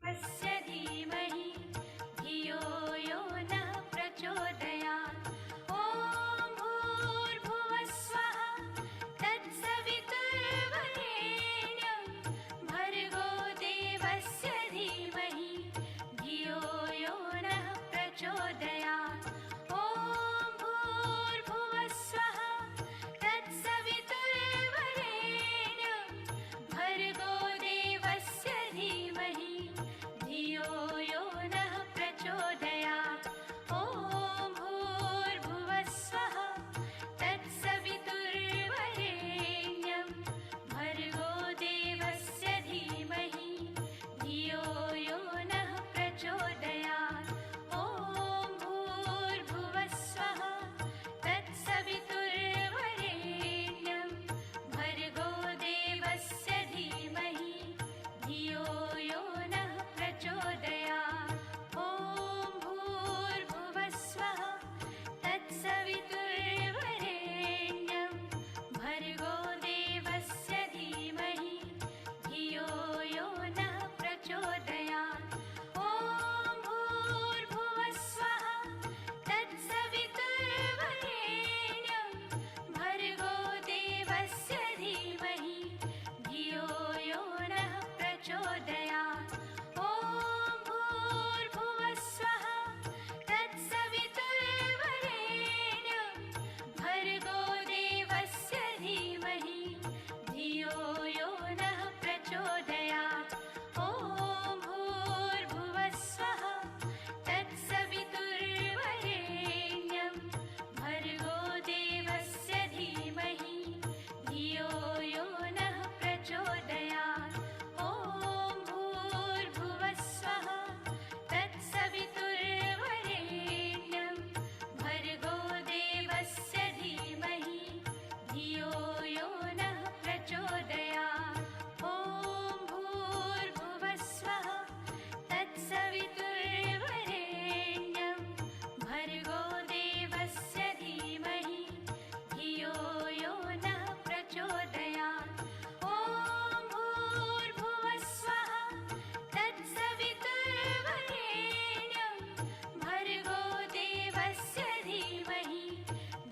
तस्य धीमहि धियो यो नः प्रचोदयात्। ॐ भूर्भुवः स्वः तत्सवितुर्वरेण्यं भर्गो देवस्य धीमहि धियो यो नः प्रचोदयात्। ॐ भूर्भुवः स्वः तत्सवितुर्वरेण्यं भर्गो देवस्य धीमहि धियो यो नः प्रचोदयात्। ॐ भूर्भुवः स्वः तत्सवितुर्वरेण्यं भर्गो देवस्य धीमहि धियो यो नः प्रचोदयात्। ॐ भूर्भुवः स्वः तत्सवितुर्वरेण्यं भर्गो देवस्य धीमहि धियो यो नः प्रचोदयात्। ॐ भूर्भुवः स्वः तत्सवितुर्वरेण्यं भर्गो देवस्य धीमहि धियो यो नः प्रचोदयात्। ॐ भूर्भुवः स्वः तत्सवितुर्वरेण्यं भर्गो देवस्य धीमहि धियो यो नः प्रचोदयात्। ॐ भूर्भुवः स्वः तत्सवितुर्वरेण्यं भर्गो देवस्य धीमहि धियो यो नः प्रचोदयात्। ॐ भूर्भुवः स्वः तत्सवितुर्वरेण्यं भर्गो देवस्य धीमहि धियो यो नः प्रचोदयात्। ॐ भूर्भुवः स्वः तत्सवितुर्वरेण्यं भर्गो देवस्य धीमहि धियो यो नः प्रचोदयात्। ॐ भूर्भुवः स्वः तत्सवितुर्वरेण्यं भर्गो देवस्य धीमहि धियो यो नः प्रचोदयात्। ॐ भूर्भुवः स्वः तत्सवितुर्वरेण्यं भर्गो देवस्य धीमहि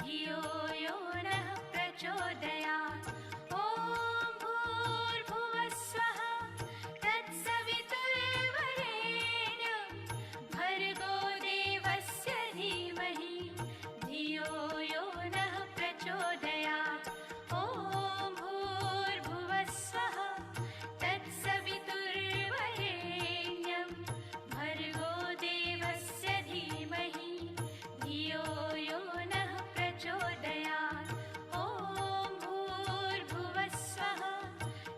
धियो यो नः प्रचोदयात्। ॐ भूर्भुवः स्वः तत्सवितुर्वरेण्यं भर्गो देवस्य धीमहि धियो यो नः प्रचोदयात्। ॐ भूर्भुवः स्वः तत्सवितुर्वरेण्यं भर्गो देवस्य धीमहि धियो यो नः प्रचोदयात्। ॐ भूर्भुवः स्वः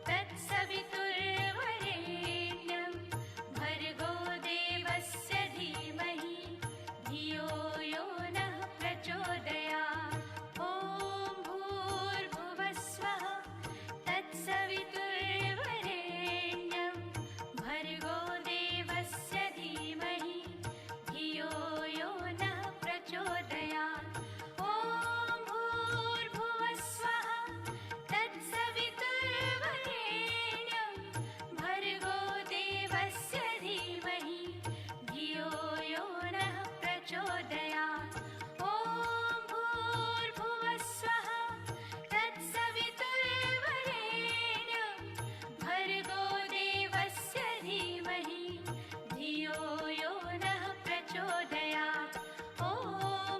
तत्सवितुर्वरेण्यं भर्गो देवस्य धीमहि धियो यो नः प्रचोदयात्। ॐ भूर्भुवः स्वः तत्सवितुर्वरेण्यं भर्गो देवस्य धीमहि धियो यो नः प्रचोदयात्। ॐ भूर्भुवः स्वः तत्सवितुर्वरेण्यं भर्गो देवस्य धीमहि धियो यो नः प्रचोदयात्। ॐ भूर्भुवः स्वः तत्सवितुर्वरेण्यं भर्गो देवस्य धीमहि धियो यो नः प्रचोदयात्। ॐ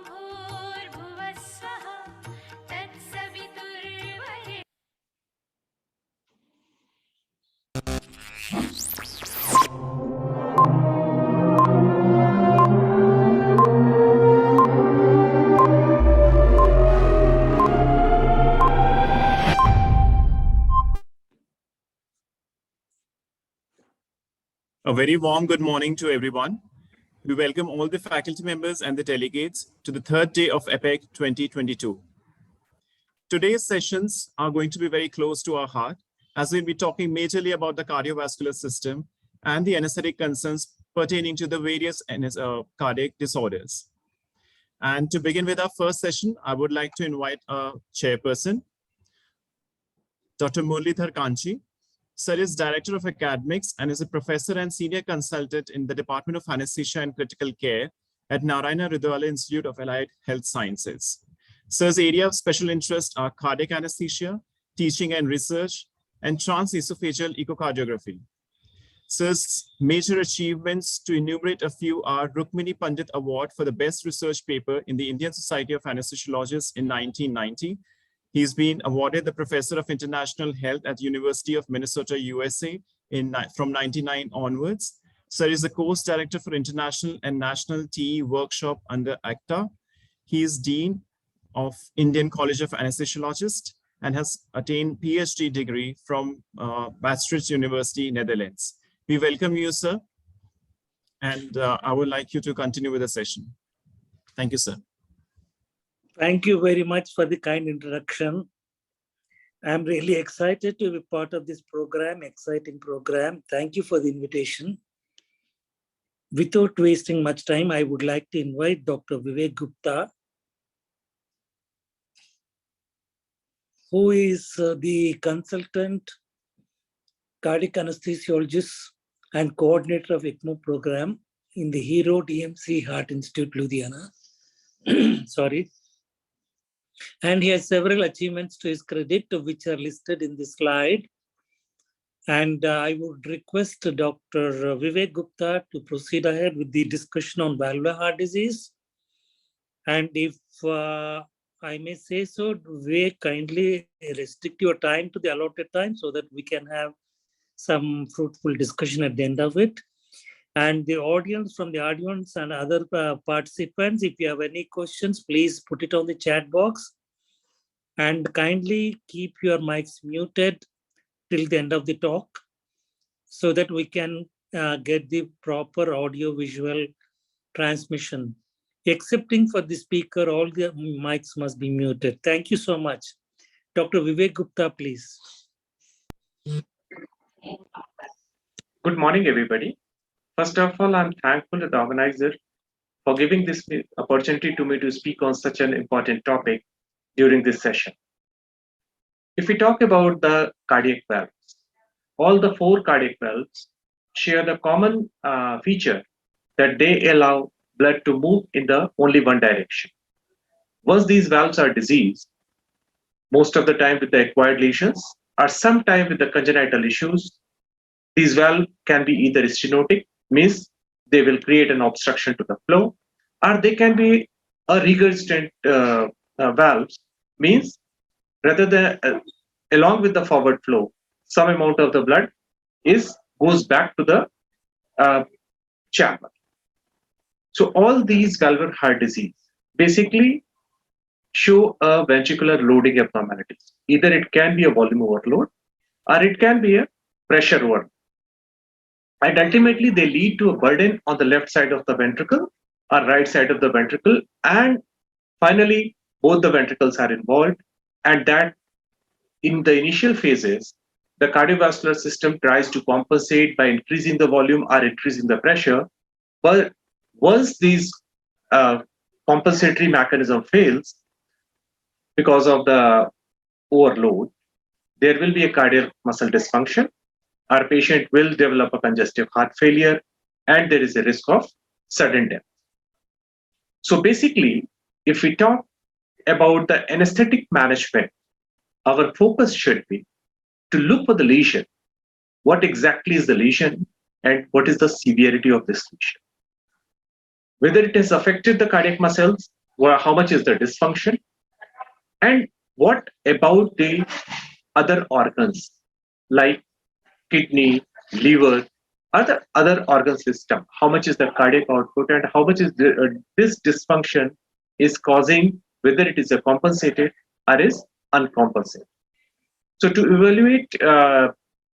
भूर्भुवः स्वः तत्सवितुर्वरेण्यं A very warm good morning to everyone. We welcome all the faculty members and the delegates to the third day of APPEC 2022. Today's sessions are going to be very close to our heart, as we'll be talking majorly about the cardiovascular system and the anesthetic concerns pertaining to the various cardiac disorders. And to begin with our first session, I would like to invite our chairperson, Dr. Murlidhar Kanchi. Sir is Director of Academics and is a professor and senior consultant in the Department of Anesthesia and Critical Care at Narayana Hrudayalaya Institute of Allied Health Sciences. Sir's area of special interest are cardiac anesthesia, teaching and research, and transesophageal echocardiography. Sir's major achievements, to enumerate a few, are Rukmini Pandit Award for the best research paper in the Indian Society of Anesthesiologists in 1990. He's been awarded the Professor of International Health at University of Minnesota, USA from 1999 onwards. Sir is the course director for International and National TE Workshop under ACTA. He is Dean of Indian College of Anesthesiologists and has attained PhD degree from Maastricht University, Netherlands. We welcome you, sir, and I would like you to continue with the session. Thank you, sir. Thank you very much for the kind introduction. I'm really excited to be part of this program, exciting program. Thank you for the invitation. Without wasting much time, I would like to invite Dr. Vivek Gupta, who is the consultant cardiac anesthesiologist and coordinator of ECMO program in the Hero DMC Heart Institute, Ludhiana. Sorry. And he has several achievements to his credit, which are listed in this slide. And I would request Dr. Vivek Gupta to proceed ahead with the discussion on valvular heart disease. And if I may say so, Vivek, kindly restrict your time to the allotted time so that we can have some fruitful discussion at the end of it. And the audience, from the audience and other participants, if you have any questions, please put it on the chat box. And kindly keep your mics muted till the end of the talk so that we can get the proper audio-visual transmission. Excepting for the speaker, all the mics must be muted. Thank you so much. Dr. Vivek Gupta, please. Good morning, everybody. First of all, I'm thankful to the organizer for giving this opportunity to me to speak on such an important topic during this session. If we talk about the cardiac valves, all the 4 cardiac valves share the common feature that they allow blood to move in the only one direction. Once these valves are diseased, most of the time with the acquired lesions or sometime with the congenital issues, these valves can be either stenotic, means they will create an obstruction to the flow, or they can be a regurgitant valves, means rather than along with the forward flow, some amount of the blood goes back to the chamber. So all these valvular heart disease basically show a ventricular loading abnormalities. Either it can be a volume overload or it can be a pressure overload. And ultimately they lead to a burden on the left side of the ventricle or right side of the ventricle, and finally both the ventricles are involved, and that in the initial phases the cardiovascular system tries to compensate by increasing the volume or increasing the pressure, but once these compensatory mechanism fails because of the overload, there will be a cardiac muscle dysfunction. Our patient will develop a congestive heart failure, and there is a risk of sudden death. So basically, if we talk about the anesthetic management, our focus should be to look for the lesion. What exactly is the lesion and what is the severity of this lesion? Whether it has affected the cardiac muscles, or how much is the dysfunction, and what about the other organs like kidney, liver, other organ system? How much is the cardiac output and how much is this dysfunction is causing, whether it is a compensated or is uncompensated. So to evaluate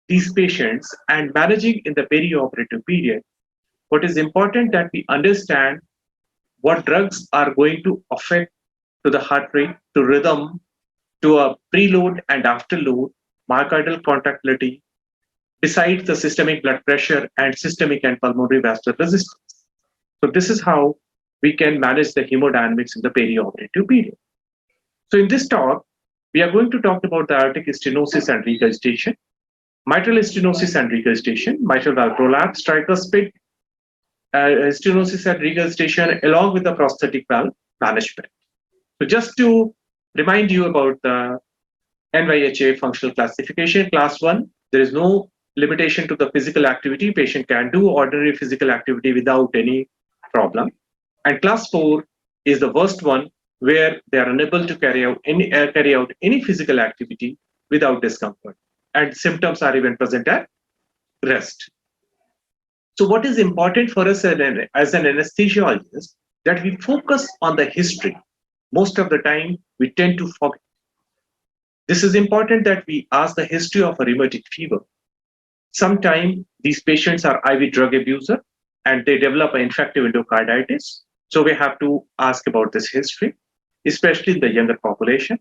these patients and managing in the perioperative period, what is important that we understand what drugs are going to affect to the heart rate, to rhythm, to a preload and afterload, myocardial contractility, besides the systemic blood pressure and systemic and pulmonary vascular resistance. So this is how we can manage the hemodynamics in the perioperative period. So in this talk, we are going to talk about the aortic stenosis and regurgitation. mitral stenosis and regurgitation, mitral valve prolapse, tricuspid stenosis and regurgitation, along with the prosthetic valve management. So just to remind you about the NYHA functional classification, class 1, there is no limitation to the physical activity. Patient can do ordinary physical activity without any problem. And class 4 is the worst one, where they are unable to carry out any physical activity without discomfort. And symptoms are even present at rest. So what is important for us as an anesthesiologist, that we focus on the history. Most of the time, we tend to forget. This is important that we ask the history of a rheumatic fever. Sometimes these patients are IV drug abuser and they develop an infective endocarditis. So we have to ask about this history, especially in the younger population.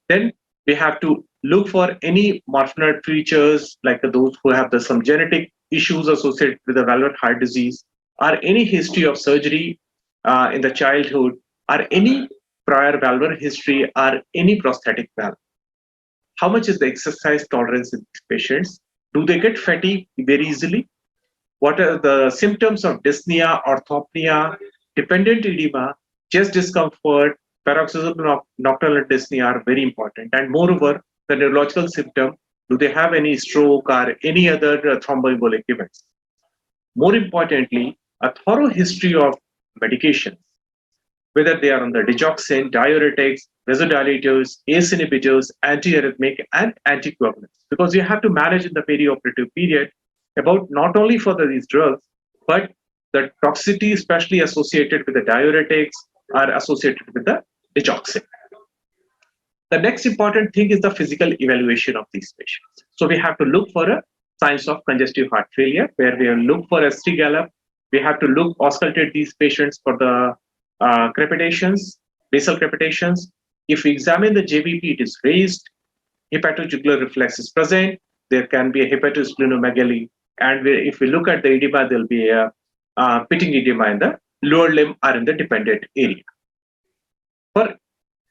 Then we have to look for any morphinoid features like those who have some genetic issues associated with the valvular heart disease, or any history of surgery in the childhood, or any prior valvular history, or any prosthetic valve. How much is the exercise tolerance in these patients? Do they get fatigued very easily? What are the symptoms of dyspnea, orthopnea, dependent edema, chest discomfort, paroxysmal nocturnal dyspnea are very important. And moreover, the neurological symptom, do they have any stroke or any other thromboembolic events? More importantly, a thorough history of medications, whether they are on the digoxin, diuretics, vasodilators, ACE inhibitors, antiarrhythmic, and anticoagulants. Because you have to manage in the perioperative period about not only for these drugs, but the toxicity, especially associated with the diuretics, are associated with the digoxin. The next important thing is the physical evaluation of these patients. So we have to look for a signs of congestive heart failure, where we look for ST gallop. We have to auscultate these patients for the crepitations, basal crepitations. If we examine the JVP, it is raised, hepatojugular reflex is present, there can be a hepatosplenomegaly, and if we look at the edema, there will be a pitting edema in the lower limb or in the dependent area.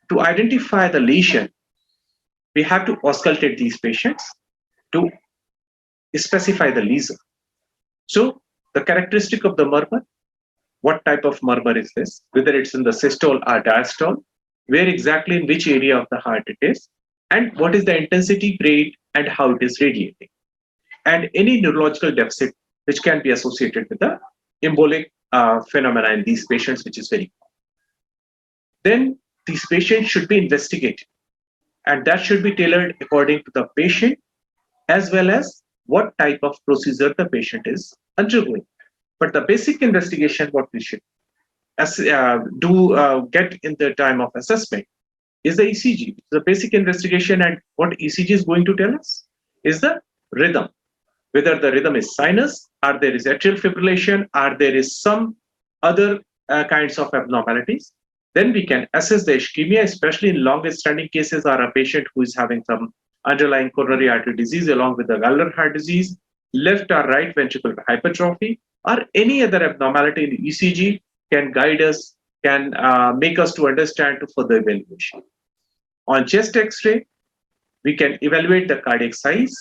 To identify the lesion, we have to auscultate these patients to specify the lesion. So the characteristic of the murmur, what type of murmur is this, whether it's in the systole or diastole, where exactly in which area of the heart it is, and what is the intensity grade and how it is radiating, and any neurological deficit which can be associated with the embolic phenomena in these patients, which is very common. Then these patients should be investigated, and that should be tailored according to the patient as well as what type of procedure the patient is undergoing. But the basic investigation, what we should get in the time of assessment, is the ECG. The basic investigation, and what ECG is going to tell us is the rhythm, whether the rhythm is sinus, or there is atrial fibrillation, or there is some other kinds of abnormalities. Then we can assess the ischemia, especially in longest standing cases, or a patient who is having some underlying coronary artery disease along with the valvular heart disease, left or right ventricular hypertrophy, or any other abnormality in ECG can guide us, can make us to understand to further evaluation. On chest X-ray, we can evaluate the cardiac size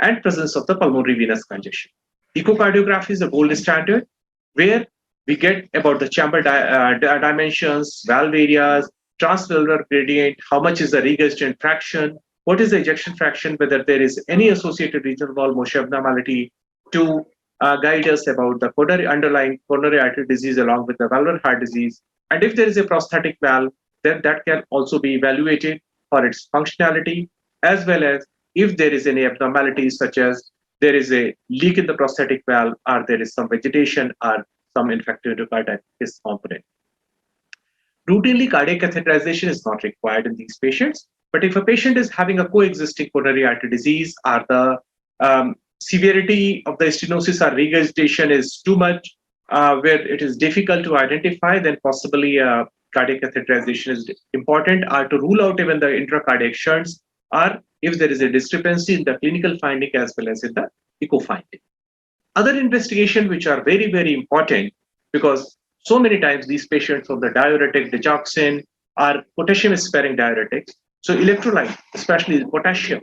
and presence of the pulmonary venous congestion. Echocardiography is the gold standard, where we get about the chamber dimensions, valve areas, transvalvular gradient, how much is the regurgitant fraction, what is the ejection fraction, whether there is any associated regional wall motion abnormality, to guide us about the underlying coronary artery disease along with the valvular heart disease. And if there is a prosthetic valve, then that can also be evaluated for its functionality, as well as if there is any abnormalities such as there is a leak in the prosthetic valve, or there is some vegetation or some infective endocarditis component. Routinely, cardiac catheterization is not required in these patients, but if a patient is having a coexisting coronary artery disease, or the severity of the stenosis or regurgitation is too much, where it is difficult to identify, then possibly cardiac catheterization is important, or to rule out even the intracardiac shunts, or if there is a discrepancy in the clinical finding as well as in the echo finding. Other investigation which are very, very important, because so many times these patients on the diuretic, digoxin, are potassium-sparing diuretics. So electrolyte, especially potassium,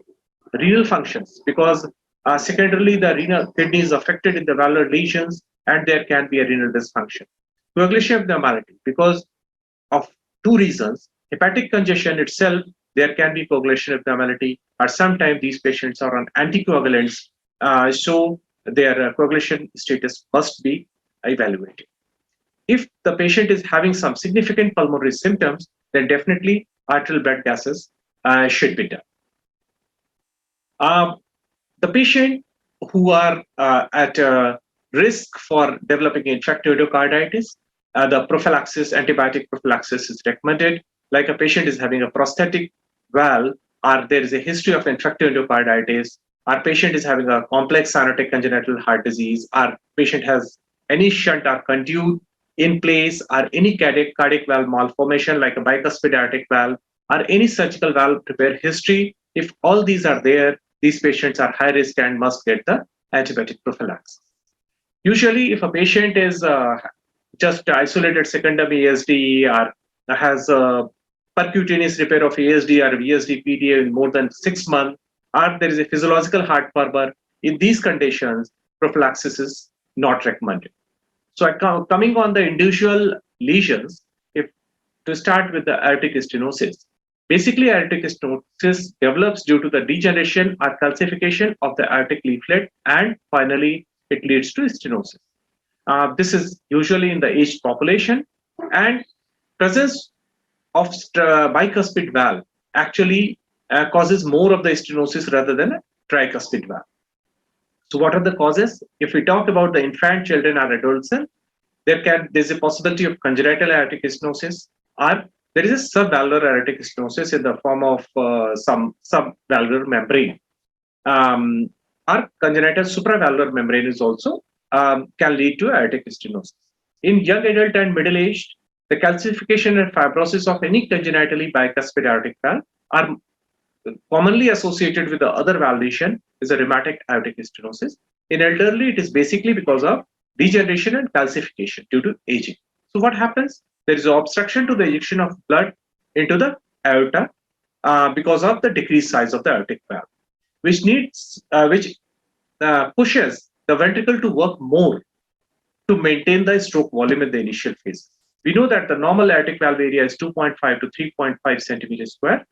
renal functions, because Secondarily, the renal kidney is affected in the valvular lesions, and there can be a renal dysfunction. Coagulation abnormality, because of two reasons: hepatic congestion itself, there can be coagulation abnormality, or sometimes these patients are on anticoagulants, so their coagulation status must be evaluated. If the patient is having some significant pulmonary symptoms, then definitely arterial blood gases should be done. The patient who are at risk for developing infective endocarditis, the prophylaxis, antibiotic prophylaxis is recommended. Like a patient is having a prosthetic valve, or there is a history of infective endocarditis, our patient is having a complex cyanotic congenital heart disease, our patient has any shunt or conduit in place, or any cardiac valve malformation like a bicuspid aortic valve, or any surgical valve repair history. If all these are there, these patients are high risk and must get the antibiotic prophylaxis. Usually, if a patient is just isolated secondum ASD, or has a percutaneous repair of ASD or VSD PDA in more than 6 months, or there is a physiological heart murmur, in these conditions, prophylaxis is not recommended. So, coming on the individual lesions, if to start with the aortic stenosis. Basically, aortic stenosis develops due to the degeneration or calcification of the aortic leaflet, and finally, it leads to stenosis. This is usually in the aged population, and presence of bicuspid valve actually causes more of the stenosis rather than a tricuspid valve. So, what are the causes? If we talk about the infant, children, or adolescent, there's a possibility of congenital aortic stenosis, or there is a subvalvular aortic stenosis in the form of some subvalvular membrane. Or congenital supravalvular membrane is also can lead to aortic stenosis. In young adult and middle-aged, the calcification and fibrosis of any congenitally bicuspid aortic valve are commonly associated with the other valve lesion is a rheumatic aortic stenosis. In elderly, it is basically because of degeneration and calcification due to aging. So what happens? There is obstruction to the ejection of blood into the aorta because of the decreased size of the aortic valve, which pushes the ventricle to work more to maintain the stroke volume in the initial phase. We know that the normal aortic valve area is 2.5 to 3.5 centimeters square.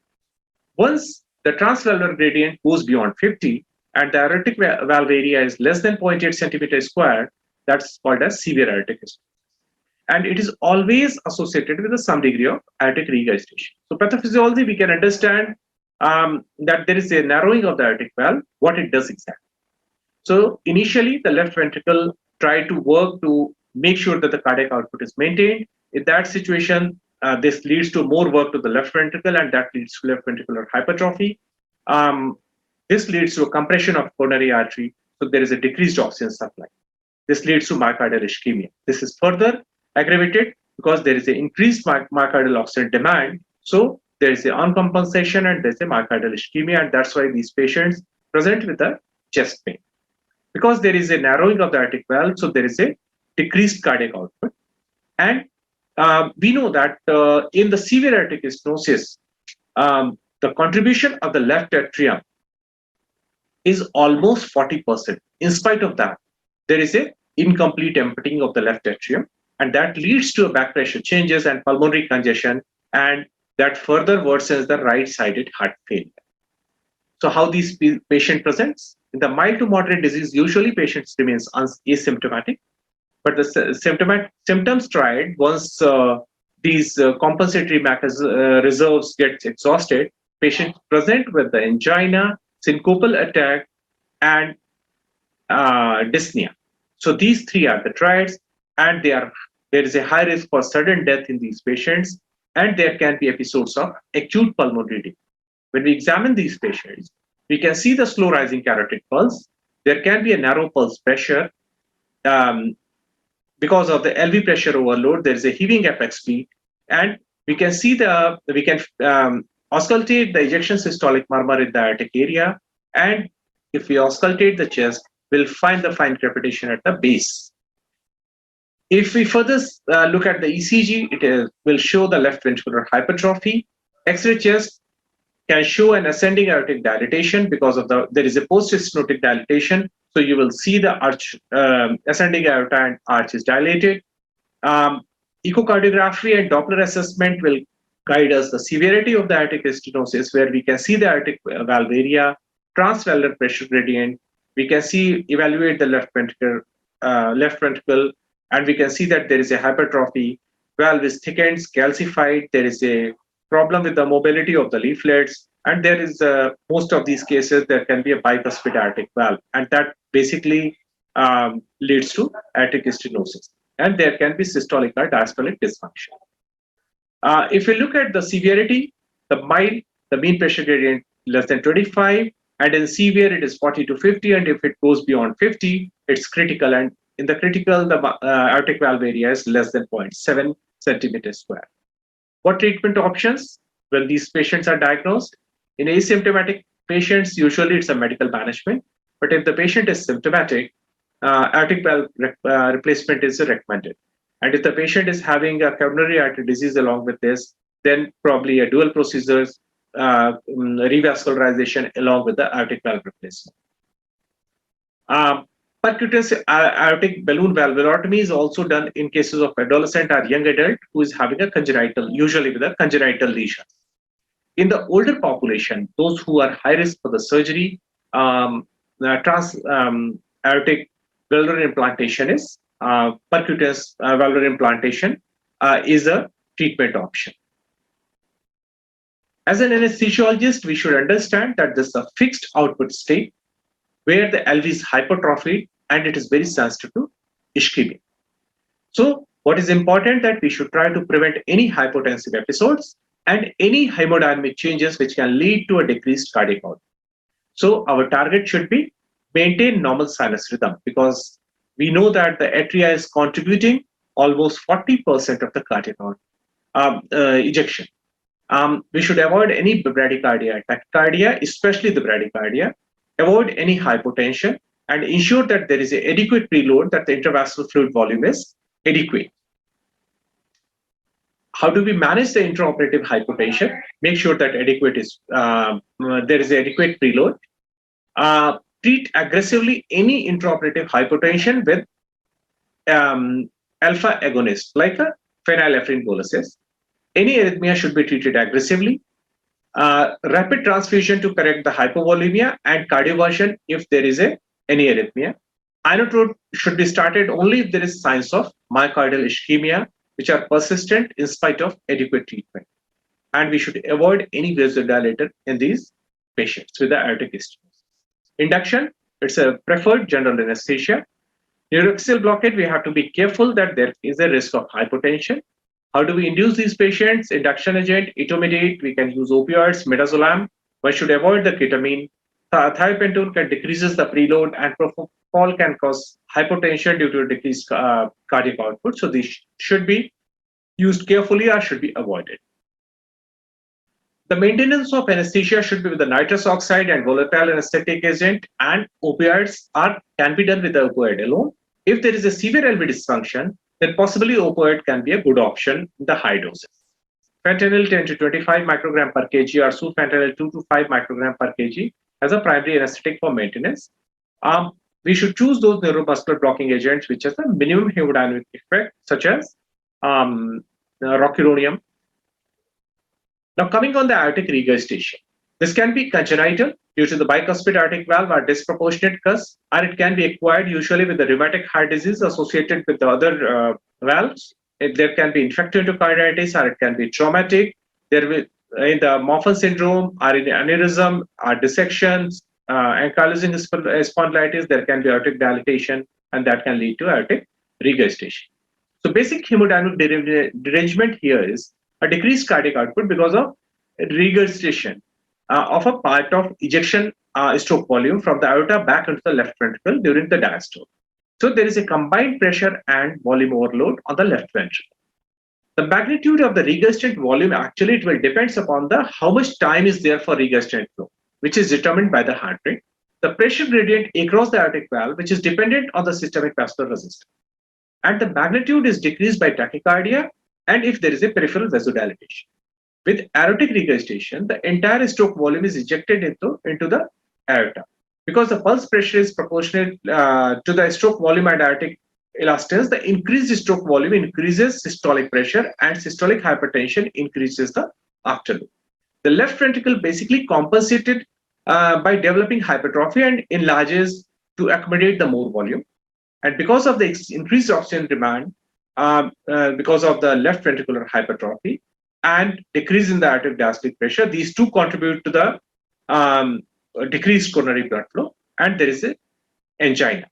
Once the transvalvular gradient goes beyond 50 and the aortic valve area is less than 0.8 centimeters square, that's called as severe aortic stenosis. And it is always associated with some degree of aortic regurgitation. So pathophysiology, we can understand that there is a narrowing of the aortic valve, what it does exactly. So initially, the left ventricle tried to work to make sure that the cardiac output is maintained. In that situation, this leads to more work to the left ventricle, and that leads to left ventricular hypertrophy. This leads to a compression of coronary artery, so there is a decreased oxygen supply. This leads to myocardial ischemia. This is further aggravated because there is an increased myocardial oxygen demand. So there is an uncompensation and there's a myocardial ischemia, and that's why these patients present with a chest pain. Because there is a narrowing of the aortic valve, so there is a decreased cardiac output. And we know that in the severe aortic stenosis, the contribution of the left atrium is almost 40%. In spite of that, there is a incomplete emptying of the left atrium, and that leads to a back pressure changes and pulmonary congestion, and that further worsens the right-sided heart failure. So how these patient presents? In the mild to moderate disease, usually patients remains asymptomatic, but the symptoms tried once these compensatory reserves get exhausted, patients present with the angina, syncopal attack, and dyspnea. So these three are the triads, and there is a high risk for sudden death in these patients, and there can be episodes of acute pulmonary edema. When we examine these patients, we can see the slow rising carotid pulse. There can be a narrow pulse pressure. Because of the LV pressure overload, there is a heaving apex beat, and we can see auscultate the ejection systolic murmur in the aortic area, and if we auscultate the chest, we'll find the fine crepitation at the base. If we further look at the ECG, it will show the left ventricular hypertrophy. X-ray chest can show an ascending aortic dilatation because of there is a post-stenotic dilatation. So you will see the arch, ascending aorta and arch is dilated. Echocardiography and Doppler assessment will guide us the severity of the aortic stenosis, where we can see the aortic valve area, transvalvular pressure gradient. We can see evaluate the left ventricle, and we can see that there is a hypertrophy. Valve is thickened, calcified. There is a problem with the mobility of the leaflets, and there is most of these cases there can be a bicuspid aortic valve, and that basically leads to aortic stenosis, and there can be systolic or diastolic dysfunction. If we look at the severity, the mild, the mean pressure gradient less than 25, and in severe it is 40 to 50, and if it goes beyond 50, it's critical, and in the critical, the aortic valve area is less than 0.7 centimeters square. What treatment options when these patients are diagnosed? In asymptomatic patients, usually it's a medical management, but if the patient is symptomatic, aortic valve replacement is recommended. And if the patient is having a coronary artery disease along with this, then probably a dual procedures, revascularization along with the aortic valve replacement. Percutaneous aortic balloon valvulotomy is also done in cases of adolescent or young adult who is having a congenital, usually with a congenital lesion. In the older population, those who are high risk for the surgery, aortic valvular implantation is percutaneous valvular implantation is a treatment option. As an anesthesiologist, we should understand that this is a fixed output state where the LV is hypertrophied and it is very sensitive to ischemia. So what is important that we should try to prevent any hypotensive episodes and any hemodynamic changes which can lead to a decreased cardiac output. So our target should be maintain normal sinus rhythm, because we know that the atria is contributing almost 40% of the cardiac ejection. We should avoid any bradycardia, tachycardia, especially the bradycardia, avoid any hypotension, and ensure that there is an adequate preload, that the intravascular fluid volume is adequate. How do we manage the intraoperative hypotension? Make sure that there is adequate preload. Treat aggressively any intraoperative hypotension with alpha agonist like a phenylephrine boluses. Any arrhythmia should be treated aggressively. Rapid transfusion to correct the hypovolemia, and cardioversion if there is any arrhythmia. Inotrode should be started only if there is signs of myocardial ischemia which are persistent in spite of adequate treatment. And we should avoid any vasodilator in these patients with the aortic stenosis. Induction, it's a preferred general anesthesia. Neuroaxial blockade, we have to be careful that there is a risk of hypotension. How do we induce these patients? Induction agent, etomidate, we can use opioids, midazolam. One should avoid the ketamine. Thiopentone can decreases the preload, and propofol can cause hypotension due to decreased cardiac output. So these should be used carefully or should be avoided. The maintenance of anesthesia should be with the nitrous oxide and volatile anesthetic agent, and opioids can be done with the opioid alone. If there is a severe LV dysfunction, then possibly opioid can be a good option in the high doses. Fentanyl 10 to 25 microgram per kg or sulfentanyl 2 to 5 microgram per kg as a primary anesthetic for maintenance. We should choose those neuromuscular blocking agents which has a minimum hemodynamic effect, such as rocuronium. Now, coming on the aortic regurgitation, this can be congenital due to the bicuspid aortic valve or disproportionate cusp, or it can be acquired usually with the rheumatic heart disease associated with the other valves. There can be infective endocarditis, or it can be traumatic. There will, in the Moffat syndrome, or in aneurysm, or dissections, ankylosing spondylitis, there can be aortic dilatation, and that can lead to aortic regurgitation. So basic hemodynamic derangement here is a decreased cardiac output because of regurgitation of a part of ejection stroke volume from the aorta back into the left ventricle during the diastole. So there is a combined pressure and volume overload on the left ventricle. The magnitude of the regurgitant volume, actually it will depends upon how much time is there for regurgitant flow, which is determined by the heart rate, the pressure gradient across the aortic valve, which is dependent on the systemic vascular resistance, and the magnitude is decreased by tachycardia and if there is a peripheral vasodilatation. With aortic regurgitation, the entire stroke volume is ejected into the aorta. Because the pulse pressure is proportional to the stroke volume and aortic elastance, the increased stroke volume increases systolic pressure and systolic hypertension increases the afterload. The left ventricle basically compensated by developing hypertrophy and enlarges to accommodate the more volume. And because of the increased oxygen demand, because of the left ventricular hypertrophy and decrease in the aortic diastolic pressure, these two contribute to the decreased coronary blood flow, and there is an angina,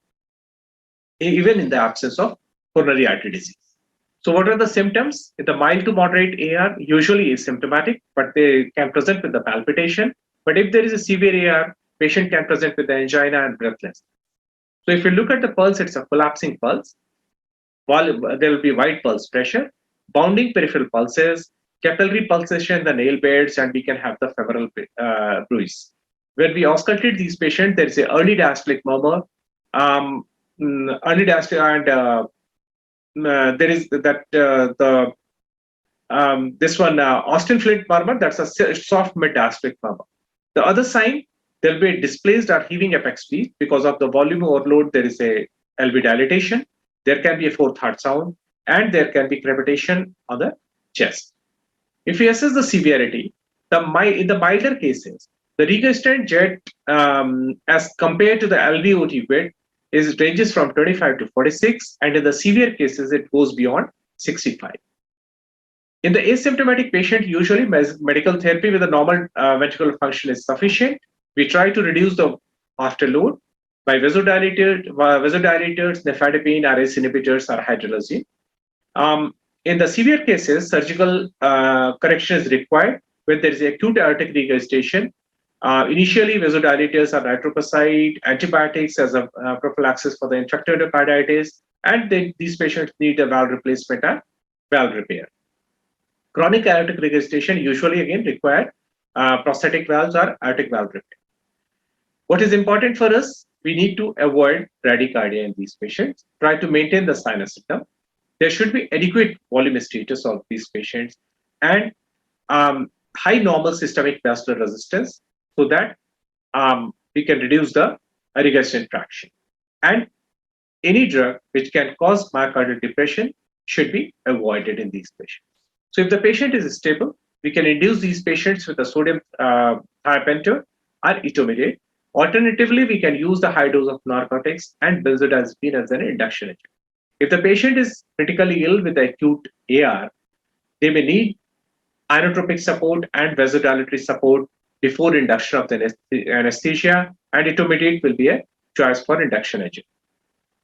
even in the absence of coronary artery disease. So what are the symptoms? The mild to moderate AR usually asymptomatic, but they can present with the palpitation. But if there is a severe AR, patient can present with the angina and breathlessness. So if you look at the pulse, it's a collapsing pulse. While there will be wide pulse pressure, bounding peripheral pulses, capillary pulsation in the nail beds, and we can have the femoral bruise. When we auscultate these patients, there is an early diastolic murmur, early diastolic, and there is that this one Austin Flint murmur. That's a soft mid diastolic murmur. The other sign, there will be a displaced or heaving apex beat because of the volume overload. There is a LV dilatation. There can be a fourth heart sound, and there can be crepitation on the chest. If we assess the severity, in the milder cases, the regurgitant jet, as compared to the LVOT width, ranges from 25 to 46, and in the severe cases, it goes beyond 65. In the asymptomatic patient, usually medical therapy with a normal ventricular function is sufficient. We try to reduce the afterload by vasodilators, nifedipine, RAS inhibitors, or hydrolazine. In the severe cases, surgical correction is required when there is acute aortic regurgitation. Initially, vasodilators are nitroprusside, antibiotics as a prophylaxis for the infected endocarditis, and these patients need a valve replacement and valve repair. Chronic aortic regurgitation usually again require prosthetic valves or aortic valve repair. What is important for us? We need to avoid bradycardia in these patients. Try to maintain the sinus rhythm. There should be adequate volume status of these patients and high normal systemic vascular resistance so that we can reduce the regurgitant fraction. And any drug which can cause myocardial depression should be avoided in these patients. So if the patient is stable, we can induce these patients with a sodium thiopentone or etomidate. Alternatively, we can use the high dose of narcotics and benzodiazepine as an induction agent. If the patient is critically ill with acute AR, they may need inotropic support and vasodilatory support before induction of the anesthesia, and etomidate will be a choice for induction agent.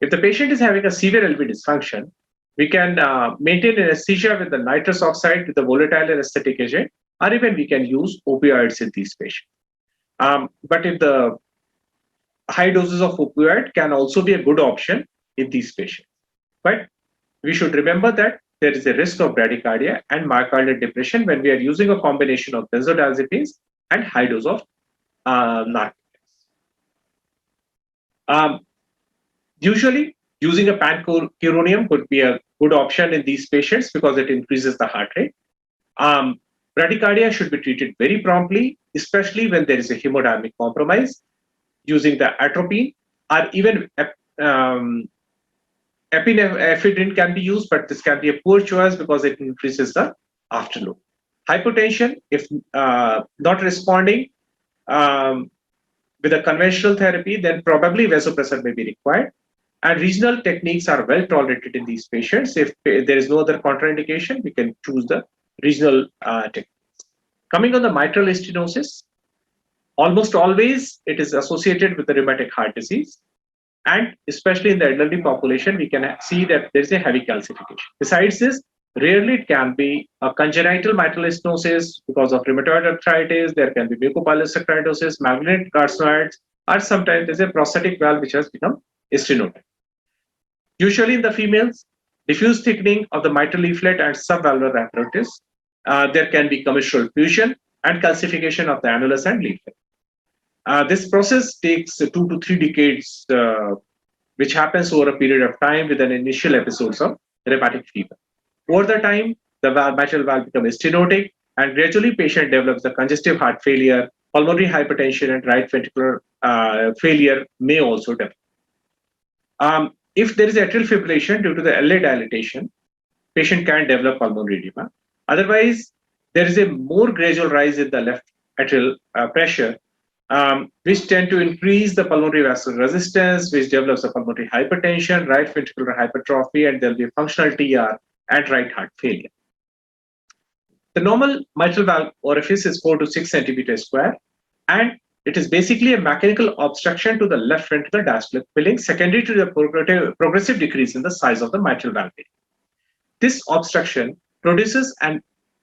If the patient is having a severe LV dysfunction, we can maintain anesthesia with the nitrous oxide with the volatile anesthetic agent, or even we can use opioids in these patients. But if the high doses of opioid can also be a good option in these patients. But we should remember that there is a risk of bradycardia and myocardial depression when we are using a combination of benzodiazepines and high dose of narcotics. Usually, using a pancuronium could be a good option in these patients because it increases the heart rate. Bradycardia should be treated very promptly, especially when there is a hemodynamic compromise, using the atropine, or even epinephrine can be used, but this can be a poor choice because it increases the afterload. Hypotension, if not responding with a conventional therapy, then probably vasopressor may be required. And regional techniques are well tolerated in these patients. If there is no other contraindication, we can choose the regional techniques. Coming on the mitral stenosis, almost always it is associated with the rheumatic heart disease. And especially in the elderly population, we can see that there is a heavy calcification. Besides this, rarely it can be a congenital mitral stenosis because of rheumatoid arthritis. There can be mucopolysaccharidosis, malignant carcinoids, or sometimes there's a prosthetic valve which has become stenotic. Usually in the females, diffuse thickening of the mitral leaflet and subvalvular apparatus. There can be commissural fusion and calcification of the annulus and leaflet. This process takes 2 to 3 decades, which happens over a period of time with an initial episodes of rheumatic fever. Over the time, the mitral valve becomes stenotic and gradually patient develops the congestive heart failure, pulmonary hypertension, and right ventricular failure may also develop. If there is atrial fibrillation due to the LA dilatation, patient can develop pulmonary edema. Otherwise, there is a more gradual rise in the left atrial pressure, which tend to increase the pulmonary vascular resistance, which develops a pulmonary hypertension, right ventricular hypertrophy, and there will be a functional TR and right heart failure. The normal mitral valve orifice is 4 to 6 centimeters square, and it is basically a mechanical obstruction to the left ventricular diastolic filling, secondary to the progressive decrease in the size of the mitral valve. This obstruction produces an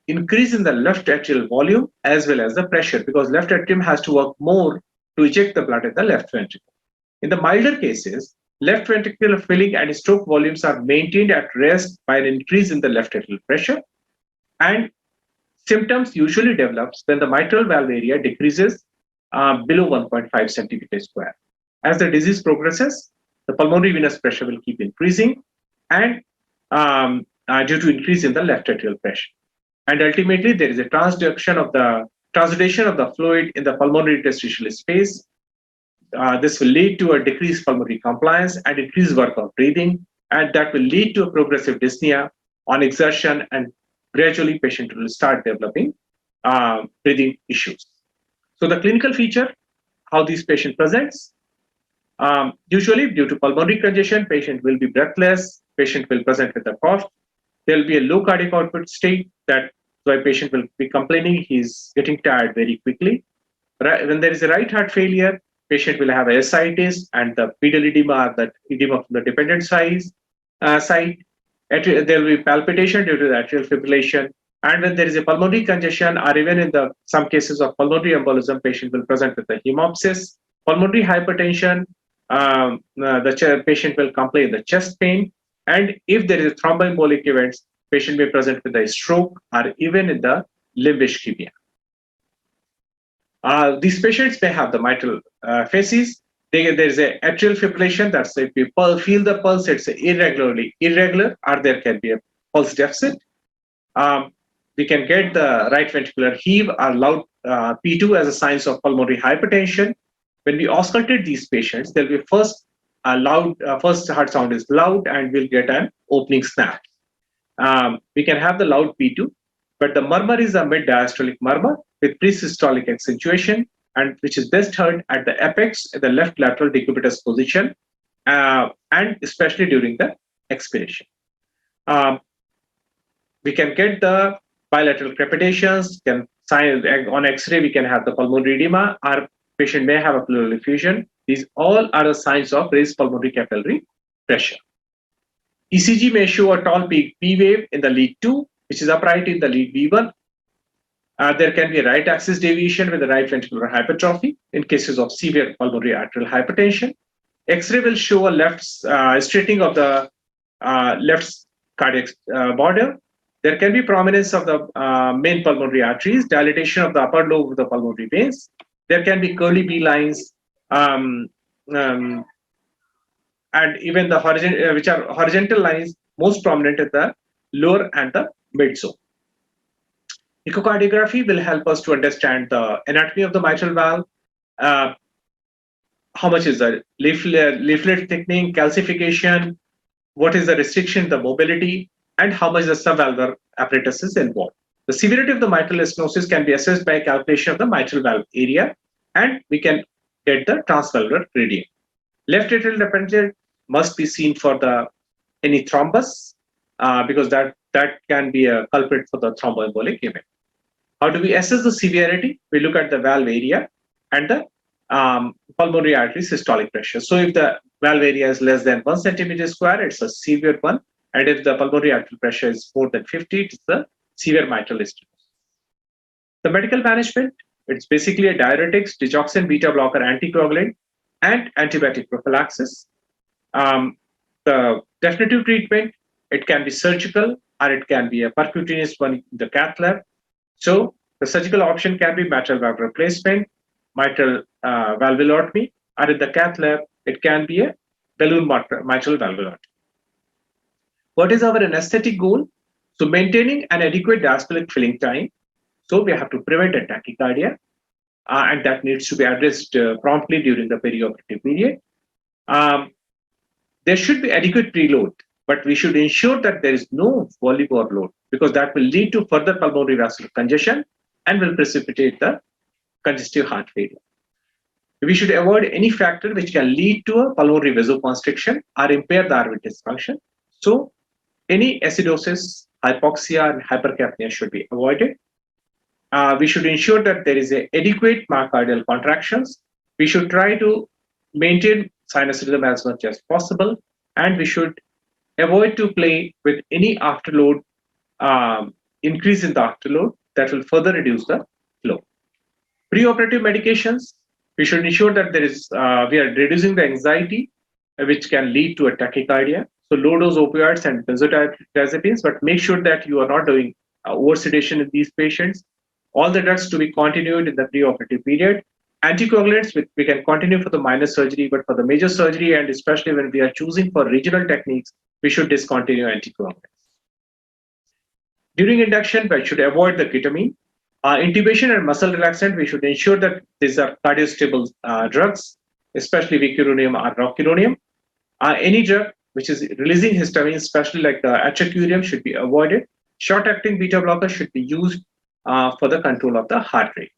increase in the left atrial volume as well as the pressure, because left atrium has to work more to eject the blood in the left ventricle. In the milder cases, left ventricular filling and stroke volumes are maintained at rest by an increase in the left atrial pressure, and symptoms usually develops when the mitral valve area decreases below 1.5 centimeters square. As the disease progresses, the pulmonary venous pressure will keep increasing, and due to increase in the left atrial pressure. And ultimately, there is a transduction of the fluid in the pulmonary interstitial space. This will lead to a decreased pulmonary compliance and increased work of breathing, and that will lead to a progressive dyspnea on exertion, and gradually patient will start developing breathing issues. So the clinical feature, how these patient presents, usually due to pulmonary congestion, patient will be breathless, patient will present with a cough. There will be a low cardiac output state, that's why patient will be complaining he's getting tired very quickly. When there is a right heart failure, patient will have ascites and the pedal edema, that edema from the dependent side. There will be palpitation due to the atrial fibrillation. And when there is a pulmonary congestion, or even in some cases of pulmonary embolism, patient will present with a hemopsis. Pulmonary hypertension, the patient will complain the chest pain. And if there is a thromboembolic events, patient may present with a stroke or even in the limb ischemia. These patients may have the mitral phases. There is a atrial fibrillation, that's if you feel the pulse, it's irregular, or there can be a pulse deficit. We can get the right ventricular heave or loud P2 as a sign of pulmonary hypertension. When we auscultate these patients, there will be first heart sound is loud, and we'll get an opening snap. We can have the loud P2, but the murmur is a mid-diastolic murmur with pre-systolic accentuation, and which is best heard at the apex, at the left lateral decubitus position, and especially during the expiration. We can get the bilateral crepitations. On X-ray, we can have the pulmonary edema. Our patient may have a pleural effusion. These all are the signs of raised pulmonary capillary pressure. ECG may show a tall peak P wave in the lead 2, which is upright in the lead V1. There can be a right axis deviation with the right ventricular hypertrophy in cases of severe pulmonary arterial hypertension. X-ray will show a left straightening of the left cardiac border. There can be prominence of the main pulmonary arteries, dilatation of the upper lobe of the pulmonary veins. There can be curly B lines, and even the horizontal, which are horizontal lines, most prominent in the lower and the mid zone. Echocardiography will help us to understand the anatomy of the mitral valve. How much is the leaflet thickening, calcification, what is the restriction, the mobility, and how much the subvalvular apparatus is involved. The severity of the mitral stenosis can be assessed by calculation of the mitral valve area, and we can get the transvalvular gradient. Left atrial appendage must be seen for any thrombus, because that can be a culprit for the thromboembolic event. How do we assess the severity? We look at the valve area and the pulmonary artery systolic pressure. So if the valve area is less than 1 centimeter square, it's a severe one. And if the pulmonary arterial pressure is more than 50, it's the severe mitral stenosis. The medical management, it's basically a diuretics, digoxin, beta blocker, anticoagulant, and antibiotic prophylaxis. The definitive treatment, it can be surgical or it can be a percutaneous one in the cath lab. So the surgical option can be mitral valve replacement, mitral valvulotomy, or in the cath lab, it can be a balloon mitral valvulotomy. What is our anesthetic goal? So maintaining an adequate diastolic filling time. So we have to prevent a tachycardia, and that needs to be addressed promptly during the perioperative period. There should be adequate preload, but we should ensure that there is no volume overload, because that will lead to further pulmonary vascular congestion and will precipitate the congestive heart failure. We should avoid any factor which can lead to a pulmonary vasoconstriction or impair the RV dysfunction. So any acidosis, hypoxia, and hypercapnia should be avoided. We should ensure that there is a adequate myocardial contractions. We should try to maintain sinus rhythm as much as possible, and we should avoid to play with any afterload, increase in the afterload that will further reduce the flow. Preoperative medications, we should ensure that there is we are reducing the anxiety, which can lead to a tachycardia. So low dose opioids and benzodiazepines, but make sure that you are not doing over sedation in these patients. All the drugs to be continued in the preoperative period. Anticoagulants, we can continue for the minor surgery, but for the major surgery, and especially when we are choosing for regional techniques, we should discontinue anticoagulants. During induction, we should avoid the ketamine. Intubation and muscle relaxant, we should ensure that these are cardiostable drugs, especially vicuronium or rocuronium. Any drug which is releasing histamine, especially like the atracurium, should be avoided. Short-acting beta blocker should be used for the control of the heart rate.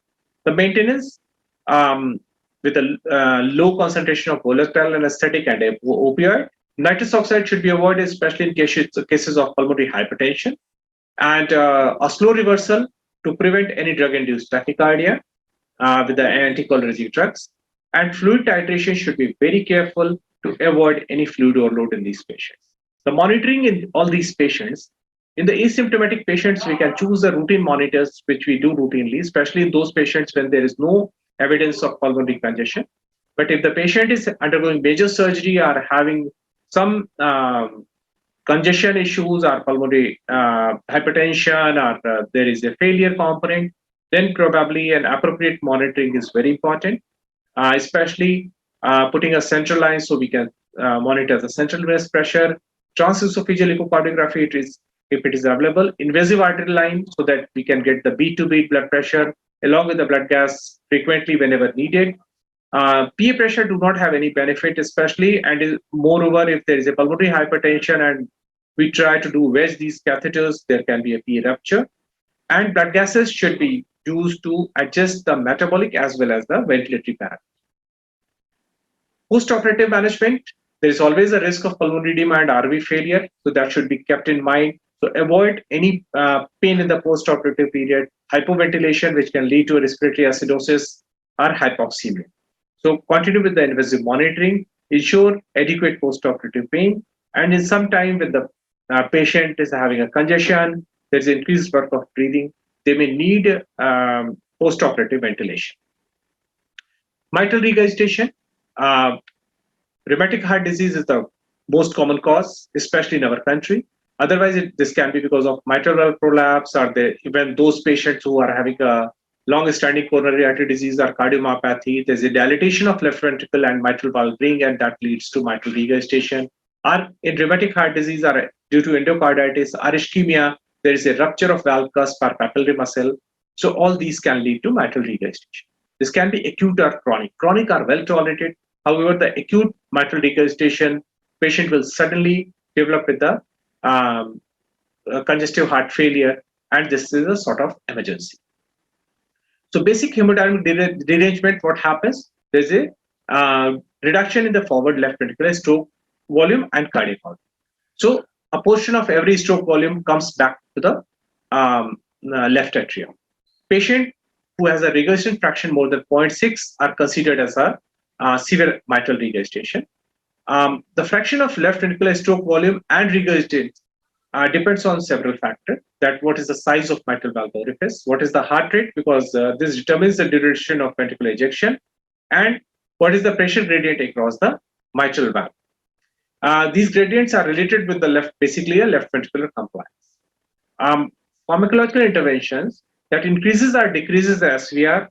The maintenance with a low concentration of volatile anesthetic and opioid. Nitrous oxide should be avoided, especially in cases of pulmonary hypertension. And a slow reversal to prevent any drug-induced tachycardia with the anticholinergic drugs. And fluid titration should be very careful to avoid any fluid overload in these patients. The monitoring in all these patients, in the asymptomatic patients, we can choose the routine monitors, which we do routinely, especially in those patients when there is no evidence of pulmonary congestion. But if the patient is undergoing major surgery or having some congestion issues or pulmonary hypertension, or there is a failure component, then probably an appropriate monitoring is very important, especially putting a central line so we can monitor the central venous pressure, transesophageal echocardiography if it is available, invasive arterial line so that we can get the beat to beat blood pressure along with the blood gas frequently whenever needed. PA pressure do not have any benefit, especially, and moreover, if there is a pulmonary hypertension and we try to do wedge these catheters, there can be a PA rupture. And blood gases should be used to adjust the metabolic as well as the ventilatory parameters. Post-operative management, there is always a risk of pulmonary edema and RV failure, so that should be kept in mind. So avoid any pain in the post-operative period, hypoventilation, which can lead to a respiratory acidosis or hypoxemia. So continue with the invasive monitoring, ensure adequate post-operative pain, and in some time when the patient is having a congestion, there's increased work of breathing, they may need post-operative ventilation. Mitral regurgitation. Rheumatic heart disease is the most common cause, especially in our country. Otherwise, this can be because of mitral valve prolapse, or even those patients who are having a long-standing coronary artery disease or cardiomyopathy. There's a dilatation of left ventricle and mitral valve ring, and that leads to mitral regurgitation. Or in rheumatic heart disease, or due to endocarditis or ischemia, there is a rupture of valve cusp or papillary muscle. So all these can lead to mitral regurgitation. This can be acute or chronic. Chronic are well tolerated. However, the acute mitral regurgitation, patient will suddenly develop with the congestive heart failure, and this is a sort of emergency. So basic hemodynamic derangement, what happens? There's a reduction in the forward left ventricular stroke volume and cardiac volume. So a portion of every stroke volume comes back to the left atrium. Patient who has a regurgitation fraction more than 0.6 are considered as a severe mitral regurgitation. The fraction of left ventricular stroke volume and regurgitation depends on several factors. That what is the size of mitral valve orifice, what is the heart rate, because this determines the duration of ventricular ejection, and what is the pressure gradient across the mitral valve. These gradients are related with the left ventricular compliance. Pharmacological interventions that increases or decreases the SVR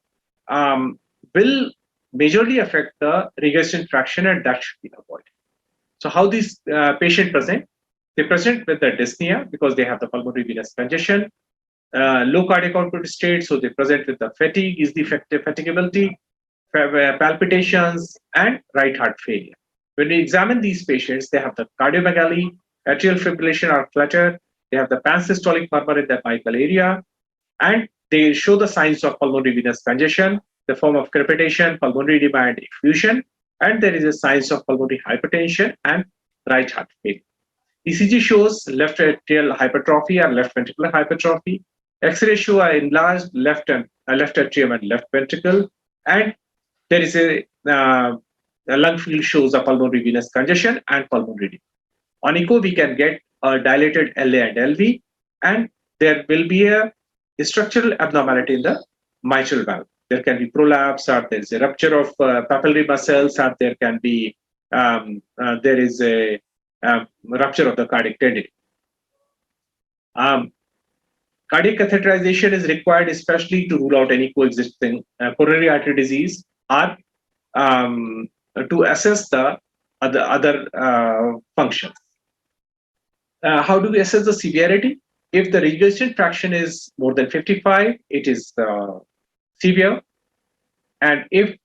will majorly affect the regurgitation fraction, and that should be avoided. So how these patients present? They present with the dyspnea because they have the pulmonary venous congestion. low cardiac output state, so they present with the fatigue, is the fatigability, palpitations, and right heart failure. When we examine these patients, they have the cardiomegaly, atrial fibrillation or flutter, they have the pansystolic murmur in the apical area, and they show the signs of pulmonary venous congestion, the form of crepitation, pulmonary edema, and effusion, and there is a signs of pulmonary hypertension and right heart failure. ECG shows left atrial hypertrophy or left ventricular hypertrophy. X-ray show are enlarged left atrium and left ventricle, and there is a lung field shows a pulmonary venous congestion and pulmonary edema. On echo, we can get a dilated LA and LV, and there will be a structural abnormality in the mitral valve. There can be prolapse, or there is a rupture of papillary muscles, or there can be there is a rupture of the cardiac tendon. Cardiac catheterization is required, especially to rule out any coexisting coronary artery disease, or to assess the other functions. How do we assess the severity? If the regurgitant fraction is more than 55, it is severe, and if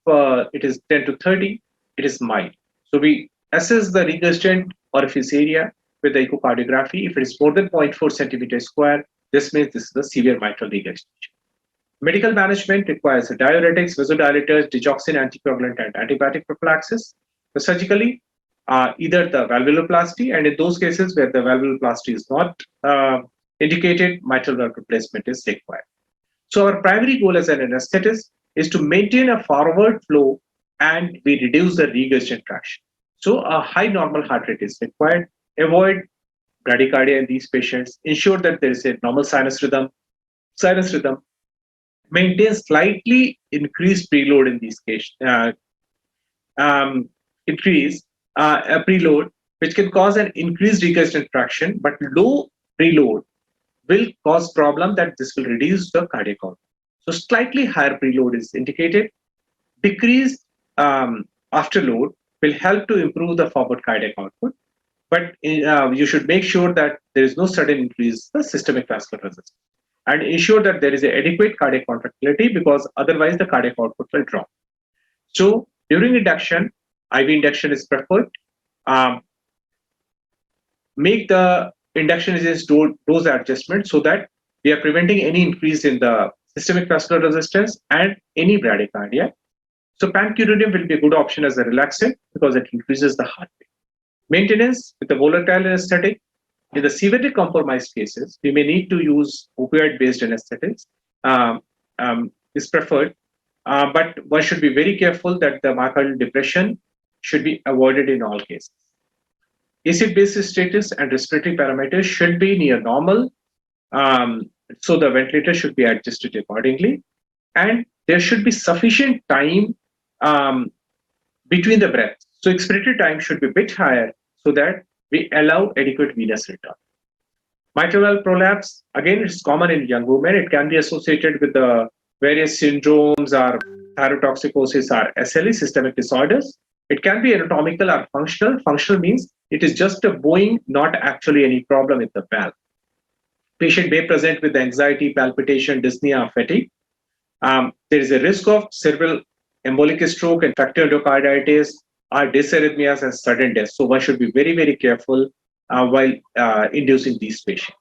it is 10 to 30, it is mild. So we assess the regurgitant orifice area with the echocardiography. If it is more than 0.4 centimeters square, this means this is a severe mitral regurgitation. Medical management requires diuretics, vasodilators, digoxin, anticoagulant, and antibiotic prophylaxis. So surgically, either the valvuloplasty, and in those cases where the valvuloplasty is not indicated, mitral valve replacement is required. So our primary goal as an anesthetist is to maintain a forward flow, and we reduce the regurgitant fraction. So a high normal heart rate is required. Avoid bradycardia in these patients. Ensure that there is a normal sinus rhythm. Maintain slightly increased preload in these cases. Increase a preload, which can cause an increased regurgitant fraction, but low preload will cause problem that this will reduce the cardiac output. So slightly higher preload is indicated. Decreased afterload will help to improve the forward cardiac output, but you should make sure that there is no sudden increase in the systemic vascular resistance, and ensure that there is an adequate cardiac contractility, because otherwise the cardiac output will drop. So during induction, IV induction is preferred. Make the induction agents dose adjustment so that we are preventing any increase in the systemic vascular resistance and any bradycardia. So pancuronium will be a good option as a relaxant because it increases the heart rate. Maintenance with the volatile anesthetic. In the severely compromised cases, we may need to use opioid-based anesthetics. Is preferred, but one should be very careful that the myocardial depression should be avoided in all cases. Acid-base status and respiratory parameters should be near normal, so the ventilator should be adjusted accordingly, and there should be sufficient time between the breaths. So expiratory time should be a bit higher so that we allow adequate venous return. Mitral valve prolapse, again, it's common in young women. It can be associated with the various syndromes or thyrotoxicosis or SLE, systemic disorders. It can be anatomical or functional. Functional means it is just a bowing, not actually any problem with the valve. Patient may present with anxiety, palpitation, dyspnea, or fatigue. There is a risk of cerebral embolic stroke, infected endocarditis, or dysarrhythmias and sudden death. So one should be very, very careful while inducing these patients.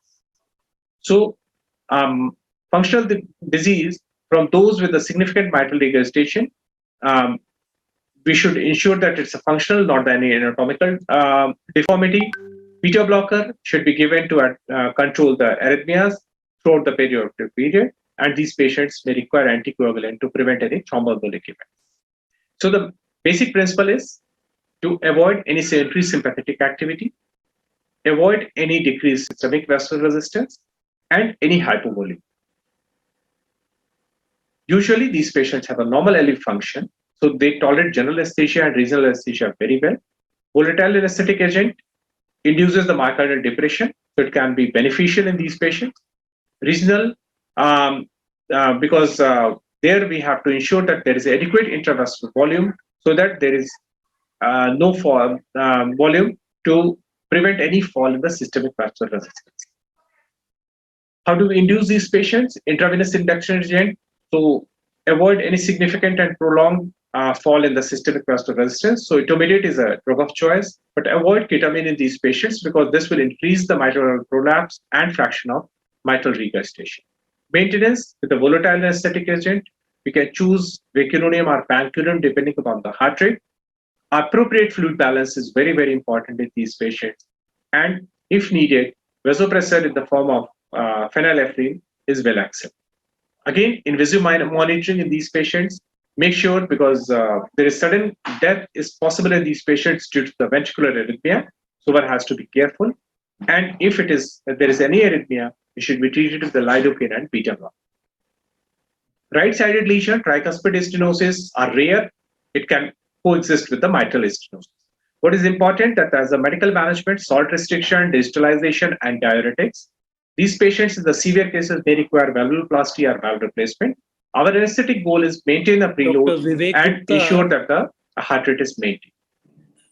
So functional disease from those with a significant mitral regurgitation, we should ensure that it's a functional, not any anatomical deformity. Beta blocker should be given to control the arrhythmias throughout the perioperative period, and these patients may require anticoagulant to prevent any thromboembolic events. So the basic principle is to avoid any sedentary sympathetic activity, avoid any decreased systemic vascular resistance, and any hypovolemia. Usually, these patients have a normal LV function, so they tolerate general anesthesia and regional anesthesia very well. Volatile anesthetic agent induces the myocardial depression, so it can be beneficial in these patients. Regional, because there we have to ensure that there is adequate intravascular volume so that there is no fall, volume to prevent any fall in the systemic vascular resistance. How do we induce these patients? Intravenous induction agent to avoid any significant and prolonged fall in the systemic vascular resistance. So intermediate is a drug of choice, but avoid ketamine in these patients because this will increase the mitral prolapse and fraction of mitral regurgitation. Maintenance with a volatile anesthetic agent, we can choose vecuronium or pancuronium depending upon the heart rate. Appropriate fluid balance is very, very important in these patients. And if needed, vasopressor in the form of phenylephrine is well accepted. Again, invasive monitoring in these patients, make sure because there is sudden death is possible in these patients due to the ventricular arrhythmia. So one has to be careful. And if there is any arrhythmia, it should be treated with the lidocaine and beta blocker. Right-sided lesion, tricuspid stenosis are rare. It can coexist with the mitral stenosis. What is important that as a medical management, salt restriction, digitalization, and diuretics, these patients in the severe cases may require valvuloplasty or valve replacement. Our anesthetic goal is maintain the preload and ensure that the heart rate is maintained.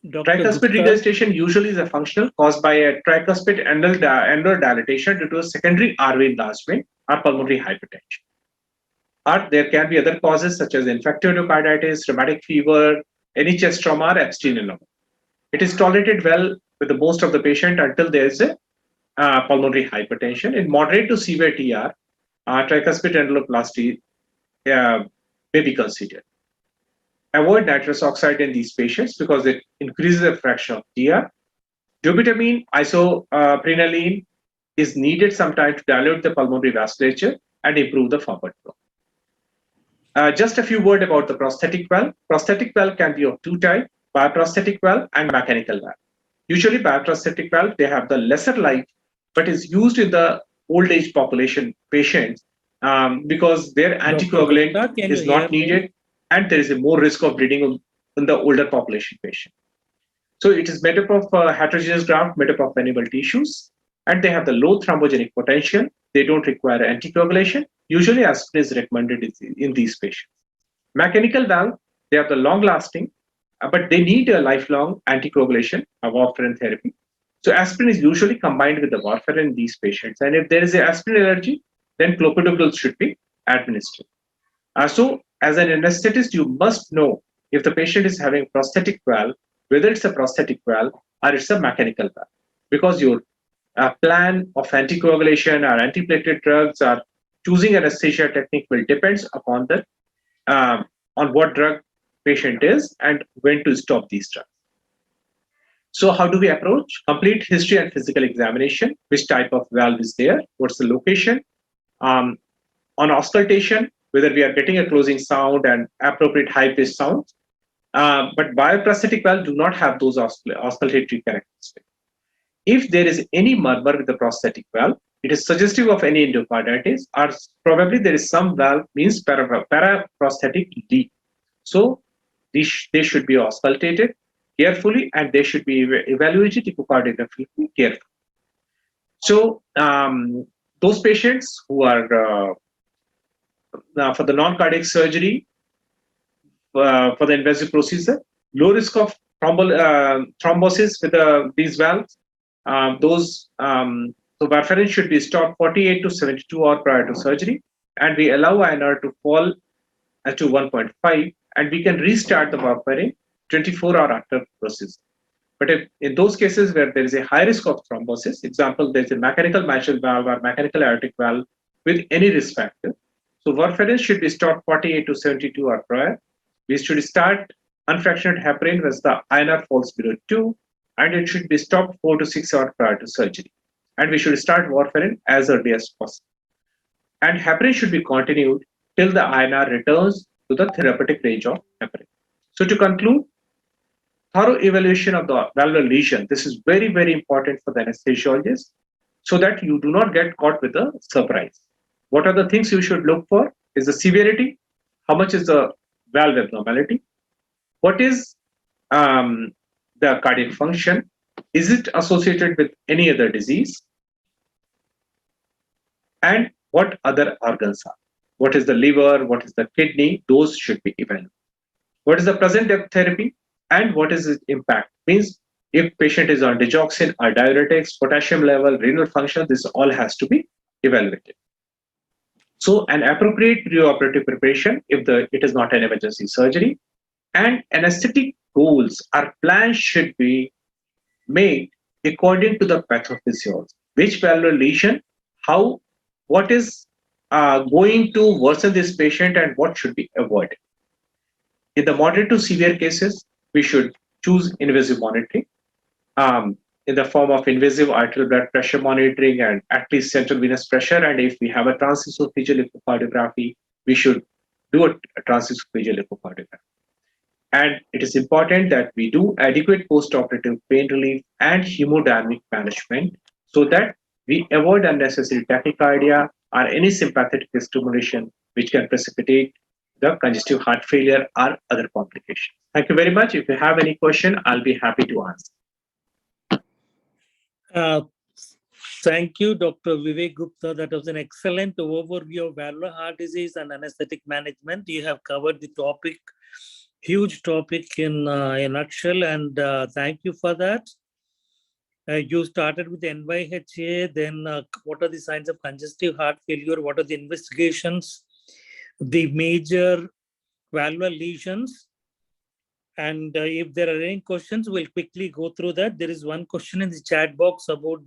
Tricuspid regurgitation usually is a functional caused by a tricuspid annular dilatation due to a secondary RV enlargement or pulmonary hypertension. Or there can be other causes such as infective endocarditis, rheumatic fever, any chest trauma, or Epstein Barr. It is tolerated well with the most of the patient until there is a pulmonary hypertension. In moderate to severe TR, tricuspid annuloplasty may be considered. Avoid nitrous oxide in these patients because it increases the fraction of TR. Dobutamine isoprenaline is needed sometimes to dilute the pulmonary vasculature and improve the forward flow. Just a few words about the prosthetic valve. Prosthetic valve can be of two types, bioprosthetic valve and mechanical valve. Usually bioprosthetic valve, they have the lesser life, but is used in the old age population patients because their anticoagulant is not needed and there is a more risk of bleeding in the older population patient. So it is made up of heterogeneous graft, made up of animal tissues, and they have the low thrombogenic potential. They don't require anticoagulation. Usually aspirin is recommended in these patients. Mechanical valve, they have the long lasting, but they need a lifelong anticoagulation, a warfarin therapy. So aspirin is usually combined with the warfarin in these patients. And if there is an aspirin allergy, then clopidogrel should be administered. So as an anesthetist, you must know if the patient is having prosthetic valve, whether it's a prosthetic valve or it's a mechanical valve, because your plan of anticoagulation or antiplatelet drugs or choosing anesthesia technique will depend upon the on what drug patient is and when to stop these drugs. So how do we approach? Complete history and physical examination. Which type of valve is there? What's the location? On auscultation, whether we are getting a closing sound and appropriate high-pitched sounds. But bioprosthetic valve do not have those auscultatory characteristics. If there is any murmur with the prosthetic valve, it is suggestive of any endocarditis, or probably there is some valve means paraprosthetic leak. So they should be auscultated carefully and they should be evaluated echocardiography carefully. So those patients who are for the non-cardiac surgery, for the invasive procedure, low risk of thrombosis with these valves. So warfarin should be stopped 48 to 72 hours prior to surgery, and we allow INR to fall to 1.5, and we can restart the warfarin 24 hours after procedure. But if in those cases where there is a high risk of thrombosis, example, there's a mechanical mitral valve or mechanical aortic valve with any risk factor, so warfarin should be stopped 48 to 72 hours prior. We should start unfractionated heparin when the INR falls below 2, and it should be stopped 4 to 6 hours prior to surgery. And we should start warfarin as early as possible. And heparin should be continued till the INR returns to the therapeutic range of heparin. So to conclude, thorough evaluation of the valvular lesion. This is very, very important for the anesthesiologist so that you do not get caught with a surprise. What are the things you should look for? Is the severity? How much is the valve abnormality? What is the cardiac function? Is it associated with any other disease? And what other organs are? What is the liver? What is the kidney? Those should be evaluated. What is the present depth therapy? And what is its impact? Means if patient is on digoxin or diuretics, potassium level, renal function, this all has to be evaluated. So an appropriate preoperative preparation if it is not an emergency surgery, and anesthetic goals or plans should be made according to the pathophysiology. Which valvular lesion, what is going to worsen this patient and what should be avoided. In the moderate to severe cases, we should choose invasive monitoring in the form of invasive arterial blood pressure monitoring and at least central venous pressure. And if we have a transesophageal echocardiography, we should do a transesophageal echocardiography. And it is important that we do adequate post-operative pain relief and hemodynamic management so that we avoid unnecessary tachycardia or any sympathetic stimulation which can precipitate the congestive heart failure or other complications. Thank you very much. If you have any question, I'll be happy to answer. Thank you, Dr. Vivek Gupta. That was an excellent overview of valvular heart disease and anesthetic management. You have covered the topic, huge topic in a nutshell, and thank you for that. You started with NYHA, then what are the signs of congestive heart failure? What are the investigations? The major valvular lesions. And if there are any questions, we'll quickly go through that. There is one question in the chat box about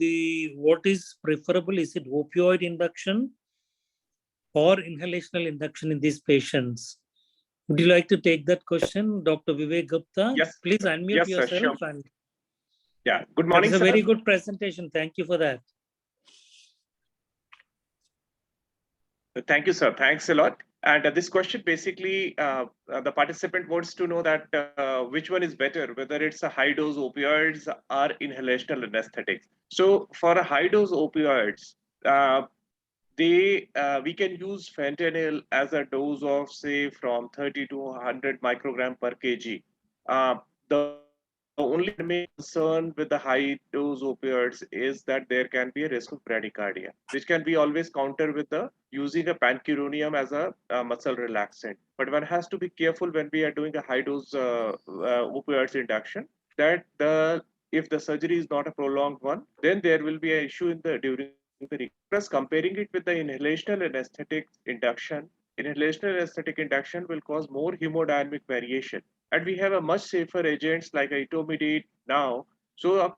what is preferable. Is it opioid induction or inhalational induction in these patients? Would you like to take that question, Dr. Vivek Gupta? Yes. Please unmute yourself. Sure. And yeah. Good morning, sir. It's a sir. very good presentation. Thank you for that. Thank you, sir. Thanks a lot. And this question basically, the participant wants to know that which one is better, whether it's a high dose opioids or inhalational anesthetics. So for a high dose opioids, we can use fentanyl as a dose of say from 30 to 100 microgram per kg. The only main concern with the high dose opioids is that there can be a risk of bradycardia, which can be always countered with using a pancuronium as a muscle relaxant. But one has to be careful when we are doing a high dose opioids induction that if the surgery is not a prolonged one, then there will be an issue during the recovery. Comparing it with the inhalational anesthetic induction, inhalational anesthetic induction will cause more hemodynamic variation. And we have a much safer agents like itomidate now. So a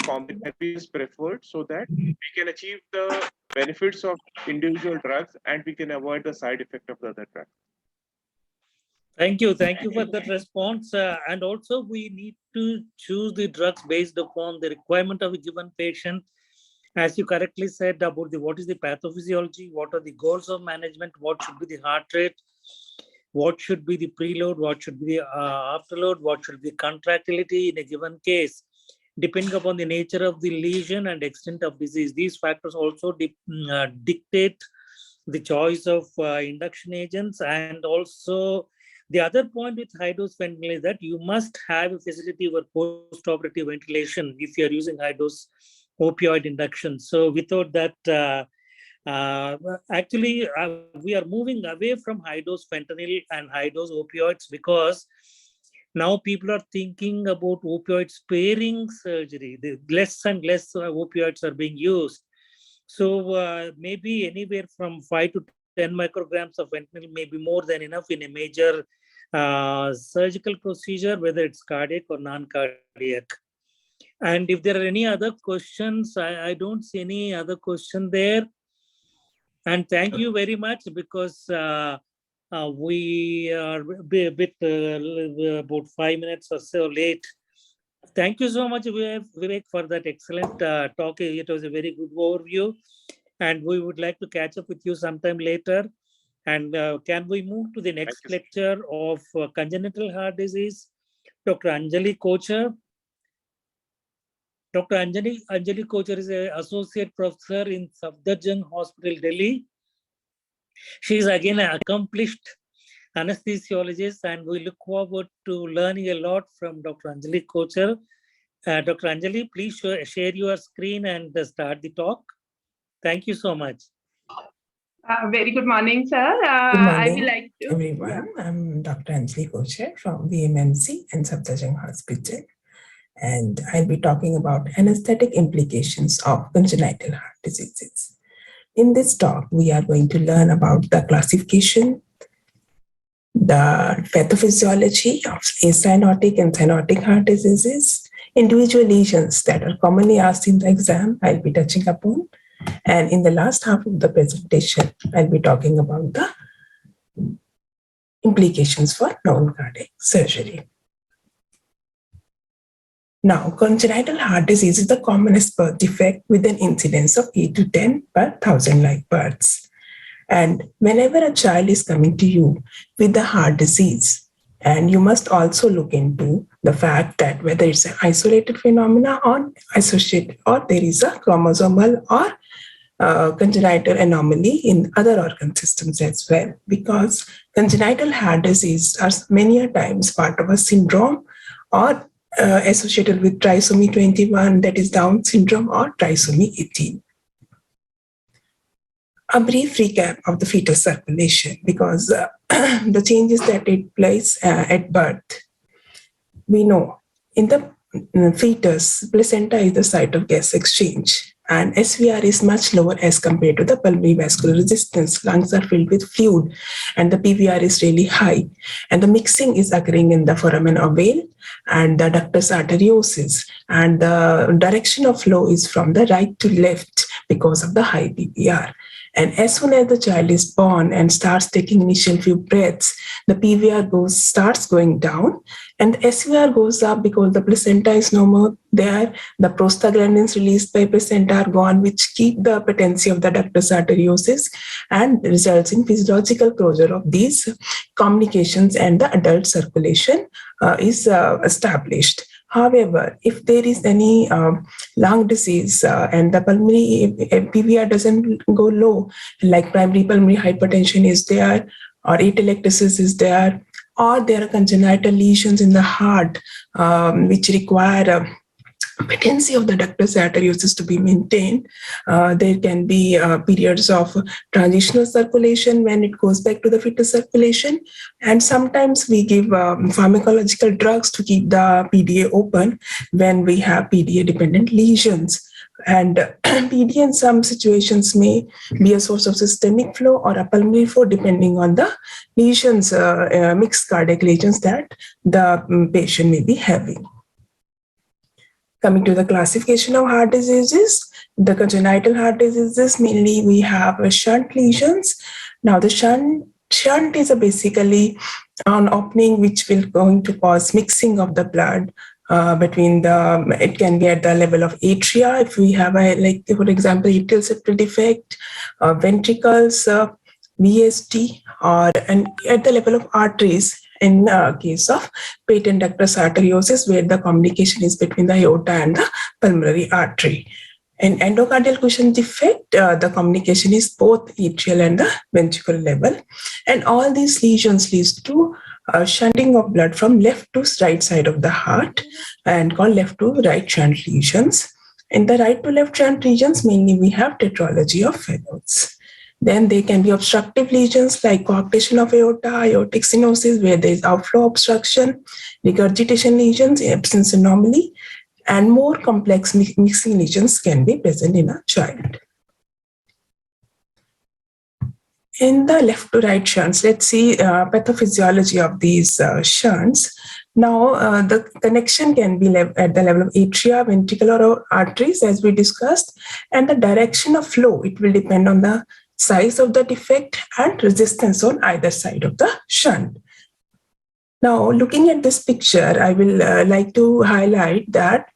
combination therapy is preferred so that we can achieve the benefits of individual drugs and we can avoid the side effect of the other drugs. Thank you. Thank you for that response. And also we need to choose the drugs based upon the requirement of a given patient. As you correctly said about what is the pathophysiology, what are the goals of management, what should be the heart rate, what should be the preload, what should be the afterload, what should be contractility in a given case, depending upon the nature of the lesion and extent of disease. These factors also dictate the choice of induction agents. And also the other point with high dose fentanyl is that you must have a facility for post-operative ventilation if you are using high dose opioid induction. So without that, actually, we are moving away from high dose fentanyl and high dose opioids because now people are thinking about opioid sparing surgery. The less and less opioids are being used. So maybe anywhere from 5 to 10 micrograms of fentanyl may be more than enough in a major surgical procedure, whether it's cardiac or non-cardiac. And if there are any other questions, I don't see any other question there. And thank you very much because we are a bit about 5 minutes or so late. Thank you so much, Vivek, for that excellent talk. It was a very good overview. And we would like to catch up with you sometime later. And can we move to the next lecture of congenital heart disease? Dr. Anjali Kochar. Dr. Anjali Kochar is an associate professor in Safdarjung Hospital, Delhi. She is again an accomplished anesthesiologist, and we look forward to learning a lot from Dr. Anjali Kochar. Dr. Anjali, please share your screen and start the talk. Thank you so much. Very good morning, sir. Good morning, I will like to, everyone. I'm Dr. Anjali Kochar from VMMC and Safdarjung Hospital. And I'll be talking about anesthetic implications of congenital heart diseases. In this talk, we are going to learn about the classification, the pathophysiology of acyanotic and cyanotic heart diseases, individual lesions that are commonly asked in the exam, I'll be touching upon. And in the last half of the presentation, I'll be talking about the implications for non-cardiac surgery. Now, congenital heart disease is the commonest birth defect with an incidence of 8 to 10 per 1,000 live births. And whenever a child is coming to you with the heart disease, and you must also look into the fact that whether it's an isolated phenomena or associated, or there is a chromosomal or congenital anomaly in other organ systems as well, because congenital heart disease are many a times part of a syndrome or associated with trisomy 21, that is Down syndrome, or trisomy 18. A brief recap of the fetal circulation, because the changes that take place at birth. We know in the fetus, placenta is the site of gas exchange, and SVR is much lower as compared to the pulmonary vascular resistance. Lungs are filled with fluid, and the PVR is really high. And the mixing is occurring in the foramen ovale and the ductus arteriosus. And the direction of flow is from the right to left because of the high PVR. And as soon as the child is born and starts taking initial few breaths, the PVR starts going down, and the SVR goes up because the placenta is no more there. The prostaglandins released by placenta are gone, which keep the patency of the ductus arteriosus and results in physiological closure of these communications, and the adult circulation is established. However, if there is any lung disease and the pulmonary PVR doesn't go low, like primary pulmonary hypertension is there, or atelectasis is there, or there are congenital lesions in the heart which require patency of the ductus arteriosus to be maintained, there can be periods of transitional circulation when it goes back to the fetal circulation. And sometimes we give pharmacological drugs to keep the PDA open when we have PDA dependent lesions. And PD in some situations may be a source of systemic flow or a pulmonary flow, depending on the lesions, mixed cardiac lesions that the patient may be having. Coming to the classification of heart diseases, the congenital heart diseases, mainly we have shunt lesions. Now the shunt is basically an opening which will going to cause mixing of the blood between the, it can be at the level of atria, if we have a, like for example, atrial septal defect, ventricles, VSD, or and at the level of arteries, in case of patent ductus arteriosus, where the communication is between the aorta and the pulmonary artery. In endocardial cushion defect, the communication is both atrial and the ventricular level. And all these lesions leads to shunting of blood from left to right side of the heart, and called left to right shunt lesions. In the right to left shunt regions, mainly we have tetralogy of Fallot's. Then there can be obstructive lesions like coarctation of aorta, aortic stenosis, where there is outflow obstruction, regurgitation lesions, absence anomaly, and more complex mixing lesions can be present in a child. In the left to right shunts, let's see pathophysiology of these shunts. Now, the connection can be at the level of atria, ventricular, or arteries, as we discussed, and the direction of flow, it will depend on the size of the defect and resistance on either side of the shunt. Now, looking at this picture, I will like to highlight that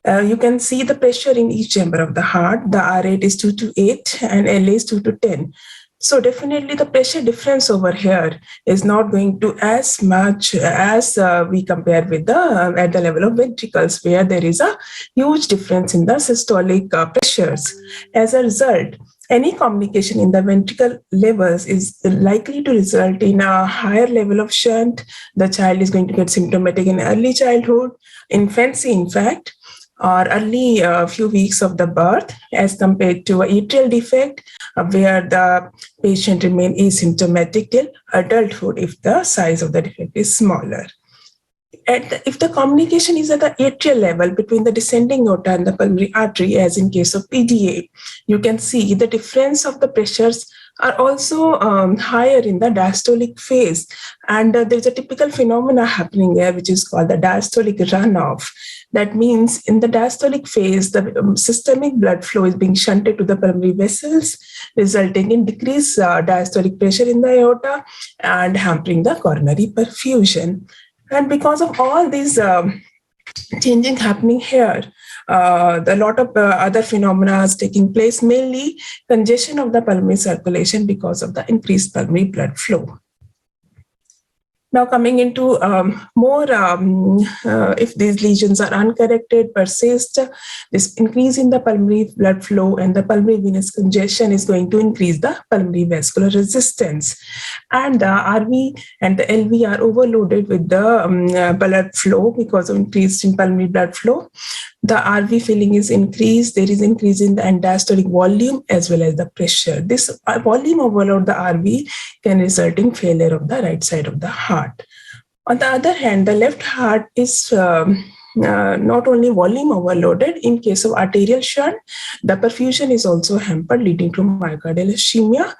you can see the pressure in each chamber of the heart. The R rate is 2 to 8 and LA is 2 to 10. So definitely the pressure difference over here is not going to as much as we compare with the at the level of ventricles, where there is a huge difference in the systolic pressures. As a result, any communication in the ventricle levels is likely to result in a higher level of shunt. The child is going to get symptomatic in early childhood, infancy, in fact, or early few weeks of the birth, as compared to an atrial defect, where the patient remains asymptomatic till adulthood if the size of the defect is smaller. if the communication is at the atrial level between the descending aorta and the pulmonary artery, as in case of PDA, you can see the difference of the pressures are also higher in the diastolic phase. And there's a typical phenomena happening here, which is called the diastolic runoff. That means in the diastolic phase, the systemic blood flow is being shunted to the pulmonary vessels, resulting in decreased diastolic pressure in the aorta and hampering the coronary perfusion. And because of all these changing happening here, a lot of other phenomena is taking place, mainly congestion of the pulmonary circulation because of the increased pulmonary blood flow. Now coming into if these lesions are uncorrected, persist, this increase in the pulmonary blood flow and the pulmonary venous congestion is going to increase the pulmonary vascular resistance. And the RV and the LV are overloaded with the blood flow because of increase in pulmonary blood flow. The RV filling is increased. There is increase in the diastolic volume as well as the pressure. This volume overload the RV can result in failure of the right side of the heart. On the other hand, the left heart is not only volume overloaded. In case of arterial shunt, the perfusion is also hampered, leading to myocardial ischemia,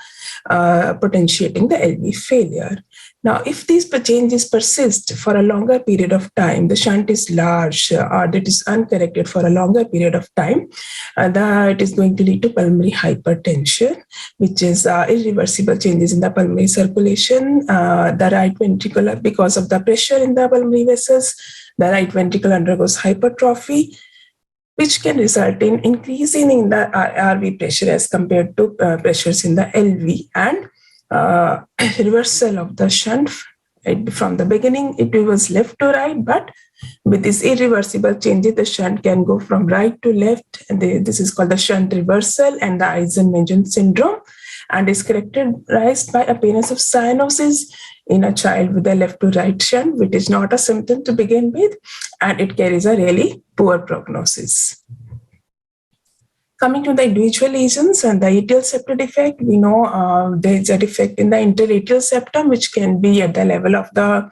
potentiating the LV failure. Now, if these changes persist for a longer period of time, the shunt is large or that is uncorrected for a longer period of time, that is going to lead to pulmonary hypertension, which is irreversible changes in the pulmonary circulation. The right ventricle, because of the pressure in the pulmonary vessels, the right ventricle undergoes hypertrophy, which can result in increasing in the RV pressure as compared to pressures in the LV, and reversal of the shunt. From the beginning, it was left to right, but with this irreversible changes, the shunt can go from right to left. And this is called the shunt reversal and the Eisenmenger syndrome, and is characterized by appearance of cyanosis in a child with a left to right shunt, which is not a symptom to begin with, and it carries a really poor prognosis. Coming to the individual lesions and the atrial septal defect, we know there is a defect in the interatrial septum, which can be at the level of the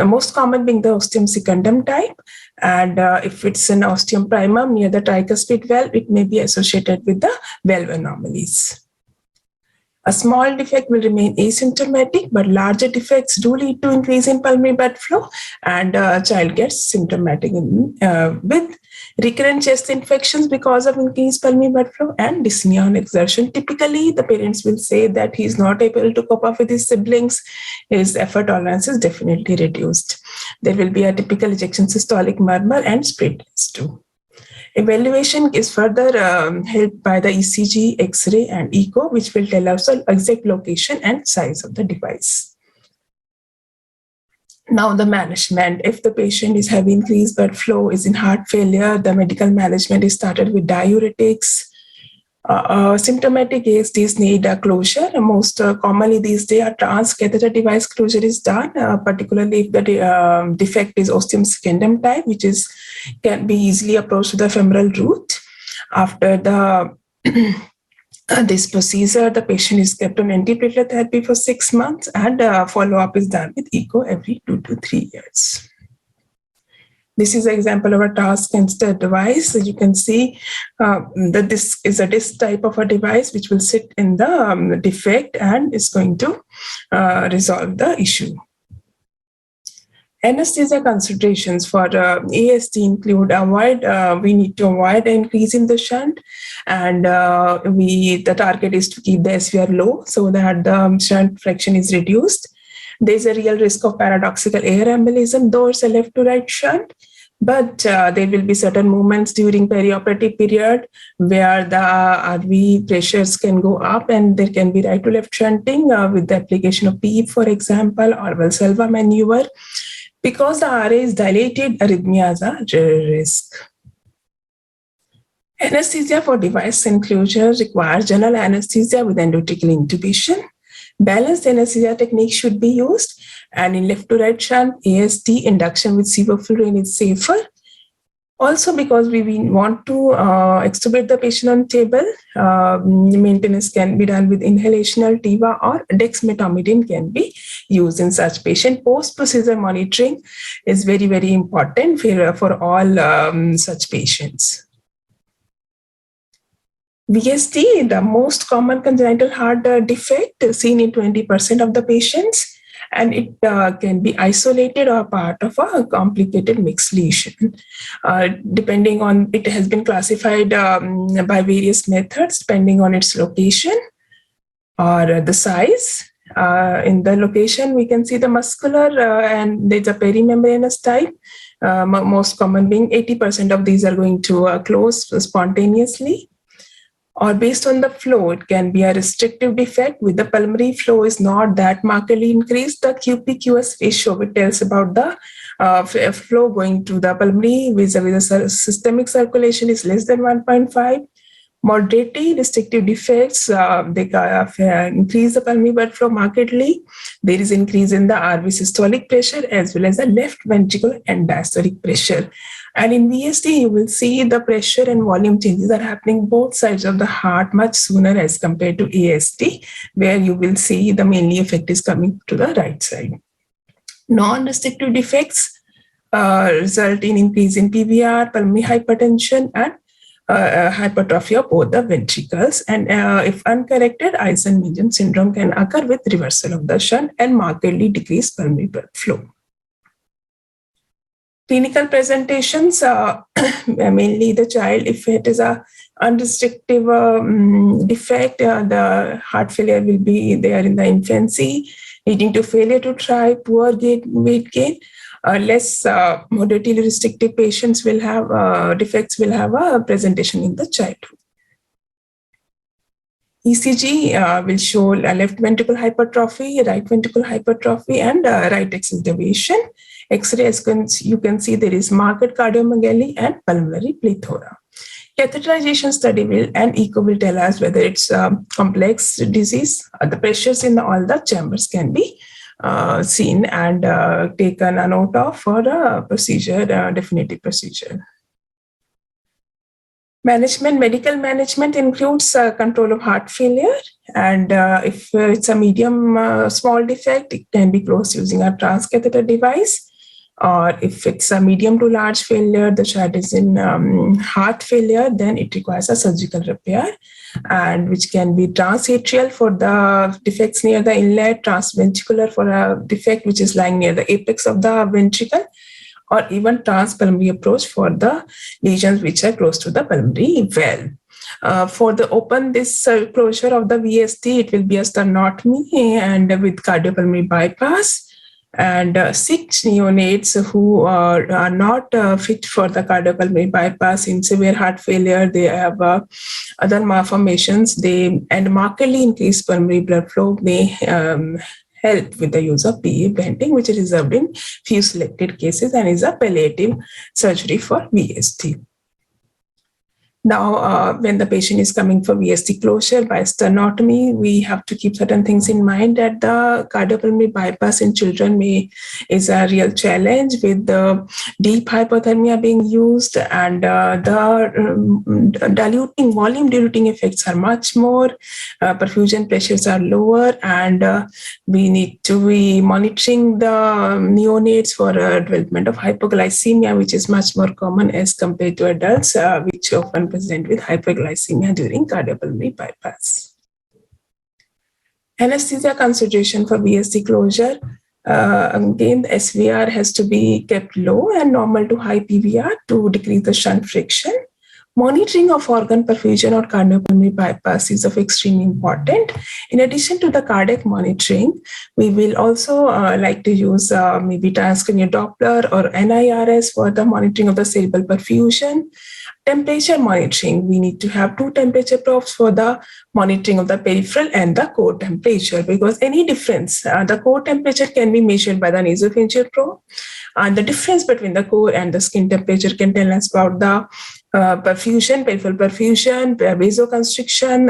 most common being the ostium secundum type. And if it's an ostium primum near the tricuspid valve, it may be associated with the valve anomalies. A small defect will remain asymptomatic, but larger defects do lead to increase in pulmonary blood flow, and a child gets symptomatic with recurrent chest infections because of increased pulmonary blood flow and dyspnea on exertion. Typically, the parents will say that he's not able to cope up with his siblings. His effort tolerance is definitely reduced. There will be a typical ejection systolic murmur and split too. Evaluation is further helped by the ECG, X-ray, and echo, which will tell us the exact location and size of the device. Now, the management. If the patient is having increased blood flow, is in heart failure, the medical management is started with diuretics. Symptomatic ASDs need a closure. Most commonly these days, a transcatheter device closure is done, particularly if the defect is ostium secundum type, which can be easily approached to the femoral root. After the this procedure, the patient is kept on antiplatelet therapy for 6 months, and follow-up is done with echo every 2 to 3 years. This is an example of a task instead device. So you can see that this is a disc type of a device which will sit in the defect and is going to resolve the issue. Anesthesia considerations for ASD include we need to avoid an increase in the shunt, and the target is to keep the SVR low so that the shunt fraction is reduced. There's a real risk of paradoxical air embolism, though it's a left to right shunt, but there will be certain moments during perioperative period where the RV pressures can go up, and there can be right to left shunting with the application of PEEP, for example, or Valsalva maneuver. Because the RA is dilated, arrhythmias are risk. Anesthesia for device enclosure requires general anesthesia with endotracheal intubation. Balanced anesthesia technique should be used, and in left to right shunt, ASD induction with sevoflurane is safer. Also, because we want to extubate the patient on table, maintenance can be done with inhalational TIVA or dexmedetomidine can be used in such patient. Post-procedure monitoring is very, very important for all such patients. VSD, the most common congenital heart defect seen in 20% of the patients, and it can be isolated or part of a complicated mixed lesion. Depending on, it has been classified by various methods depending on its location or the size. In the location, we can see the muscular and there's a perimembranous type. Most common being 80% of these are going to close spontaneously. Or based on the flow, it can be a restrictive defect with the pulmonary flow is not that markedly increased. The QP-QS ratio, which tells about the flow going to the pulmonary vis-a-vis the systemic circulation is less than 1.5. Moderately restrictive defects, they increase the pulmonary blood flow markedly. There is increase in the RV systolic pressure as well as the left ventricular and diastolic pressure. And in VSD, you will see the pressure and volume changes are happening both sides of the heart much sooner as compared to ASD, where you will see the mainly effect is coming to the right side. Non-restrictive defects result in increase in PVR, pulmonary hypertension, and hypertrophy of both the ventricles. And if uncorrected, Eisenmenger syndrome can occur with reversal of the shunt and markedly decreased pulmonary blood flow. Clinical presentations, mainly the child, if it is a unrestrictive defect, the heart failure will be there in the infancy, leading to failure to try, poor weight gain. Less moderately restrictive patients will have defects will have a presentation in the childhood. ECG will show left ventricle hypertrophy, right ventricle hypertrophy, and right axial deviation. X-ray, as you can see, there is marked cardiomegaly and pulmonary plethora. Catheterization study and echo will tell us whether it's complex disease. The pressures in all the chambers can be seen and taken a note of for a procedure, definitive procedure. Medical management includes control of heart failure. And if it's a medium small defect, it can be closed using a transcatheter device. Or if it's a medium to large failure, the child is in heart failure, then it requires a surgical repair, and which can be transatrial for the defects near the inlet, transventricular for a defect which is lying near the apex of the ventricle, or even transpulmonary approach for the lesions which are close to the pulmonary valve. For the this closure of the VSD, it will be a sternotomy and with cardiopulmonary bypass. And 6 neonates who are not fit for the cardiopulmonary bypass in severe heart failure, they have other malformations, and markedly increased pulmonary blood flow may help with the use of PA venting, which is reserved in few selected cases and is a palliative surgery for VSD. Now, when the patient is coming for VSD closure by sternotomy, we have to keep certain things in mind that the cardiopulmonary bypass in children is a real challenge with the deep hypothermia being used, and the volume diluting effects are much more, perfusion pressures are lower, and we need to be monitoring the neonates for development of hypoglycemia, which is much more common as compared to adults, which often present with hyperglycemia during cardiopulmonary bypass. Anesthesia consideration for VSD closure. Again, the SVR has to be kept low and normal to high PVR to decrease the shunt friction. Monitoring of organ perfusion or cardiopulmonary bypass is of extreme importance. In addition to the cardiac monitoring, we will also like to use maybe transcranial Doppler or NIRS for the monitoring of the cerebral perfusion. Temperature monitoring, we need to have 2 temperature probes for the monitoring of the peripheral and the core temperature, because any difference, the core temperature can be measured by the nasopharyngeal probe, and the difference between the core and the skin temperature can tell us about the perfusion, peripheral perfusion, vasoconstriction,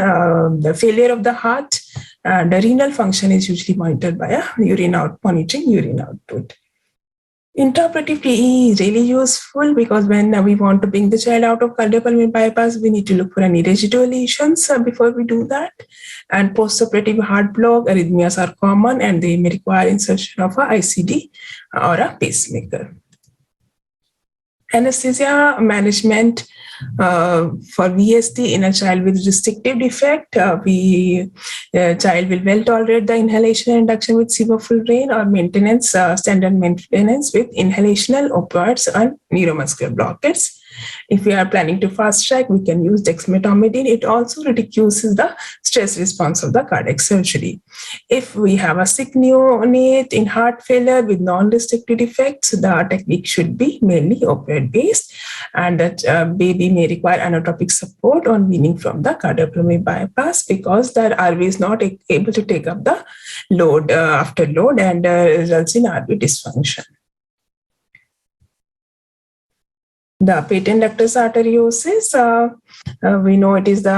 the failure of the heart, and the renal function is usually monitored by a monitoring urine output. Intraoperative TE is really useful because when we want to bring the child out of cardiopulmonary bypass, we need to look for any residual lesions before we do that. And postoperative heart block arrhythmias are common and they may require insertion of a ICD or a pacemaker. Anesthesia management for VSD in a child with restrictive defect, child will well tolerate the inhalation induction with sevoflurane or maintenance, standard maintenance with inhalational opioids and neuromuscular blockades. If we are planning to fast track, we can use dexmedetomidine. It also reduces the stress response of the cardiac surgery. If we have a sick neonate in heart failure with non-restrictive defects, the technique should be mainly opioid-based, and that baby may require inotropic support on weaning from the cardiopulmonary bypass because the RV is not able to take up the load after load and results in RV dysfunction. The patent ductus arteriosus, we know it is the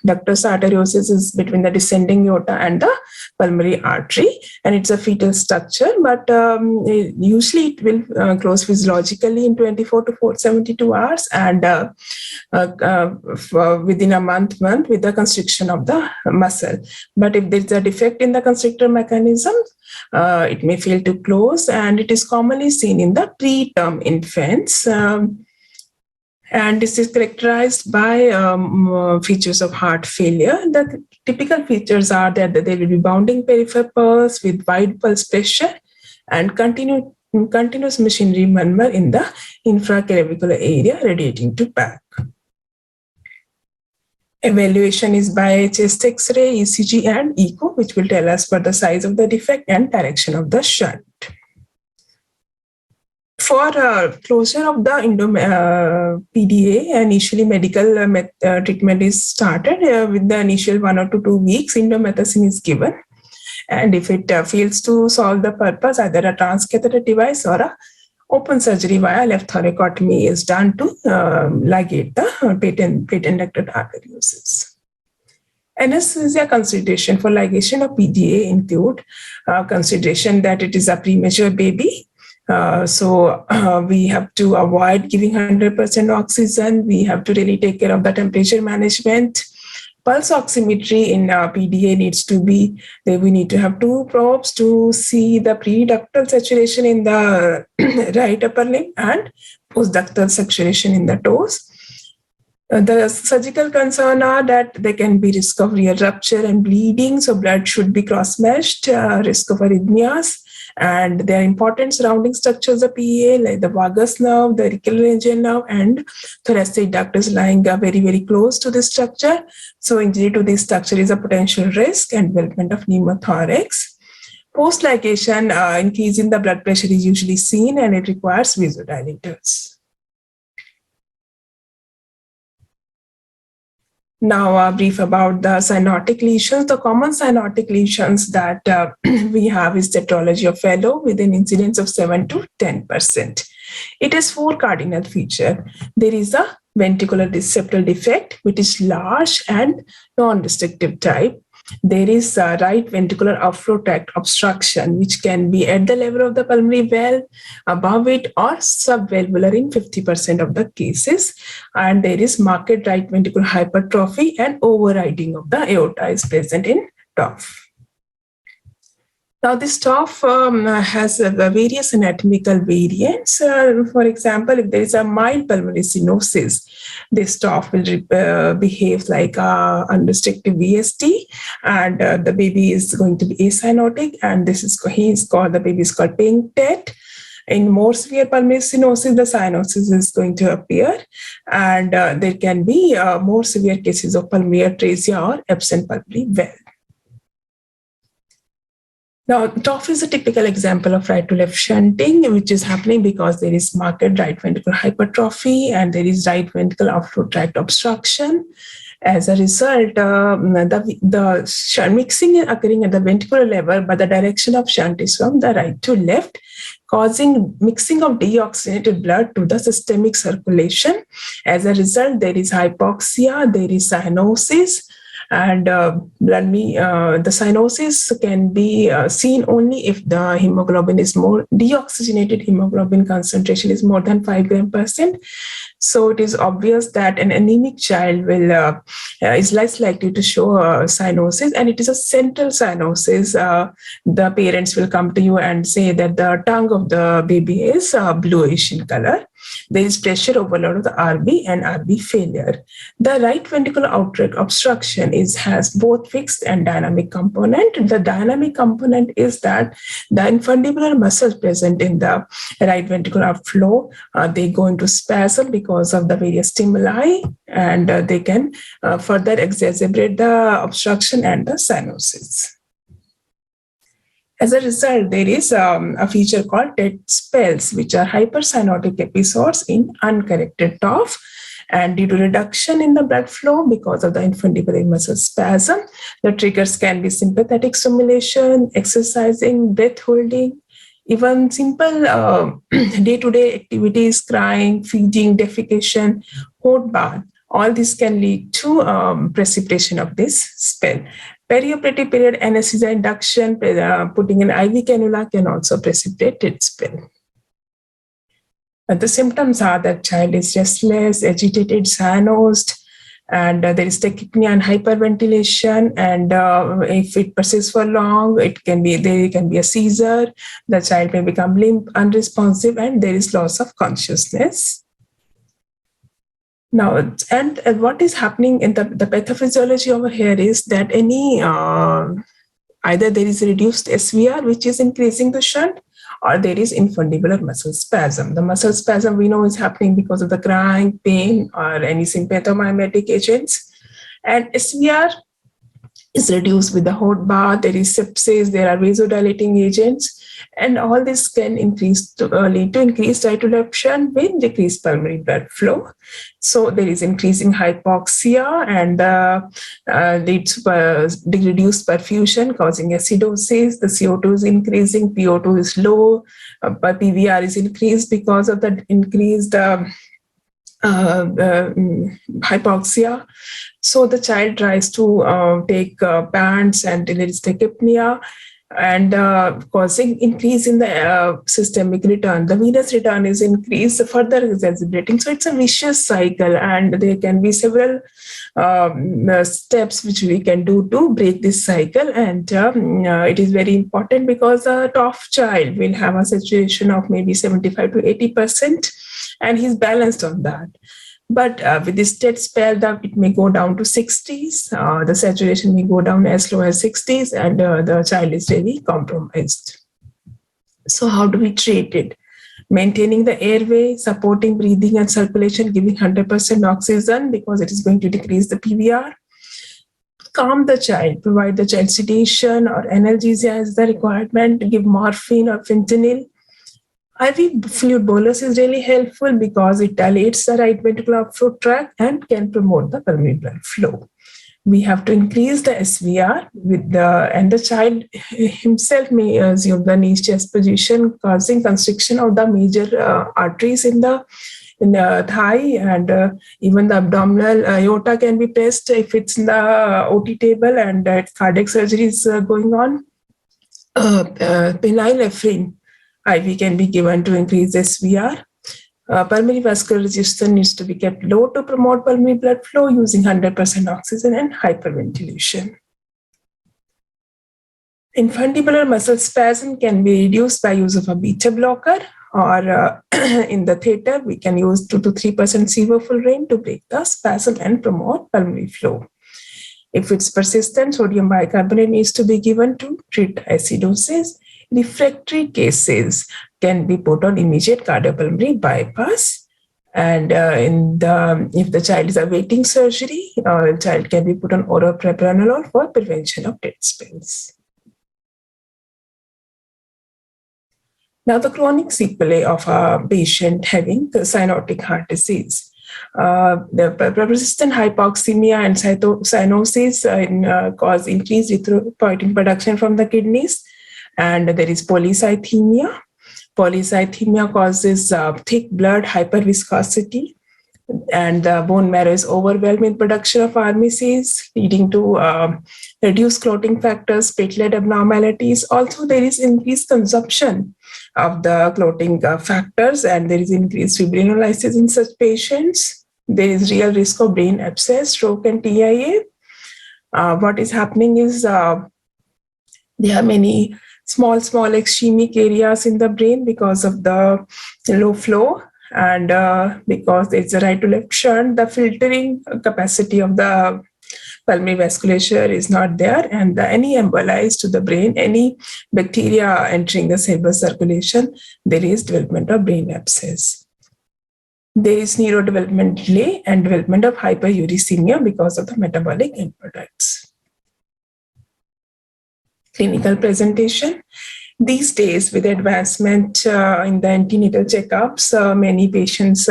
ductus arteriosus is between the descending aorta and the pulmonary artery, and it's a fetal structure, but usually it will close physiologically in 24 to 72 hours and within a month with the constriction of the muscle. But if there's a defect in the constrictor mechanism, it may fail to close, and it is commonly seen in the preterm infants. And this is characterized by features of heart failure. The typical features are that there will be bounding peripheral pulse with wide pulse pressure and continuous machinery murmur in the infraclavicular area radiating to back. Evaluation is by chest X-ray, ECG, and echo, which will tell us for the size of the defect and direction of the shunt. For closure of the PDA, initially medical treatment is started with the initial 1 or 2 weeks. Indomethacin is given, and if it fails to solve the purpose, either a transcatheter device or a open surgery via left thoracotomy is done to ligate the patent ductal arteriosus. Anesthesia consideration for ligation of PDA include consideration that it is a premature baby. So we have to avoid giving 100% oxygen. We have to really take care of the temperature management. Pulse oximetry in PDA needs to be, we need to have 2 probes to see the preductal saturation in the right upper limb and postductal saturation in the toes. The surgical concern are that there can be risk of real rupture and bleeding, so blood should be cross-matched, risk of arrhythmias. And there are important surrounding structures of PEA like the vagus nerve, the auricular nerve, and thoracic duct is lying very, very close to this structure. So injury to this structure is a potential risk and development of pneumothorax. Post-ligation, increase in the blood pressure is usually seen and it requires vasodilators. Now, a brief about the cyanotic lesions. The common cyanotic lesions that we have is tetralogy of Fallot with an incidence of 7 to 10%. It has 4 cardinal features. There is a ventricular septal defect, which is large and non-restrictive type. There is a right ventricular outflow tract obstruction, which can be at the level of the pulmonary valve, above it, or subvalvular in 50% of the cases. And there is marked right ventricular hypertrophy and overriding of the aorta is present in TOF. Now, this TOF has various anatomical variants. For example, if there is a mild pulmonary stenosis, this TOF will behave like unrestricted VSD, and the baby is going to be acyanotic, and the baby is called pink tet. In more severe pulmonary stenosis, the cyanosis is going to appear, and there can be more severe cases of pulmonary atresia or absent pulmonary valve. Now, TOF is a typical example of right to left shunting, which is happening because there is marked right ventricular hypertrophy and there is right ventricular outflow tract obstruction. As a result, the mixing is occurring at the ventricular level, but the direction of shunt is from the right to left, causing mixing of deoxygenated blood to the systemic circulation. As a result, there is hypoxia, there is cyanosis, And the cyanosis can be seen only if the hemoglobin is more, deoxygenated hemoglobin concentration is more than 5 gram%. So it is obvious that an anemic child is less likely to show cyanosis, and it is a central cyanosis. The parents will come to you and say that the tongue of the baby is bluish in color. There is pressure overload of the RB and RB failure. The right ventricular outlet obstruction has both fixed and dynamic component. The dynamic component is that the infundibular muscles present in the right ventricular outflow, they go into spasm because of the various stimuli, and they can further exacerbate the obstruction and the cyanosis. As a result, there is a feature called dead spells, which are hypercyanotic episodes in uncorrected TOF. And due to reduction in the blood flow because of the infundibular muscle spasm, the triggers can be sympathetic stimulation, exercising, breath holding, even simple day-to-day activities, crying, feeding, defecation, hot bath. All this can lead to precipitation of this spell. Perioperative period anesthesia induction, putting an IV cannula can also precipitate its spell. The symptoms are that child is restless, agitated, cyanosed, and there is tachypnea and hyperventilation. And if it persists for long, there can be a seizure. The child may become limp, unresponsive, and there is loss of consciousness. Now, and what is happening in the pathophysiology over here is that either there is reduced SVR, which is increasing the shunt, or there is infundibular muscle spasm. The muscle spasm we know is happening because of the crying, pain, or any sympathomimetic agents. And SVR is reduced with the hot bath, there is sepsis, there are vasodilating agents, and all this can lead to increased titulation with decreased pulmonary blood flow. So there is increasing hypoxia and leads to reduced perfusion, causing acidosis. The CO2 is increasing, PO2 is low, but PVR is increased because of the increased hypoxia. So the child tries to take pants, and there is tachypnea, and causing increase in the systemic return. The venous return is increased, further exacerbating. So it's a vicious cycle, and there can be several steps which we can do to break this cycle. And it is very important because a TOF child will have a saturation of maybe 75 to 80%, and he's balanced on that. But with this dead spell, it may go down to 60s. The saturation may go down as low as 60s, and the child is really compromised. So how do we treat it? Maintaining the airway, supporting breathing and circulation, giving 100% oxygen because it is going to decrease the PVR. Calm the child, provide the child sedation or analgesia as the requirement, give morphine or fentanyl. IV fluid bolus is really helpful because it dilates the right ventricular outflow tract and can promote the pulmonary blood flow. We have to increase the SVR and the child himself may assume the knee chest position, causing constriction of the major arteries in the thigh, and even the abdominal aorta can be pressed if it's in the OT table and cardiac surgery is going on. Phenylephrine IV can be given to increase SVR. Pulmonary vascular resistance needs to be kept low to promote pulmonary blood flow using 100% oxygen and hyperventilation. Infundibular muscle spasm can be reduced by use of a beta blocker, or in the theater, we can use 2 to 3% sevoflurane to break the spasm and promote pulmonary flow. If it's persistent, sodium bicarbonate needs to be given to treat acidosis. Refractory cases can be put on immediate cardiopulmonary bypass. And if the child is awaiting surgery, the child can be put on oral propranolol for prevention of dead spells. Now, the chronic sequelae of a patient having cyanotic heart disease. The persistent hypoxemia and cyanosis cause increased erythropoietin production from the kidneys. And there is polycythemia. Polycythemia causes thick blood hyperviscosity. and the bone marrow is overwhelmed in production of RBCs, leading to reduced clotting factors, platelet abnormalities. Also, there is increased consumption of the clotting factors, and there is increased fibrinolysis in such patients. There is real risk of brain abscess, stroke, and TIA. What is happening is there are many small ischemic areas in the brain because of the low flow, and because it's a right to left shunt, the filtering capacity of the pulmonary vasculature is not there, and any embolize to the brain, any bacteria entering the cerebral circulation, there is development of brain abscess. There is neurodevelopment delay and development of hyperuricemia because of the metabolic end products. Clinical presentation. These days, with advancement in the antenatal checkups, many patients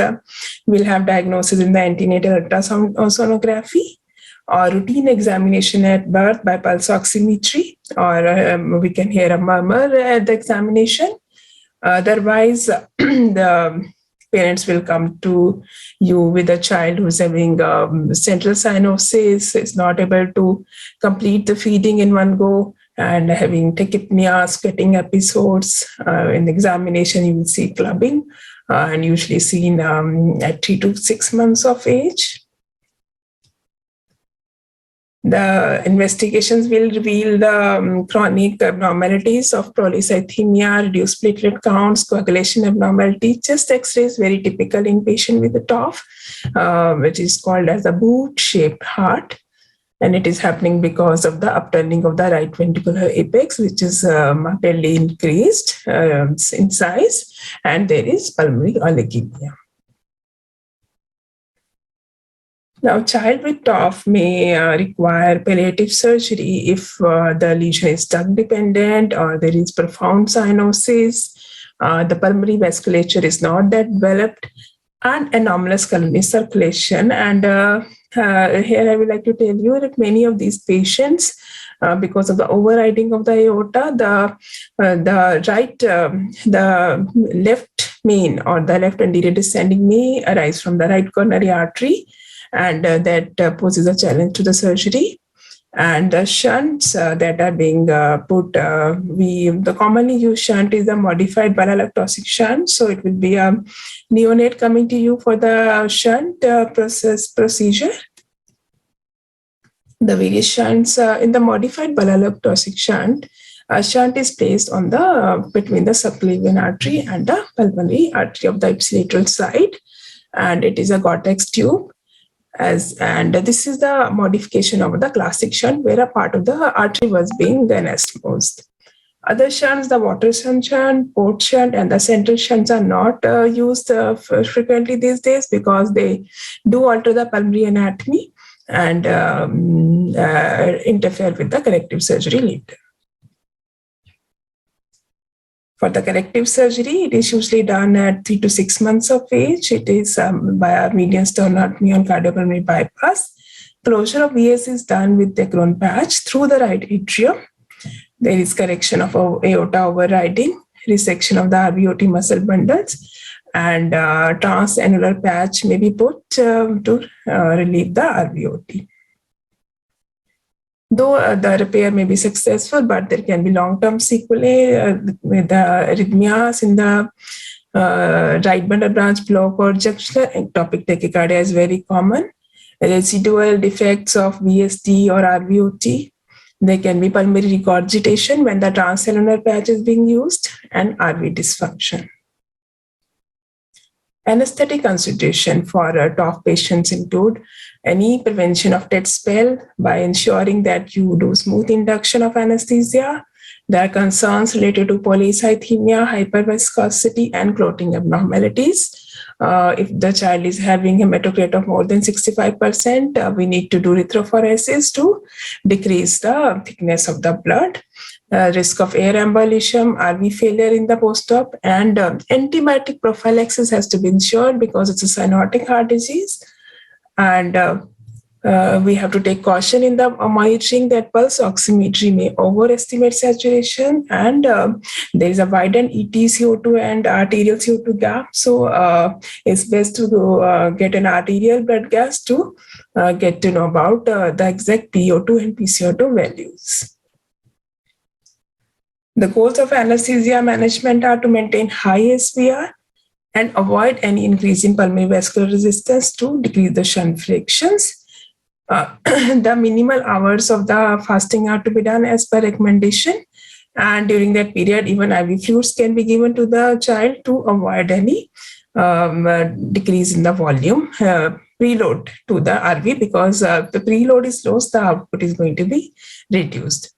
will have diagnosis in the antenatal ultrasound sonography or routine examination at birth by pulse oximetry, or we can hear a murmur at the examination. Otherwise, the parents will come to you with a child who's having central cyanosis, is not able to complete the feeding in one go, and having tachypnea, sweating episodes. In examination, you will see clubbing, and usually seen at 3 to 6 months of age. The investigations will reveal the chronic abnormalities of polycythemia, reduced platelet counts, coagulation abnormality. Chest X-ray is very typical in patient with a TOF, which is called as a boot-shaped heart. And it is happening because of the upturning of the right ventricular apex, which is markedly increased in size, and there is pulmonary oligoemia. Now, child with TOF may require palliative surgery if the lesion is drug dependent or there is profound cyanosis, the pulmonary vasculature is not that developed, and anomalous coronary circulation. And here I would like to tell you that many of these patients, because of the overriding of the aorta, the left main or the left anterior descending may arise from the right coronary artery, and that poses a challenge to the surgery. And the shunts that are being put, the commonly used shunt is a modified parallactosic shunt. So it will be a neonate coming to you for the shunt procedure. The various shunts in the modified parallactosic shunt, a shunt is placed on the between the subclavian artery and the pulmonary artery of the ipsilateral side, and it is a Gore-Tex tube. And this is the modification of the classic shunt, where a part of the artery was being anastomosed. Other shunts, the water shunt, port shunt, and the central shunts are not used frequently these days because they do alter the pulmonary anatomy and interfere with the corrective surgery later. For the corrective surgery, it is usually done at 3 to 6 months of age. It is by a median sternotomy on cardiopulmonary bypass. Closure of VS is done with the Crohn patch through the right atrium. There is correction of aorta overriding, resection of the RVOT muscle bundles, and transannular patch may be put to relieve the RVOT. Though the repair may be successful, but there can be long-term sequelae with the arrhythmias in the right bundle branch block or junctional ectopic tachycardia is very common. Residual defects of VSD or RVOT. There can be pulmonary regurgitation when the transalveolar patch is being used, and RV dysfunction. Anesthetic consideration for TOF patients include any prevention of dead spell by ensuring that you do smooth induction of anesthesia. There are concerns related to polycythemia, hyperviscosity, and clotting abnormalities. If the child is having hematocrit of more than 65%, we need to do erythrophoresis to decrease the thickness of the blood. Risk of air embolism, RV failure in the post-op, and antibiotic prophylaxis has to be ensured because it's a cyanotic heart disease. And We have to take caution in the monitoring that pulse oximetry may overestimate saturation, and there is a widened ET-CO2 and arterial CO2 gap. So it's best to go, get an arterial blood gas to get to know about the exact PO2 and PCO2 values. The goals of anesthesia management are to maintain high SVR and avoid any increase in pulmonary vascular resistance to decrease the shunt frictions. The minimal hours of the fasting are to be done as per recommendation. And during that period, even IV fluids can be given to the child to avoid any decrease in the volume. Preload to the RV, because the preload is low, the output is going to be reduced.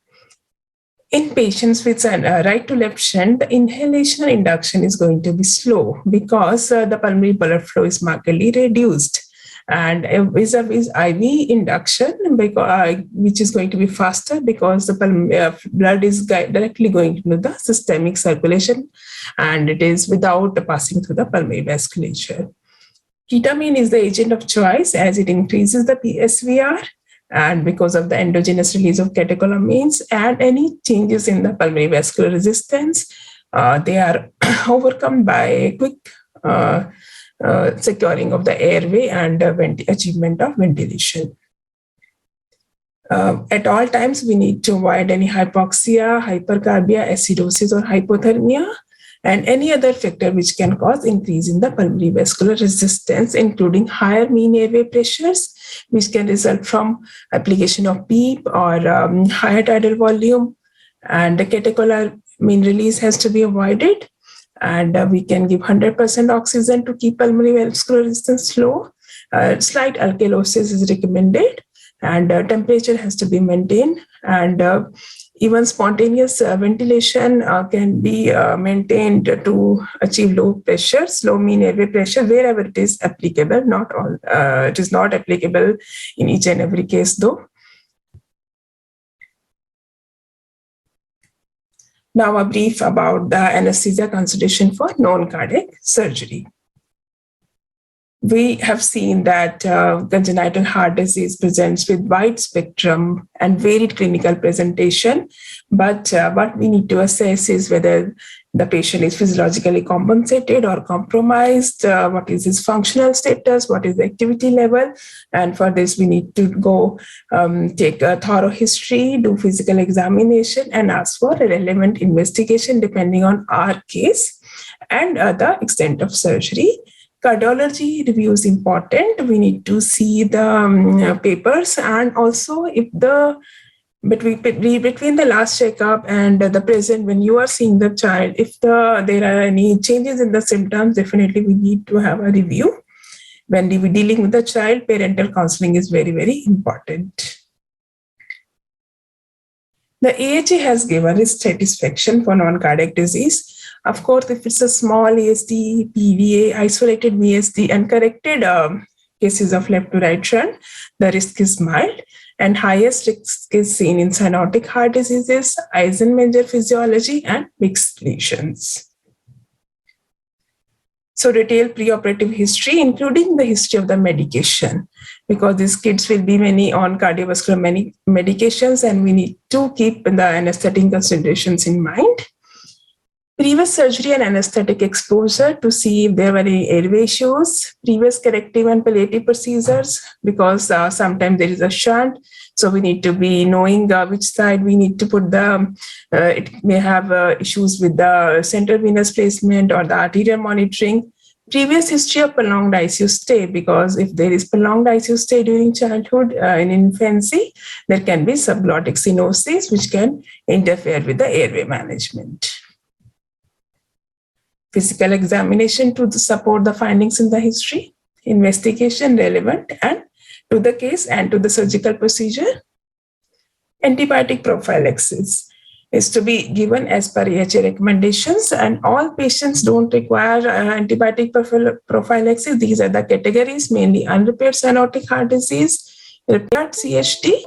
In patients with right to left shunt, the inhalation and induction is going to be slow because the pulmonary blood flow is markedly reduced. And vis-a-vis IV induction, which is going to be faster because the blood is directly going into the systemic circulation, and it is without passing through the pulmonary vasculature. Ketamine is the agent of choice as it increases the PSVR, and because of the endogenous release of catecholamines and any changes in the pulmonary vascular resistance, they are overcome by quick securing of the airway and achievement of ventilation. At all times, we need to avoid any hypoxia, hypercarbia, acidosis, or hypothermia, and any other factor which can cause increase in the pulmonary vascular resistance, including higher mean airway pressures, which can result from application of PEEP or higher tidal volume, and the catecholamine release has to be avoided. And we can give 100% oxygen to keep pulmonary vascular resistance low. Slight alkalosis is recommended, and temperature has to be maintained. And even spontaneous ventilation can be maintained to achieve low pressures, low mean airway pressure, wherever it is applicable. Not all, it is not applicable in each and every case, though. Now a brief about the anesthesia consideration for non-cardiac surgery. We have seen that congenital heart disease presents with wide spectrum and varied clinical presentation, but what we need to assess is whether the patient is physiologically compensated or compromised, what is his functional status, what is the activity level, and for this we need to go take a thorough history, do physical examination, and ask for a relevant investigation depending on our case and the extent of surgery. Cardiology review is important. We need to see the papers, and also if the between the last checkup and the present, when you are seeing the child, if there are any changes in the symptoms, definitely we need to have a review. When we are dealing with the child, parental counseling is very, very important. The AHA has given risk satisfaction for non-cardiac disease. Of course, if it's a small ASD, PVA, isolated VSD, and corrected cases of left to right shunt, the risk is mild, and highest risk is seen in cyanotic heart diseases, Eisenmenger physiology, and mixed lesions. So detailed preoperative history, including the history of the medication, because these kids will be many on cardiovascular medications, and we need to keep the anesthetic considerations in mind. Previous surgery and anesthetic exposure to see if there were any airway issues, previous corrective and palliative procedures, because sometimes there is a shunt. So we need to be knowing which side we need to put the, it may have issues with the central venous placement or the arterial monitoring. Previous history of prolonged ICU stay, because if there is prolonged ICU stay during childhood, in infancy, there can be subglottic stenosis, which can interfere with the airway management. Physical examination to support the findings in the history, investigation relevant and to the case and to the surgical procedure. Antibiotic prophylaxis is to be given as per AHA recommendations, and all patients don't require antibiotic prophylaxis. These are the categories: mainly unrepaired cyanotic heart disease, repaired CHD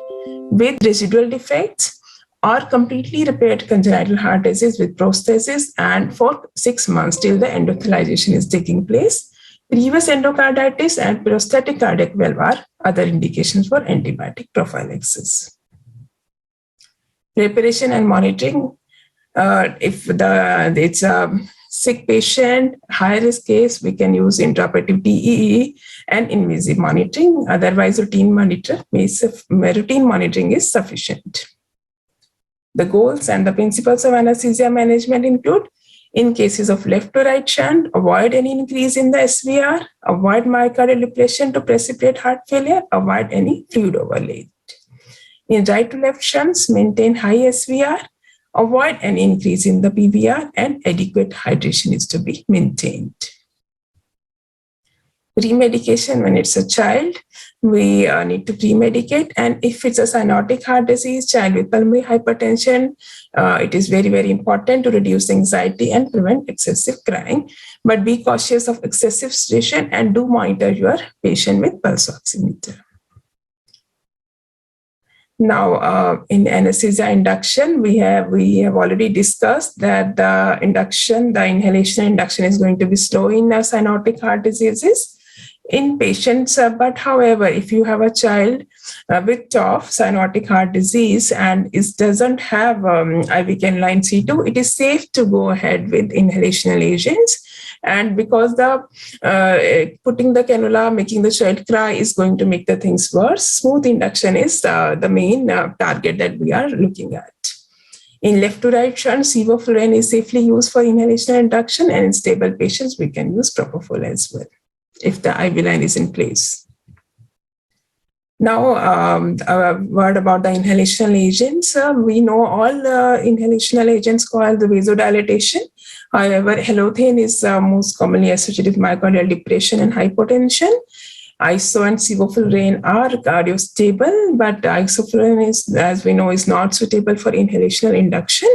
with residual defects, or completely repaired congenital heart disease with prosthesis and for 6 months till the endothelialization is taking place. Previous endocarditis and prostatic cardiac valve are other indications for antibiotic prophylaxis. Preparation and monitoring. If it's a sick patient, high risk case, we can use intraoperative TEE and invasive monitoring. Otherwise, routine monitoring is sufficient. The goals and the principles of anesthesia management include: in cases of left to right shunt, avoid any increase in the SVR, avoid myocardial depletion to precipitate heart failure, avoid any fluid overload. In right to left shunts, maintain high SVR, avoid an increase in the PVR, and adequate hydration is to be maintained. Pre-medication, when it's a child, we need to pre-medicate. And if it's a cyanotic heart disease, child with pulmonary hypertension, it is very, very important to reduce anxiety and prevent excessive crying. But be cautious of excessive sedation and do monitor your patient with pulse oximeter. Now, in anesthesia induction, we have already discussed that the inhalation induction is going to be slow in cyanotic heart diseases in patients. But however, if you have a child with TOF, cyanotic heart disease, and it doesn't have IV canine C2, it is safe to go ahead with inhalational agents. And because the putting the cannula, making the child cry is going to make the things worse, smooth induction is the main target that we are looking at. In left to right shunt, sevoflurane is safely used for inhalational induction, and in stable patients, we can use propofol as well, if the IV line is in place. Now, a word about the inhalational agents. We know all inhalational agents called the vasodilatation. However, halothane is most commonly associated with myocardial depression and hypotension. Iso and sevoflurane are cardiostable, but isoflurane is, as we know, is not suitable for inhalational induction.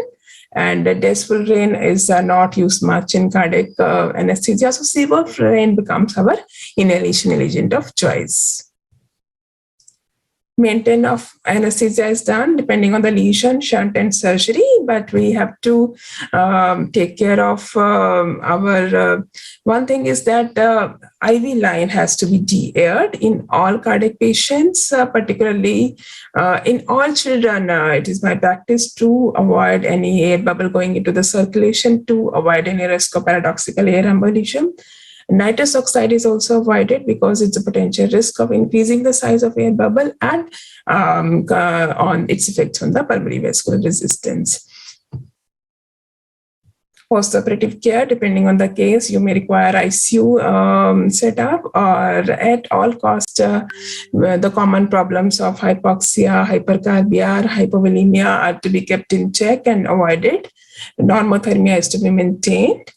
And desflurane is not used much in cardiac anesthesia. So sevoflurane becomes our inhalational agent of choice. Maintenance of anesthesia is done depending on the lesion, shunt, and surgery, but we have to take care of our. One thing is that the IV line has to be de-aired in all cardiac patients, particularly in all children. It is my practice to avoid any air bubble going into the circulation, to avoid any risk of paradoxical air embolism. Nitrous oxide is also avoided because it's a potential risk of increasing the size of air bubble and on its effects on the pulmonary vascular resistance. Postoperative care, depending on the case, you may require ICU setup, or at all costs, the common problems of hypoxia, hypercarbia, hypovolemia are to be kept in check and avoided. Normothermia is to be maintained.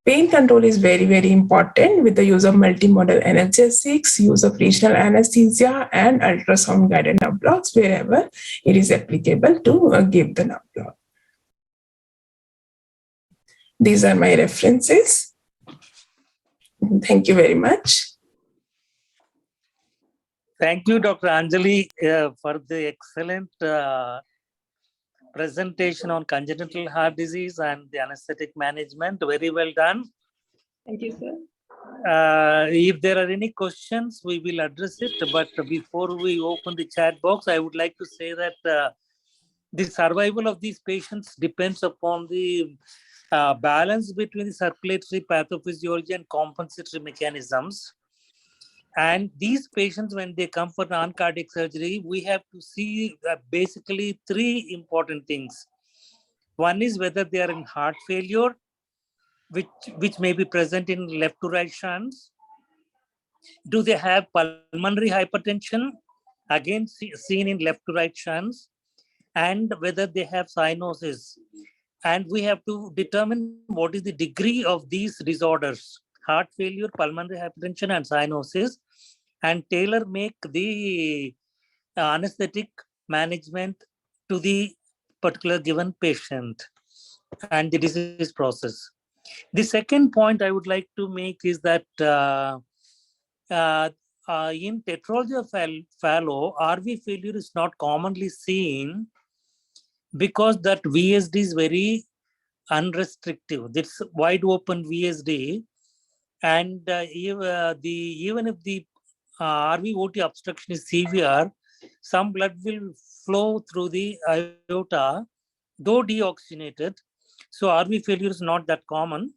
Pain control is very, very important with the use of multimodal analgesics, use of regional anesthesia, and ultrasound-guided nerve blocks wherever it is applicable to give the nerve block. These are my references. Thank you very much. Thank you, Dr. Anjali, for the excellent presentation on congenital heart disease and the anesthetic management. Very well done. Thank you, sir. If there are any questions, we will address it. But before we open the chat box, I would like to say that the survival of these patients depends upon the balance between the circulatory pathophysiology and compensatory mechanisms. And these patients, when they come for non-cardiac surgery, we have to see basically three important things. One is whether they are in heart failure, which may be present in left to right shunts. Do they have pulmonary hypertension, again seen in left to right shunts, and whether they have cyanosis. And we have to determine what is the degree of these disorders, heart failure, pulmonary hypertension, and cyanosis, and tailor make the anesthetic management to the particular given patient and the disease process. The second point I would like to make is that in tetralogy of Fallot, RV failure is not commonly seen because that VSD is very unrestrictive. It's wide open VSD. And even if the RVOT obstruction is severe, some blood will flow through the aorta, though deoxygenated. So RV failure is not that common.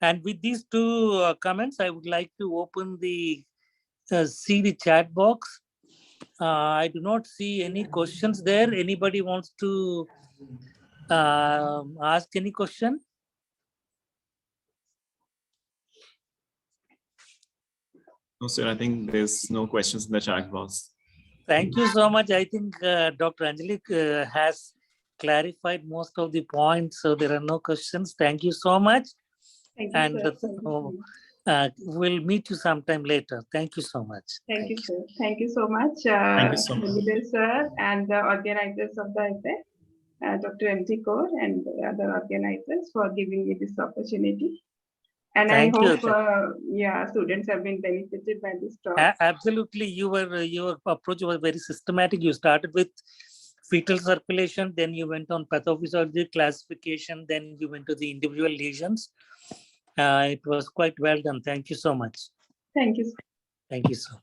And with these two comments, I would like to open the see the chat box. I do not see any questions there. Anybody wants to ask any question? No, sir, I think there's no questions in the chat box. Thank you so much. I think Dr. Anjali has clarified most of the points, so there are no questions. Thank you so much. Thank you, And sir. we'll meet you sometime later. Thank you so much. Thank you, sir. Thank you so much, Thank you so much. Leader, sir, and the organizers of the event, Dr. M.T. Kaur and the other organizers for giving me this opportunity. And Thank I you. hope, students have been benefited by this talk. Absolutely, your approach was very systematic. You started with fetal circulation, then you went on pathophysiology classification, then you went to the individual lesions. It was quite well done. Thank you so much. Thank you, sir. Thank you so much.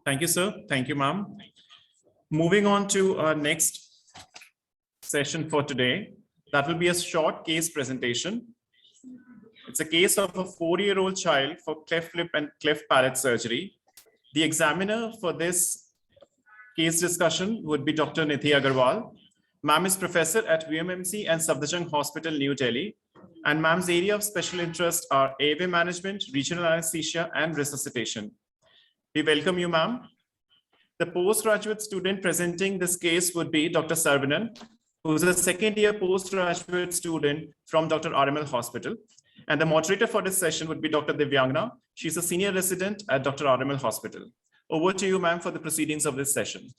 Thank you, sir. Thank you, ma'am. Moving on to our next session for today. That will be a short case presentation. It's a case of a 4-year-old child for cleft lip and cleft palate surgery. The examiner for this case discussion would be Dr. Nidhi Agarwal. Ma'am is professor at VMMC and Safdarjung Hospital, New Delhi. And ma'am's area of special interest are airway management, regional anesthesia, and resuscitation. We welcome you, ma'am. The postgraduate student presenting this case would be Dr. Sarvanan, who is a second-year postgraduate student from Dr. RML Hospital. And the moderator for this session would be Dr. Divyangna. She's a senior resident at Dr. RML Hospital. Over to you, ma'am, for the proceedings of this session.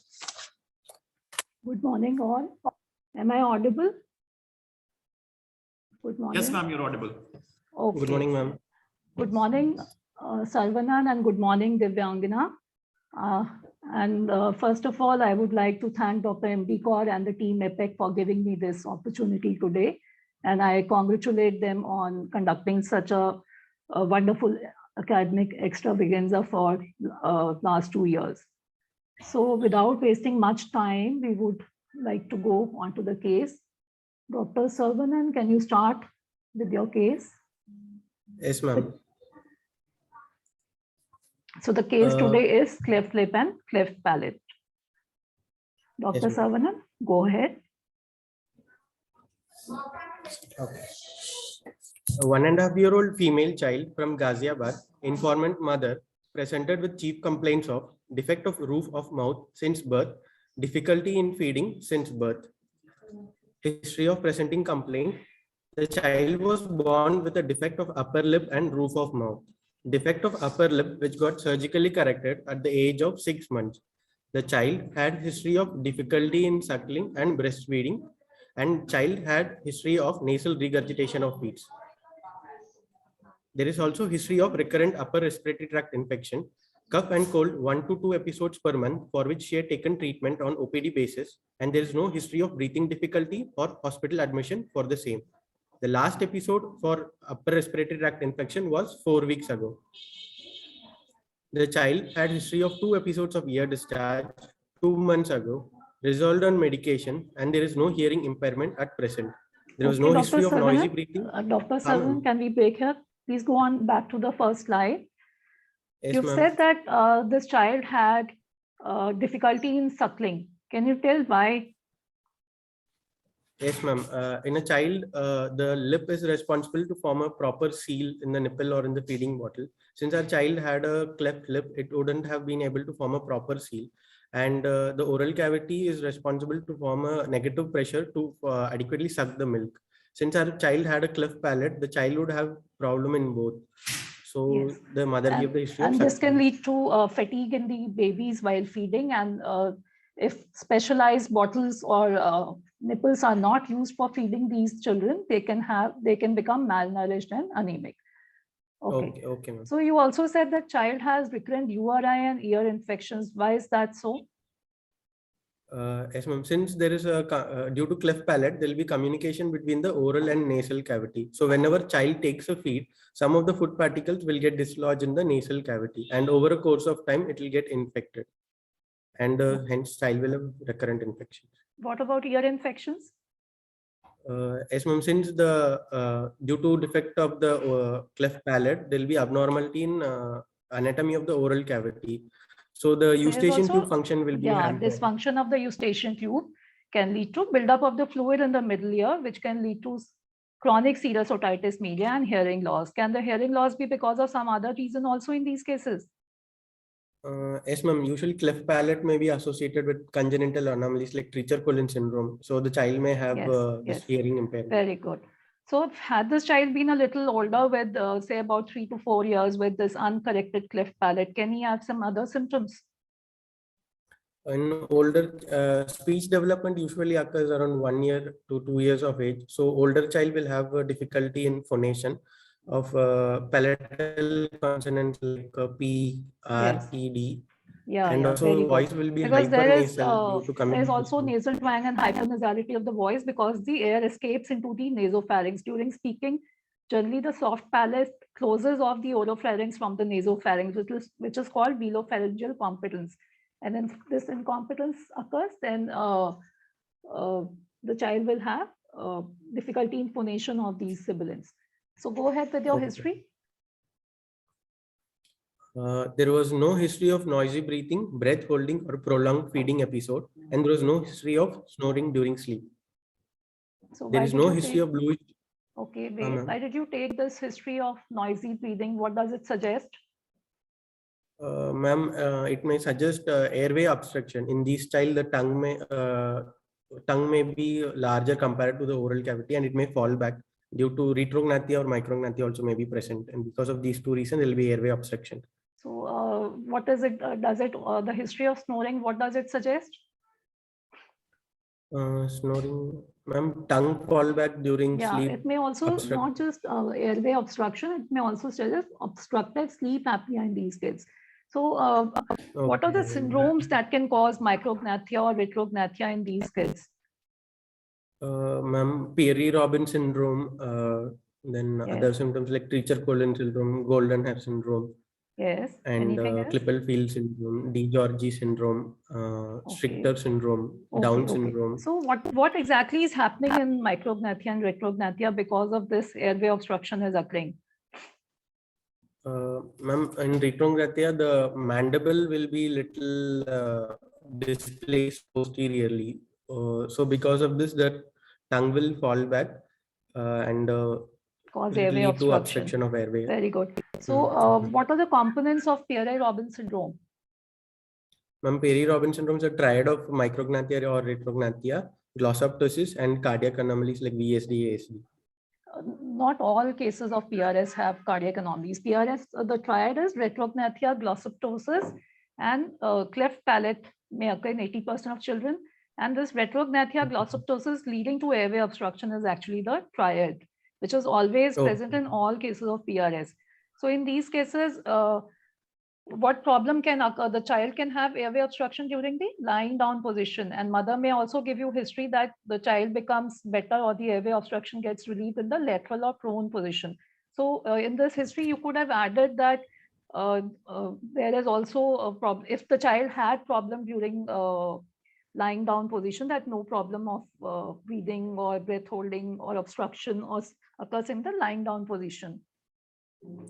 Good morning, all. Am I audible? Good morning. Yes, ma'am, you're audible. Okay. Good morning, ma'am. Good morning, Sarvanan, and good morning, Divyangana. First of all, I would like to thank Dr. M.D. Kaur and the team APPEC for giving me this opportunity today. And I congratulate them on conducting such a wonderful academic extravaganza for last 2 years. So without wasting much time, we would like to go on to the case. Dr. Sarvanan, can you start with your case? Yes, ma'am. So the case today is cleft lip and cleft palate. Dr. Yes, Sarvanan, go ahead. Okay. A 1.5-year-old female child from Ghaziabad, informant mother, presented with chief complaints of defect of roof of mouth since birth, difficulty in feeding since birth. History of presenting complaint. The child was born with a defect of upper lip and roof of mouth. Defect of upper lip which got surgically corrected at the age of 6 months. The child had history of difficulty in suckling and breastfeeding, and child had history of nasal regurgitation of feeds. There is also history of recurrent upper respiratory tract infection, cough and cold 1 to 2 episodes per month, for which she had taken treatment on OPD basis, and there is no history of breathing difficulty or hospital admission for the same. The last episode for upper respiratory tract infection was 4 weeks ago. The child had history of 2 episodes of ear discharge 2 months ago, resolved on medication, and there is no hearing impairment at present. There was no history of noisy breathing. Dr. Sarvanan, can we break here? Please go on back to the first slide. Yes, You've said that this child had difficulty in suckling. Can you tell why? Yes, ma'am. In a child, the lip is responsible to form a proper seal in the nipple or in the feeding bottle. Since our child had a cleft lip, it wouldn't have been able to form a proper seal. And the oral cavity is responsible to form a negative pressure to adequately suck the milk. since our child had a cleft palate, the child would have problem in both. So Yes. the mother gave the history of And this can suction. lead to fatigue in the babies while feeding. And if specialized bottles or nipples are not used for feeding these children, they can become malnourished and anemic. Okay. Okay, ma'am. So you also said that child has recurrent URI and ear infections. Why is that so? Yes, ma'am. Since there is due to cleft palate, there will be communication between the oral and nasal cavity. So whenever child takes a feed, some of the food particles will get dislodged in the nasal cavity, and over a course of time, it will get infected, and hence child will have recurrent infections. What about ear infections? Yes, ma'am. Since the due to defect of the cleft palate, there will be abnormality in anatomy of the oral cavity. So the eustachian tube function will be hampered. Dysfunction of the eustachian tube can lead to buildup of the fluid in the middle ear, which can lead to chronic serous otitis media and hearing loss. Can the hearing loss be because of some other reason also in these cases? Yes, ma'am. Usually cleft palate may be associated with congenital anomalies like Treacher-Collins syndrome. So the child may have this hearing impairment. Very good. So had this child been a little older with say about 3 to 4 years with this uncorrected cleft palate, can he have some other symptoms? In older, speech development usually occurs around 1 year to 2 years of age. So older child will have a difficulty in phonation of palatal consonants like P, R, T, D. Yeah, and also voice will be because hypernasal due to there is communication. also nasal twang and hypernasality of the voice because the air escapes into the nasopharynx during speaking. Generally, the soft palate closes off the oropharynx from the nasopharynx, which is called velopharyngeal competence. And then this incompetence occurs, then the child will have difficulty in phonation of these sibilants. So go ahead with your history. There was no history of noisy breathing, breath holding, or prolonged feeding episode, and there was no history of snoring during sleep. So there is no history of bluish. Okay, wait. Why did you take this history of noisy breathing? What does it suggest? Ma'am, it may suggest airway obstruction. In this child, the tongue may be larger compared to the oral cavity, and it may fall back due to retrognathia or micrognathia also may be present. And because of these two reasons, there will be airway obstruction. So what is it? Does it the history of snoring? What does it suggest? Snoring, ma'am, tongue fall back during sleep. It may also not just airway obstruction. It may also suggest obstructed sleep apnea in these kids. So what are the syndromes that can cause micrognathia or retrognathia in these kids? Ma'am, Peary-Robin syndrome, then other symptoms like Treacher-Collins syndrome, golden hair syndrome. Yes. And Klippel-Feil syndrome, DiGiorgi syndrome, Strichter syndrome, Down syndrome. So what exactly is happening in micrognathia and retrognathia because of this airway obstruction is occurring? Ma'am, in retrognathia, the mandible will be little displaced posteriorly. So because of this, the tongue will fall back and cause will airway lead to obstruction of airway. Very good. So what are the components of Peary-Robin syndrome? Ma'am, Peary-Robin syndrome is a triad of micrognathia or retrognathia, glossoptosis, and cardiac anomalies like VSD, ASD. Not all cases of PRS have cardiac anomalies. PRS, the triad is retrognathia, glossoptosis, and cleft palate may occur in 80% of children. And this retrognathia, glossoptosis leading to airway obstruction is actually the triad, which is always present in all cases of PRS. So in these cases, what problem can occur? The child can have airway obstruction during the lying down position, and mother may also give you history that the child becomes better or the airway obstruction gets relieved in the lateral or prone position. So in this history, you could have added that there is also a problem. If the child had problem during lying down position, that no problem of breathing or breath holding or obstruction or occurs in the lying down position.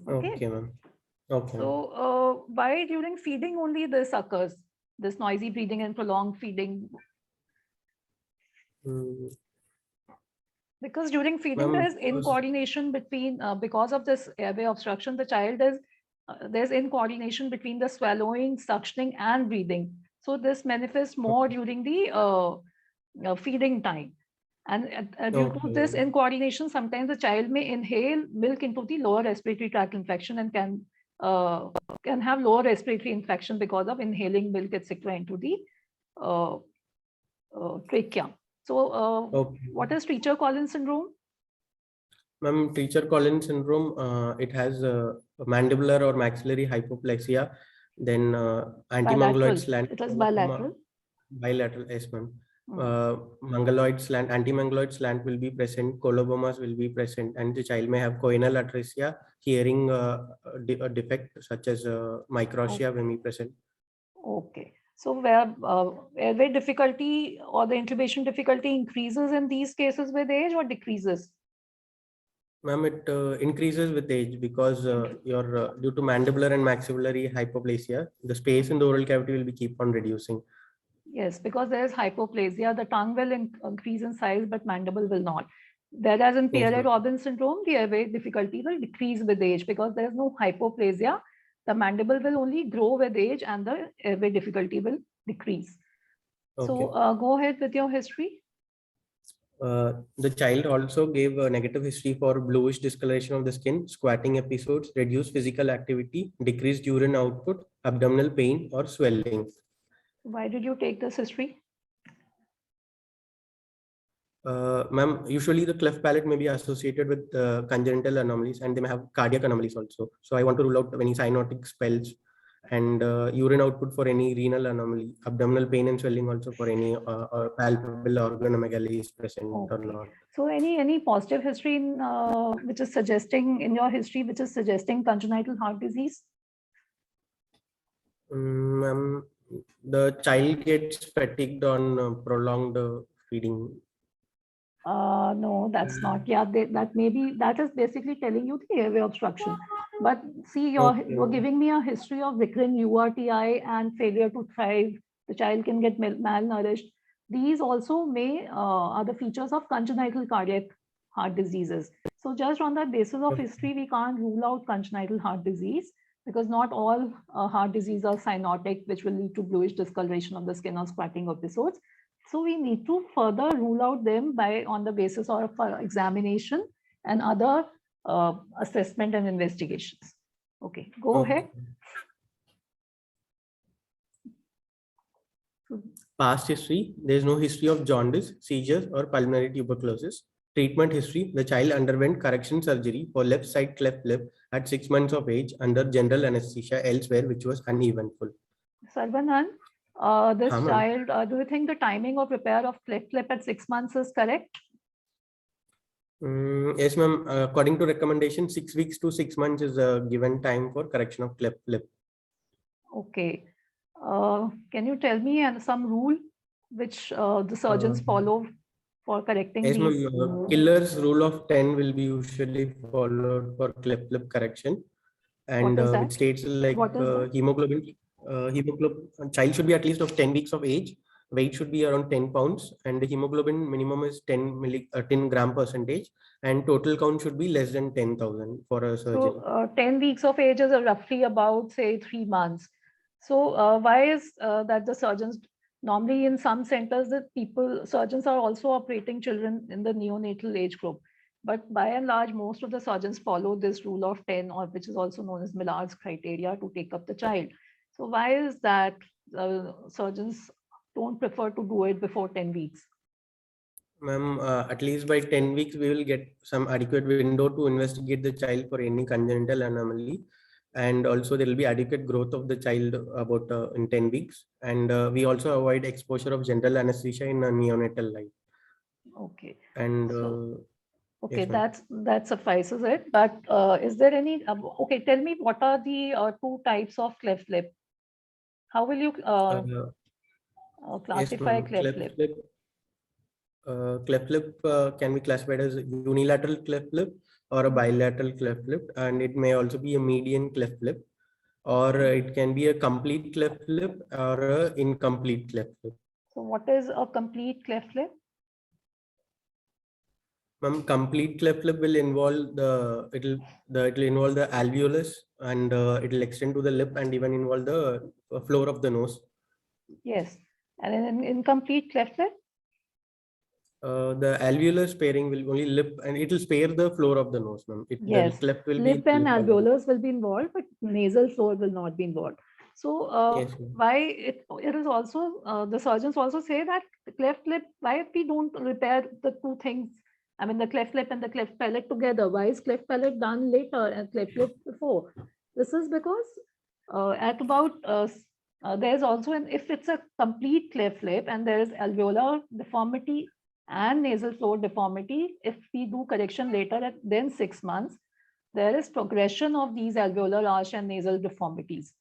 Okay, ma'am. Okay. So why during feeding only this occurs, this noisy breathing and prolonged feeding? Because during feeding there is incoordination between, because of this airway obstruction, the child is, there's incoordination between the swallowing, suctioning and breathing. So this manifests more during the feeding time. And due to this Okay. incoordination, sometimes the child may inhale milk into the lower respiratory tract infection and can have lower respiratory infection because of inhaling milk, etc., into the uh, trachea. So, Okay. what is Treacher-Collins syndrome? Ma'am, Treacher-Collins syndrome, it has mandibular or maxillary hypoplexia, then antimongoloid Bilateral. slant. It is bilateral. Bilateral, yes, ma'am. Hmm. Mongoloid slant, antimongoloid slant will be present, colobomas will be present, and the child may have choanal atresia, hearing a defect such as microtia may be present. Okay. So where airway difficulty or the intubation difficulty increases in these cases with age or decreases? Ma'am, it increases with age because due to mandibular and maxillary hypoplasia, the space in the oral cavity will be keep on reducing. Yes, because there is hypoplasia, the tongue will increase in size, but mandible will not. Whereas in Yes, ma'am. Pierre-Robin syndrome, the airway difficulty will decrease with age because there is no hypoplasia. The mandible will only grow with age and the airway difficulty will decrease. So Okay. go ahead with your history. The child also gave a negative history for bluish discoloration of the skin, squatting episodes, reduced physical activity, decreased urine output, abdominal pain or swelling. Why did you take this history? Ma'am, usually the cleft palate may be associated with congenital anomalies and they may have cardiac anomalies also. So I want to rule out any cyanotic spells and urine output for any renal anomaly, abdominal pain and swelling also for any palpable organomegaly is present or Okay. not. So any positive history in, which is suggesting in your history, which is suggesting congenital heart disease? Ma'am, the child gets fatigued on prolonged feeding. No, that's not. Yeah, that maybe that is basically telling you the airway obstruction. But see, you're giving me a history of recurrent URTI and failure to thrive. The child can get malnourished. These also may are the features of congenital cardiac heart diseases. So just on the basis of history, we can't rule out congenital heart disease because not all heart disease are cyanotic, which will lead to bluish discoloration of the skin or squatting episodes. So we need to further rule out them on the basis of examination and other assessment and investigations. Okay, go ahead. Past history, there is no history of jaundice, seizures, or pulmonary tuberculosis. Treatment history, the child underwent correction surgery for left side cleft lip at 6 months of age under general anesthesia elsewhere, which was uneventful. Sarvanan, this child, do you think the timing of repair of cleft lip at 6 months is correct? Yes, ma'am. According to recommendation, 6 weeks to 6 months is a given time for correction of cleft lip. Okay. Can you tell me some rule which the surgeons follow for correcting yes, these? Killer's rule of 10 will be usually followed for cleft lip correction, and which states like hemoglobin. Child should be at least of 10 weeks of age. Weight should be around 10 pounds, and the hemoglobin minimum is 10 gram percentage, and total count should be less than 10,000 for a surgery. So 10 weeks of age is roughly about say 3 months. So why is that the surgeons normally in some centers that surgeons are also operating children in the neonatal age group, but by and large most of the surgeons follow this rule of 10, or which is also known as Millard's criteria, to take up the child. So why is that surgeons don't prefer to do it before 10 weeks? Ma'am, at least by 10 weeks, we will get some adequate window to investigate the child for any congenital anomaly. And also there will be adequate growth of the child about in 10 weeks. And we also avoid exposure of general anesthesia in a neonatal life. Okay. And okay, yes, that suffices it. But is there any, okay, tell me what are the 2 types of cleft lip? How will you classify yes, cleft lip? Cleft lip can be classified as unilateral cleft lip or a bilateral cleft lip, and it may also be a median cleft lip, or it can be a complete cleft lip or a incomplete cleft lip. So what is a complete cleft lip? Ma'am, complete cleft lip will involve it'll involve the alveolus, and it'll extend to the lip and even involve the floor of the nose. Yes, and an incomplete cleft lip? The alveolar sparing will only lip and it will spare the floor of the nose, ma'am. The Yes, cleft will lip be and lip alone. alveolars will be involved, but nasal floor will not be involved. So Yes, ma'am. why it is also the surgeons also say that the cleft lip, why we don't repair the two things? I mean the cleft lip and the cleft palate together. Why is cleft palate done later and cleft lip before? This is because at about there's also if it's a complete cleft lip and there is alveolar deformity and nasal floor deformity, if we do correction later at then 6 months, there is progression of these alveolar arch and nasal deformities.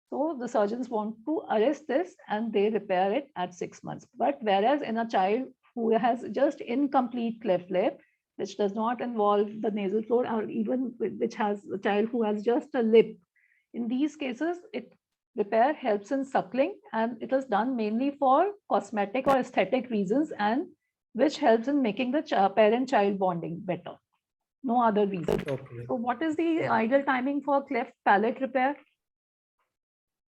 So the surgeons want to arrest this and they repair it at 6 months. But whereas in a child who has just incomplete cleft lip, which does not involve the nasal floor, or even which has a child who has just a lip, in these cases, repair helps in suckling, and it is done mainly for cosmetic or aesthetic reasons, and which helps in making the parent-child bonding better. No other reason. Okay. So what is the ideal timing for cleft palate repair?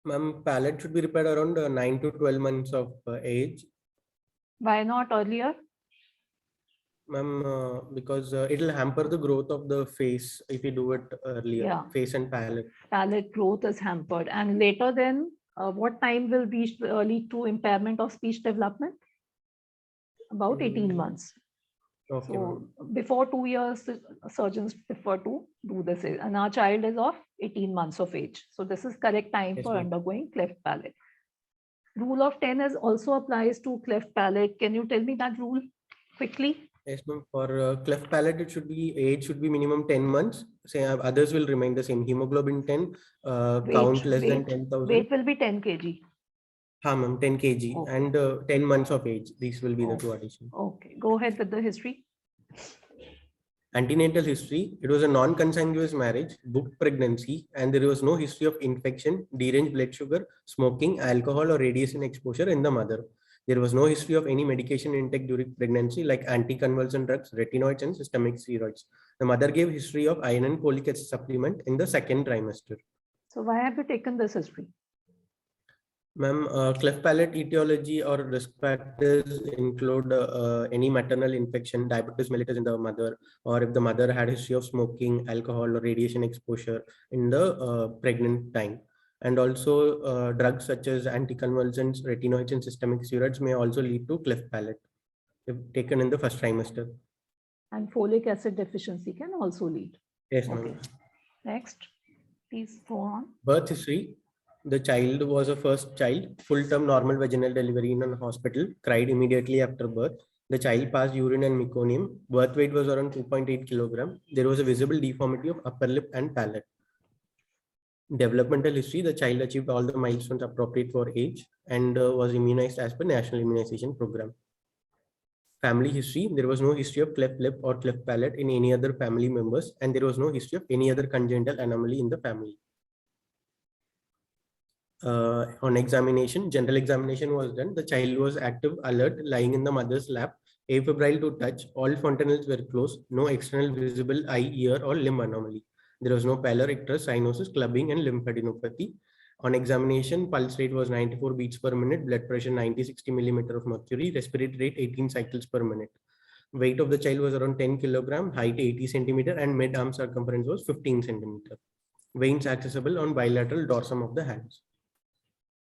Ma'am, palate should be repaired around 9 to 12 months of age. Why not earlier? Ma'am, because it will hamper the growth of the face if you do it earlier. Yeah. Face and palate. Palate growth is hampered. And later then, what time will lead to impairment of speech development? About 18 months. Okay, So before 2 years, surgeons prefer to do this. And our child is of 18 months of age. So this is correct time Yes, for ma'am. undergoing cleft palate. Rule of 10 is also applies to cleft palate. Can you tell me that rule quickly? Yes, ma'am. For cleft palate, it should be age should be minimum 10 months. Say others will remain the same. Hemoglobin 10, count less than 10,000. Weight will be 10 kg. Ha, ma'am, 10 kg Okay. and 10 months of age. These will be the two additions. Okay, go ahead with the history. Antenatal history, it was a non-consanguineous marriage, booked pregnancy, and there was no history of infection, deranged blood sugar, smoking, alcohol, or radiation exposure in the mother. There was no history of any medication intake during pregnancy like anticonvulsant drugs, retinoids, and systemic steroids. The mother gave history of iron and folic acid supplement in the second trimester. So why have you taken this history? Ma'am, cleft palate etiology or risk factors include any maternal infection, diabetes mellitus in the mother, or if the mother had history of smoking, alcohol, or radiation exposure in the pregnant time. And also drugs such as anticonvulsants, retinoids, and systemic steroids may also lead to cleft palate if taken in the first trimester. And folic acid deficiency can also lead. Yes, ma'am. Okay. Next, please go on. Birth history. The child was a first child, full-term normal vaginal delivery in a hospital, cried immediately after birth. The child passed urine and meconium. Birth weight was around 2.8 kilogram. There was a visible deformity of upper lip and palate. Developmental history, the child achieved all the milestones appropriate for age and was immunized as per National Immunization Program. Family history, there was no history of cleft lip or cleft palate in any other family members, and there was no history of any other congenital anomaly in the family. On examination, general examination was done. The child was active, alert, lying in the mother's lap, afebrile to touch. All fontanelles were closed. No external visible eye, ear, or limb anomaly. There was no pallor, icterus, cyanosis, clubbing, and lymphadenopathy. On examination, pulse rate was 94 beats per minute, blood pressure 90-60 millimeter of mercury, respiratory rate 18 cycles per minute. Weight of the child was around 10 kilogram, height 80 centimeter, and mid-arm circumference was 15 centimeter. Veins accessible on bilateral dorsum of the hands.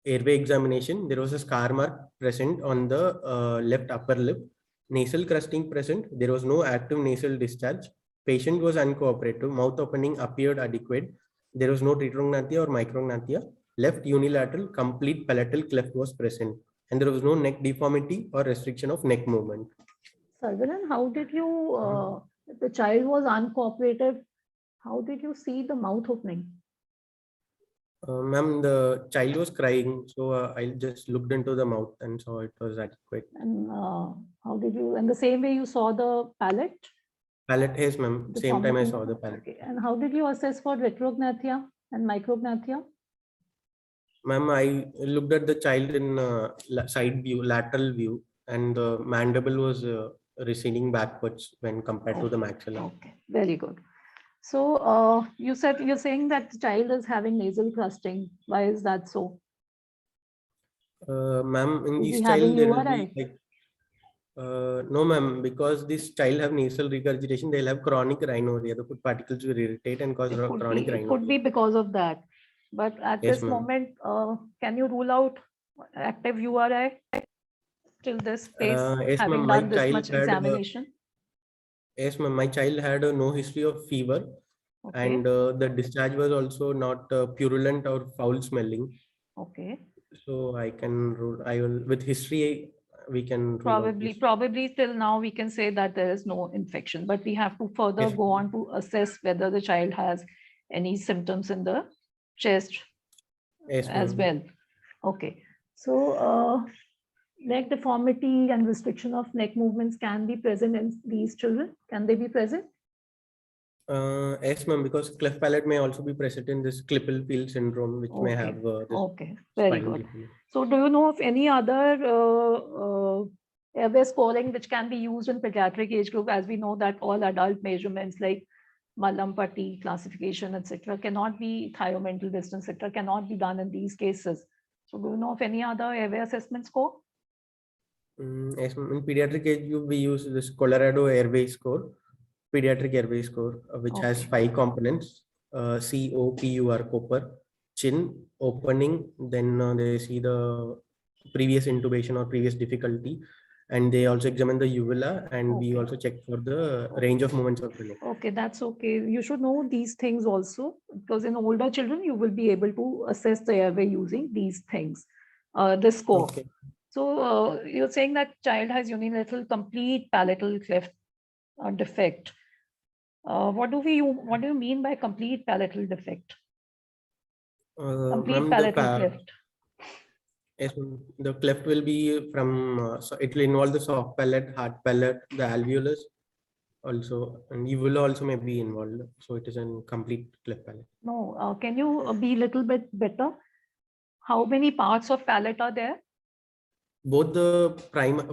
Airway examination, there was a scar mark present on the left upper lip. Nasal crusting present. There was no active nasal discharge. Patient was uncooperative. Mouth opening appeared adequate. There was no retrognathia or micrognathia. Left unilateral complete palatal cleft was present. And there was no neck deformity or restriction of neck movement. Sarvanan, how did you, the child was uncooperative, how did you see the mouth opening? Ma'am, the child was crying, so I just looked into the mouth and saw it was adequate. And how did you, and the same way you saw the palate? Palate, yes, ma'am. Same time I saw the palate. Okay. And how did you assess for retrognathia and micrognathia? Ma'am, I looked at the child in side view, lateral view, and the mandible was receding backwards when compared to the maxilla. Okay, very good. So you're saying that the child is having nasal crusting. Why is that so? Ma'am, in Is this he child having there will URI? be like No, ma'am, because this child have nasal regurgitation, they'll have chronic rhinorrhea. The food particles will irritate and cause chronic It could be rhinorrhea. because of that. But at Yes, this ma'am. moment, can you rule out active URI till this phase, Yes, having ma'am. My done this child much had. examination? Yes, ma'am. My child had no history of fever, Okay, and the discharge was also not purulent or foul smelling. okay. So I can rule. I will with history we can rule out this. Probably till now we can say that there is no infection, but we have to further Yes, go ma'am. on to assess whether the child has any symptoms in the chest Yes, as ma'am. well. Okay, so neck deformity and restriction of neck movements can be present in these children. Can they be present? Yes, ma'am, because cleft palate may also be present in this Klippel-Field syndrome, which may Okay, have this okay, very spine good. deformity. So do you know of any other airway scoring which can be used in pediatric age group? As we know that all adult measurements like Mallampati classification, etc., cannot be thiomental distance, etc., cannot be done in these cases. So do you know of any other airway assessment score? Yes, ma'am. In pediatric age group, we use this Colorado Airway Score, pediatric airway score, which has Okay. 5 components: COPUR, copper, chin, opening. Then they see the previous intubation or previous difficulty, and they also examine the uvula, and we Okay. also check for the range of movements of the neck. Okay, that's okay. You should know these things also, because in older children, you will be able to assess the airway using these things, this score. Okay. So you're saying that child has unilateral complete palatal cleft defect. What do you mean by complete palatal defect? Complete Ma'am, palatal cleft. yes, ma'am. The cleft will be from, so it will involve the soft palate, hard palate, the alveolus also, and uvula also may be involved. So it is a complete cleft palate. No, can you be a little bit better? How many parts of palate are there? Both the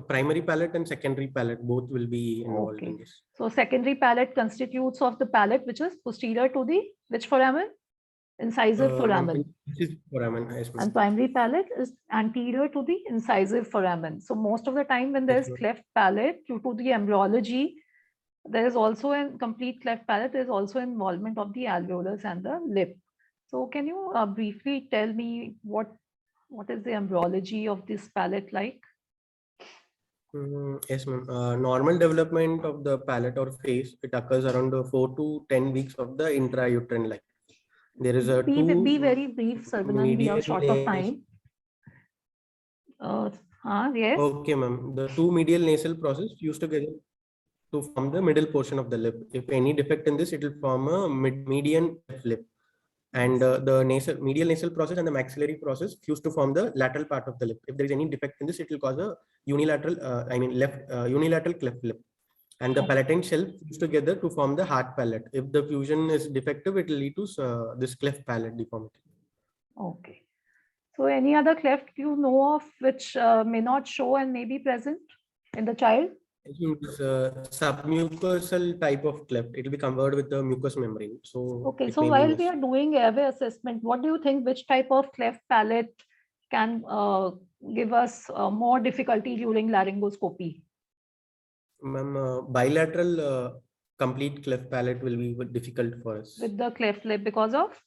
primary palate and secondary palate, both will be involved Okay. in this. So secondary palate constitutes of the palate which is posterior to the which foramen? Incisive foramen. This is foramen, yes, ma'am. And primary palate is anterior to the incisive foramen. So most of the time when there is ma'am. cleft palate, due to the embryology, there is also a complete cleft palate. There is also involvement of the alveolus and the lip. So can you briefly tell me what is the embryology of this palate like? Yes, ma'am. Normal development of the palate or face, it occurs around 4 to 10 weeks of the intrauterine life. There is a Be very brief, Sarvanan. We are short of time. Yes. Okay, ma'am. The 2 medial nasal process fuse together to form the middle portion of the lip. If any defect in this, it will form a median lip. And the medial nasal process and the maxillary process fuse to form the lateral part of the lip. If there is any defect in this, it will cause a unilateral, unilateral cleft lip. And the palatine shelf fuse together to form the hard palate. If the fusion is defective, it will lead to this cleft palate deformity. Okay. So any other cleft you know of which may not show and may be present in the child? It's a submucosal type of cleft. It will be covered with the mucous membrane. So okay. it So may be while we missed. are doing airway assessment, what do you think? Which type of cleft palate can give us more difficulty during laryngoscopy? Ma'am, bilateral complete cleft palate will be difficult for us. With the cleft lip because of?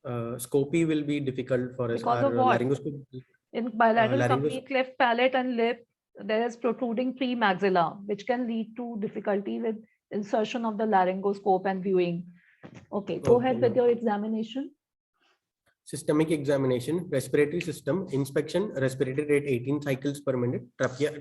Scopy will be difficult for us. Because of what? Laryngoscopy. In bilateral complete cleft palate and lip, there is protruding pre-maxilla, which can lead to difficulty with insertion of the laryngoscope and viewing. Okay, go ahead with your examination. Systemic examination, respiratory system, inspection, respiratory rate 18 cycles per minute.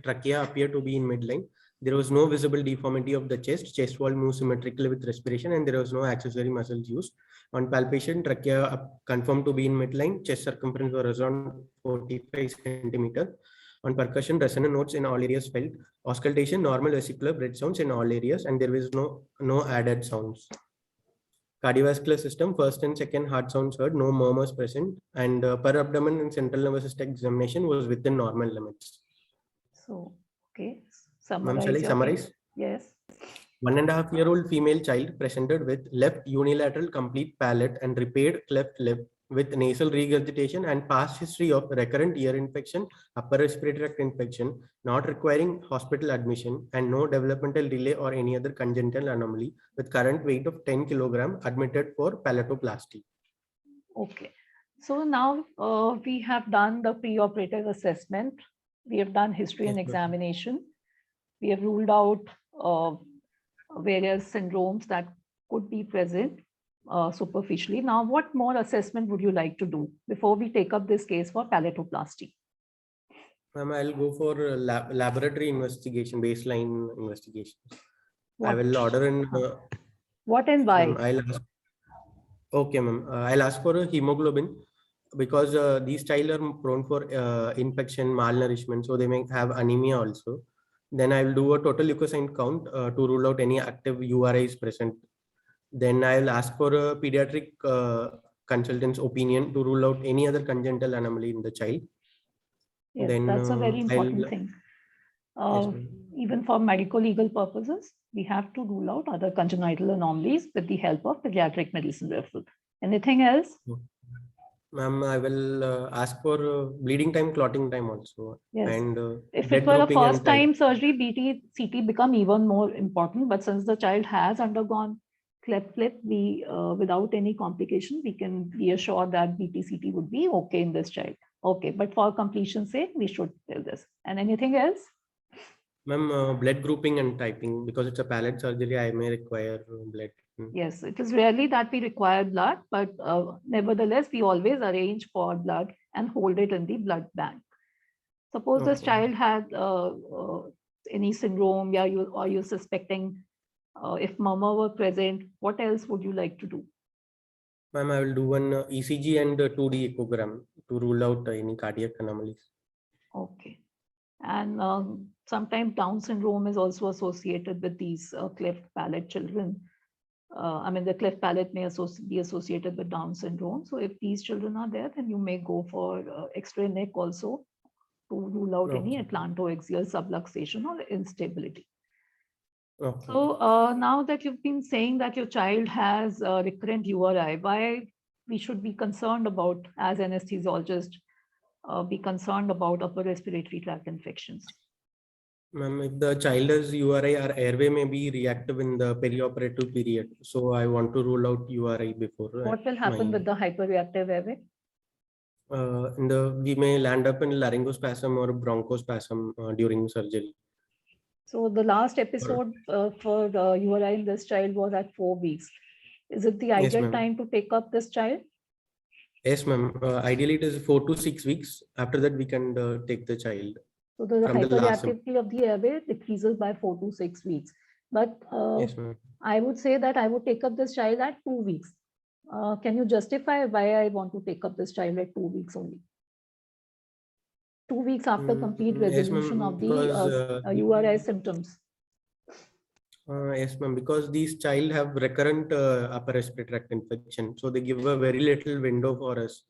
Trachea appear to be in midline. There was no visible deformity of the chest wall moves symmetrically with respiration, and there was no accessory muscles used. On palpation, trachea confirmed to be in midline, chest circumference was around 45 centimeters. On percussion, resonant notes in all areas felt. Auscultation, normal vesicular breath sounds in all areas, and there was no added sounds. Cardiovascular system, first and second heart sounds heard, no murmurs present, and per abdomen and central nervous system examination was within normal limits. So, okay, Ma'am, shall I summarize? Yes. 1.5-year-old female child presented with left unilateral complete palate and repaired cleft lip with nasal regurgitation and past history of recurrent ear infection, upper respiratory tract infection, not requiring hospital admission, and no developmental delay or any other congenital anomaly, with current weight of 10 kilogram, admitted for palatoplasty. Okay. So now we have done the preoperative assessment. We have done history and Yes, ma'am. examination. We have ruled out various syndromes that could be present superficially. Now, what more assessment would you like to do before we take up this case for palatoplasty? Ma'am, I'll go for laboratory investigation, baseline investigation. I What- will order in. What and why? I'll ask. Okay, ma'am. I'll ask for a hemoglobin because these child are prone for infection, malnourishment, so they may have anemia also. Then I will do a total leukocyte count to rule out any active URIs present. Then I will ask for a pediatric consultant's opinion to rule out any other congenital anomaly in the child. Yes, Then, that's a very important I'll- thing. Yes, ma'am. Even for medical legal purposes, we have to rule out other congenital anomalies with the help of pediatric medicine referral. Anything else? Ma'am, I will ask for bleeding time, clotting time also. Yes. And If blood it were a grouping and first time surgery, BT, CT become even more important. But since the child has undergone cleft lip, we without any complication, we can be assured that BT, CT would be okay in this child. Okay, but for completion's sake, we should tell this. And anything else? Ma'am, blood grouping and typing, because it's a palate surgery, I may require blood. Yes, it is rarely that we require blood, but nevertheless, we always arrange for blood and hold it in the blood bank. Suppose this Okay. child had any syndrome, yeah, you're suspecting if mama were present, what else would you like to do? Ma'am, I will do one ECG and 2D echogram to rule out any cardiac anomalies. Okay. And sometimes Down syndrome is also associated with these cleft palate children. I mean, the cleft palate may be associated with Down syndrome. So if these children are there, then you may go for X-ray neck also to rule out any Okay. atlantoaxial subluxation or instability. Okay. So now that you've been saying that your child has recurrent URI, why we should be concerned about, as anesthesiologist, be concerned about upper respiratory tract infections? Ma'am, if the child has URI, our airway may be reactive in the perioperative period. So I want to rule out URI before. What will happen with the hyperreactive airway? We may land up in laryngospasm or bronchospasm during surgery. So the last episode for the URI in this child was at 4 weeks. Is it the Yes, ideal ma'am. time to take up this child? Yes, ma'am. Ideally, it is 4 to 6 weeks. After that, we can take the child. So the From the last hyperreactivity of the airway decreases by 4 to 6 weeks. But Yes, ma'am. I would say that I would take up this child at 2 weeks. Can you justify why I want to take up this child at 2 weeks only? 2 weeks after complete Yes, ma'am, resolution of the because, URI symptoms. Yes, ma'am, because these child have recurrent upper respiratory tract infection. So they give a very little window for us.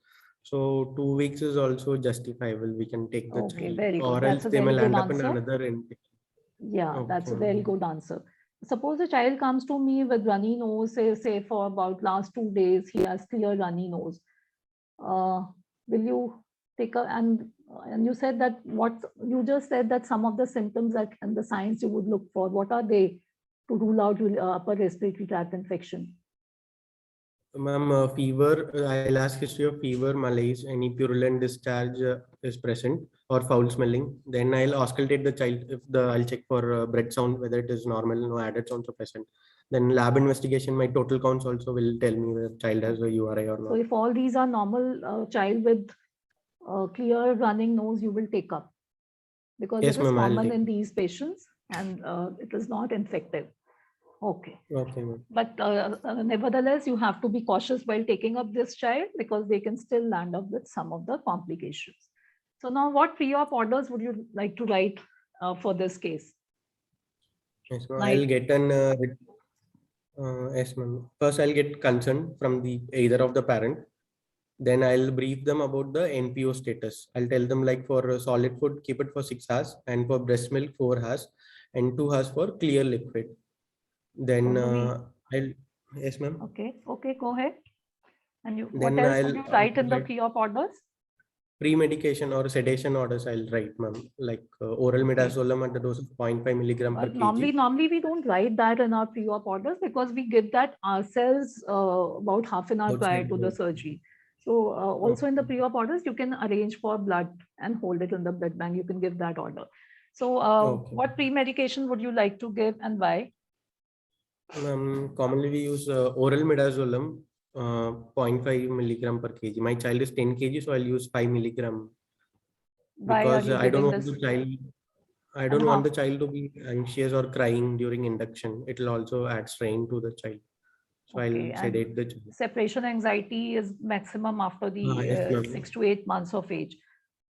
So 2 weeks is also justifiable. We can take the Okay, child, very good. or That's else a they may very good land up in answer. another infection. Yeah, that's a Okay. very good answer. Suppose a child comes to me with runny nose, say for about last 2 days, he has clear runny nose. Will you take a, and you said that you just said that some of the symptoms that and the signs you would look for, what are they to rule out upper respiratory tract infection? Ma'am, fever, I'll ask history of fever, malaise, any purulent discharge is present or foul smelling. Then I'll auscultate the child I'll check for breath sound, whether it is normal, no added sounds are present. Then lab investigation, my total counts also will tell me whether child has a URI or So not. if all these are normal, child with clear running nose, you will take up because Yes, it is ma'am, I'll common take in up. these patients and it is not infective. Okay. Okay, ma'am. But nevertheless, you have to be cautious while taking up this child because they can still land up with some of the complications. So now what pre-op orders would you like to write for this case? Yes, ma'am. Like- I'll get an yes, ma'am. First, I'll get consent from either of the parent. Then I'll brief them about the NPO status. I'll tell them like for solid food, keep it for 6 hours, and for breast milk 4 hours, and 2 hours for clear liquid. Then So do yes, ma'am. Okay, go ahead. And you, Then what else would you write in the write pre-op orders? pre-medication or sedation orders I'll write, ma'am, like oral midazolam at the dose of 0.5 milligram per But kg. normally we don't write that in our pre-op orders because we give that ourselves about half an hour prior Outside to the the- surgery. So also in the Okay. pre-op orders, you can arrange for blood and hold it in the blood bank. You can give that order. So Okay. what pre-medication would you like to give and why? Commonly we use oral midazolam, 0.5 milligram per kg. My child is 10 kg, so I'll use 5 milligram Why are because you I don't giving want this? the child. I And don't want how? the child to be anxious or crying during induction. It will also add strain to the child. So Okay, I'll and sedate the child. separation anxiety is maximum after the Yes, ma'am. 6 to 8 months of age.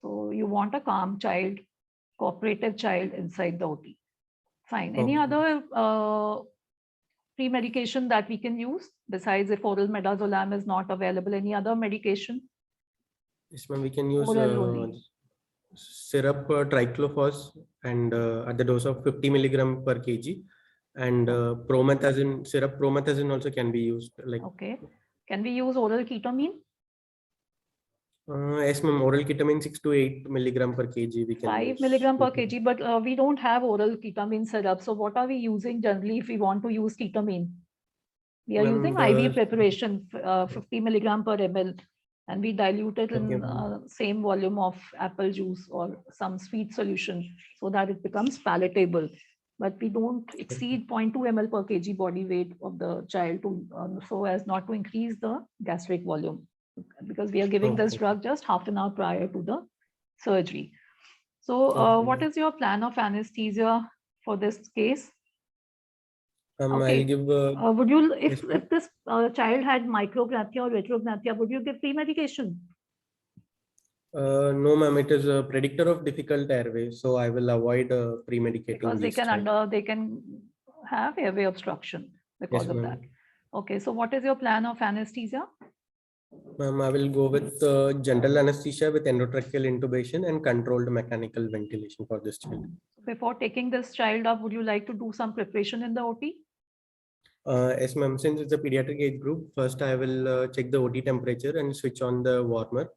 So you want a calm child, cooperative child inside the OT. Fine. Any Okay. other pre-medication that we can use besides if oral midazolam is not available? Any other medication? Yes, ma'am. We can use Oral only. syrup triclofos and at the dose of 50 milligram per kg, and promethazine syrup. Promethazine also can be used. Like Okay. Can we use oral ketamine? yes, ma'am. Oral ketamine 6 to 8 milligram per kg. We can 5 use. milligram per kg, but we don't have oral ketamine syrup. So what are we using generally if we want to use ketamine? We are Ma'am, using the- IV preparation, 50 milligram per ml, and we dilute it Okay, in ma'am. same volume of apple juice or some sweet solution so that it becomes palatable. But we don't exceed 0.2 ml per kg body weight of the child to so as not to increase the gastric volume, because we are giving this Okay. drug just half an hour prior to the surgery. So Okay, what ma'am. is your plan of anesthesia for this case? I'll Okay. give. Would you, Yes, ma'am. if this child had micrographia or retrognathia, would you give pre-medication? No, ma'am. It is a predictor of difficult airway, so I will avoid pre-medicating Because they these can child. they can have airway obstruction because Yes, of ma'am. that. Okay, so what is your plan of anesthesia? Ma'am, I will go with general anesthesia with endotracheal intubation and controlled mechanical ventilation for this child. Before taking this child up, would you like to do some preparation in the OT? Yes, ma'am. Since it's a pediatric age group, first I will check the OT temperature and switch on the warmer.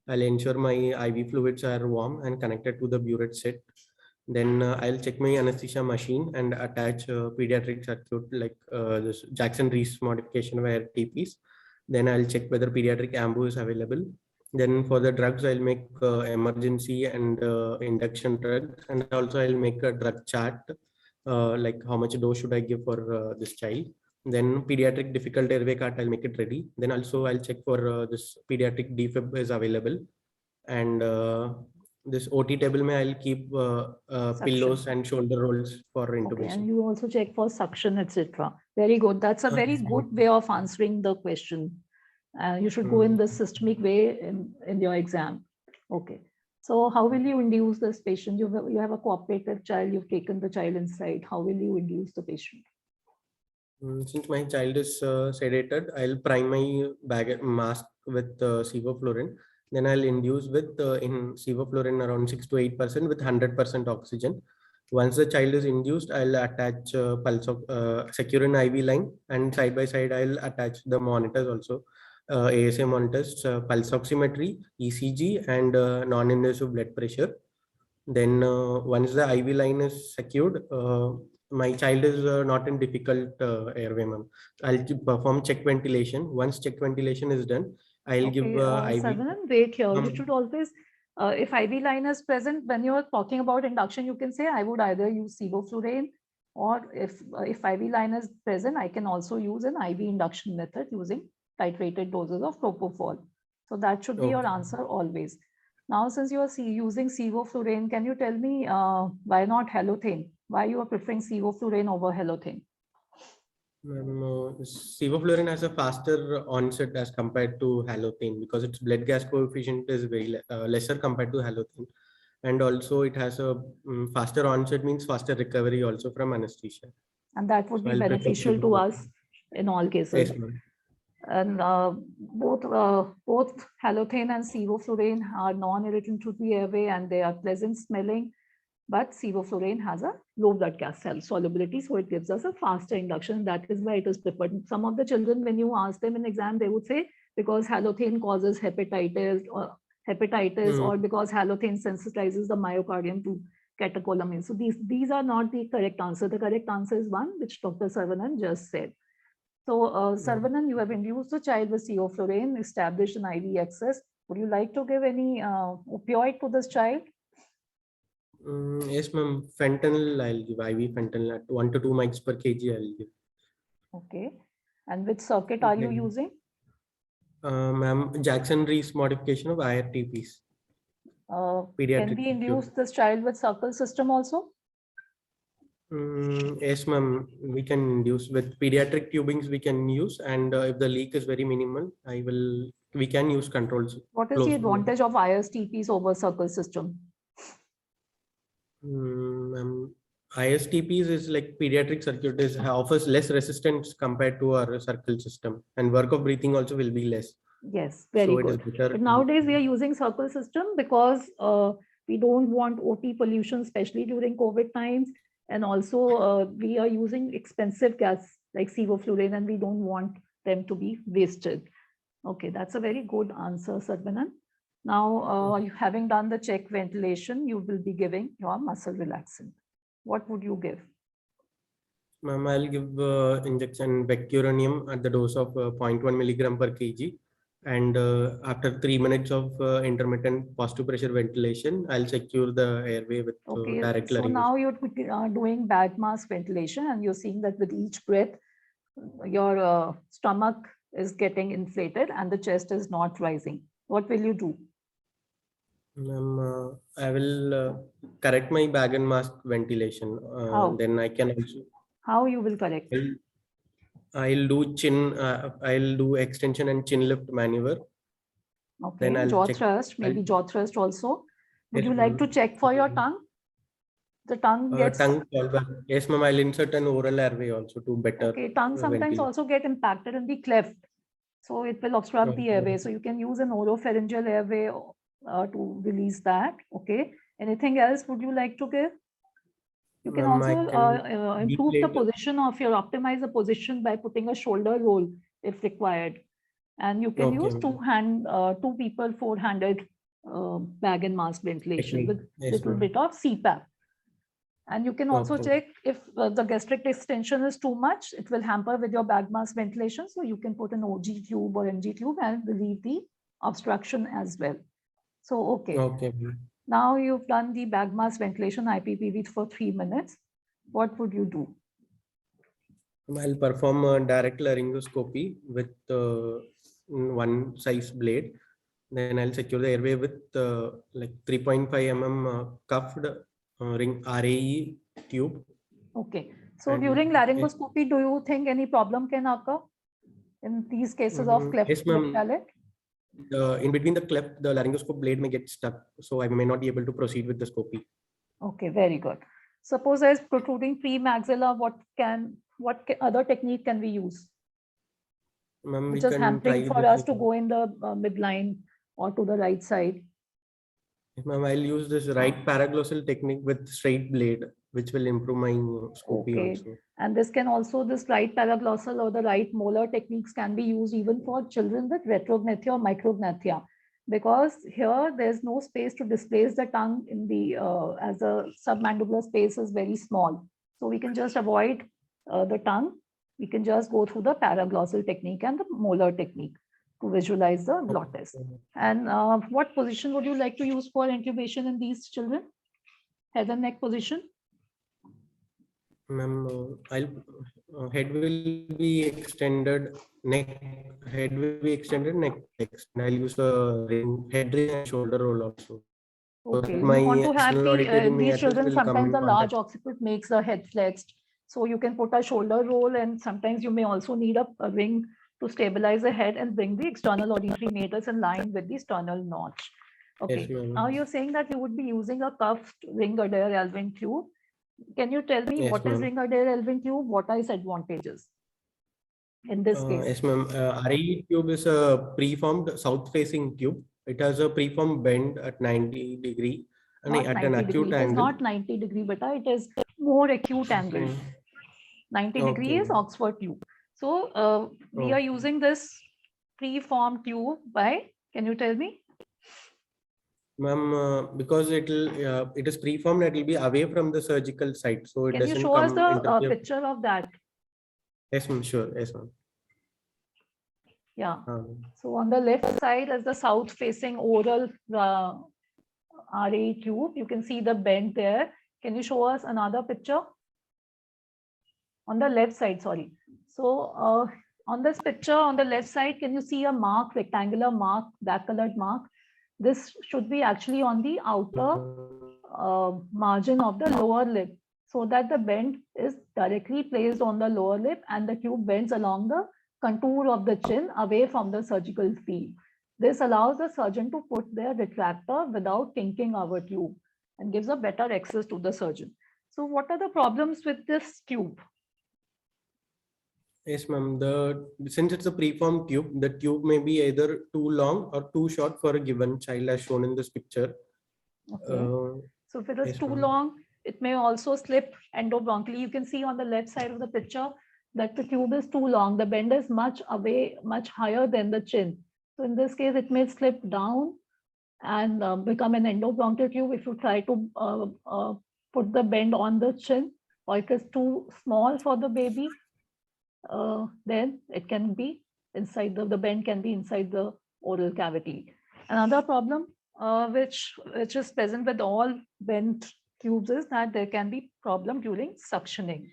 I'll ensure my IV fluids are warm and connected to the burette set. Then I'll check my anesthesia machine and attach pediatric circuit like this Jackson Reese modification wire TPs. Then I'll check whether pediatric ambu is available. Then for the drugs, I'll make emergency and induction drugs, and also I'll make a drug chart, like how much dose should I give for this child. Then pediatric difficult airway cart, I'll make it ready. Then also I'll check for this pediatric defib is available, and this OT table may I'll keep pillows and shoulder rolls for Okay, intubation. and you also check for suction, etc. Very good. That's a very Yes, good ma'am. way of answering the question. You should go in the systemic way in your exam. Okay. So how will you induce this patient? You have a cooperative child, you've taken the child inside. How will you induce the patient? Since my child is sedated, I'll prime my bag mask with sevoflurane. Then I'll induce with in sevoflurane around 6 to 8% with 100% oxygen. Once the child is induced, I'll attach secure an IV line, and side by side I'll attach the monitors also, ASA monitors, pulse oximetry, ECG, and non-invasive blood pressure. Then once the IV line is secured, my child is not in difficult airway, ma'am. I'll perform check ventilation. Once check ventilation is done, I'll give IV. Saravanan, wait here. You should always, if IV line is present, when you're talking about induction, you can say, I would either use sevoflurane, or if IV line is present, I can also use an IV induction method using titrated doses of propofol. So that should be your answer always. Now, since you are using sevoflurane, can you tell me why not halothane? Why you are preferring sevoflurane over halothane? Sevoflurane has a faster onset as compared to halothane because its blood gas coefficient is very lesser compared to halothane, and also it has a faster onset, means faster recovery also from anesthesia. And that would So be I'll prefer beneficial to sevoflurane. us in all cases. Yes, ma'am. And both halothane and sevoflurane are non-irritant to the airway, and they are pleasant smelling. But sevoflurane has a low blood gas cell solubility, so it gives us a faster induction. That is why it is preferred. Some of the children, when you ask them in exam, they would say because halothane causes hepatitis or because halothane sensitizes the myocardium to catecholamine. So these are not the correct answer. The correct answer is one which Dr. Saravanan just said. So Saravanan, you have induced the child with sevoflurane, established an IV access. Would you like to give any opioid to this child? Yes, ma'am. Fentanyl, I'll give IV fentanyl at 1 to 2 mics per kg. I'll give. Okay. And which circuit are you using? Ma'am, Jackson-Rees modification of IRTPs. Can Pediatric we induce this child with circle system also? Yes, ma'am. We can induce with pediatric tubings. We can use, and if the leak is very minimal, we can use controls. What is the advantage of ISTPs over circle system? ISTPs is like pediatric circuit offers less resistance compared to our circle system, and work of breathing also will be less. Yes, very good. But nowadays we are using circle system because we don't want OT pollution, especially during COVID times. And also we are using expensive gas like sevoflurane, and we don't want them to be wasted. Okay, that's a very good answer, Saravanan. Now, you having done the check ventilation, you will be giving your muscle relaxant. What would you give? Ma'am, I'll give injection Vecuronium at the dose of 0.1 milligram per kg. And after 3 minutes of intermittent positive pressure ventilation, I'll secure the airway with direct so laryngoscopy. now you're doing bag mask ventilation, and you're seeing that with each breath, your stomach is getting inflated and the chest is not rising. What will you do? I will correct my bag and mask ventilation. Then I can also. How you will correct? I'll do I'll do extension and chin lift maneuver. Okay, then I'll jaw check, thrust, maybe jaw thrust also. Would Yes, you like to ma'am. check for your tongue? The tongue gets... tongue yes, ma'am. I'll insert an oral airway also to better. Okay, tongue sometimes also get impacted in the cleft. So it will obstruct the airway. So you can use an oropharyngeal airway to release that. Okay. Anything else would you like to give? You can also improve the position of optimize the position by putting a shoulder roll if required. And you can use two people, 400 bag and mask ventilation with little bit of CPAP. And you can also check if the gastric extension is too much, it will hamper with your bag mask ventilation. So you can put an OG tube or NG tube and relieve the obstruction as well. So, okay. Now you've done the bag mask ventilation IPPV for 3 minutes. What would you do? I'll perform a direct laryngoscopy with one size blade. Then I'll secure the airway with like 3.5 mm cuffed ring RAE tube. Okay. So during laryngoscopy, do you think any problem can occur in these cases of cleft palate? In between the cleft, the laryngoscope blade may get stuck, so I may not be able to proceed with the scopy. Okay, very good. Suppose there's protruding pre-maxilla, what other technique can we use? Which is hampering for us to go in the midline or to the right side. Ma'am, I'll use this right paraglossal technique with straight blade, which will improve my scopy also. And this can also, this right paraglossal or the right molar techniques can be used even for children with retrognathia or micrognathia, because here there's no space to displace the tongue in the, as the submandibular space is very small. So we can just avoid the tongue. We can just go through the paraglossal technique and the molar technique to visualize the glottis. And what position would you like to use for intubation in these children? Head and neck position? Ma'am, head will be extended, head will be extended, neck flex. I'll use a head ring and shoulder roll also. Okay, you want to have these children, sometimes the large occiput makes the head flexed. So you can put a shoulder roll, and sometimes you may also need a ring to stabilize the head and bring the external auditory meatus in line with the sternal notch. Okay, now you're saying that you would be using a cuffed ring Adair Elvin tube. Can you tell me what is ring Adair Elvin tube? What are its advantages in this case? Yes, ma'am. RE tube is a preformed south-facing tube. It has a preformed bend at 90 degree and at an acute angle. It is not 90 degree, but it is more acute angle. 90 degree is Oxford tube. So we are using this preformed tube? Why? Can you tell me? Ma'am, because it is preformed, it will be away from the surgical site, so it Can you doesn't show us come the interfere. picture of that? Yes, ma'am. Sure. Yes, ma'am. Yeah. So on the left side is the south facing oral RA tube. You can see the bend there. Can you show us another picture? On the left side, sorry. So on this picture on the left side, can you see a mark, rectangular mark, black colored mark? This should be actually on the outer margin of the lower lip, so that the bend is directly placed on the lower lip and the tube bends along the contour of the chin away from the surgical field. This allows the surgeon to put their retractor without kinking our tube and gives a better access to the surgeon. So what are the problems with this tube? Yes, ma'am. Since it's a preformed tube, the tube may be either too long or too short for a given child, as shown in this picture. Okay. So if it is yes, too ma'am. long, it may also slip endobronchially. You can see on the left side of the picture that the tube is too long. The bend is much away, much higher than the chin. So in this case, it may slip down and become an endobronchial tube if you try to put the bend on the chin, or it is too small for the baby. Then it can be inside the bend can be inside the oral cavity. Another problem which is present with all bent tubes is that there can be problem during suctioning.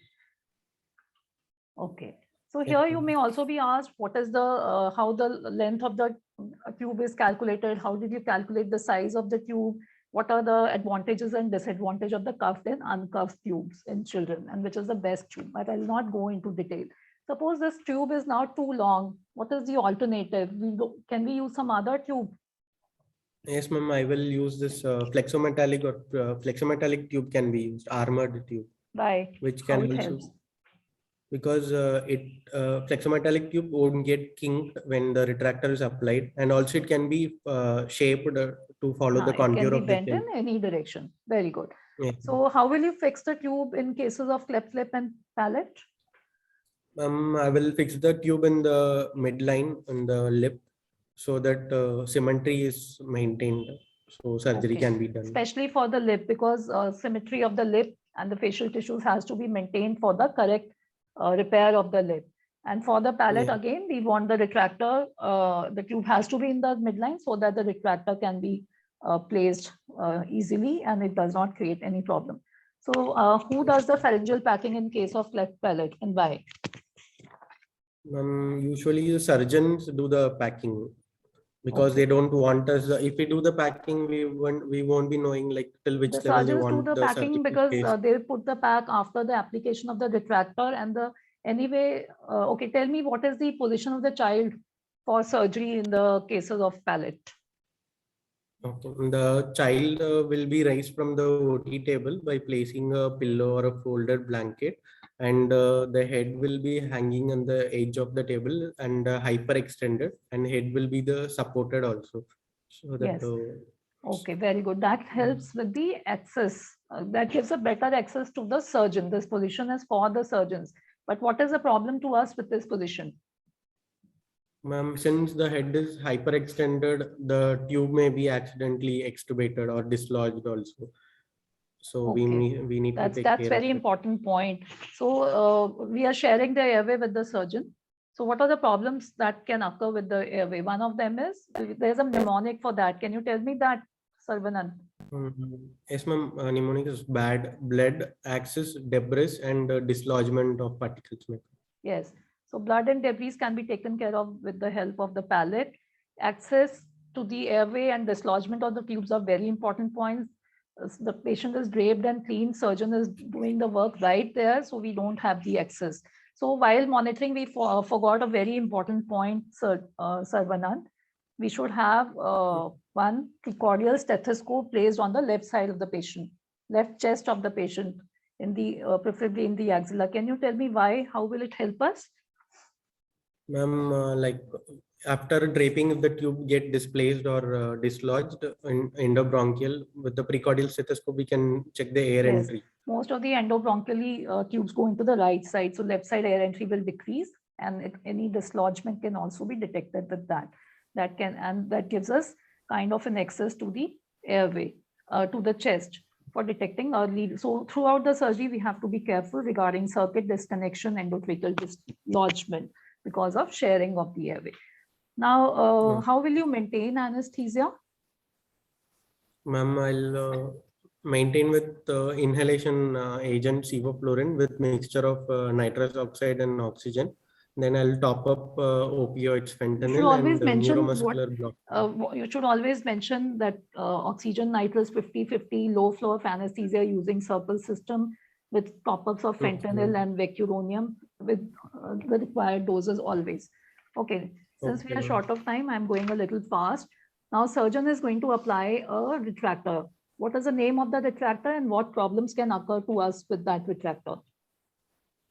Okay. So here you may also be asked what is the how the length of the tube is calculated. How did you calculate the size of the tube? What are the advantages and disadvantages of the cuffed and uncuffed tubes in children, and which is the best tube? But I will not go into detail. Suppose this tube is now too long. What is the alternative? Can we use some other tube? Yes, ma'am. I will use this flexometallic or flexometallic tube can be used, armored tube. Why? Which can also helps? Because flexometallic tube won't get kinked when the retractor is applied, and also it can be shaped to follow the contour it can of be the bent chin. in any direction. Very good. Yes. So how will you fix the tube in cases of cleft lip and palate? I will fix the tube in the midline in the lip so that symmetry is maintained. So surgery can be done. Especially for the lip, because symmetry of the lip and the facial tissues has to be maintained for the correct repair of the lip. And for the palate, again, we want the retractor, the tube has to be in the midline so that the retractor can be placed easily and it does not create any problem. So who does the pharyngeal packing in case of cleft palate and why? Usually the surgeons do the packing because they don't want us. If we do the packing, we won't be knowing like till which the level they surgeons want do the the packing surgical because space. they put the pack after the application of the retractor and the anyway. Okay, tell me what is the position of the child for surgery in the cases of palate? Okay. The child will be raised from the OT table by placing a pillow or a folded blanket, and the head will be hanging on the edge of the table and hyperextended, and head will be the supported also. So that. Yes. Okay, very good. That helps with the access. That gives a better access to the surgeon. This position is for the surgeons. But what is the problem to us with this position? Ma'am, since the head is hyperextended, the tube may be accidentally extubated or dislodged also. So we need to take care that's very of important point. So we are sharing the airway with the surgeon. So what are the problems that can occur with the airway? One of them is there's a mnemonic for that. Can you tell me that, Sarvanan? Yes, ma'am. Mnemonic is bad blood, access, debris, and dislodgement of particles. Yes. So blood and debris can be taken care of with the help of the palate. Access to the airway and dislodgement of the tubes are very important points. The patient is draped and clean, surgeon is doing the work right there, so we don't have the access. So while monitoring, we forgot a very important point, Sarvanan. We should have one precordial stethoscope placed on the left side of the patient, left chest of the patient, in the preferably in the axilla. Can you tell me why? How will it help us? Ma'am, like after draping, if the tube get displaced or dislodged in endobronchial, with the precordial stethoscope, we can check the air entry. Most of the endobronchially tubes go into the right side, so left side air entry will decrease and any dislodgement can also be detected with that. That gives us kind of an access to the airway, to the chest for detecting early. So throughout the surgery, we have to be careful regarding circuit disconnection, endotracheal dislodgement because of sharing of the airway. Now, how will you maintain anesthesia? Ma'am, I'll maintain with inhalation agent sevoflurane with mixture of nitrous oxide and oxygen. Then I'll top up opioids, fentanyl, always and mention neuromuscular block. You should always mention that oxygen nitrous 50-50, low flow of anesthesia using circle system with top-ups of fentanyl and vecuronium with the required doses always. Okay, since we are short of time, I'm going a little fast. Now, surgeon is going to apply a retractor. What is the name of the retractor and what problems can occur to us with that retractor?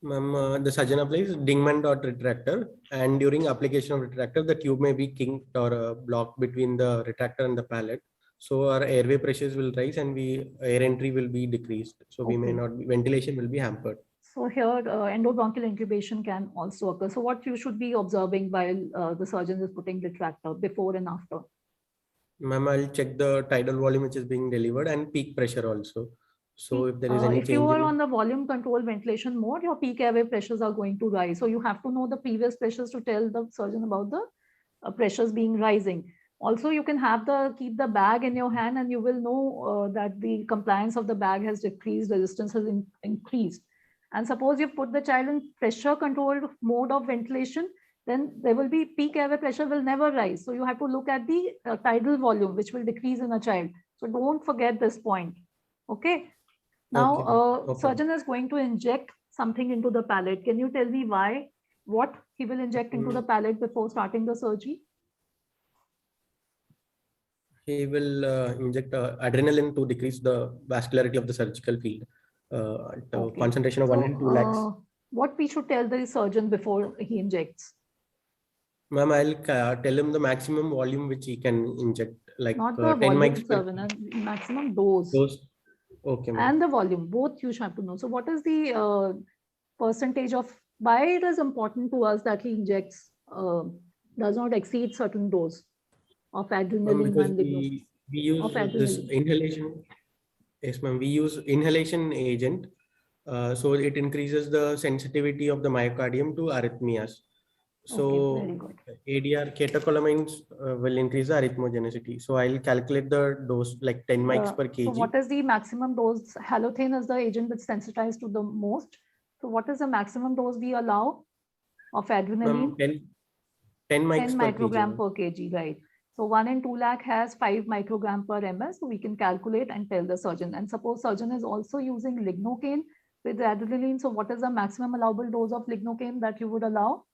Ma'am, the surgeon applies Dingman dot retractor, and during application of retractor, the tube may be kinked or blocked between the retractor and the palate. So our airway pressures will rise and air entry will be decreased. So we may not be, ventilation will be hampered. So here endobronchial intubation can also occur. So what you should be observing while the surgeon is putting retractor before and after? Ma'am, I'll check the tidal volume which is being delivered and peak pressure also. So if there is any if change you are on the volume control ventilation mode, your peak airway pressures are going to rise. So you have to know the previous pressures to tell the surgeon about the pressures being rising. Also, you can have keep the bag in your hand and you will know that the compliance of the bag has decreased, resistance has increased. And suppose you put the child in pressure controlled mode of ventilation, then there will be peak airway pressure will never rise. So you have to look at the tidal volume, which will decrease in a child. So don't forget this point. Okay. Now, surgeon is going to inject something into the palate. Can you tell me what he will inject into the palate before starting the surgery? He will inject adrenaline to decrease the vascularity of the surgical field. Concentration of 1 and 2 lakhs. What we should tell the surgeon before he injects? Ma'am, I'll tell him the maximum volume which he can inject, like not the 10 volume, mics per maximum dose. Okay, and the volume, both you have to know. So what is the percentage of, why it is important to us that he injects, does not exceed certain dose of adrenaline? Because we use this inhalation. Yes, ma'am. We use inhalation agent. So it increases the sensitivity of the myocardium to arrhythmias. So very good. ADR catecholamines will increase the arrhythmogenicity. So I'll calculate the dose like 10 mics per kg. So what is the maximum dose? Halothane is the agent which sensitized to the most. So what is the maximum dose we allow of adrenaline? 10 mics 10 per microgram kg. per kg, right? So 1 in 2 lakh has 5 microgram per ml. So we can calculate and tell the surgeon. And suppose surgeon is also using lignocaine with adrenaline. So what is the maximum allowable dose of lignocaine that you would allow?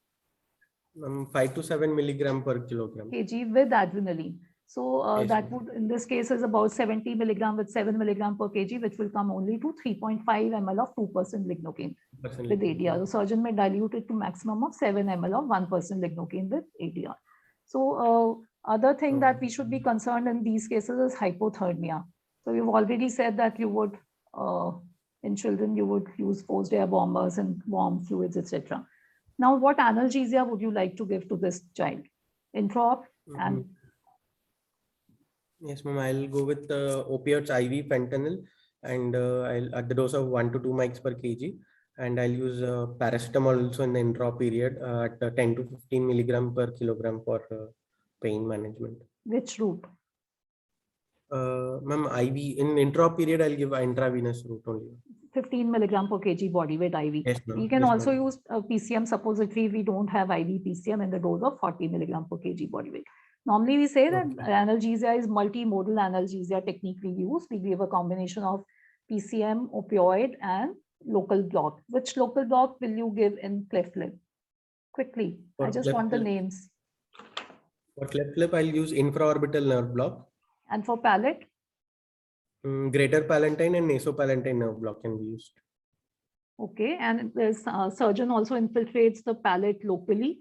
5 to 7 milligram per kilogram. Kg with adrenaline. So Yes, that ma'am. would, in this case, is about 70 milligram with 7 milligram per kg, which will come only to 3.5 ml of 2% lignocaine with ADR. The surgeon may dilute it to maximum of 7 ml of 1% lignocaine with ADR. So other thing that we should be concerned in these cases is hypothermia. So you've already said that you would, in children, you would use forced air bombers and warm fluids, etc. Now, what analgesia would you like to give to this child? Introp and Yes, ma'am. I'll go with opioids IV fentanyl, and I'll at the dose of 1 to 2 mics per kg, and I'll use paracetamol also in the intra period at 10 to 15 milligram per kilogram for pain management. which route? Ma'am, IV in intra period, I'll give intravenous route only. 15 milligram per kg body weight IV. Yes, ma'am. We can Yes, also ma'am. use PCM suppository. We don't have IV PCM in the dose of 40 milligram per kg body weight. Normally, we say that analgesia is multimodal analgesia technique we use. We give a combination of PCM, opioid, and local block. Which local block will you give in cleft lip? Quickly, I just want the names. For cleft lip, I'll use infraorbital nerve block. And for palate? Greater palatine and nasopalatine nerve block can be used. Okay, and this surgeon also infiltrates the palate locally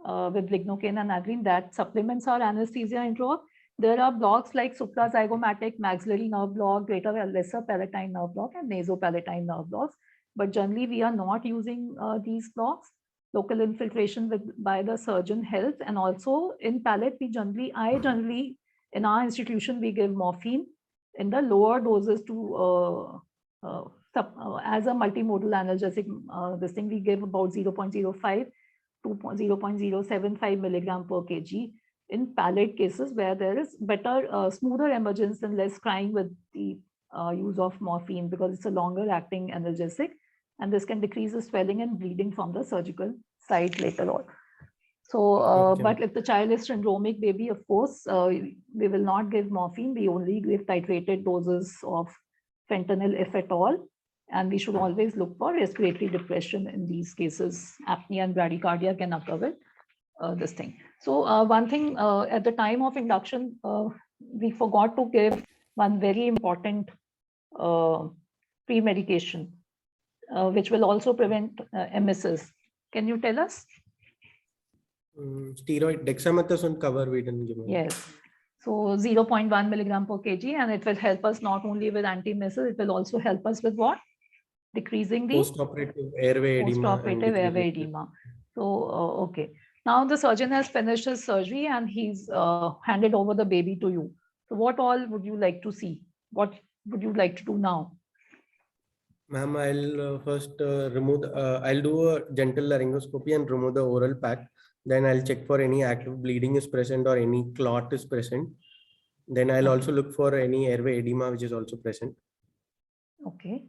with lignocaine and adrenaline that supplements our anesthesia intro. There are blocks like suprazygomatic maxillary nerve block, greater or lesser palatine nerve block, and nasopalatine nerve blocks. But generally, we are not using these blocks. local infiltration by the surgeon helps. And also in palate, I generally, in our institution, we give morphine in the lower doses to as a multimodal analgesic. This thing we give about 0.05 to 0.075 milligram per kg in palate cases where there is better, smoother emergence and less crying with the use of morphine, because it's a longer acting analgesic, and this can decrease the swelling and bleeding from the surgical site later on. So, Okay. but if the child is syndromic baby, of course, we will not give morphine. We only give titrated doses of fentanyl, if at all. And we should always look for respiratory depression in these cases. Apnea and bradycardia can occur with this thing. So one thing at the time of induction, we forgot to give one very important pre-medication, which will also prevent emesis. Can you tell us? Steroid dexamethasone cover we didn't give. Yes. So 0.1 milligram per kg, and it will help us not only with anti-emesis, it will also help us with what? Decreasing the Post-operative airway edema. post-operative airway edema. So, okay. Now the surgeon has finished his surgery and he's handed over the baby to you. So what all would you like to see? What would you like to do now? Ma'am, I'll first remove, I'll do a gentle laryngoscopy and remove the oral pack. Then I'll check for any active bleeding is present or any clot is present. Then I'll also look for any airway edema which is also present. Okay.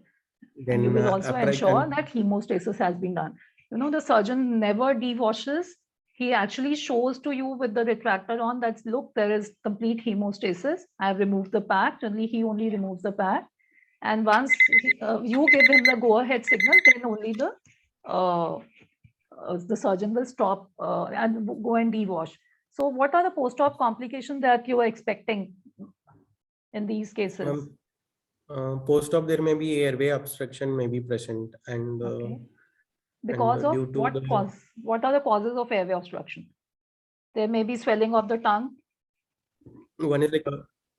Then and you will also after I ensure can- that hemostasis has been done. You know, the surgeon never dewashes. He actually shows to you with the retractor on that, look, there is complete hemostasis. I have removed the pack. Generally, he only removes the pack. And once you give him the go-ahead signal, then only the surgeon will stop and go and dewash. So what are the post-op complications that you are expecting in these cases? Post-op, there may be airway obstruction may be present, and Okay. Because of due to what the- cause? What are the causes of airway obstruction? There may be swelling of the tongue. one is like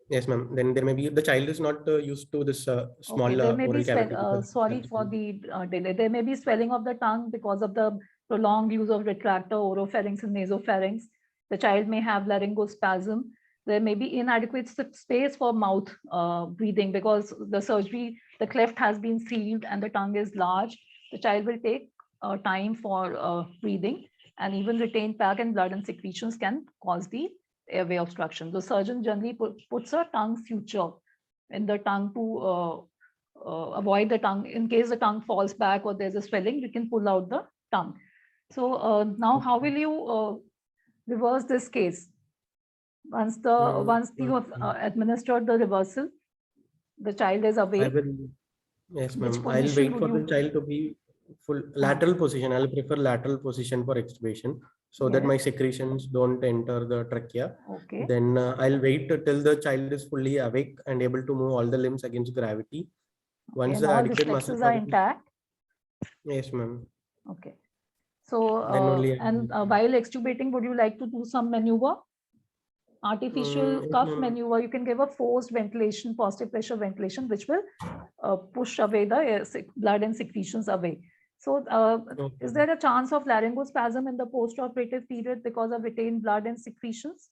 yes, ma'am. Then there may be the child is not used to this small Okay, there may be oral cavity. because- sorry for the delay. There may be swelling of the tongue because of the prolonged use of retractor, oropharynx, and nasopharynx. The child may have laryngospasm. There may be inadequate space for mouth breathing because the surgery, the cleft has been sealed and the tongue is large. The child will take time for breathing, and even retained plaque and blood and secretions can cause the airway obstruction. The surgeon generally puts a tongue suture in the tongue to avoid the tongue. In case the tongue falls back or there's a swelling, you can pull out the tongue. So now how will you reverse this case? Once you have administered the reversal, the child is I awake. will, yes, Which ma'am. I'll position wait would for the you- child to be full lateral position. I'll prefer lateral position for extubation so that Yes. my secretions don't enter the trachea. Okay. Then I'll wait till the child is fully awake and able to move all the limbs against gravity. Once And the all adequate muscle reflexes are power is- intact. Yes, ma'am. Okay. So, Then only I and will- while extubating, would you like to do some maneuver? Artificial yes, cuff ma'am. maneuver. You can give a forced ventilation, positive pressure ventilation, which will push away the blood and secretions away. So, Okay. is there a chance of laryngospasm in the post-operative period because of retained blood and secretions?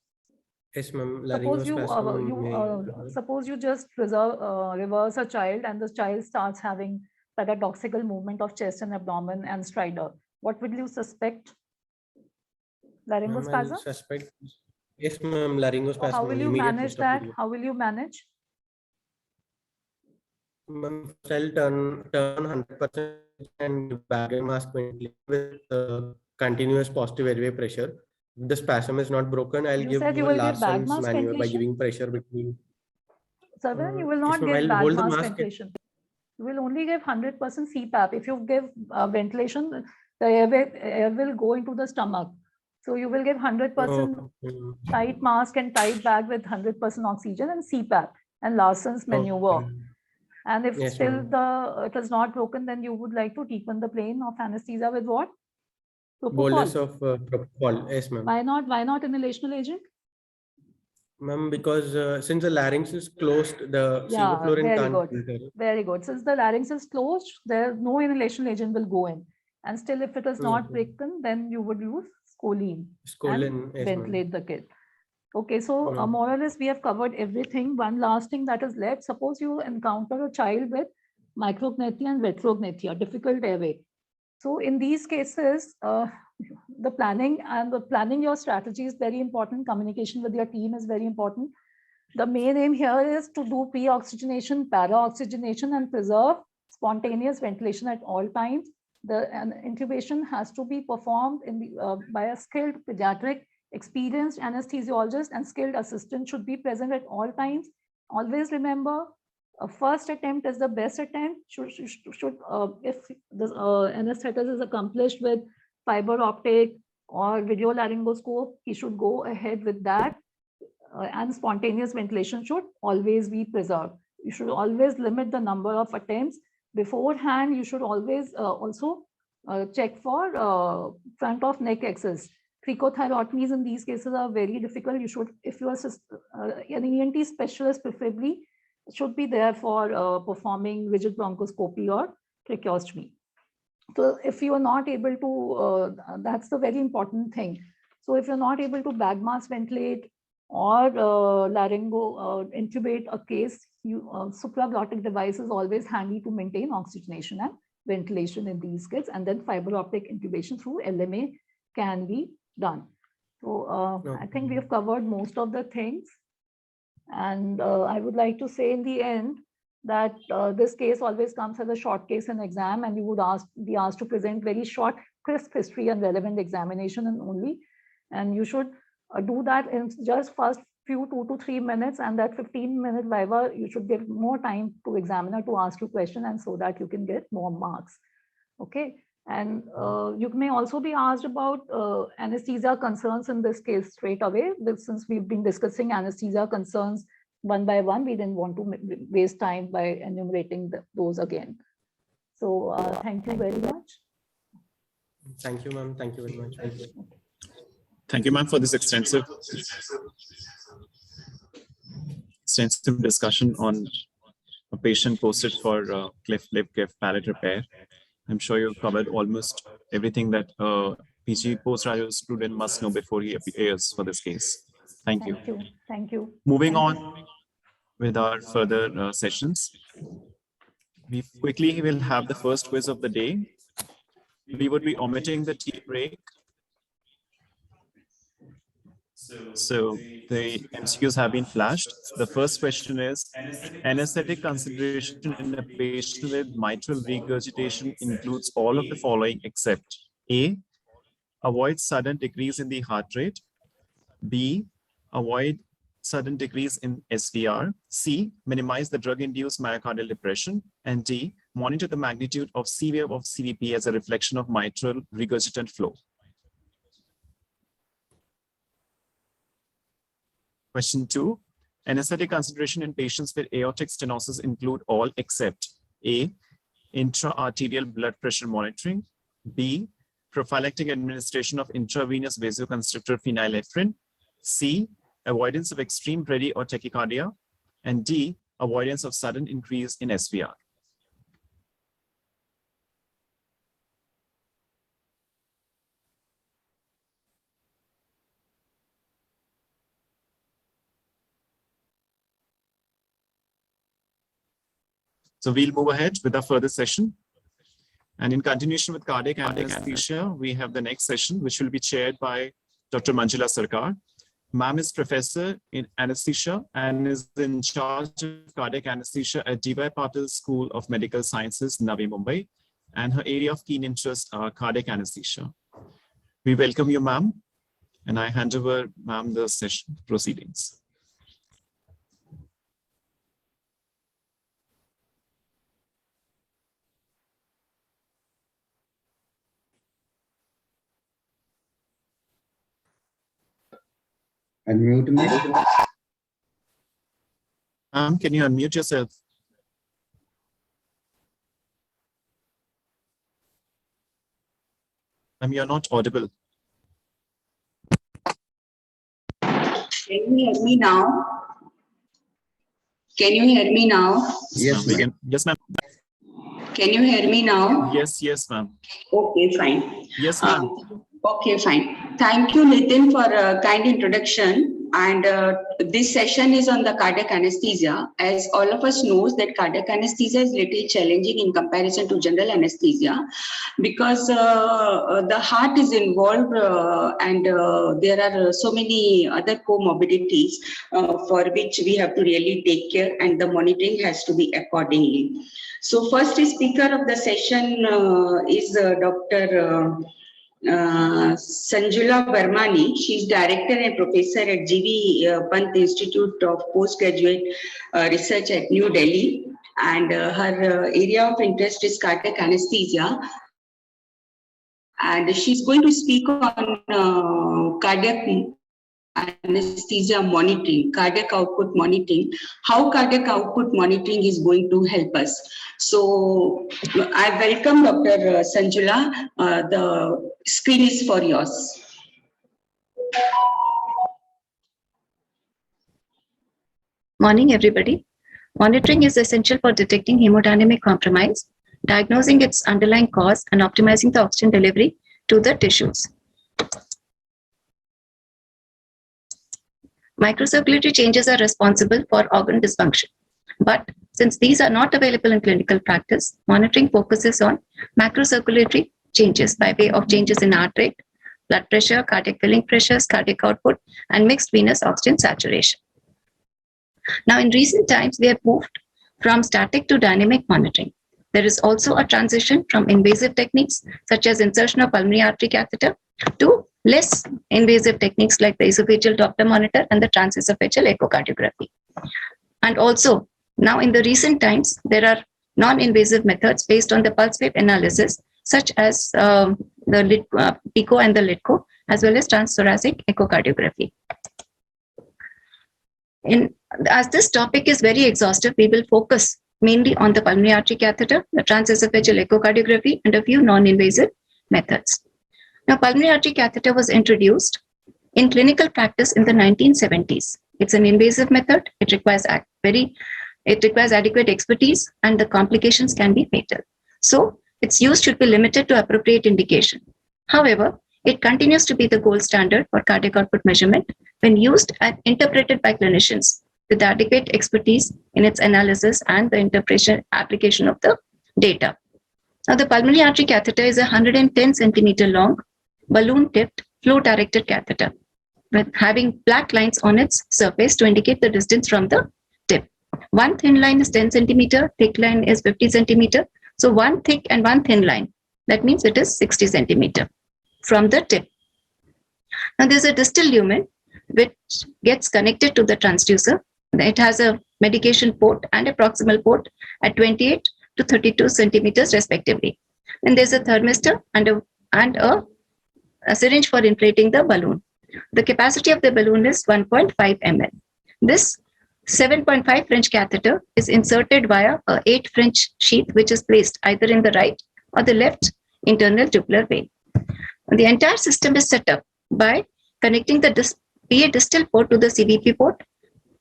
Yes, ma'am. Suppose you Laryngospasm suppose you just reverse a child and the child starts having paradoxical movement of chest and abdomen and stridor. What will you suspect? Ma'am, I'll Laryngospasm? suspect. Yes, ma'am. Laryngospasm. How will you immediate manage post-op that? period. How will you manage? Ma'am, first I'll turn 100% and give bag and mask ventilation with continuous positive airway pressure. If the spasm is not broken, I'll You give said you will give bag Larson's mask maneuver by ventilation? giving pressure between. Sir, you will Yes, not ma'am, give I'll bag hold the mask mask. ventilation. You will only give 100% CPAP. If you give ventilation, the air will go into the stomach. So you will give 100% tight mask and tight bag with 100% oxygen and CPAP and Larson's maneuver. And if Yes, still ma'am. it is not broken, then you would like to deepen the plane of anesthesia with what? Bolus Propofol. of propofol. Yes, ma'am. Why not? Why not inhalational agent? Ma'am, because since the larynx is closed, the Yeah, sevoflurane very can't good. enter. Very good. Since the larynx is closed, there no inhalation agent will go in. And still, if it is not broken, then you would use scoline Scoline, and yes, ma'am. ventilate the kid. Okay, so No. more or less we have covered everything. One last thing that is left. Suppose you encounter a child with micrognathia and retrognathia, difficult airway. So in these cases, the planning your strategy is very important. Communication with your team is very important. The main aim here is to do pre-oxygenation, para-oxygenation, and preserve spontaneous ventilation at all times. The intubation has to be performed by a skilled pediatric, experienced anesthesiologist, and skilled assistant should be present at all times. Always remember, a first attempt is the best attempt. If the anesthetist is accomplished with fiber optic or video laryngoscope, he should go ahead with that. And spontaneous ventilation should always be preserved. You should always limit the number of attempts. Beforehand, you should always also check for front of neck access. Cricothyrotomies in these cases are very difficult. You should, if you are an ENT specialist, preferably should be there for performing rigid bronchoscopy or tracheostomy. So if you are not able to, that's the very important thing. So if you're not able to bag mask ventilate or intubate a case, supraglottic device is always handy to maintain oxygenation and ventilation in these kids, and then fiber optic intubation through LMA can be done. So I think we have covered most of the things, and I would like to say in the end that this case always comes as a short case in exam, and you would be asked to present very short, crisp history and relevant examination and you should do that in just first few 2 to 3 minutes, and that 15-minute viva, you should give more time to examiner to ask you question, and so that you can get more marks. Okay, and you may also be asked about anesthesia concerns in this case straight away. Since we've been discussing anesthesia concerns one by one, we didn't want to waste time by enumerating those again. So thank you very much. Thank you, ma'am. Thank you very much. Thank you, ma'am, for this extensive discussion on a patient posted for cleft lip cleft palate repair. I'm sure you've covered almost everything that PG postgraduate student must know before he appears for this case. Thank you. Thank you. Moving on with our further sessions. We quickly will have the first quiz of the day. We would be omitting the tea break. So the MCQs have been flashed. The first question is, anesthetic consideration in a patient with mitral regurgitation includes all of the following except A, avoid sudden decrease in the heart rate, B, avoid sudden decrease in SVR, C, minimize the drug-induced myocardial depression, and D, monitor the magnitude of C wave of CVP as a reflection of mitral regurgitant flow. Question 2, anesthetic consideration in patients with aortic stenosis include all except A, intra-arterial blood pressure monitoring, B, prophylactic administration of intravenous vasoconstrictor phenylephrine, C, avoidance of extreme brady or tachycardia, and D, avoidance of sudden increase in SVR. So we'll move ahead with our further session. And in continuation with cardiac anesthesia, we have the next session, which will be chaired by Dr. Manjula Sarkar. Ma'am is professor in anesthesia and is in charge of cardiac anesthesia at D.Y. Patil School of Medical Sciences, Navi Mumbai, and her area of keen interest are cardiac anesthesia. We welcome you, ma'am, and I hand over, ma'am, the session proceedings. Unmute me. Ma'am, can you unmute yourself? Ma'am, you're not audible. Can you hear me now? Can you hear me now? Yes, we can. Yes, ma'am. Can you hear me now? Yes, ma'am. Okay, fine. Yes, ma'am. Okay, fine. Thank you, Nitin, for a kind introduction. And this session is on the cardiac anesthesia. As all of us knows that cardiac anesthesia is little challenging in comparison to general anesthesia because the heart is involved and there are so many other comorbidities for which we have to really take care, and the monitoring has to be accordingly. So first speaker of the session is Dr. Sanjula Barmani. She's director and professor at GV Pant Institute of Postgraduate Research at New Delhi. And her area of interest is cardiac anesthesia. And she's going to speak on cardiac anesthesia monitoring, cardiac output monitoring, how cardiac output monitoring is going to help us. So I welcome Dr. Sanjula. The screen is for yours. Morning, everybody. Monitoring is essential for detecting hemodynamic compromise, diagnosing its underlying cause, and optimizing the oxygen delivery to the tissues. Microcirculatory changes are responsible for organ dysfunction. But since these are not available in clinical practice, monitoring focuses on macrocirculatory changes by way of changes in heart rate, blood pressure, cardiac filling pressures, cardiac output, and mixed venous oxygen saturation. Now, in recent times, we have moved from static to dynamic monitoring. There is also a transition from invasive techniques such as insertion of pulmonary artery catheter to less invasive techniques like the esophageal Doppler monitor and the transesophageal echocardiography. And also, now in the recent times, there are non-invasive methods based on the pulse wave analysis, such as the PICO and the LITCO, as well as transthoracic echocardiography. As this topic is very exhaustive, we will focus mainly on the pulmonary artery catheter, the transesophageal echocardiography, and a few non-invasive methods. Now, pulmonary artery catheter was introduced in clinical practice in the 1970s. It's an invasive method. It requires adequate expertise, and the complications can be fatal. So, its use should be limited to appropriate indication. However, it continues to be the gold standard for cardiac output measurement when used and interpreted by clinicians with adequate expertise in its analysis and the interpretation application of the data. Now, the pulmonary artery catheter is a 110 centimeter long, balloon-tipped, flow-directed catheter with having black lines on its surface to indicate the distance from the tip. One thin line is 10 centimeter, thick line is 50 centimeter. So one thick and one thin line, that means it is 60 centimeter from the tip. Now there's a distal lumen which gets connected to the transducer. It has a medication port and a proximal port at 28 to 32 centimeters respectively. And there's a thermistor and a syringe for inflating the balloon. The capacity of the balloon is 1.5 ml. This 7.5 French catheter is inserted via a 8 French sheath, which is placed either in the right or the left internal tubular vein. The entire system is set up by connecting the PA distal port to the CVP port,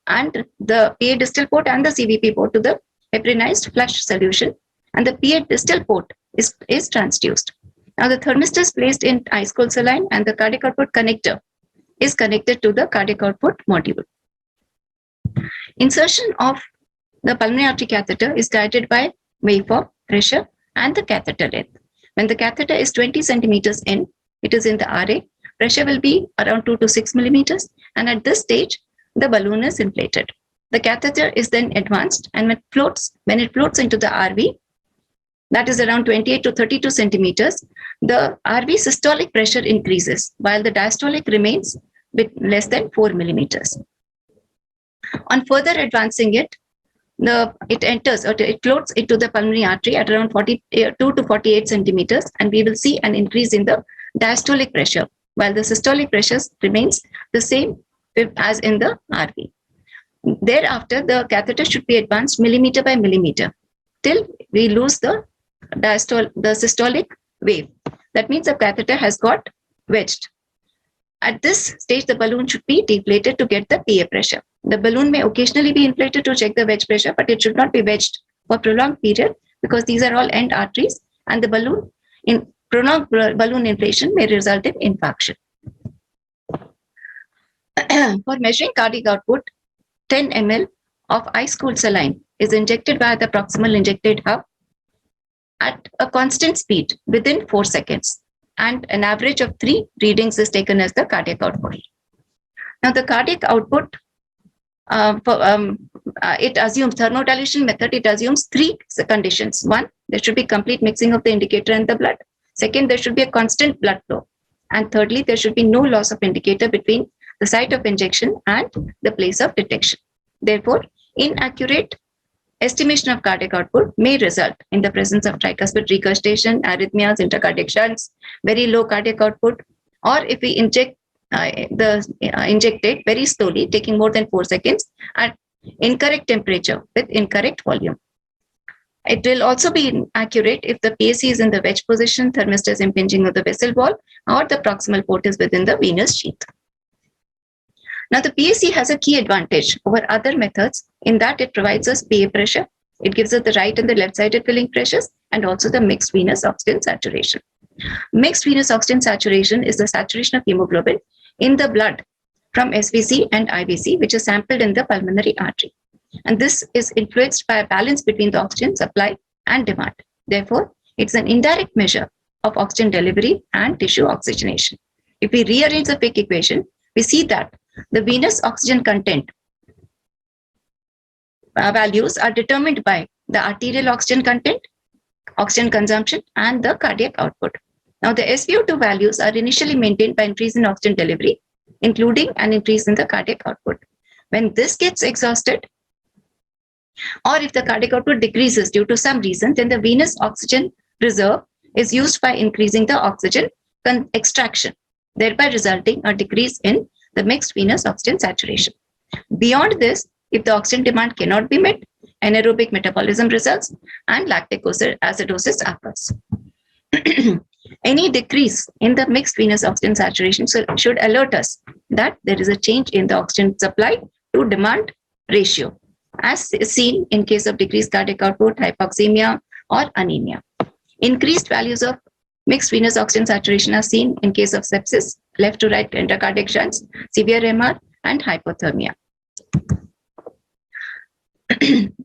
and the PA distal port and the CVP port to the heparinized flush solution, and the PA distal port is transduced. Now the thermistor is placed in ice cold saline, and the cardiac output connector is connected to the cardiac output module. Insertion of the pulmonary artery catheter is guided by waveform, pressure, and the catheter length. When the catheter is 20 centimeters in, it is in the RA. Pressure will be around 2 to 6 millimeters, and at this stage, the balloon is inflated. The catheter is then advanced, and when it floats into the RV, that is around 28 to 32 centimeters, the RV systolic pressure increases, while the diastolic remains with less than 4 millimeters. On further advancing it, it floats into the pulmonary artery at around 42 to 48 centimeters, and we will see an increase in the diastolic pressure, while the systolic pressure remains the same as in the RV. Thereafter, the catheter should be advanced millimeter by millimeter till we lose the systolic wave. That means the catheter has got wedged. At this stage, the balloon should be deflated to get the PA pressure. The balloon may occasionally be inflated to check the wedge pressure, but it should not be wedged for a prolonged period because these are all end arteries, and the prolonged balloon inflation may result in infarction. For measuring cardiac output, 10 ml of ice-cooled saline is injected via the proximal injected hub at a constant speed within 4 seconds, and an average of 3 readings is taken as the cardiac output. Now, the cardiac output, it assumes thermodilation method, it assumes 3 conditions. 1, there should be complete mixing of the indicator and the blood. Second, there should be a constant blood flow. And thirdly, there should be no loss of indicator between the site of injection and the place of detection. Therefore, inaccurate estimation of cardiac output may result in the presence of tricuspid regurgitation, arrhythmias, intracardiac shunts, very low cardiac output, or if we inject it very slowly, taking more than 4 seconds at incorrect temperature with incorrect volume. It will also be inaccurate if the PAC is in the wedge position, thermistor is impinging on the vessel wall, or the proximal port is within the venous sheath. Now, the PAC has a key advantage over other methods in that it provides us PA pressure. It gives us the right and the left-sided filling pressures, and also the mixed venous oxygen saturation. Mixed venous oxygen saturation is the saturation of hemoglobin in the blood from SVC and IVC, which is sampled in the pulmonary artery. And this is influenced by a balance between the oxygen supply and demand. Therefore, it's an indirect measure of oxygen delivery and tissue oxygenation. If we rearrange the APPEC equation, we see that the venous oxygen content values are determined by the arterial oxygen content, oxygen consumption, and the cardiac output. Now, the SpO2 values are initially maintained by increase in oxygen delivery, including an increase in the cardiac output. When this gets exhausted, or if the cardiac output decreases due to some reason, then the venous oxygen reserve is used by increasing the oxygen extraction, thereby resulting a decrease in the mixed venous oxygen saturation. Beyond this, if the oxygen demand cannot be met, anaerobic metabolism results and lactic acidosis occurs. Any decrease in the mixed venous oxygen saturation should alert us that there is a change in the oxygen supply to demand ratio, as seen in case of decreased cardiac output, hypoxemia, or anemia. Increased values of mixed venous oxygen saturation are seen in case of sepsis, left to right intracardiac shunts, severe MR, and hypothermia.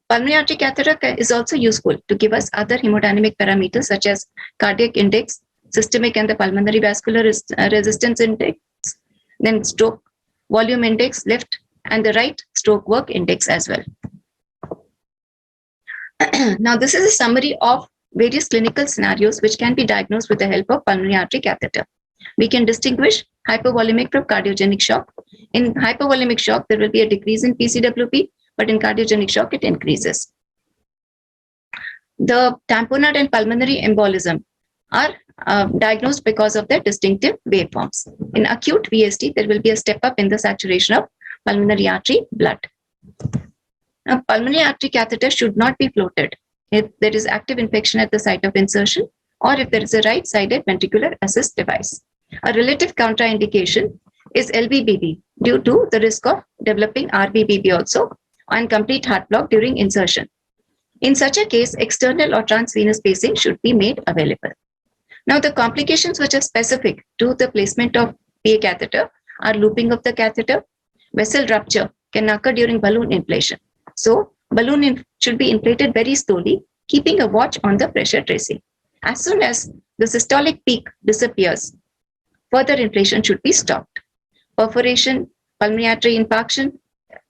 Pulmonary artery catheter is also useful to give us other hemodynamic parameters such as cardiac index, systemic and the pulmonary vascular resistance index, then stroke volume index, left and the right stroke work index as well. Now, this is a summary of various clinical scenarios which can be diagnosed with the help of pulmonary artery catheter. We can distinguish hypovolemic from cardiogenic shock. In hypovolemic shock, there will be a decrease in PCWP, but in cardiogenic shock, it increases. The tamponade and pulmonary embolism are diagnosed because of their distinctive waveforms. In acute VST, there will be a step up in the saturation of pulmonary artery blood. Now, pulmonary artery catheter should not be floated if there is active infection at the site of insertion, or if there is a right-sided ventricular assist device. A relative contraindication is LVBB due to the risk of developing RVBB also and complete heart block during insertion. In such a case, external or transvenous pacing should be made available. Now, the complications which are specific to the placement of PA catheter are looping of the catheter. Vessel rupture can occur during balloon inflation. So, balloon should be inflated very slowly, keeping a watch on the pressure tracing. As soon as the systolic peak disappears, further inflation should be stopped. Perforation, pulmonary artery infarction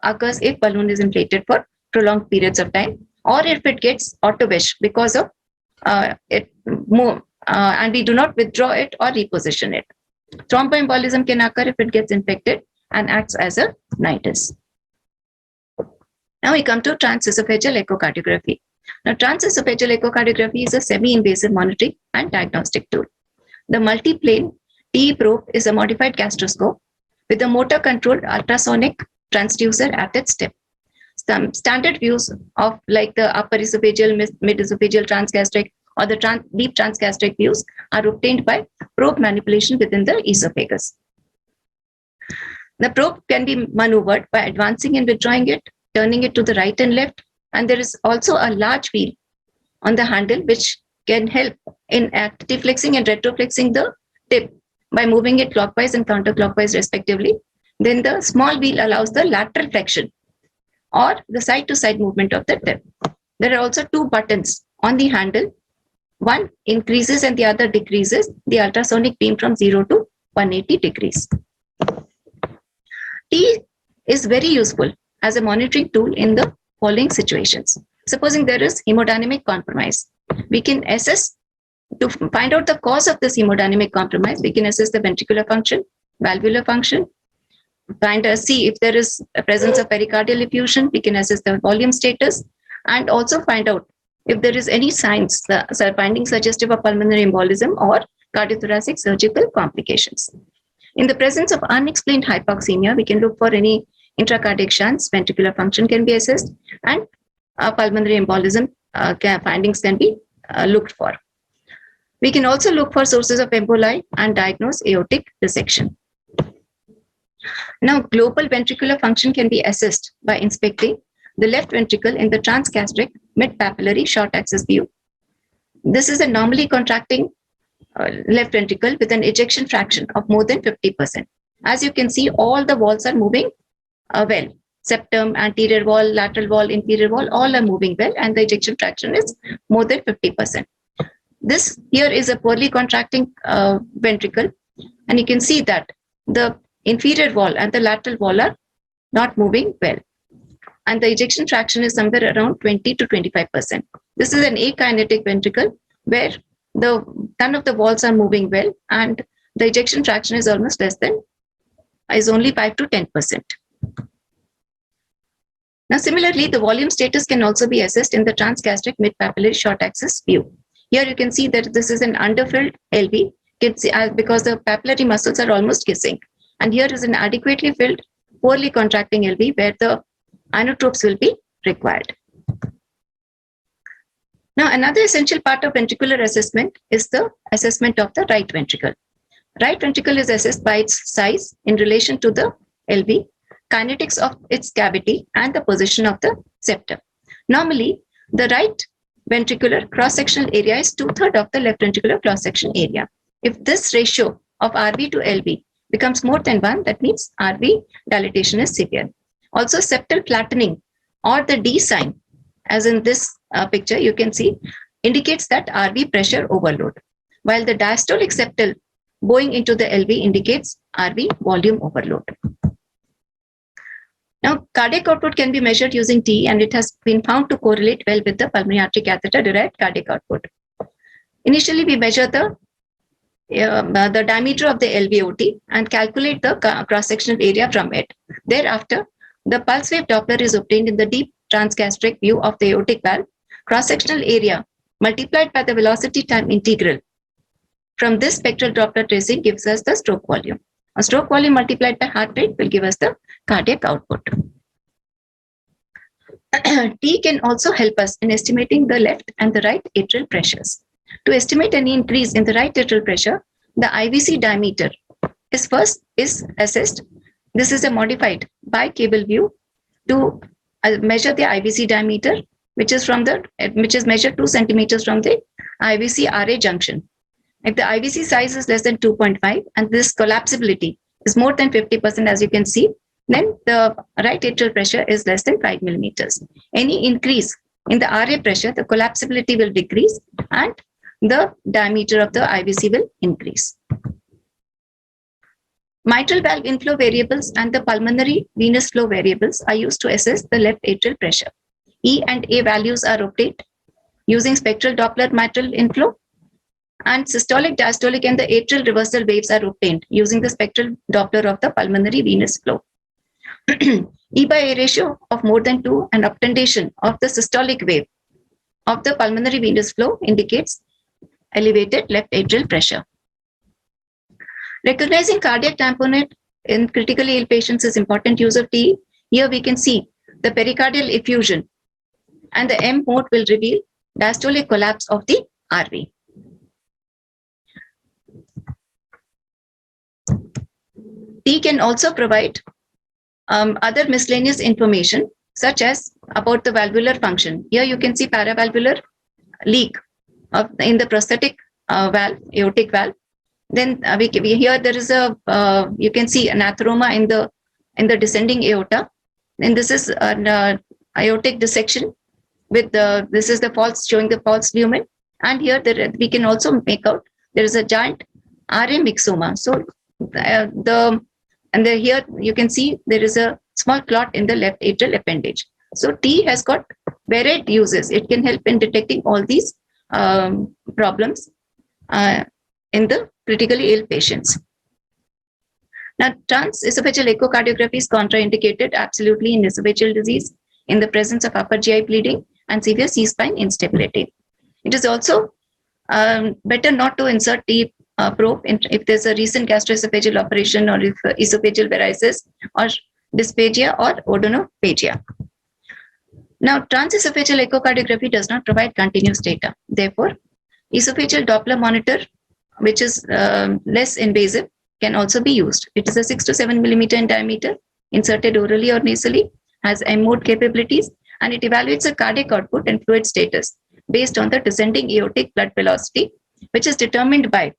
occurs if balloon is inflated for prolonged periods of time, or if it gets autovesh because of it move, and we do not withdraw it or reposition it. Thromboembolism can occur if it gets infected and acts as a nidus. Now we come to transesophageal echocardiography. Now, transesophageal echocardiography is a semi-invasive monitoring and diagnostic tool. The multiplane TE probe is a modified gastroscope with a motor-controlled ultrasonic transducer at its tip. Some standard views of like the upper esophageal, mid-esophageal transgastric or the deep transgastric views are obtained by probe manipulation within the esophagus. The probe can be maneuvered by advancing and withdrawing it, turning it to the right and left, and there is also a large wheel on the handle, which can help in deflexing and retroflexing the tip by moving it clockwise and counterclockwise respectively. Then the small wheel allows the lateral flexion or the side-to-side movement of the tip. There are also two buttons on the handle. One increases and the other decreases the ultrasonic beam from 0 to 180 degrees. T is very useful as a monitoring tool in the following situations. Supposing there is hemodynamic compromise, we can assess to find out the cause of this hemodynamic compromise. We can assess the ventricular function, valvular function, see if there is a presence of pericardial effusion. We can assess the volume status and also find out if there is any signs, the findings suggestive of pulmonary embolism or cardiothoracic surgical complications. In the presence of unexplained hypoxemia, we can look for any intracardiac shunts, ventricular function can be assessed, and pulmonary embolism findings can be looked for. We can also look for sources of emboli and diagnose aortic dissection. Now, global ventricular function can be assessed by inspecting the left ventricle in the transgastric mid-papillary short axis view. This is a normally contracting left ventricle with an ejection fraction of more than 50%. As you can see, all the walls are moving well. Septum, anterior wall, lateral wall, inferior wall, all are moving well, and the ejection fraction is more than 50%. This here is a poorly contracting ventricle, and you can see that the inferior wall and the lateral wall are not moving well, and the ejection fraction is somewhere around 20 to 25%. This is an akinetic ventricle where none of the walls are moving well, and the ejection fraction is almost is only 5 to 10%. Now, similarly, the volume status can also be assessed in the transgastric mid-papillary short axis view. Here you can see that this is an underfilled LV because the papillary muscles are almost kissing. And here is an adequately filled, poorly contracting LV where the inotropes will be required. Now, another essential part of ventricular assessment is the assessment of the right ventricle. Right ventricle is assessed by its size in relation to the LV, kinetics of its cavity, and the position of the septum. Normally, the right ventricular cross-sectional area is 2/3 of the left ventricular cross-section area. If this ratio of RV to LV becomes more than 1, that means RV dilatation is severe. Also, septal flattening or the D sign, as in this picture, you can see, indicates that RV pressure overload, while the diastolic septal bowing into the LV indicates RV volume overload. Now, cardiac output can be measured using T, and it has been found to correlate well with the pulmonary artery catheter derived cardiac output. Initially, we measure the diameter of the LVOT and calculate the cross-sectional area from it. Thereafter, the pulse wave Doppler is obtained in the deep transgastric view of the aortic valve. Cross-sectional area multiplied by the velocity time integral from this spectral Doppler tracing gives us the stroke volume. A stroke volume multiplied by heart rate will give us the cardiac output. T can also help us in estimating the left and the right atrial pressures. To estimate any increase in the right atrial pressure, the IVC diameter is assessed. This is a modified bi-cable view to measure the IVC diameter, which is measured 2 centimeters from the IVC RA junction. If the IVC size is less than 2.5 and this collapsibility is more than 50%, as you can see, then the right atrial pressure is less than 5 millimeters. Any increase in the RA pressure, the collapsibility will decrease and the diameter of the IVC will increase. Mitral valve inflow variables and the pulmonary venous flow variables are used to assess the left atrial pressure. E and A values are obtained using spectral Doppler mitral inflow, and systolic, diastolic, and the atrial reversal waves are obtained using the spectral Doppler of the pulmonary venous flow. E by A ratio of more than 2 and obtundation of the systolic wave of the pulmonary venous flow indicates elevated left atrial pressure. Recognizing cardiac tamponade in critically ill patients is important use of T. Here we can see the pericardial effusion, and the M mode will reveal diastolic collapse of the RV. T can also provide other miscellaneous information such as about the valvular function. Here you can see paravalvular leak in the prosthetic valve, aortic valve, then here there is a you can see an atheroma in the descending aorta, and this is an aortic dissection with this is the false, showing the false lumen, and here we can also make out there is a giant RA myxoma. So here you can see there is a small clot in the left atrial appendage. So T has got varied uses. It can help in detecting all these problems in the critically ill patients. Now, transesophageal echocardiography is contraindicated absolutely in esophageal disease in the presence of upper GI bleeding and severe C-spine instability. It is also better not to insert T probe if there's a recent gastroesophageal operation, or if esophageal varices or dysphagia or odonophagia. Now, transesophageal echocardiography does not provide continuous data. Therefore, esophageal Doppler monitor, which is less invasive, can also be used. It is a 6 to 7 millimeter in diameter, inserted orally or nasally, has M-mode capabilities, and it evaluates the cardiac output and fluid status based on the descending aortic blood velocity, which is determined by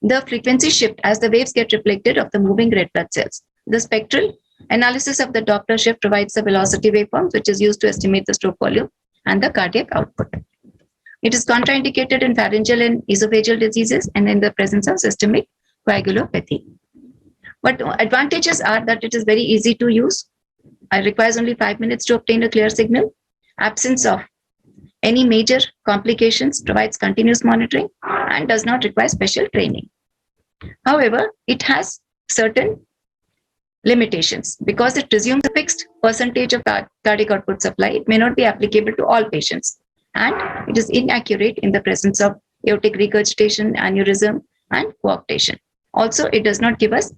the frequency shift as the waves get reflected of the moving red blood cells. The spectral analysis of the Doppler shift provides the velocity waveforms, which is used to estimate the stroke volume and the cardiac output. It is contraindicated in pharyngeal and esophageal diseases and in the presence of systemic coagulopathy. But advantages are that it is very easy to use. It requires only 5 minutes to obtain a clear signal. Absence of any major complications, provides continuous monitoring, and does not require special training. However, it has certain limitations because it presumes a fixed percentage of cardiac output supply. It may not be applicable to all patients, and it is inaccurate in the presence of aortic regurgitation, aneurysm, and coarctation. Also, it does not give us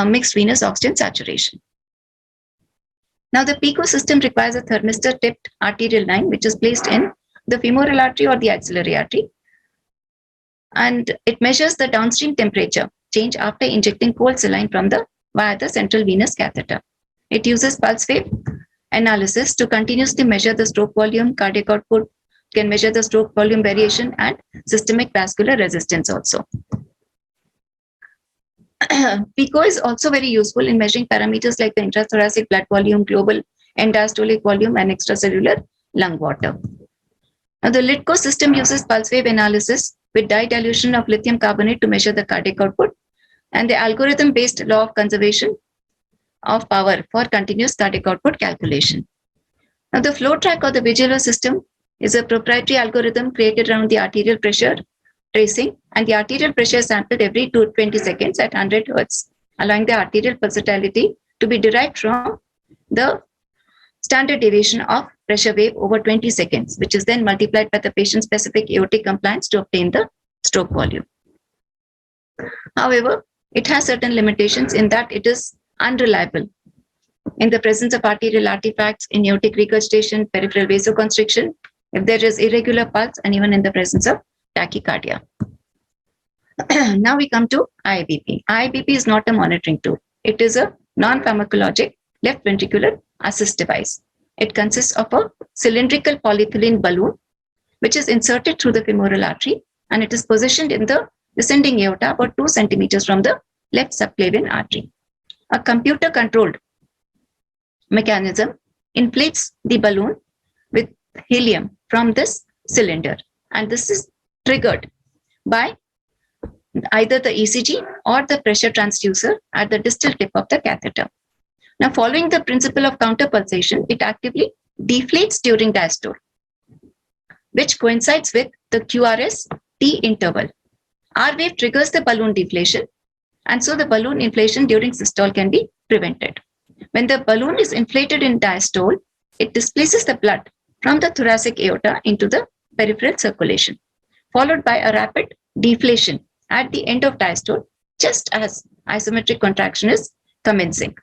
mixed venous oxygen saturation. Now, the PICO system requires a thermistor-tipped arterial line, which is placed in the femoral artery or the axillary artery, and it measures the downstream temperature change after injecting cold saline via the central venous catheter. It uses pulse wave analysis to continuously measure the stroke volume, cardiac output, can measure the stroke volume variation, and systemic vascular resistance also. PICO is also very useful in measuring parameters like the intrathoracic blood volume, global end-diastolic volume, and extracellular lung water. Now, the LITCO system uses pulse wave analysis with dye dilution of lithium carbonate to measure the cardiac output, and the algorithm-based law of conservation of power for continuous cardiac output calculation. Now, the flow track or the Vigilo system is a proprietary algorithm created around the arterial pressure tracing, and the arterial pressure is sampled every 20 seconds at 100 Hz, allowing the arterial pulsatility to be derived from the standard deviation of pressure wave over 20 seconds, which is then multiplied by the patient-specific aortic compliance to obtain the stroke volume. However, it has certain limitations in that it is unreliable in the presence of arterial artifacts, in aortic regurgitation, peripheral vasoconstriction, if there is irregular pulse, and even in the presence of tachycardia. Now we come to IABP. IABP is not a monitoring tool. It is a non-pharmacologic left ventricular assist device. It consists of a cylindrical polyethylene balloon, which is inserted through the femoral artery, and it is positioned in the descending aorta about 2 centimeters from the left subclavian artery. A computer-controlled mechanism inflates the balloon with helium from this cylinder, and this is triggered by either the ECG or the pressure transducer at the distal tip of the catheter. Now, following the principle of counterpulsation, it actively deflates during diastole, which coincides with the QRS-T interval. R wave triggers the balloon deflation, and so the balloon inflation during systole can be prevented. When the balloon is inflated in diastole, it displaces the blood from the thoracic aorta into the peripheral circulation, followed by a rapid deflation at the end of diastole, just as isometric contraction is commencing,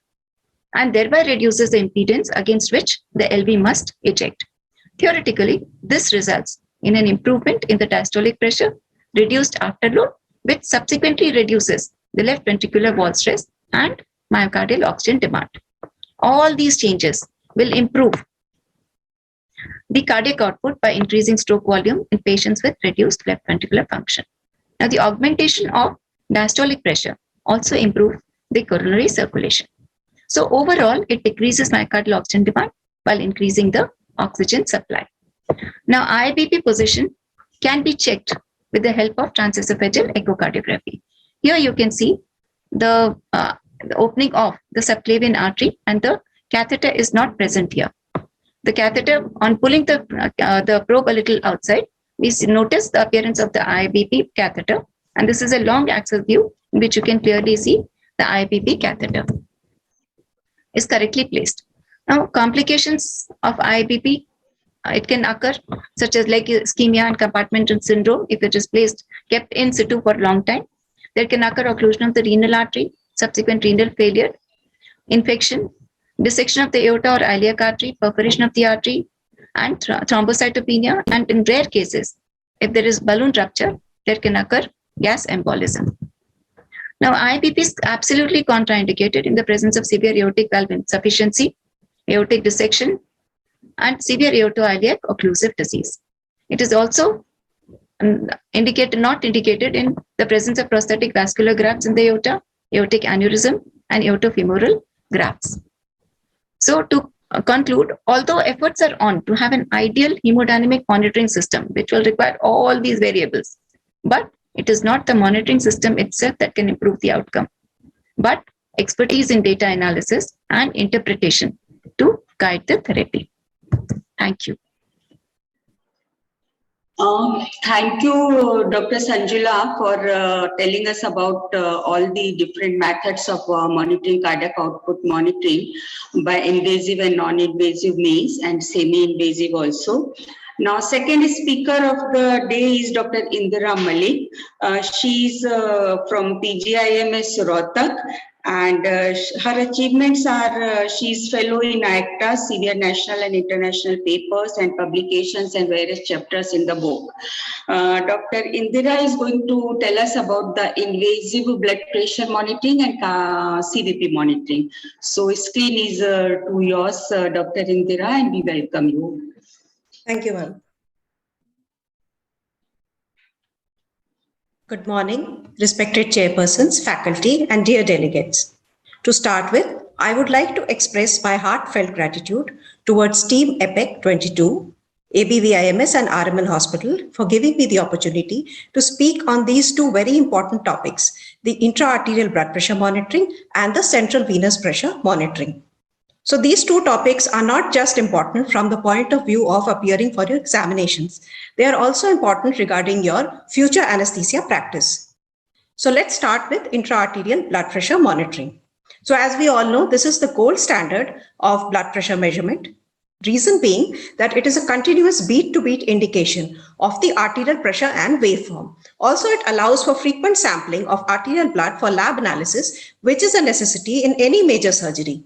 and thereby reduces the impedance against which the LV must eject. Theoretically, this results in an improvement in the diastolic pressure, reduced afterload, which subsequently reduces the left ventricular wall stress and myocardial oxygen demand. All these changes will improve the cardiac output by increasing stroke volume in patients with reduced left ventricular function. Now, the augmentation of diastolic pressure also improves the coronary circulation. So overall, it decreases myocardial oxygen demand while increasing the oxygen supply. Now, IBP position can be checked with the help of transesophageal echocardiography. Here you can see the opening of the subclavian artery, and the catheter is not present here. The catheter, on pulling the probe a little outside, we notice the appearance of the IBP catheter, and this is a long axis view in which you can clearly see the IBP catheter is correctly placed. Now, complications of IBP, it can occur such as leg ischemia and compartmental syndrome if it is kept in situ for a long time. There can occur occlusion of the renal artery, subsequent renal failure, infection, dissection of the aorta or iliac artery, perforation of the artery, and thrombocytopenia. And in rare cases, if there is balloon rupture, there can occur gas embolism. Now, IBP is absolutely contraindicated in the presence of severe aortic valve insufficiency, aortic dissection, and severe aortoiliac occlusive disease. It is also not indicated in the presence of prosthetic vascular grafts in the aorta, aortic aneurysm, and aortofemoral grafts. So to conclude, although efforts are on to have an ideal hemodynamic monitoring system, which will require all these variables, but it is not the monitoring system itself that can improve the outcome, but expertise in data analysis and interpretation to guide the therapy. Thank you. Thank you, Dr. Sanjula, for telling us about all the different methods of monitoring cardiac output monitoring by invasive and non-invasive means and semi-invasive also. Now, second speaker of the day is Dr. Indira Malik. She's from PGIMS Rohtak, and her achievements are she's fellow in ACTA, severe national and international papers and publications and various chapters in the book. Dr. Indira is going to tell us about the invasive blood pressure monitoring and CVP monitoring. So screen is to yours, Dr. Indira, and we welcome you. Thank you, ma'am. Good morning, respected chairpersons, faculty, and dear delegates. To start with, I would like to express my heartfelt gratitude towards Team APPEC 22, ABVIMS and RML Hospital for giving me the opportunity to speak on these two very important topics, the intra-arterial blood pressure monitoring and the central venous pressure monitoring. So these two topics are not just important from the point of view of appearing for your examinations. They are also important regarding your future anesthesia practice. So let's start with intra-arterial blood pressure monitoring. So as we all know, this is the gold standard of blood pressure measurement. Reason being that it is a continuous beat-to-beat indication of the arterial pressure and waveform. Also, it allows for frequent sampling of arterial blood for lab analysis, which is a necessity in any major surgery.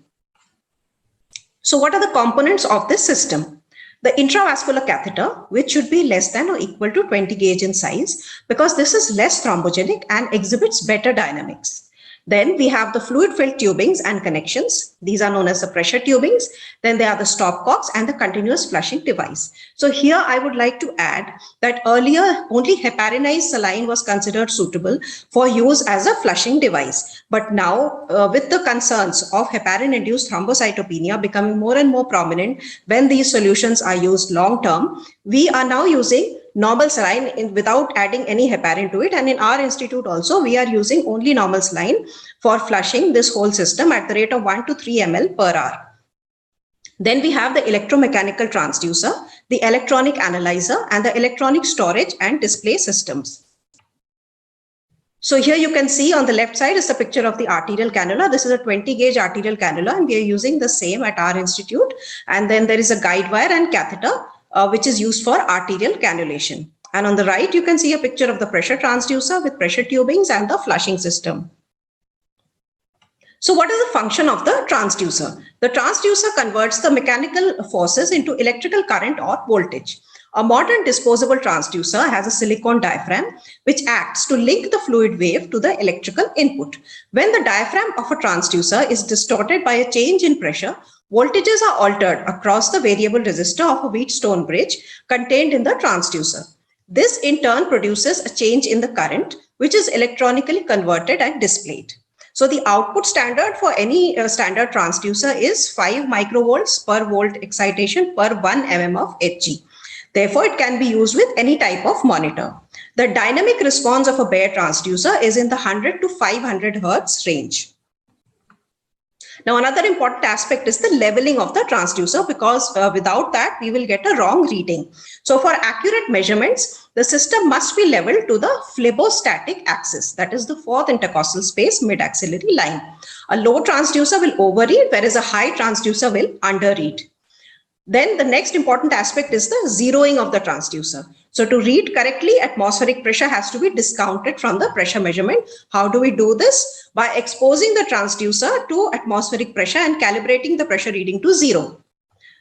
So what are the components of this system? The intravascular catheter, which should be less than or equal to 20 gauge in size, because this is less thrombogenic and exhibits better dynamics. Then we have the fluid-filled tubings and connections. These are known as the pressure tubings. Then there are the stopcocks and the continuous flushing device. So here I would like to add that earlier only heparinized saline was considered suitable for use as a flushing device. But now with the concerns of heparin-induced thrombocytopenia becoming more and more prominent when these solutions are used long-term, we are now using normal saline without adding any heparin to it. And in our institute also, we are using only normal saline for flushing this whole system at the rate of 1 to 3 ml per hour. Then we have the electromechanical transducer, the electronic analyzer, and the electronic storage and display systems. So here you can see on the left side is the picture of the arterial cannula. This is a 20 gauge arterial cannula, and we are using the same at our institute. And then there is a guide wire and catheter, which is used for arterial cannulation. And on the right, you can see a picture of the pressure transducer with pressure tubings and the flushing system. So what is the function of the transducer? The transducer converts the mechanical forces into electrical current or voltage. A modern disposable transducer has a silicone diaphragm which acts to link the fluid wave to the electrical input. When the diaphragm of a transducer is distorted by a change in pressure voltages are altered across the variable resistor of a Wheatstone bridge contained in the transducer. This in turn produces a change in the current, which is electronically converted and displayed. So the output standard for any standard transducer is 5 microvolts per volt excitation per 1 mm of Hg. Therefore, it can be used with any type of monitor. The dynamic response of a bare transducer is in the 100 to 500 Hertz range. Now, another important aspect is the leveling of the transducer, because without that, we will get a wrong reading. So for accurate measurements, the system must be leveled to the phlebostatic axis, that is the fourth intercostal space mid-axillary line. A low transducer will overread, whereas a high transducer will underread. Then the next important aspect is the zeroing of the transducer. So to read correctly, atmospheric pressure has to be discounted from the pressure measurement. How do we do this? By exposing the transducer to atmospheric pressure and calibrating the pressure reading to 0.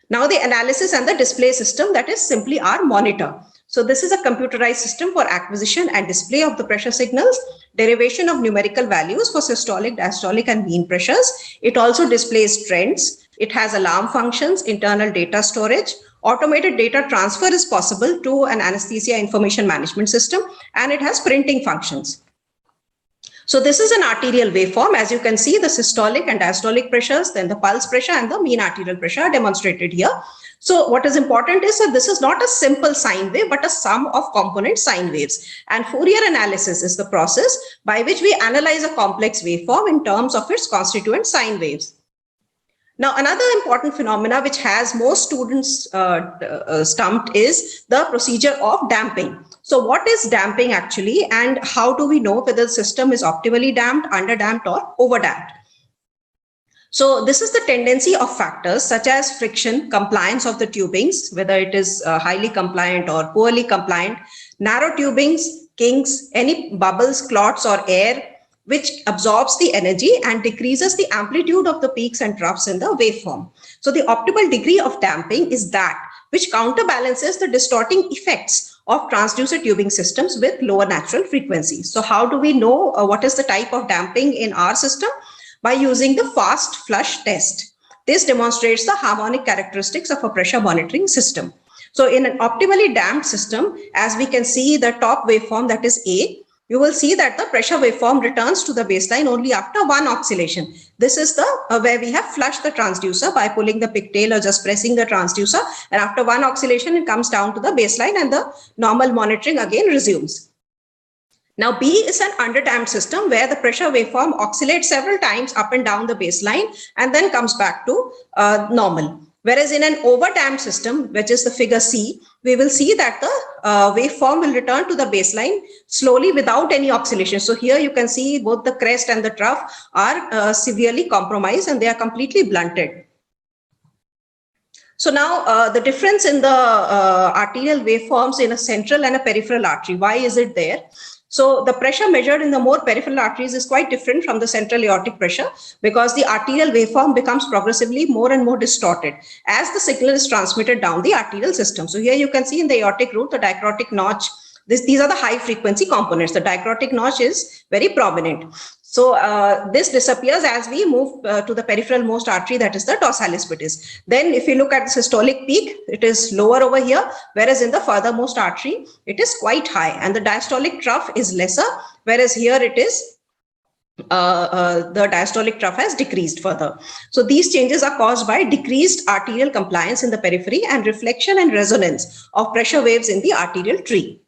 Now the analysis and the display system, that is simply our monitor. So this is a computerized system for acquisition and display of the pressure signals, derivation of numerical values for systolic, diastolic and mean pressures. It also displays trends. It has alarm functions, internal data storage. Automated data transfer is possible to an anesthesia information management system, and it has printing functions. So this is an arterial waveform. As you can see, the systolic and diastolic pressures, then the pulse pressure and the mean arterial pressure are demonstrated here. So what is important is that this is not a simple sine wave, but a sum of component sine waves. And Fourier analysis is the process by which we analyze a complex waveform in terms of its constituent sine waves. Now, another important phenomena which has most students stumped is the procedure of damping. So what is damping actually, and how do we know whether the system is optimally damped, underdamped or overdamped? So this is the tendency of factors such as friction, compliance of the tubings, whether it is highly compliant or poorly compliant, narrow tubings, kinks, any bubbles, clots or air, which absorbs the energy and decreases the amplitude of the peaks and troughs in the waveform. So the optimal degree of damping is that which counterbalances the distorting effects of transducer tubing systems with lower natural frequencies. So how do we know what is the type of damping in our system? By using the fast flush test. This demonstrates the harmonic characteristics of a pressure monitoring system. So in an optimally damped system, as we can see the top waveform, that is A, you will see that the pressure waveform returns to the baseline only after one oscillation. This is the where we have flushed the transducer by pulling the pigtail or just pressing the transducer, and after one oscillation it comes down to the baseline and the normal monitoring again resumes. Now B is an underdamped system where the pressure waveform oscillates several times up and down the baseline and then comes back to normal. Whereas in an overdamped system, which is the figure C, we will see that the waveform will return to the baseline slowly without any oscillation. So here you can see both the crest and the trough are severely compromised and they are completely blunted. So now the difference in the arterial waveforms in a central and a peripheral artery, why is it there? So the pressure measured in the more peripheral arteries is quite different from the central aortic pressure because the arterial waveform becomes progressively more and more distorted as the signal is transmitted down the arterial system. So here you can see in the aortic root, the dicrotic notch, these are the high frequency components. The dicrotic notch is very prominent. So this disappears as we move to the peripheral most artery, that is the dorsalis pedis. Then if you look at the systolic peak, it is lower over here, whereas in the furthermost artery, it is quite high. And the diastolic trough is lesser, whereas here it is the diastolic trough has decreased further. So these changes are caused by decreased arterial compliance in the periphery and reflection and resonance of pressure waves in the arterial tree.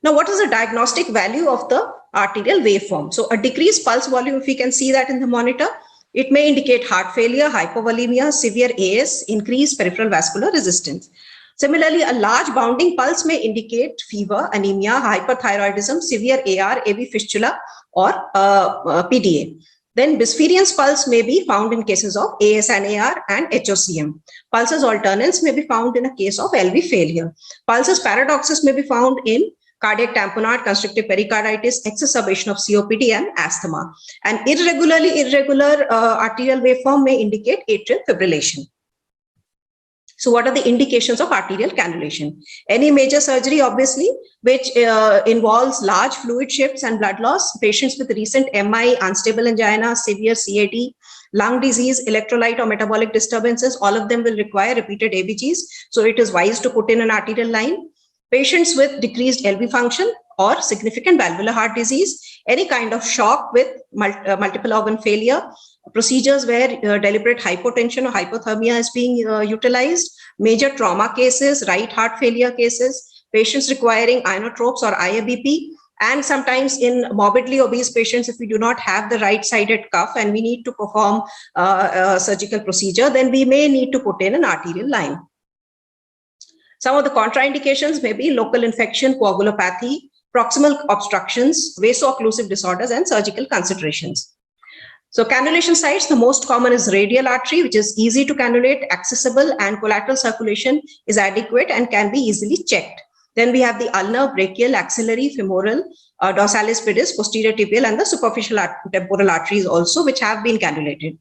Now, what is the diagnostic value of the arterial waveform? So a decreased pulse volume, if we can see that in the monitor, it may indicate heart failure, hypovolemia, severe AS, increased peripheral vascular resistance. Similarly, a large bounding pulse may indicate fever, anemia, hyperthyroidism, severe AR, AV fistula, or PDA. Then Bispherians pulse may be found in cases of AS and AR and HOCM. Pulsus alternans may be found in a case of LV failure. Pulsus paradoxus may be found in cardiac tamponade, constrictive pericarditis, exacerbation of COPD and asthma. And irregular arterial waveform may indicate atrial fibrillation. So what are the indications of arterial cannulation? Any major surgery, obviously, which involves large fluid shifts and blood loss, patients with recent MI, unstable angina, severe CAD, lung disease, electrolyte or metabolic disturbances, all of them will require repeated ABGs. So it is wise to put in an arterial line. Patients with decreased LV function or significant valvular heart disease, any kind of shock with multiple organ failure, procedures where deliberate hypotension or hypothermia is being utilized, major trauma cases, right heart failure cases, patients requiring inotropes or IABP, and sometimes in morbidly obese patients, if we do not have the right-sided cuff and we need to perform a surgical procedure, then we may need to put in an arterial line. Some of the contraindications may be local infection, coagulopathy, proximal obstructions, vaso-occlusive disorders, and surgical considerations. So cannulation sites, the most common is radial artery, which is easy to cannulate, accessible, and collateral circulation is adequate and can be easily checked. Then we have the ulnar, brachial, axillary, femoral, dorsalis pedis, posterior tibial, and the superficial temporal arteries also, which have been cannulated.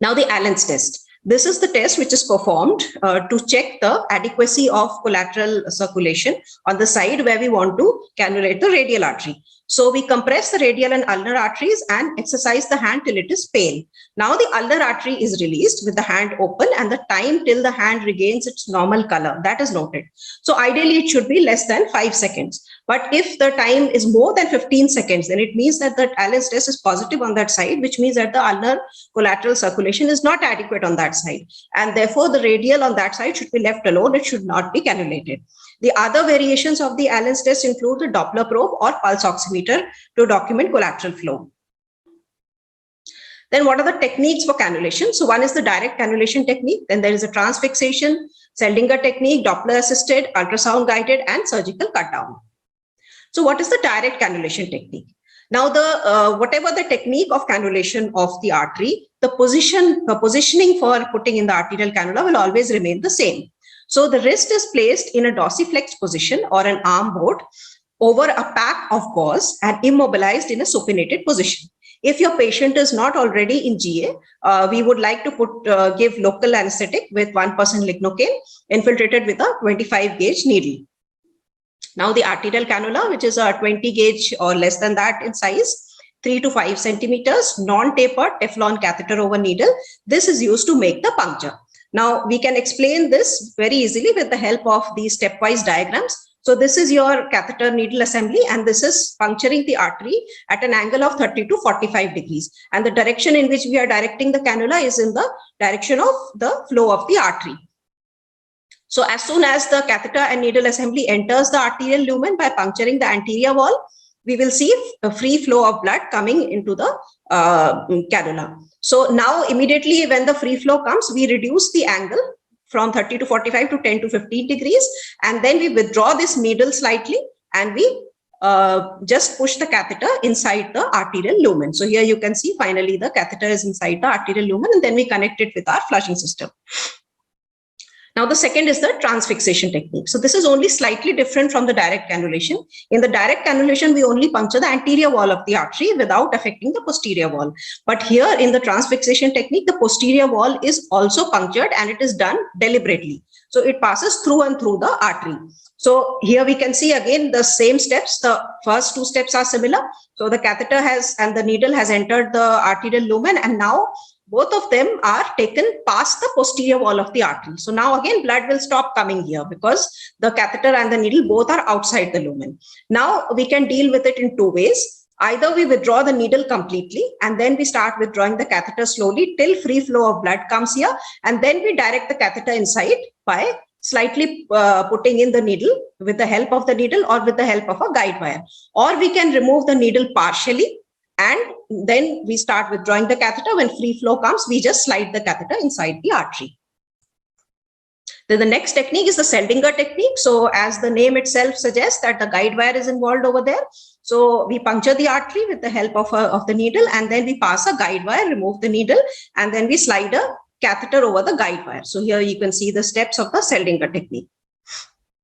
Now the Allen's test. This is the test which is performed to check the adequacy of collateral circulation on the side where we want to cannulate the radial artery. So we compress the radial and ulnar arteries and exercise the hand till it is pale. Now the ulnar artery is released with the hand open and the time till the hand regains its normal color, that is noted. So ideally it should be less than 5 seconds. But if the time is more than 15 seconds, then it means that the Allen's test is positive on that side, which means that the ulnar collateral circulation is not adequate on that side. And therefore the radial on that side should be left alone. It should not be cannulated. The other variations of the Allen's test include the Doppler probe or pulse oximeter to document collateral flow. Then what are the techniques for cannulation? So one is the direct cannulation technique. Then there is a transfixation, Seldinger technique, Doppler assisted, ultrasound guided, and surgical cut down. So what is the direct cannulation technique? Now the whatever the technique of cannulation of the artery, the positioning for putting in the arterial cannula will always remain the same. So the wrist is placed in a dorsiflex position or an arm board over a pack of gauze and immobilized in a supinated position. If your patient is not already in GA, we would like to give local anesthetic with 1% lignocaine infiltrated with a 25 gauge needle. Now the arterial cannula, which is a 20 gauge or less than that in size, 3 to 5 centimeters, non-tapered Teflon catheter over needle. This is used to make the puncture. Now we can explain this very easily with the help of these stepwise diagrams. So this is your catheter needle assembly and this is puncturing the artery at an angle of 30 to 45 degrees. And the direction in which we are directing the cannula is in the direction of the flow of the artery. So as soon as the catheter and needle assembly enters the arterial lumen by puncturing the anterior wall, we will see a free flow of blood coming into the cannula. So now immediately when the free flow comes, we reduce the angle from 30 to 45 to 10 to 15 degrees. And then we withdraw this needle slightly and we just push the catheter inside the arterial lumen. So here you can see finally the catheter is inside the arterial lumen and then we connect it with our flushing system. Now the second is the transfixation technique. So this is only slightly different from the direct cannulation. In the direct cannulation, we only puncture the anterior wall of the artery without affecting the posterior wall. But here in the transfixation technique, the posterior wall is also punctured and it is done deliberately. So it passes through and through the artery. So here we can see again the same steps. The first two steps are similar. So the catheter has and the needle has entered the arterial lumen and now both of them are taken past the posterior wall of the artery. So now again blood will stop coming here because the catheter and the needle both are outside the lumen. Now we can deal with it in two ways. Either we withdraw the needle completely and then we start withdrawing the catheter slowly till free flow of blood comes here, and then we direct the catheter inside by slightly putting in the needle with the help of the needle or with the help of a guide wire. Or we can remove the needle partially and then we start withdrawing the catheter. When free flow comes, we just slide the catheter inside the artery. Then the next technique is the Seldinger technique. So as the name itself suggests that the guide wire is involved over there. So we puncture the artery with the help of the needle and then we pass a guide wire, remove the needle, and then we slide a catheter over the guide wire. So here you can see the steps of the Seldinger technique.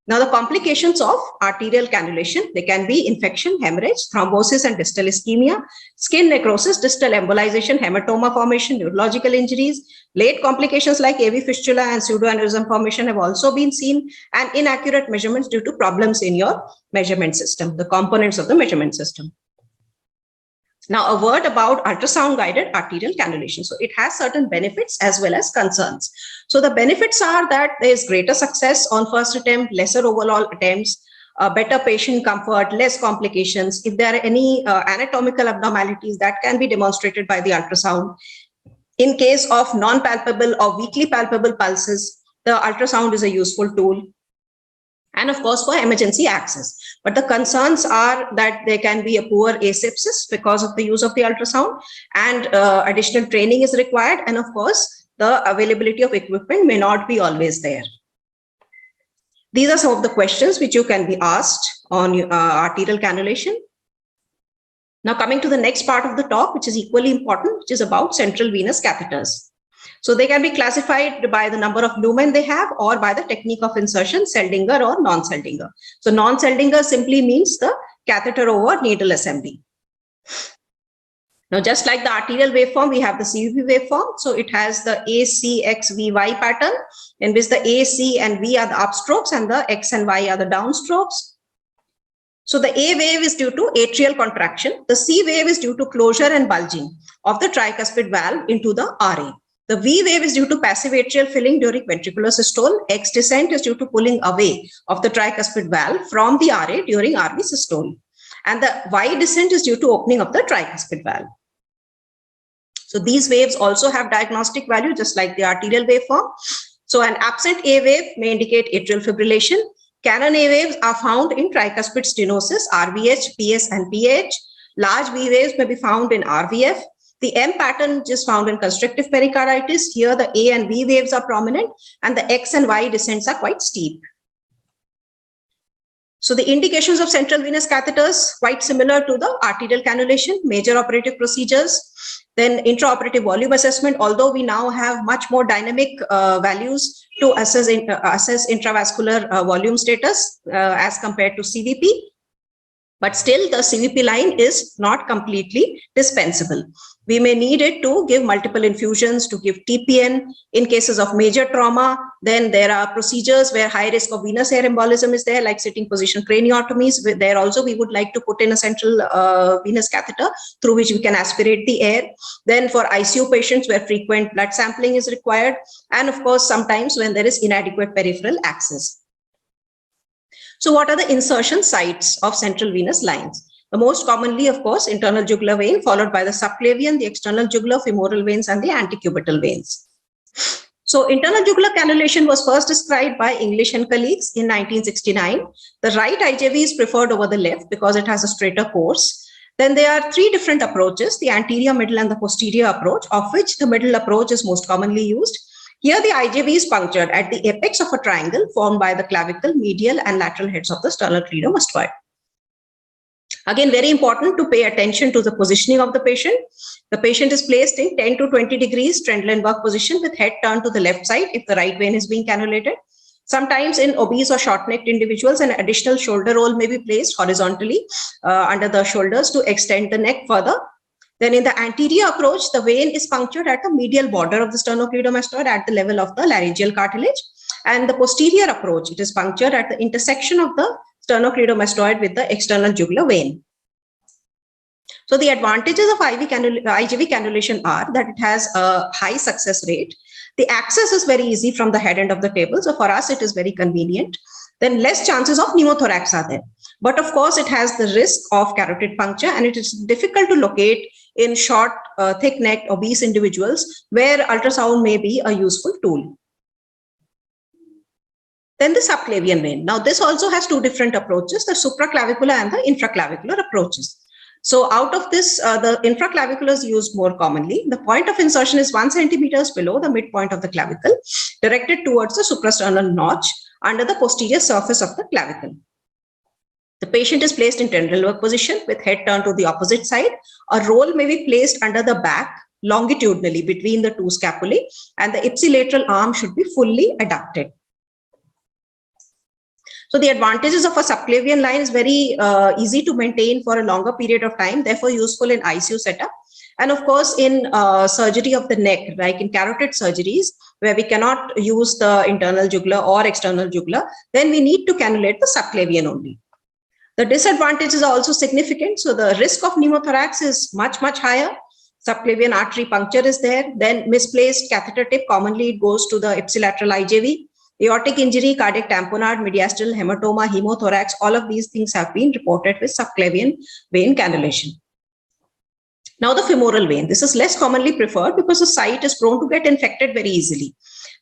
Now the complications of arterial cannulation, they can be infection, hemorrhage, thrombosis and distal ischemia, skin necrosis, distal embolization, hematoma formation, neurological injuries. Late complications like AV fistula and pseudoaneurysm formation have also been seen, and inaccurate measurements due to problems in your measurement system, the components of the measurement system. Now, a word about ultrasound-guided arterial cannulation. So it has certain benefits as well as concerns. So the benefits are that there is greater success on first attempt, lesser overall attempts, better patient comfort, less complications. If there are any anatomical abnormalities, that can be demonstrated by the ultrasound. In case of non-palpable or weakly palpable pulses, the ultrasound is a useful tool. And of course, for emergency access. But the concerns are that there can be a poor asepsis because of the use of the ultrasound, and additional training is required. And of course, the availability of equipment may not be always there. These are some of the questions which you can be asked on arterial cannulation. Now coming to the next part of the talk, which is equally important, which is about central venous catheters. So they can be classified by the number of lumen they have or by the technique of insertion, Seldinger or non-Seldinger. So non-Seldinger simply means the catheter over needle assembly. Now, just like the arterial waveform, we have the CVP waveform. So it has the ACXVY pattern, in which the A, C, and V are the upstrokes and the X and Y are the downstrokes. So the A wave is due to atrial contraction. The C wave is due to closure and bulging of the tricuspid valve into the RA. The V wave is due to passive atrial filling during ventricular systole. X descent is due to pulling away of the tricuspid valve from the RA during RV systole. And the Y descent is due to opening of the tricuspid valve. So these waves also have diagnostic value, just like the arterial waveform. So an absent A wave may indicate atrial fibrillation. Canon A waves are found in tricuspid stenosis, RVH, PS, and PH. Large V waves may be found in RVF. The M pattern is found in constrictive pericarditis. Here the A and V waves are prominent, and the X and Y descents are quite steep. So the indications of central venous catheters, quite similar to the arterial cannulation, major operative procedures, then intraoperative volume assessment, although we now have much more dynamic values to assess intravascular volume status as compared to CVP. But still, the CVP line is not completely dispensable. We may need it to give multiple infusions, to give TPN. In cases of major trauma, then there are procedures where high risk of venous air embolism is there, like sitting position craniotomies. There also, we would like to put in a central venous catheter through which we can aspirate the air. Then for ICU patients where frequent blood sampling is required. And of course, sometimes when there is inadequate peripheral access. So what are the insertion sites of central venous lines? The most commonly, of course, internal jugular vein, followed by the subclavian, the external jugular, femoral veins, and the antecubital veins. So internal jugular cannulation was first described by English and colleagues in 1969. The right IJV is preferred over the left because it has a straighter course. Then there are three different approaches, the anterior, middle, and the posterior approach, of which the middle approach is most commonly used. Here the IJV is punctured at the apex of a triangle formed by the clavicle, medial, and lateral heads of the sternocleidomastoid. Again, very important to pay attention to the positioning of the patient. The patient is placed in 10 to 20 degrees Trendelenburg position with head turned to the left side if the right vein is being cannulated. Sometimes in obese or short-necked individuals, an additional shoulder roll may be placed horizontally under the shoulders to extend the neck further. Then in the anterior approach, the vein is punctured at the medial border of the sternocleidomastoid at the level of the laryngeal cartilage. And the posterior approach, it is punctured at the intersection of the sternocleidomastoid with the external jugular vein. So the advantages of IJV cannulation are that it has a high success rate. The access is very easy from the head end of the table. So for us, it is very convenient. Then less chances of pneumothorax are there. But of course, it has the risk of carotid puncture, and it is difficult to locate in short, thick-necked, obese individuals where ultrasound may be a useful tool. Then the subclavian vein. Now, this also has two different approaches, the supraclavicular and the infraclavicular approaches. So out of this, the infraclavicular is used more commonly. The point of insertion is 1 centimeter below the midpoint of the clavicle, directed towards the suprasternal notch under the posterior surface of the clavicle. The patient is placed in Trendelenburg position with head turned to the opposite side. A roll may be placed under the back longitudinally between the two scapulae, and the ipsilateral arm should be fully adducted. So the advantages of a subclavian line is very easy to maintain for a longer period of time, therefore useful in ICU setup. And of course, in surgery of the neck, like in carotid surgeries, where we cannot use the internal jugular or external jugular, then we need to cannulate the subclavian only. The disadvantages are also significant. So the risk of pneumothorax is much, much higher. Subclavian artery puncture is there. Then misplaced catheter tip, commonly it goes to the ipsilateral IJV. Aortic injury, cardiac tamponade, mediastinal hematoma, hemothorax, all of these things have been reported with subclavian vein cannulation. Now the femoral vein, this is less commonly preferred because the site is prone to get infected very easily.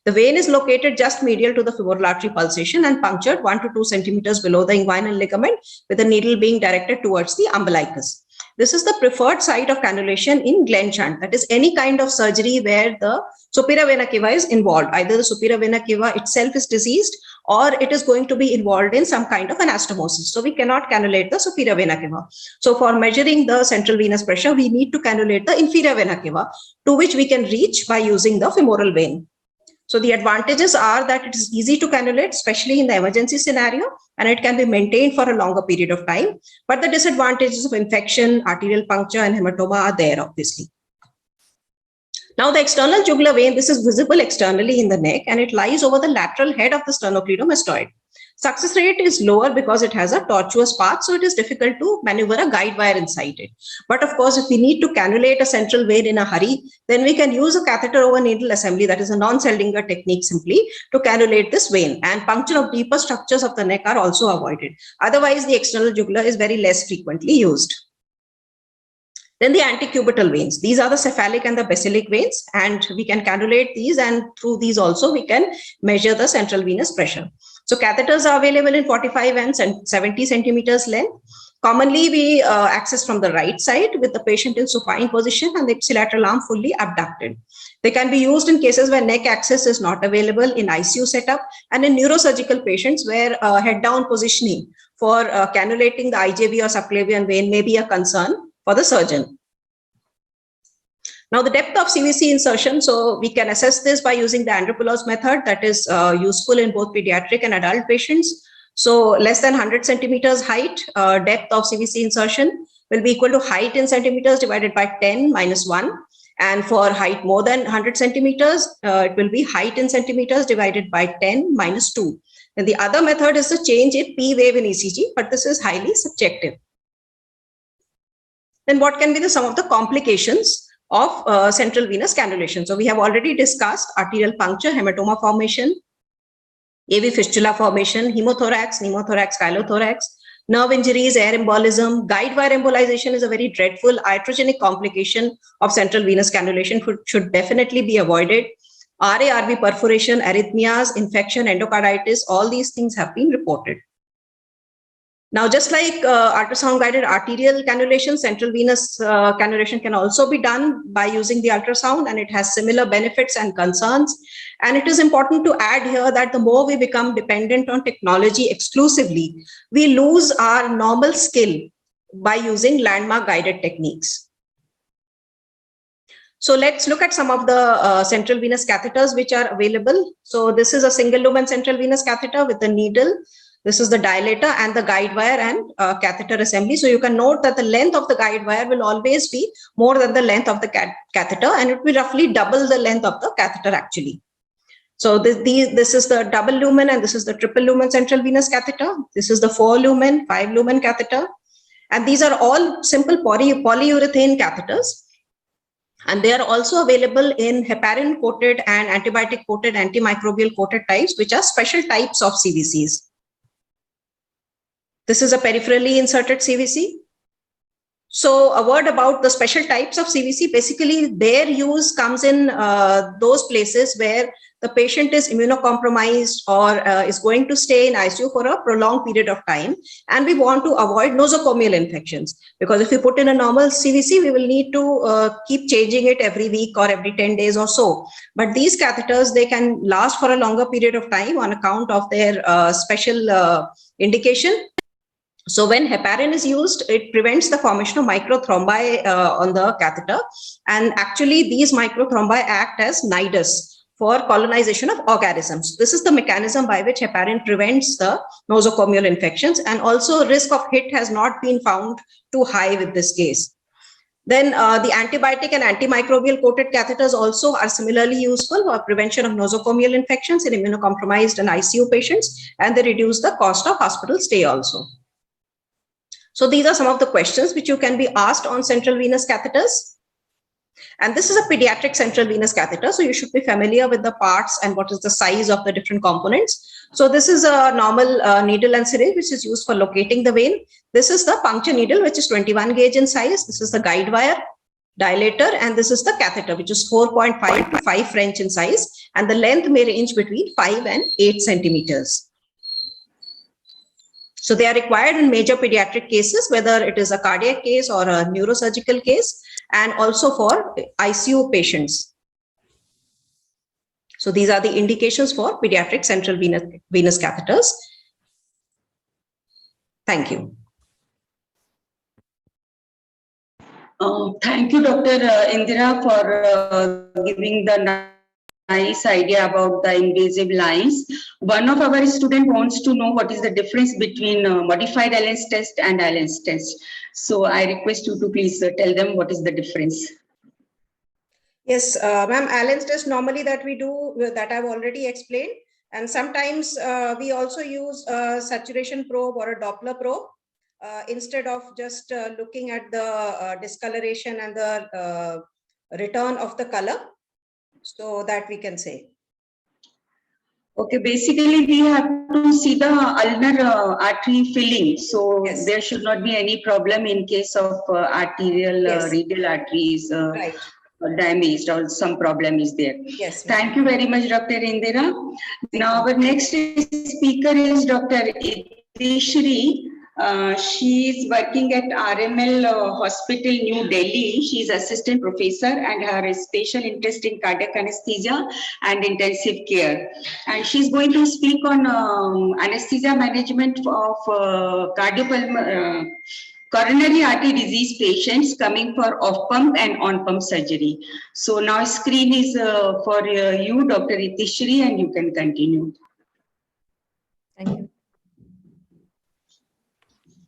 The vein is located just medial to the femoral artery pulsation and punctured 1 to 2 centimeters below the inguinal ligament, with the needle being directed towards the umbilicus. This is the preferred site of cannulation in Glenn shunt. That is any kind of surgery where the superior vena cava is involved. Either the superior vena cava itself is diseased or it is going to be involved in some kind of anastomosis. So we cannot cannulate the superior vena cava. So for measuring the central venous pressure, we need to cannulate the inferior vena cava, to which we can reach by using the femoral vein. So the advantages are that it is easy to cannulate, especially in the emergency scenario, and it can be maintained for a longer period of time. But the disadvantages of infection, arterial puncture, and hematoma are there, obviously. Now the external jugular vein, this is visible externally in the neck, and it lies over the lateral head of the sternocleidomastoid. Success rate is lower because it has a tortuous path, so it is difficult to maneuver a guide wire inside it. But of course, if we need to cannulate a central vein in a hurry, then we can use a catheter over needle assembly, that is a non-Seldinger technique simply, to cannulate this vein, and puncture of deeper structures of the neck are also avoided. Otherwise, the external jugular is very less frequently used. Then the antecubital veins. These are the cephalic and the basilic veins, and we can cannulate these, and through these also we can measure the central venous pressure. So catheters are available in 45 and 70 centimeters length. Commonly, we access from the right side with the patient in supine position and the ipsilateral arm fully abducted. They can be used in cases where neck access is not available, in ICU setup, and in neurosurgical patients where head down positioning for cannulating the IJV or subclavian vein may be a concern for the surgeon. Now the depth of CVC insertion, so we can assess this by using the Andropoulos method that is useful in both pediatric and adult patients. So less than 100 centimeters height, depth of CVC insertion will be equal to height in centimeters divided by 10 minus 1. And for height more than 100 centimeters, it will be height in centimeters divided by 10 minus 2. And the other method is the change in P wave in ECG, but this is highly subjective. Then what can be some of the complications of central venous cannulation? So we have already discussed arterial puncture, hematoma formation, AV fistula formation, hemothorax, pneumothorax, chylothorax, nerve injuries, air embolism. Guide wire embolization is a very dreadful iatrogenic complication of central venous cannulation, should definitely be avoided. RA-RV perforation, arrhythmias, infection, endocarditis, all these things have been reported. Now, just like ultrasound-guided arterial cannulation, central venous cannulation can also be done by using the ultrasound, and it has similar benefits and concerns. And it is important to add here that the more we become dependent on technology exclusively, we lose our normal skill by using landmark-guided techniques. So let's look at some of the central venous catheters which are available. So this is a single lumen central venous catheter with the needle. This is the dilator and the guide wire and catheter assembly. So you can note that the length of the guide wire will always be more than the length of the catheter, and it will roughly double the length of the catheter actually. So this is the double lumen and this is the triple lumen central venous catheter. This is the 4 lumen, 5 lumen catheter. And these are all simple polyurethane catheters. And they are also available in heparin coated and antibiotic coated, antimicrobial coated types, which are special types of CVCs. This is a peripherally inserted CVC. So a word about the special types of CVC. Basically, their use comes in those places where the patient is immunocompromised or is going to stay in ICU for a prolonged period of time. And we want to avoid nosocomial infections, because if we put in a normal CVC, we will need to keep changing it every week or every 10 days or so. But these catheters, they can last for a longer period of time on account of their special indication. So when heparin is used, it prevents the formation of microthrombi on the catheter. And actually, these microthrombi act as nidus for colonization of organisms. This is the mechanism by which heparin prevents the nosocomial infections. And also risk of hit has not been found too high with this case. Then the antibiotic and antimicrobial coated catheters also are similarly useful for prevention of nosocomial infections in immunocompromised and ICU patients. And they reduce the cost of hospital stay also. So these are some of the questions which you can be asked on central venous catheters. And this is a pediatric central venous catheter. So you should be familiar with the parts and what is the size of the different components. So this is a normal needle and syringe, which is used for locating the vein. This is the puncture needle, which is 21 gauge in size. This is the guide wire, dilator, and this is the catheter, which is 4.5 to 5 French in size. And the length may range between 5 and 8 centimeters. So they are required in major pediatric cases, whether it is a cardiac case or a neurosurgical case, and also for ICU patients. So these are the indications for pediatric central venous catheters. Thank you. Thank you, Dr. Indira, for giving the nice idea about the invasive lines. One of our students wants to know what is the difference between modified Allen's test and Allen's test. So I request you to please tell them what is the difference. Yes, ma'am, Allen's test normally that we do, that I've already explained. And sometimes we also use a saturation probe or a Doppler probe instead of just looking at the discoloration and the return of the color. So that we can say. Okay, basically we have to see the ulnar artery filling. So Yes. there should not be any problem in case of arterial, Yes. radial arteries Right. damaged or some problem is there. Yes. Thank you very much, Dr. Indira. Now our next speaker is Dr. Itishri. She is working at RML Hospital, New Delhi. She is assistant professor and her special interest in cardiac anesthesia and intensive care. And she's going to speak on anesthesia management of coronary artery disease patients coming for off-pump and on-pump surgery. So now screen is for you, Dr. Itishri, and you can continue. Thank you.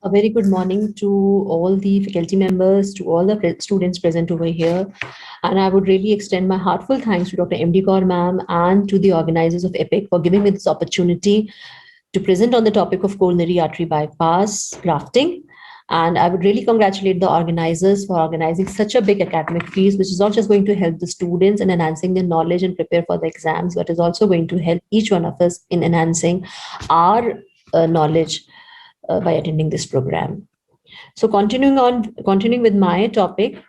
A very good morning to all the faculty members, to all the students present over here. And I would really extend my heartfelt thanks to Dr. M.D. Kaur ma'am and to the organizers of APPEC for giving me this opportunity to present on the topic of coronary artery bypass grafting. And I would really congratulate the organizers for organizing such a big academic feast, which is not just going to help the students in enhancing their knowledge and prepare for the exams, but is also going to help each one of us in enhancing our knowledge by attending this program. So continuing with my topic,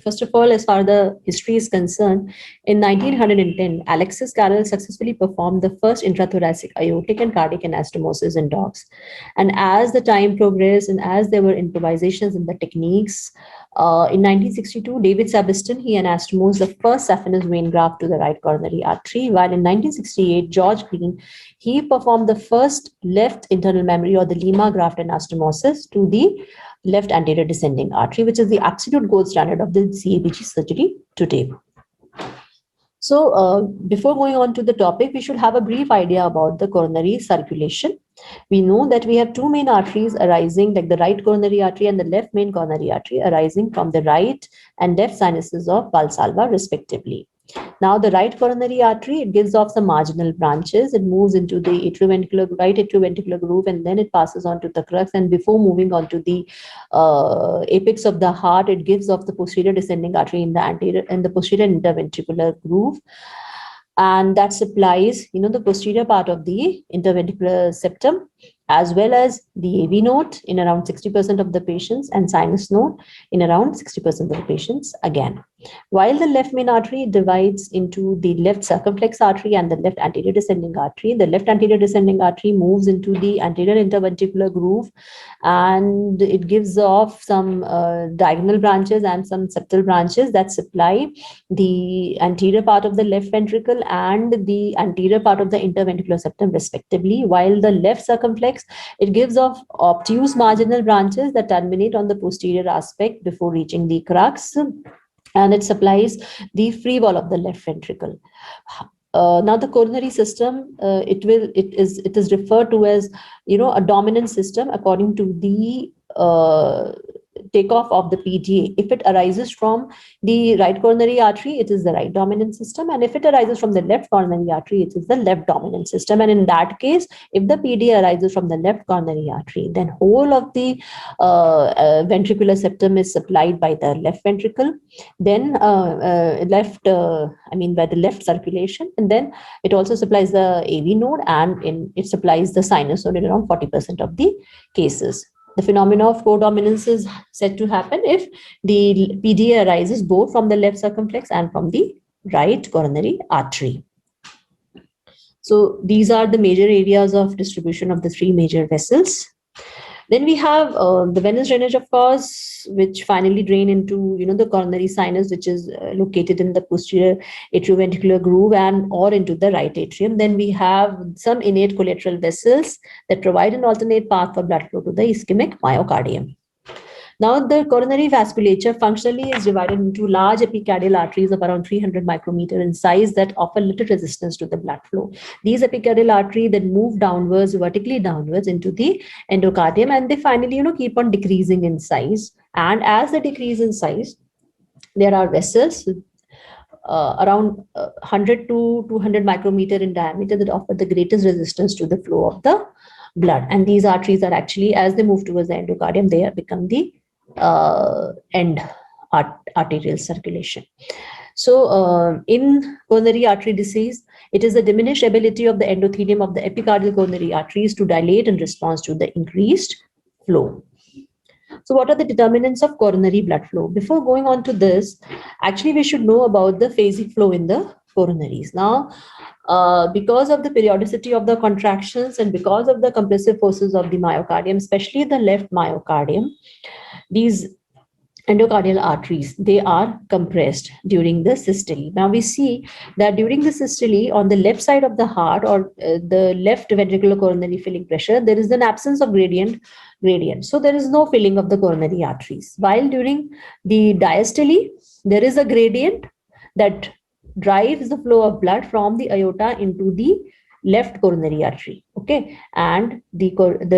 first of all, as far as the history is concerned, in 1910, Alexis Carrel successfully performed the first intrathoracic aortic and cardiac anastomosis in dogs. And as the time progressed and as there were improvisations in the techniques, in 1962, David Sabiston, he anastomosed the first saphenous vein graft to the right coronary artery, while in 1968, George Green, he performed the first left internal memory or the Lima graft anastomosis to the left anterior descending artery, which is the absolute gold standard of the CABG surgery today. So before going on to the topic, we should have a brief idea about the coronary circulation. We know that we have two main arteries arising, like the right coronary artery and the left main coronary artery, arising from the right and left sinuses of Valsalva respectively. Now the right coronary artery, it gives off some marginal branches. It moves into the right atrioventricular groove, and then it passes on to the crux. And before moving on to the apex of the heart, it gives off the posterior descending artery in the anterior and the posterior interventricular groove. And that supplies, the posterior part of the interventricular septum, as well as the AV node in around 60% of the patients and sinus node in around 60% of the patients again. While the left main artery divides into the left circumflex artery and the left anterior descending artery, the left anterior descending artery moves into the anterior interventricular groove, and it gives off some diagonal branches and some septal branches that supply the anterior part of the left ventricle and the anterior part of the interventricular septum respectively, while the left circumflex, it gives off obtuse marginal branches that terminate on the posterior aspect before reaching the crux, and it supplies the free wall of the left ventricle. Now the coronary system, it is referred to as a dominant system according to the takeoff of the PDA. If it arises from the right coronary artery, it is the right dominant system. And if it arises from the left coronary artery, it is the left dominant system. And in that case, if the PDA arises from the left coronary artery, then whole of the ventricular septum is supplied by the left ventricle, then by the left circulation. And then it also supplies the AV node, and it supplies the sinus node in around 40% of the cases. The phenomena of codominance is said to happen if the PDA arises both from the left circumflex and from the right coronary artery. So these are the major areas of distribution of the three major vessels. Then we have the venous drainage, of course, which finally drain into the coronary sinus, which is located in the posterior atrioventricular groove or into the right atrium. Then we have some innate collateral vessels that provide an alternate path for blood flow to the ischemic myocardium. Now, the coronary vasculature functionally is divided into large epicardial arteries of around 300 micrometer in size that offer little resistance to the blood flow. These epicardial arteries then move downwards, vertically downwards into the endocardium, and they finally, keep on decreasing in size. And as they decrease in size, there are vessels around 100 to 200 micrometer in diameter that offer the greatest resistance to the flow of the blood. And these arteries are actually, as they move towards the endocardium, they have become the end arterial circulation. So in coronary artery disease, it is the diminished ability of the endothelium of the epicardial coronary arteries to dilate in response to the increased flow. So what are the determinants of coronary blood flow? Before going on to this, actually we should know about the phasic flow in the coronaries. Now, because of the periodicity of the contractions and because of the compressive forces of the myocardium, especially the left myocardium, these endocardial arteries, they are compressed during the systole. Now we see that during the systole, on the left side of the heart or the left ventricular coronary filling pressure, there is an absence of gradient. So there is no filling of the coronary arteries. While during the diastole, there is a gradient that drives the flow of blood from the aorta into the left coronary artery. Okay, and the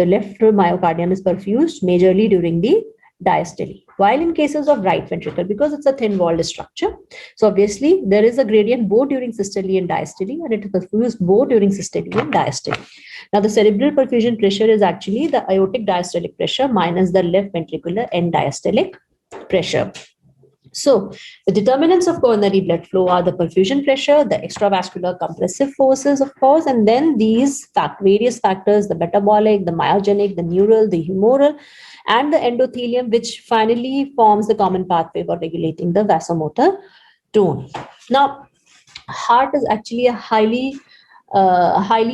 left myocardium is perfused majorly during the diastole. While in cases of right ventricle, because it's a thin-walled structure, so obviously there is a gradient both during systole and diastole, and it is perfused both during systole and diastole. Now, the cerebral perfusion pressure is actually the aortic diastolic pressure minus the left ventricular end diastolic pressure. So, the determinants of coronary blood flow are the perfusion pressure, the extravascular compressive forces, of course, and then these various factors, the metabolic, the myogenic, the neural, the humoral, and the endothelium, which finally forms the common pathway for regulating the vasomotor tone. Now, heart is actually a highly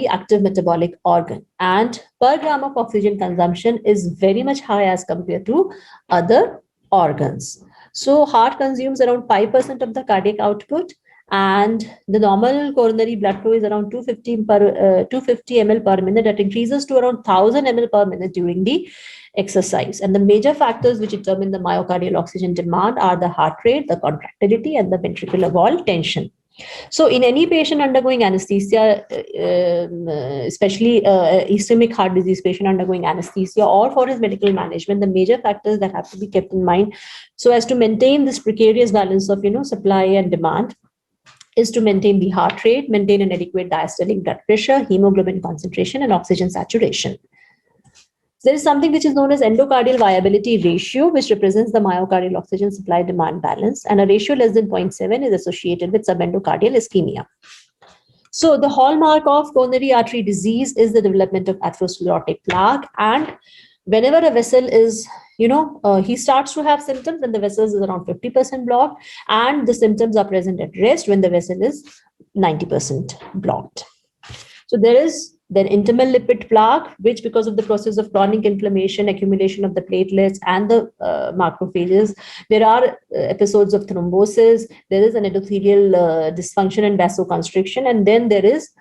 active metabolic organ, and per gram of oxygen consumption is very much high as compared to other organs. So heart consumes around 5% of the cardiac output, and the normal coronary blood flow is around 250 ml per minute. That increases to around 1000 ml per minute during the exercise. And the major factors which determine the myocardial oxygen demand are the heart rate, the contractility, and the ventricular wall tension. So in any patient undergoing anesthesia, especially ischemic heart disease patient undergoing anesthesia, or for his medical management, the major factors that have to be kept in mind so as to maintain this precarious balance of supply and demand is to maintain the heart rate, maintain an adequate diastolic blood pressure, hemoglobin concentration, and oxygen saturation. There is something which is known as endocardial viability ratio, which represents the myocardial oxygen supply demand balance, and a ratio less than 0.7 is associated with subendocardial ischemia. So the hallmark of coronary artery disease is the development of atherosclerotic plaque, and whenever a vessel is, he starts to have symptoms when the vessel is around 50% blocked, and the symptoms are present at rest when the vessel is 90% blocked. So there is then intimal lipid plaque, which because of the process of chronic inflammation, accumulation of the platelets and the macrophages, there are episodes of thrombosis, there is an endothelial dysfunction and vasoconstriction, and then there is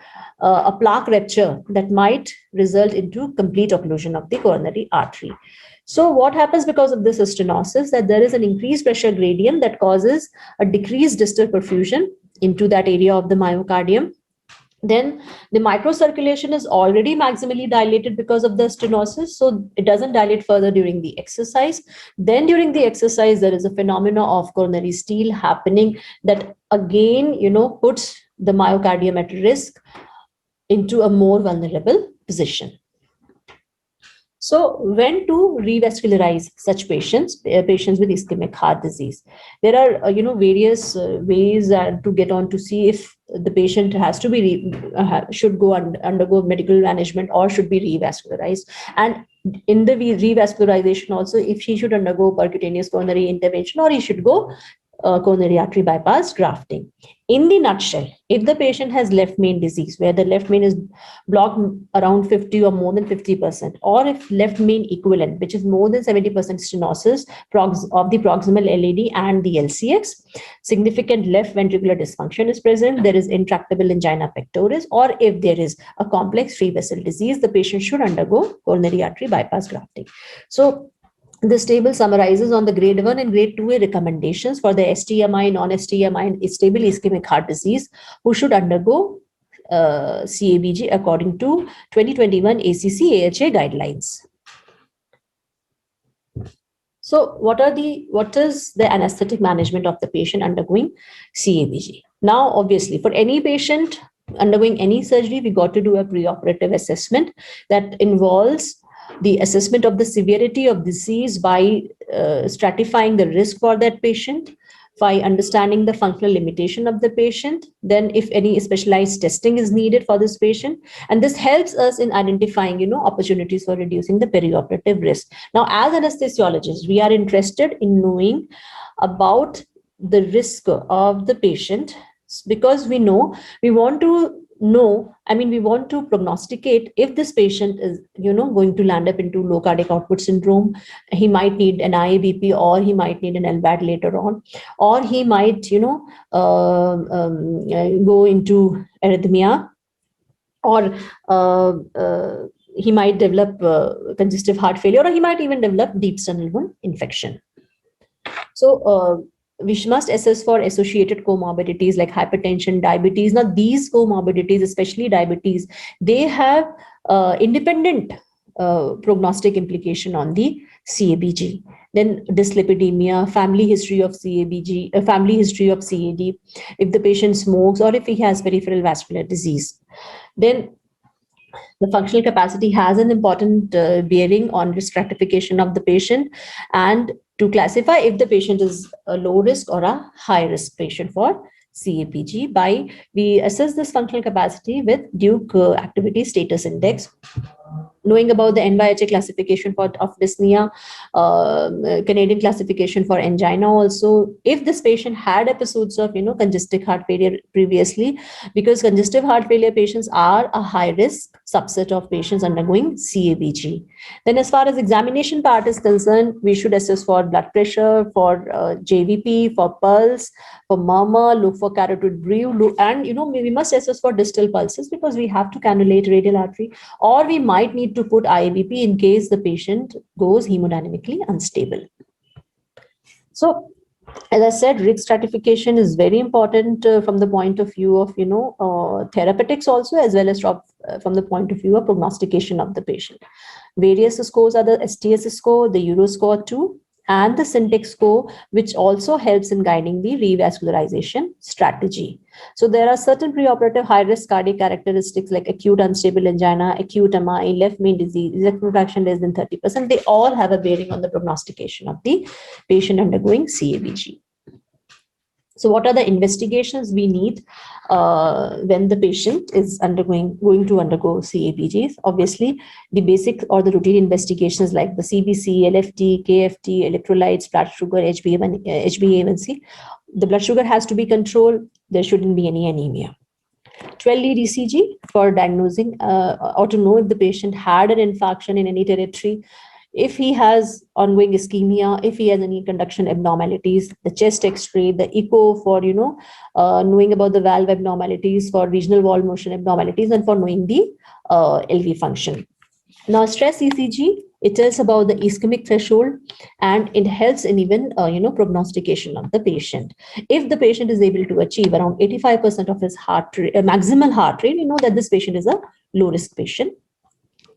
a plaque rupture that might result into complete occlusion of the coronary artery. So what happens because of this stenosis, that there is an increased pressure gradient that causes a decreased distal perfusion into that area of the myocardium. Then the microcirculation is already maximally dilated because of the stenosis, so it doesn't dilate further during the exercise. Then during the exercise, there is a phenomena of coronary steal happening that again, puts the myocardium at risk into a more vulnerable position. So when to revascularize such patients, patients with ischemic heart disease? There are, various ways to get on to see if the patient has to be, should go undergo medical management or should be revascularized. And in the revascularization also, if he should undergo percutaneous coronary intervention or he should go coronary artery bypass grafting. In the nutshell, if the patient has left main disease, where the left main is blocked around 50 or more than 50%, or if left main equivalent, which is more than 70% stenosis of the proximal LAD and the LCX, significant left ventricular dysfunction is present, there is intractable angina pectoris, or if there is a complex free vessel disease, the patient should undergo coronary artery bypass grafting. So this table summarizes on the grade 1 and grade 2A recommendations for the STMI, non-STMI, and stable ischemic heart disease who should undergo CABG according to 2021 ACC AHA guidelines. So what is the anesthetic management of the patient undergoing CABG? Now, obviously, for any patient undergoing any surgery, we got to do a preoperative assessment that involves the assessment of the severity of disease by stratifying the risk for that patient, by understanding the functional limitation of the patient, then if any specialized testing is needed for this patient. And this helps us in identifying, opportunities for reducing the perioperative risk. Now, as anesthesiologists, we are interested in knowing about the risk of the patient because we want to prognosticate if this patient is, going to land up into low cardiac output syndrome. He might need an IABP or he might need an LVAD later on, or he might, go into arrhythmia, or he might develop congestive heart failure, or he might even develop deep sternal wound infection. So, we must assess for associated comorbidities like hypertension, diabetes. Now, these comorbidities, especially diabetes, they have independent prognostic implication on the CABG. Then dyslipidemia, family history of CABG, family history of CAD, if the patient smokes or if he has peripheral vascular disease. Then the functional capacity has an important bearing on risk stratification of the patient and to classify if the patient is a low risk or a high risk patient for CABG. We assess this functional capacity with Duke Activity Status Index. Knowing about the NYHA classification of dyspnea, Canadian classification for angina also, if this patient had episodes of congestive heart failure previously, because congestive heart failure patients are a high risk subset of patients undergoing CABG. Then as far as examination part is concerned, we should assess for blood pressure, for JVP, for pulse, for murmur, look for carotid brew, and we must assess for distal pulses because we have to cannulate radial artery, or we might need to put IABP in case the patient goes hemodynamically unstable. So, as I said, risk stratification is very important from the point of view of therapeutics also, as well as from the point of view of prognostication of the patient. Various scores are the STS score, the Euroscore 2, and the Syntax score, which also helps in guiding the revascularization strategy. So there are certain preoperative high-risk cardiac characteristics like acute unstable angina, acute MI, left main disease, ejection fraction less than 30%. They all have a bearing on the prognostication of the patient undergoing CABG. So what are the investigations we need when the patient is going to undergo CABGs? Obviously, the basic or the routine investigations like the CBC, LFT, KFT, electrolytes, blood sugar, HbA1c. The blood sugar has to be controlled. There shouldn't be any anemia. 12-lead ECG for diagnosing or to know if the patient had an infarction in any territory. If he has ongoing ischemia, if he has any conduction abnormalities, the chest X-ray, the echo for, knowing about the valve abnormalities, for regional wall motion abnormalities, and for knowing the LV function. Now, stress ECG, it tells about the ischemic threshold, and it helps in even prognostication of the patient. If the patient is able to achieve around 85% of his heart rate, maximal heart rate, you know that this patient is a low risk patient.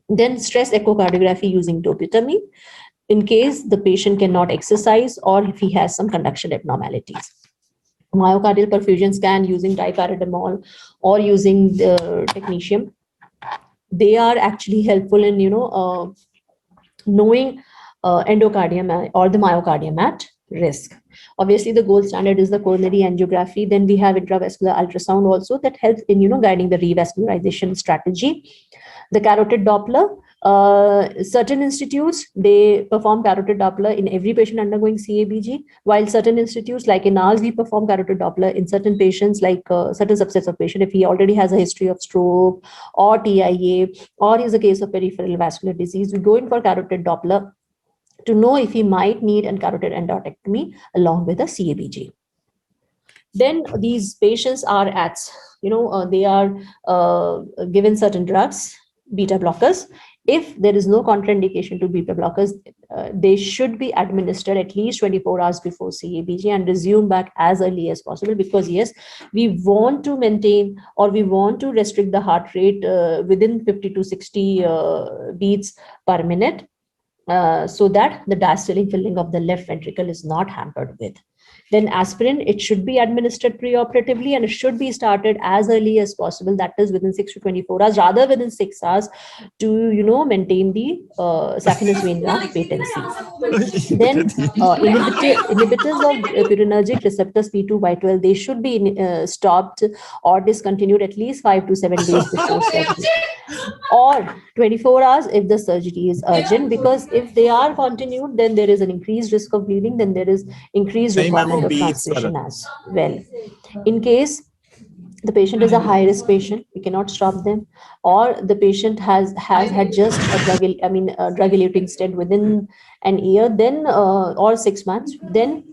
Then stress echocardiography using dopamine in case the patient cannot exercise or if he has some conduction abnormalities. Myocardial perfusion scan using diparacetamol or using the technetium. They are actually helpful in knowing endocardium or the myocardium at risk. Obviously, the gold standard is the coronary angiography. Then we have intravascular ultrasound also that helps in guiding the revascularization strategy. The carotid Doppler. Certain institutes, they perform carotid Doppler in every patient undergoing CABG, while certain institutes, like in ours, we perform carotid Doppler in certain patients, like certain subsets of patient, if he already has a history of stroke or TIA, or is a case of peripheral vascular disease, we go in for carotid Doppler to know if he might need a carotid endarterectomy along with a CABG. Then these patients are at, they are given certain drugs, beta blockers. If there is no contraindication to beta blockers, they should be administered at least 24 hours before CABG and resume back as early as possible, because yes, we want to maintain or we want to restrict the heart rate within 50 to 60 beats per minute, so that the diastolic filling of the left ventricle is not hampered with. Then aspirin, it should be administered preoperatively and it should be started as early as possible, that is within 6 to 24 hours, rather within 6 hours, to maintain the saphenous vein graft patency. Then inhibitors of purinergic receptors P2 Y12, they should be stopped or discontinued at least 5 to 7 days before surgery, or 24 hours if the surgery is urgent, because if they are continued, then there is an increased risk of bleeding, then there is increased requirement of transfusion as well. In case the patient is a high risk patient, we cannot stop them, or the patient has had just a drug eluting stent within an year, then or 6 months, then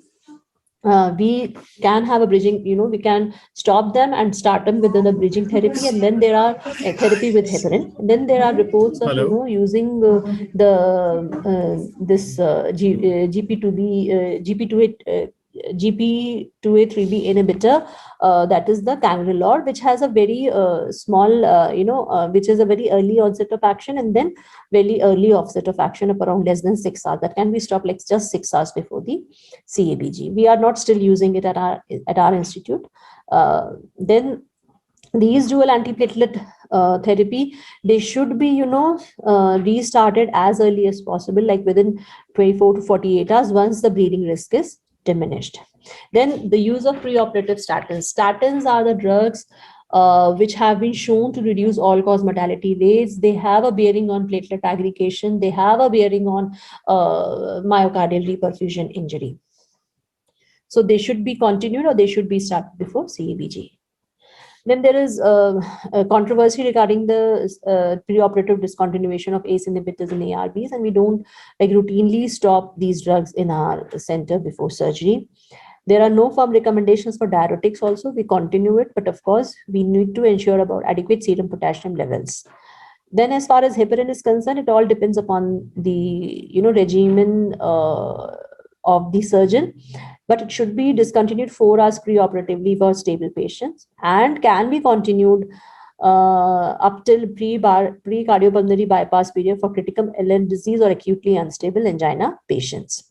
we can have a bridging, we can stop them and start them with a bridging therapy, and then there are therapy with heparin. And then there are reports of using GP2A3B inhibitor, that is the cangrelor, which has a very small, which is a very early onset of action, and then very early offset of action of around less than 6 hours. That can be stopped like just 6 hours before the CABG. We are not still using it at our institute. Then these dual antiplatelet therapy, they should be restarted as early as possible, like within 24 to 48 hours, once the bleeding risk is diminished. Then the use of preoperative statins. Statins are the drugs which have been shown to reduce all-cause mortality rates. They have a bearing on platelet aggregation. They have a bearing on myocardial reperfusion injury. So they should be continued or they should be started before CABG. Then there is a controversy regarding the preoperative discontinuation of ACE inhibitors and ARBs, and we don't routinely stop these drugs in our center before surgery. There are no firm recommendations for diuretics also. We continue it, but of course, we need to ensure about adequate serum potassium levels. Then as far as heparin is concerned, it all depends upon the regimen of the surgeon, but it should be discontinued 4 hours preoperatively for stable patients and can be continued up till pre-cardiopulmonary bypass period for critical LN disease or acutely unstable angina patients.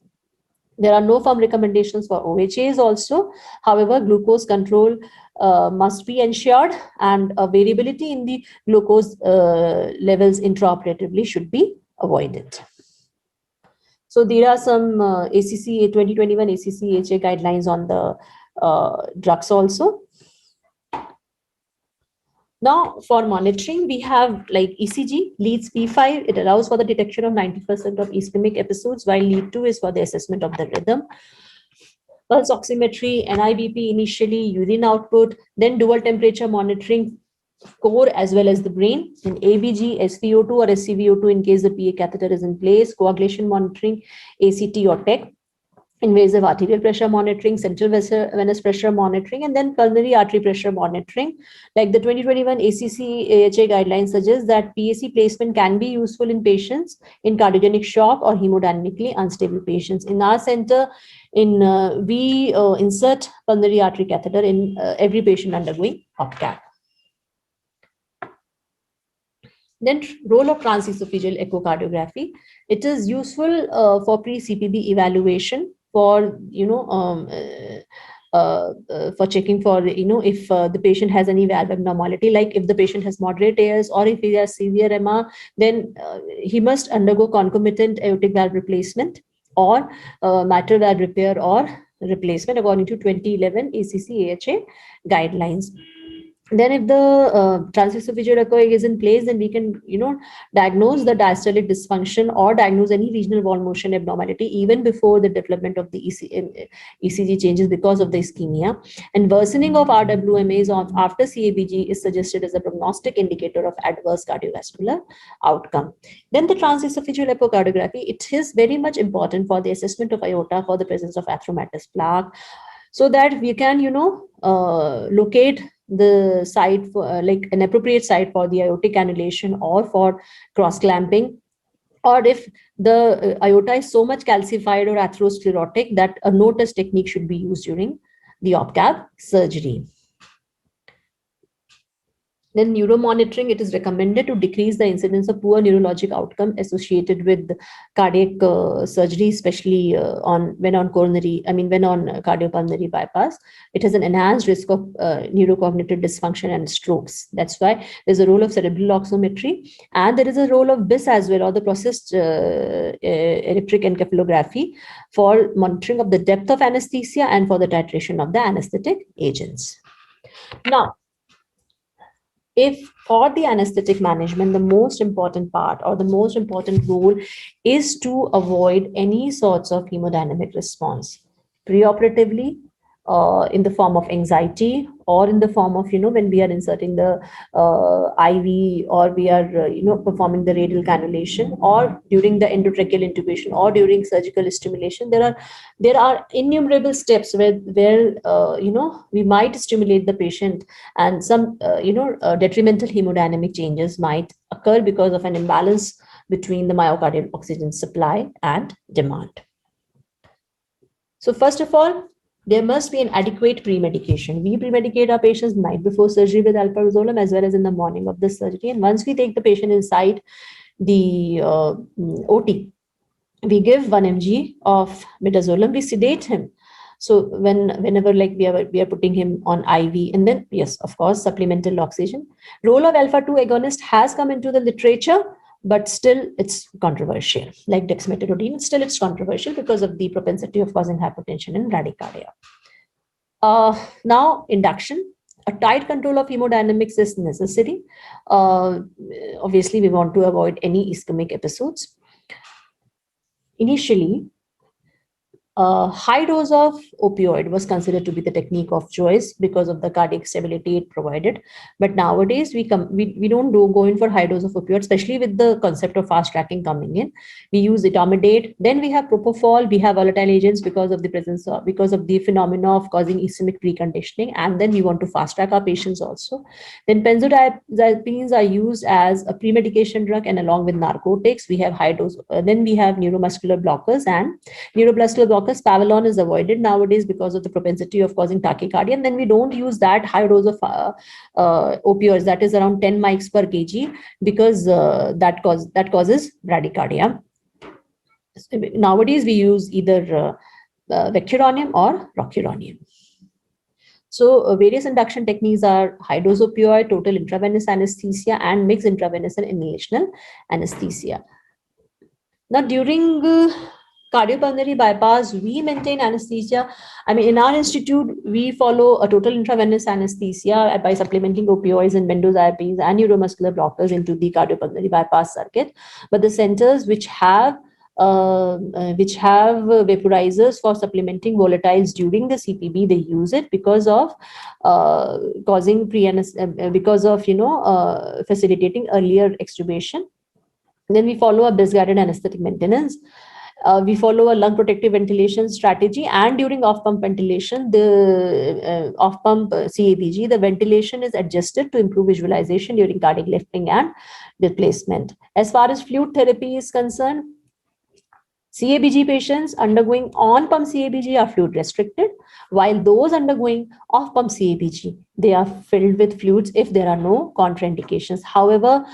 There are no firm recommendations for OHAs also. However, glucose control must be ensured, and variability in the glucose levels intraoperatively should be avoided. So there are some ACC 2021 ACC-HA guidelines on the drugs also. Now, for monitoring, we have like ECG, leads P5. It allows for the detection of 90% of ischemic episodes, while lead 2 is for the assessment of the rhythm. Pulse oximetry, NIBP initially, urine output, then dual temperature monitoring, core as well as the brain, and ABG, SVO2 or SCVO2 in case the PA catheter is in place, coagulation monitoring, ACT or TEC. invasive arterial pressure monitoring, central venous pressure monitoring, and then pulmonary artery pressure monitoring. Like the 2021 ACC-AHA guidelines suggest that PAC placement can be useful in patients in cardiogenic shock or hemodynamically unstable patients. In our center, we insert pulmonary artery catheter in every patient undergoing OPCAP. Then role of transesophageal echocardiography. It is useful for pre-CPB evaluation for, for checking for, if the patient has any valve abnormality, like if the patient has moderate AS or if he has severe MR, then he must undergo concomitant aortic valve replacement or mitral valve repair or replacement according to 2011 ACC-AHA guidelines. Then if the transesophageal echo is in place, then we can, diagnose the diastolic dysfunction or diagnose any regional wall motion abnormality even before the development of the ECG changes because of the ischemia. And worsening of RWMAs after CABG is suggested as a prognostic indicator of adverse cardiovascular outcome. Then the transesophageal echocardiography, it is very much important for the assessment of aorta for the presence of atheromatous plaque, so that we can, locate the site for like an appropriate site for the aortic annulation or for cross clamping, or if the aorta is so much calcified or atherosclerotic that a no test technique should be used during the OPCAP surgery. Then neuromonitoring, it is recommended to decrease the incidence of poor neurologic outcome associated with cardiac surgery, especially when on cardiopulmonary bypass. It has an enhanced risk of neurocognitive dysfunction and strokes. That's why there's a role of cerebral oximetry, and there is a role of BIS as well, or the processed electric encephalography, for monitoring of the depth of anesthesia and for the titration of the anesthetic agents. Now, if for the anesthetic management, the most important part or the most important role is to avoid any sorts of hemodynamic response preoperatively, in the form of anxiety, or in the form of, when we are inserting the IV, or we are, performing the radial cannulation, or during the endotracheal intubation, or during surgical stimulation. There are innumerable steps where we might stimulate the patient, and some, detrimental hemodynamic changes might occur because of an imbalance between the myocardial oxygen supply and demand. So first of all, there must be an adequate pre-medication. We pre-medicate our patients night before surgery with alprazolam as well as in the morning of the surgery. And once we take the patient inside the OT, we give 1 mg of midazolam, we sedate him. So whenever we are putting him on IV, and then yes, of course, supplemental oxygen. Role of alpha-2 agonist has come into the literature, but still it's controversial. Like dexmedetomidine, still it's controversial because of the propensity of causing hypotension and bradycardia. Now, induction. A tight control of hemodynamics is necessary. Obviously, we want to avoid any ischemic episodes. Initially, high dose of opioid was considered to be the technique of choice because of the cardiac stability it provided. But nowadays, we don't go in for high dose of opioid, especially with the concept of fast tracking coming in. We use etomidate. Then we have propofol. We have volatile agents because of the phenomena of causing ischemic preconditioning. And then we want to fast track our patients also. Then benzodiazepines are used as a pre-medication drug, and along with narcotics, we have high dose. Then we have neuromuscular blockers and neuromuscular blockers. Pavilon is avoided nowadays because of the propensity of causing tachycardia, and then we don't use that high dose of opioids, that is around 10 mics per kg, because that causes bradycardia. Nowadays we use either vecuronium or rocuronium. So various induction techniques are high dose opioid, total intravenous anesthesia, and mixed intravenous and inhalational anesthesia. Now, during cardiopulmonary bypass, we maintain anesthesia. In our institute, we follow a total intravenous anesthesia by supplementing opioids and benzodiazepines and neuromuscular blockers into the cardiopulmonary bypass circuit. But the centers which have vaporizers for supplementing volatiles during the CPB, they use it because of facilitating earlier extubation. Then we follow a BIS-guided anesthetic maintenance. We follow a lung protective ventilation strategy, and during off-pump ventilation, the off-pump CABG, the ventilation is adjusted to improve visualization during cardiac lifting and displacement. As far as fluid therapy is concerned, CABG patients undergoing on-pump CABG are fluid restricted, while those undergoing off-pump CABG, they are filled with fluids if there are no contraindications. However,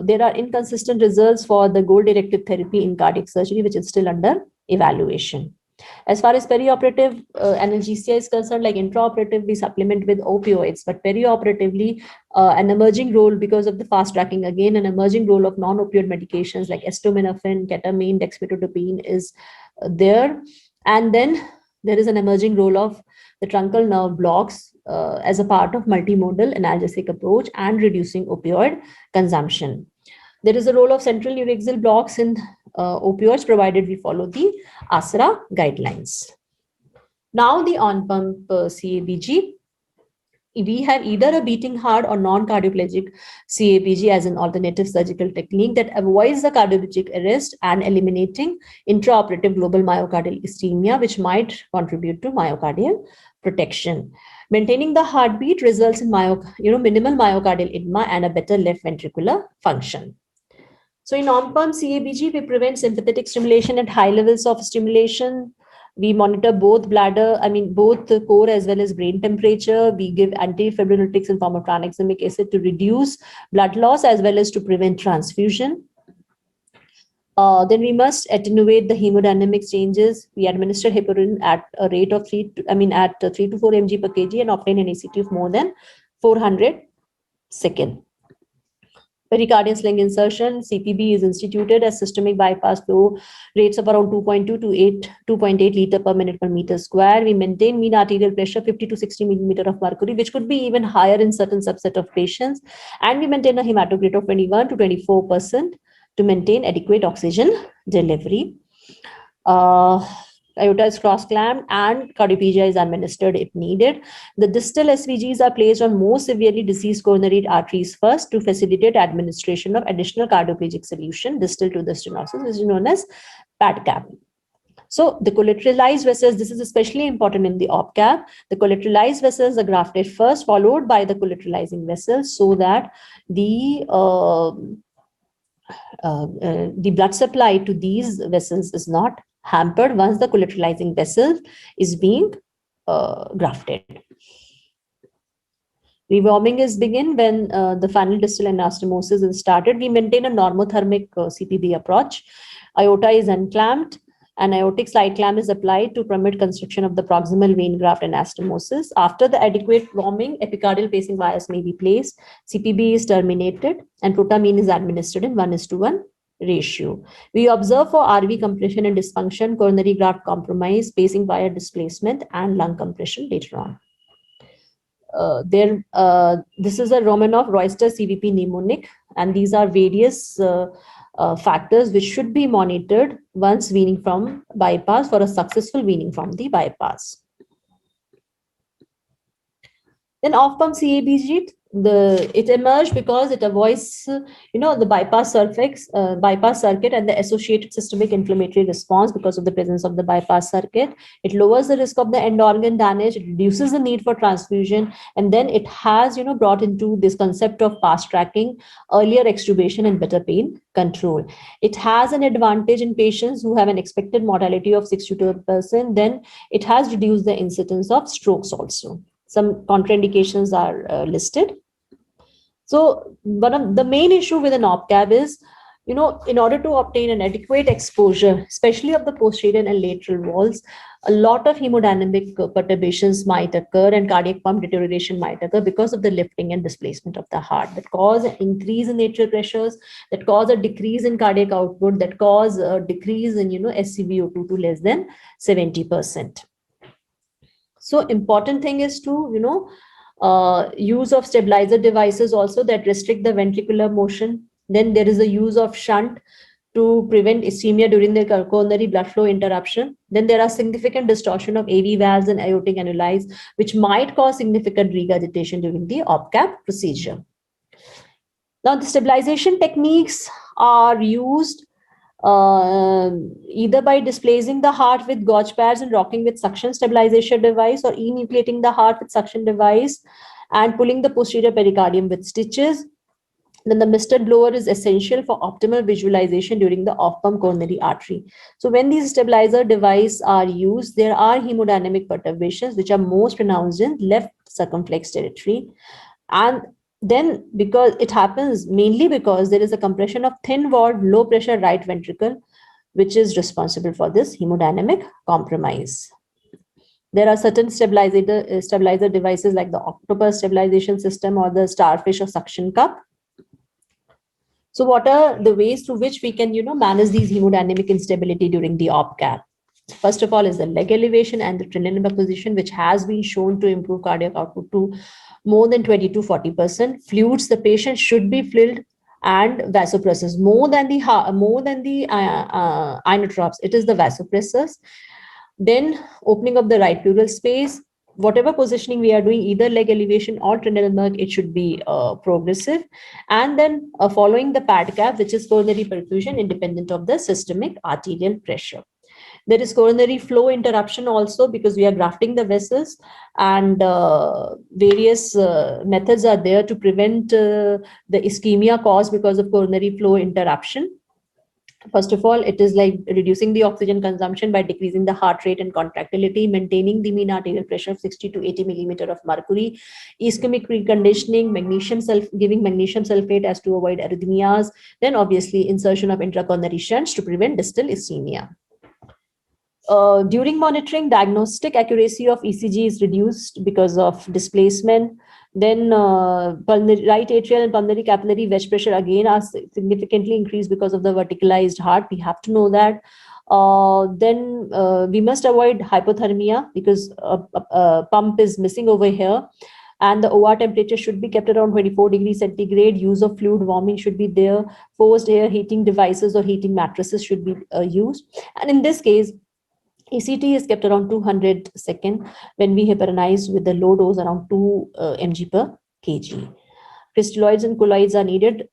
there are inconsistent results for the goal-directed therapy in cardiac surgery, which is still under evaluation. As far as perioperative analgesia is concerned, like intraoperative, we supplement with opioids, but perioperatively, an emerging role because of the fast tracking, again, an emerging role of non-opioid medications like acetaminophen, ketamine, dexmedetomidine is there. And then there is an emerging role of the truncal nerve blocks as a part of multimodal analgesic approach and reducing opioid consumption. There is a role of central neuraxial blocks in opioids, provided we follow the ASRA guidelines. Now the on-pump CABG, we have either a beating heart or non-cardioplegic CABG as an alternative surgical technique that avoids the cardioplegic arrest and eliminating intraoperative global myocardial ischemia, which might contribute to myocardial protection. Maintaining the heartbeat results in minimal myocardial edema and a better left ventricular function. So in on-pump CABG, we prevent sympathetic stimulation at high levels of stimulation. We monitor both both the core as well as brain temperature. We give antifibrinolytics in form of tranexamic acid to reduce blood loss as well as to prevent transfusion. Then we must attenuate the hemodynamic changes. We administer heparin at a rate of 3 to 4 mg per kg and obtain an ACT of more than 400 seconds. Pericardial sling insertion, CPB is instituted as systemic bypass flow rates of around 2.2 to 2.8 liter per minute per meter square. We maintain mean arterial pressure 50 to 60 millimeter of mercury, which could be even higher in certain subset of patients. And we maintain a hematocrit of 21 to 24% to maintain adequate oxygen delivery. Aorta is cross-clamped and cardiopegia is administered if needed. The distal SVGs are placed on most severely diseased coronary arteries first to facilitate administration of additional cardioplegic solution distal to the stenosis, which is known as PAD-CAP. So the collateralized vessels, this is especially important in the OPCAP. The collateralized vessels are grafted first, followed by the collateralizing vessels, so that the blood supply to these vessels is not hampered once the collateralizing vessel is being grafted. Rewarming is begin when the final distal anastomosis is started. We maintain a normothermic CPB approach. Aorta is unclamped. An aortic slide clamp is applied to permit construction of the proximal vein graft anastomosis. After the adequate warming, epicardial pacing wires may be placed. CPB is terminated and protamine is administered in 1:1 ratio. We observe for RV compression and dysfunction, coronary graft compromise, pacing wire displacement, and lung compression later on. This is a Romanov-Royster CVP mnemonic, and these are various factors which should be monitored once weaning from bypass for a successful weaning from the bypass. Then off-pump CABG, it emerged because it avoids, the bypass circuit and the associated systemic inflammatory response because of the presence of the bypass circuit. It lowers the risk of the end organ damage. It reduces the need for transfusion, and then it has, brought into this concept of fast tracking, earlier extubation, and better pain control. It has an advantage in patients who have an expected mortality of 6 to 12%. Then it has reduced the incidence of strokes also. Some contraindications are listed. So one of the main issue with an OPCAB is, in order to obtain an adequate exposure, especially of the posterior and lateral walls, a lot of hemodynamic perturbations might occur and cardiac pump deterioration might occur because of the lifting and displacement of the heart that cause an increase in atrial pressures, that cause a decrease in cardiac output, that cause a decrease in, SCVO2 to less than 70%. So important thing is to, use of stabilizer devices also that restrict the ventricular motion. Then there is a use of shunt to prevent ischemia during the coronary blood flow interruption. Then there are significant distortion of AV valves and aortic annuli, which might cause significant regurgitation during the OPCAP procedure. Now, the stabilization techniques are used either by displacing the heart with gauge pads and rocking with suction stabilization device, or enucleating the heart with suction device and pulling the posterior pericardium with stitches. Then the misted blower is essential for optimal visualization during the off-pump coronary artery. So when these stabilizer devices are used, there are hemodynamic perturbations which are most pronounced in left circumflex territory. And then because it happens mainly because there is a compression of thin walled low pressure right ventricle, which is responsible for this hemodynamic compromise. There are certain stabilizer devices like the octopus stabilization system or the starfish or suction cup. So what are the ways through which we can, manage these hemodynamic instability during the op cap? First of all is the leg elevation and the trinity position, which has been shown to improve cardiac output to more than 20 to 40%. Fluids, the patient should be filled and vasopressors more than the inotropes. It is the vasopressors. Then opening of the right pleural space. Whatever positioning we are doing, either leg elevation or Trendelenburg, it should be progressive. And then following the pad cap, which is coronary perfusion independent of the systemic arterial pressure. There is coronary flow interruption also because we are grafting the vessels, and various methods are there to prevent the ischemia caused because of coronary flow interruption. First of all, it is like reducing the oxygen consumption by decreasing the heart rate and contractility, maintaining the mean arterial pressure of 60 to 80 millimeter of mercury, ischemic reconditioning, giving magnesium sulfate as to avoid arrhythmias, then obviously insertion of intracoronary shunts to prevent distal ischemia. During monitoring, diagnostic accuracy of ECG is reduced because of displacement. Then right atrial and pulmonary capillary wedge pressure again are significantly increased because of the verticalized heart. We have to know that. Then we must avoid hypothermia because a pump is missing over here. And the OR temperature should be kept around 24 degrees centigrade. Use of fluid warming should be there. Forced air heating devices or heating mattresses should be used. And in this case, ECT is kept around 200 second when we heparinize with the low dose around 2 mg per kg. Crystalloids and colloids are needed.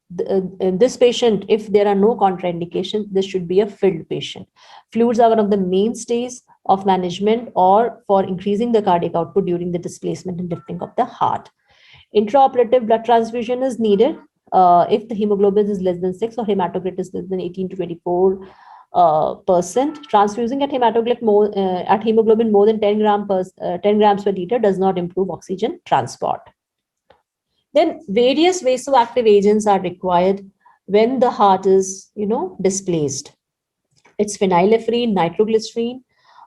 In this patient, if there are no contraindications, this should be a filled patient. Fluids are one of the mainstays of management or for increasing the cardiac output during the displacement and lifting of the heart. Intraoperative blood transfusion is needed if the hemoglobin is less than 6 or hematocrit is less than 18 to 24%. Transfusing at hemoglobin more than 10 grams per liter does not improve oxygen transport. Then various vasoactive agents are required when the heart is, displaced. It's phenylephrine, nitroglycerin,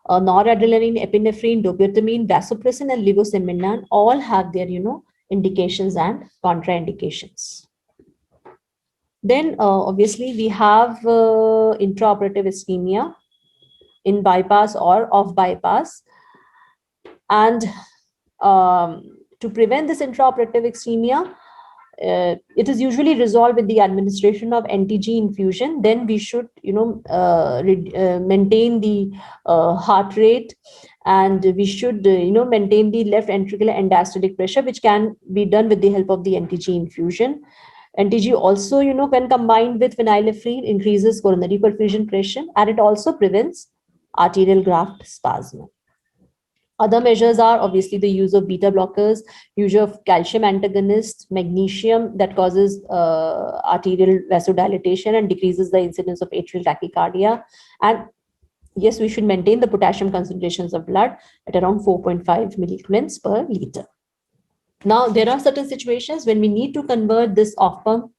noradrenaline, epinephrine, dobutamine, vasopressin, and levosimendan all have their, indications and contraindications. Then obviously we have intraoperative ischemia in bypass or off bypass. And to prevent this intraoperative ischemia, it is usually resolved with the administration of NTG infusion. Then we should, maintain the heart rate, and we should, maintain the left ventricular end diastolic pressure, which can be done with the help of the NTG infusion. NTG also, when combined with phenylephrine, increases coronary perfusion pressure, and it also prevents arterial graft spasm. Other measures are obviously the use of beta blockers, use of calcium antagonists, magnesium that causes arterial vasodilation and decreases the incidence of atrial tachycardia. And yes, we should maintain the potassium concentrations of blood at around 4.5 milliequivalents per liter. Now, there are certain situations when we need to convert this off pump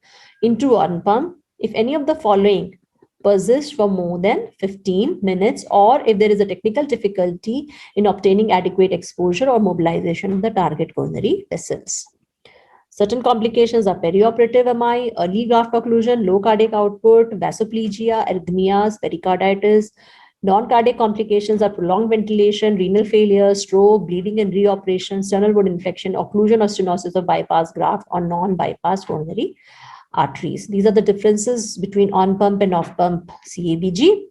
into on pump if any of the following persists for more than 15 minutes, or if there is a technical difficulty in obtaining adequate exposure or mobilization of the target coronary vessels. Certain complications are perioperative MI, early graft occlusion, low cardiac output, vasoplegia, arrhythmias, pericarditis. Non-cardiac complications are prolonged ventilation, renal failure, stroke, bleeding and reoperation, sternal wound infection, occlusion or stenosis of bypass graft or non-bypass coronary arteries. These are the differences between on-pump and off-pump CABG.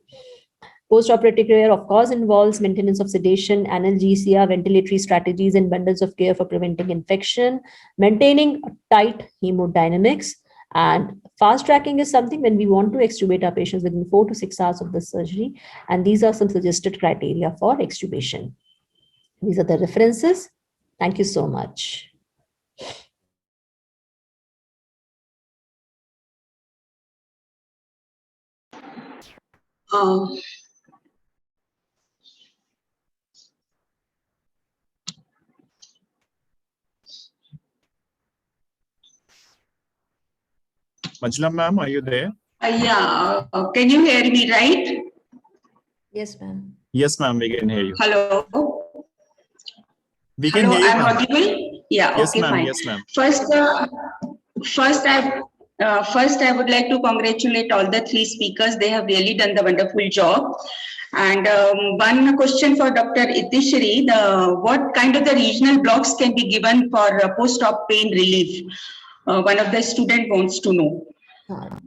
Post-operative care, of course, involves maintenance of sedation, analgesia, ventilatory strategies, and bundles of care for preventing infection, maintaining tight hemodynamics, And fast tracking is something when we want to extubate our patients within 4 to 6 hours of the surgery. And these are some suggested criteria for extubation. These are the references. Thank you so much. Manjula ma'am, are you there? Yeah, can you hear me, right? Yes, ma'am. Yes, ma'am, we can hear you. Hello. We can Hello, hear you, I'm ma'am. audible? Yeah, Yes, okay, ma'am. fine. Yes, ma'am. First, I would like to congratulate all the three speakers. They have really done the wonderful job. And one question for Dr. Itishri, what kind of the regional blocks can be given for post-op pain relief? One of the student wants to know.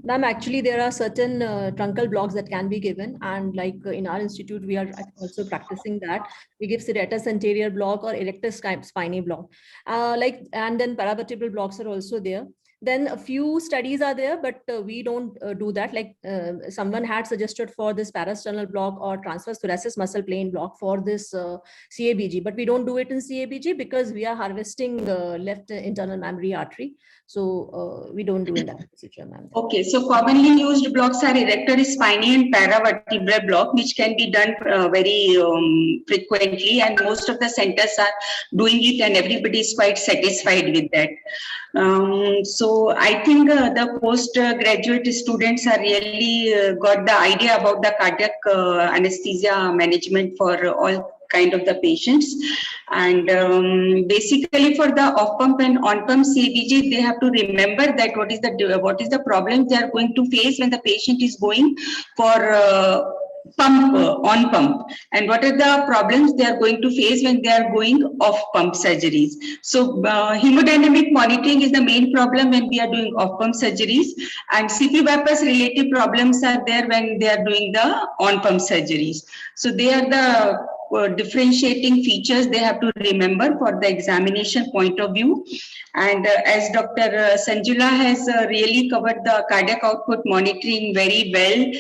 Ma'am, actually, there are certain truncal blocks that can be given, and like in our institute, we are also practicing that. We give serratus anterior block or erectus spinae block, and then paravertebral blocks are also there. Then a few studies are there, but we don't do that. Like someone had suggested for this parasternal block or transverse thoracic muscle plane block for this CABG, but we don't do it in CABG because we are harvesting left internal mammary artery. So we don't do in that procedure, ma'am. Okay, so commonly used blocks are erector spinae and paravertebral block, which can be done very frequently, and most of the centers are doing it, and everybody is quite satisfied with that. So I think the postgraduate students are really got the idea about the cardiac anesthesia management for all kind of the patients. And basically for the off pump and on pump CBG, they have to remember that what is the problem they are going to face when the patient is going for on pump, and what are the problems they are going to face when they are going off pump surgeries. So hemodynamic monitoring is the main problem when we are doing off pump surgeries, and CP bypass related problems are there when they are doing the on pump surgeries. So they are the differentiating features they have to remember for the examination point of view. And as Dr. Sanjula has really covered the cardiac output monitoring very well,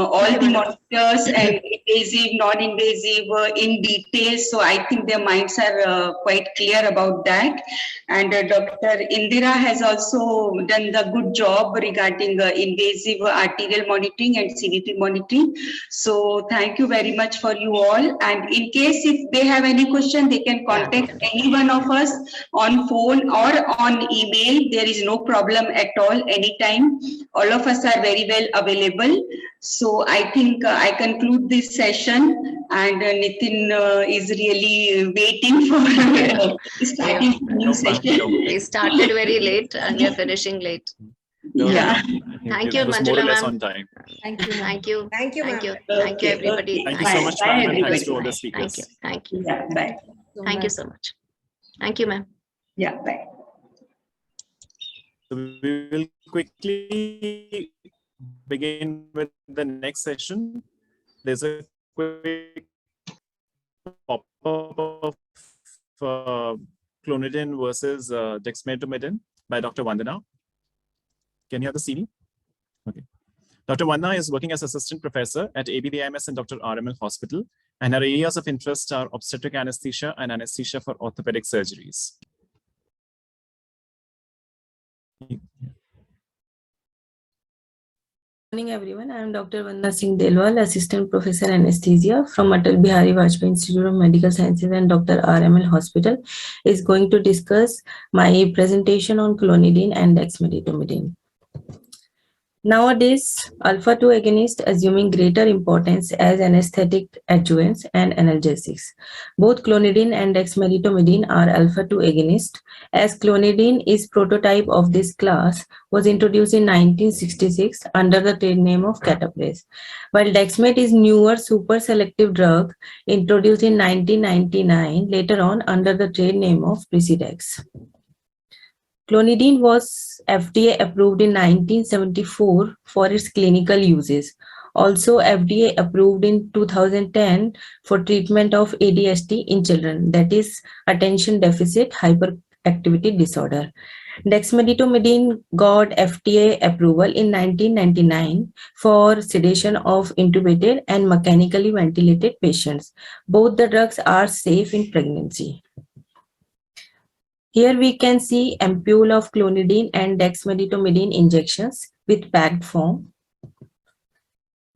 all the monitors and invasive, non-invasive in detail. So I think their minds are quite clear about that. And Dr. Indira has also done the good job regarding invasive arterial monitoring and CVP monitoring. So thank you very much for you all. And in case if they have any question, they can contact any one of us on phone or on email. There is no problem at all, anytime. All of us are very well available. So I think I conclude this session, and Nitin is really waiting for starting the new session. We started very late and we are finishing late. Yeah. Thank you, It was more or Manjula less ma'am. on time. Thank you. Thank you. Thank you, Thank ma'am. you. Thank you, Okay, everybody. okay. Thank you so Bye. much, Bye, ma'am, and everybody. thanks to all the Thank speakers. you. Thank you. Yeah, bye. Thank you so much. Thank you, ma'am. Yeah, bye. So we will quickly begin with the next session. There's a quick pop-up of clonidine versus dexmedetomidine by Dr. Vandana. Can you have the CD? Okay. Dr. Vandana is working as assistant professor at ABBIMS and Dr. RML Hospital, and her areas of interest are obstetric anesthesia and anesthesia for orthopedic surgeries. Good morning, everyone. I am Dr. Vandana Singh Delwal, Assistant Professor Anesthesia from Atal Bihari Vajpayee Institute of Medical Sciences and Dr. RML Hospital, is going to discuss my presentation on clonidine and dexmedetomidine. Nowadays, alpha-2 agonists assuming greater importance as anesthetic adjuvants and analgesics. Both clonidine and dexmedetomidine are alpha-2 agonists, as clonidine is prototype of this class, was introduced in 1966 under the trade name of Catapres, while dexmed is newer super selective drug introduced in 1999, later on under the trade name of Presidex. Clonidine was FDA approved in 1974 for its clinical uses. Also FDA approved in 2010 for treatment of ADHD in children, that is attention deficit hyperactivity disorder. Dexmedetomidine got FDA approval in 1999 for sedation of intubated and mechanically ventilated patients. Both the drugs are safe in pregnancy. Here we can see ampule of clonidine and dexmedetomidine injections with packed form.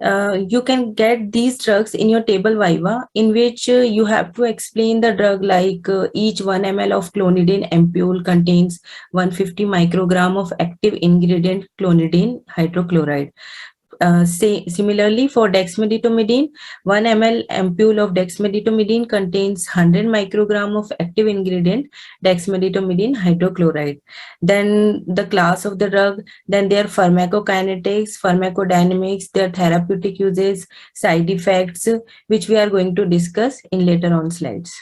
You can get these drugs in your table viva, in which you have to explain the drug, like each 1 ml of clonidine ampule contains 150 microgram of active ingredient clonidine hydrochloride. Similarly, for dexmedetomidine, 1 ml ampule of dexmedetomidine contains 100 microgram of active ingredient dexmedetomidine hydrochloride. Then the class of the drug, then their pharmacokinetics, pharmacodynamics, their therapeutic uses, side effects, which we are going to discuss in later on slides.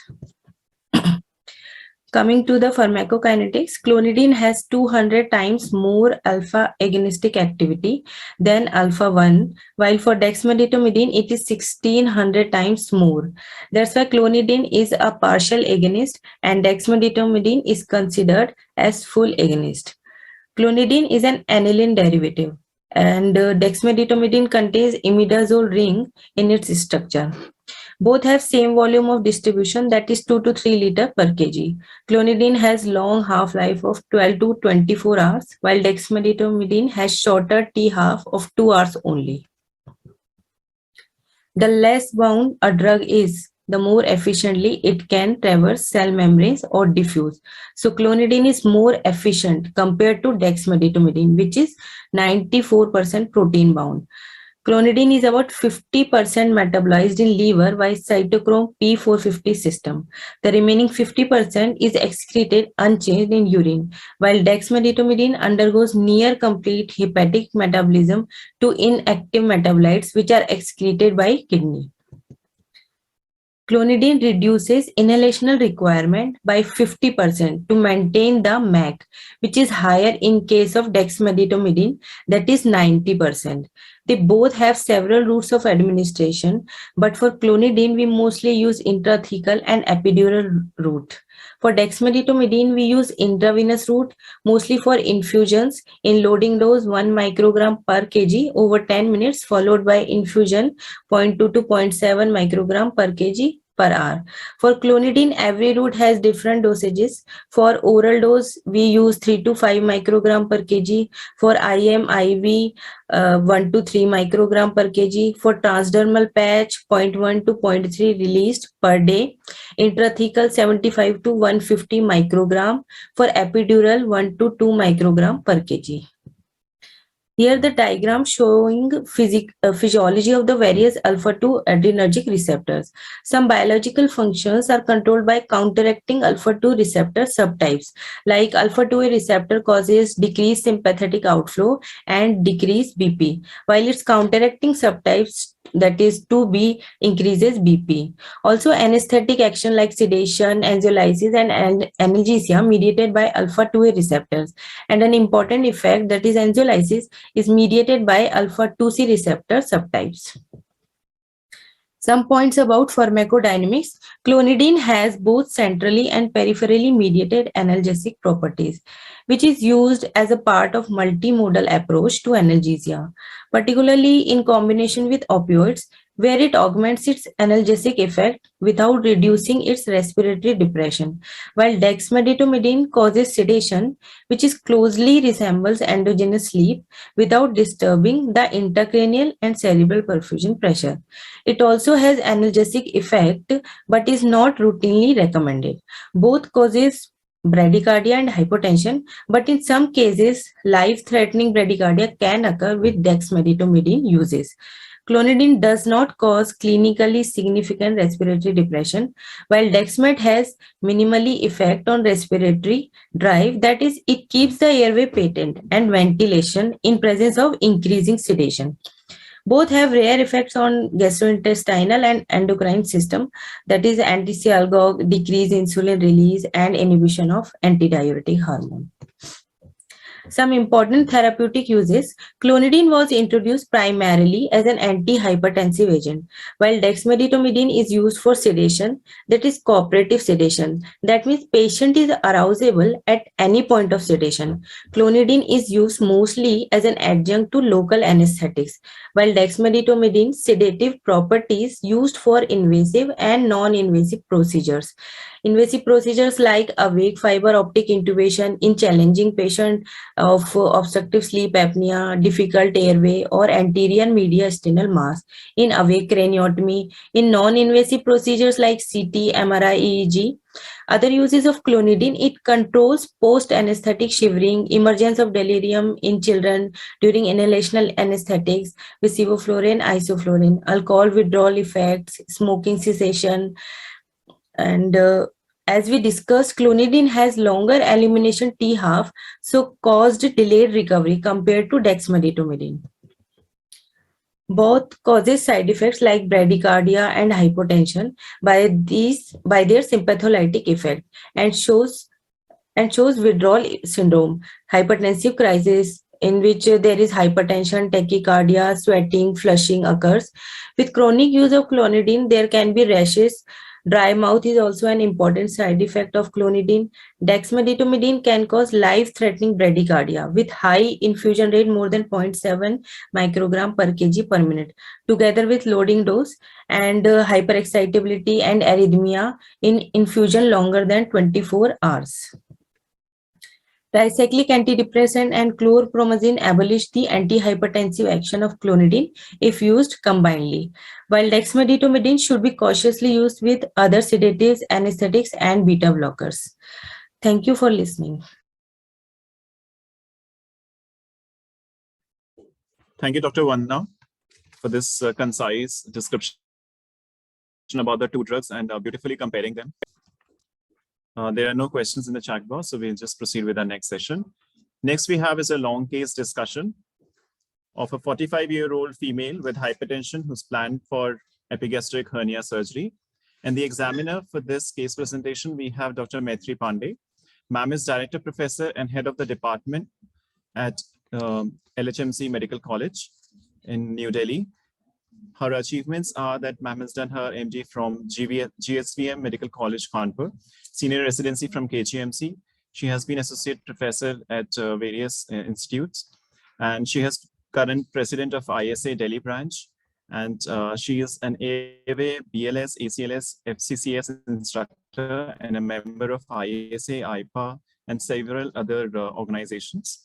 Coming to the pharmacokinetics, clonidine has 200 times more alpha agonistic activity than alpha 1, while for dexmedetomidine it is 1600 times more. That's why clonidine is a partial agonist and dexmedetomidine is considered as full agonist. Clonidine is an aniline derivative, and dexmedetomidine contains imidazole ring in its structure. Both have same volume of distribution, that is 2 to 3 liter per kg. Clonidine has long half-life of 12 to 24 hours, while dexmedetomidine has shorter T-half of 2 hours only. The less bound a drug is, the more efficiently it can traverse cell membranes or diffuse. So clonidine is more efficient compared to dexmedetomidine, which is 94% protein bound. Clonidine is about 50% metabolized in liver by cytochrome P450 system. The remaining 50% is excreted unchanged in urine, while dexmedetomidine undergoes near complete hepatic metabolism to inactive metabolites which are excreted by kidney. Clonidine reduces inhalational requirement by 50% to maintain the MAC, which is higher in case of dexmedetomidine, that is 90%. They both have several routes of administration, but for clonidine, we mostly use intrathecal and epidural route. For dexmedetomidine, we use intravenous route, mostly for infusions in loading dose 1 microgram per kg over 10 minutes, followed by infusion 0.2 to 0.7 microgram per kg per hour. For clonidine, every route has different dosages. For oral dose, we use 3 to 5 microgram per kg. For IM, IV, 1 to 3 microgram per kg. For transdermal patch, 0.1 to 0.3 released per day. Intrathecal, 75 to 150 microgram. For epidural, 1 to 2 microgram per kg. Here the diagram showing physiology of the various alpha-2 adrenergic receptors. Some biological functions are controlled by counteracting alpha-2 receptor subtypes, like alpha-2A receptor causes decreased sympathetic outflow and decreased BP, while its counteracting subtypes, that is 2B, increases BP. Also, anesthetic action like sedation, anxiolysis, and analgesia mediated by alpha-2A receptors. And an important effect, that is anxiolysis, is mediated by alpha-2C receptor subtypes. Some points about pharmacodynamics. Clonidine has both centrally and peripherally mediated analgesic properties, which is used as a part of multimodal approach to analgesia, particularly in combination with opioids, where it augments its analgesic effect without reducing its respiratory depression, while dexmedetomidine causes sedation, which is closely resembles endogenous sleep without disturbing the intracranial and cerebral perfusion pressure. It also has analgesic effect but is not routinely recommended. Both causes bradycardia and hypotension, but in some cases, life-threatening bradycardia can occur with dexmedetomidine uses. Clonidine does not cause clinically significant respiratory depression, while dexmed has minimally effect on respiratory drive, that is, it keeps the airway patent and ventilation in presence of increasing sedation. Both have rare effects on gastrointestinal and endocrine system, that is anti-sialgog, decrease insulin release, and inhibition of antidiuretic hormone. Some important therapeutic uses. Clonidine was introduced primarily as an antihypertensive agent, while dexmedetomidine is used for sedation, that is cooperative sedation. That means patient is arousable at any point of sedation. Clonidine is used mostly as an adjunct to local anesthetics, while dexmedetomidine sedative properties used for invasive and non-invasive procedures. Invasive procedures like awake fiber optic intubation in challenging patient of obstructive sleep apnea, difficult airway, or anterior mediastinal mass, in awake craniotomy, in non-invasive procedures like CT, MRI, EEG. Other uses of clonidine, it controls post-anesthetic shivering, emergence of delirium in children during inhalational anesthetics with sevoflurane, isoflurane, alcohol withdrawal effects, smoking cessation, and as we discussed, clonidine has longer elimination T-half, so caused delayed recovery compared to dexmedetomidine. Both causes side effects like bradycardia and hypotension by their sympatholytic effect, and shows withdrawal syndrome, hypertensive crisis in which there is hypertension, tachycardia, sweating, flushing occurs. With chronic use of clonidine, there can be rashes. Dry mouth is also an important side effect of clonidine. Dexmedetomidine can cause life-threatening bradycardia with high infusion rate more than 0.7 microgram per kg per minute, together with loading dose, and hyperexcitability and arrhythmia in infusion longer than 24 hours. Tricyclic antidepressant and chlorpromazine abolish the antihypertensive action of clonidine if used combinedly, while dexmedetomidine should be cautiously used with other sedatives, anesthetics, and beta blockers. Thank you for listening. Thank you, Dr. Vandana, for this concise description about the two drugs and beautifully comparing them. There are no questions in the chat box, so we'll just proceed with our next session. Next we have is a long case discussion of a 45-year-old female with hypertension who's planned for epigastric hernia surgery. And the examiner for this case presentation, we have Dr. Maitri Pandey. Ma'am is Director Professor and Head of the Department at LHMC Medical College in New Delhi. Her achievements are that ma'am has done her MD from GSVM Medical College, Kanpur, senior residency from KGMC. She has been associate professor at various institutes, and she has current president of ISA Delhi branch. And she is an AWA, BLS, ACLS, FCCS instructor and a member of ISA, IPA, and several other organizations.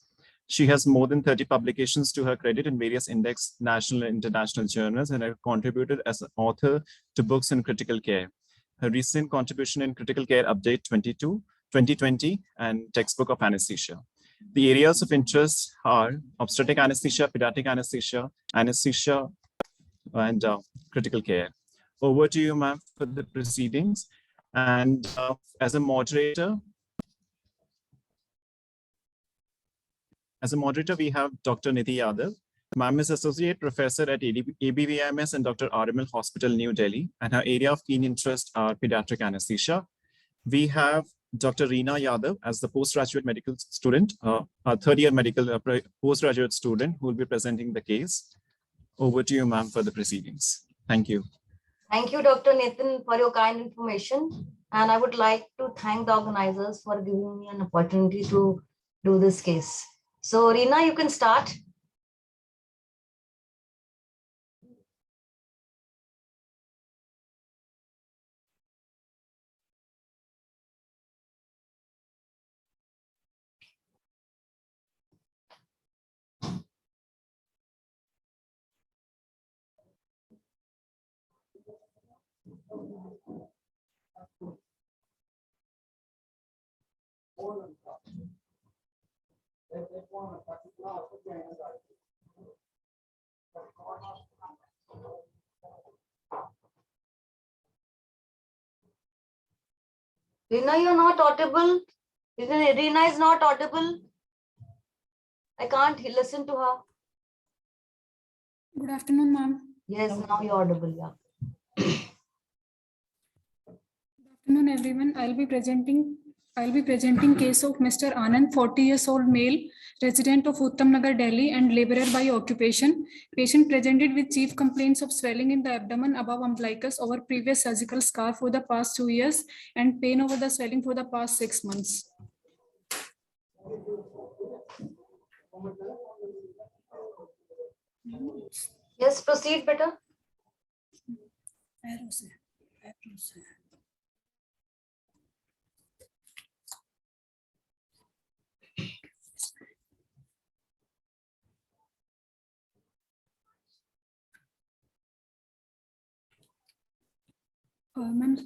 She has more than 30 publications to her credit in various index national and international journals, and has contributed as an author to books in critical care. Her recent contribution in Critical Care Update 2020 and Textbook of Anesthesia. The areas of interest are obstetric anesthesia, pediatric anesthesia, anesthesia, and critical care. Over to you, ma'am, for the proceedings. And as a moderator, we have Dr. Nidhi Yadav. Ma'am is Associate Professor at ABVIMS and Dr. RML Hospital, New Delhi, and her area of keen interest are pediatric anesthesia. We have Dr. Reena Yadav as the postgraduate medical student, a third-year medical postgraduate student who will be presenting the case. Over to you, ma'am, for the proceedings. Thank you. Thank you, Dr. Nathan, for your kind information. And I would like to thank the organizers for giving me an opportunity to do this case. So, Reena, you can start. Reena, you're not audible. Reena is not audible. I can't listen to her. Good afternoon, ma'am. Yes, now you're audible, yeah. Good afternoon, everyone. I'll be presenting I'll be presenting case of Mr. Anand, 40 years old male, resident of Uttamnagar, Delhi and laborer by occupation. Patient presented with chief complaints of swelling in the abdomen above umbilicus over previous surgical scar for the past 2 years and pain over the swelling for the past 6 months. Yes, proceed better. Ma'am,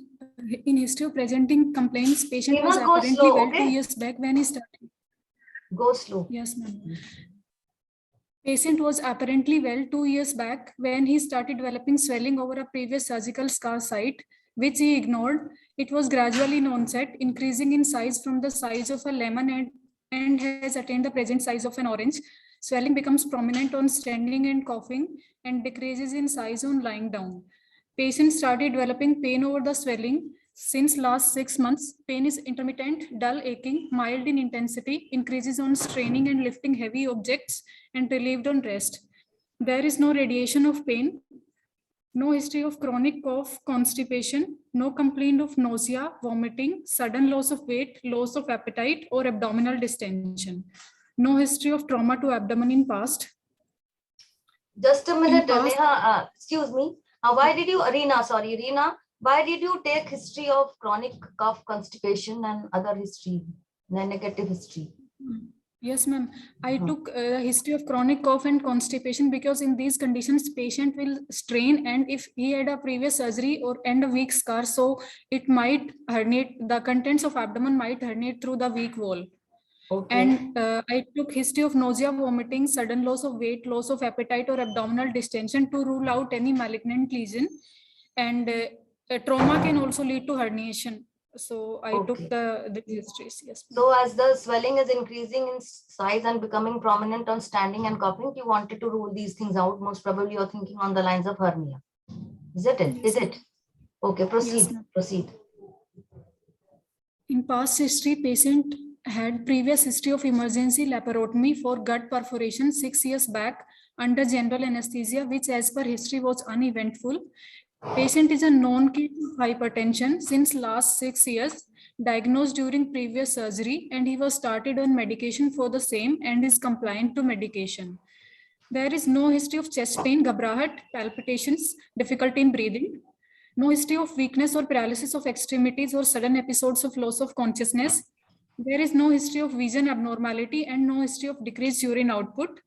in history of presenting complaints, patient was Reena, go apparently slow, well okay? 2 years back when he started. Go slow. Yes, ma'am. Patient was apparently well 2 years back when he started developing swelling over a previous surgical scar site, which he ignored. It was gradually in onset, increasing in size from the size of a lemon and has attained the present size of an orange. Swelling becomes prominent on standing and coughing and decreases in size on lying down. Patient started developing pain over the swelling. Since last 6 months, pain is intermittent, dull aching, mild in intensity, increases on straining and lifting heavy objects, and relieved on rest. There is no radiation of pain, no history of chronic cough, constipation, no complaint of nausea, vomiting, sudden loss of weight, loss of appetite, or abdominal distension. No history of trauma to abdomen in past. Just a minute, past- Neha, excuse me. Why did you, Reena, why did you take history of chronic cough, constipation and other history, negative history? Yes, ma'am. I took a history of chronic cough and constipation because in these conditions, patient will strain, and if he had a previous surgery or and a weak scar, so it might herniate, the contents of abdomen might herniate through the weak wall. Okay. And I took history of nausea, vomiting, sudden loss of weight, loss of appetite or abdominal distension to rule out any malignant lesion. And trauma can also lead to herniation. So I took the histories, yes. So as the swelling is increasing in size and becoming prominent on standing and coughing, you wanted to rule these things out. Most probably you're thinking on the lines of hernia. Is it? Yes, is it? Okay, proceed. Yes, proceed. In past history, patient had previous history of emergency laparotomy for gut perforation 6 years back under general anesthesia, which as per history was uneventful. Patient is a known case of hypertension since last 6 years, diagnosed during previous surgery, and he was started on medication for the same and is compliant to medication. There is no history of chest pain, ghabrahat, palpitations, difficulty in breathing. No history of weakness or paralysis of extremities or sudden episodes of loss of consciousness. There is no history of vision abnormality and no history of decreased urine output.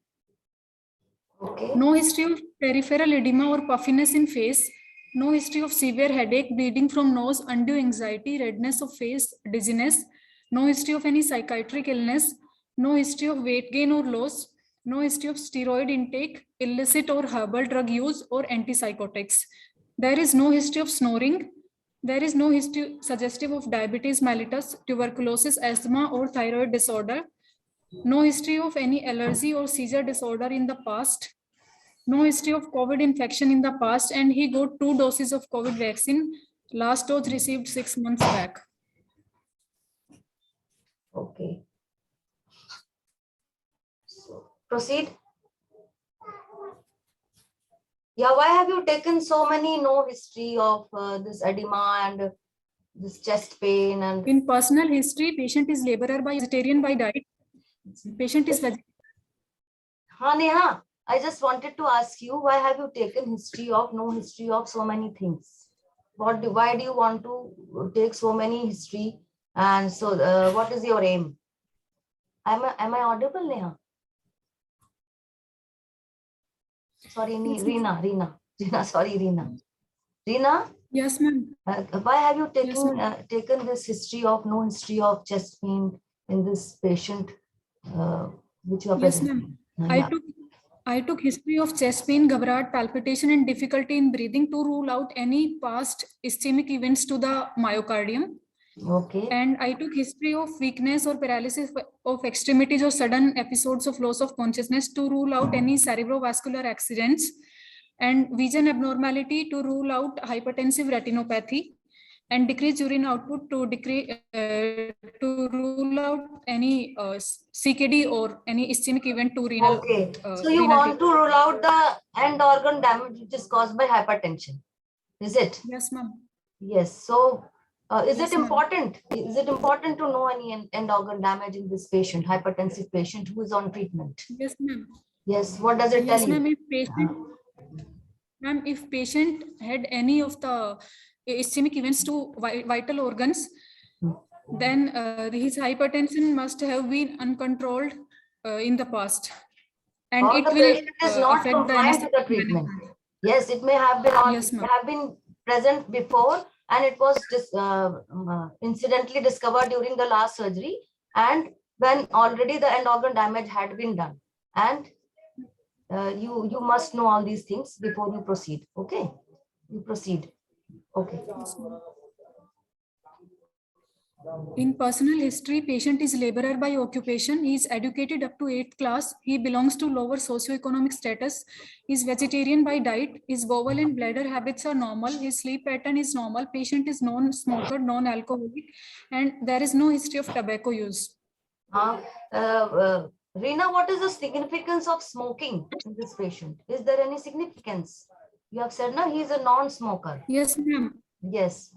Okay. No history of peripheral edema or puffiness in face. No history of severe headache, bleeding from nose, undue anxiety, redness of face, dizziness. No history of any psychiatric illness. No history of weight gain or loss. No history of steroid intake, illicit or herbal drug use or antipsychotics. There is no history of snoring. There is no history suggestive of diabetes mellitus, tuberculosis, asthma or thyroid disorder. No history of any allergy or seizure disorder in the past. No history of COVID infection in the past, and he got 2 doses of COVID vaccine. Last dose received 6 months back. Okay. So, proceed. Yeah, why have you taken so many no history of this edema and this chest pain? And in personal history, patient is laborer by vegetarian by diet. Patient is vegetarian. Neha, I just wanted to ask you, why have you taken history of no history of so many things? Why do you want to take so many history? And so what is your aim? Am I audible, Neha? Sorry, Reena, sorry, Reena. Reena? Yes, ma'am. Why have you taken this history of no history of chest pain in this patient which you are presenting? Yes, ma'am. I took history of chest pain, ghabrahat, palpitation, and difficulty in breathing to rule out any past ischemic events to the myocardium. Okay. And I took history of weakness or paralysis of extremities or sudden episodes of loss of consciousness to rule out any cerebrovascular accidents, and vision abnormality to rule out hypertensive retinopathy. and decrease urine output to to rule out any CKD or any ischemic event to renal. Okay. So you renal want to rule out the end organ damage which is caused by hypertension. Is it? Yes, ma'am. Yes. So is Yes, it ma'am. important? Is it important to know any end organ damage in this patient, hypertensive patient who is on treatment? Yes, ma'am. Yes. What does it Yes, tell ma'am. you? If patient had any of the ischemic events to vital organs, then his hypertension must have been uncontrolled in the past, and Or it the will patient is not affect the compliant to the treatment. Yes, it may have been Yes, ma'am. have been present before, and it was just incidentally discovered during the last surgery, and when already the end organ damage had been done. And you must know all these things before you proceed. Okay, you proceed. Okay. In personal history, patient is laborer by occupation. He is educated up to 8th class. He belongs to lower socioeconomic status. He is vegetarian by diet. His bowel and bladder habits are normal. His sleep pattern is normal. Patient is non-smoker, non-alcoholic, and there is no history of tobacco use. Reena, what is the significance of smoking in this patient? Is there any significance? You have said, no, he is a non-smoker. Yes, ma'am. Yes.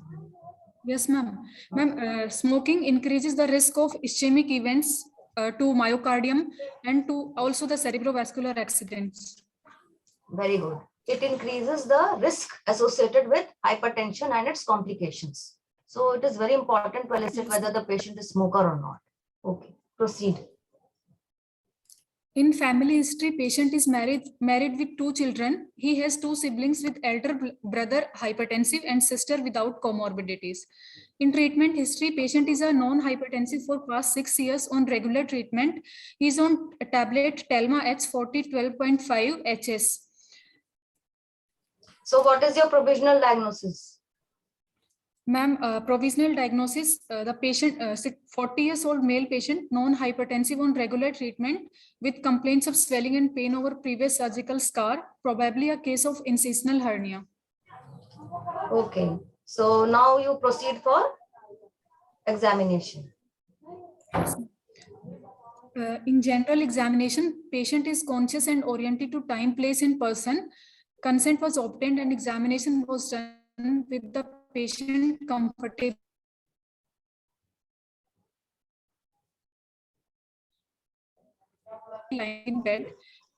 Yes, ma'am. Ma'am, smoking increases the risk of ischemic events to myocardium and to also the cerebrovascular accidents. Very good. It increases the risk associated with hypertension and its complications. So it is very important to elicit whether the patient is smoker or not. Okay, proceed. In family history, patient is married with 2 children. He has 2 siblings with elder brother hypertensive and sister without comorbidities. In treatment history, patient is a non-hypertensive for past 6 years on regular treatment. He is on tablet Telma H40 12.5 HS. So what is your provisional diagnosis? Ma'am, provisional diagnosis, the patient, 40 years old male patient, non-hypertensive on regular treatment with complaints of swelling and pain over previous surgical scar, probably a case of incisional hernia. Okay, so now you proceed for examination. In general examination, patient is conscious and oriented to time, place, and person. Consent was obtained and examination was done with the patient comfortable lying in bed.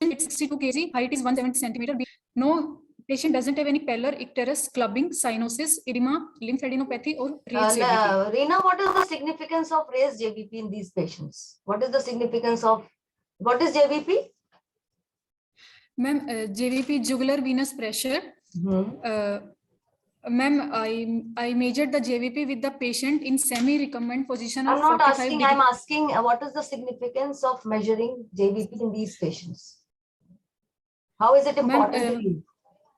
It's 62 kg, height is 170 centimeter. No, patient doesn't have any pallor, icterus, clubbing, cyanosis, edema, lymphadenopathy, or raised JVP. Reena, what is the significance of raised JVP in these patients? What is the significance of, what is JVP? Ma'am, JVP, jugular venous pressure. Ma'am, I measured the JVP with the patient in semi-recumbent position of 45 asking, degrees. I'm asking what is the significance of measuring JVP in these patients? How is it important to you?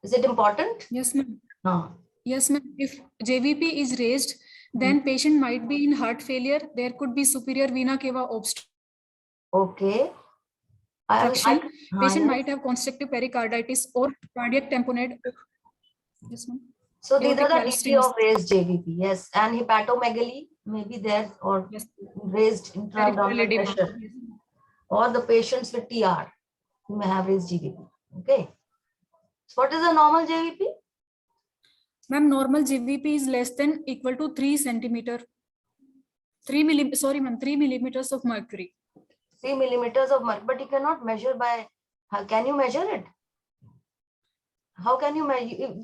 Is it important? Yes, ma'am. No. Yes, ma'am. If JVP is raised, then patient might be in heart failure. There could be superior vena cava obstruction. Okay. Patient might have constrictive pericarditis or cardiac tamponade. Yes, ma'am. So these are the degree of raised JVP. Yes, and hepatomegaly may be there, or raised intra-abdominal pressure, or the patients with TR who may have raised JVP. Okay. So what is the normal JVP? Ma'am, normal JVP is less than equal to 3 centimeter. 3 millimeters of mercury. 3 millimeters of mercury, but you cannot measure by, can you measure it? How can you measure?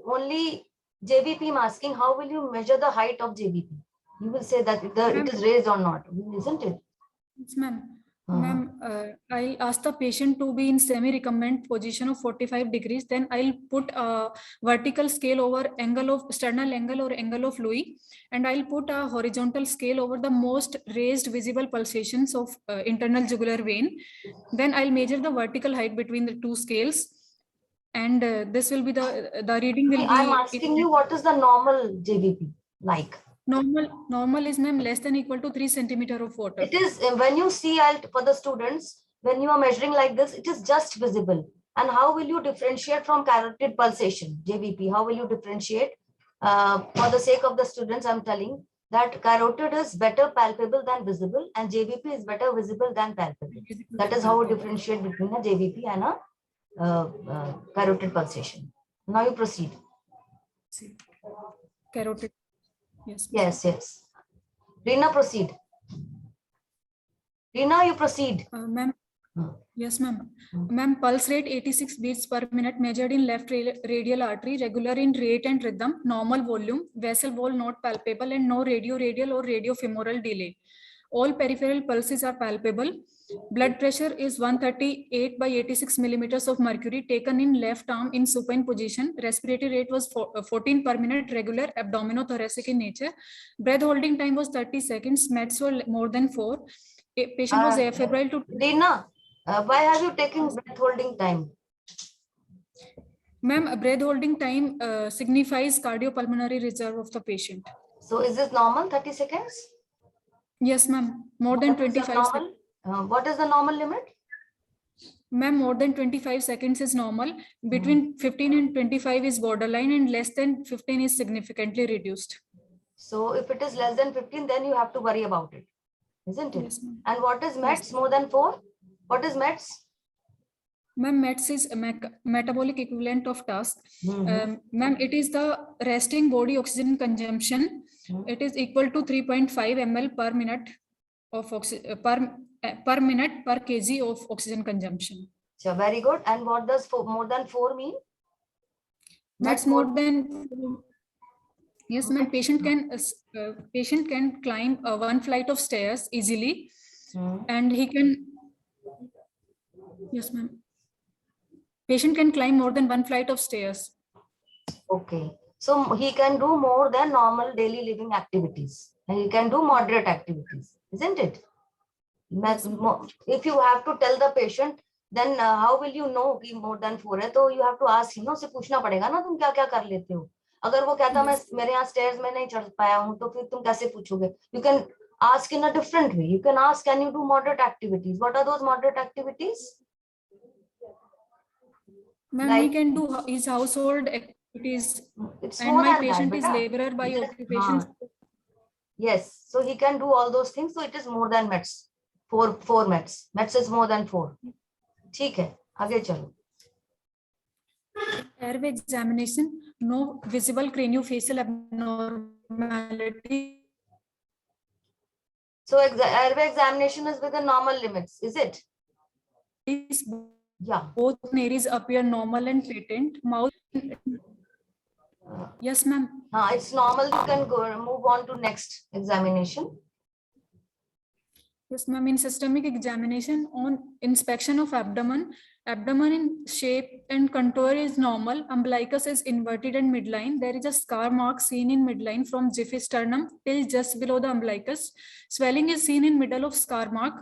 Only JVP masking, how will you measure the height of JVP? You will say that it is raised or not, isn't it? Yes, ma'am. Ma'am, I'll ask the patient to be in semi-recumbent position of 45 degrees. Then I'll put a vertical scale over angle of sternal angle or angle of Louis, and I'll put a horizontal scale over the most raised visible pulsations of internal jugular vein. Then I'll measure the vertical height between the 2 scales, and this will be the reading will be. I'm asking you, what is the normal JVP like? Normal is, ma'am, less than equal to 3 centimeter of water. It is, when you see for the students, when you are measuring like this, it is just visible. And how will you differentiate from carotid pulsation, JVP? How will you differentiate? For the sake of the students, I'm telling that carotid is better palpable than visible and JVP is better visible than palpable. That is how we differentiate between a JVP and a carotid pulsation. Now you proceed. Carotid. Yes. Yes. Reena, proceed. Reena, you proceed. Ma'am. Yes, ma'am. Ma'am, pulse rate 86 beats per minute measured in left radial artery, regular in rate and rhythm, normal volume, vessel wall not palpable, and no radial or radiofemoral delay. All peripheral pulses are palpable. Blood pressure is 138 by 86 millimeters of mercury taken in left arm in supine position. Respiratory rate was 14 per minute, regular, abdominothoracic in nature. Breath holding time was 30 seconds. METs were more than 4. Patient was afebrile to... Reena, why have you taken breath holding time? Ma'am, breath holding time signifies cardiopulmonary reserve of the patient. So is this normal, 30 seconds? Yes, ma'am. More than 25 seconds. What is the normal limit? Ma'am, more than 25 seconds is normal. Between 15 and 25 is borderline, and less than 15 is significantly reduced. So if it is less than 15, then you have to worry about it, isn't it? Yes, ma'am. And what is METs, more than 4? What is METs? Ma'am, METs is a metabolic equivalent of task. Ma'am, it is the resting body oxygen consumption. It is equal to 3.5 ml per minute of per minute per kg of oxygen consumption. So very good. And what does more than 4 mean? That's more than... Yes, ma'am. Patient can climb one flight of stairs easily, and he can... Yes, ma'am. Patient can climb more than one flight of stairs. Okay. So he can do more than normal daily living activities. And he can do moderate activities, isn't it? If you have to tell the patient, then how will you know कि more than 4 है? तो you have to ask him, उसे पूछना पड़ेगा ना, तुम क्या क्या कर लेते हो? अगर वो कहता मैं मेरे यहाँ stairs में नहीं चढ़ पाया हूँ, तो फिर तुम कैसे पूछोगे? You can ask in a different way. You can ask, can you do moderate activities? What are those moderate activities? Ma'am, he can do his household activities. It's and my patient is laborer by occupation. Yes, so he can do all those things. So it is more than METs. 4 METs. METs is more than 4. ठीक है, आगे चलो. Airway examination, no visible craniofacial abnormality. So airway examination is within normal limits, is it? Yeah. Both areas appear normal and patent. Mouth. Yes, ma'am. It's normal. You can go move on to next examination. Yes, ma'am. In systemic examination, on inspection of abdomen in shape and contour is normal. Umbilicus is inverted and midline. There is a scar mark seen in midline from giphisternum till just below the umbilicus. Swelling is seen in middle of scar mark.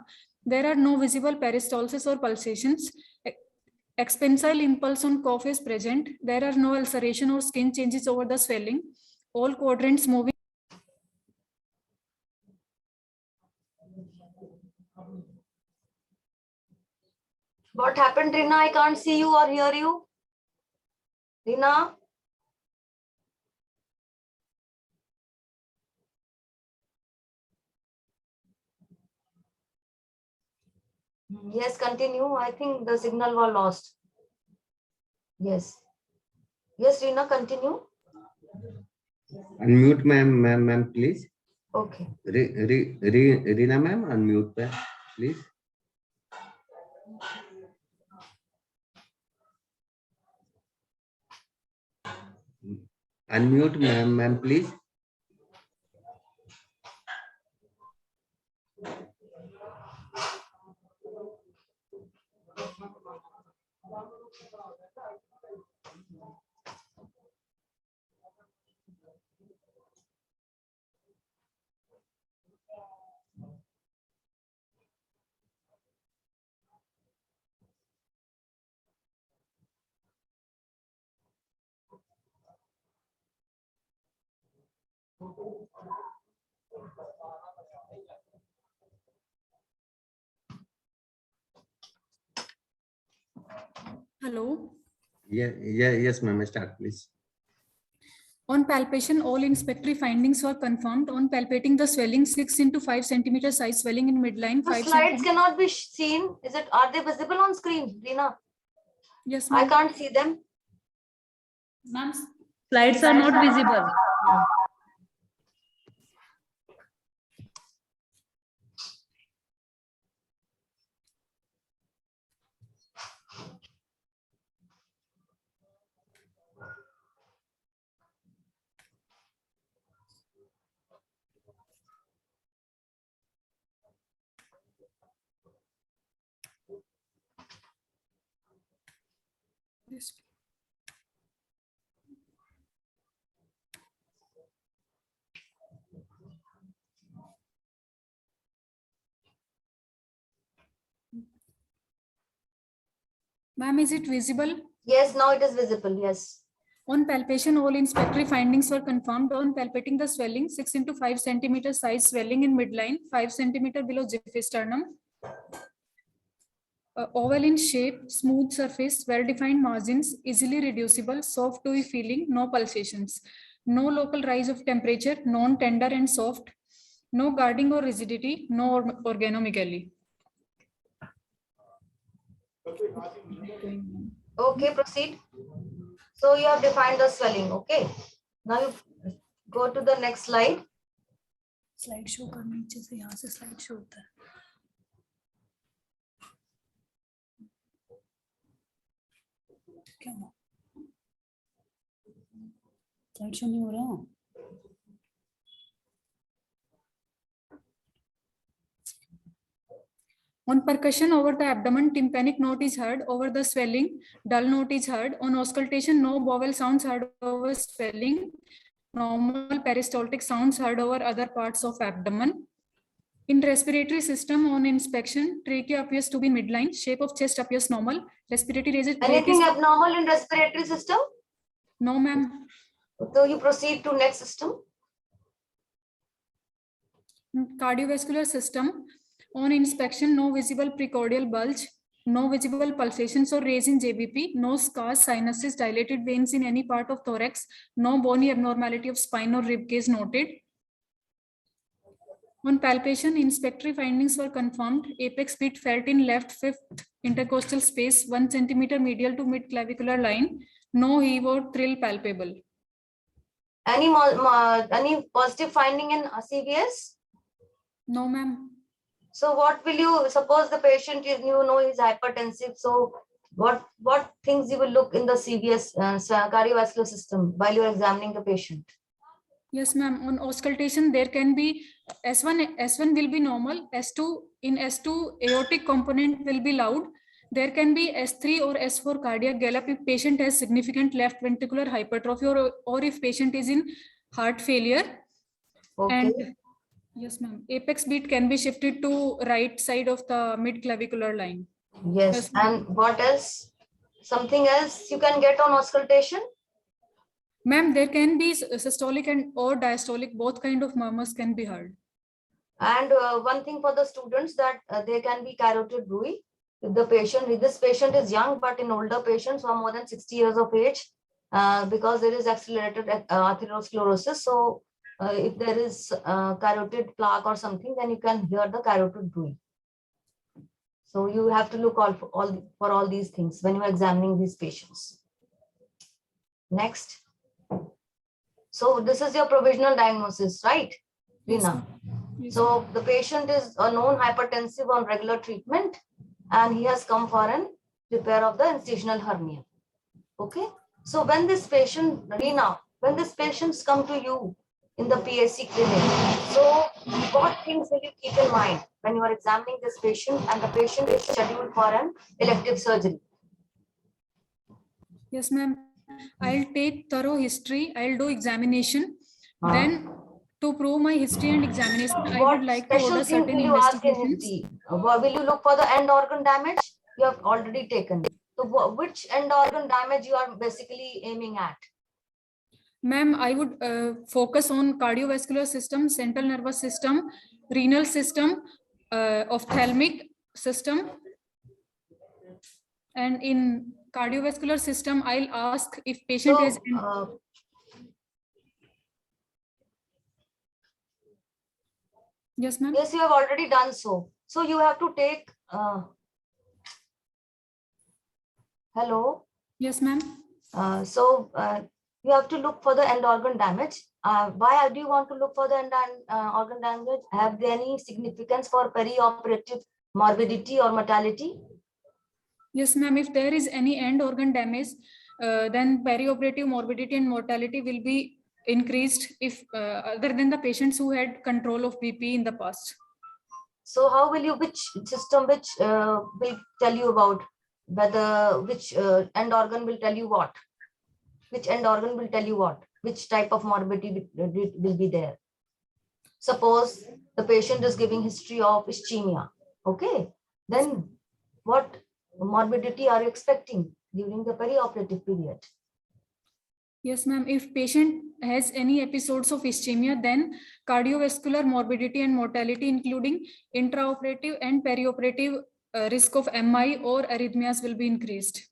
There are no visible peristalsis or pulsations. Expansile impulse on cough is present. There are no ulceration or skin changes over the swelling. All quadrants moving. What happened, Rina? I can't see you or hear you. Rina? Yes, continue. I think the signal was lost. Yes. Yes, Rina, continue. Unmute ma'am, please. Okay. Rina ma'am, unmute, please. Unmute ma'am, please. Hello. Yes, ma'am. Start, please. On palpation, all inspectory findings were confirmed. On palpating the swelling, 6 into 5 centimeter size swelling in midline. The 5 slides cannot be seen. Are they visible on screen, Reena? Yes, I can't see them. Ma'am, Slides are not visible. Yes. Ma'am, is it visible? Yes, now it is visible. Yes. On palpation, all inspectory findings were confirmed. On palpating the swelling, 6 into 5 centimeter size swelling in midline, 5 centimeter below giphisternum. Oval in shape, smooth surface, well-defined margins, easily reducible, soft dewy feeling, no pulsations. No local rise of temperature, non-tender and soft. No guarding or rigidity, no organomegaly. Okay, proceed. So you have defined the swelling. Okay. Now you go to the next slide. Slide show कर नीचे से यहाँ से slide show होता है. क्या हुआ? Slide show नहीं हो रहा. On percussion over the abdomen, tympanic note is heard over the swelling, dull note is heard. On auscultation, no vowel sounds heard over swelling, normal peristaltic sounds heard over other parts of abdomen. In respiratory system, on inspection, trachea appears to be midline, shape of chest appears normal, respiratory rate is... Anything abnormal in respiratory system? No, ma'am. So you proceed to next system. Cardiovascular system, on inspection, no visible precordial bulge, no visible pulsations or raise in JBP, no scars, sinuses, dilated veins in any part of thorax, no bony abnormality of spine or rib cage noted. On palpation, inspectory findings were confirmed. Apex beat felt in left fifth intercostal space, 1 centimeter medial to mid-clavicular line, no heave or thrill palpable. Any positive finding in CVS? No, ma'am. So what will you, suppose the patient is, you know, is hypertensive. So what things you will look in the CVS cardiovascular system while you are examining the patient? Yes, ma'am. On auscultation, there can be S1 will be normal. In S2, aortic component will be loud. There can be S3 or S4 cardiac gallop if patient has significant left ventricular hypertrophy or if patient is in heart failure. Okay. And yes, ma'am. Apex beat can be shifted to right side of the mid-clavicular line. Yes. And what else? Something else you can get on auscultation? Ma'am, there can be systolic and or diastolic, both kind of murmurs can be heard. And one thing for the students that there can be carotid bruit. If the patient, this patient is young, but in older patients who are more than 60 years of age, because there is accelerated atherosclerosis. So if there is carotid plaque or something, then you can hear the carotid bruit. So you have to look for all these things when you are examining these patients. Next. So this is your provisional diagnosis, right, Reena? Yes. So the patient is a known hypertensive on regular treatment, and he has come for an repair of the incisional hernia. Okay. So when this patient, Reena, when these patients come to you in the PSC clinic, so what things will you keep in mind when you are examining this patient and the patient is scheduled for an elective surgery? Yes, ma'am. I'll take thorough history. I'll do examination. Then to prove my history and examination, I would like to order certain investigations. Will you look for the end organ damage? You have already taken. So which end organ damage you are basically aiming at? Ma'am, I would focus on cardiovascular system, central nervous system, renal system, ophthalmic system. And in cardiovascular system, I'll ask if patient has... Yes, ma'am. Yes, you have already done so. So you have to take, hello? Yes, ma'am. You have to look for the end organ damage. Why do you want to look for the end organ damage? Have there any significance for perioperative morbidity or mortality? Yes, ma'am. If there is any end organ damage, then perioperative morbidity and mortality will be increased if other than the patients who had control of BP in the past. So how will you, which system, which will tell you about whether, which end organ will tell you what? Which end organ will tell you what? Which type of morbidity will be there? Suppose the patient is giving history of ischemia. Okay. Then what morbidity are you expecting during the perioperative period? Yes, ma'am. If patient has any episodes of ischemia, then cardiovascular morbidity and mortality, including intraoperative and perioperative risk of MI or arrhythmias, will be increased.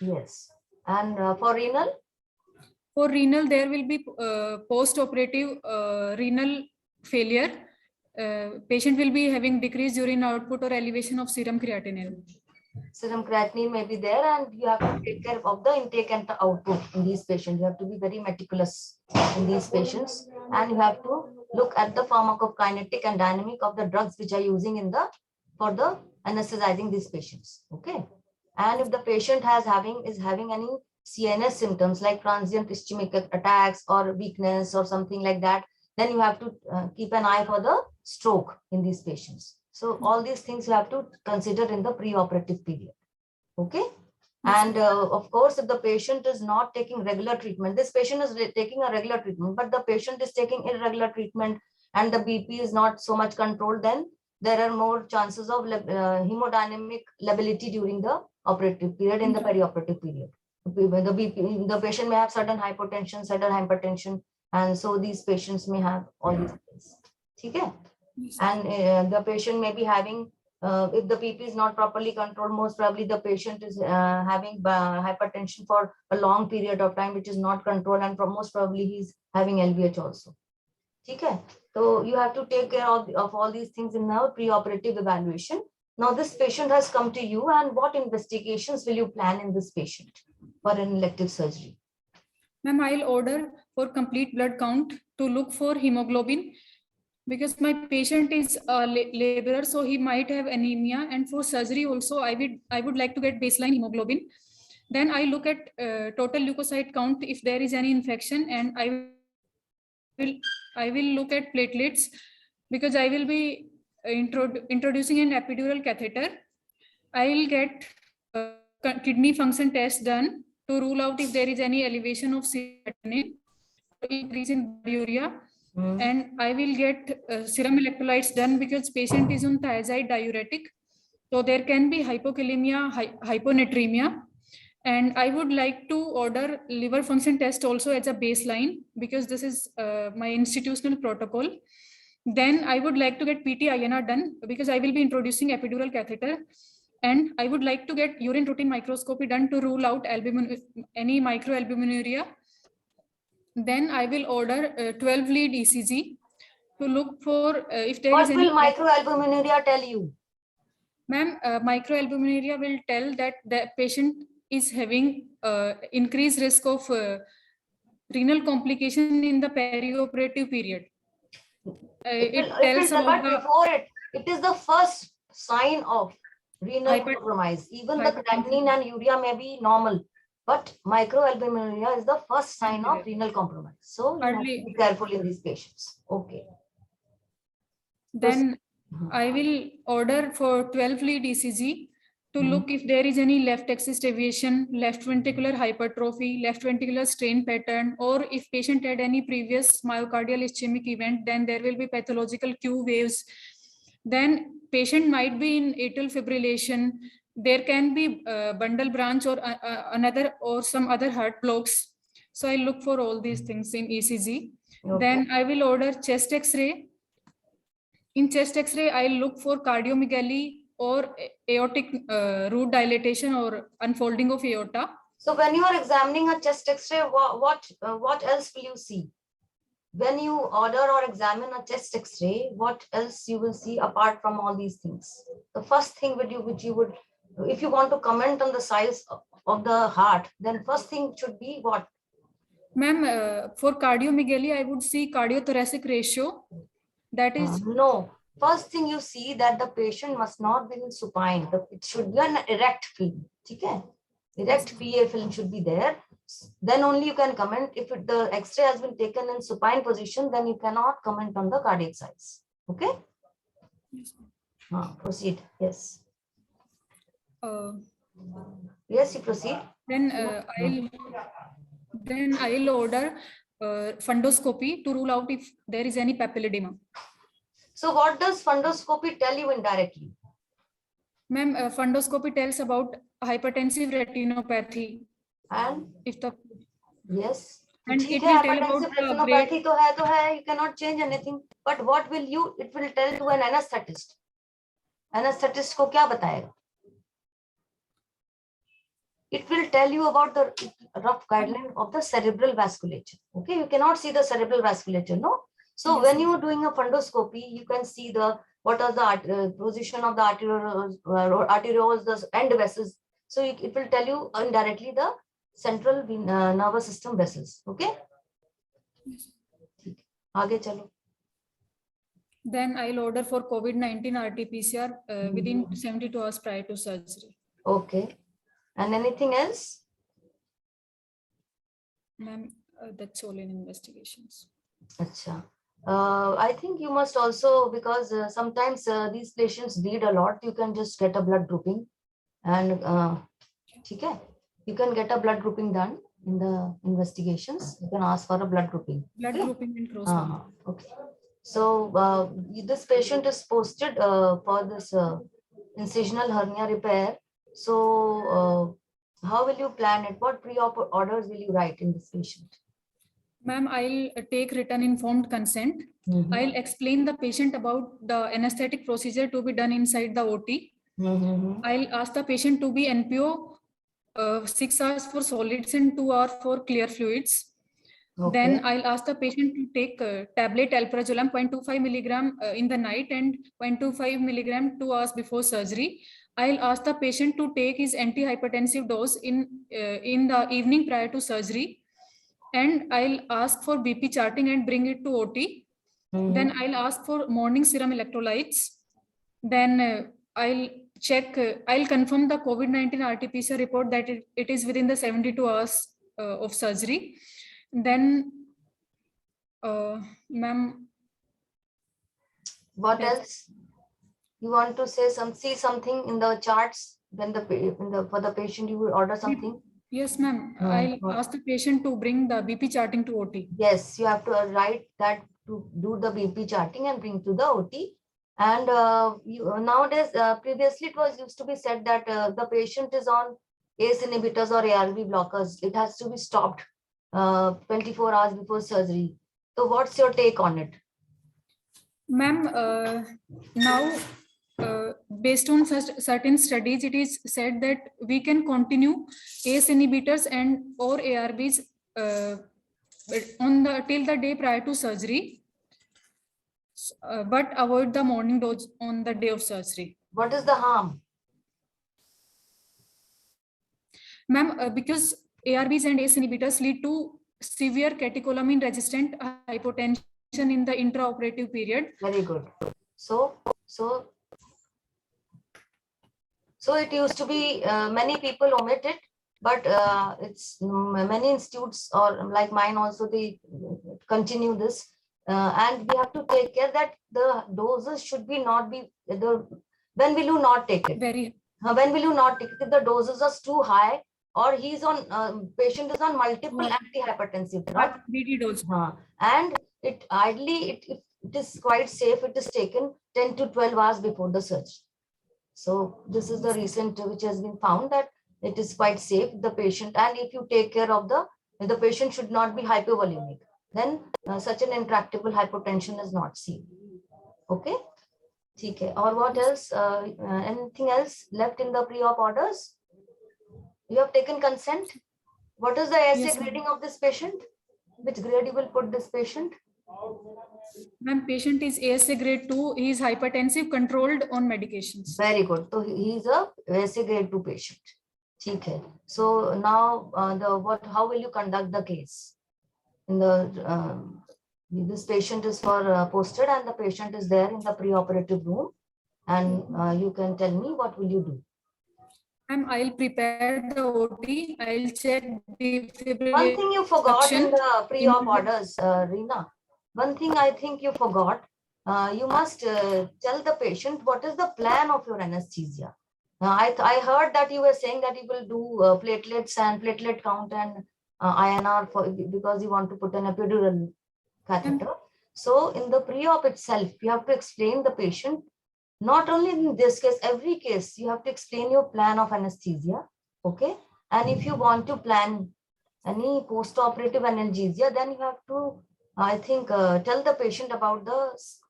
Yes. And for renal? For renal, there will be post-operative renal failure. Patient will be having decreased urine output or elevation of serum creatinine. Serum creatinine may be there, and you have to take care of the intake and the output in these patients. You have to be very meticulous in these patients, and you have to look at the pharmacokinetic and dynamic of the drugs which are using in the for the anesthetizing these patients. Okay. And if the patient is having any CNS symptoms like transient ischemic attacks or weakness or something like that, then you have to keep an eye for the stroke in these patients. So all these things you have to consider in the preoperative period. Okay. And of course, if the patient is not taking regular treatment, this patient is taking a regular treatment, but the patient is taking irregular treatment and the BP is not so much controlled, then there are more chances of hemodynamic lability during the operative period in the perioperative period. The patient may have sudden hypotension, sudden hypertension, and so these patients may have all these things. Okay? And the patient may be having, if the BP is not properly controlled, most probably the patient is having hypertension for a long period of time, which is not controlled, and most probably he's having LVH also. Okay? So you have to take care of all these things in our preoperative evaluation. Now this patient has come to you, and what investigations will you plan in this patient for an elective surgery? Ma'am, I'll order for complete blood count to look for hemoglobin, because my patient is a laborer, so he might have anemia, and for surgery also I would like to get baseline hemoglobin. Then I look at total leukocyte count if there is any infection, and I will look at platelets, because I will be introducing an epidural catheter. I will get kidney function test done to rule out if there is any elevation of creatinine or increase in urea. And I will get serum electrolytes done, because patient is on thiazide diuretic, so there can be hypokalemia, hyponatremia. And I would like to order liver function test also as a baseline, because this is my institutional protocol. Then I would like to get PT-INR done, because I will be introducing epidural catheter. And I would like to get urine routine microscopy done to rule out any microalbuminuria. Then I will order 12 lead ECG to look for if there is any. What will microalbuminuria tell you? Ma'am, microalbuminuria will tell that the patient is having increased risk of renal complication in the perioperative period. It tells about before it is the first sign of renal compromise. Even the creatinine and urea may be normal, but microalbuminuria is the first sign of renal compromise. So you have to be careful in these patients. Okay. Then I will order for 12 lead ECG to look if there is any left axis deviation, left ventricular hypertrophy, left ventricular strain pattern, or if patient had any previous myocardial ischemic event, then there will be pathological Q waves. Then patient might be in atrial fibrillation. There can be bundle branch or another or some other heart blocks. So I look for all these things in ECG. Okay. Then I will order chest X-ray. In chest X-ray, I'll look for cardiomegaly or aortic root dilatation or unfolding of aorta. So when you are examining a chest X-ray, what else will you see? when you order or examine a chest X-ray, what else you will see apart from all these things? The first thing which you would, if you want to comment on the size of the heart, then first thing should be what? Ma'am, for cardiomegaly, I would see cardiothoracic ratio. That is no. First thing you see that the patient must not be in supine. It should be an erect film. Okay? Erect PA film should be there. Then only you can comment. If the X-ray has been taken in supine position, then you cannot comment on the cardiac size. Okay? Proceed. Yes. Yes, you proceed. Then I'll order fundoscopy to rule out if there is any papilledema. So what does fundoscopy tell you indirectly? Ma'am, fundoscopy tells about hypertensive retinopathy. And if the yes, and it will tell about retinopathy to hai, you cannot change anything. But what will you? It will tell to an anesthetist. Anesthetist को क्या बताएगा? It will tell you about the rough guideline of the cerebral vasculature. Okay, you cannot see the cerebral vasculature, no? So when you are doing a fundoscopy, you can see what are the position of the arterioles, the end vessels. So it will tell you indirectly the central nervous system vessels. Okay? आगे चलो. Then I'll order for COVID-19 RT-PCR within 72 hours prior to surgery. Okay. And anything else? Ma'am, that's all in investigations. Acha. I think you must also, because sometimes these patients bleed a lot, you can just get a blood grouping, and okay, you can get a blood grouping done in the investigations. You can ask for a blood grouping. Blood grouping and cross. Okay. So this patient is posted for this incisional hernia repair. So how will you plan it? What pre-op orders will you write in this patient? Ma'am, I'll take written informed consent. I'll explain the patient about the anesthetic procedure to be done inside the OT. I'll ask the patient to be NPO 6 hours for solids and 2 hours for clear fluids. Okay. Then I'll ask the patient to take tablet alprazolam 0.25 milligram in the night and 0.25 milligram 2 hours before surgery. I'll ask the patient to take his antihypertensive dose in the evening prior to surgery. And I'll ask for BP charting and bring it to OT. Then I'll ask for morning serum electrolytes. Then I'll check, I'll confirm the COVID-19 RT-PCR report that it is within the 72 hours of surgery. Then, ma'am. What else? You want to say see something in the charts? Then for the patient, you will order something. Yes, ma'am. I'll ask the patient to bring the BP charting to OT. Yes, you have to write that to do the BP charting and bring to the OT. And nowadays, previously it was used to be said that the patient is on ACE inhibitors or ARB blockers. It has to be stopped 24 hours before surgery. So what's your take on it? Ma'am, now based on certain studies, it is said that we can continue ACE inhibitors and or ARBs till the day prior to surgery, but avoid the morning dose on the day of surgery. What is the harm? Ma'am, because ARBs and ACE inhibitors lead to severe catecholamine resistant hypotension in the intraoperative period. Very good. So it used to be many people omit it, but it's many institutes or like mine also, they continue this. And we have to take care that the doses should be not be when will you not take it? When will you not take it? If the doses are too high, or he's on patient is on multiple antihypertensive drugs. BD dose. And it ideally it is quite safe. It is taken 10 to 12 hours before the surgery. So this is the recent which has been found that it is quite safe the patient, and if you take care of the patient should not be hypovolemic, then such an intractable hypotension is not seen. Okay. Okay. Or what else? Anything else left in the pre-op orders? You have taken consent. What is the assay grading of this patient? Which grade you will put this patient? Ma'am, patient is ASA grade 2. He is hypertensive, controlled on medications. Very good. So he is a ASA grade 2 patient. Okay. So now how will you conduct the case? In this patient is posted and the patient is there in the preoperative room, and you can tell me what will you do. Ma'am, I'll prepare the OT. I'll check defibrillation. One thing you forgot in the pre-op orders, Reena. One thing I think you forgot. You must tell the patient what is the plan of your anesthesia. I heard that you were saying that you will do platelets and platelet count and INR because you want to put an epidural catheter. So in the pre-op itself, you have to explain the patient. Not only in this case, every case, you have to explain your plan of anesthesia, okay? And if you want to plan any post-operative analgesia, then you have to, I think, tell the patient about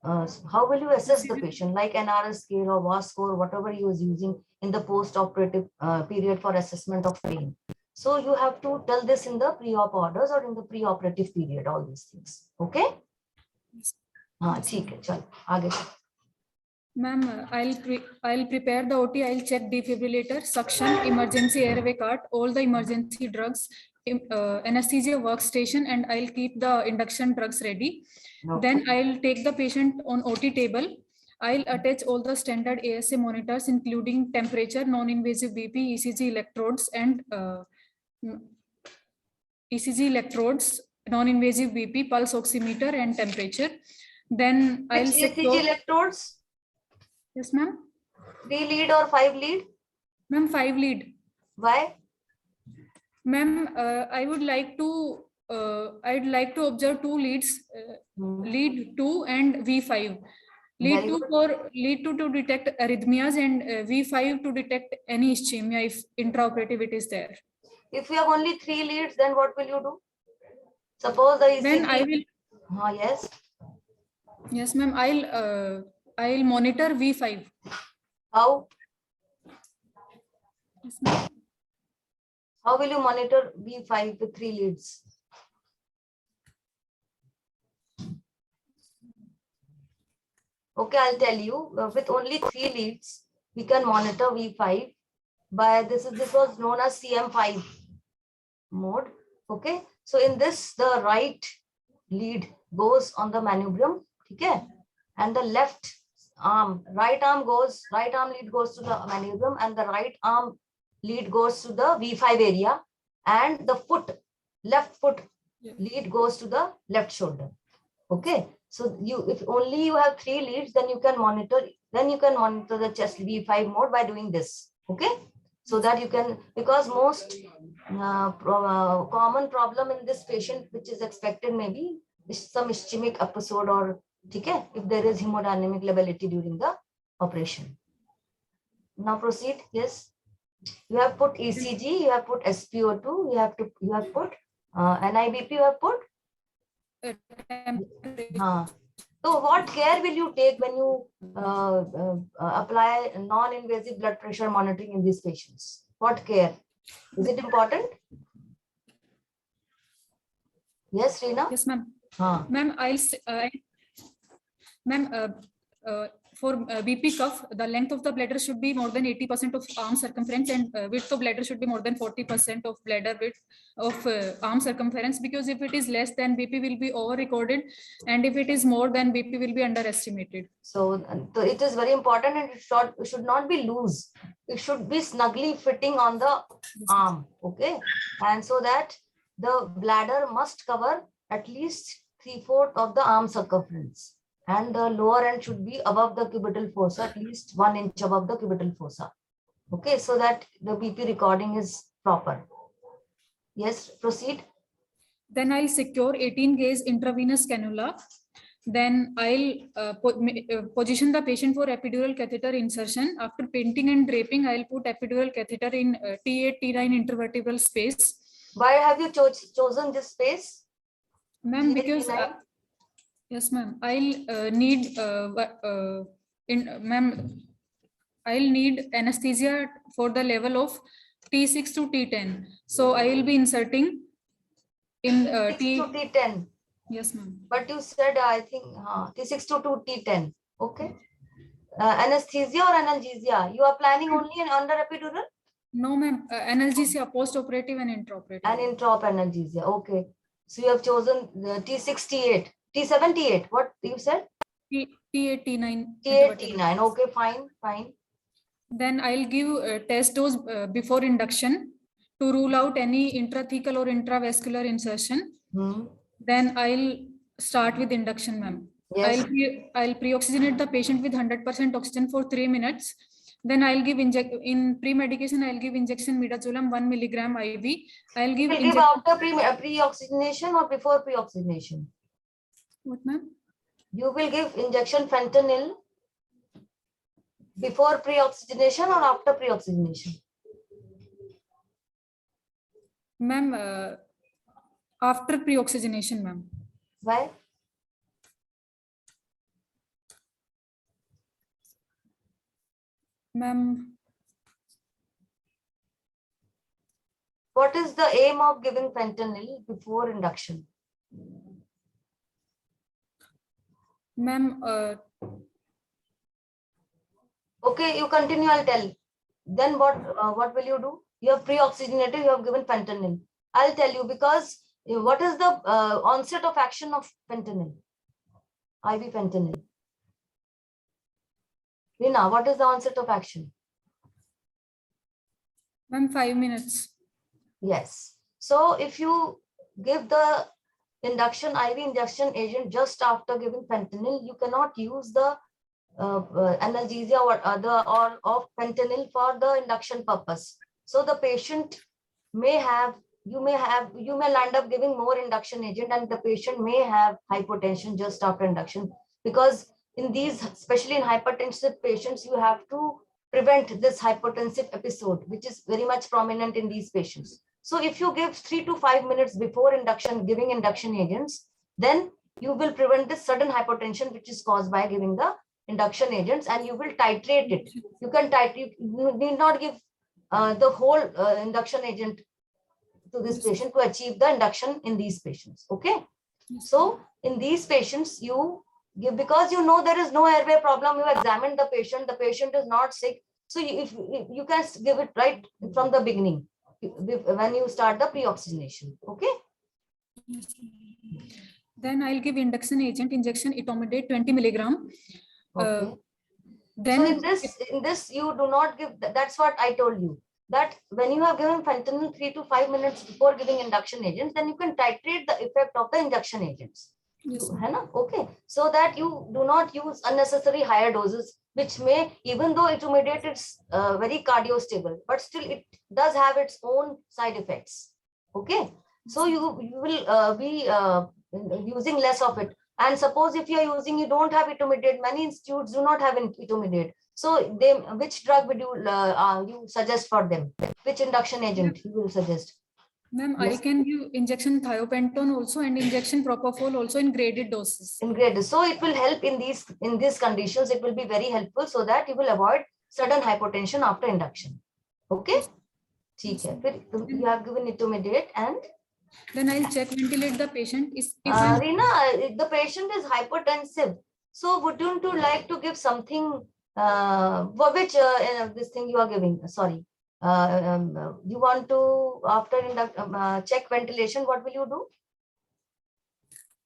how will you assess the patient, like NRS scale or VAS score, whatever he was using in the post-operative period for assessment of pain. So you have to tell this in the pre-op orders or in the pre-operative period, all these things, okay? ठीक है, चलो आगे. Ma'am, I'll prepare the OT. I'll check defibrillator, suction, emergency airway cart, all the emergency drugs, anesthesia workstation, and I'll keep the induction drugs ready. Okay. Then I'll take the patient on OT table. I'll attach all the standard ASA monitors, including temperature, non-invasive BP, ECG electrodes, and non-invasive BP, pulse oximeter, and temperature. Then I'll ECG electrodes. Yes, ma'am. 3 lead or 5 lead? Ma'am, 5 lead. Why? Ma'am, I'd like to observe 2 leads, lead 2 and V5. Lead 2 to detect arrhythmias and V5 to detect any ischemia if intraoperative it is there. If you have only 3 leads, then what will you do? Suppose the ECG. Then I will. Yes. Yes, ma'am. I'll monitor V5. How? Yes, ma'am. How will you monitor V5 with 3 leads? Okay, I'll tell you. With only 3 leads, we can monitor V5 by this was known as CM5 mode. Okay, so in this, the right lead goes on the manubrium, okay, and the right arm lead goes to the manubrium, and the right arm lead goes to the V5 area, and the left foot lead goes to the left shoulder. Okay, so if only you have 3 leads, then you can monitor the chest V5 mode by doing this. Okay, so that you can, because most common problem in this patient which is expected maybe is some ischemic episode or okay, if there is hemodynamic lability during the operation. Now proceed. Yes, you have put ECG, you have put SpO2, you have put NIBP, you have put. So what care will you take when you apply non-invasive blood pressure monitoring in these patients? What care? Is it important? Yes, Reena? Yes, ma'am. Ma'am, for BP cuff, the length of the bladder should be more than 80% of arm circumference, and width of bladder should be more than 40% of bladder width of arm circumference, because if it is less, then BP will be over recorded, and if it is more, then BP will be underestimated. So it is very important, and it should not be loose. It should be snugly fitting on the arm, okay? And so that the bladder must cover at least 3/4 of the arm circumference. And the lower end should be above the cubital fossa, at least 1 inch above the cubital fossa. Okay, so that the BP recording is proper. Yes, proceed. Then I'll secure 18 gauge intravenous cannula. Then I'll position the patient for epidural catheter insertion. After painting and draping, I'll put epidural catheter in T8, T9 intervertebral space. Why have you chosen this space? Ma'am, because yes, ma'am. I'll need I'll need anesthesia for the level of T6 to T10. So I will be inserting in T6 to T10. Yes, ma'am. But you said, I think, T6 to T10. Okay. Anesthesia or analgesia? You are planning only under epidural? No, ma'am. Analgesia, post-operative and intraoperative. And intraop analgesia. Okay. So you have chosen T6, T8. T7, T8. What you said? T8, T9. T8, T9. Okay, fine, fine. Then I'll give test dose before induction to rule out any intrathecal or intravascular insertion. Then I'll start with induction, ma'am. Yes. I'll pre-oxygenate the patient with 100% oxygen for 3 minutes. Then I'll give in pre-medication, I'll give injection midazolam 1 milligram IV. I'll give after pre-oxygenation or before pre-oxygenation? What, ma'am? You will give injection fentanyl before pre-oxygenation or after pre-oxygenation? Ma'am, after pre-oxygenation, ma'am. Why? Ma'am, what is the aim of giving fentanyl before induction? Ma'am, okay, you continue, I'll tell. Then what will you do? You have pre-oxygenated, you have given fentanyl. I'll tell you, because what is the onset of action of fentanyl? IV fentanyl. Rina, what is the onset of action? Ma'am, 5 minutes. Yes. So if you give the IV induction agent just after giving fentanyl, you cannot use the analgesia or other or of fentanyl for the induction purpose. So the patient may have, you may land up giving more induction agent, and the patient may have hypotension just after induction, because in these, especially in hypertensive patients, you have to prevent this hypotensive episode, which is very much prominent in these patients. So if you give 3 to 5 minutes before induction, giving induction agents, then you will prevent this sudden hypotension, which is caused by giving the induction agents, and you will titrate it. You can titrate, you need not give the whole induction agent to this patient to achieve the induction in these patients. Okay. So in these patients, you give, because you know there is no airway problem, you examine the patient is not sick. So if you can give it right from the beginning when you start the pre-oxygenation. Okay. Then I'll give induction agent injection etomidate 20 milligram. Okay. Then so in this you do not give, that's what I told you, that when you have given fentanyl 3 to 5 minutes before giving induction agents, then you can titrate the effect of the induction agents. Yes. Okay, so that you do not use unnecessary higher doses, which may, even though etomidate is very cardiostable, but still it does have its own side effects. Okay, so you will be using less of it. And suppose if you are using, you don't have etomidate, many institutes do not have etomidate. So they, which drug would you suggest for them? Which induction agent you will suggest? Ma'am, yes. I can give injection thiopentone also and injection propofol also in graded doses. In graded. So it will help in these conditions. It will be very helpful, so that you will avoid sudden hypotension after induction. Okay? Yes. You have given etomidate, and then I'll check ventilate the patient. Rina, the patient is hypertensive. So wouldn't you like to give something for which this thing you are giving? Sorry. You want to, after check ventilation, what will you do?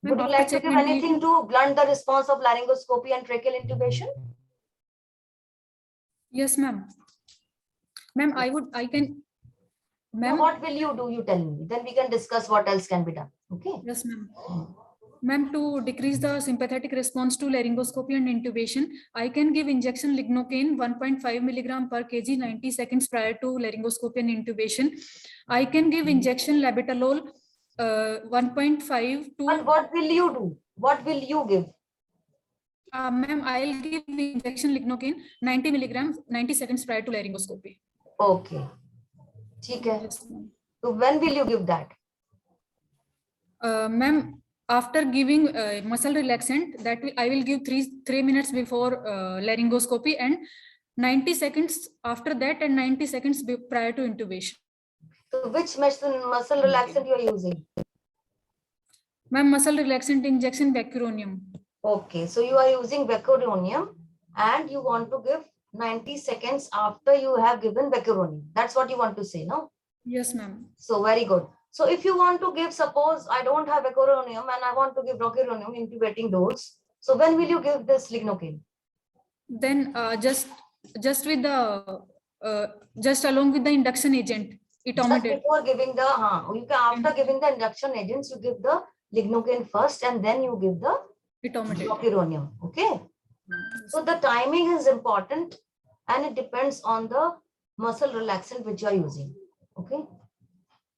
Would you like to give anything to blunt the response of laryngoscopy and tracheal intubation? Yes, ma'am. Ma'am, I can. Ma'am, what will you do? You tell me. Then we can discuss what else can be done. Okay. Yes, ma'am. Ma'am, to decrease the sympathetic response to laryngoscopy and intubation, I can give injection lignocaine 1.5 milligram per kg 90 seconds prior to laryngoscopy and intubation. I can give injection labetalol 1.5 to. But what will you do? What will you give? Ma'am, I'll give injection lignocaine 90 milligrams 90 seconds prior to laryngoscopy. Okay. Yes, so when will you give that? Ma'am, after giving muscle relaxant, that I will give 3 minutes before laryngoscopy, and 90 seconds after that, and 90 seconds prior to intubation. So which muscle relaxant you are using? Ma'am, muscle relaxant injection vecuronium. Okay, so you are using vecuronium and you want to give 90 seconds after you have given vecuronium. That's what you want to say, no? Yes, ma'am. So very good. So if you want to give, suppose I don't have vecuronium and I want to give rocuronium intubating dose. So when will you give this lignocaine? Then just with the just along with the induction agent, Just etomidated. before giving the, you can, after giving the induction agents, you give the lignocaine first and then you give the rocuronium. Okay. So the timing is important and it depends on the muscle relaxant which you are using. Okay.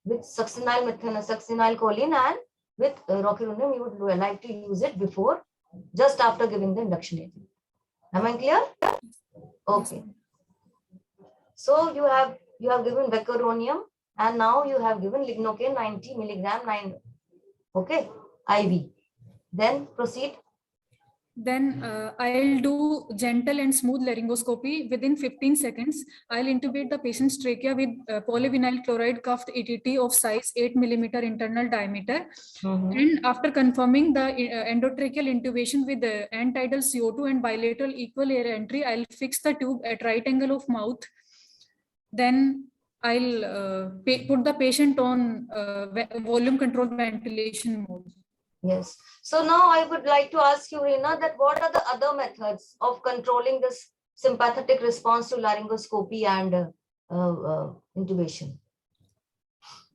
With succinylcholine and with rocuronium, you would like to use it before, just after giving the induction agent. Am I clear? Okay. So you have given vecuronium and now you have given lignocaine 90 milligram 9. Okay, IV. Then proceed. Then I'll do gentle and smooth laryngoscopy. Within 15 seconds, I'll intubate the patient's trachea with polyvinyl chloride cuffed ETT of size 8 millimeter internal diameter. And after confirming the endotracheal intubation with end-tidal CO2 and bilateral equal air entry, I'll fix the tube at right angle of mouth. Then I'll put the patient on volume controlled ventilation mode. Yes. So now I would like to ask you, Reena, that what are the other methods of controlling this sympathetic response to laryngoscopy and intubation?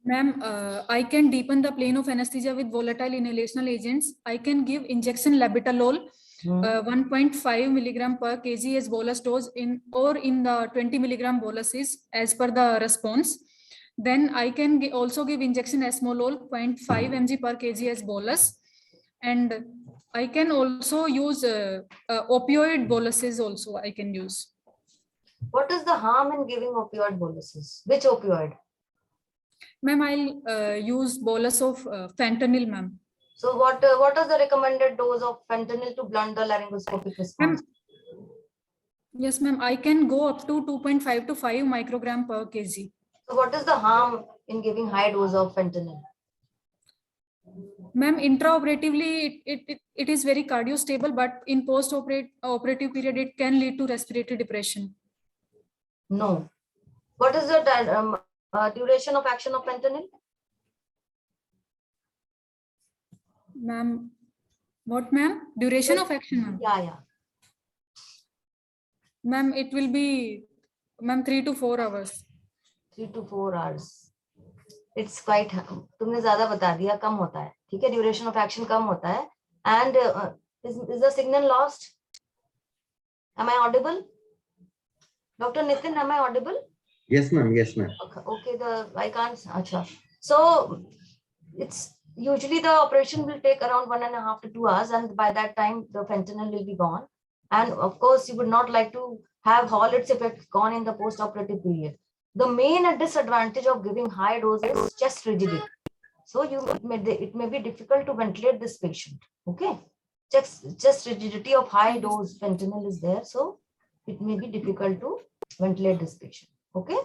Ma'am, I can deepen the plane of anesthesia with volatile inhalational agents. I can give injection labetalol, 1.5 milligram per kg as bolus dose in the 20 milligram boluses as per the response. Then I can also give injection esmolol 0.5 mg per kg as bolus. And I can also use opioid boluses also I can use. What is the harm in giving opioid boluses? Which opioid? Ma'am, I'll use bolus of fentanyl, ma'am. So what is the recommended dose of fentanyl to blunt the laryngoscopic response? Yes, ma'am. I can go up to 2.5 to 5 microgram per kg. So what is the harm in giving high dose of fentanyl? Ma'am, intraoperatively, it is very cardiostable, but in post-operative period, it can lead to respiratory depression. No. What is the duration of action of fentanyl? Ma'am, what, ma'am? Duration of action, ma'am? Yeah. Ma'am, it will be, ma'am, 3 to 4 hours. 3 to 4 hours. It's quite, तुमने ज़्यादा बता दिया, कम होता है, ठीक है? Duration of action कम होता है. And is the signal lost? Am I audible? Dr. Nitin, am I audible? Yes, ma'am. Yes, ma'am. Okay, I can't. Achha. So it's usually the operation will take around 1.5 to 2 hours, and by that time the fentanyl will be gone. And of course, you would not like to have all its effects gone in the post-operative period. The main disadvantage of giving high doses is chest rigidity. So it may be difficult to ventilate this patient. Okay, chest rigidity of high dose fentanyl is there, so it may be difficult to ventilate this patient. Okay,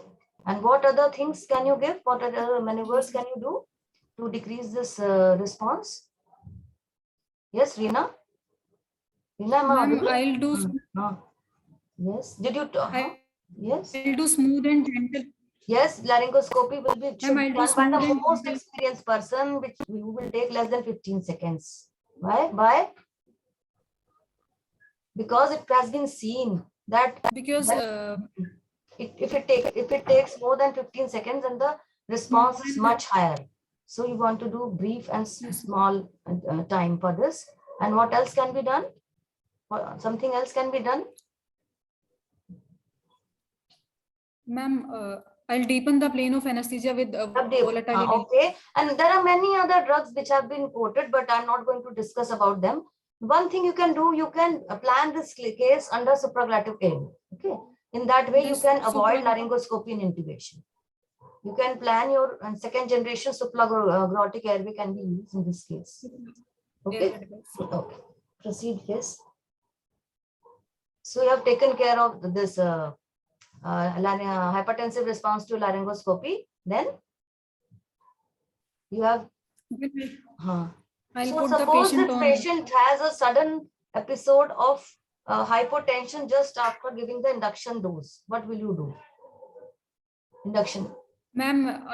and what other things can you give? What other maneuvers can you do to decrease this response? Yes, Reena? Reena, am I audible? I'll do. Yes. Did you? Yes. I'll do smooth and gentle. Yes, laryngoscopy will be done by the most gentle. experienced person, which will take less than 15 seconds. Why? Because it has been seen that if it takes more than 15 seconds, then the response is much higher. So you want to do brief and small time for this. And what else can be done? Something else can be done? Ma'am, I'll deepen the plane of anesthesia with volatility. Okay, and there are many other drugs which have been quoted, but I'm not going to discuss about them. One thing you can do, you can plan this case under supraglottic airway. Okay, in that way you can avoid laryngoscopy and intubation. You can plan your second generation supraglottic airway can be used in this case. Okay, okay. Proceed, yes. So you have taken care of this hypertensive response to laryngoscopy. Then you have I'll So put the suppose patient the on. patient has a sudden episode of hypotension just after giving the induction dose. What will you do? Induction. Ma'am,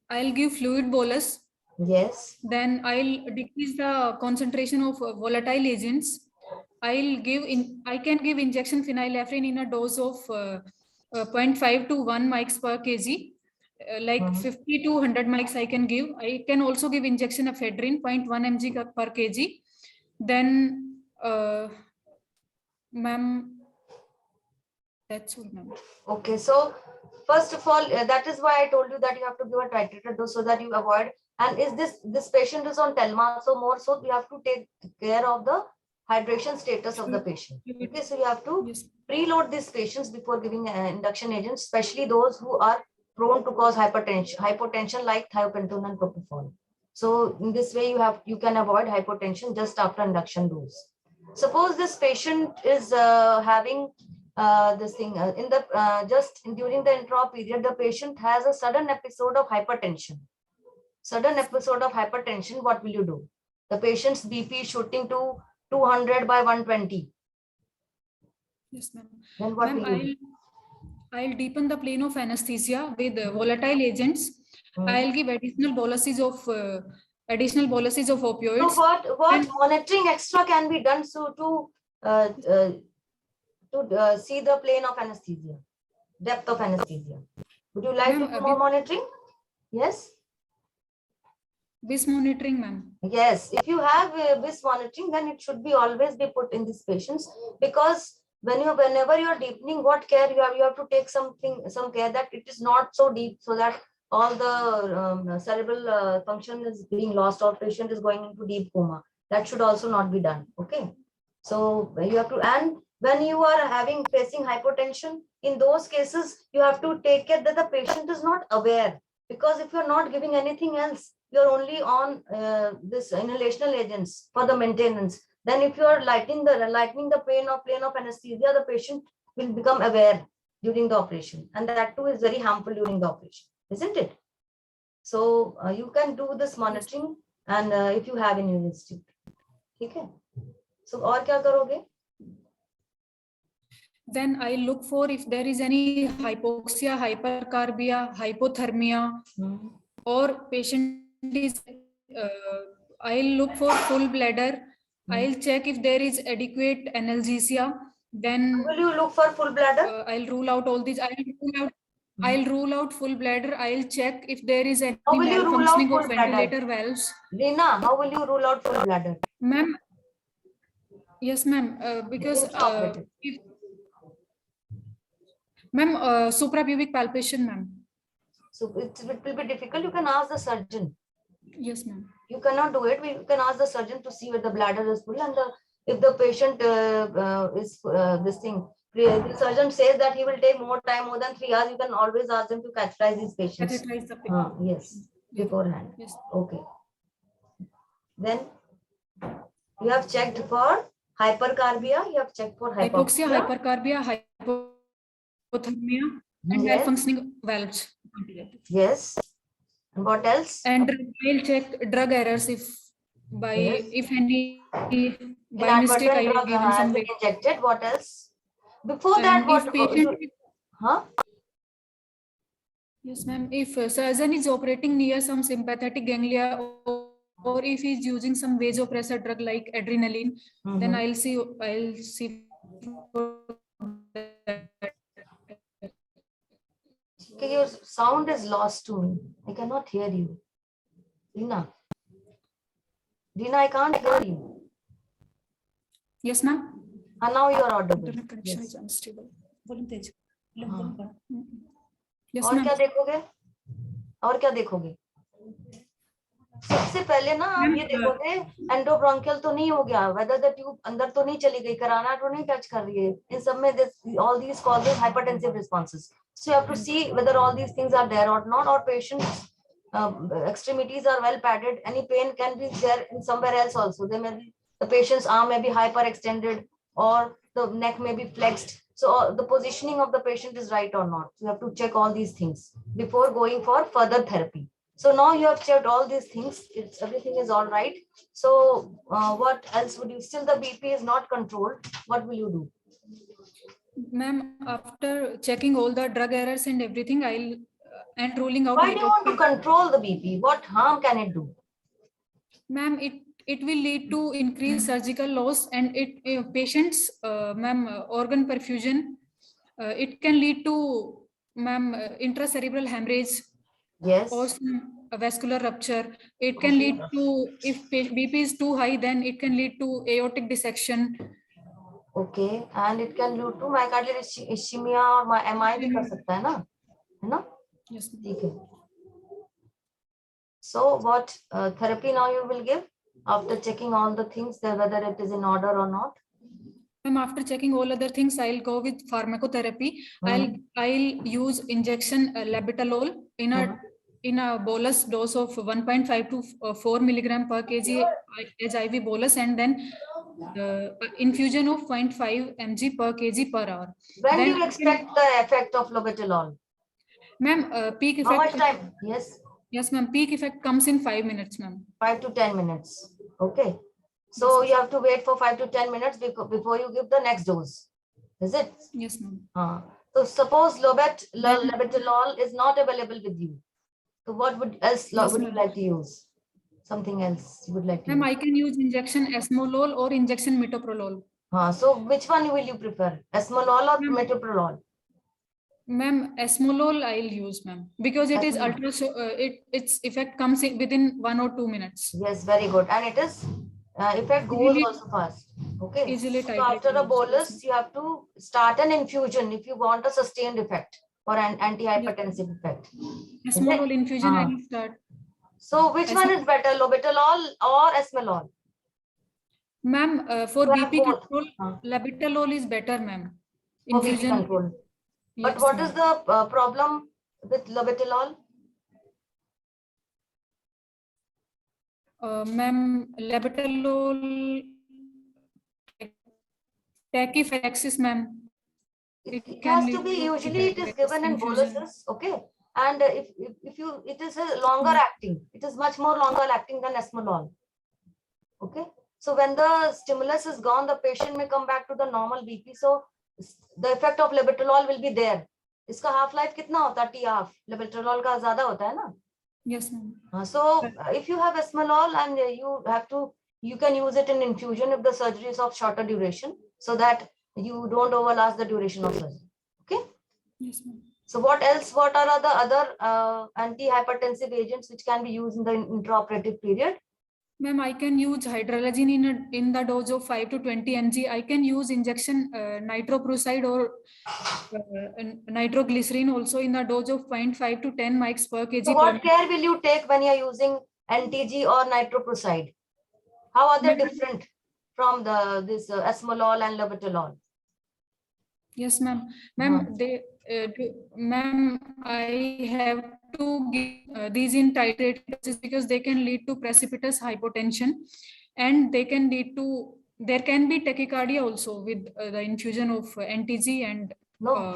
I'll give fluid bolus. Yes. Then I'll decrease the concentration of volatile agents. I can give injection phenylephrine in a dose of 0.5 to 1 mics per kg. Like 50 to 100 mics I can give. I can also give injection of ephedrine 0.1 mg per kg. Then, ma'am, that's all, ma'am. Okay, so first of all, that is why I told you that you have to give a titrated dose so that you avoid. And is this patient is on telma, so more so we have to take care of the hydration status of the patient. Okay, so you have to preload these patients before giving induction agents, especially those who are prone to cause hypotension like thiopentone and propofol. So in this way, you can avoid hypotension just after induction dose. Suppose this patient is having this thing in the just during the intra period, the patient has a sudden episode of hypertension. Sudden episode of hypertension, what will you do? The patient's BP is shooting to 200 by 120. Yes, ma'am. Then what will you do? I'll deepen the plane of anesthesia with volatile agents. I'll give additional boluses of opioids. So what monitoring extra can be done so to see the plane of anesthesia, depth of anesthesia? Would you like to do more monitoring? Yes. BIS monitoring, ma'am. Yes, if you have BIS monitoring, then it should be always be put in these patients, because whenever you are deepening, what care you have to take some care that it is not so deep, so that all the cerebral function is being lost or patient is going into deep coma. That should also not be done. Okay, so you have to, and when you are facing hypotension, in those cases you have to take care that the patient is not aware, because if you're not giving anything else, you're only on this inhalational agents for the maintenance. Then if you are lightening the plane of anesthesia, the patient will become aware during the operation, and that too is very harmful during the operation, isn't it? So you can do this monitoring, and if you have in your institute. Okay. So और क्या करोगे? Then I look for if there is any hypoxia, hypercarbia, hypothermia, or patient is. I'll look for full bladder. I'll check if there is adequate analgesia. Then will you look for full bladder? I'll rule out all these. I'll rule out full bladder. I'll check if there is any How will you rule out malfunctioning full of ventilator valves. Reena, how will you rule out full bladder? Ma'am. Yes, ma'am. Because ma'am, suprapubic palpation, ma'am. So it will be difficult. You can ask the surgeon. Yes, ma'am. You cannot do it. You can ask the surgeon to see where the bladder is full, and if the patient is this thing. The surgeon says that he will take more than 3 hours. You can always ask them to catheterize these patients. Catheterize the patient. Yes, beforehand. Yes. Okay. Then you have checked for hypercarbia. You have checked for hypoxia, hypercarbia, hypothermia, and malfunctioning valves. Yes. And what else? And I'll check drug errors if any by mistake I have given some injected. What else? Before that, what patient? Yes, ma'am. If surgeon is operating near some sympathetic ganglia, or if he's using some vasopressor drug like adrenaline, then I'll see. Okay, your sound is lost to me. I cannot hear you. Reena, I can't hear you. Yes, ma'am. And now you are audible. Connection is unstable. Yes, और क्या देखोगे? और क्या देखोगे? सबसे पहले ना आप ये देखोगे एंडोब्रोंकियल तो नहीं हो गया, whether the tube अंदर तो नहीं चली गई, कराना तो नहीं टच कर रही है. इन सब में all these causes hypertensive responses. So you have to see whether all these things are there or not, or patients extremities are well padded. Any pain can be there in somewhere else also. There may be the patient's arm may be hyperextended, or the neck may be flexed. So the positioning of the patient is right or not. You have to check all these things before going for further therapy. So now you have checked all these things. Everything is all right. So what else would you, still the BP is not controlled. What will you do? Ma'am, after checking all the drug errors and everything, I'll and ruling out. Why do you want to control the BP? What harm can it do? Ma'am, it will lead to increased surgical loss and patients, ma'am, organ perfusion. It can lead to, ma'am, intracerebral hemorrhage. Yes. Or some vascular rupture. It can lead to, if BP is too high, then it can lead to aortic dissection. Okay, and it can lead to myocardial ischemia or MI भी कर सकता है ना, है ना? Yes. ठीक है. So what therapy now you will give after checking all the things, whether it is in order or not? After checking all other things, I'll go with pharmacotherapy. I'll use injection labetalol in a bolus dose of 1.5 to 4 milligram per kg as IV bolus, and then infusion of 0.5 mg per kg per hour. When then do you expect the effect of labetalol? Ma'am, peak effect. How much time? Yes. Yes, ma'am. Peak effect comes in 5 minutes, ma'am. 5 to 10 minutes. Okay. So you have to wait for 5 to 10 minutes before you give the next dose. Is it? Yes, ma'am. So suppose labetalol is not available with you. So what would you like to use? Something else you would like to use? Ma'am, I can use injection esmolol or injection metoprolol. So which one will you prefer? Esmolol or metoprolol? Ma'am, esmolol I'll use, ma'am, because it is its effect comes in within 1 or 2 minutes. Yes, very good. And it is effect goes also fast. Okay. Easily So after a bolus, you have to start an infusion if you want a sustained effect or an antihypertensive effect. Esmolol infusion I will start. So which one is better, labetalol or esmolol? Ma'am, for BP control, labetalol is better, ma'am. For BP control. But what is the problem with labetalol? Ma'am, labetalol tachyphylaxis, ma'am. It has to be, usually it is given in boluses, okay? And if it is a longer acting, it is much more longer acting than esmolol. Okay. So when the stimulus is gone, the patient may come back to the normal BP. So the effect of labetalol will be there. इसका half life कितना होता है? T half. Labetalol का ज़्यादा होता है ना? Yes, ma'am. So if you have esmolol and you can use it in infusion if the surgery is of shorter duration, so that you don't overlast the duration of surgery. Okay. Yes, ma'am. So what else? What are the other antihypertensive agents which can be used in the intraoperative period? Ma'am, I can use hydralazine in the dose of 5 to 20 mg. I can use injection nitroprusside or nitroglycerin also in the dose of 0.5 to 10 mics per kg. So what care will you take when you are using NTG or nitroprusside? How are they different from this esmolol and labetalol? Yes, ma'am. Ma'am, ma'am, I have to give these in titrated doses because they can lead to precipitous hypotension, and they can lead to, there can be tachycardia also with the infusion of NTG and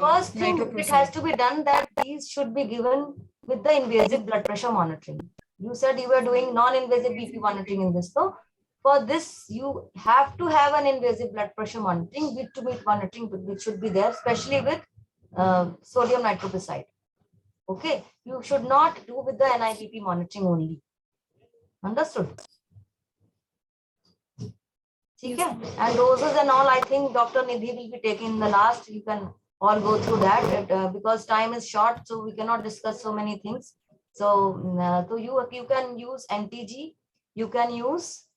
first thing it has to be done that these should be given with the invasive blood pressure monitoring. You said you were doing non-invasive BP monitoring in this, so for this you have to have an invasive blood pressure monitoring, bit-to-bit monitoring which should be there, especially with sodium nitroprusside. Okay, you should not do with the NIBP monitoring only. Understood? Okay. And doses and all, I think Dr. Nidhi will be taking the last. You can all go through that because time is short, so we cannot discuss so many things. So, you can use NTG, you can use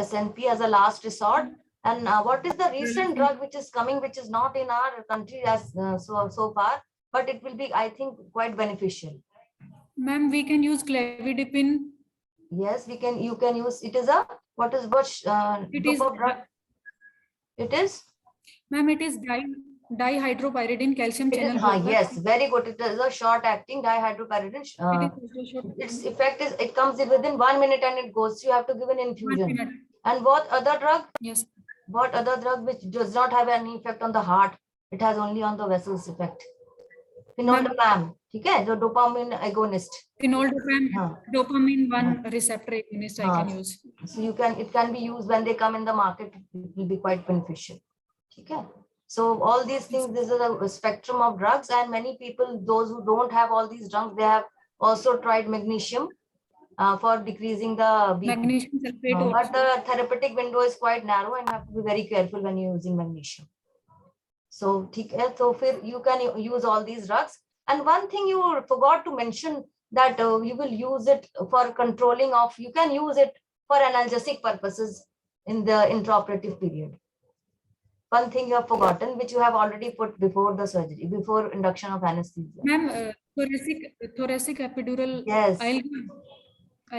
SNP as a last resort. And what is the recent drug which is coming, which is not in our country as so far, but it will be, I think, quite beneficial. Ma'am, we can use clevidipine. Yes, we can. You can use. It is a what it is drug? It is. Ma'am, it is dihydropyridine calcium channel blocker. Yes, very good. It is a short acting dihydropyridine. Its effect is it comes within 1 minute and it goes. You have to give an infusion. And what other drug? Yes. What other drug which does not have any effect on the heart? It has only on the vessels effect. Phenoldiazepam. ठीक है, जो dopamine agonist. Phenol dopamine 1 receptor agonist I can हाँ, use. so it can be used when they come in the market. It will be quite beneficial. Okay. So all these things, this is a spectrum of drugs, and many people, those who don't have all these drugs, they have also tried magnesium for decreasing the BP. Magnesium sulfate But the therapeutic window is quite narrow, and you have to be very careful when you're using magnesium. So, so you can use all these drugs. And one thing you forgot to mention, that you will use it for controlling of, you can use it for analgesic purposes in the intraoperative period. One thing you have forgotten, which you have already put before the surgery, before induction of anesthesia. Ma'am, thoracic epidural. Yes.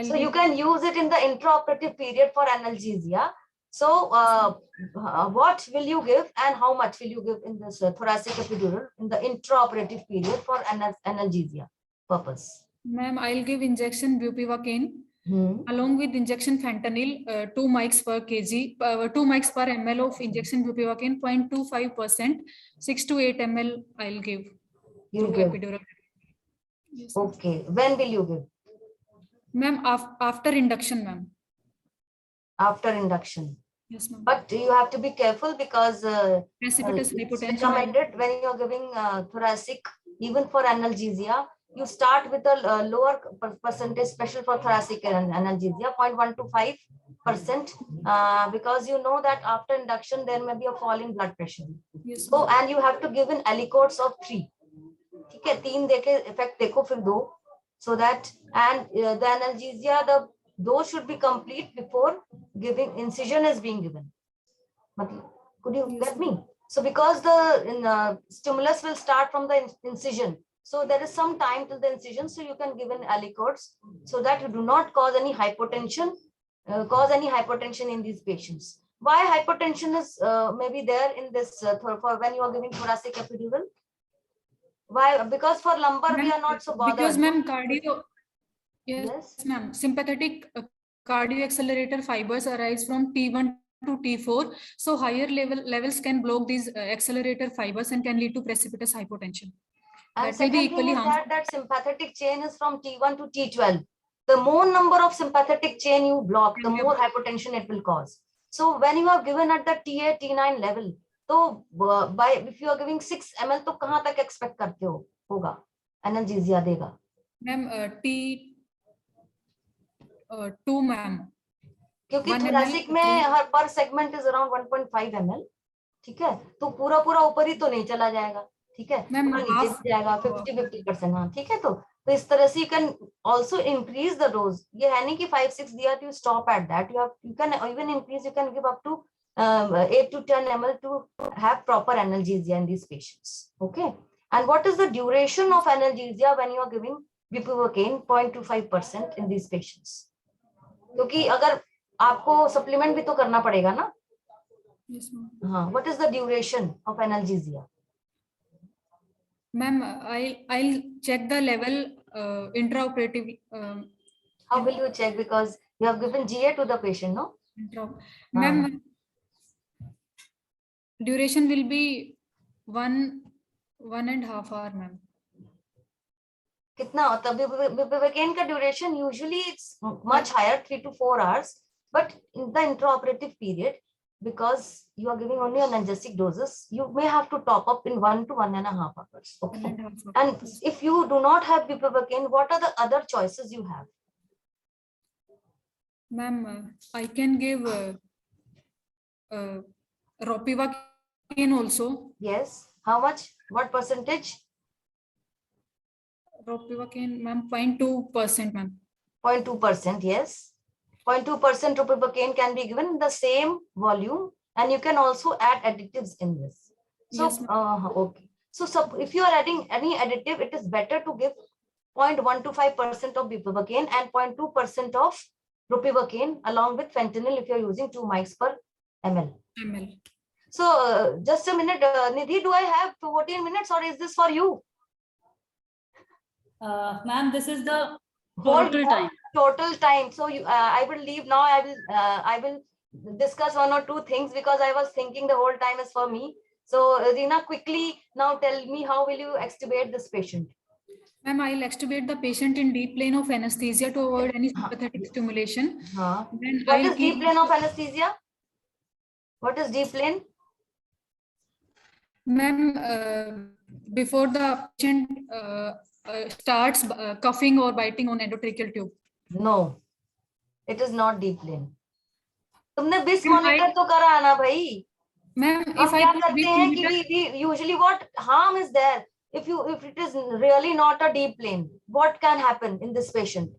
So you can use it in the intraoperative period for analgesia. So what will you give and how much will you give in this thoracic epidural in the intraoperative period for analgesia purpose? Ma'am, I'll give injection bupivacaine along with injection fentanyl, 2 mics per kg, 2 mics per ml of injection bupivacaine, 0.25%, 6 to 8 ml I'll give. You'll give. Epidural. Yes, okay. When will you give? Ma'am, after induction, ma'am. After induction. Yes, ma'am. But you have to be careful because precipitous it's hypotension. recommended when you're giving thoracic, even for analgesia, you start with a lower percentage, special for thoracic analgesia, 0.125%, because you know that after induction there may be a fall in blood pressure. Yes, so, and you have to give an aliquots of 3. ठीक है, 3 देके effect देखो फिर 2, so that, and the analgesia, the dose should be complete before giving incision is being given. Could you get me? So because the stimulus will start from the incision, so there is some time till the incision, so you can give an aliquots so that you do not cause any hypotension, in these patients. Why hypotension is maybe there in this for when you are giving thoracic epidural? Why? Because for lumbar we are not so bothered. Because ma'am, cardio. Yes, ma'am. Sympathetic cardio accelerator fibers arise from T1 to T4. So higher levels can block these accelerator fibers and can lead to precipitous hypotension. And That will be second thing equally is harmful. that sympathetic chain is from T1 to T12. The more number of sympathetic chain you block, the more hypotension it will cause. So when you are given at the TA, T9 level, so if you are giving 6 ml, तो कहाँ तक expect करते हो होगा analgesia देगा? Ma'am, T2 ma'am. क्योंकि thoracic में हर per segment is around 1.5 ml, ठीक है? तो पूरा ऊपर ही तो नहीं चला जाएगा, ठीक है? नीचे भी जाएगा 50-50%, हाँ, ठीक है? तो इस तरह से you can also increase the dose. ये है नहीं कि 5-6 दिया तो you stop at that. You can even increase. You can give up to 8 to 10 ml to have proper analgesia in these patients. Okay. And what is the duration of analgesia when you are giving bupivacaine 0.25% in these patients? क्योंकि अगर आपको supplement भी तो करना पड़ेगा ना? Yes, ma'am. हाँ. What is the duration of analgesia? Ma'am, I'll check the level intraoperative. How will you check? Because you have given GA to the patient, no? Ma'am, duration will be 1.5 hour, ma'am. कितना होता है? bupivacaine का duration usually it's much higher, 3 to 4 hours. But in the intraoperative period, because you are giving only analgesic doses, you may have to top up in 1 to 1.5 hours. Okay. And if you do not have bupivacaine, what are the other choices you have? Ma'am, I can give ropivacaine also. Yes. How much? What percentage? Ropivacaine, ma'am, 0.2%, ma'am. 0.2%, yes. 0.2% ropivacaine can be given in the same volume, and you can also add additives in this. So, yes, okay. So if you are adding any additive, it is better to give 0.125% of bupivacaine and 0.2% of ropivacaine along with fentanyl if you are using 2 mics per ml. So just a minute, Nidhi, do I have 14 minutes or is this for you? Ma'am, this is the total time. Total time. So I will leave now. I will discuss 1 or 2 things because I was thinking the whole time is for me. So Reena, quickly now tell me, how will you extubate this patient? Ma'am, I'll extubate the patient in deep plane of anesthesia to avoid any sympathetic stimulation. Then What I'll is deep keep plane of anesthesia? What is deep plane? Ma'am, before the patient starts coughing or biting on endotracheal tube. No, it is not deep plane. तुमने बिस monitor तो करा ना भाई. Ma'am, हम if I क्या put करते BIS हैं कि monitor, we usually what harm is there if it is really not a deep plane, what can happen in this patient?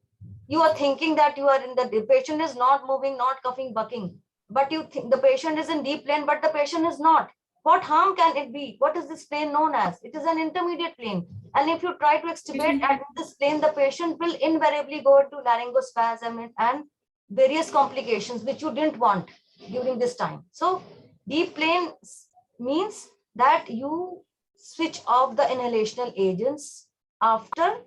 You are thinking that you are in the patient is not moving, not coughing, bucking, but you think the patient is in deep plane, but the patient is not. What harm can it be? What is this plane known as? It is an intermediate plane. And if you try to extubate at this plane, the patient will invariably go into laryngospasm and various complications which you didn't want during this time. So deep plane means that you switch off the inhalational agents after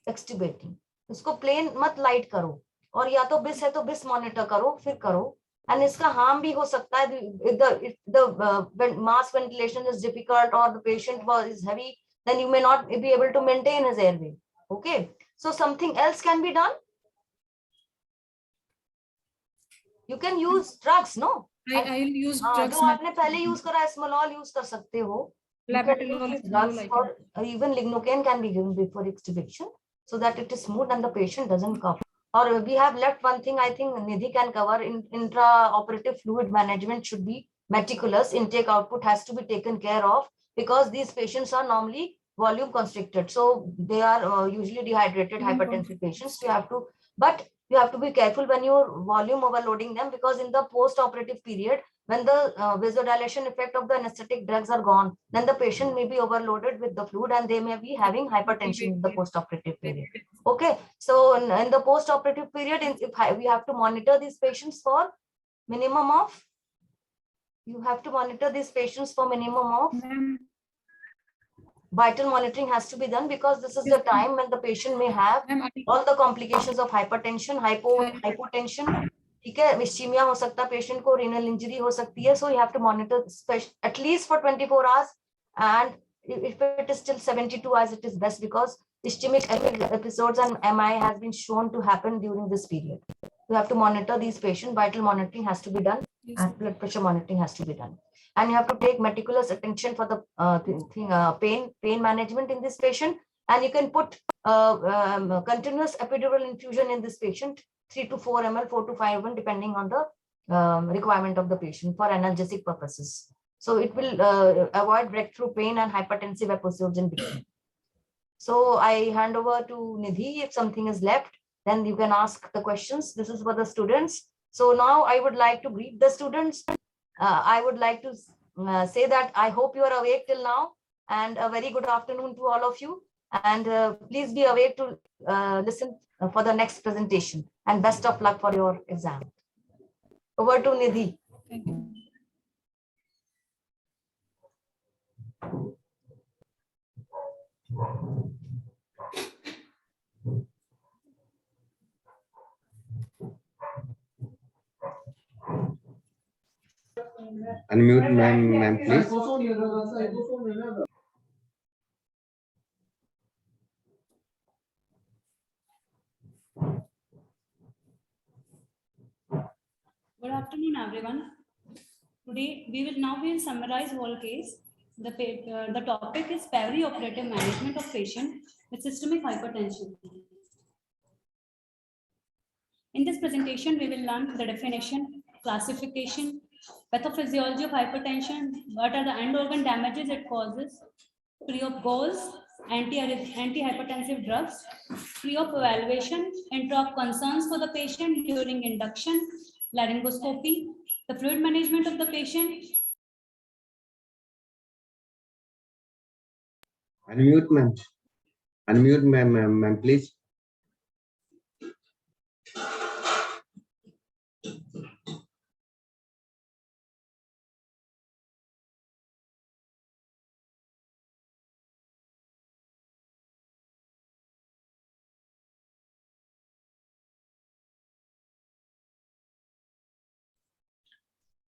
extubating. इसको plane मत light करो, और या तो बिस है तो बिस मॉनिटर करो फिर करो. एंड इसका हार्म भी हो सकता है. The mass ventilation is difficult or the patient is heavy, then you may not be able to maintain his airway. Okay, so something else can be done. You can use drugs, no? I'll use drugs. जो आपने पहले use करा एस्मोलॉल use कर सकते हो. You can use drugs for even lignocaine can be given before extubation so that it is smooth and the patient doesn't cough. Or we have left one thing I think Nidhi can cover. In intraoperative fluid management should be meticulous. Intake output has to be taken care of because these patients are normally volume constricted. So they are usually dehydrated hypertensive patients. You have to be careful when you're volume overloading them, because in the post-operative period, when the vasodilation effect of the anesthetic drugs are gone, then the patient may be overloaded with the fluid and they may be having hypertension in the post-operative period. Okay, so in the post-operative period, we have to monitor these patients for minimum of, vital monitoring has to be done, because this is the time when the patient may have all the complications of hypertension, hypotension. ठीक है, ischemia हो सकता है patient को, renal injury हो सकती है. So you have to monitor at least for 24 hours, and if it is still 72 hours, it is best, because ischemic episodes and MI has been shown to happen during this period. You have to monitor these patients. Vital monitoring has to be done, and blood pressure monitoring has to be done. And you have to take meticulous attention for the pain management in this patient. And you can put continuous epidural infusion in this patient, 3 to 4 ml, 4 to 5 ml, depending on the requirement of the patient for analgesic purposes. So it will avoid breakthrough pain and hypertensive episodes in between. So I hand over to Nidhi. If something is left, then you can ask the questions. This is for the students. So now I would like to greet the students. I would like to say that I hope you are awake till now, and a very good afternoon to all of you. And please be awake to listen for the next presentation, and best of luck for your exam. Over to Nidhi. Thank you. Unmute ma'am, please. Good afternoon, everyone. Today, we will now summarize whole case. The topic is perioperative management of patient with systemic hypertension. In this presentation, we will learn the definition, classification, pathophysiology of hypertension, what are the end organ damages it causes, pre-op goals, antihypertensive drugs, pre-op evaluation, intra-op concerns for the patient during induction, laryngoscopy, the fluid management of the patient. Unmute ma'am, please.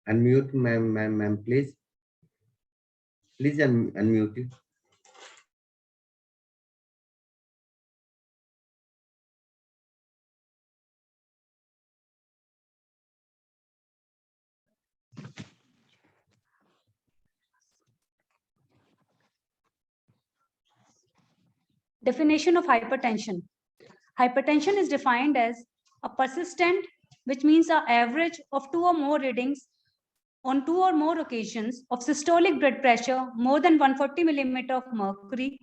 Unmute ma'am, please. Please unmute it. Definition of hypertension. Hypertension is defined as a persistent, which means an average of 2 or more readings on 2 or more occasions of systolic blood pressure more than 140 millimeter of mercury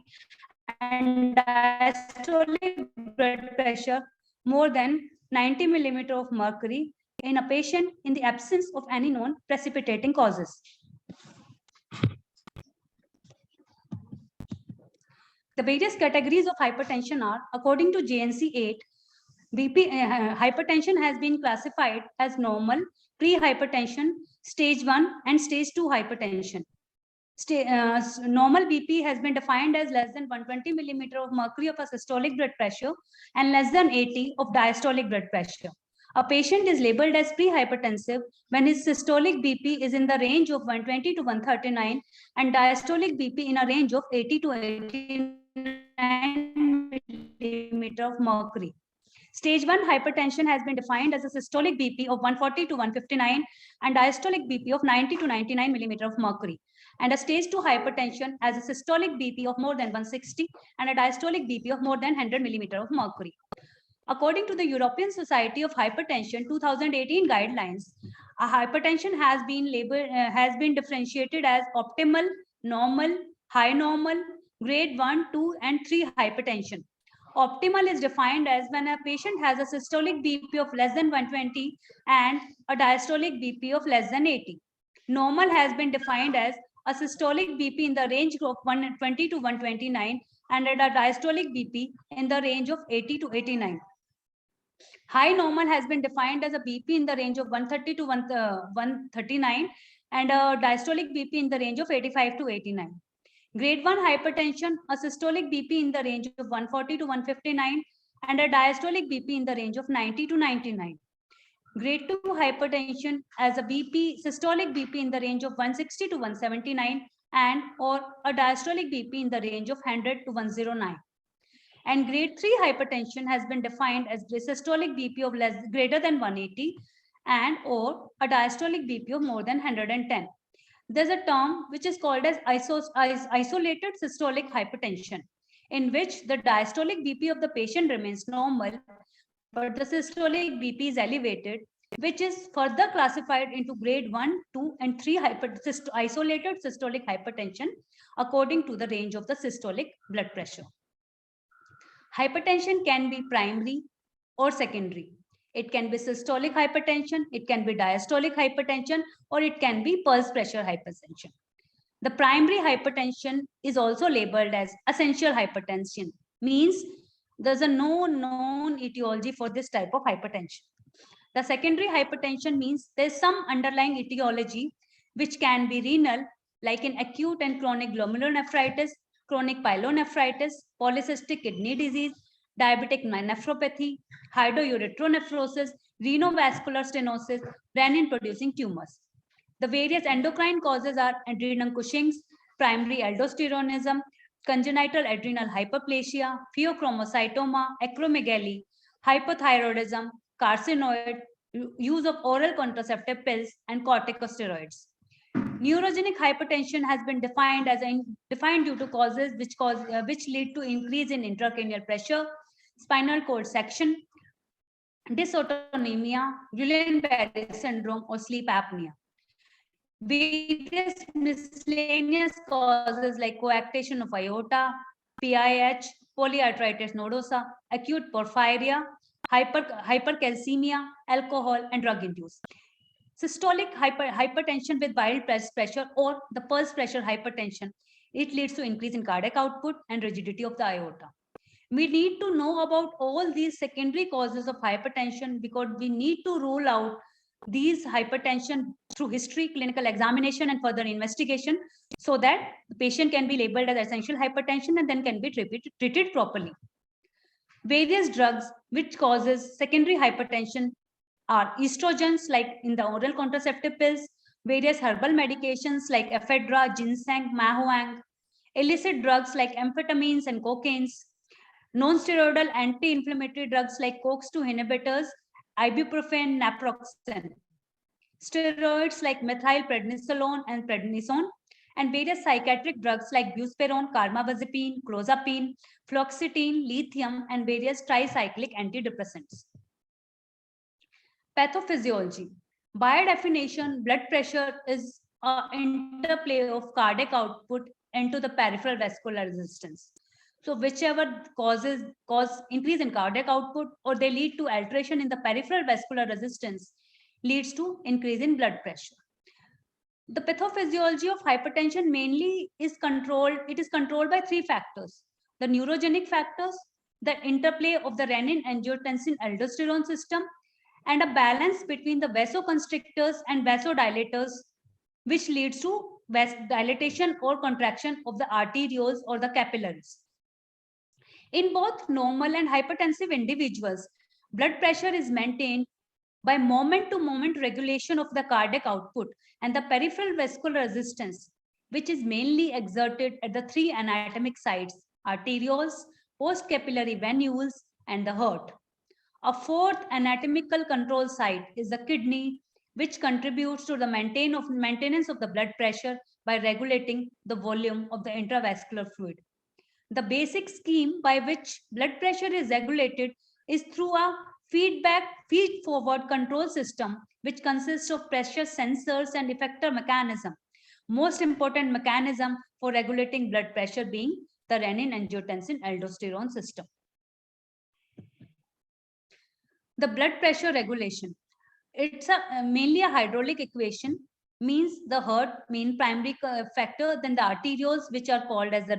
and diastolic blood pressure more than 90 millimeter of mercury in a patient in the absence of any known precipitating causes. The various categories of hypertension are, according to JNC 8, hypertension has been classified as normal, pre-hypertension, stage 1 and stage 2 hypertension. Normal BP has been defined as less than 120 millimeter of mercury of a systolic blood pressure and less than 80 of diastolic blood pressure. A patient is labeled as pre-hypertensive when his systolic BP is in the range of 120 to 139 and diastolic BP in a range of 80 to 89 millimeter of mercury. Stage 1 hypertension has been defined as a systolic BP of 140 to 159 and diastolic BP of 90 to 99 millimeter of mercury. And a stage 2 hypertension as a systolic BP of more than 160 and a diastolic BP of more than 100 millimeter of mercury. According to the European Society of Hypertension 2018 guidelines, a hypertension has been differentiated as optimal, normal, high normal, grade 1, 2, and 3 hypertension. Optimal is defined as when a patient has a systolic BP of less than 120 and a diastolic BP of less than 80. Normal has been defined as a systolic BP in the range of 120 to 129 and a diastolic BP in the range of 80 to 89. High normal has been defined as a BP in the range of 130 to 139 and a diastolic BP in the range of 85 to 89. Grade 1 hypertension, a systolic BP in the range of 140 to 159 and a diastolic BP in the range of 90 to 99. Grade 2 hypertension as a systolic BP in the range of 160 to 179 and or a diastolic BP in the range of 100 to 109. And grade 3 hypertension has been defined as the systolic BP of greater than 180 and or a diastolic BP of more than 110. There's a term which is called as isolated systolic hypertension, in which the diastolic BP of the patient remains normal, but the systolic BP is elevated, which is further classified into grade 1, 2, and 3 isolated systolic hypertension according to the range of the systolic blood pressure. Hypertension can be primary or secondary. It can be systolic hypertension, it can be diastolic hypertension, or it can be pulse pressure hypertension. The primary hypertension is also labeled as essential hypertension, means there's a no known etiology for this type of hypertension. The secondary hypertension means there's some underlying etiology which can be renal, like in acute and chronic glomerulonephritis, chronic pyelonephritis, polycystic kidney disease, diabetic nephropathy, hydroureteronephrosis, renovascular stenosis, renin-producing tumors. The various endocrine causes are adrenal Cushing's, primary aldosteronism, congenital adrenal hyperplasia, pheochromocytoma, acromegaly, hypothyroidism, carcinoid, use of oral contraceptive pills, and corticosteroids. Neurogenic hypertension has been defined due to causes which lead to increase in intracranial pressure, spinal cord section, dysautonomia, Guillain-Barré syndrome, or sleep apnea. Various miscellaneous causes like coarctation of aorta, PIH, polyarteritis nodosa, acute porphyria, hypercalcemia, alcohol, and drug induced. Systolic hypertension with wild pressure or the pulse pressure hypertension, it leads to increase in cardiac output and rigidity of the aorta. We need to know about all these secondary causes of hypertension because we need to rule out these hypertension through history, clinical examination, and further investigation so that the patient can be labeled as essential hypertension and then can be treated properly. Various drugs which causes secondary hypertension are estrogens like in the oral contraceptive pills, various herbal medications like ephedra, ginseng, mahuang, illicit drugs like amphetamines and cocaines, non-steroidal anti-inflammatory drugs like COX-2 inhibitors, ibuprofen, naproxen, steroids like methylprednisolone and prednisone, and various psychiatric drugs like buspirone, carbamazepine, clozapine, fluoxetine, lithium, and various tricyclic antidepressants. Pathophysiology. By definition, blood pressure is an interplay of cardiac output into the peripheral vascular resistance. So whichever cause increase in cardiac output or they lead to alteration in the peripheral vascular resistance leads to increase in blood pressure. The pathophysiology of hypertension mainly is controlled. It is controlled by three factors: the neurogenic factors, the interplay of the renin-angiotensin-aldosterone system, and a balance between the vasoconstrictors and vasodilators, which leads to dilatation or contraction of the arterioles or the capillaries. In both normal and hypertensive individuals, blood pressure is maintained by moment-to-moment regulation of the cardiac output and the peripheral vascular resistance, which is mainly exerted at the three anatomic sites: arterioles, postcapillary venules, and the heart. A fourth anatomical control site is the kidney, which contributes to the maintenance of the blood pressure by regulating the volume of the intravascular fluid. The basic scheme by which blood pressure is regulated is through a feed-forward control system, which consists of pressure sensors and effector mechanism. Most important mechanism for regulating blood pressure being the renin-angiotensin-aldosterone system. The blood pressure regulation. It's mainly a hydraulic equation, means the heart main primary factor, then the arterioles, which are called as the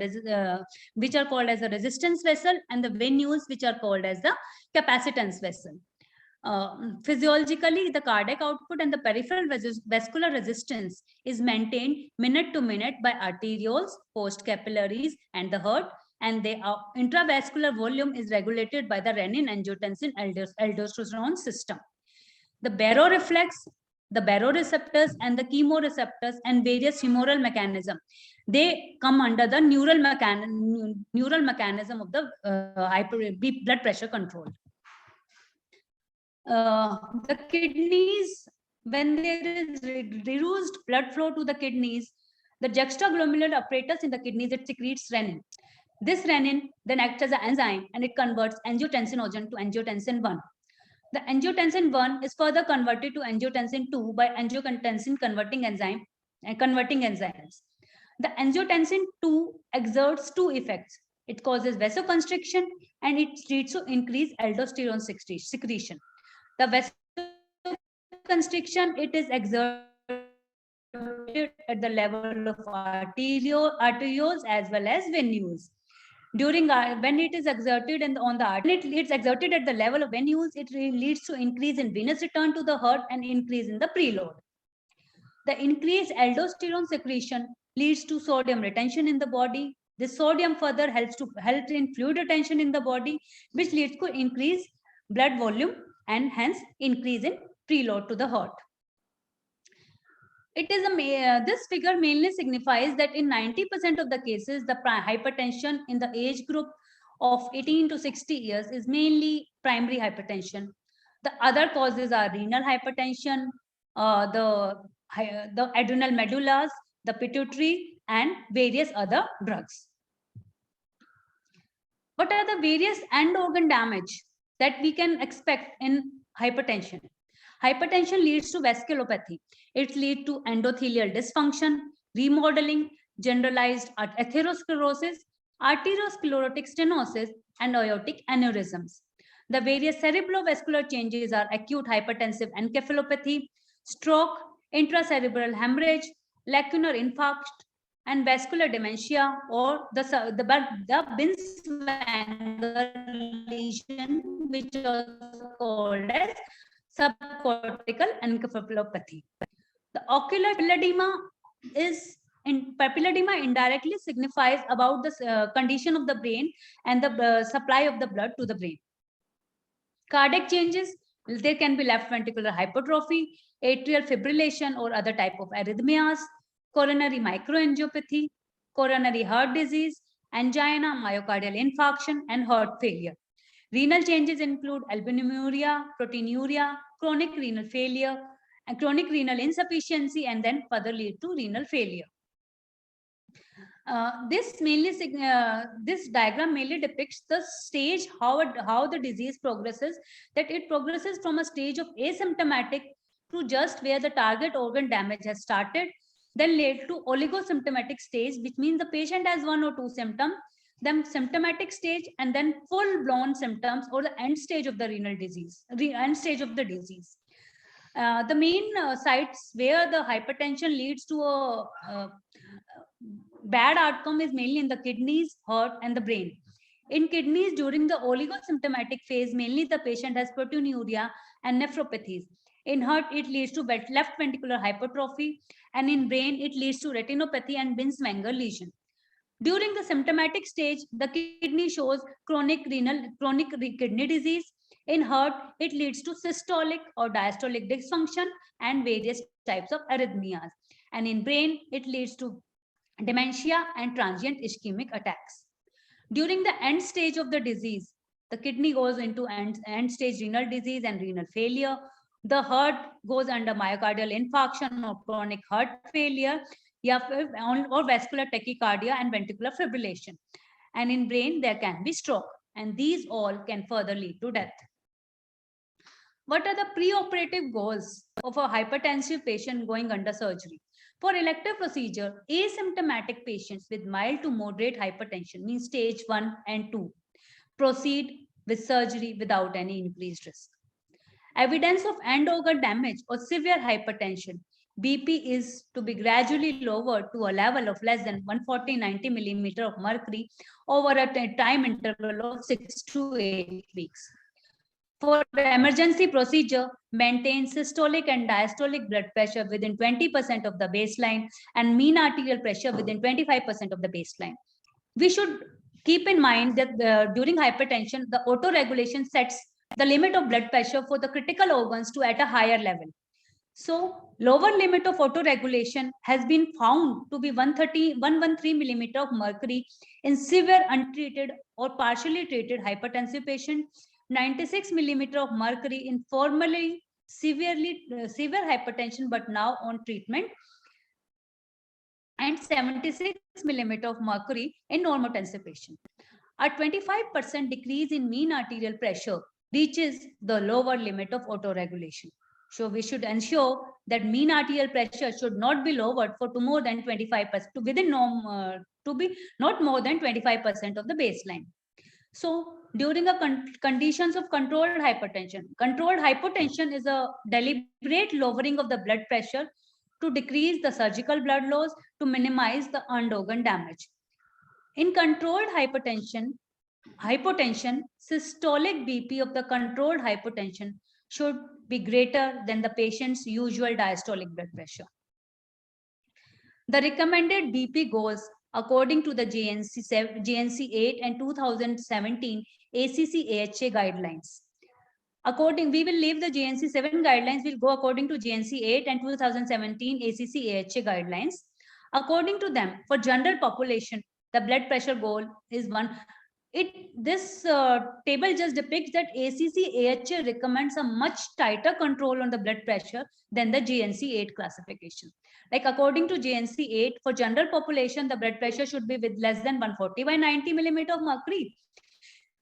resistance vessel, and the venules, which are called as the capacitance vessel. Physiologically, the cardiac output and the peripheral vascular resistance is maintained minute to minute by arterioles, postcapillaries, and the heart, and the intravascular volume is regulated by the renin-angiotensin-aldosterone system. The baroreflex, the baroreceptors, and the chemoreceptors, and various humoral mechanism, they come under the neural mechanism of the blood pressure control. The kidneys, when there is reduced blood flow to the kidneys, the juxtaglomerular apparatus in the kidneys, it secretes renin. This renin then acts as an enzyme and it converts angiotensinogen to angiotensin 1. The angiotensin 1 is further converted to angiotensin 2 by angiotensin converting enzymes. The angiotensin 2 exerts two effects. It causes vasoconstriction and it leads to increased aldosterone secretion. The vasoconstriction, it is exerted at the level of arterioles as well as venules. During when it is exerted it's exerted at the level of venules, it leads to increase in venous return to the heart and increase in the preload. The increased aldosterone secretion leads to sodium retention in the body. This sodium further helps in fluid retention in the body, which leads to increased blood volume and hence increase in preload to the heart. It is this figure mainly signifies that in 90% of the cases, the hypertension in the age group of 18 to 60 years is mainly primary hypertension. The other causes are renal hypertension, the adrenal medullas, the pituitary, and various other drugs. What are the various end organ damage that we can expect in hypertension? Hypertension leads to vasculopathy. It leads to endothelial dysfunction, remodeling, generalized atherosclerosis, arteriosclerotic stenosis, and aortic aneurysms. The various cerebrovascular changes are acute hypertensive encephalopathy, stroke, intracerebral hemorrhage, lacunar infarct, and vascular dementia, or the Binswanger lesion, which is called as subcortical encephalopathy. The ocular papilledema indirectly signifies about the condition of the brain and the supply of the blood to the brain. Cardiac changes, there can be left ventricular hypertrophy, atrial fibrillation or other type of arrhythmias, coronary microangiopathy, coronary heart disease, angina, myocardial infarction, and heart failure. Renal changes include albuminuria, proteinuria, chronic renal failure, and chronic renal insufficiency, and then further lead to renal failure. This diagram mainly depicts the stage, how the disease progresses, that it progresses from a stage of asymptomatic to just where the target organ damage has started, then led to oligosymptomatic stage, which means the patient has 1 or 2 symptoms, then symptomatic stage, and then full-blown symptoms, or the end stage of the renal disease, end stage of the disease. The main sites where the hypertension leads to a bad outcome is mainly in the kidneys, heart, and the brain. In kidneys, during the oligosymptomatic phase, mainly the patient has proteinuria and nephropathies. In heart, it leads to left ventricular hypertrophy, and in brain, it leads to retinopathy and Binswanger lesion. During the symptomatic stage, the kidney shows chronic kidney disease. In heart, it leads to systolic or diastolic dysfunction and various types of arrhythmias. And in brain, it leads to dementia and transient ischemic attacks. During the end stage of the disease, the kidney goes into end stage renal disease and renal failure. The heart goes under myocardial infarction or chronic heart failure, or vascular tachycardia and ventricular fibrillation. And in brain, there can be stroke, and these all can further lead to death. What are the preoperative goals of a hypertensive patient going under surgery? For elective procedure, asymptomatic patients with mild to moderate hypertension, means stage 1 and 2, proceed with surgery without any increased risk. Evidence of end organ damage or severe hypertension, BP is to be gradually lowered to a level of less than 140-90 millimeter of mercury over a time interval of 6 to 8 weeks. For the emergency procedure, maintain systolic and diastolic blood pressure within 20% of the baseline and mean arterial pressure within 25% of the baseline. We should keep in mind that during hypertension, the autoregulation sets the limit of blood pressure for the critical organs to at a higher level. So lower limit of autoregulation has been found to be 113 millimeter of mercury in severe untreated or partially treated hypertensive patient, 96 millimeter of mercury in formerly severe hypertension but now on treatment, and 76 millimeter of mercury in normotensive patient. A 25% decrease in mean arterial pressure reaches the lower limit of autoregulation. So we should ensure that mean arterial pressure should not be lowered to more than 25%, to within norm, to be not more than 25% of the baseline. So during the conditions of controlled hypotension is a deliberate lowering of the blood pressure to decrease the surgical blood loss to minimize the end organ damage. In controlled hypotension, systolic BP of the controlled hypotension should be greater than the patient's usual diastolic blood pressure. The recommended BP goals according to the JNC 8 and 2017 ACC-AHA guidelines. We will leave the JNC 7 guidelines, we'll go according to JNC 8 and 2017 ACC-AHA guidelines. According to them, for general population, the blood pressure goal is 1. This table just depicts that ACC-AHA recommends a much tighter control on the blood pressure than the JNC 8 classification. Like according to JNC 8, for general population, the blood pressure should be with less than 140/90 millimeter of mercury.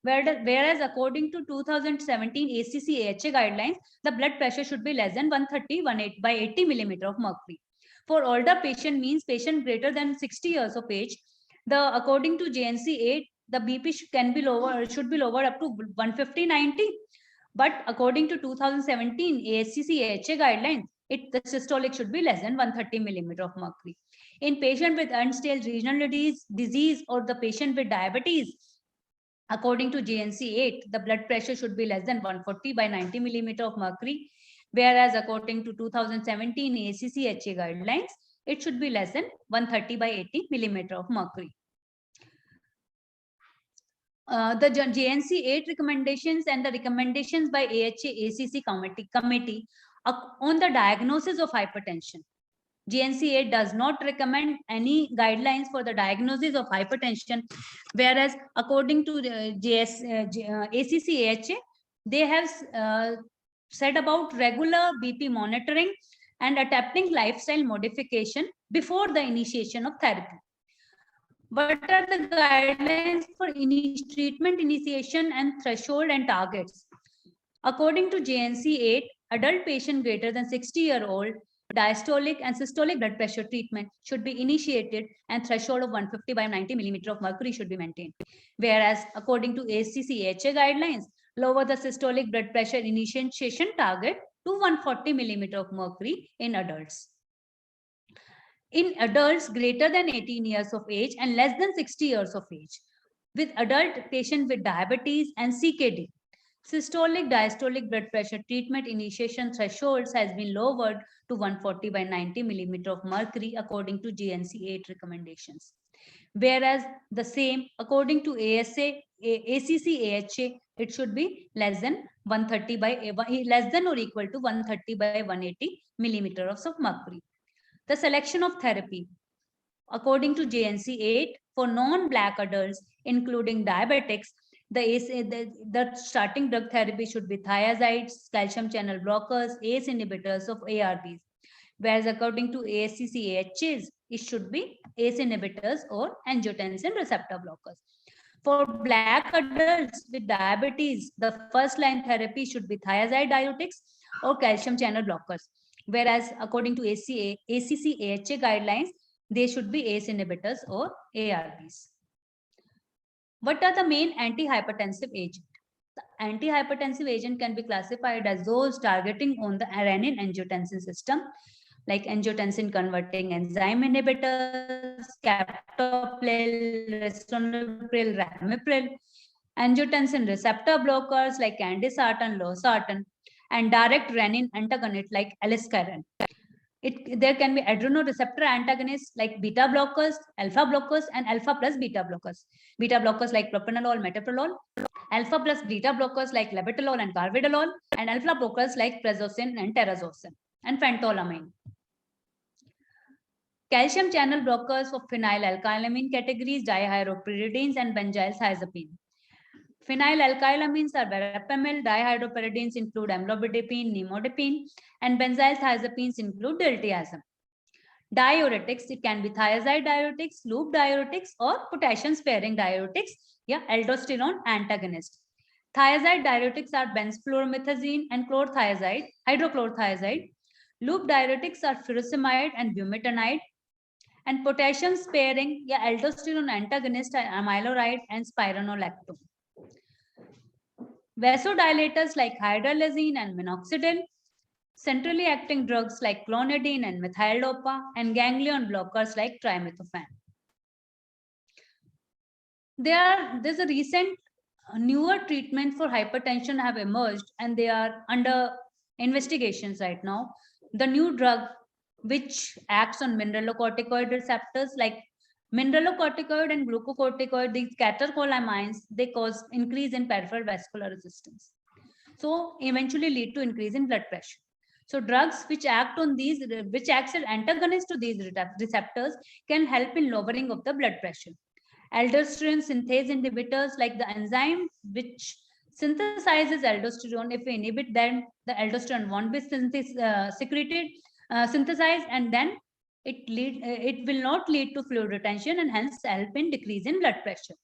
Whereas according to 2017 ACC-AHA guidelines, the blood pressure should be less than 130/80 millimeter of mercury. For older patient, means patient greater than 60 years of age, according to JNC 8, the BP should be lower up to 150/90. But according to 2017 ACC-AHA guidelines, the systolic should be less than 130 millimeter of mercury. In patient with end-stage renal disease or the patient with diabetes, according to JNC 8, the blood pressure should be less than 140/90 millimeter of mercury. Whereas according to 2017 ACC-AHA guidelines, it should be less than 130/80 millimeter of mercury. The JNC 8 recommendations and the recommendations by AHA-ACC committee on the diagnosis of hypertension. JNC 8 does not recommend any guidelines for the diagnosis of hypertension, whereas according to ACC-AHA, they have said about regular BP monitoring and attempting lifestyle modification before the initiation of therapy. What are the guidelines for treatment initiation and threshold and targets? According to JNC 8, adult patient greater than 60-year-old diastolic and systolic blood pressure treatment should be initiated and threshold of 150 by 90 millimeter of mercury should be maintained. Whereas according to ACC/AHA guidelines, lower the systolic blood pressure initiation target to 140 millimeter of mercury in adults. In adults greater than 18 years of age and less than 60 years of age, with adult patient with diabetes and CKD, systolic diastolic blood pressure treatment initiation thresholds has been lowered to 140 by 90 millimeter of mercury according to GNC 8 recommendations. Whereas the same according to ACC/AHA, it should be less than 130 by less than or equal to 130 by 180 millimeters of mercury. The selection of therapy. According to JNC 8, for non-Black adults, including diabetics, the starting drug therapy should be thiazides, calcium channel blockers, ACE inhibitors of ARBs. Whereas according to ACC/AHAs, it should be ACE inhibitors or angiotensin receptor blockers. For Black adults with diabetes, the first line therapy should be thiazide diuretics or calcium channel blockers. Whereas according to ACC/AHA guidelines, they should be ACE inhibitors or ARBs. What are the main antihypertensive agents? The antihypertensive agent can be classified as those targeting on the renin-angiotensin system, like angiotensin converting enzyme inhibitors, captopril, lisinopril, ramipril, angiotensin receptor blockers like candesartan, losartan, and direct renin antagonist like aliskiren. There can be adrenoreceptor antagonists like beta blockers, alpha blockers, and alpha plus beta blockers. Beta blockers like propranolol, metoprolol, alpha plus beta blockers like labetalol and carvedilol, and alpha blockers like prazosin and terazosin, and phentolamine. Calcium channel blockers of phenylalkylamine categories, dihydropyridines and benzylthiazepine. Phenylalkylamines are verapamil, dihydropyridines include amlodipine, nimodipine, and benzylthiazepines include diltiazem. Diuretics, it can be thiazide diuretics, loop diuretics, or potassium-sparing diuretics, aldosterone antagonist. Thiazide diuretics are benzfluoromethazine and chlorothiazide, hydrochlorothiazide. Loop diuretics are furosemide and bumetanide. And potassium-sparing, aldosterone antagonist are amiloride and spironolactone. Vasodilators like hydralazine and minoxidil, centrally acting drugs like clonidine and methyl-dopa, and ganglion blockers like trimethophan. There's a recent newer treatment for hypertension have emerged, and they are under investigations right now. The new drug, which acts on mineralocorticoid receptors like mineralocorticoid and glucocorticoid, these catecholamines, they cause increase in peripheral vascular resistance. So eventually lead to increase in blood pressure. So drugs which act on these, which acts as antagonists to these receptors can help in lowering of the blood pressure. Aldosterone synthase inhibitors like the enzyme which synthesizes aldosterone, if we inhibit, then the aldosterone won't be synthesized, and then it will not lead to fluid retention and hence help in decrease in blood pressure.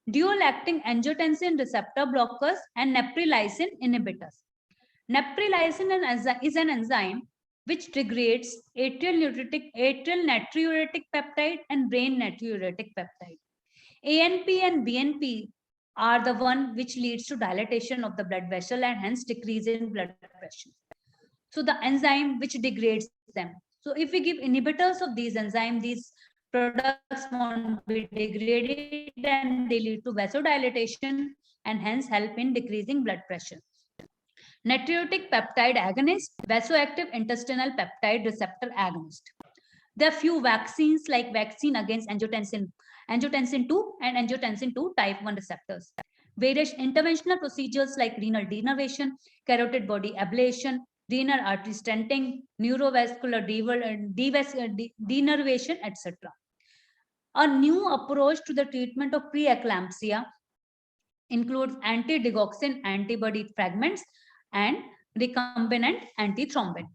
Dual acting angiotensin receptor blockers and neprilysin inhibitors. Neprilysin is an enzyme which degrades atrial natriuretic peptide and brain natriuretic peptide. ANP and BNP are the one which leads to dilatation of the blood vessel and hence decrease in blood pressure. So the enzyme which degrades them. So if we give inhibitors of these enzymes, these products won't be degraded and they lead to vasodilatation and hence help in decreasing blood pressure. Natriuretic peptide agonist, vasoactive intestinal peptide receptor agonist. There are few vaccines like vaccine against angiotensin 2 and angiotensin 2 type 1 receptors. Various interventional procedures like renal denervation, carotid body ablation, renal artery stenting, neurovascular denervation, etc. A new approach to the treatment of preeclampsia includes anti-digoxin antibody fragments and recombinant antithrombin.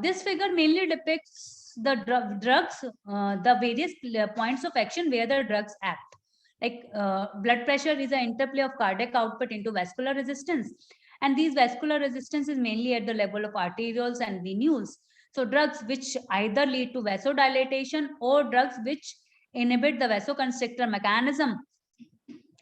This figure mainly depicts the various points of action where the drugs act. Like blood pressure is an interplay of cardiac output into vascular resistance. And these vascular resistance is mainly at the level of arterioles and venules. So drugs which either lead to vasodilatation or drugs which inhibit the vasoconstrictor mechanism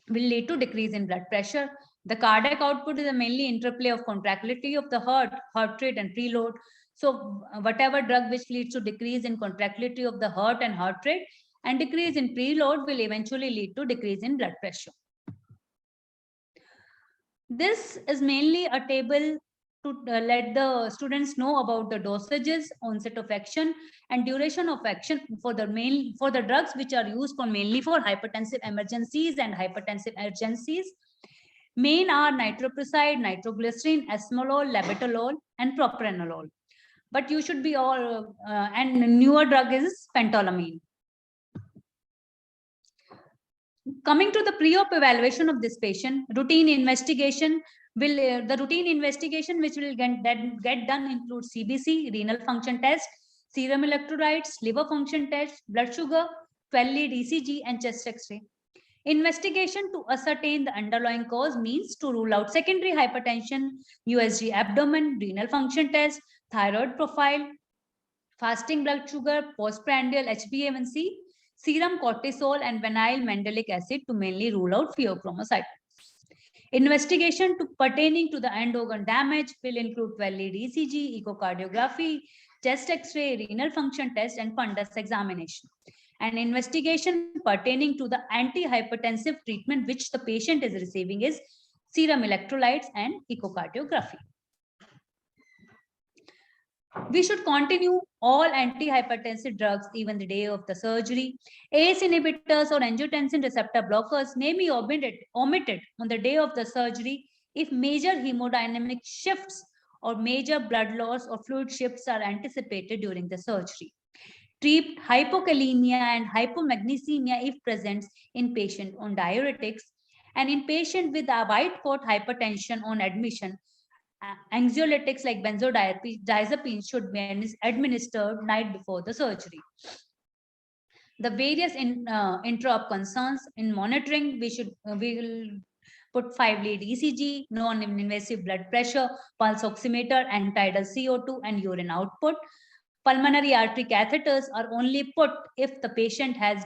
will lead to decrease in blood pressure. The cardiac output is a mainly interplay of contractility of the heart rate and preload. So whatever drug which leads to decrease in contractility of the heart and heart rate and decrease in preload will eventually lead to decrease in blood pressure. This is mainly a table to let the students know about the dosages, onset of action, and duration of action for the drugs which are used mainly for hypertensive emergencies and hypertensive urgencies. Main are nitroprusside, nitroglycerin, esmolol, labetalol, and propranolol. But you should be all, and newer drug is pentolamine. Coming to the pre-op evaluation of this patient, routine investigation will the routine investigation which will get done include CBC, renal function test, serum electrolytes, liver function test, blood sugar, 12-lead ECG, and chest X-ray. Investigation to ascertain the underlying cause means to rule out secondary hypertension, USG abdomen, renal function test, thyroid profile, fasting blood sugar, postprandial HbA1c, serum cortisol, and vinyl mandelic acid to mainly rule out pheochromocytosis. Investigation pertaining to the end organ damage will include 12-lead ECG, echocardiography, chest X-ray, renal function test, and fundus examination. And investigation pertaining to the antihypertensive treatment which the patient is receiving is serum electrolytes and echocardiography. We should continue all antihypertensive drugs even the day of the surgery. ACE inhibitors or angiotensin receptor blockers may be omitted on the day of the surgery if major hemodynamic shifts or major blood loss or fluid shifts are anticipated during the surgery. Treat hypokalemia and hypomagnesemia if present in patient on diuretics, and in patient with a white coat hypertension on admission, anxiolytics like benzodiazepines should be administered night before the surgery. The various intra-op concerns in monitoring, we will put 5-lead ECG, non-invasive blood pressure, pulse oximeter, and tidal CO2 and urine output. Pulmonary artery catheters are only put if the patient has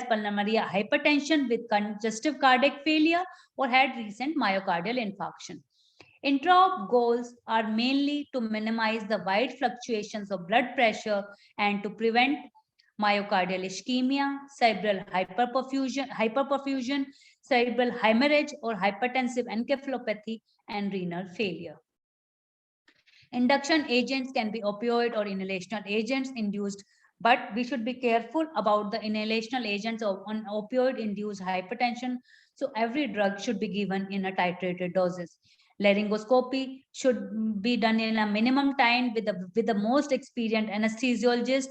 pulmonary hypertension with congestive cardiac failure or had recent myocardial infarction. Intra-op goals are mainly to minimize the wide fluctuations of blood pressure and to prevent myocardial ischemia, cerebral hyperperfusion, cerebral hemorrhage, or hypertensive encephalopathy and renal failure. Induction agents can be opioid or inhalational agents induced, but we should be careful about the inhalational agents on opioid-induced hypertension. So every drug should be given in a titrated doses. Laryngoscopy should be done in a minimum time with the most experienced anesthesiologist.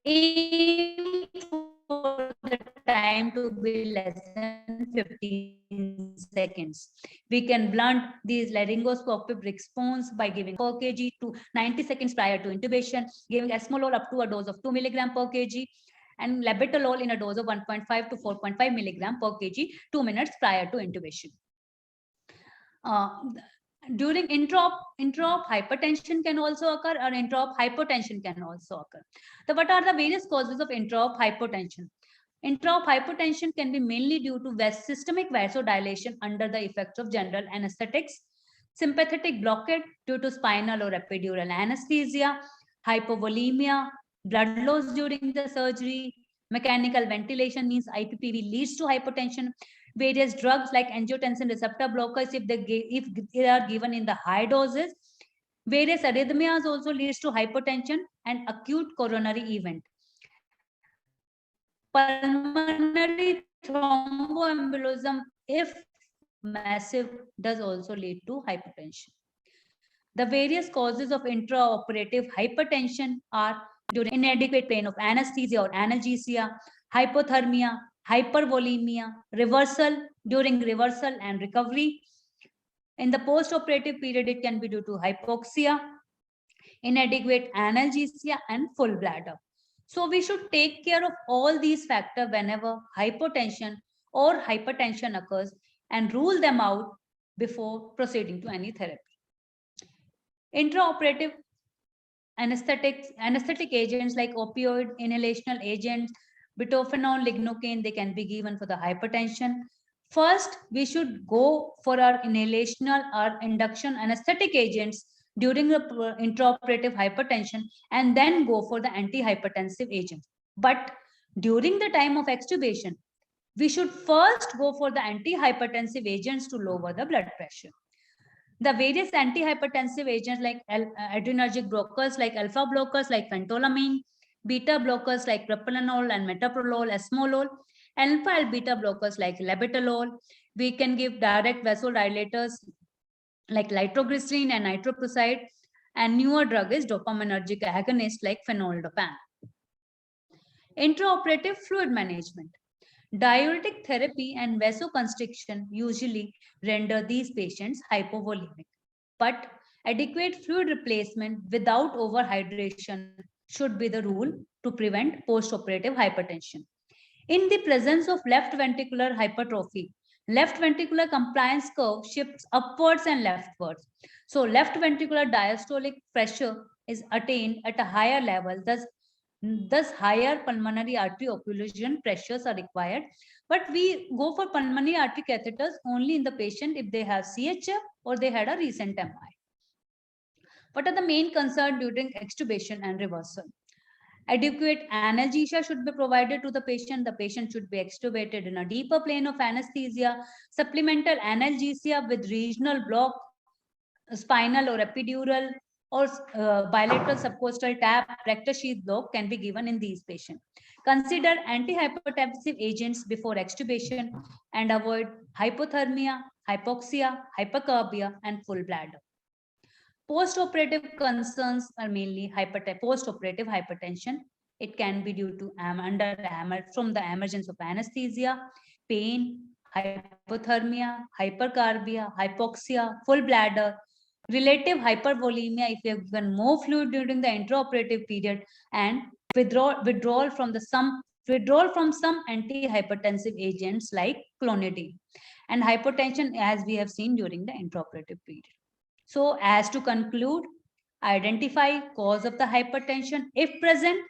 Aim for the time to be less than 15 seconds. We can blunt these laryngoscopic response by giving per kg to 90 seconds prior to intubation, giving esmolol up to a dose of 2 mg per kg, and labetalol in a dose of 1.5 to 4.5 mg per kg 2 minutes prior to intubation. During intra-op hypertension can also occur, or intra-op hypotension can also occur. So what are the various causes of intra-op hypotension? Intra-op hypotension can be mainly due to systemic vasodilation under the effects of general anesthetics, sympathetic blockade due to spinal or epidural anesthesia, hypovolemia, blood loss during the surgery, mechanical ventilation means IPPV leads to hypotension. Various drugs like angiotensin receptor blockers, if they are given in the high doses. Various arrhythmias also leads to hypotension and acute coronary event. Pulmonary thromboembolism, if massive, does also lead to hypertension. The various causes of intraoperative hypertension are during inadequate pain of anesthesia or analgesia, hypothermia, hypervolemia, during reversal and recovery. In the post-operative period, it can be due to hypoxia, inadequate analgesia, and full bladder. So we should take care of all these factors whenever hypotension or hypertension occurs and rule them out before proceeding to any therapy. Intraoperative anesthetic agents like opioid, inhalational agents, butorphanol, lignocaine, they can be given for the hypertension. First, we should go for our inhalational or induction anesthetic agents during the intraoperative hypertension and then go for the antihypertensive agents. But during the time of extubation, we should first go for the antihypertensive agents to lower the blood pressure. The various antihypertensive agents like adrenergic blockers like alpha blockers like phentolamine, beta blockers like propranolol and metoprolol, esmolol, alpha and beta blockers like labetalol. We can give direct vasodilators like nitroglycerin and nitroprusside, and newer drug is dopaminergic agonist like phenoldopan. Intraoperative fluid management. Diuretic therapy and vasoconstriction usually render these patients hypovolemic, but adequate fluid replacement without overhydration should be the rule to prevent postoperative hypertension. In the presence of left ventricular hypertrophy, left ventricular compliance curve shifts upwards and leftwards. So left ventricular diastolic pressure is attained at a higher level, thus higher pulmonary artery occlusion pressures are required. But we go for pulmonary artery catheters only in the patient if they have CHF or they had a recent MI. What are the main concerns during extubation and reversal? Adequate analgesia should be provided to the patient. The patient should be extubated in a deeper plane of anesthesia. Supplemental analgesia with regional block, spinal or epidural, or bilateral subcostal tap, rectus sheath block can be given in these patients. Consider antihypertensive agents before extubation and avoid hypothermia, hypoxia, hypercarbia, and full bladder. Postoperative concerns are mainly postoperative hypertension. It can be due to from the emergence of anesthesia, pain, hypothermia, hypercarbia, hypoxia, full bladder, relative hypervolemia if you have given more fluid during the intraoperative period, and withdrawal from some antihypertensive agents like clonidine, and hypotension as we have seen during the intraoperative period. So as to conclude, identify cause of the hypertension. If present,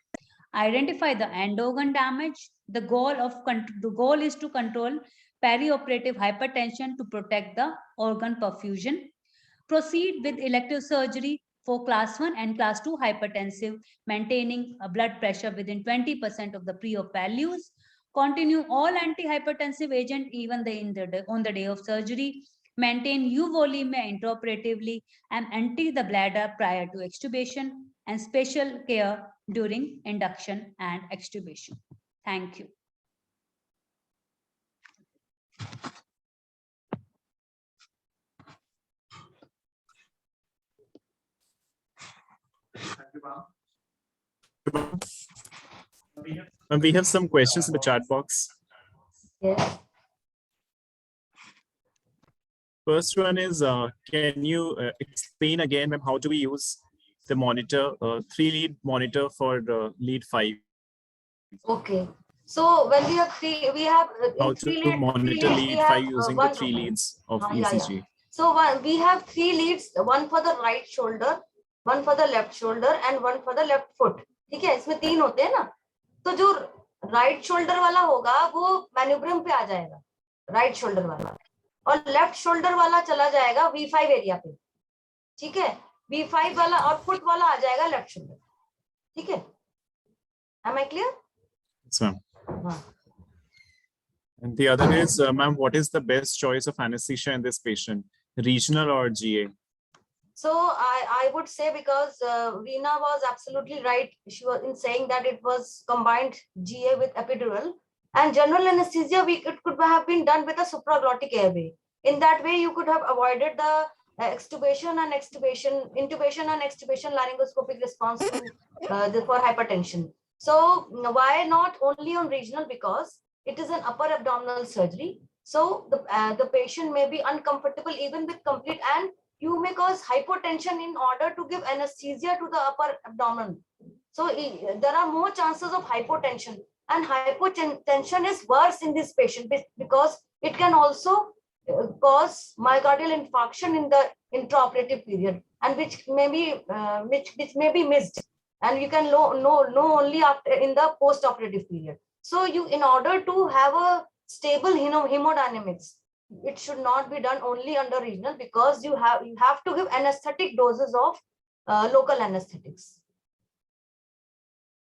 identify the end organ damage. The goal is to control perioperative hypertension to protect the organ perfusion. Proceed with elective surgery for class 1 and class 2 hypertensive, maintaining a blood pressure within 20% of the pre-op values. Continue all antihypertensive agent even on the day of surgery. Maintain euvolemia intraoperatively and empty the bladder prior to extubation, and special care during induction and extubation. Thank you. And we have some questions in the chat box. Yes. First one is, can you explain again, ma'am, how do we use the monitor, 3-lead monitor for lead 5? Okay. So when we have how to monitor lead 5 using the 3 leads of ECG? Yeah. So we have 3 leads, one for the right shoulder, one for the left shoulder, and one for the left foot. ठीक है, इसमें 3 होते हैं ना. तो जो right shoulder वाला होगा वो मैन्यूब्रम पे आ जाएगा, राइट शोल्डर वाला, और लेफ्ट शोल्डर वाला चला जाएगा V5 एरिया पे. ठीक है, V5 वाला और फुट वाला आ जाएगा लेफ्ट शोल्डर. ठीक है, am I clear? Yes, ma'am. And the other is, ma'am, what is the best choice of anesthesia in this patient, regional or GA? So I would say, because Reena was absolutely right, she was in saying that it was combined GA with epidural, and general anesthesia it could have been done with a supraglottic airway. In that way, you could have avoided the intubation and extubation laryngoscopic response for hypertension. So why not only on regional? Because it is an upper abdominal surgery. So the patient may be uncomfortable even with complete and you may cause hypotension in order to give anesthesia to the upper abdomen. So there are more chances of hypotension, and hypotension is worse in this patient because it can also cause myocardial infarction in the intraoperative period, and which may be missed, and you can know only after in the post-operative period. So in order to have a stable hemodynamics, it should not be done only under regional, because you have to give anesthetic doses of local anesthetics.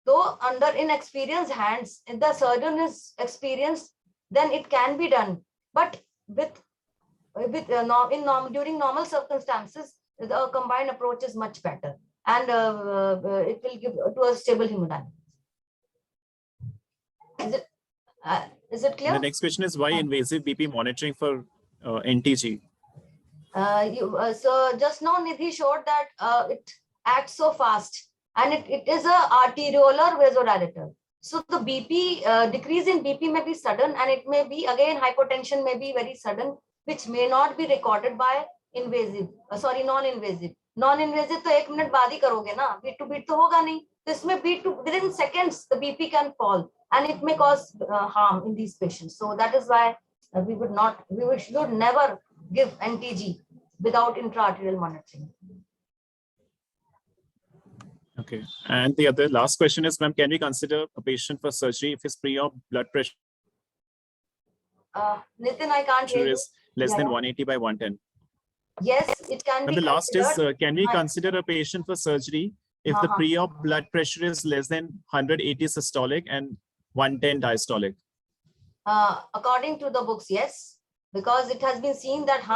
Though under inexperienced hands, if the surgeon is experienced, then it can be done. But during normal circumstances, the combined approach is much better, and it will give to a stable hemodynamics. Is it clear? The next question is, why invasive BP monitoring for NTG? So just now Nidhi showed that it acts so fast, and it is a arteriolar vasodilator. So the BP decrease in BP may be sudden, and it may be again hypotension may be very sudden, which may not be recorded by invasive. Non-invasive. Non-invasive तो 1 minute बाद ही करोगे ना, beat to beat तो होगा नहीं. तो इसमें beat to within seconds the BP can fall, and it may cause harm in these patients. So that is why we should never give NTG without intraarterial monitoring. Okay, and the last question is, ma'am, can we consider a patient for surgery if his pre-op blood pressure Nitin, I can't hear you. is less than 180 by 110? Yes, it can be. And the last is, considered. can we consider a patient for surgery if the pre-op blood pressure is less than 180 systolic and 110 diastolic? According to the books, yes, because it has been seen that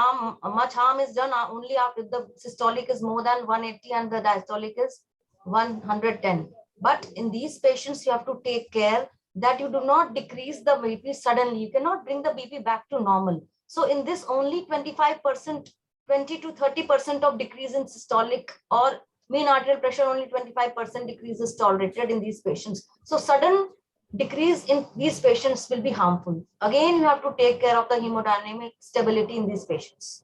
much harm is done only after the systolic is more than 180 and the diastolic is 110. But in these patients, you have to take care that you do not decrease the BP suddenly. You cannot bring the BP back to normal. So in this, only 25%, 20 to 30% of decrease in systolic or mean arterial pressure, only 25% decrease is tolerated in these patients. So sudden decrease in these patients will be harmful. Again, you have to take care of the hemodynamic stability in these patients.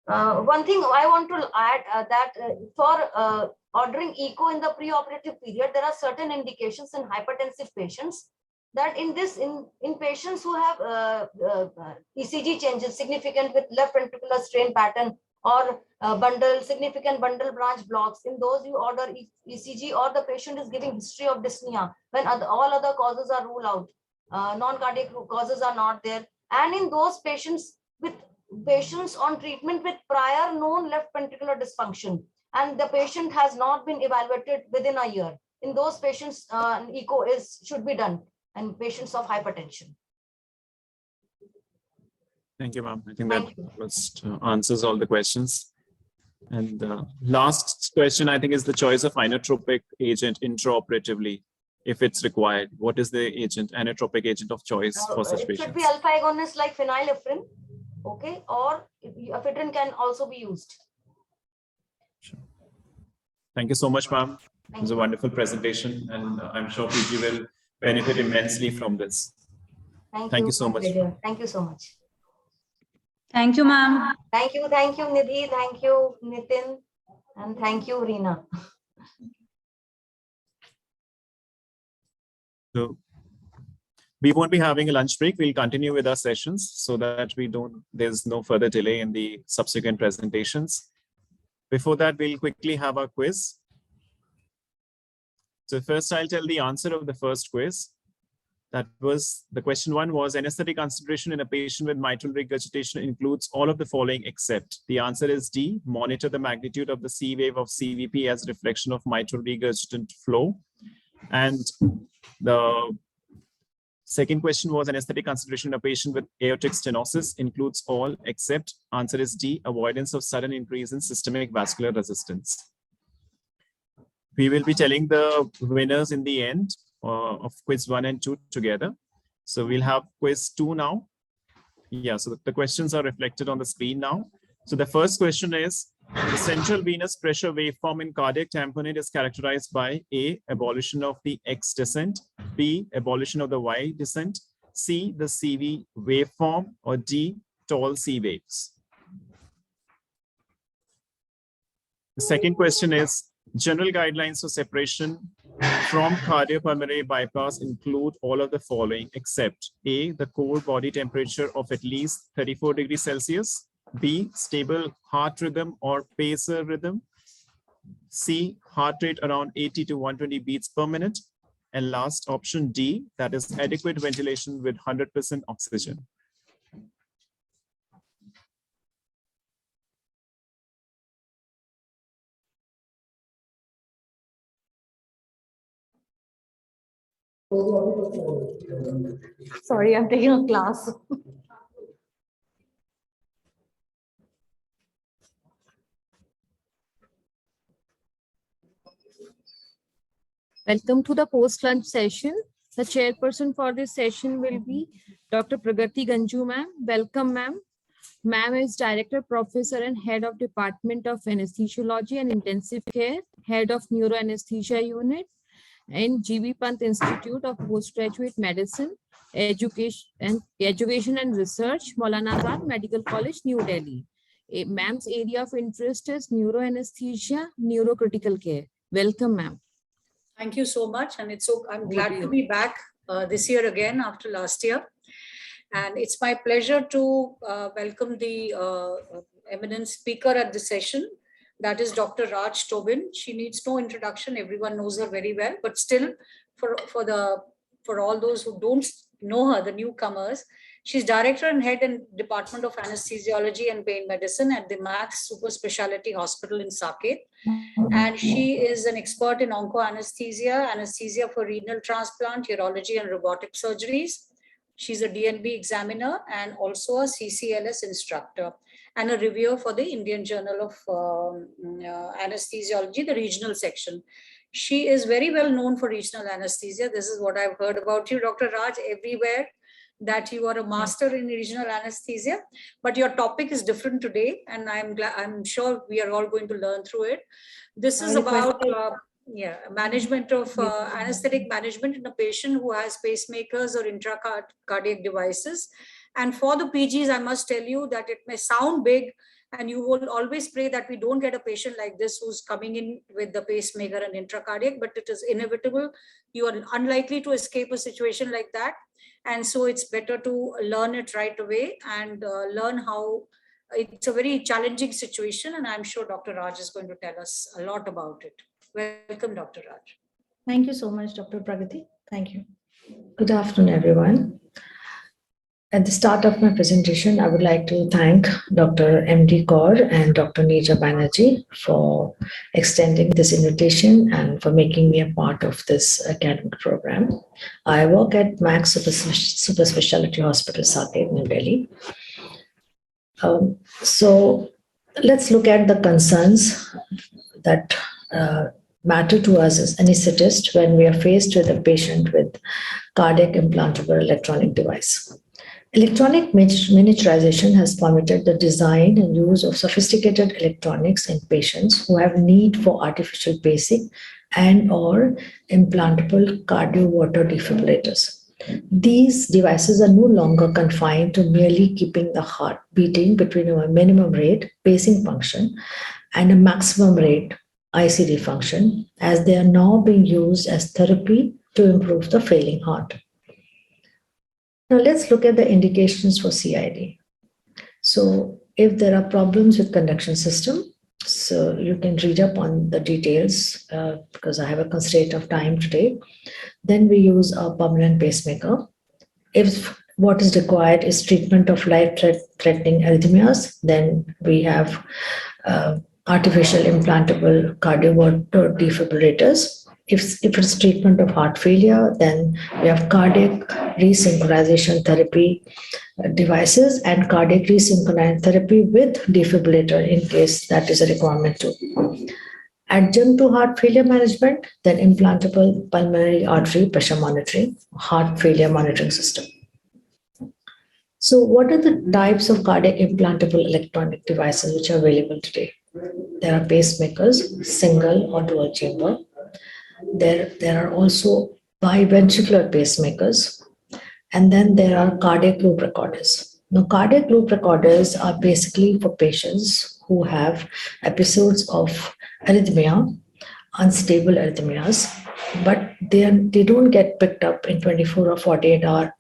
One thing I want to add that for ordering echo in the preoperative period, there are certain indications in hypertensive patients that in patients who have ECG changes significant with left ventricular strain pattern or significant bundle branch blocks, in those you order ECG, or the patient is giving history of dyspnea when all other causes are ruled out, non-cardiac causes are not there, and in those patients on treatment with prior known left ventricular dysfunction, and the patient has not been evaluated within a year. In those patients, an echo should be done, and patients of hypertension. Thank you, ma'am. I think that answers all the questions. And the last question, I think, is the choice of inotropic agent intraoperatively, if it's required. What is the inotropic agent of choice for such patients? It should be alpha agonist like phenylephrine, okay, or ephedrine can also be used. Sure. Thank you so much, ma'am. It was a wonderful presentation, and I'm sure PG will benefit immensely from this. Thank you so much. Thank you so much. Thank you, ma'am. Thank you, Nidhi. Thank you, Nitin. And thank you, Reena. So we won't be having a lunch break. We'll continue with our sessions so that there's no further delay in the subsequent presentations. Before that, we'll quickly have our quiz. So first, I'll tell the answer of the first quiz. That was, the question 1 was, anesthetic consideration in a patient with mitral regurgitation includes all of the following except. The answer is D, monitor the magnitude of the C wave of CVP as a reflection of mitral regurgitant flow. And the second question was, anesthetic consideration in a patient with aortic stenosis includes all except. Answer is D, avoidance of sudden increase in systemic vascular resistance. We will be telling the winners in the end of quiz 1 and 2 together. So we'll have quiz 2 now. Yeah, so the questions are reflected on the screen now. So the first question is, the central venous pressure waveform in cardiac tamponade is characterized by A, abolition of the X descent, B, abolition of the Y descent, C, the CV waveform, or D, tall C waves. The second question is, general guidelines for separation from cardiopulmonary bypass include all of the following except A, the core body temperature of at least 34 degrees Celsius, B, stable heart rhythm or pacer rhythm, C, heart rate around 80 to 120 beats per minute, and last option D, that is adequate ventilation with 100% oxygen. Sorry, I'm taking a class. Welcome to the post-lunch session. The chairperson for this session will be Dr. Pragati Ganju, ma'am. Welcome, ma'am. Ma'am is Director, Professor and Head of Department of Anesthesiology and Intensive Care, Head of Neuroanesthesia Unit and GB Pant Institute of Postgraduate Medicine, Education and Research, Maulana Azad Medical College, New Delhi. Ma'am's area of interest is neuroanesthesia, neurocritical care. Welcome, ma'am. Thank you so much. And I'm glad to be back this year again after last year. And it's my pleasure to welcome the eminent speaker at the session. That is Dr. Raj Tobin. She needs no introduction. Everyone knows her very well. But still, for all those who don't know her, the newcomers, she's Director and Head in Department of Anesthesiology and Pain Medicine at the Max Super Specialty Hospital in Saket. And she is an expert in onco-anesthesia, anesthesia for renal transplant, urology and robotic surgeries. She's a DNB examiner and also a CCLS instructor and a reviewer for the Indian Journal of Anesthesiology, the regional section. She is very well known for regional anesthesia. This is what I've heard about you, Dr. Raj, everywhere, that you are a master in regional anesthesia, but your topic is different today. And I'm sure we are all going to learn through it. This is about management of anesthetic management in a patient who has pacemakers or intracardiac devices. And for the PGs, I must tell you that it may sound big, and you will always pray that we don't get a patient like this who's coming in with the pacemaker and intracardiac, but it is inevitable. You are unlikely to escape a situation like that. And so it's better to learn it right away and learn how it's a very challenging situation. And I'm sure Dr. Raj is going to tell us a lot about it. Welcome, Dr. Raj. Thank you so much, Dr. Pragati. Thank you. Good afternoon, everyone. At the start of my presentation, I would like to thank Dr. M.D. Kaur and Dr. Neja Banerjee for extending this invitation and for making me a part of this academic program. I work at Max Super Specialty Hospital, Saket, New Delhi. So let's look at the concerns that matter to us as anesthetists when we are faced with a patient with cardiac implantable electronic device. Electronic miniaturization has permitted the design and use of sophisticated electronics in patients who have need for artificial pacing and or implantable cardio-water defibrillators. These devices are no longer confined to merely keeping the heart beating between a minimum rate pacing function and a maximum rate ICD function, as they are now being used as therapy to improve the failing heart. Now let's look at the indications for CID. So if there are problems with conduction system, so you can read up on the details because I have a constraint of time today. Then we use a permanent pacemaker. If what is required is treatment of life-threatening arrhythmias, then we have artificial implantable cardio-water defibrillators. If it's treatment of heart failure, then we have cardiac resynchronization therapy devices and cardiac resynchronization therapy with defibrillator in case that is a requirement too. Adjunct to heart failure management, then implantable pulmonary artery pressure monitoring, heart failure monitoring system. So what are the types of cardiac implantable electronic devices which are available today? There are pacemakers, single or dual chamber. There are also biventricular pacemakers, and then there are cardiac loop recorders. Now, cardiac loop recorders are basically for patients who have episodes of arrhythmia, unstable arrhythmias, but they don't get picked up in 24 or 48-hour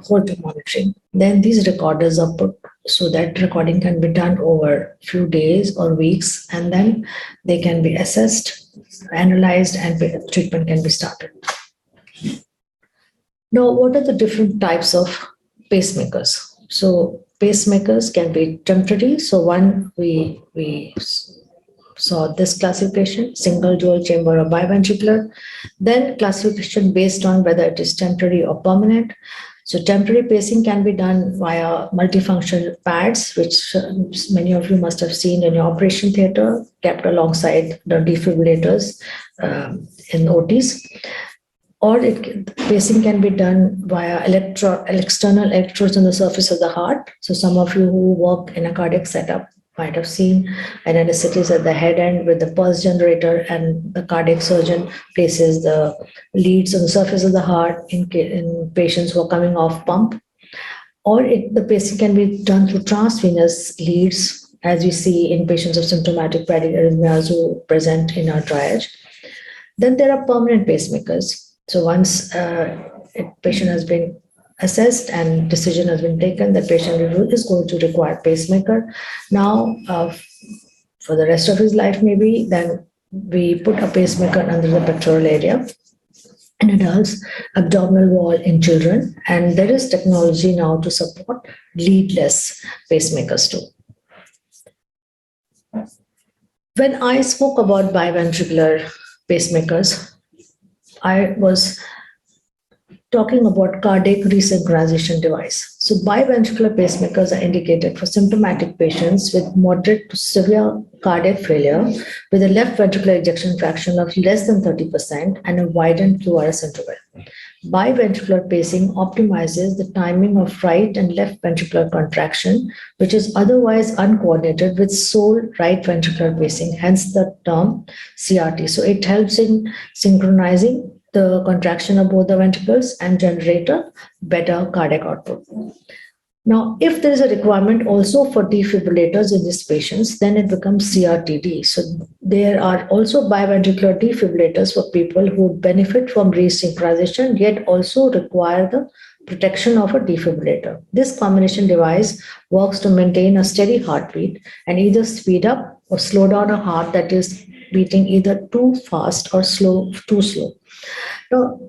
Holter monitoring. Then these recorders are put so that recording can be done over a few days or weeks, and then they can be assessed, analyzed, and treatment can be started. Now, what are the different types of pacemakers? So pacemakers can be temporary. So one, we saw this classification, single, dual chamber, or biventricular. Then classification based on whether it is temporary or permanent. So temporary pacing can be done via multifunction pads, which many of you must have seen in your operation theater, kept alongside the defibrillators in OTs. Or pacing can be done via external electrodes on the surface of the heart. So some of you who work in a cardiac setup might have seen an anesthetist at the head end with the pulse generator, and the cardiac surgeon places the leads on the surface of the heart in patients who are coming off pump. Or the pacing can be done through transvenous leads, as we see in patients of symptomatic bradycardias who present in our triage. Then there are permanent pacemakers. So once a patient has been assessed and decision has been taken, the patient is going to require pacemaker. Now, for the rest of his life, maybe, then we put a pacemaker under the pectoral area in adults, abdominal wall in children, and there is technology now to support leadless pacemakers too. When I spoke about biventricular pacemakers, I was talking about cardiac resynchronization device. So biventricular pacemakers are indicated for symptomatic patients with moderate to severe cardiac failure with a left ventricular ejection fraction of less than 30% and a widened QRS interval. Biventricular pacing optimizes the timing of right and left ventricular contraction, which is otherwise uncoordinated with sole right ventricular pacing, hence the term CRT. So it helps in synchronizing the contraction of both the ventricles and generate a better cardiac output. Now, if there is a requirement also for defibrillators in these patients, then it becomes CRTD. So there are also biventricular defibrillators for people who benefit from resynchronization, yet also require the protection of a defibrillator. This combination device works to maintain a steady heartbeat and either speed up or slow down a heart that is beating either too fast or too slow. Now,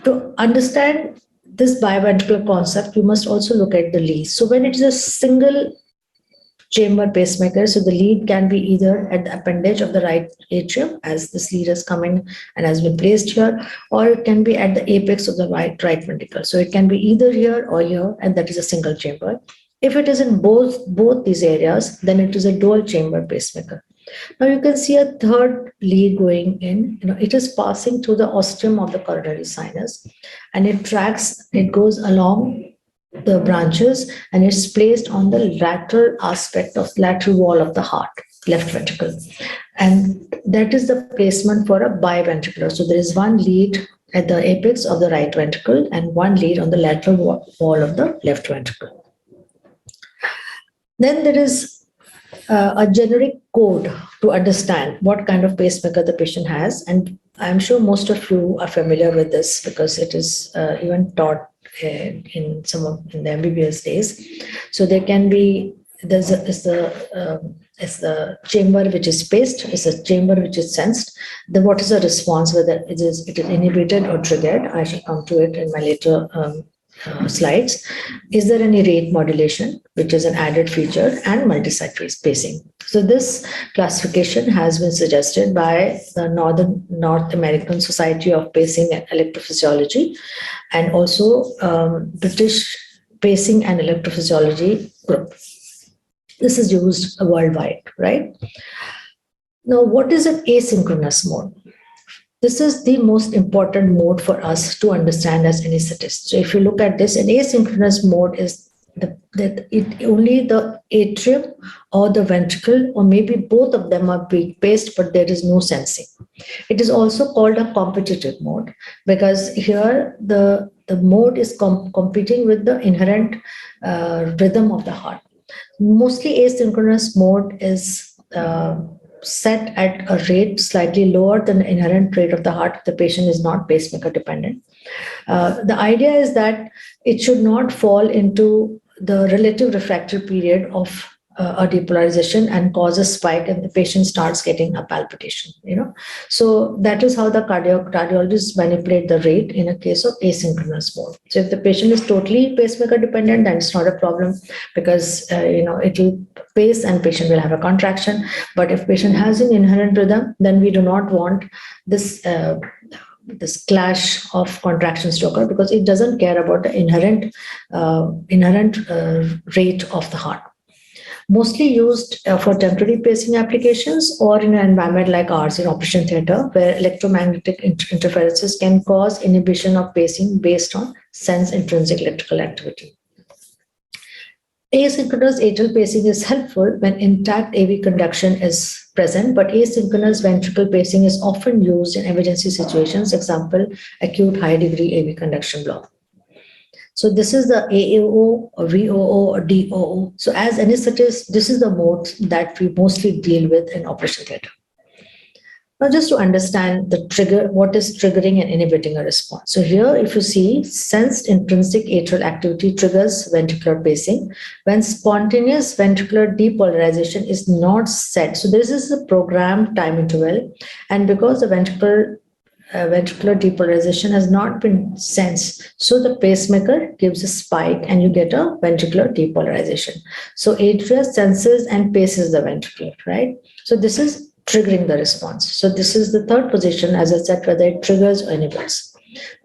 to understand this biventricular concept, you must also look at the lead. So when it is a single chamber pacemaker, so the lead can be either at the appendage of the right atrium, as this lead has come in and has been placed here, or it can be at the apex of the right ventricle. So it can be either here or here, and that is a single chamber. If it is in both these areas, then it is a dual chamber pacemaker. Now you can see a third lead going in. It is passing through the ostium of the coronary sinus, and it goes along the branches, and it's placed on the lateral wall of the heart, left ventricle. And that is the placement for a biventricular. So there is one lead at the apex of the right ventricle and one lead on the lateral wall of the left ventricle. Then there is a generic code to understand what kind of pacemaker the patient has. And I'm sure most of you are familiar with this because it is even taught in the MBBS days. So there can be, it's the chamber which is paced, it's a chamber which is sensed. Then what is the response, whether it is inhibited or triggered? I shall come to it in my later slides. Is there any rate modulation, which is an added feature, and multi-site pacing? So this classification has been suggested by the North American Society of Pacing and Electrophysiology, and also British Pacing and Electrophysiology group. This is used worldwide, right? Now, what is an asynchronous mode? This is the most important mode for us to understand as anesthetist. So if you look at this, an asynchronous mode is only the atrium or the ventricle, or maybe both of them are being paced, but there is no sensing. It is also called a competitive mode because here the mode is competing with the inherent rhythm of the heart. Mostly asynchronous mode is set at a rate slightly lower than the inherent rate of the heart if the patient is not pacemaker dependent. The idea is that it should not fall into the relative refractory period of a depolarization and cause a spike and the patient starts getting a palpitation, So that is how the cardiologists manipulate the rate in a case of asynchronous mode. So if the patient is totally pacemaker dependent, then it's not a problem because, it will pace and patient will have a contraction. But if patient has an inherent rhythm, then we do not want this clash of contractions to occur because it doesn't care about the inherent rate of the heart. Mostly used for temporary pacing applications or in an environment like ours in operation theater, where electromagnetic interferences can cause inhibition of pacing based on sense intrinsic electrical activity. Asynchronous atrial pacing is helpful when intact AV conduction is present, but asynchronous ventricle pacing is often used in emergency situations, example, acute high degree AV conduction block. So this is the AAO, or VOO, or DOO. So as anesthetist, this is the mode that we mostly deal with in operation theater. Now, just to understand the trigger, what is triggering and inhibiting a response. So here, if you see, sensed intrinsic atrial activity triggers ventricular pacing when spontaneous ventricular depolarization is not set. So this is a programmed time interval, and because the ventricular depolarization has not been sensed, so the pacemaker gives a spike and you get a ventricular depolarization. So atria senses and paces the ventricle, right? So this is triggering the response. So this is the third position, as I said, whether it triggers or inhibits.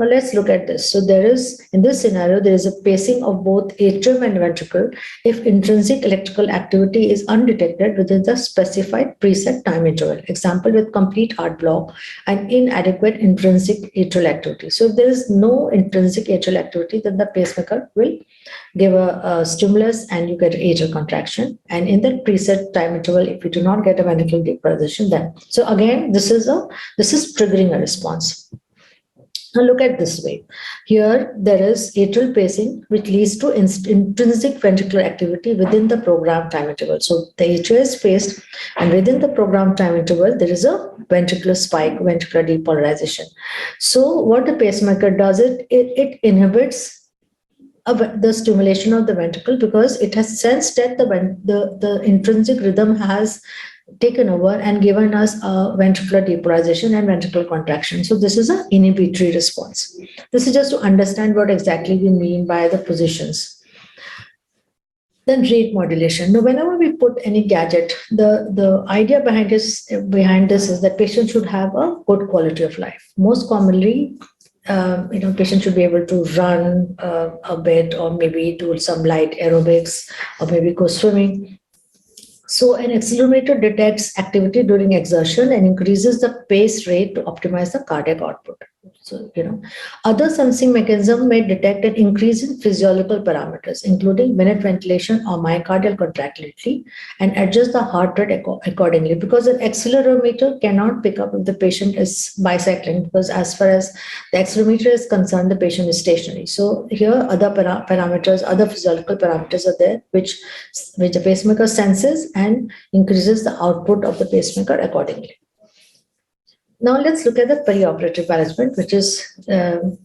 Now let's look at this. So there is, in this scenario, there is a pacing of both atrium and ventricle if intrinsic electrical activity is undetected within the specified preset time interval. Example, with complete heart block and inadequate intrinsic atrial activity. So if there is no intrinsic atrial activity, then the pacemaker will give a stimulus and you get atrial contraction. And in that preset time interval, if you do not get a ventricular depolarization, then. So again, this is triggering a response. Now look at this way. Here there is atrial pacing which leads to intrinsic ventricular activity within the programmed time interval. So the atria is paced and within the programmed time interval there is a ventricular spike, ventricular depolarization. So what the pacemaker does, it inhibits the stimulation of the ventricle because it has sensed that the intrinsic rhythm has taken over and given us a ventricular depolarization and ventricular contraction. So this is an inhibitory response. This is just to understand what exactly we mean by the positions. Then rate modulation. Now, whenever we put any gadget, the idea behind this is that patients should have a good quality of life. Most commonly, patients should be able to run a bit or maybe do some light aerobics or maybe go swimming. So an accelerometer detects activity during exertion and increases the pace rate to optimize the cardiac output. So, other sensing mechanism may detect an increase in physiological parameters, including minute ventilation or myocardial contractility, and adjust the heart rate accordingly. Because an accelerometer cannot pick up if the patient is bicycling, because as far as the accelerometer is concerned, the patient is stationary. So here, other parameters, other physiological parameters are there, which the pacemaker senses and increases the output of the pacemaker accordingly. Now let's look at the perioperative management, which is the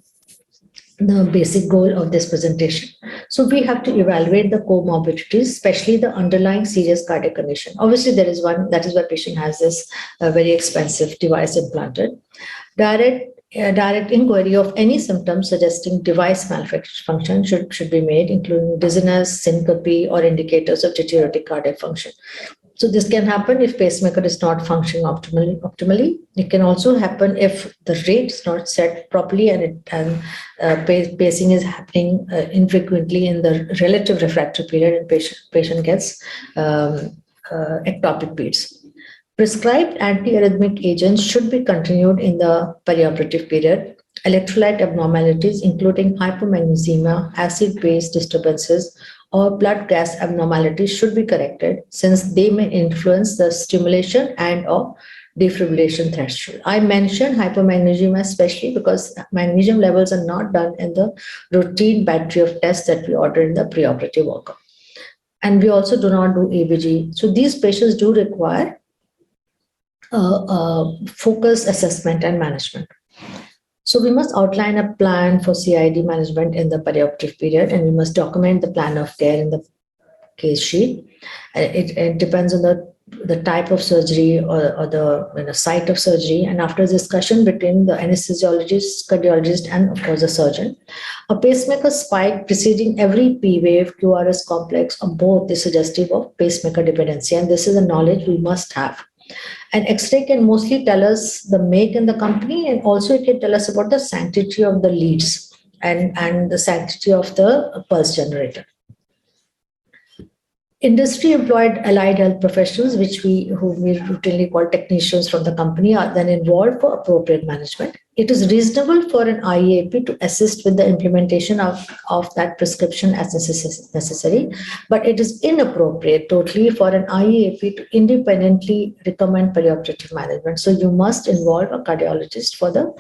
basic goal of this presentation. So we have to evaluate the comorbidities, especially the underlying serious cardiac condition. Obviously, there is one, that is why patient has this very expensive device implanted. Direct inquiry of any symptoms suggesting device malfunction should be made, including dizziness, syncope, or indicators of deteriorating cardiac function. So this can happen if pacemaker is not functioning optimally. It can also happen if the rate is not set properly and pacing is happening infrequently in the relative refractory period, and patient gets ectopic beats. Prescribed antiarrhythmic agents should be continued in the perioperative period. Electrolyte abnormalities, including hypomagnesemia, acid-base disturbances, or blood gas abnormalities should be corrected, since they may influence the stimulation and or defibrillation threshold. I mentioned hypomagnesemia especially because magnesium levels are not done in the routine battery of tests that we order in the preoperative workup. And we also do not do ABG. So these patients do require focused assessment and management. So we must outline a plan for CID management in the perioperative period, and we must document the plan of care in the case sheet. It depends on the type of surgery or the site of surgery, and after discussion between the anesthesiologist, cardiologist, and of course the surgeon. A pacemaker spike preceding every P wave, QRS complex, or both is suggestive of pacemaker dependency, and this is a knowledge we must have. An X-ray can mostly tell us the make and the company, and also it can tell us about the sanctity of the leads and the sanctity of the pulse generator. Industry employed allied health professionals, whom we routinely call technicians from the company, are then involved for appropriate management. It is reasonable for an IEAP to assist with the implementation of that prescription as necessary, but it is inappropriate totally for an IEAP to independently recommend perioperative management. So you must involve a cardiologist for the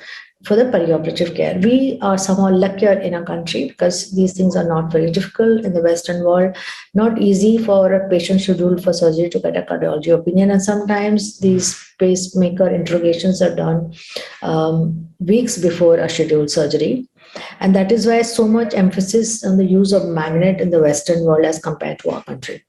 perioperative care. We are somehow luckier in our country because these things are not very difficult in the Western world. Not easy for a patient scheduled for surgery to get a cardiology opinion, and sometimes these pacemaker interrogations are done weeks before a scheduled surgery. And that is why so much emphasis on the use of magnet in the Western world as compared to our country.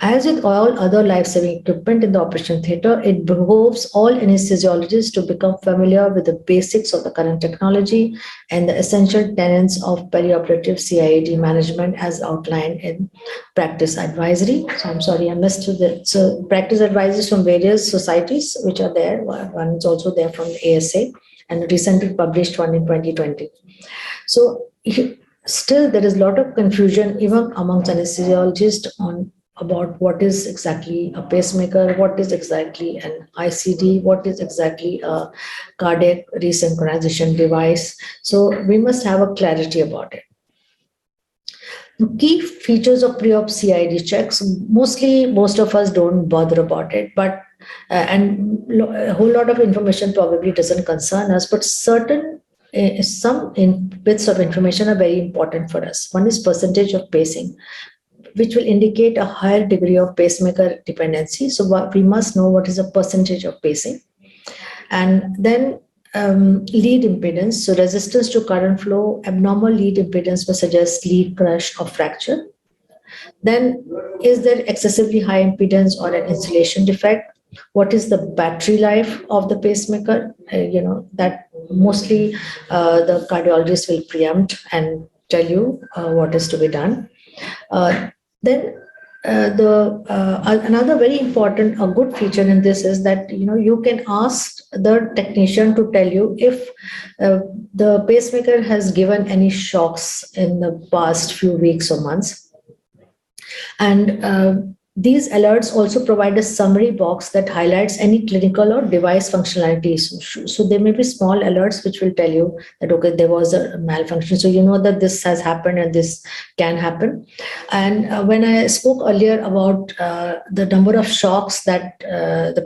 As with all other life-saving equipment in the operation theatre, it behoves all anesthesiologists to become familiar with the basics of the current technology and the essential tenets of perioperative CIED management as outlined in practice advisory. So I'm sorry, I missed it. So practice advisories from various societies which are there. One is also there from the ASA and recently published one in 2020. So still there is a lot of confusion even amongst anesthesiologists about what is exactly a pacemaker, what is exactly an ICD, what is exactly a cardiac resynchronization device. So we must have a clarity about it. The key features of pre-op CID checks, most of us don't bother about it, but and a whole lot of information probably doesn't concern us, but some bits of information are very important for us. One is percentage of pacing, which will indicate a higher degree of pacemaker dependency. So we must know what is the percentage of pacing. And then lead impedance. So resistance to current flow, abnormal lead impedance will suggest lead crush or fracture. Then is there excessively high impedance or an insulation defect? What is the battery life of the pacemaker? That mostly the cardiologist will preempt and tell you what is to be done. Then another very important good feature in this is that you can ask the technician to tell you if the pacemaker has given any shocks in the past few weeks or months. And these alerts also provide a summary box that highlights any clinical or device functionalities. So there may be small alerts which will tell you that, okay, there was a malfunction. So you know that this has happened and this can happen. And when I spoke earlier about the number of shocks that the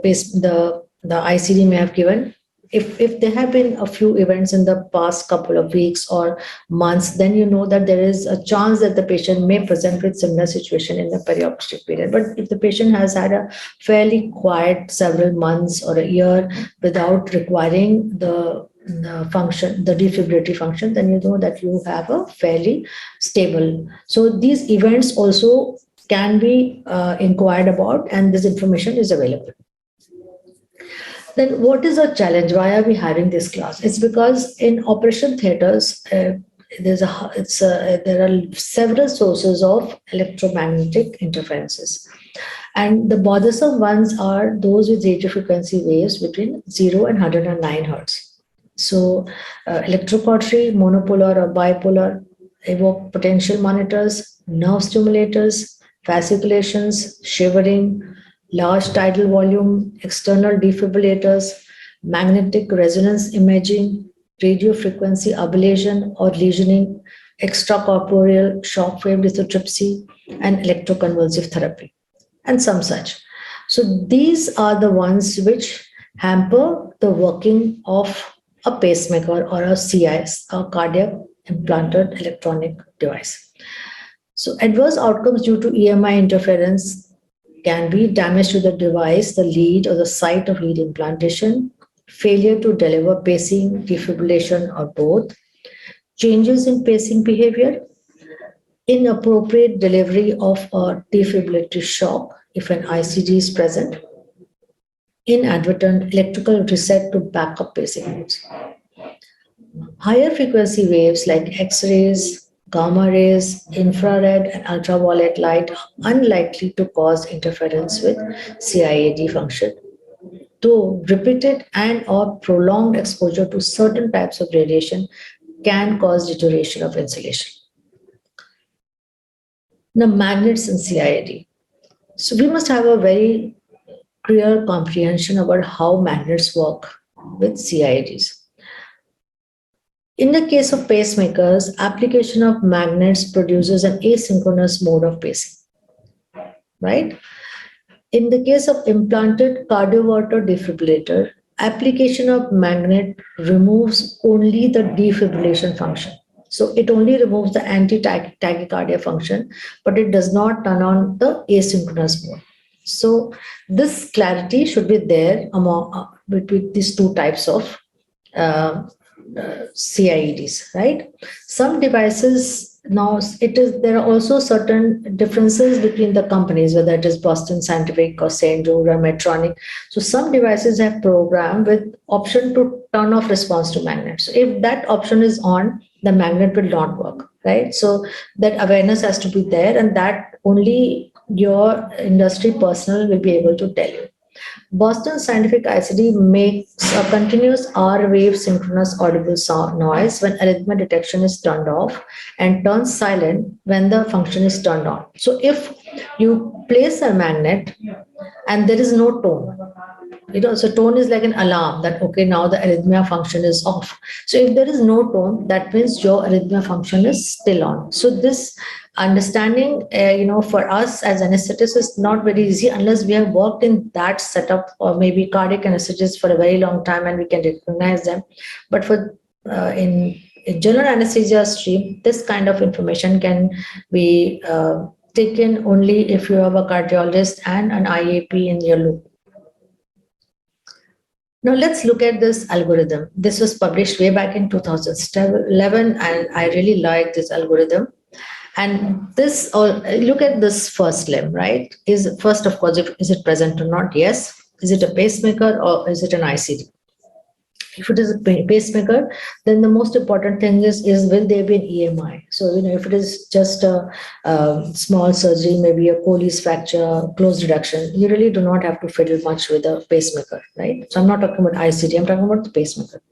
ICD may have given, if there have been a few events in the past couple of weeks or months, then you know that there is a chance that the patient may present with similar situation in the perioperative period. But if the patient has had a fairly quiet several months or a year without requiring the defibrillatory function, then you know that you have a fairly stable. So these events also can be inquired about, and this information is available. Then what is the challenge? Why are we having this class? It's because in operation theaters, there are several sources of electromagnetic interferences. And the bothersome ones are those with radio frequency waves between 0 and 109 hertz. So electrocautery, monopolar or bipolar, evoke potential monitors, nerve stimulators, fasciculations, shivering, large tidal volume, external defibrillators, magnetic resonance imaging, radio frequency ablation or lesioning, extracorporeal shock wave lithotripsy, and electroconvulsive therapy, and some such. So these are the ones which hamper the working of a pacemaker or a CIS, a cardiac implanted electronic device. So adverse outcomes due to EMI interference can be damage to the device, the lead or the site of lead implantation, failure to deliver pacing, defibrillation or both, changes in pacing behavior, inappropriate delivery of a defibrillatory shock if an ICD is present, inadvertent electrical reset to backup pacing modes. Higher frequency waves like X-rays, gamma rays, infrared and ultraviolet light are unlikely to cause interference with CIAD function, though repeated and or prolonged exposure to certain types of radiation can cause deterioration of insulation. Now, magnets and CIAD. So we must have a very clear comprehension about how magnets work with CIADs. In the case of pacemakers, application of magnets produces an asynchronous mode of pacing, right? In the case of implanted cardioverter defibrillator, application of magnet removes only the defibrillation function. So it only removes the anti-tachycardia function, but it does not turn on the asynchronous mode. So this clarity should be there among between these two types of CIEDs, right? Some devices now there are also certain differences between the companies, whether it is Boston Scientific or St. Jude or Medtronic. So some devices have program with option to turn off response to magnets. So if that option is on, the magnet will not work, right? So that awareness has to be there, and that only your industry personnel will be able to tell you. Boston Scientific ICD makes a continuous R wave synchronous audible sound noise when arrhythmia detection is turned off and turns silent when the function is turned on. So if you place a magnet and there is no tone, so tone is like an alarm that, okay, now the arrhythmia function is off. So if there is no tone, that means your arrhythmia function is still on. So this understanding, for us as anesthetists is not very easy unless we have worked in that setup, or maybe cardiac anesthetists for a very long time and we can recognize them. But for in general anesthesia stream, this kind of information can be taken only if you have a cardiologist and an IAP in your loop. Now let's look at this algorithm. This was published way back in 2011, and I really like this algorithm. And this, look at this first limb, right? First, of course, is it present or not? Yes. Is it a pacemaker or is it an ICD? If it is a pacemaker, then the most important thing is will there be an EMI? So, if it is just a small surgery, maybe a Colles fracture, closed reduction, you really do not have to fiddle much with a pacemaker, right? So I'm not talking about ICD, I'm talking about the pacemaker.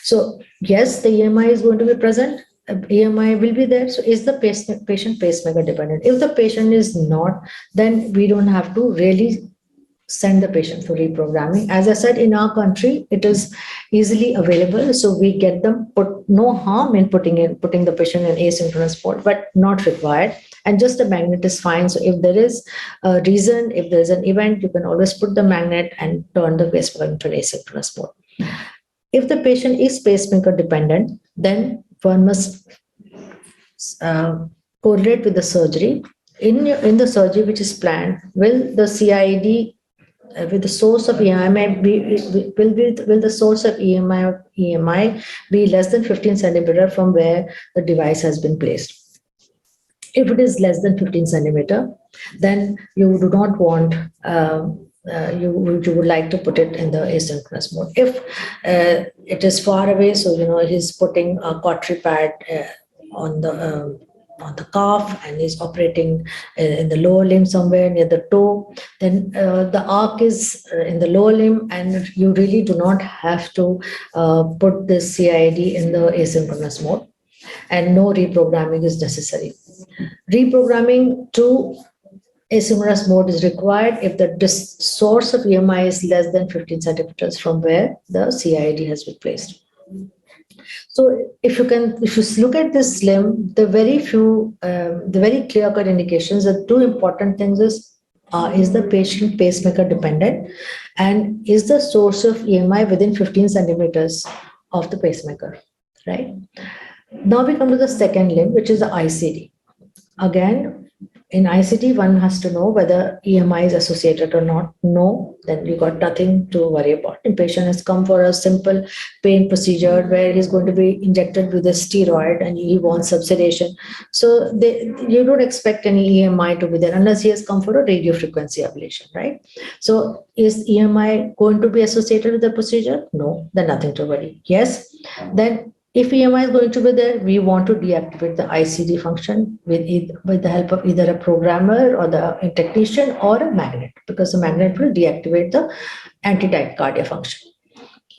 So yes, the EMI is going to be present. EMI will be there. So is the patient pacemaker dependent? If the patient is not, then we don't have to really send the patient for reprogramming. As I said, in our country, it is easily available. So we get them, no harm in putting the patient in asynchronous mode, but not required. And just a magnet is fine. So if there is a reason, if there's an event, you can always put the magnet and turn the pacemaker into an asynchronous mode. If the patient is pacemaker dependent, then one must correlate with the surgery. In the surgery which is planned, will the CID with the source of EMI will the source of EMI be less than 15 centimeter from where the device has been placed? If it is less than 15 centimeter, then you do not want you would like to put it in the asynchronous mode. If it is far away, so he's putting a cautery pad on the calf and is operating in the lower limb somewhere near the toe, then the arc is in the lower limb and you really do not have to put this CID in the asynchronous mode, and no reprogramming is necessary. Reprogramming to asynchronous mode is required if the source of EMI is less than 15 centimeters from where the CID has been placed. So if you look at this limb, the very clear-cut indications, the two important things is the patient pacemaker dependent, and is the source of EMI within 15 centimeters of the pacemaker, right? Now we come to the second limb, which is the ICD. Again, in ICD, one has to know whether EMI is associated or not. No, then you got nothing to worry about. The patient has come for a simple pain procedure where he's going to be injected with a steroid and he wants subsedation. So you don't expect any EMI to be there unless he has come for a radio frequency ablation, right? So is EMI going to be associated with the procedure? No, then nothing to worry. Yes, then if EMI is going to be there, we want to deactivate the ICD function with the help of either a programmer or a technician or a magnet, because the magnet will deactivate the anti-tachycardia function.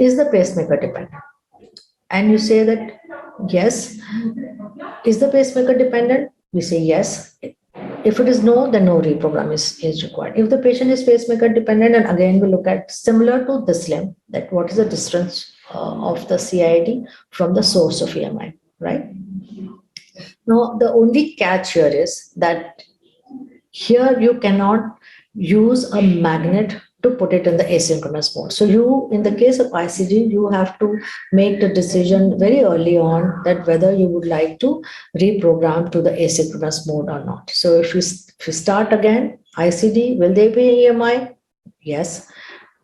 Is the pacemaker dependent? And you say that yes. Is the pacemaker dependent? We say yes. If it is no, then no reprogram is required. If the patient is pacemaker dependent, and again we look at similar to this limb, that what is the distance of the CID from the source of EMI, right? Now, the only catch here is that here you cannot use a magnet to put it in the asynchronous mode. So you, in the case of ICD, you have to make the decision very early on that whether you would like to reprogram to the asynchronous mode or not. So if you start again, ICD, will there be EMI? Yes.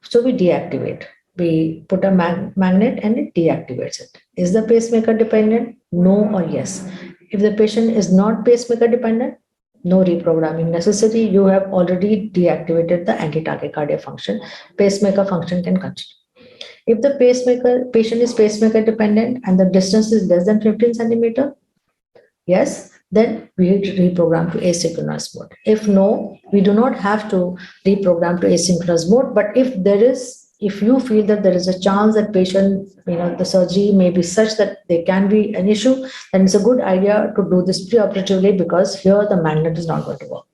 So we deactivate. We put a magnet and it deactivates it. Is the pacemaker dependent? No or yes. If the patient is not pacemaker dependent, no reprogramming necessary. You have already deactivated the anti-tachycardia function. Pacemaker function can continue. If the patient is pacemaker dependent and the distance is less than 15 centimeter, yes, then we reprogram to asynchronous mode. If no, we do not have to reprogram to asynchronous mode. But if you feel that there is a chance that patient, the surgery may be such that there can be an issue, then it's a good idea to do this preoperatively, because here the magnet is not going to work.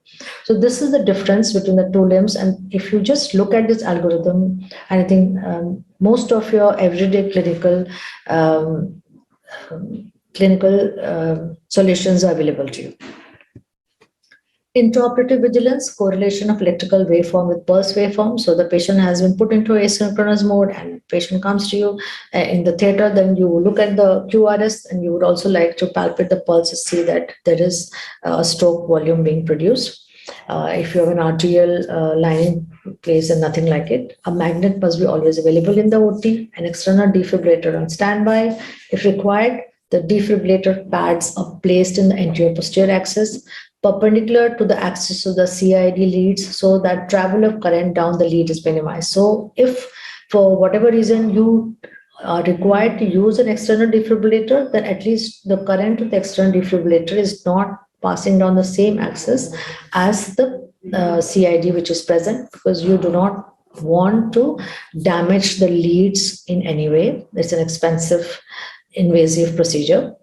So this is the difference between the two limbs. And if you just look at this algorithm, I think most of your everyday clinical solutions are available to you. Intraoperative vigilance, correlation of electrical waveform with pulse waveform. So the patient has been put into asynchronous mode and patient comes to you in the theater, then you look at the QRS and you would also like to palpate the pulse to see that there is a stroke volume being produced. If you have an arterial line in place and nothing like it, a magnet must be always available in the OT, an external defibrillator on standby. If required, the defibrillator pads are placed in the anterior posterior axis, perpendicular to the axis of the CID leads, so that travel of current down the lead is minimized. So if for whatever reason you are required to use an external defibrillator, then at least the current of the external defibrillator is not passing down the same axis as the CID which is present, because you do not want to damage the leads in any way. It's an expensive, invasive procedure.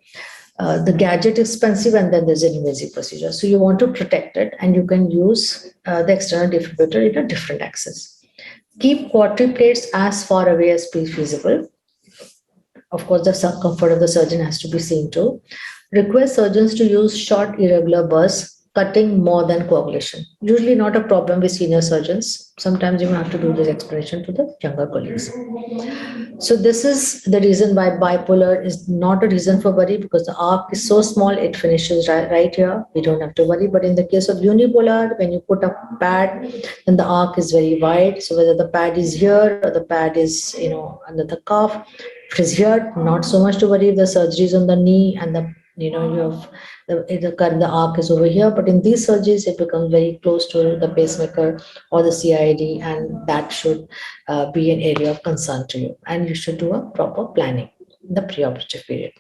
The gadget is expensive, and then there's an invasive procedure. So you want to protect it, and you can use the external defibrillator in a different axis. Keep quadriplates as far away as feasible. Of course, the comfort of the surgeon has to be seen too. Request surgeons to use short irregular bursts, cutting more than coagulation. Usually not a problem with senior surgeons. Sometimes you have to do this explanation to the younger colleagues. So this is the reason why bipolar is not a reason for worry, because the arc is so small, it finishes right here. We don't have to worry. But in the case of unipolar, when you put a pad, then the arc is very wide. So whether the pad is here or the pad is, under the cuff, if it is here, not so much to worry. If the surgery is on the knee and you have the arc is over here, but in these surgeries it becomes very close to the pacemaker or the CID, and that should be an area of concern to you, and you should do a proper planning in the preoperative period.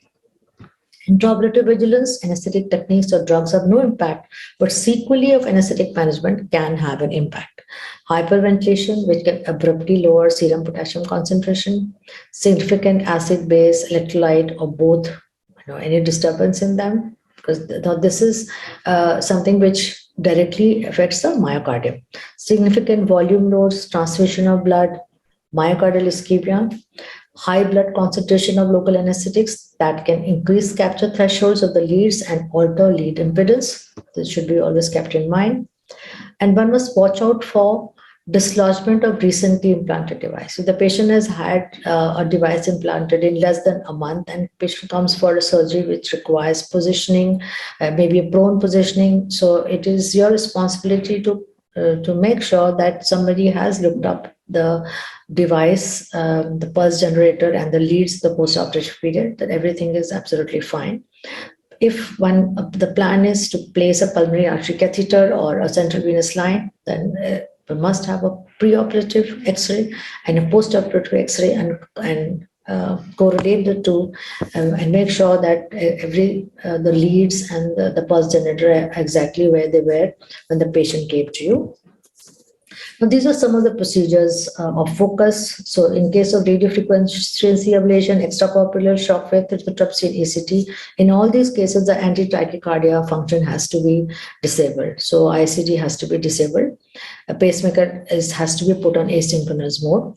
Intraoperative vigilance, anesthetic techniques or drugs have no impact, but sequelae of anesthetic management can have an impact. Hyperventilation, which can abruptly lower serum potassium concentration, significant acid-base, electrolyte, or both, any disturbance in them, because this is something which directly affects the myocardium. Significant volume loads, transfusion of blood, myocardial ischemia, high blood concentration of local anesthetics that can increase capture thresholds of the leads and alter lead impedance. This should be always kept in mind. And one must watch out for dislodgement of recently implanted device. So the patient has had a device implanted in less than a month, and patient comes for a surgery which requires positioning, maybe a prone positioning. So it is your responsibility to make sure that somebody has looked up the device, the pulse generator, and the leads the post-operative period, that everything is absolutely fine. If the plan is to place a pulmonary artery catheter or a central venous line, then we must have a preoperative X-ray and a post-operative X-ray and correlate the two and make sure that the leads and the pulse generator are exactly where they were when the patient came to you. Now, these are some of the procedures of focus. So in case of radiofrequency ablation, extracorporeal shock wave lithotripsy, and ACT, in all these cases, the anti-tachycardia function has to be disabled. So ICD has to be disabled. A pacemaker has to be put on asynchronous mode.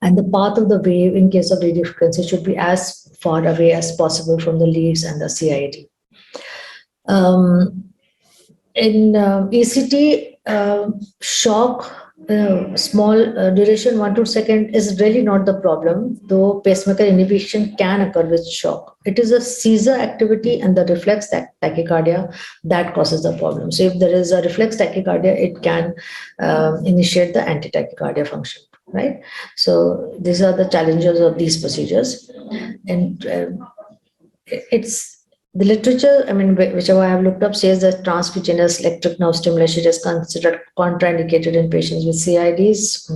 And the path of the wave in case of radiofrequency should be as far away as possible from the leads and the CID. In ECT, shock, small duration, 1 to 2 seconds, is really not the problem, though pacemaker inhibition can occur with shock. It is a seizure activity and the reflex tachycardia that causes the problem. So if there is a reflex tachycardia, it can initiate the anti-tachycardia function, right? So these are the challenges of these procedures. And the literature, I mean, whichever I have looked up, says that transcutaneous electric nerve stimulation is considered contraindicated in patients with CIDs.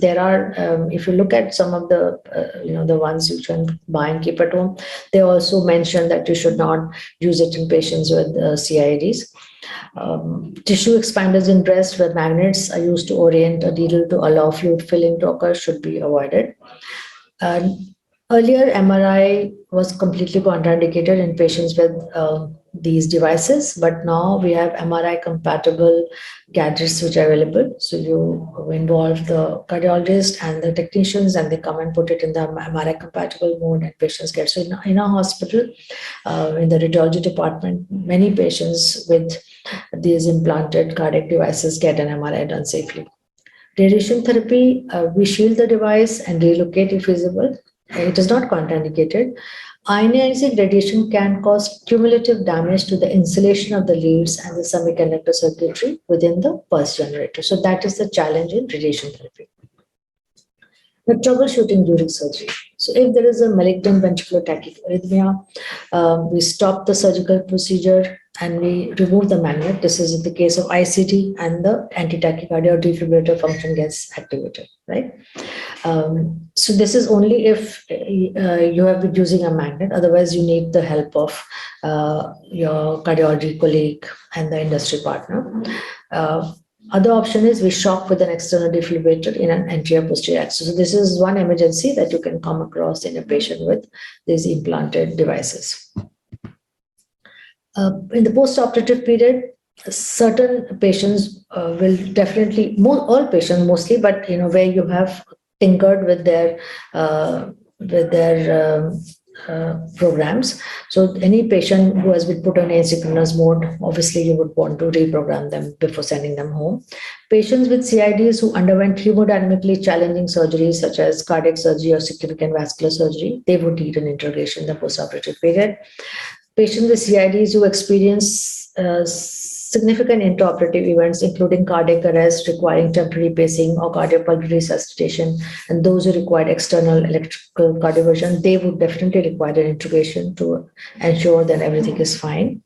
There are, if you look at some of the, the ones you can buy and keep at home, they also mention that you should not use it in patients with CIDs. Tissue expanders in breast where magnets are used to orient a needle to allow fluid filling to occur should be avoided. Earlier, MRI was completely contraindicated in patients with these devices, but now we have MRI compatible gadgets which are available. So you involve the cardiologist and the technicians, and they come and put it in the MRI compatible mode, and patients get. So in our hospital, in the radiology department, many patients with these implanted cardiac devices get an MRI done safely. Radiation therapy, we shield the device and relocate if feasible. It is not contraindicated. Ionizing radiation can cause cumulative damage to the insulation of the leads and the semiconductor circuitry within the pulse generator. So that is the challenge in radiation therapy. The troubleshooting during surgery. So if there is a malignant ventricular tachyarrhythmia, we stop the surgical procedure and we remove the magnet. This is in the case of ICD, and the anti-tachycardia or defibrillator function gets activated, right? So this is only if you have been using a magnet. Otherwise, you need the help of your cardiology colleague and the industry partner. Other option is we shock with an external defibrillator in an anterior posterior axis. So this is one emergency that you can come across in a patient with these implanted devices. In the post-operative period, certain patients will definitely, all patients mostly, but where you have tinkered with their programs. So any patient who has been put on asynchronous mode, obviously you would want to reprogram them before sending them home. Patients with CIDs who underwent hemodynamically challenging surgeries such as cardiac surgery or significant vascular surgery, they would need an interrogation in the postoperative period. Patients with CIDs who experience significant intraoperative events, including cardiac arrest requiring temporary pacing or cardiopulmonary resuscitation, and those who require external electrical cardioversion, they would definitely require an interrogation to ensure that everything is fine.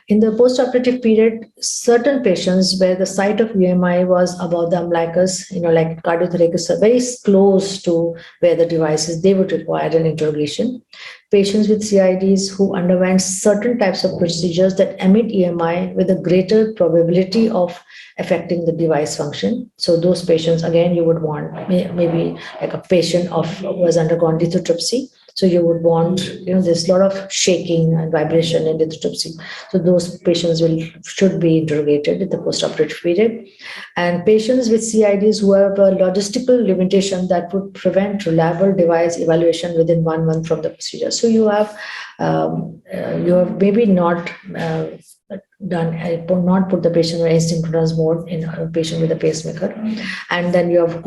In the postoperative period, certain patients where the site of UMI was above the umbilicus, like cardiothoracic, very close to where the device is, they would require an interrogation. Patients with CIDs who underwent certain types of procedures that emit EMI with a greater probability of affecting the device function. So those patients, again, you would want maybe like a patient who has undergone lithotripsy. So you would want, there's a lot of shaking and vibration in lithotripsy. So those patients should be interrogated in the postoperative period. And patients with CIDs who have a logistical limitation that would prevent reliable device evaluation within 1 month from the procedure. So you have maybe not done, not put the patient on asynchronous mode in a patient with a pacemaker, and then you have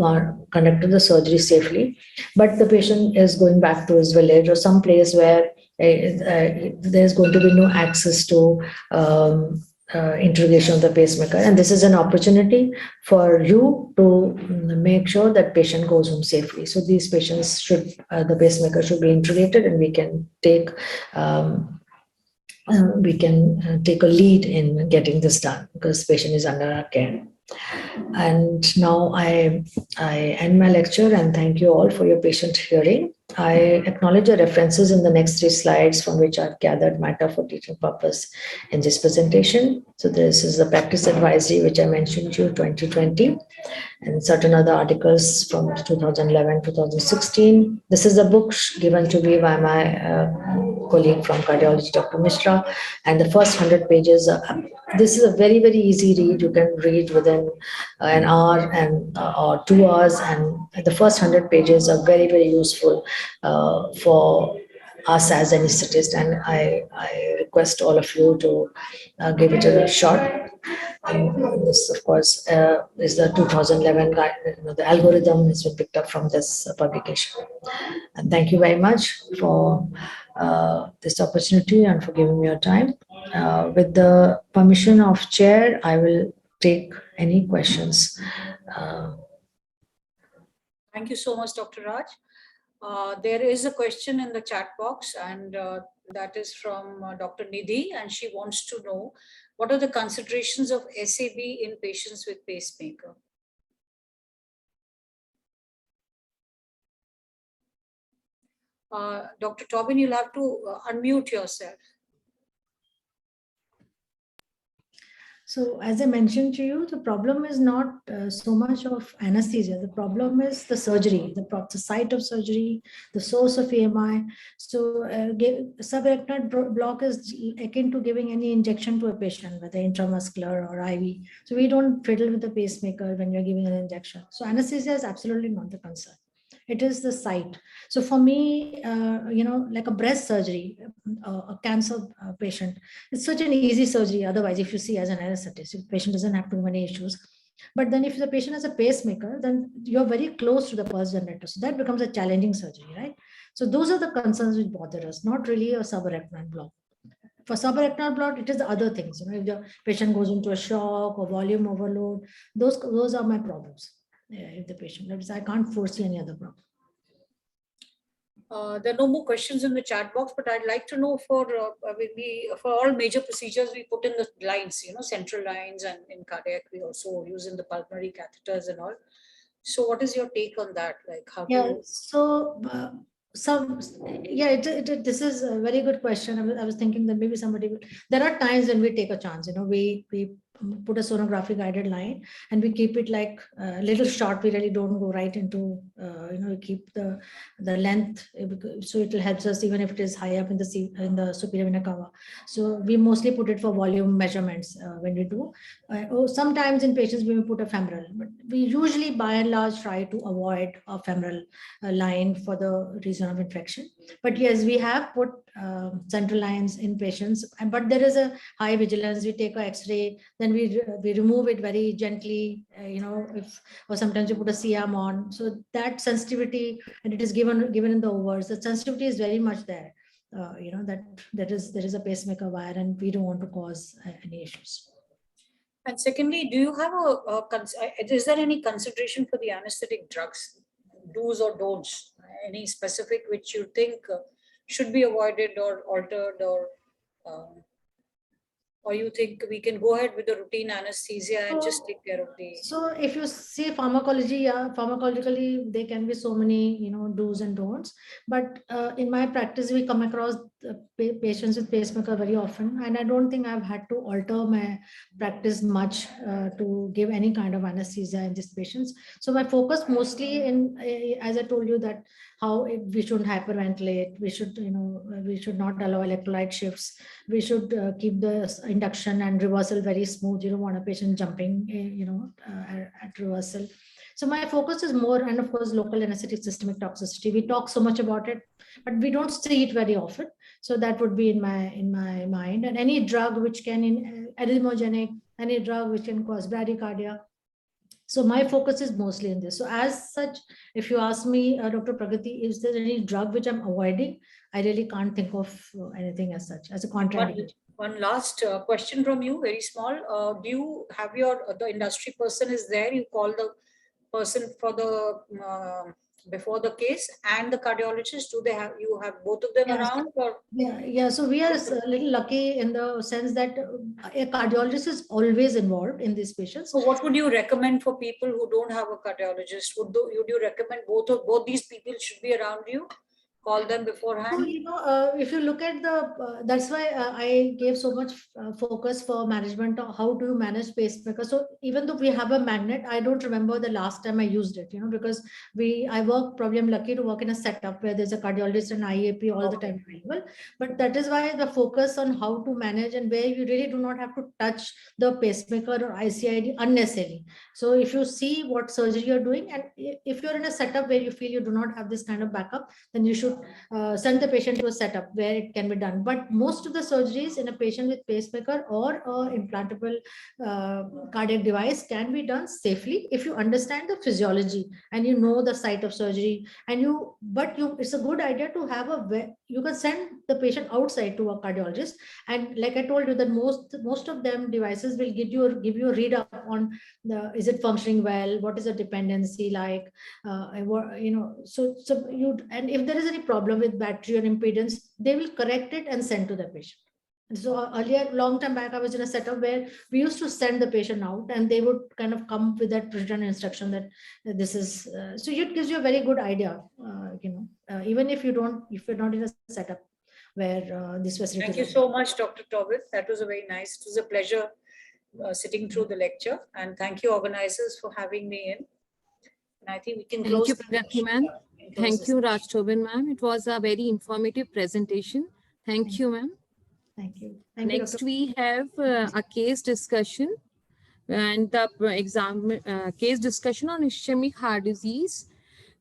conducted the surgery safely, but the patient is going back to his village or some place where there's going to be no access to interrogation of the pacemaker, and this is an opportunity for you to make sure that patient goes home safely. So these patients should, the pacemaker should be integrated, and we can take take a lead in getting this done because patient is under our care. And now I end my lecture and thank you all for your patient hearing. I acknowledge the references in the next 3 slides from which I've gathered matter for teaching purpose in this presentation. So this is the practice advisory which I mentioned to you, 2020, and certain other articles from 2011, 2016. This is a book given to me by my colleague from cardiology, Dr. Mishra, and the first 100 pages. This is a very, very easy read. You can read within an hour and or 2 hours, and the first 100 pages are very, very useful for us as anesthetists, and I request all of you to give it a shot. And this, of course, is the 2011 guide. The algorithm has been picked up from this publication. And thank you very much for this opportunity and for giving me your time. With the permission of chair, I will take any questions. Thank you so much, Dr. Raj. There is a question in the chat box, and that is from Dr. Nidhi, and she wants to know what are the considerations of SAB in patients with pacemaker? Dr. Tobin, you'll have to unmute yourself. So as I mentioned to you, the problem is not so much of anesthesia. The problem is the surgery, the site of surgery, the source of EMI. So subarachnoid block is akin to giving any injection to a patient, whether intramuscular or IV. So we don't fiddle with the pacemaker when you're giving an injection. So anesthesia is absolutely not the concern. It is the site. So for me, like a breast surgery, a cancer patient, it's such an easy surgery. Otherwise, if you see as an anesthetist, the patient doesn't have too many issues. But then if the patient has a pacemaker, then you're very close to the pulse generator. So that becomes a challenging surgery, right? So those are the concerns which bother us, not really a subarachnoid block. For subarachnoid block, it is the other things. If the patient goes into a shock or volume overload, those are my problems. If the patient, I can't foresee any other problem. There are no more questions in the chat box, but I'd like to know for all major procedures, we put in the lines, central lines, and in cardiac, we also use in the pulmonary catheters and all. So what is your take on that? Like how this is a very good question. I was thinking that maybe somebody will, there are times when we take a chance, we put a sonography guided line and we keep it like a little short. We really don't go right into, we keep the length, so it helps us even if it is high up in the superior vena cava. So we mostly put it for volume measurements when we do. Sometimes in patients we may put a femoral, but we usually by and large try to avoid a femoral line for the reason of infection. But yes, we have put central lines in patients, but there is a high vigilance. We take an X-ray, then we remove it very gently, or sometimes we put a CM on. So that sensitivity, and it is given in the overs, the sensitivity is very much there. That there is a pacemaker wire, and we don't want to cause any issues. And secondly, do you have is there any consideration for the anesthetic drugs, do's or don'ts, any specific which you think should be avoided or altered, or you think we can go ahead with the routine anesthesia and just take care of the... So if you see pharmacology, pharmacologically, there can be so many, do's and don'ts. But in my practice, we come across patients with pacemaker very often. And I don't think I've had to alter my practice much to give any kind of anesthesia in these patients. So my focus mostly as I told you, that how we shouldn't hyperventilate. We should, we should not allow electrolyte shifts. We should keep the induction and reversal very smooth. You don't want a patient jumping, at reversal. So my focus is more, and of course, local anesthetic systemic toxicity. We talk so much about it, but we don't see it very often. So that would be in my mind. And any drug which can arrhythmogenic, any drug which can cause bradycardia. So my focus is mostly in this. So as such, if you ask me, Dr. Pragati, is there any drug which I'm avoiding? I really can't think of anything as such, as a contraindication. One last question from you, very small. Do you have the industry person is there? You call the person for the before the case and the cardiologist. Do they have you have both of them around? Or? Yeah. So we are a little lucky in the sense that a cardiologist is always involved in these patients. So what would you recommend for people who don't have a cardiologist? Would you recommend both these people should be around you? Call them beforehand? So, if you look at that's why I gave so much focus for management on how do you manage pacemaker. So even though we have a magnet, I don't remember the last time I used it, because I'm lucky to work in a setup where there's a cardiologist and IAP all the time available. But that is why the focus on how to manage and where you really do not have to touch the pacemaker or ICID unnecessarily. So if you see what surgery you're doing, and if you're in a setup where you feel you do not have this kind of backup, then you should send the patient to a setup where it can be done. But most of the surgeries in a patient with pacemaker or implantable cardiac device can be done safely if you understand the physiology and you know the site of surgery. And it's a good idea to have you can send the patient outside to a cardiologist. And like I told you, that most of them devices will give you a read up on is it functioning well, what is the dependency like, and if there is any problem with battery or impedance, they will correct it and send to the patient. And so earlier, long time back, I was in a setup where we used to send the patient out, and they would kind of come with that written instruction that this is. So it gives you a very good idea, even if you're not in a setup where this facility. Thank you so much, Dr. Tobit. That was very nice. It was a pleasure sitting through the lecture, and thank you, organizers, for having me in. And I think we can close. Thank you, Pragati ma'am. Thank you, Raj Tobin ma'am. It was a very informative presentation. Thank you, ma'am. Thank you. Next, we have a case discussion, and the case discussion on ischemic heart disease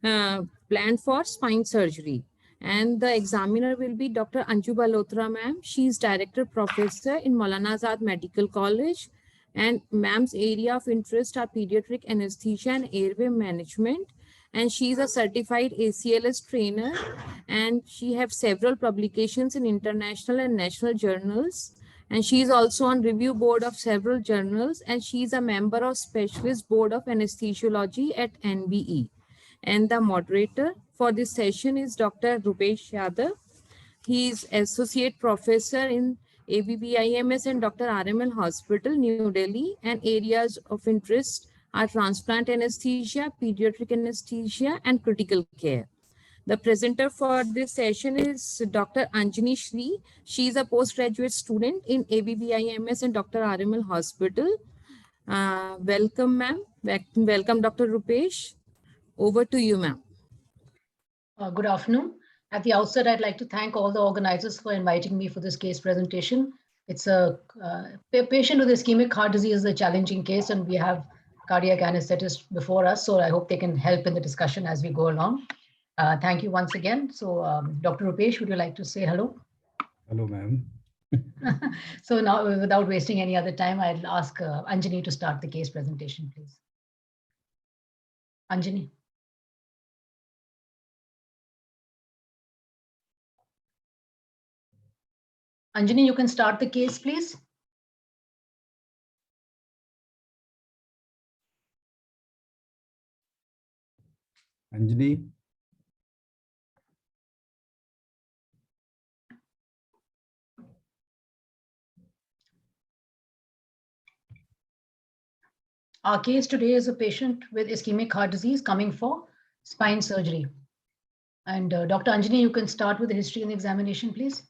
planned for spine surgery. And the examiner will be Dr. Anju Balotra ma'am. She is Director Professor in Maulana Azad Medical College. And ma'am's area of interest are pediatric anesthesia and airway management. And she is a certified ACLS trainer. And she has several publications in international and national journals. And she is also on review board of several journals. And she is a member of specialist board of anesthesiology at NBE. And the moderator for this session is Dr. Rupesh Yadav. He is Associate Professor in ABBIMS and Dr. RML Hospital, New Delhi, and areas of interest are transplant anesthesia, pediatric anesthesia, and critical care. The presenter for this session is Dr. Anjani Shri. She is a postgraduate student in ABBIMS and Dr. RML Hospital. Welcome, ma'am. Welcome, Dr. Rupesh. Over to you, ma'am. Good afternoon. At the outset, I'd like to thank all the organizers for inviting me for this case presentation. It's a patient with ischemic heart disease is a challenging case, and we have cardiac anesthetists before us, so I hope they can help in the discussion as we go along. Thank you once again. So, Dr. Rupesh, would you like to say hello? Hello, ma'am. So now, without wasting any other time, I'll ask Anjani to start the case presentation, please. Anjani. Anjani, you can start the case, please. Anjani. Our case today is a patient with ischemic heart disease coming for spine surgery. And Dr. Anjani, you can start with the history and the examination, please.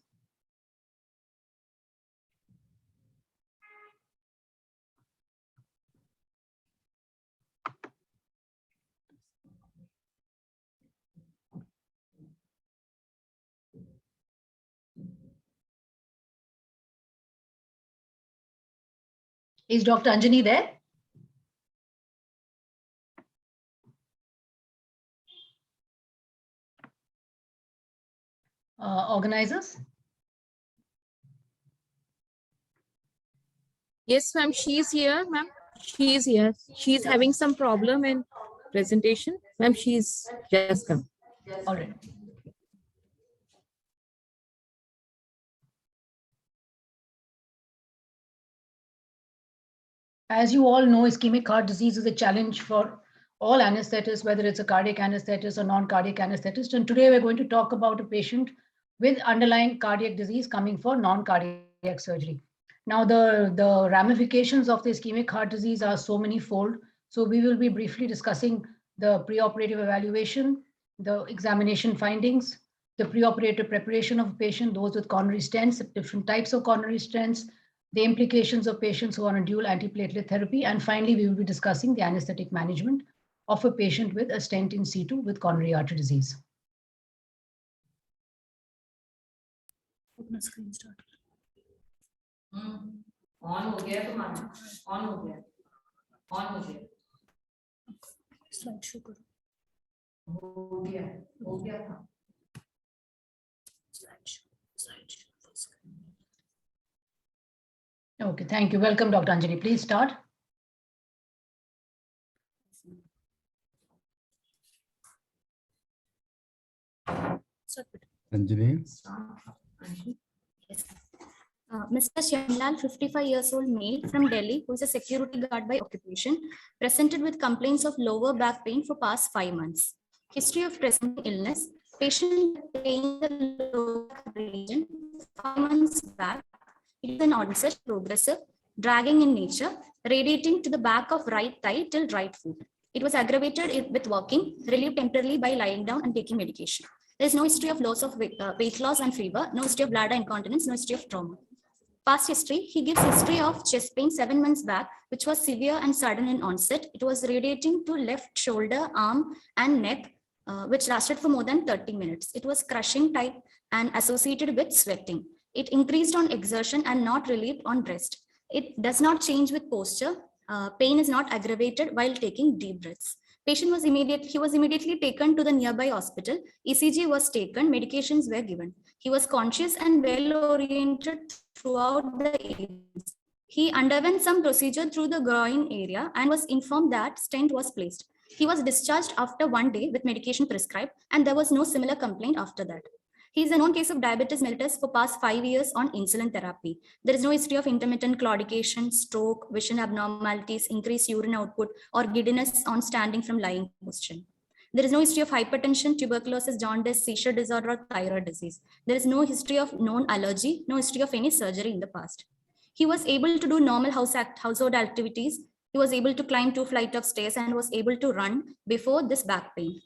Is Dr. Anjani there? Organizers? Yes, ma'am, she is here, ma'am. She is here. She is having some problem in presentation. Ma'am, she is just come. All right. As you all know, ischemic heart disease is a challenge for all anesthetists, whether it's a cardiac anesthetist or non-cardiac anesthetist. And today we're going to talk about a patient with underlying cardiac disease coming for non-cardiac surgery. Now, the ramifications of the ischemic heart disease are so many-fold. So we will be briefly discussing the preoperative evaluation, the examination findings, the preoperative preparation of a patient, those with coronary stents, different types of coronary stents, the implications of patients who are on dual antiplatelet therapy, and finally, we will be discussing the anesthetic management of a patient with a stent in situ with coronary artery disease. Screen start. On हो गया तुम्हारा, on हो गया, on हो गया. Slide show करो. हो गया था. Slide show. Okay, thank you. Welcome, Dr. Anjali. Please start. Anjali. Yes. Mr. Shyamlal, 55 years old male from Delhi, who is a security guard by occupation, presented with complaints of lower back pain for past 5 months. History of present illness. Patient pain in the lower back region 5 months back. It is an onset, progressive, dragging in nature, radiating to the back of right thigh till right foot. It was aggravated with walking, relieved temporarily by lying down and taking medication. There is no history of loss of weight loss and fever, no history of bladder incontinence, no history of trauma. Past history, he gives history of chest pain 7 months back, which was severe and sudden in onset. It was radiating to left shoulder, arm, and neck, which lasted for more than 30 minutes. It was crushing type and associated with sweating. It increased on exertion and not relieved on rest. It does not change with posture. Pain is not aggravated while taking deep breaths. He was immediately taken to the nearby hospital. ECG was taken, medications were given. He was conscious and well-oriented throughout the events. He underwent some procedure through the groin area and was informed that stent was placed. He was discharged after 1 day with medication prescribed, and there was no similar complaint after that. He is a known case of diabetes mellitus for past 5 years on insulin therapy. There is no history of intermittent claudication, stroke, vision abnormalities, increased urine output, or giddiness on standing from lying position. There is no history of hypertension, tuberculosis, jaundice, seizure disorder, or thyroid disease. There is no history of known allergy, no history of any surgery in the past. He was able to do normal household activities. He was able to climb 2 flights of stairs and was able to run before this back pain.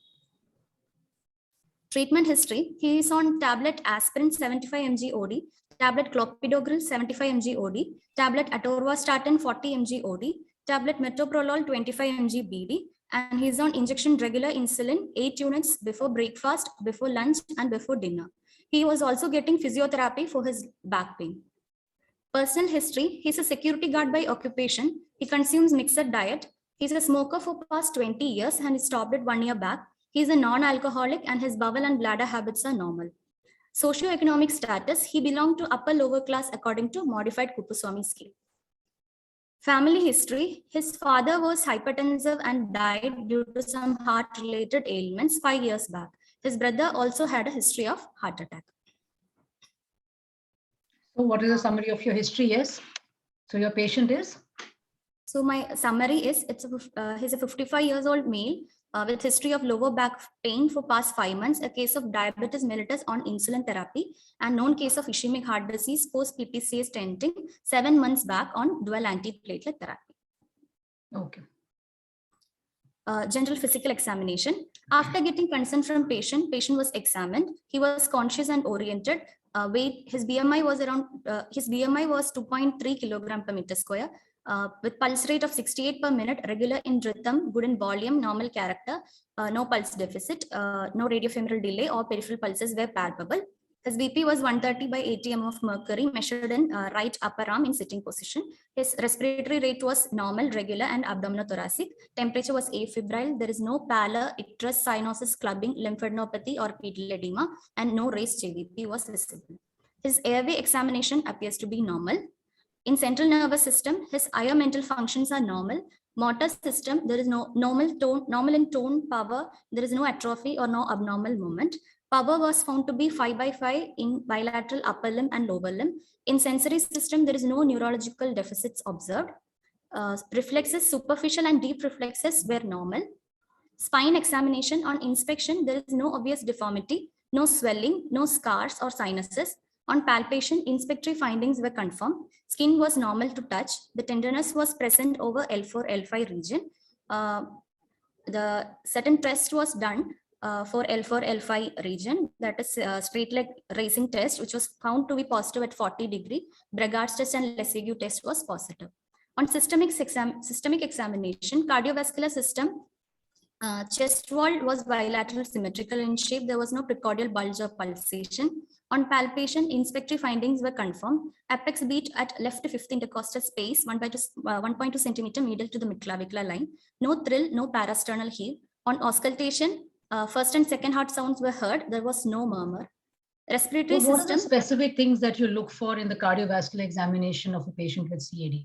Treatment history, he is on tablet aspirin 75 mg OD, tablet clopidogrel 75 mg OD, tablet atorvastatin 40 mg OD, tablet metoprolol 25 mg BD, and he is on injection regular insulin 8 units before breakfast, before lunch, and before dinner. He was also getting physiotherapy for his back pain. Personal history, he's a security guard by occupation. He consumes mixed diet. He's a smoker for past 20 years and he stopped it 1 year back. He's a non-alcoholic and his bowel and bladder habits are normal. Socioeconomic status, he belonged to upper lower class according to modified Kupuswamy scale. Family history, his father was hypertensive and died due to some heart-related ailments 5 years back. His brother also had a history of heart attack. So what is the summary of your history? Yes. So your patient is? So my summary is, he's a 55 years old male with history of lower back pain for past 5 months, a case of diabetes mellitus on insulin therapy, and known case of ischemic heart disease post PPCA stenting 7 months back on dual antiplatelet therapy. Okay. General physical examination. After getting consent from patient was examined. He was conscious and oriented. His BMI was around 2.3 kilogram per meter square. With pulse rate of 68 per minute, regular in rhythm, good in volume, normal character, no pulse deficit, no radiofemoral delay or peripheral pulses were palpable. His BP was 130 by 80 mm of mercury measured in right upper arm in sitting position. His respiratory rate was normal, regular, and abdominothoracic. Temperature was afebrile. There is no pallor, icterus, cyanosis, clubbing, lymphadenopathy, or pedal edema, and no raised JVP was visible. His airway examination appears to be normal. In central nervous system, his higher mental functions are normal. Motor system, there is no normal in tone, power. There is no atrophy or no abnormal movement. Power was found to be 5/5 in bilateral upper limb and lower limb. In sensory system, there is no neurological deficits observed. Reflexes, superficial and deep reflexes were normal. Spine examination, on inspection, there is no obvious deformity, no swelling, no scars or sinuses. On palpation, inspectory findings were confirmed. Skin was normal to touch. The tenderness was present over L4, L5 region. The certain test was done for L4, L5 region, that is straight leg raising test, which was found to be positive at 40 degree. Braggard's test and Lessegue test was positive. On systemic examination, cardiovascular system, chest wall was bilateral symmetrical in shape. There was no precordial bulge or pulsation. On palpation, inspectory findings were confirmed. Apex beat at left 5th intercostal space, 1.2 centimeter medial to the midclavicular line. No thrill, no parasternal heave. On auscultation, first and second heart sounds were heard. There was no murmur. Respiratory What are the system. specific things that you look for in the cardiovascular examination of a patient with CAD?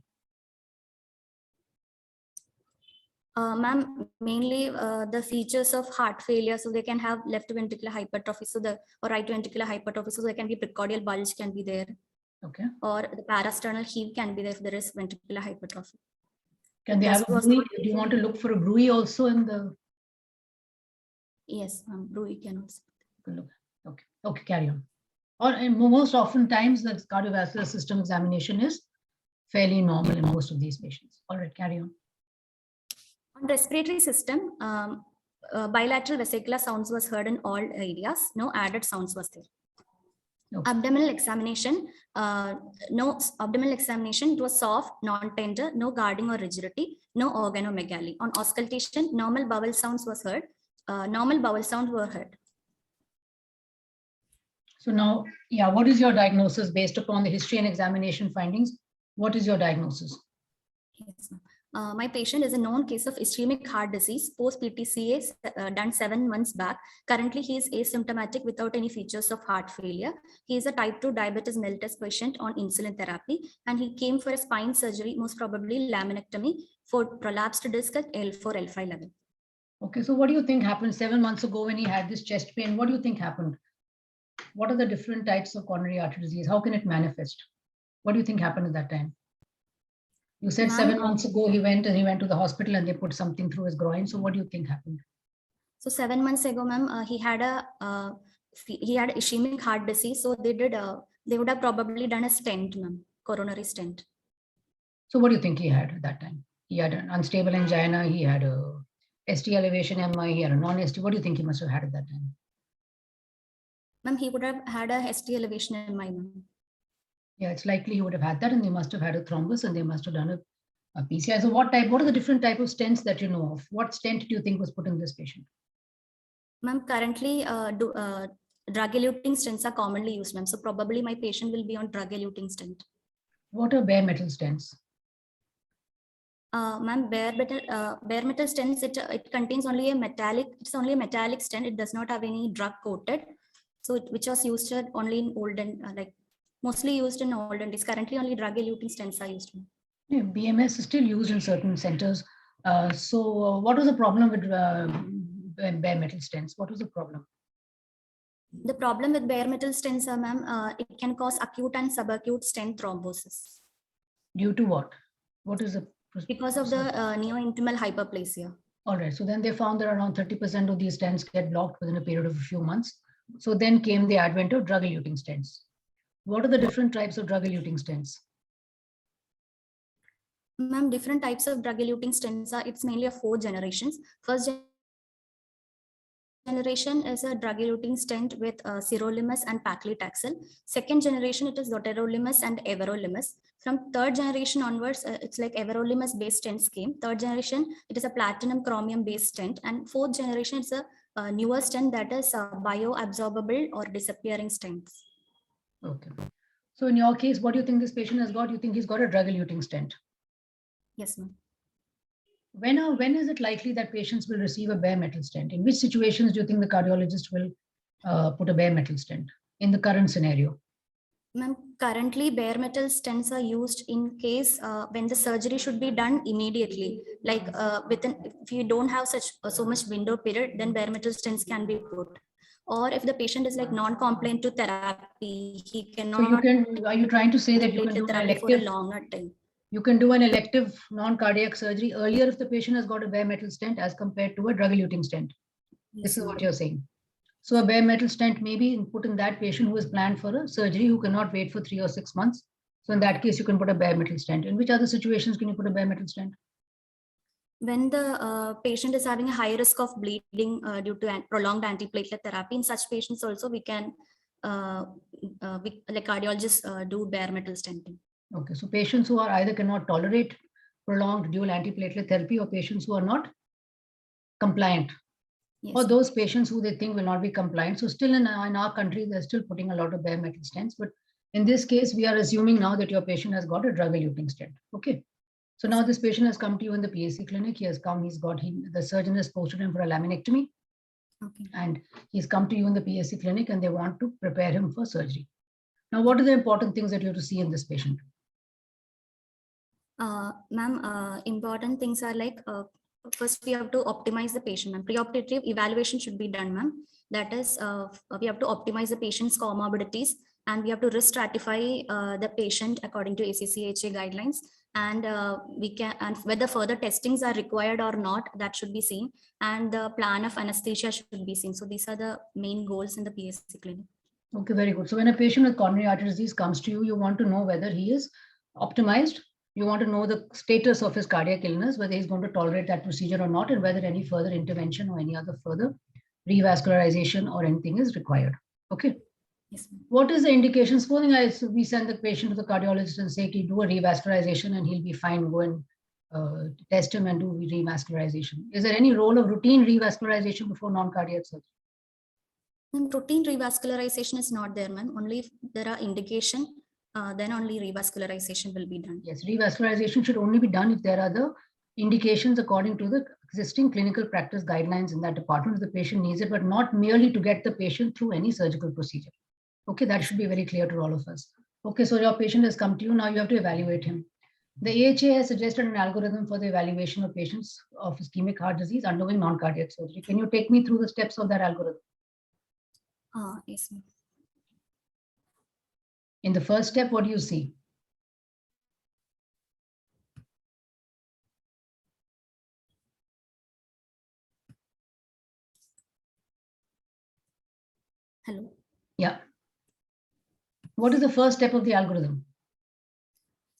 Ma'am, mainly the features of heart failure, so they can have left ventricular hypertrophy, or right ventricular hypertrophy, so there can be precordial bulge can be there. Okay. Or the parasternal heave can be there if there is ventricular hypertrophy. Can they have a bruit? Do you want to look for a bruit also in the? Yes, bruit can also. Okay. Okay, carry on. Or most often times the cardiovascular system examination is fairly normal in most of these patients. All right, carry on. On respiratory system, bilateral vesicular sounds was heard in all areas. No added sounds was there. Okay. Abdominal examination, no abdominal examination. It was soft, non-tender, no guarding or rigidity, no organomegaly. On auscultation, normal bowel sounds was heard. Normal bowel sounds were heard. So now, yeah, what is your diagnosis based upon the history and examination findings? What is your diagnosis? Yes, my patient is a known case of ischemic heart disease, post-PTCA done 7 months back. Currently, he is asymptomatic without any features of heart failure. He is a type 2 diabetes mellitus patient on insulin therapy, and he came for a spine surgery, most probably laminectomy, for prolapsed disc at L4, L5 level. Okay, so what do you think happened 7 months ago when he had this chest pain? What do you think happened? What are the different types of coronary artery disease? How can it manifest? What do you think happened at that time? You said 7 months ago he went to the hospital and they put something through his groin. So what do you think happened? So 7 months ago, ma'am, he had ischemic heart disease. So they would have probably done a stent, ma'am, coronary stent. So what do you think he had at that time? He had an unstable angina. He had a ST elevation MI. He had a non-ST. What do you think he must have had at that time? Ma'am, he would have had a ST elevation MI, ma'am. Yeah, it's likely he would have had that, and they must have had a thrombus, and they must have done a PCI. So what are the different type of stents that you know of? What stent do you think was put in this patient? Ma'am, currently drug-eluting stents are commonly used, ma'am. So probably my patient will be on drug-eluting stent. What are bare metal stents? Ma'am, bare metal stents, it contains only a metallic, it's only a metallic stent. It does not have any drug coated. So which was used only in olden, mostly used in olden days. Currently only drug-eluting stents are used. Yeah, BMS is still used in certain centers. So what was the problem with bare metal stents? What was the problem? The problem with bare metal stents, ma'am, it can cause acute and subacute stent thrombosis. Due to what? What is the? Because of the neointimal hyperplasia. All right. So then they found that around 30% of these stents get blocked within a period of a few months. So then came the advent of drug-eluting stents. What are the different types of drug-eluting stents? Ma'am, different types of drug-eluting stents are, it's mainly 4 generations. First generation is a drug-eluting stent with sirolimus and paclitaxel. Second generation, it is doterolimus and everolimus. From third generation onwards, it's like everolimus based stents came. Third generation, it is a platinum chromium based stent. And fourth generation, it's a newer stent that is bioabsorbable or disappearing stents. Okay. So in your case, what do you think this patient has got? You think he's got a drug-eluting stent. Yes, ma'am. When is it likely that patients will receive a bare metal stent? In which situations do you think the cardiologist will put a bare metal stent in the current scenario? Ma'am, currently bare metal stents are used in case when the surgery should be done immediately. Like if you don't have so much window period, then bare metal stents can be put. Or if the patient is like non-compliant to therapy, he cannot. So are you trying to say that you can do an elective for a longer time? You can do an elective non-cardiac surgery earlier if the patient has got a bare metal stent as compared to a drug-eluting stent. Yes, this is what ma'am. you're saying. So a bare metal stent may be put in that patient who is planned for a surgery who cannot wait for 3 or 6 months. So in that case, you can put a bare metal stent. In which other situations can you put a bare metal stent? When the patient is having a high risk of bleeding due to prolonged antiplatelet therapy, in such patients also we can, like cardiologists, do bare metal stenting. Okay, so patients who are either cannot tolerate prolonged dual antiplatelet therapy or patients who are not compliant, yes, or those patients who they think will not be compliant. So still in our country, they're still putting a lot of bare metal stents. But in this case, we are assuming now that your patient has got a drug-eluting stent. Okay. So now this patient has come to you in the PSC clinic. He has come, the surgeon has posted him for a laminectomy. Okay. And he's come to you in the PSC clinic and they want to prepare him for surgery. Now, what are the important things that you have to see in this patient? Ma'am, important things are like, first we have to optimize the patient, ma'am. Preoperative evaluation should be done, ma'am. That is, we have to optimize the patient's comorbidities and we have to risk stratify the patient according to ACCHA guidelines. And and whether further testings are required or not, that should be seen. And the plan of anesthesia should be seen. So these are the main goals in the PSC clinic. Okay, very good. So when a patient with coronary artery disease comes to you, you want to know whether he is optimized. You want to know the status of his cardiac illness, whether he's going to tolerate that procedure or not, and whether any further intervention or any other further revascularization or anything is required. Okay. Yes, ma'am. What is the indication? Supposing we send the patient to the cardiologist and say, do a revascularization and he'll be fine, go and test him and do revascularization. Is there any role of routine revascularization before non-cardiac surgery? Routine revascularization is not there, ma'am. Only if there are indication, then only revascularization will be done. Yes, revascularization should only be done if there are the indications according to the existing clinical practice guidelines in that department if the patient needs it, but not merely to get the patient through any surgical procedure. Okay, that should be very clear to all of us. Okay, so your patient has come to you, now you have to evaluate him. The AHA has suggested an algorithm for the evaluation of patients of ischemic heart disease undergoing non-cardiac surgery. Can you take me through the steps of that algorithm? Yes, ma'am. In the first step, what do you see? Hello. Yeah. What is the first step of the algorithm?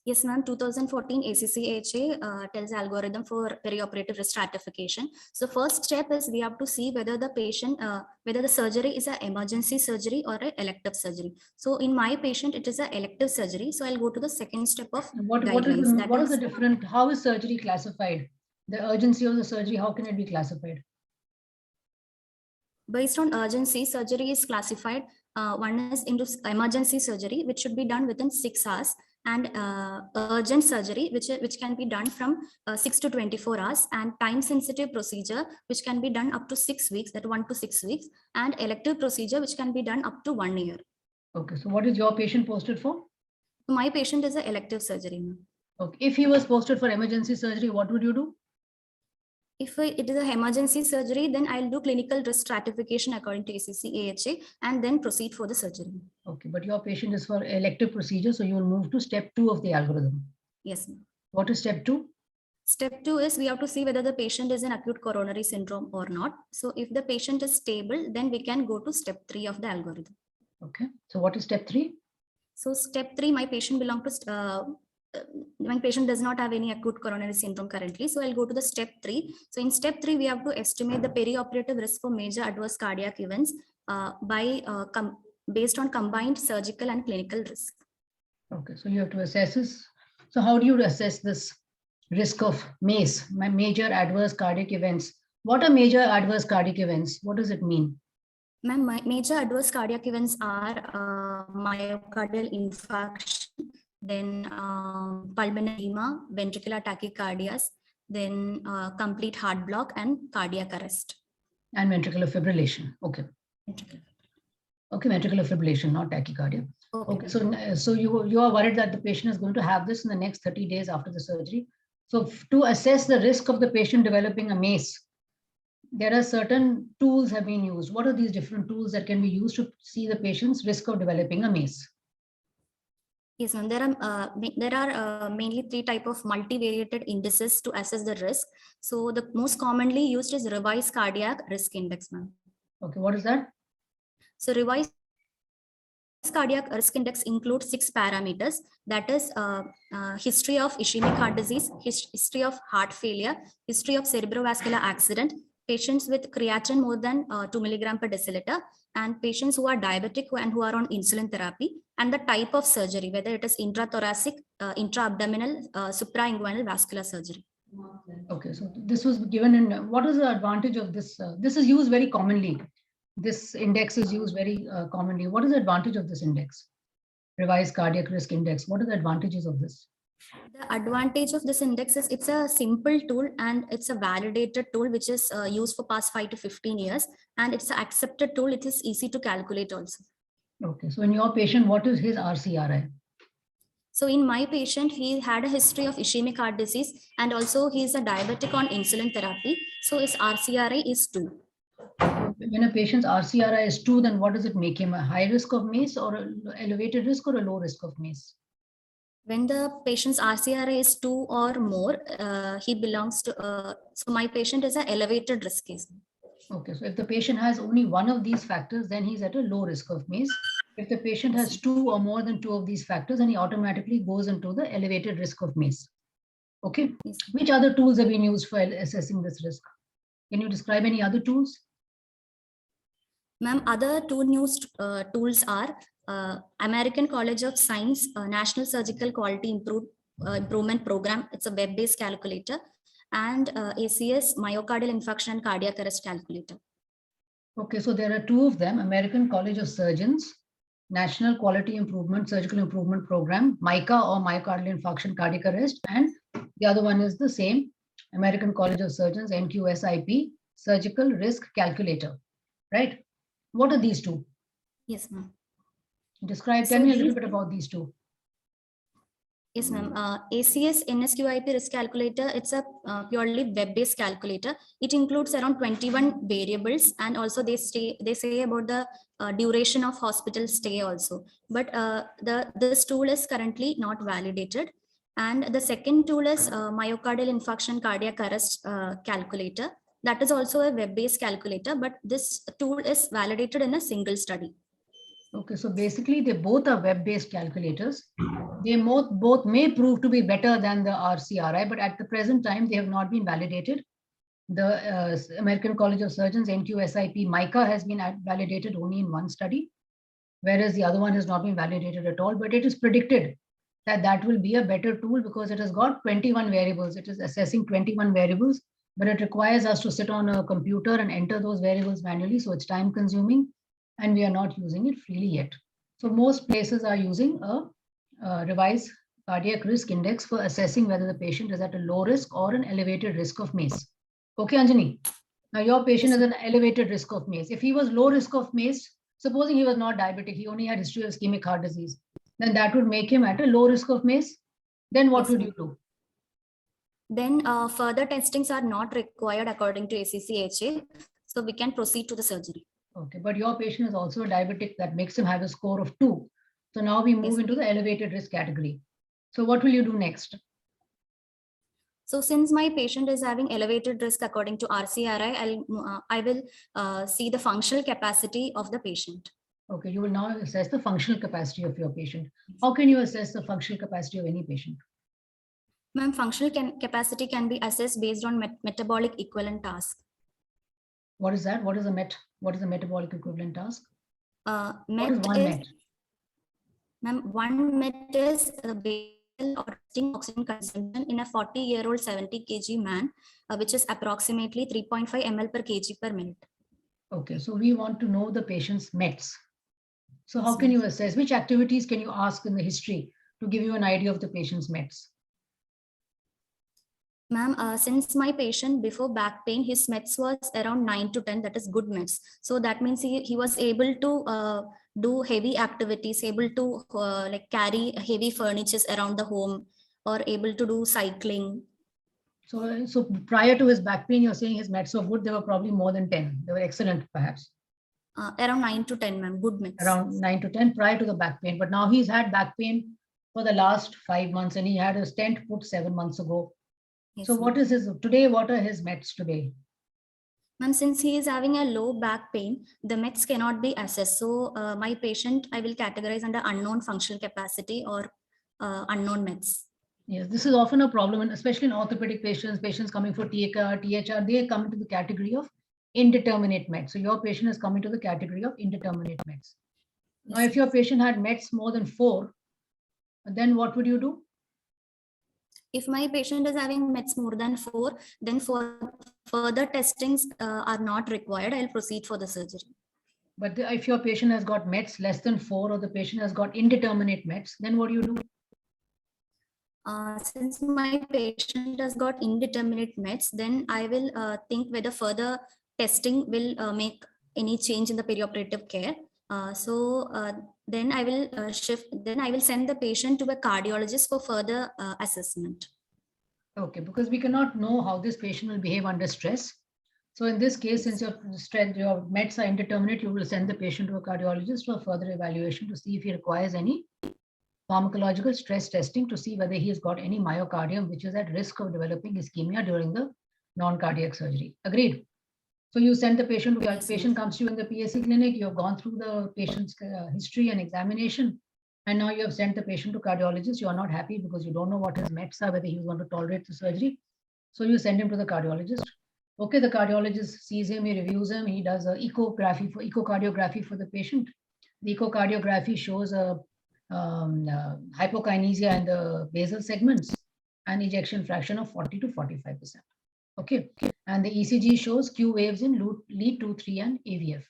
Yes, ma'am. 2014 ACCHA tells algorithm for perioperative risk stratification. So first step is we have to see whether the patient, whether the surgery is an emergency surgery or an elective surgery. So in my patient, it is an elective surgery. So I'll go to the second step of guidelines. What is the different? How is surgery classified? The urgency of the surgery, how can it be classified? Based on urgency, surgery is classified. One is into emergency surgery, which should be done within 6 hours. And urgent surgery, which can be done from 6 to 24 hours, and time sensitive procedure, which can be done up to 6 weeks, that 1 to 6 weeks, and elective procedure, which can be done up to 1 year. Okay, so what is your patient posted for? My patient is an elective surgery. Okay, if he was posted for emergency surgery, what would you do? If it is an emergency surgery, then I'll do clinical risk stratification according to ACC-AHA and then proceed for the surgery. Okay, but your patient is for elective procedure, so you will move to step 2 of the algorithm. Yes, ma'am. What is step 2? Step 2 is we have to see whether the patient is in acute coronary syndrome or not. So if the patient is stable, then we can go to step 3 of the algorithm. Okay, so what is step 3? So step 3, my patient belongs to my patient does not have any acute coronary syndrome currently. So I'll go to the step 3. So in step 3, we have to estimate the perioperative risk for major adverse cardiac events based on combined surgical and clinical risk. Okay, so you have to assess this. So how do you assess this risk of MACE, major adverse cardiac events? What are major adverse cardiac events? What does it mean? Ma'am, major adverse cardiac events are myocardial infarction, then pulmonary edema, ventricular tachycardias, then complete heart block and cardiac arrest. And ventricular fibrillation. Okay. Okay, ventricular fibrillation, not tachycardia. Okay, so you are worried that the patient is going to have this in the next 30 days after the surgery. So to assess the risk of the patient developing a MACE, there are certain tools have been used. What are these different tools that can be used to see the patient's risk of developing a MACE? Yes, ma'am. There are mainly 3 types of multivariated indices to assess the risk. So the most commonly used is revised cardiac risk index, ma'am. Okay, what is that? So revised cardiac risk index includes 6 parameters. That is history of ischemic heart disease, history of heart failure, history of cerebrovascular accident, patients with creatinine more than 2 milligram per deciliter, and patients who are diabetic and who are on insulin therapy, and the type of surgery, whether it is intrathoracic, intra-abdominal, suprainguinal vascular surgery. Okay, so this was given in, what is the advantage of this? This is used very commonly. This index is used very commonly. What is the advantage of this index? Revised cardiac risk index. What are the advantages of this? The advantage of this index is it's a simple tool and it's a validated tool which is used for past 5 to 15 years, and it's an accepted tool. It is easy to calculate also. Okay, so in your patient, what is his RCRI? So in my patient, he had a history of ischemic heart disease, and also he is a diabetic on insulin therapy. So his RCRI is 2. When a patient's RCRI is 2, then what does it make him? A high risk of MACE or an elevated risk or a low risk of MACE? When the patient's RCRI is 2 or more, he belongs to, so my patient is an elevated risk case. Okay, so if the patient has only one of these factors, then he's at a low risk of MACE. If the patient has 2 or more than 2 of these factors, then he automatically goes into the elevated risk of MACE. Okay, which other tools have been used for assessing this risk? Can you describe any other tools? Ma'am, other tools are American College of Science National Surgical Quality Improvement Program. It's a web-based calculator, and ACS Myocardial Infarction and Cardiac Arrest Calculator. Okay, so there are 2 of them: American College of Surgeons National Quality Improvement Surgical Improvement Program, MICA, or Myocardial Infarction Cardiac Arrest, and the other one is the same, American College of Surgeons NQSIP Surgical Risk Calculator, right? What are these 2? Yes, ma'am. Tell me a little bit about these 2. Yes, ma'am. ACS NSQIP risk calculator, it's a purely web-based calculator. It includes around 21 variables, and also they say about the duration of hospital stay also. But this tool is currently not validated. And the second tool is myocardial infarction cardiac arrest calculator. That is also a web-based calculator, but this tool is validated in a single study. Okay, so basically they both are web-based calculators. They both may prove to be better than the RCRI, but at the present time, they have not been validated. The American College of Surgeons, NQSIP MICA, has been validated only in one study, whereas the other one has not been validated at all. But it is predicted that that will be a better tool because it has got 21 variables. It is assessing 21 variables, but it requires us to sit on a computer and enter those variables manually. So it's time consuming, and we are not using it freely yet. So most places are using a revised cardiac risk index for assessing whether the patient is at a low risk or an elevated risk of MACE. Okay, Anjani. Now your patient is an elevated risk of MACE. If he was low risk of MACE, supposing he was not diabetic, he only had history of ischemic heart disease, then that would make him at a low risk of MACE. Then what would you do? Then further testings are not required according to ACC-HA, so we can proceed to the surgery. Okay, but your patient is also a diabetic that makes him have a score of 2. So now we move into the elevated risk category. So what will you do next? So since my patient is having elevated risk according to RCRI, I will see the functional capacity of the patient. Okay, you will now assess the functional capacity of your patient. How can you assess the functional capacity of any patient? Ma'am, functional capacity can be assessed based on metabolic equivalent task. What is that? What is the metabolic equivalent task? What is one MET? Ma'am, one MET is basal or resting oxygen consumption in a 40-year-old 70 kg man, which is approximately 3.5 ml per kg per minute. Okay, so we want to know the patient's METs. So how Yes, can ma'am. you assess? Which activities can you ask in the history to give you an idea of the patient's METs? Ma'am, since my patient before back pain, his METs was around 9 to 10, that is good METs. So that means he was able to do heavy activities, able to like carry heavy furnitures around the home, or able to do cycling. So prior to his back pain, you're saying his METs were good. They were probably more than 10. They were excellent, perhaps. Around 9 to 10, ma'am, good METs. Around 9 to 10 prior to the back pain. But now he's had back pain for the last 5 months, and he had a stent put 7 months ago. Yes, So ma'am. what is his today? What are his METs today? Ma'am, since he is having a low back pain, the METs cannot be assessed. So my patient, I will categorize under unknown functional capacity or unknown METs. Yes, this is often a problem, and especially in orthopedic patients coming for THR, they come into the category of indeterminate METs. So your patient has come into the category of indeterminate METs. Now, if your patient had METs more than 4, then what would you do? If my patient is having METs more than 4, then for further testings are not required, I'll proceed for the surgery. But if your patient has got METs less than 4, or the patient has got indeterminate METs, then what do you do? Since my patient has got indeterminate METs, then I will think whether further testing will make any change in the perioperative care. Then I will send the patient to a cardiologist for further assessment. Okay, because we cannot know how this patient will behave under stress. So in this case, since your METs are indeterminate, you will send the patient to a cardiologist for further evaluation to see if he requires any pharmacological stress testing to see whether he has got any myocardium, which is at risk of developing ischemia during the non-cardiac surgery. Agreed? So you send the patient, the patient comes to you in the PSC clinic, you have gone through the patient's history and examination, and now you have sent the patient to cardiologist. You are not happy because you don't know what his METs are, whether he is going to tolerate the surgery. So you send him to the cardiologist. Okay, the cardiologist sees him, he reviews him, he does an echocardiography for the patient. The echocardiography shows a hypokinesia in the basal segments and ejection fraction of 40 to 45%. Okay, and the ECG shows Q waves in lead 2, 3, and AVF.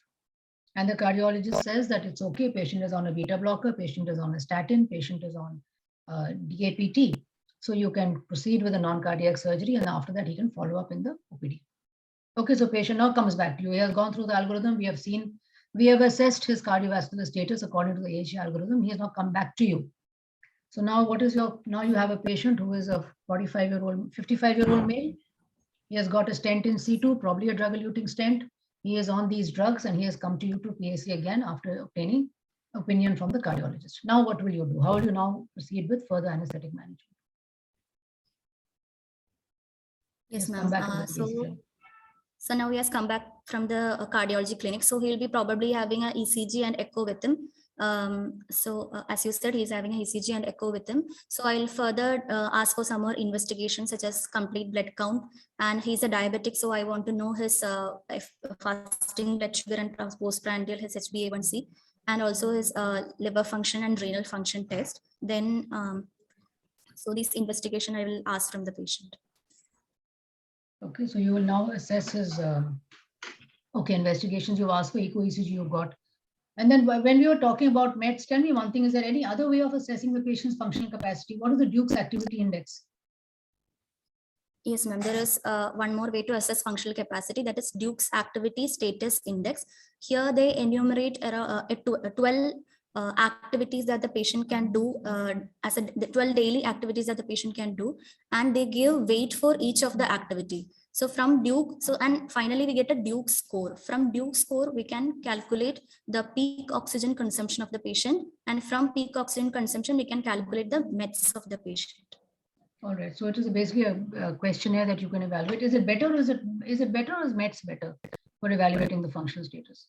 And the cardiologist says that it's okay, patient is on a beta blocker, patient is on a statin, patient is on DAPT. So you can proceed with a non-cardiac surgery, and after that he can follow up in the OPD. Okay, so patient now comes back to you. He has gone through the algorithm. We have assessed his cardiovascular status according to the AHI algorithm. He has now come back to you. So now now you have a patient who is a 55-year-old male. He has got a stent in C2, probably a drug-eluting stent. He is on these drugs, and he has come to you to PSC again after obtaining opinion from the cardiologist. Now what will you do? How will you now proceed with further anesthetic management? Yes, Come back to ma'am. the PSC clinic. So now he has come back from the cardiology clinic. So he'll be probably having an ECG and echo with him. As you said, he's having an ECG and echo with him. So I'll further ask for some more investigations such as complete blood count. And he's a diabetic, so I want to know his fasting blood sugar and postprandial, his HbA1c, and also his liver function and renal function test. Then, so this investigation I will ask from the patient. Okay, so you will now assess his investigations. You've asked for echo ECG, you've got. And then when we were talking about METs, tell me one thing, is there any other way of assessing the patient's functional capacity? What is the Duke's activity index? Yes, ma'am. There is one more way to assess functional capacity, that is Duke's activity status index. Here they enumerate 12 activities that the patient can do, the 12 daily activities that the patient can do, and they give weight for each of the activity. So from Duke, and finally we get a Duke score. From Duke score, we can calculate the peak oxygen consumption of the patient, and from peak oxygen consumption, we can calculate the METs of the patient. All right, so it is basically a questionnaire that you can evaluate. Is it better, or is it better, or is METs better for evaluating the functional status?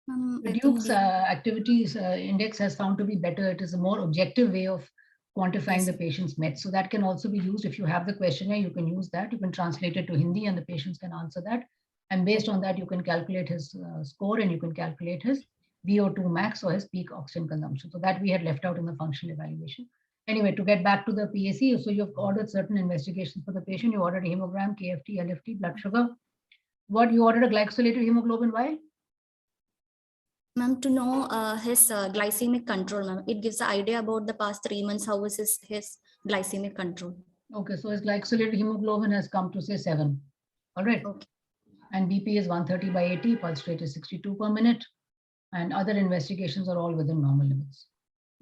The Duke's activities index has found to be better. It is a more objective way of quantifying the patient's METs. So that can also be used. If you have the questionnaire, you can use that. You can translate it to Hindi and the patients can answer that. And based on that, you can calculate his score, and you can calculate his VO2 max or his peak oxygen consumption. So that we had left out in the functional evaluation. Anyway, to get back to the PSC, so you've ordered certain investigations for the patient. You ordered a hemogram, KFT, LFT, blood sugar. What you ordered a glycosylated hemoglobin? Why? Ma'am, to know his glycemic control, ma'am. It gives an idea about the past 3 months, how is his glycemic control. Okay, so his glycosylated hemoglobin has come to say 7. All right. Okay. And BP is 130/80, pulse rate is 62 per minute, and other investigations are all within normal limits.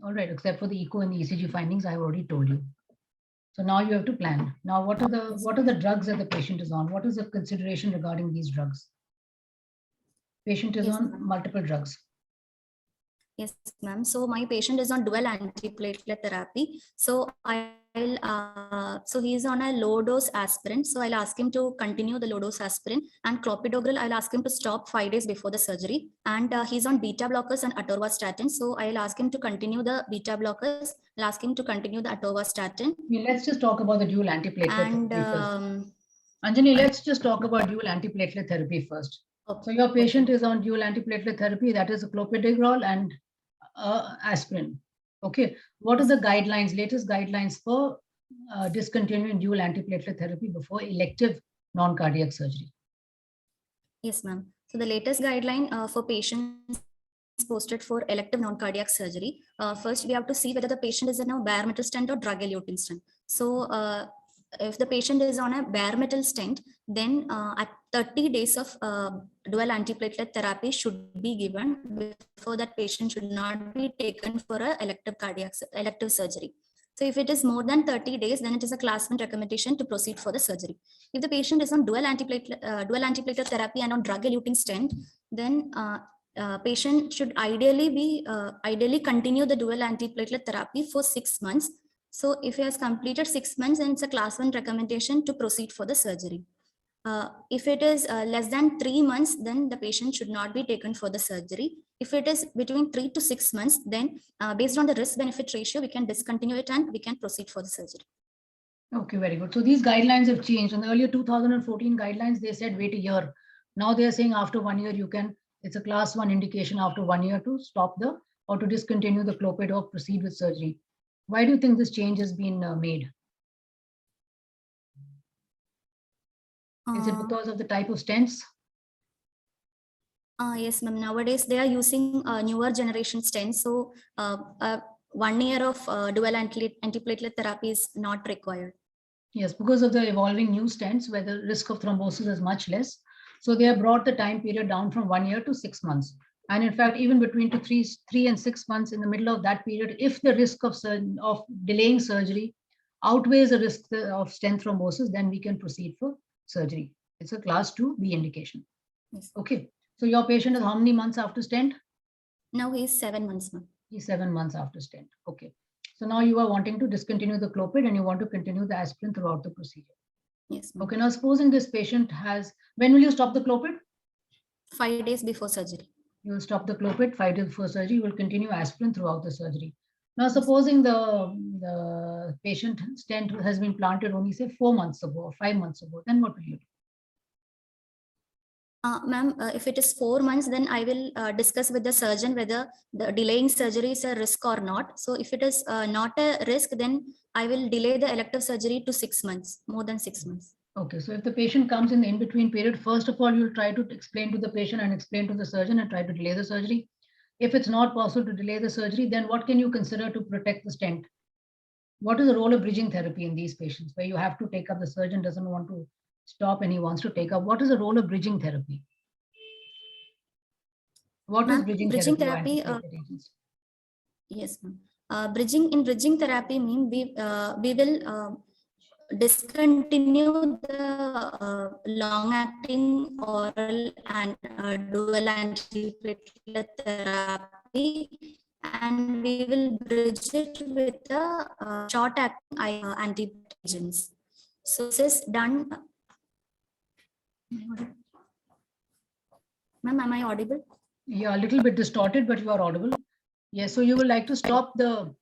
All right, except for the echo and the ECG findings, I have already told you. So now you have to plan. Now, what are the drugs that the patient is on? What is the consideration regarding these drugs? Patient is on multiple drugs. Yes, ma'am. So my patient is on dual antiplatelet therapy. So so he's on a low dose aspirin. So I'll ask him to continue the low dose aspirin, and clopidogrel I'll ask him to stop 5 days before the surgery. And he's on beta blockers and atorvastatin. So I'll ask him to continue the beta blockers. I'll ask him to continue the atorvastatin. Let's just talk about the dual antiplatelet therapy first. Anjani, let's just talk about dual antiplatelet therapy first. Okay. So your patient is on dual antiplatelet therapy, that is clopidogrel and aspirin. Okay, what are the guidelines, latest guidelines for discontinuing dual antiplatelet therapy before elective non-cardiac surgery? Yes, ma'am. So the latest guideline for patients posted for elective non-cardiac surgery, first we have to see whether the patient is in a bare metal stent or drug-eluting stent. So if the patient is on a bare metal stent, then at 30 days of dual antiplatelet therapy should be given. Before that, patient should not be taken for a elective surgery. So if it is more than 30 days, then it is a class 1 recommendation to proceed for the surgery. If the patient is on dual antiplatelet therapy and on drug-eluting stent, then patient should ideally continue the dual antiplatelet therapy for 6 months. So if he has completed 6 months, then it's a class 1 recommendation to proceed for the surgery. If it is less than 3 months, then the patient should not be taken for the surgery. If it is between 3 to 6 months, then based on the risk-benefit ratio, we can discontinue it and we can proceed for the surgery. Okay, very good. So these guidelines have changed. In the earlier 2014 guidelines, they said wait a year. Now they are saying after 1 year, you can, it's a class 1 indication after 1 year to stop or to discontinue the clopid or proceed with surgery. Why do you think this change has been made? Is it because of the type of stents? Yes, ma'am. Nowadays, they are using newer generation stents. So 1 year of dual antiplatelet therapy is not required. Yes, because of the evolving new stents where the risk of thrombosis is much less. So they have brought the time period down from 1 year to 6 months. And in fact, even between 3 and 6 months in the middle of that period, if the risk of delaying surgery outweighs the risk of stent thrombosis, then we can proceed for surgery. It's a class 2B indication. Yes. Okay. So your patient is how many months after stent? Now he is 7 months, ma'am. He's 7 months after stent. Okay. So now you are wanting to discontinue the clopid and you want to continue the aspirin throughout the procedure. Yes. Okay. Now supposing this patient has, when will you stop the clopid? 5 days before surgery. You will stop the clopid 5 days before surgery. You will continue aspirin throughout the surgery. Now, supposing the patient stent has been planted only say 4 months ago or 5 months ago, then what will you do? Ma'am, if it is 4 months, then I will discuss with the surgeon whether the delaying surgery is a risk or not. So if it is not a risk, then I will delay the elective surgery to 6 months, more than 6 months. Okay, so if the patient comes in the in-between period, first of all, you'll try to explain to the patient and explain to the surgeon and try to delay the surgery. If it's not possible to delay the surgery, then what can you consider to protect the stent? What is the role of bridging therapy in these patients where you have to take up, the surgeon doesn't want to stop and he wants to take up? What is the role of bridging therapy? What is bridging therapy? Yes, ma'am. Bridging therapy means we will discontinue the long-acting oral and dual antiplatelet therapy, and we will bridge it with the short-acting antibiotic agents. So this is done. Ma'am, am I audible? Yeah, a little bit distorted, but you are audible. Yes, so you would like to stop the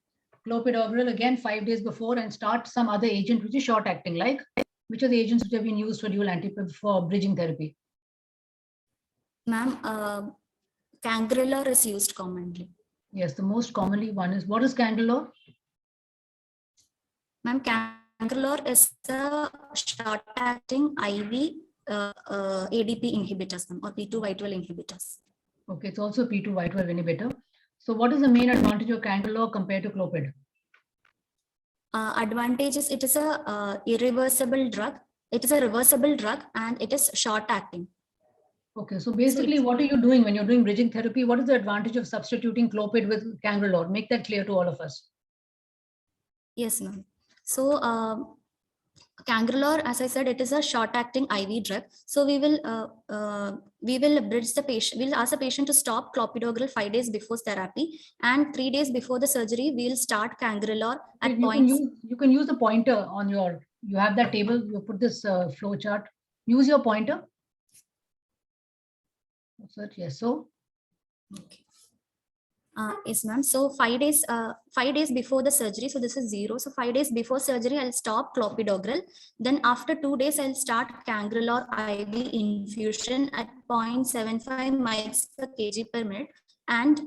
clopidogrel again 5 days before and start some other agent which is short acting, like which are the agents which have been used for dual for bridging therapy? Ma'am, cangrelor is used commonly. Yes, the most commonly one is, what is cangrelor? Ma'am, cangrelor is a short acting IV ADP inhibitors or P2Y12 inhibitors. Okay, it's also P2Y12 inhibitor. So what is the main advantage of Cangrelor compared to Clopid? Advantage is it is a irreversible drug. It is a reversible drug and it is short acting. Okay, so basically what are you doing when you're doing bridging therapy? What is the advantage of substituting Clopid with Cangrelor? Make that clear to all of us. Yes, ma'am. So Cangrelor, as I said, it is a short-acting IV drug. So we will bridge the patient. We'll ask the patient to stop clopidogrel 5 days before therapy, and 3 days before the surgery, we'll start Cangrelor at points. You can use the pointer on your. You have that table. You put this flow chart. Use your pointer. Yes. So. Okay. Yes, ma'am. So 5 days before the surgery. So this is 0. So 5 days before surgery, I'll stop clopidogrel. Then after 2 days, I'll start Cangrelor IV infusion at 0.75 miles per kg per minute. And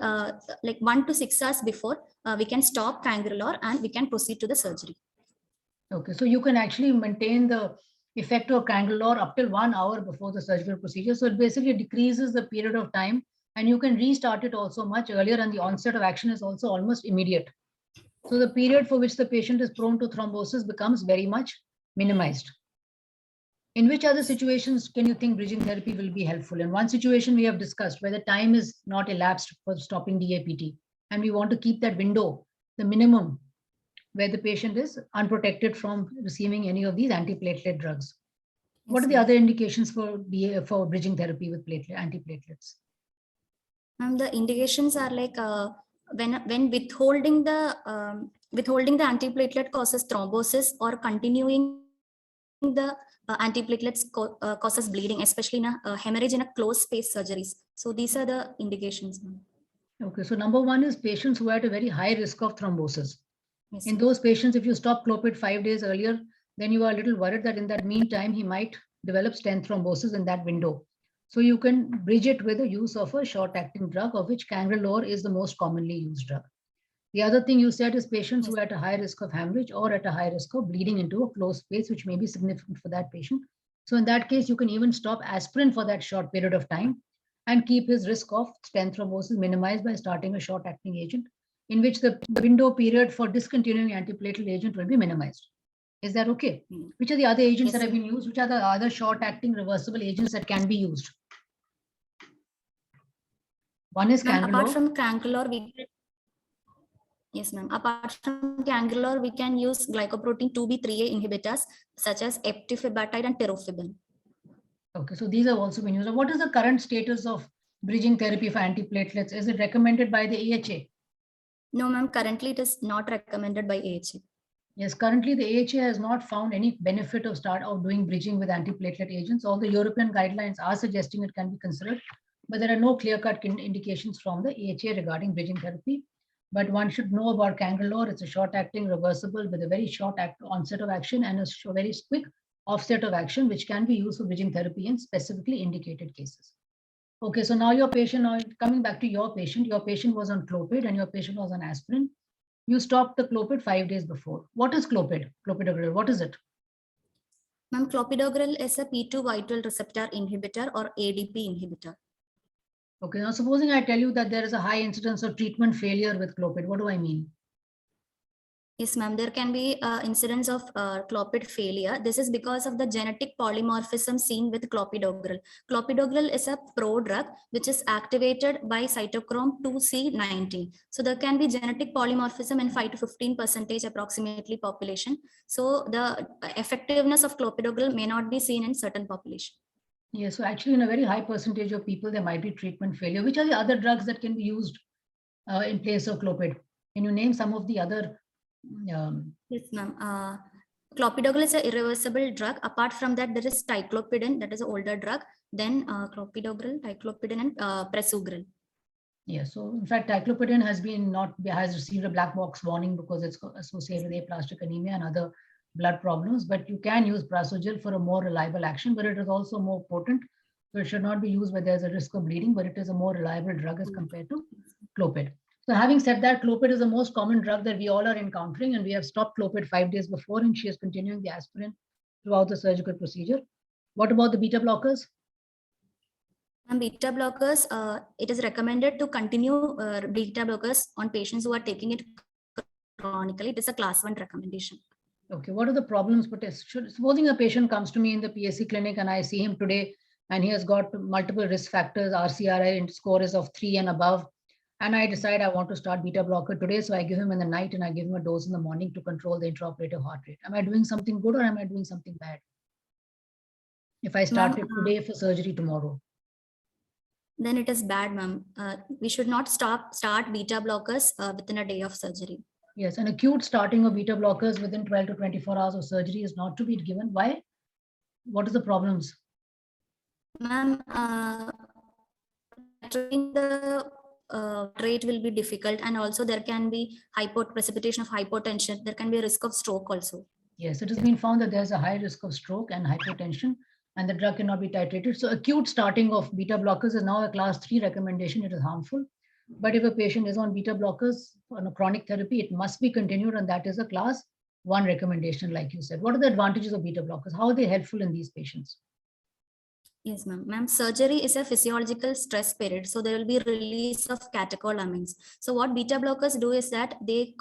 like 1 to 6 hours before, we can stop Cangrelor and we can proceed to the surgery. Okay, so you can actually maintain the effect of Cangrelor up till 1 hour before the surgical procedure. So it basically decreases the period of time, and you can restart it also much earlier, and the onset of action is also almost immediate. So the period for which the patient is prone to thrombosis becomes very much minimized. In which other situations can you think bridging therapy will be helpful? In one situation we have discussed where the time is not elapsed for stopping DAPT, and we want to keep that window, the minimum, where the patient is unprotected from receiving any of these antiplatelet drugs. What are the other indications for bridging therapy with antiplatelets? The indications are like when withholding the antiplatelet causes thrombosis, or continuing the antiplatelets causes bleeding, especially in a hemorrhage in a closed space surgeries. So these are the indications. Okay, so number one is patients who are at a very high risk of thrombosis. Yes, in those patients, if you stop Clopid 5 days earlier, then you are a little worried that in that meantime, he might develop stent thrombosis in that window. So you can bridge it with the use of a short-acting drug, of which Cangrelor is the most commonly used drug. The other thing you said is patients who are at a high risk of hemorrhage or at a high risk of bleeding into a closed space, which may be significant for that patient. So in that case, you can even stop aspirin for that short period of time and keep his risk of stent thrombosis minimized by starting a short-acting agent, in which the window period for discontinuing antiplatelet agent will be minimized. Is that okay? Which are the other agents that have been used? Which are the other short-acting reversible agents that can be used? One is Cangrelor. Apart from Cangrelor, yes, ma'am. Apart from Cangrelor, we can use glycoprotein 2B3A inhibitors such as eptifibatide and terofibin. Okay, so these have also been used. What is the current status of bridging therapy for antiplatelets? Is it recommended by the AHA? No, ma'am. Currently, it is not recommended by AHA. Yes, currently the AHA has not found any benefit of doing bridging with antiplatelet agents. All the European guidelines are suggesting it can be considered, but there are no clear-cut indications from the AHA regarding bridging therapy. But one should know about Cangrelor. It's a short-acting reversible with a very short onset of action and a very quick offset of action, which can be used for bridging therapy in specifically indicated cases. Okay, so now your patient, now coming back to your patient was on Clopid and your patient was on aspirin. You stopped the Clopid 5 days before. What is Clopid? Clopidogrel, what is it? Ma'am, clopidogrel is a P2Y12 receptor inhibitor or ADP inhibitor. Okay, now supposing I tell you that there is a high incidence of treatment failure with Clopid, what do I mean? Yes, ma'am. There can be incidence of Clopid failure. This is because of the genetic polymorphism seen with clopidogrel. Clopidogrel is a prodrug which is activated by cytochrome 2C19. So there can be genetic polymorphism in 5 to 15% approximately population. So the effectiveness of clopidogrel may not be seen in certain population. Yeah, so actually in a very high percentage of people, there might be treatment failure. Which are the other drugs that can be used in place of Clopid? Can you name some of the other? Yes, ma'am. Clopidogrel is an irreversible drug. Apart from that, there is ticlopidin, that is an older drug. Then clopidogrel, ticlopidin, and prasugrel. Yeah, so in fact, ticlopidin has received a black box warning because it's associated with aplastic anemia and other blood problems. But you can use prasugrel for a more reliable action, but it is also more potent. So it should not be used where there's a risk of bleeding, but it is a more reliable drug as compared to Clopid. So having said that, Clopid is the most common drug that we all are encountering, and we have stopped Clopid 5 days before, and she is continuing the aspirin throughout the surgical procedure. What about the beta blockers? And beta blockers, it is recommended to continue beta blockers on patients who are taking it chronically. It is a class 1 recommendation. Okay, what are the problems? But supposing a patient comes to me in the PSC clinic and I see him today and he has got multiple risk factors, RCRI score is of 3 and above, and I decide I want to start beta blocker today, so I give him in the night and I give him a dose in the morning to control the intraoperative heart rate. Am I doing something good or am I doing something bad? If I start it today for surgery tomorrow. Then it is bad, ma'am. We should not start beta blockers within a day of surgery. Yes, an acute starting of beta blockers within 12 to 24 hours of surgery is not to be given. Why? What are the problems? Ma'am, the rate will be difficult, and also there can be precipitation of hypotension. There can be a risk of stroke also. Yes, it has been found that there's a high risk of stroke and hypotension, and the drug cannot be titrated. So acute starting of beta blockers is now a class 3 recommendation. It is harmful. But if a patient is on beta blockers on a chronic therapy, it must be continued, and that is a class 1 recommendation, like you said. What are the advantages of beta blockers? How are they helpful in these patients? Yes, ma'am. Ma'am, surgery is a physiological stress period, so there will be release of catecholamines. So what beta blockers do is that they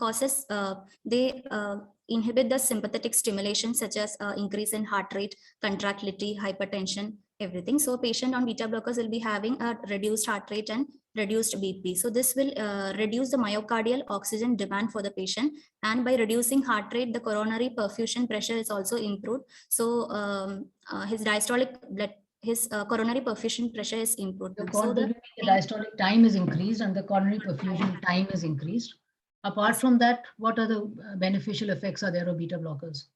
inhibit the sympathetic stimulation, such as increase in heart rate, contractility, hypertension, everything. So patient on beta blockers will be having a reduced heart rate and reduced BP. So this will reduce the myocardial oxygen demand for the patient, and by reducing heart rate, the coronary perfusion pressure is also improved. So his coronary perfusion pressure is improved. So the diastolic time is increased and the coronary perfusion time is increased. Apart from that, what other beneficial effects are there of beta blockers?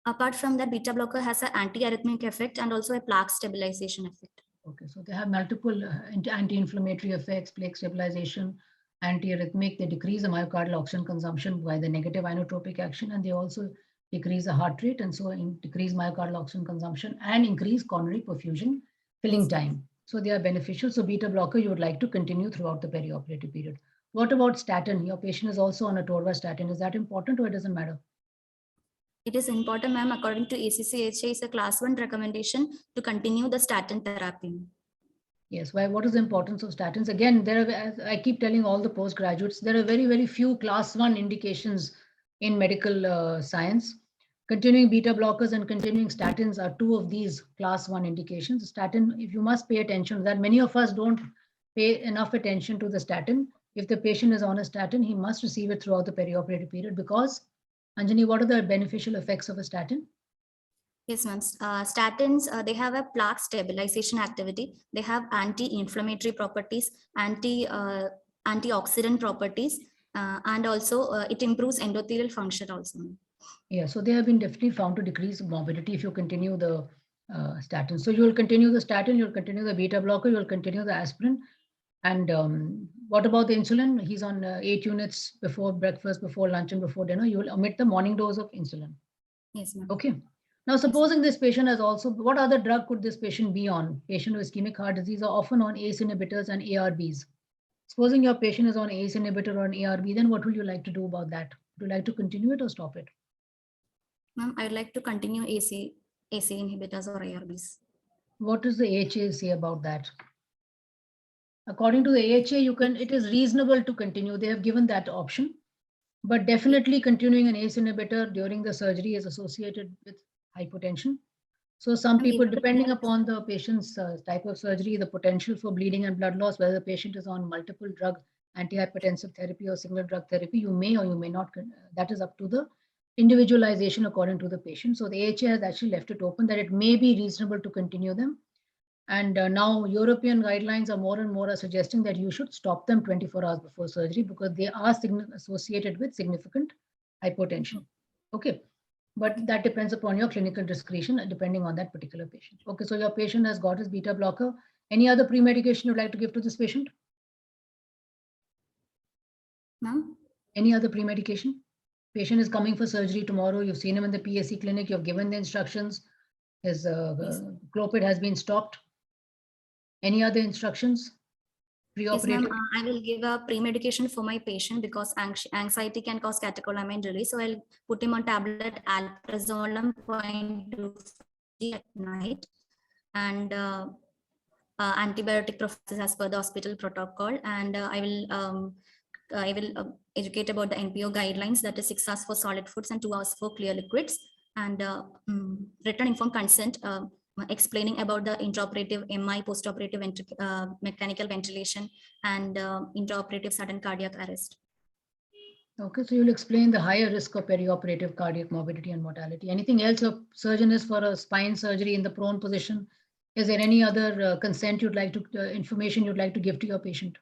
Apart from that, beta blocker has an anti-arrhythmic effect and also a plaque stabilization effect. Okay, so they have multiple anti-inflammatory effects, plaque stabilization, anti-arrhythmic. They decrease the myocardial oxygen consumption by the negative inotropic action, and they also decrease the heart rate, and so decrease myocardial oxygen consumption and increase coronary perfusion filling time. So they are beneficial. So beta blocker you would like to continue throughout the perioperative period. What about statin? Your patient is also on atorvastatin. Is that important or it doesn't matter? It is important, ma'am. According to ACCHA, is a class 1 recommendation to continue the statin therapy. Yes. Why? What is the importance of statins? Again, as I keep telling all the postgraduates, there are very, very few class 1 indications in medical science. Continuing beta blockers and continuing statins are 2 of these class 1 indications. Statin, if you must pay attention to that, many of us don't pay enough attention to the statin. If the patient is on a statin, he must receive it throughout the perioperative period because, Anjani, what are the beneficial effects of a statin? Yes, ma'am. Statins, they have a plaque stabilization activity. They have anti-inflammatory properties, antioxidant properties, and also it improves endothelial function also. Yeah, so they have been definitely found to decrease morbidity if you continue the statin. So you will continue the statin, you'll continue the beta blocker, you'll continue the aspirin. And what about the insulin? He's on 8 units before breakfast, before lunch, and before dinner. You will omit the morning dose of insulin. Yes, ma'am. Okay. Now, supposing this patient has also, what other drug could this patient be on? Patient with ischemic heart disease are often on ACE inhibitors and ARBs. Supposing your patient is on ACE inhibitor or an ARB, then what would you like to do about that? Would you like to continue it or stop it? Ma'am, I'd like to continue AC inhibitors or ARBs. What does the AHA say about that? According to the AHA, it is reasonable to continue. They have given that option, but definitely continuing an ACE inhibitor during the surgery is associated with hypotension. So some people, depending upon the patient's type of surgery, the potential for bleeding and blood loss, whether the patient is on multiple drug antihypertensive therapy or single drug therapy, you may or you may not. That is up to the individualization according to the patient. So the AHA has actually left it open that it may be reasonable to continue them. And now European guidelines are more and more suggesting that you should stop them 24 hours before surgery because they are associated with significant hypotension. Okay. But that depends upon your clinical discretion depending on that particular patient. Okay, so your patient has got his beta blocker. Any other pre-medication you'd like to give to this patient? No. Any other pre-medication? Patient is coming for surgery tomorrow. You've seen him in the PSC clinic. You've given the instructions. His clopid has been stopped. Any other instructions? Yes, ma'am. I will give a pre-medication for my patient because anxiety can cause catecholamine release. So I'll put him on tablet alprazolam 0.2 at night. and antibiotic prophylaxis as per the hospital protocol. And I will educate about the NPO guidelines, that is 6 hours for solid foods and 2 hours for clear liquids, and written informed consent explaining about the intraoperative MI, postoperative mechanical ventilation, and intraoperative sudden cardiac arrest. Okay, so you'll explain the higher risk of perioperative cardiac morbidity and mortality. Anything else? Your surgeon is for a spine surgery in the prone position. Is there any other consent you'd like to, information you'd like to give to your patient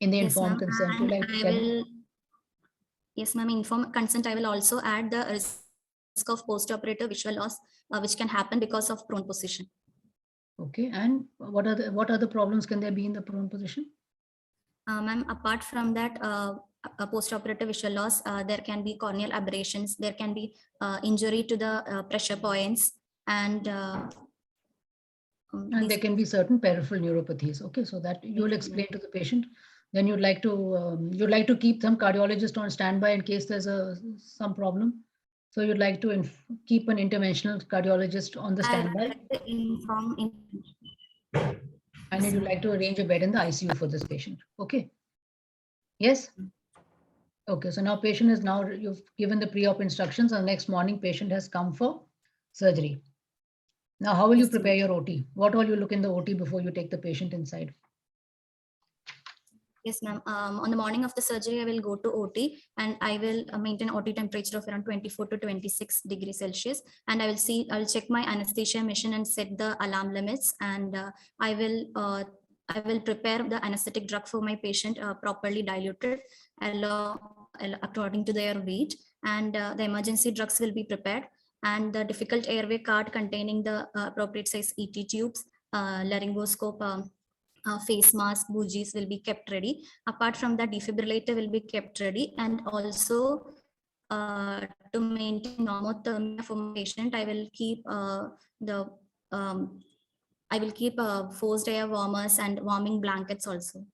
in the informed consent? You'd like to tell him? Yes, ma'am. Informed consent, I will also add the risk of postoperative visual loss, which can happen because of prone position. Okay, and what other problems can there be in the prone position? Ma'am, apart from that, a postoperative visual loss, there can be corneal aberrations, there can be injury to the pressure points, and there can be certain peripheral neuropathies. Okay, so that you'll explain to the patient. Then you'd like to keep some cardiologist on standby in case there's some problem. So you'd like to keep an interventional cardiologist on the standby. And you'd like to arrange a bed in the ICU for this patient. Okay. Yes. Okay. So now patient is you've given the pre-op instructions, and next morning patient has come for surgery. Now, how will you prepare your OT? What all you look in the OT before you take the patient inside? Yes, ma'am. On the morning of the surgery, I will go to OT and I will maintain OT temperature of around 24 to 26 degrees Celsius. And I'll check my anesthesia machine and set the alarm limits. And I will prepare the anesthetic drug for my patient properly diluted according to their weight. And the emergency drugs will be prepared. And the difficult airway card containing the appropriate size ET tubes, laryngoscope, face mask, bougies will be kept ready. Apart from that, defibrillator will be kept ready. And also to maintain normothermia for my patient, I will keep forced air warmers and warming blankets also.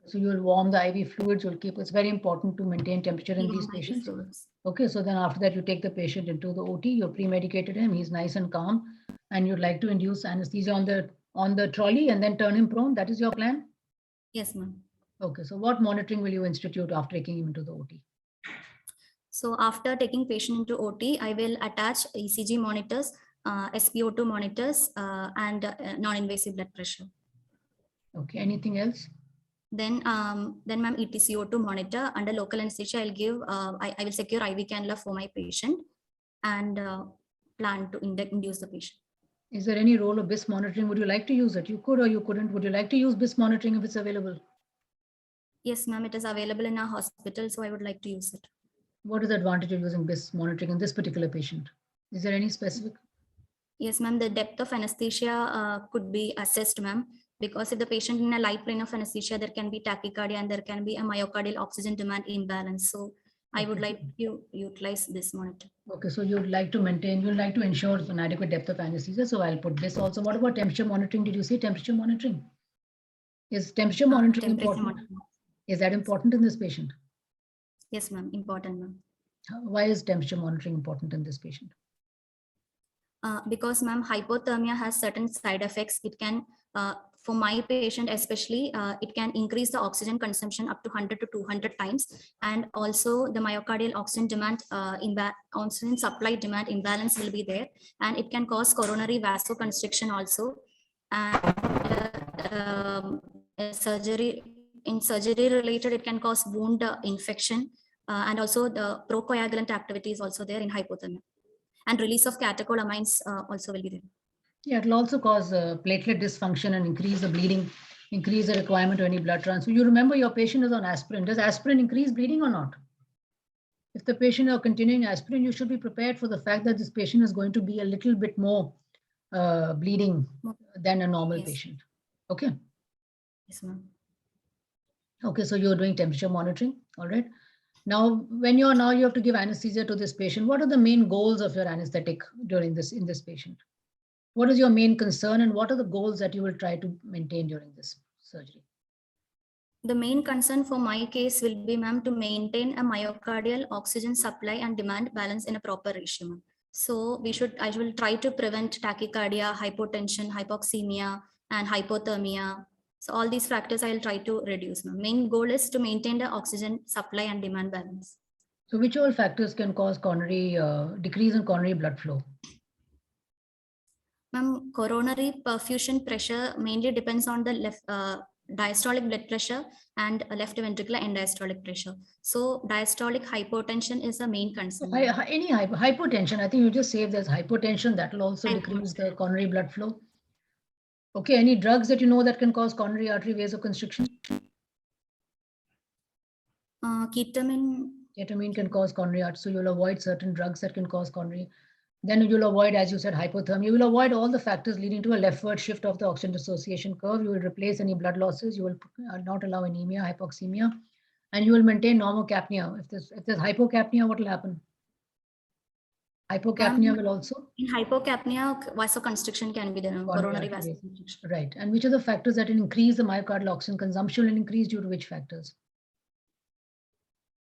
So you will warm the IV fluids, you'll keep, it's very important to maintain temperature in these patients. Okay, so then after that you take the patient into the OT, you're pre-medicated him, he's nice and calm, and you'd like to induce anesthesia on the trolley and then turn him prone. That is your plan? Yes, ma'am. Okay, so what monitoring will you institute after taking him into the OT? So after taking patient into OT, I will attach ECG monitors, SpO2 monitors, and non-invasive blood pressure. Okay, anything else? Then ma'am, ETCO2 monitor under local anesthesia. I'll give, I will secure IV cannula for my patient and plan to induce the patient. Is there any role of BIS monitoring? Would you like to use it? You could or you couldn't. Would you like to use BIS monitoring if it's available? Yes, ma'am, it is available in our hospital, so I would like to use it. What is the advantage of using BIS monitoring in this particular patient? Is there any specific? Yes, ma'am, the depth of anesthesia could be assessed, ma'am, because if the patient in a light plane of anesthesia, there can be tachycardia and there can be a myocardial oxygen demand imbalance. So I would like to utilize this monitor. Okay, so you'd like to maintain, you'd like to ensure an adequate depth of anesthesia. So I'll put this also. What about temperature monitoring? Did you say temperature monitoring? Is temperature monitoring important? Is that important in this patient? Yes, ma'am, important, ma'am. Why is temperature monitoring important in this patient? Because, ma'am, hypothermia has certain side effects. It can, for my patient especially, it can increase the oxygen consumption up to 100 to 200 times. And also the myocardial oxygen demand, oxygen supply demand imbalance will be there. And it can cause coronary vasoconstriction also. And in surgery related, it can cause wound infection. And also the procoagulant activity is also there in hypothermia. And release of catecholamines also will be there. Yeah, it will also cause platelet dysfunction and increase the bleeding, increase the requirement of any blood transfusion. You remember your patient is on aspirin. Does aspirin increase bleeding or not? If the patient are continuing aspirin, you should be prepared for the fact that this patient is going to be a little bit more bleeding than a normal patient. Okay. Yes, ma'am. Okay, so you're doing temperature monitoring. All right. Now, when you have to give anesthesia to this patient, what are the main goals of your anesthetic during this in this patient? What is your main concern and what are the goals that you will try to maintain during this surgery? The main concern for my case will be, ma'am, to maintain a myocardial oxygen supply and demand balance in a proper ratio, ma'am. So I will try to prevent tachycardia, hypotension, hypoxemia, and hypothermia. So all these factors I will try to reduce. Main goal is to maintain the oxygen supply and demand balance. So which all factors can cause coronary decrease in coronary blood flow? Ma'am, coronary perfusion pressure mainly depends on the left diastolic blood pressure and left ventricular end diastolic pressure. So diastolic hypotension is the main concern. Any hypotension, I think you just say if there's hypotension, that will also decrease the coronary blood flow. Okay, any drugs that you know that can cause coronary artery vasoconstriction? Ketamine. Ketamine can cause coronary artery, so you'll avoid certain drugs that can cause coronary. Then you'll avoid, as you said, hypothermia. You will avoid all the factors leading to a leftward shift of the oxygen dissociation curve. You will replace any blood losses. You will not allow anemia, hypoxemia, and you will maintain normocapnia. If there's hypocapnia, what will happen? Hypocapnia will also? In hypocapnia, vasoconstriction can be there, coronary vasoconstriction. Right. And which are the factors that increase the myocardial oxygen consumption and increase due to which factors?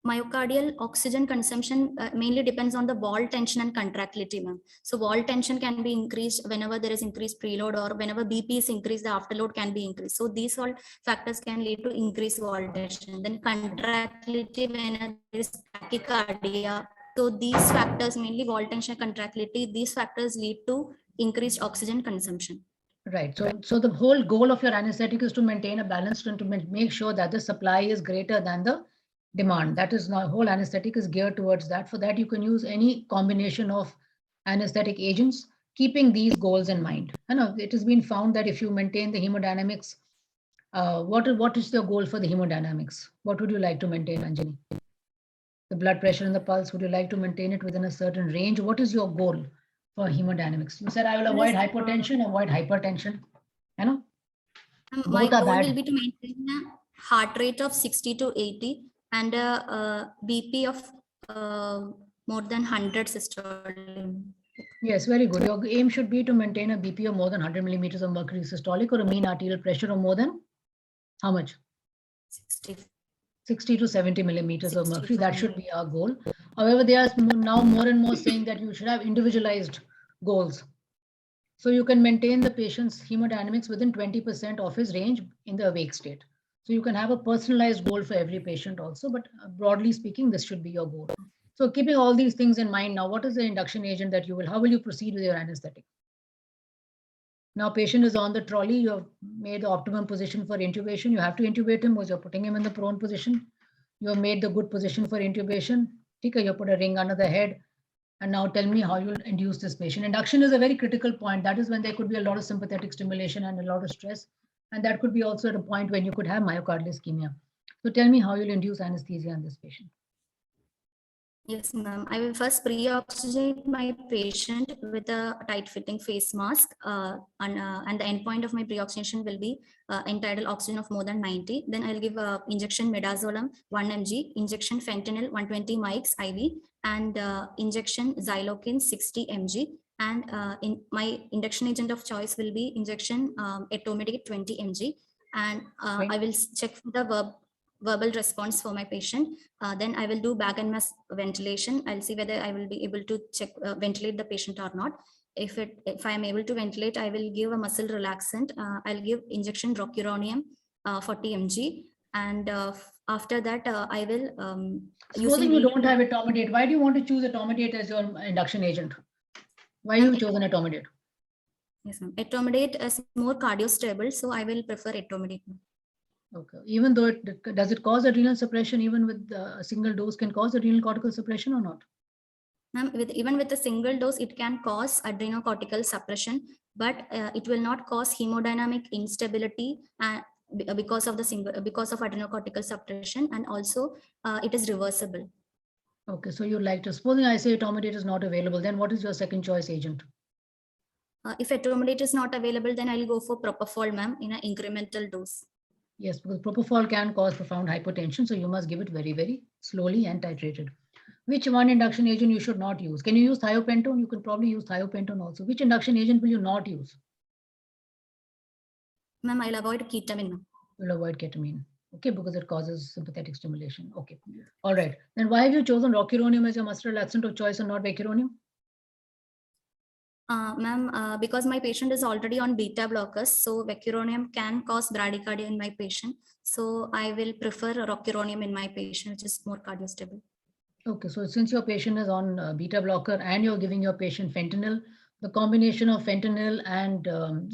Myocardial oxygen consumption mainly depends on the wall tension and contractility, ma'am. So wall tension can be increased whenever there is increased preload, or whenever BP is increased, the afterload can be increased. So these all factors can lead to increased wall tension. Then contractility when there is tachycardia. So these factors, mainly wall tension, contractility, these factors lead to increased oxygen consumption. Right. So the whole goal of your anesthetic is to maintain a balance and to make sure that the supply is greater than the demand. That is now whole anesthetic is geared towards that. For that, you can use any combination of anesthetic agents, keeping these goals in mind. I know it has been found that if you maintain the hemodynamics, what is the goal for the hemodynamics? What would you like to maintain, Anjani? The blood pressure and the pulse, would you like to maintain it within a certain range? What is your goal for hemodynamics? You said I will avoid hypotension, avoid hypertension. You know, my goal will be to maintain a heart rate of 60 to 80 and a BP of more than 100 systolic. Yes, very good. Your aim should be to maintain a BP of more than 100 millimeters of mercury systolic, or a mean arterial pressure of more than how much? 60 to 70 millimeters of mercury. That should be our goal. However, they are now more and more saying that you should have individualized goals. So you can maintain the patient's hemodynamics within 20% of his range in the awake state. So you can have a personalized goal for every patient also, but broadly speaking, this should be your goal. So keeping all these things in mind now, what is the induction agent that how will you proceed with your anesthetic? Now patient is on the trolley, you have made the optimum position for intubation. You have to intubate him because you're putting him in the prone position. You have made the good position for intubation. You put a ring under the head. And now tell me how you'll induce this patient. Induction is a very critical point. That is when there could be a lot of sympathetic stimulation and a lot of stress. And that could be also at a point when you could have myocardial ischemia. So tell me how you'll induce anesthesia in this patient. Yes, ma'am. I will first pre-oxygenate my patient with a tight-fitting face mask, and the endpoint of my pre-oxygenation will be end-tidal oxygen of more than 90. Then I'll give injection midazolam 1 mg, injection fentanyl 120 mics IV, and injection xylocaine 60 mg. And in my induction agent of choice will be injection etomidate 20 mg. And I will check for the verbal response for my patient. Then I will do bag and mask ventilation. I'll see whether I will be able to ventilate the patient or not. If I am able to ventilate, I will give a muscle relaxant. I'll give injection rocuronium 40 mg. And after that, I will Supposing you don't have etomidate, why do you want to choose etomidate as your induction agent? Why have you chosen etomidate? Yes, ma'am. Etomidate is more cardiostable, so I will prefer etomidate. Okay. Even though does it cause adrenal suppression, even with a single dose can cause adrenal cortical suppression or not? Ma'am, even with a single dose, it can cause adrenocortical suppression, but it will not cause hemodynamic instability because of adrenocortical suppression, and also it is reversible. Okay, so you'd like to, supposing I say etomidate is not available, then what is your second choice agent? If etomidate is not available, then I'll go for propofol, ma'am, in an incremental dose. Yes, because propofol can cause profound hypotension, so you must give it very, very slowly and titrated. Which one induction agent you should not use? Can you use thiopentone? You can probably use thiopentone also. Which induction agent will you not use? Ma'am, I'll avoid ketamine. You'll avoid ketamine. Okay, because it causes sympathetic stimulation. Okay. All right. Then why have you chosen rocuronium as your muscle relaxant of choice and not vecuronium? Ma'am, because my patient is already on beta blockers, so vecuronium can cause bradycardia in my patient. So I will prefer rocuronium in my patient, which is more cardiostable. Okay, so since your patient is on beta blocker and you're giving your patient fentanyl, the combination of fentanyl and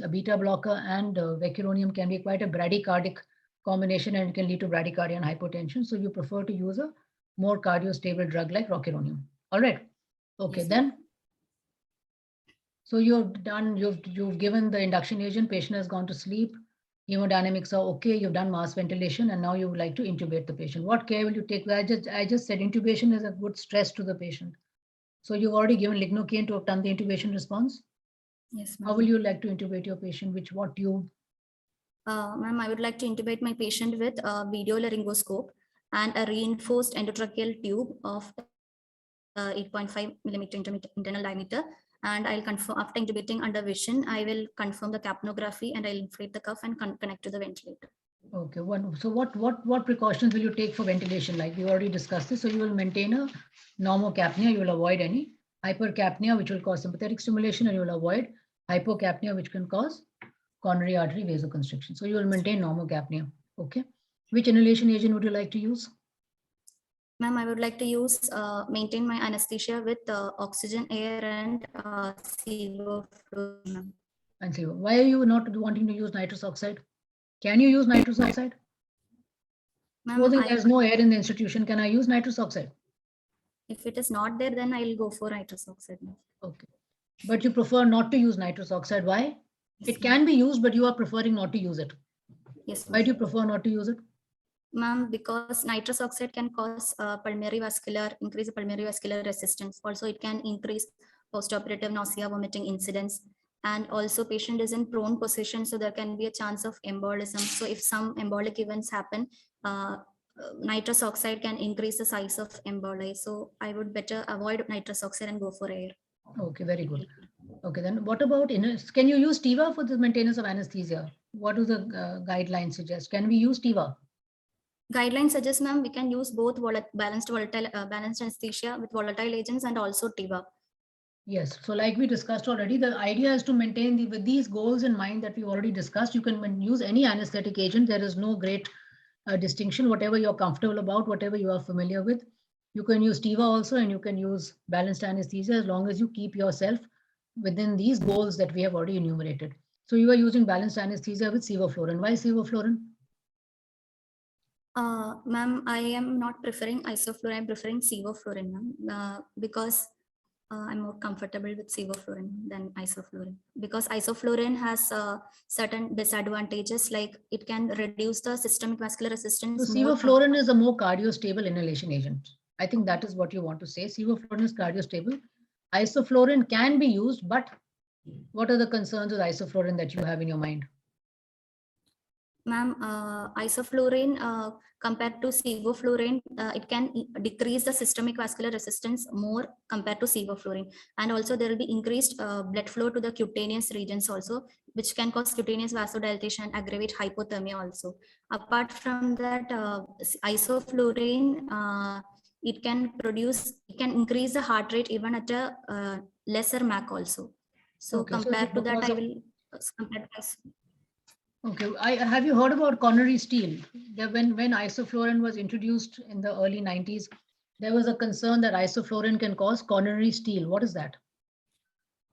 a beta blocker and vecuronium can be quite a bradycardic combination and it can lead to bradycardia and hypotension. So you prefer to use a more cardiostable drug like rocuronium. All right. Okay, Yes, then. So you've done, you've given the induction agent, patient has gone to sleep, hemodynamics are okay, you've done mass ventilation, and now you would like to intubate the patient. What care will you take? I just said intubation is a good stress to the patient. So you've already given lignocaine to have done the intubation response. Yes, How will you like to intubate your patient? What tube? Ma'am, I would like to intubate my patient with a video laryngoscope and a reinforced endotracheal tube of 8.5 millimeter internal diameter. And I'll confirm after intubating under vision, I will confirm the capnography and I'll inflate the cuff and connect to the ventilator. Okay, so what precautions will you take for ventilation? Like we already discussed this. So you will maintain a normocapnia, you will avoid any hypercapnia, which will cause sympathetic stimulation, and you will avoid hypocapnia, which can cause coronary artery vasoconstriction. So you will maintain normocapnia. Okay. Which inhalation agent would you like to use? Ma'am, I would like to use maintain my anesthesia with oxygen, air, and sevoflurane. And say, why are you not wanting to use nitrous oxide? Can you use nitrous oxide? Supposing there's no air in the institution, can I use nitrous oxide? If it is not there, then I will go for nitrous oxide. Okay. But you prefer not to use nitrous oxide. Why? Yes, it can be used, but you are preferring not to use it. Yes. Why do you prefer not to use it? Ma'am, because nitrous oxide can cause increase the pulmonary vascular resistance. Also, it can increase postoperative nausea, vomiting incidence. And also patient is in prone position, so there can be a chance of embolism. So if some embolic events happen, nitrous oxide can increase the size of emboli. So I would better avoid nitrous oxide and go for air. Okay, very good. Okay, then what about, can you use TIVA for the maintenance of anesthesia? What do the guidelines suggest? Can we use TIVA? Guidelines suggest, ma'am, we can use both balanced anesthesia with volatile agents and also TIVA. Yes, so like we discussed already, the idea is to maintain with these goals in mind that we already discussed. You can use any anesthetic agent. There is no great distinction. Whatever you're comfortable about, whatever you are familiar with. You can use TIVA also, and you can use balanced anesthesia as long as you keep yourself within these goals that we have already enumerated. So you are using balanced anesthesia with sevoflurane. Why sevoflurane? Ma'am, I am not preferring isoflurane. I'm preferring sevoflurane, ma'am, because I'm more comfortable with sevoflurane than isoflurane. Because isoflurane has certain disadvantages, like it can reduce the systemic vascular resistance. So sevoflurane is a more cardiostable inhalation agent. I think that is what you want to say. Sevoflurane is cardiostable. Isoflurane can be used, but what are the concerns with isoflurane that you have in your mind? Ma'am, isoflurane compared to sevoflurane, it can decrease the systemic vascular resistance more compared to sevoflurane. And also there will be increased blood flow to the cutaneous regions also, which can cause cutaneous vasodilatation and aggravate hypothermia also. Apart from that, isoflurane, it can increase the heart rate even at a lesser MAC also. So okay, compared to that, I will compare to Okay, have you heard about coronary steel? When isoflurane was introduced in the early 90s, there was a concern that isoflurane can cause coronary steel. What is that?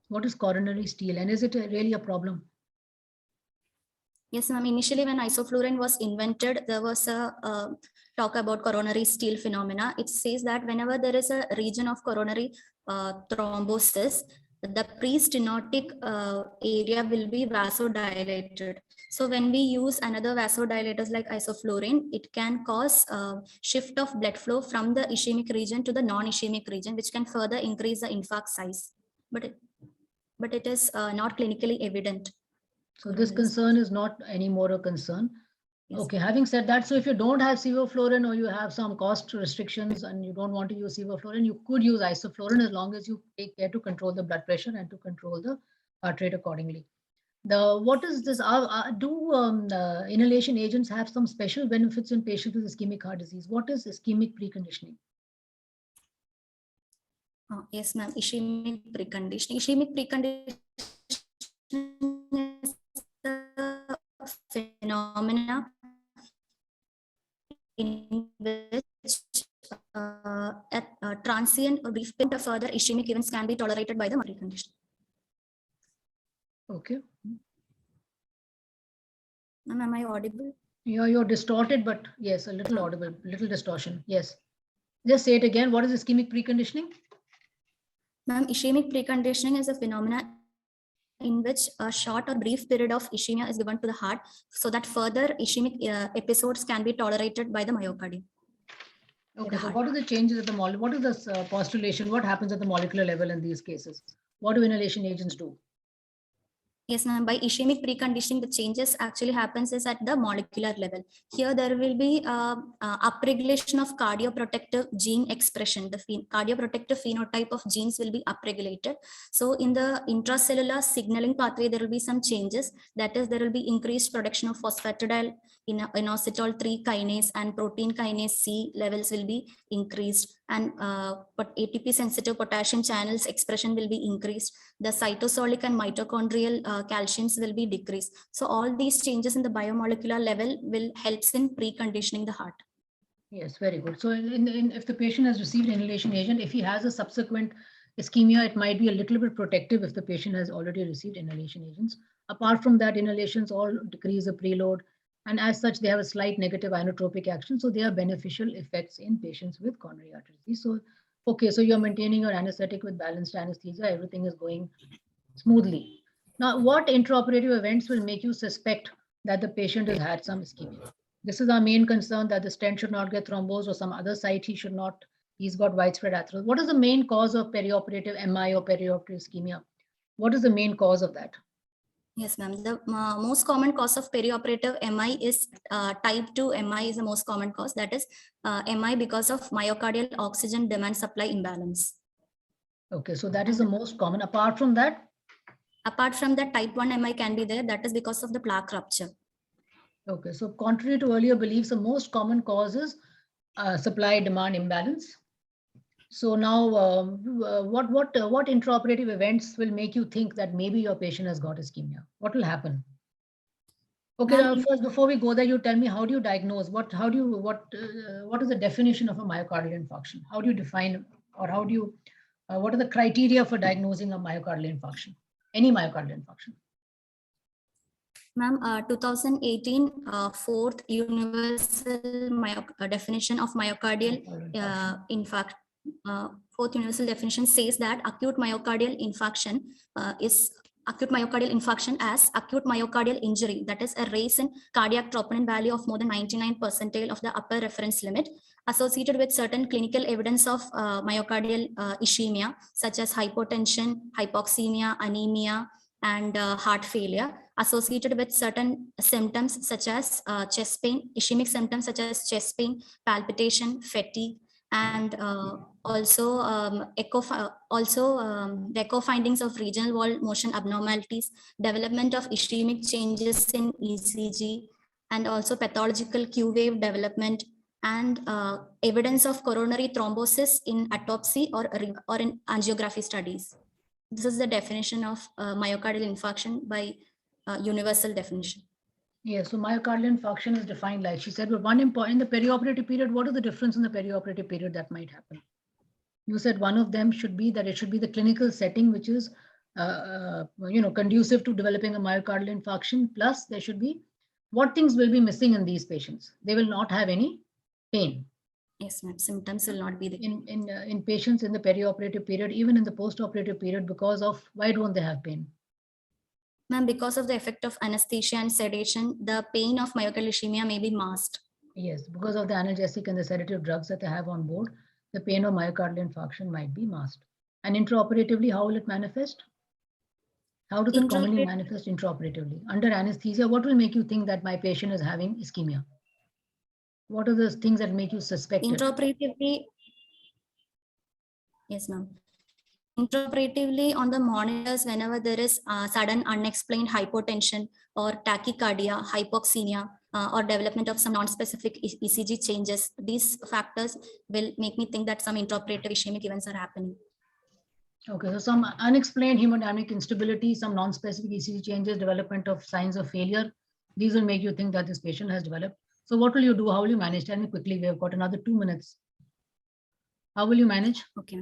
What is coronary steel, and is it really a problem? Yes, ma'am. Initially, when isoflurane was invented, there was a talk about coronary steel phenomena. It says that whenever there is a region of coronary thrombosis, the pre-stenotic area will be vasodilated. So when we use another vasodilators like isoflurane, it can cause shift of blood flow from the ischemic region to the non-ischemic region, which can further increase the infarct size. But it is not clinically evident. So this concern is not anymore a concern. Yes. Okay, having said that, so if you don't have sevoflurane or you have some cost restrictions and you don't want to use sevoflurane, you could use isoflurane as long as you take care to control the blood pressure and to control the heart rate accordingly. What is this? Do inhalation agents have some special benefits in patients with ischemic heart disease? What is ischemic preconditioning? Yes, ma'am. Ischemic preconditioning. Ischemic preconditioning is a phenomena in which at transient or brief period of further ischemic events can be tolerated by the preconditioning. Okay. Ma'am, am I audible? You're distorted, but yes, a little audible, little distortion. Yes. Just say it again. What is ischemic preconditioning? Ma'am, ischemic preconditioning is a phenomena in which a short or brief period of ischemia is given to the heart so that further ischemic episodes can be tolerated by the myocardium. Okay, so what are the changes at the molecule? What is this postulation? What happens at the molecular level in these cases? What do inhalation agents do? Yes, ma'am. By ischemic preconditioning, the changes actually happens is at the molecular level. Here, there will be upregulation of cardioprotective gene expression. The cardioprotective phenotype of genes will be upregulated. So, in the intracellular signaling pathway, there will be some changes. That is, there will be increased production of phosphatidyl, inositol 3 kinase, and protein kinase C levels will be increased, and but ATP sensitive potassium channels expression will be increased. The cytosolic and mitochondrial calciums will be decreased. So all these changes in the biomolecular level will helps in preconditioning the heart. Yes, very good. So if the patient has received inhalation agent, if he has a subsequent ischemia, it might be a little bit protective if the patient has already received inhalation agents. Apart from that, inhalations all decrease the preload, and as such, they have a slight negative inotropic action. So they are beneficial effects in patients with coronary artery disease. So, okay, so you're maintaining your anesthetic with balanced anesthesia. Everything is going smoothly. Now, what intraoperative events will make you suspect that the patient has had some ischemia? This is our main concern, that the stent should not get thrombosed or some other site he should not, he's got widespread atherosclerosis. What is the main cause of perioperative MI or perioperative ischemia? What is the main cause of that? Yes, ma'am. The most common cause of perioperative MI is type 2 MI is the most common cause. That is MI because of myocardial oxygen demand supply imbalance. Okay, so that is the most common. Apart from that? Apart from that, type 1 MI can be there. That is because of the plaque rupture. Okay, so contrary to earlier beliefs, the most common cause is supply-demand imbalance. So now, what intraoperative events will make you think that maybe your patient has got ischemia? What will happen? Okay, now first, before we go there, you tell me, how do you diagnose? What is the definition of a myocardial infarction? How do you define, or how do you, what are the criteria for diagnosing a myocardial infarction? Any myocardial infarction? Ma'am, 2018 fourth universal definition of myocardial infarct. Fourth universal definition says that acute myocardial infarction is acute myocardial infarction as acute myocardial injury, that is a raise in cardiac troponin value of more than 99% of the upper reference limit, associated with certain clinical evidence of myocardial ischemia, such as hypotension, hypoxemia, anemia, and heart failure, associated with certain symptoms such as chest pain, ischemic symptoms such as chest pain, palpitation, fatigue, and also the echo findings of regional wall motion abnormalities, development of ischemic changes in ECG, and also pathological Q wave development, and evidence of coronary thrombosis in autopsy or in angiography studies. This is the definition of myocardial infarction by universal definition. Yes, so myocardial infarction is defined like she said, but one important, in the perioperative period, what is the difference in the perioperative period that might happen? You said one of them should be that it should be the clinical setting, which is, conducive to developing a myocardial infarction. Plus, there should be, what things will be missing in these patients? They will not have any pain. Yes, ma'am. Symptoms will not be the in patients in the perioperative period, even in the postoperative period, because of, why don't they have pain? Ma'am, because of the effect of anesthesia and sedation, the pain of myocardial ischemia may be masked. Yes, because of the analgesic and the sedative drugs that they have on board, the pain of myocardial infarction might be masked. And intraoperatively, how will it manifest? How does it commonly manifest intraoperatively? Under anesthesia, what will make you think that my patient is having ischemia? What are the things that make you suspect it? Intraoperatively, yes, ma'am. Intraoperatively on the monitors, whenever there is sudden unexplained hypotension or tachycardia, hypoxemia, or development of some non-specific ECG changes, these factors will make me think that some intraoperative ischemic events are happening. Okay, so some unexplained hemodynamic instability, some non-specific ECG changes, development of signs of failure. These will make you think that this patient has developed. So what will you do? How will you manage? Tell me quickly. We have got another 2 minutes. How will you manage? Okay.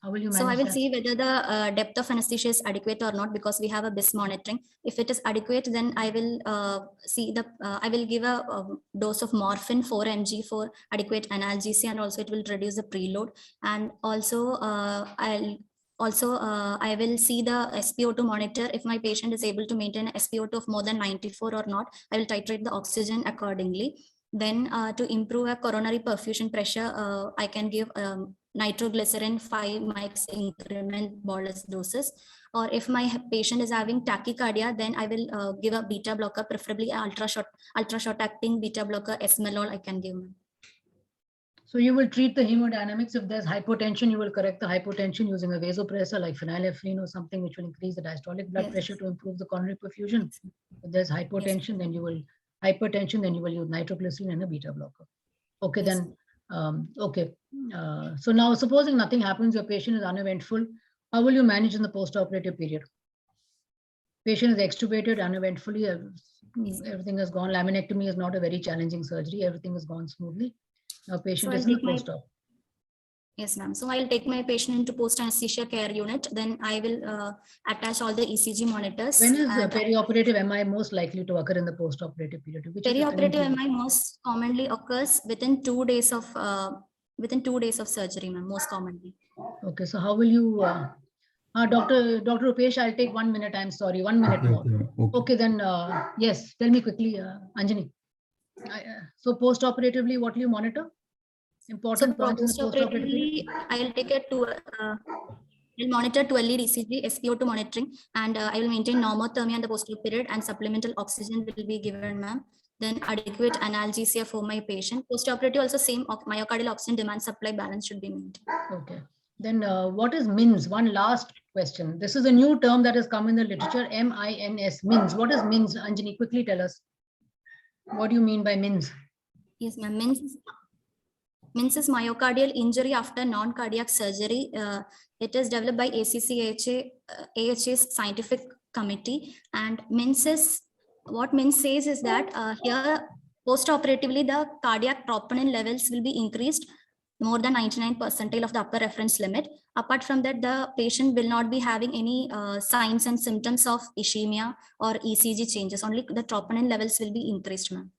How will you manage So I will that? see whether the depth of anesthesia is adequate or not, because we have a BIS monitoring. If it is adequate, then I will I will give a dose of morphine 4 mg for adequate analgesia, and also it will reduce the preload. And also I will see the SpO2 monitor. If my patient is able to maintain a SpO2 of more than 94 or not, I will titrate the oxygen accordingly. Then to improve a coronary perfusion pressure, I can give nitroglycerin 5 mics increment bolus doses. Or if my patient is having tachycardia, then I will give a beta blocker, preferably ultra short acting beta blocker, esmolol I can give. So you will treat the hemodynamics. If there's hypotension, you will correct the hypotension using a vasopressor like phenylephrine or something which will increase the diastolic blood pressure to improve the coronary perfusion. If there's hypotension, then you will use nitroglycerin and a beta blocker. Okay, then so now supposing nothing happens, your patient is uneventful, how will you manage in the post-operative period? Patient is extubated uneventfully, everything has gone. Laminectomy is not a very challenging surgery, everything has gone smoothly. Now patient is in the post-op. Yes, ma'am. So I'll take my patient into post-anesthesia care unit. Then I will attach all the ECG monitors. When is the perioperative MI most likely to occur in the post-operative period? Perioperative MI most commonly occurs within 2 days of surgery, ma'am, most commonly. Okay, so how will you, Dr. Rupesh, I'll take 1 minute. I'm sorry, 1 minute more. Okay, then yes, tell me quickly, Anjani. So post-operatively, what will you monitor? Important points in the post-operative period? I'll take it to I'll monitor 12-lead ECG, SpO2 monitoring, and I will maintain normothermia in the post-op period, and supplemental oxygen will be given, ma'am. Then adequate analgesia for my patient. Post-operative also same myocardial oxygen demand supply balance should be maintained. Okay. Then what is MINS? One last question. This is a new term that has come in the literature, MINS, MINS. What is MINS? Anjani, quickly tell us. What do you mean by MINS? Yes, ma'am. MINS is myocardial injury after non-cardiac surgery. It is developed by AHA's scientific committee. And what MINS says is that here post-operatively the cardiac troponin levels will be increased more than 99% of the upper reference limit. Apart from that, the patient will not be having any signs and symptoms of ischemia or ECG changes. Only the troponin levels will be increased, ma'am.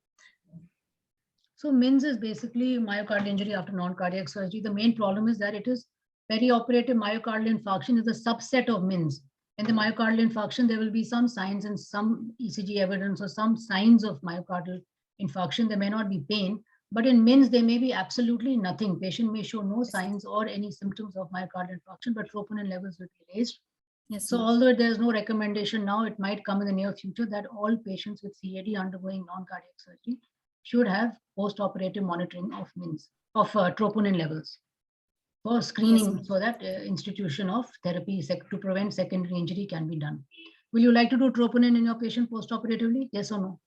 So MINS is basically myocardial injury after non-cardiac surgery. The main problem is that it is perioperative myocardial infarction is a subset of MINS. In the myocardial infarction, there will be some signs and some ECG evidence or some signs of myocardial infarction. There may not be pain, but in MINS, there may be absolutely nothing. Patient may show no signs or any symptoms of myocardial infarction, but troponin levels will be raised. Yes, so although there's no recommendation now, it might come in the near future that all patients with CAD undergoing non-cardiac surgery should have post-operative monitoring of MINS, of troponin levels for screening, so that institution of therapy to prevent secondary injury can be done. Will you like to do troponin in your patient post-operatively? Yes or no?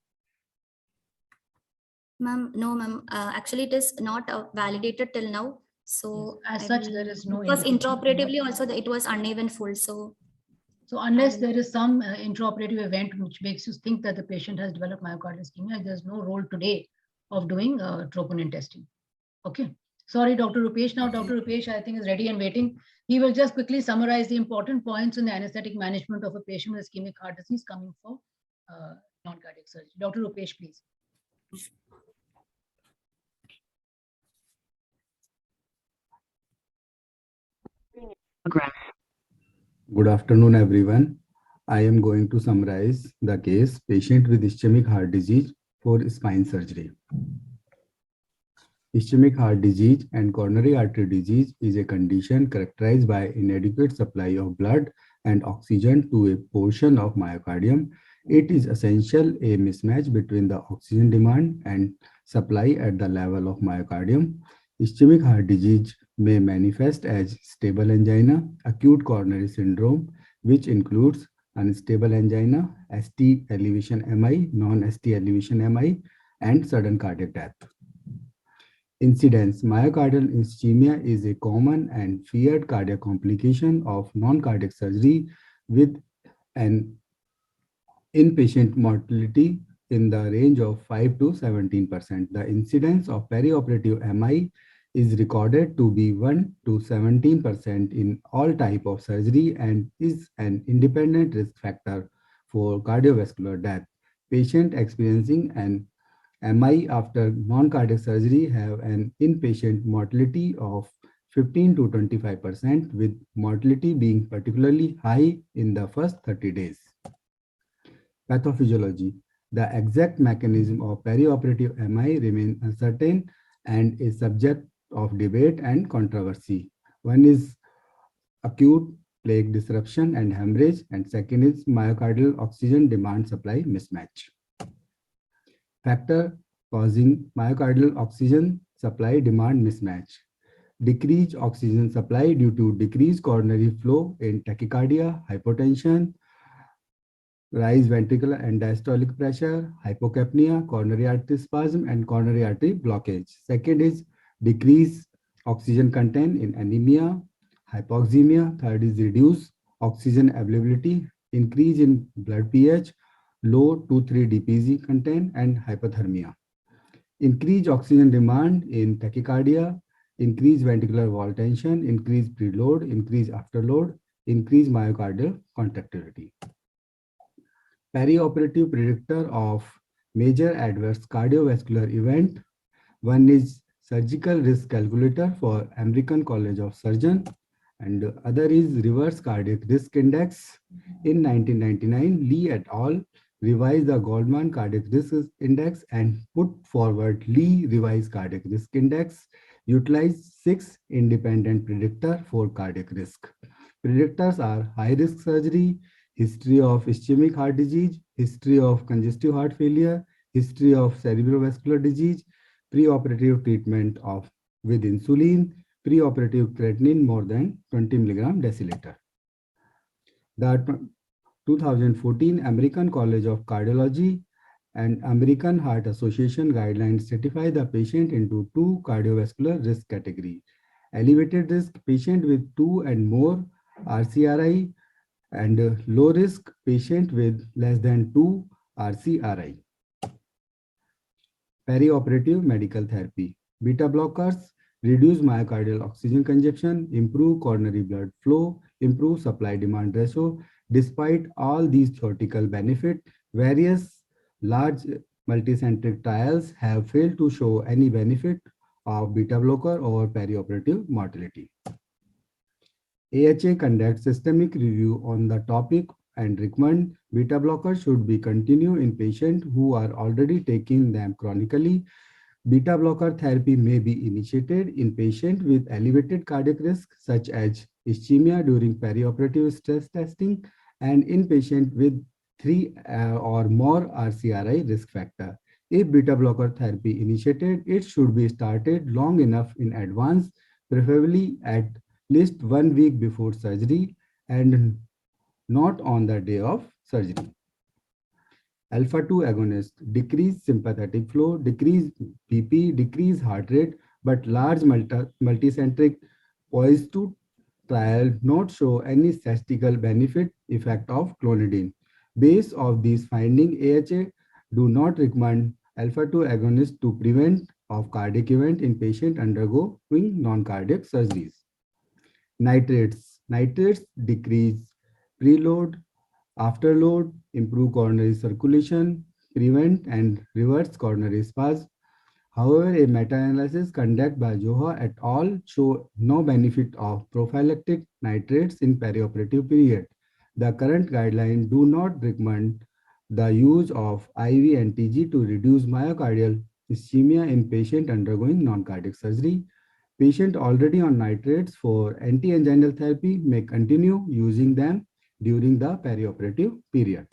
Ma'am, no, ma'am. Actually, it is not validated till now. So as such, there is no. Because intraoperatively also it was uneven full. So unless there is some intraoperative event which makes you think that the patient has developed myocardial ischemia, there's no role today of doing troponin testing. Okay. Sorry, Dr. Rupesh. Now, Dr. Rupesh, I think, is ready and waiting. He will just quickly summarize the important points in the anesthetic management of a patient with ischemic heart disease coming for non-cardiac surgery. Dr. Rupesh, please. Good afternoon, everyone. I am going to summarize the case patient with ischemic heart disease for spine surgery. Ischemic heart disease and coronary artery disease is a condition characterized by inadequate supply of blood and oxygen to a portion of myocardium. It is essential a mismatch between the oxygen demand and supply at the level of myocardium. Ischemic heart disease may manifest as stable angina, acute coronary syndrome, which includes unstable angina, ST elevation MI, non-ST elevation MI, and sudden cardiac death. Incidence. Myocardial ischemia is a common and feared cardiac complication of non-cardiac surgery with an inpatient mortality in the range of 5 to 17%. The incidence of perioperative MI is recorded to be 1 to 17% in all type of surgery and is an independent risk factor for cardiovascular death. Patient experiencing an MI after non-cardiac surgery have an inpatient mortality of 15 to 25%, with mortality being particularly high in the first 30 days. Pathophysiology. The exact mechanism of perioperative MI remains uncertain and is subject of debate and controversy. One is acute plaque disruption and hemorrhage, and second is myocardial oxygen demand supply mismatch. Factor causing myocardial oxygen supply demand mismatch. Decreased oxygen supply due to decreased coronary flow in tachycardia, hypotension, rise ventricular and diastolic pressure, hypocapnia, coronary artery spasm, and coronary artery blockage. Second is decreased oxygen content in anemia, hypoxemia. Third is reduced oxygen availability, increase in blood pH, low 2,3 dpg content, and hypothermia. Increased oxygen demand in tachycardia, increased ventricular wall tension, increased preload, increased afterload, increased myocardial contractility. Perioperative predictor of major adverse cardiovascular event. One is surgical risk calculator for American College of Surgeons, and other is reverse cardiac risk index. In 1999, Lee et al. Revised the Goldman cardiac risk index and put forward Lee revised cardiac risk index, utilized 6 independent predictors for cardiac risk. Predictors are high risk surgery, history of ischemic heart disease, history of congestive heart failure, history of cerebrovascular disease, preoperative treatment of with insulin, preoperative creatinine more than 20 milligram deciliter. The 2014 American College of Cardiology and American Heart Association guidelines stratify the patient into 2 cardiovascular risk categories: elevated risk patient with 2 and more RCRI, and low risk patient with less than 2 RCRI. Perioperative medical therapy. Beta blockers reduce myocardial oxygen consumption, improve coronary blood flow, improve supply-demand ratio. Despite all these theoretical benefits, various large multicentric trials have failed to show any benefit of beta blocker over perioperative mortality. AHA conducts systemic review on the topic and recommend beta blockers should be continued in patients who are already taking them chronically. Beta blocker therapy may be initiated in patients with elevated cardiac risk, such as ischemia during perioperative stress testing, and in patients with 3 or more RCRI risk factor. If beta blocker therapy initiated, it should be started long enough in advance, preferably at least 1 week before surgery and not on the day of surgery. Alpha-2 agonist decrease sympathetic flow, decrease BP, decrease heart rate, but large multicentric poised to trial not show any statistical benefit effect of clonidine. Based on these findings, AHA do not recommend alpha-2 agonist to prevent of cardiac event in patient undergoing non-cardiac surgeries. Nitrates. Nitrates decrease preload, afterload, improve coronary circulation, prevent and reverse coronary spasm. However, a meta-analysis conducted by Johar et al. Show no benefit of prophylactic nitrates in perioperative period. The current guidelines do not recommend the use of IV NTG to reduce myocardial ischemia in patients undergoing non-cardiac surgery. Patients already on nitrates for anti-anginal therapy may continue using them during the perioperative period.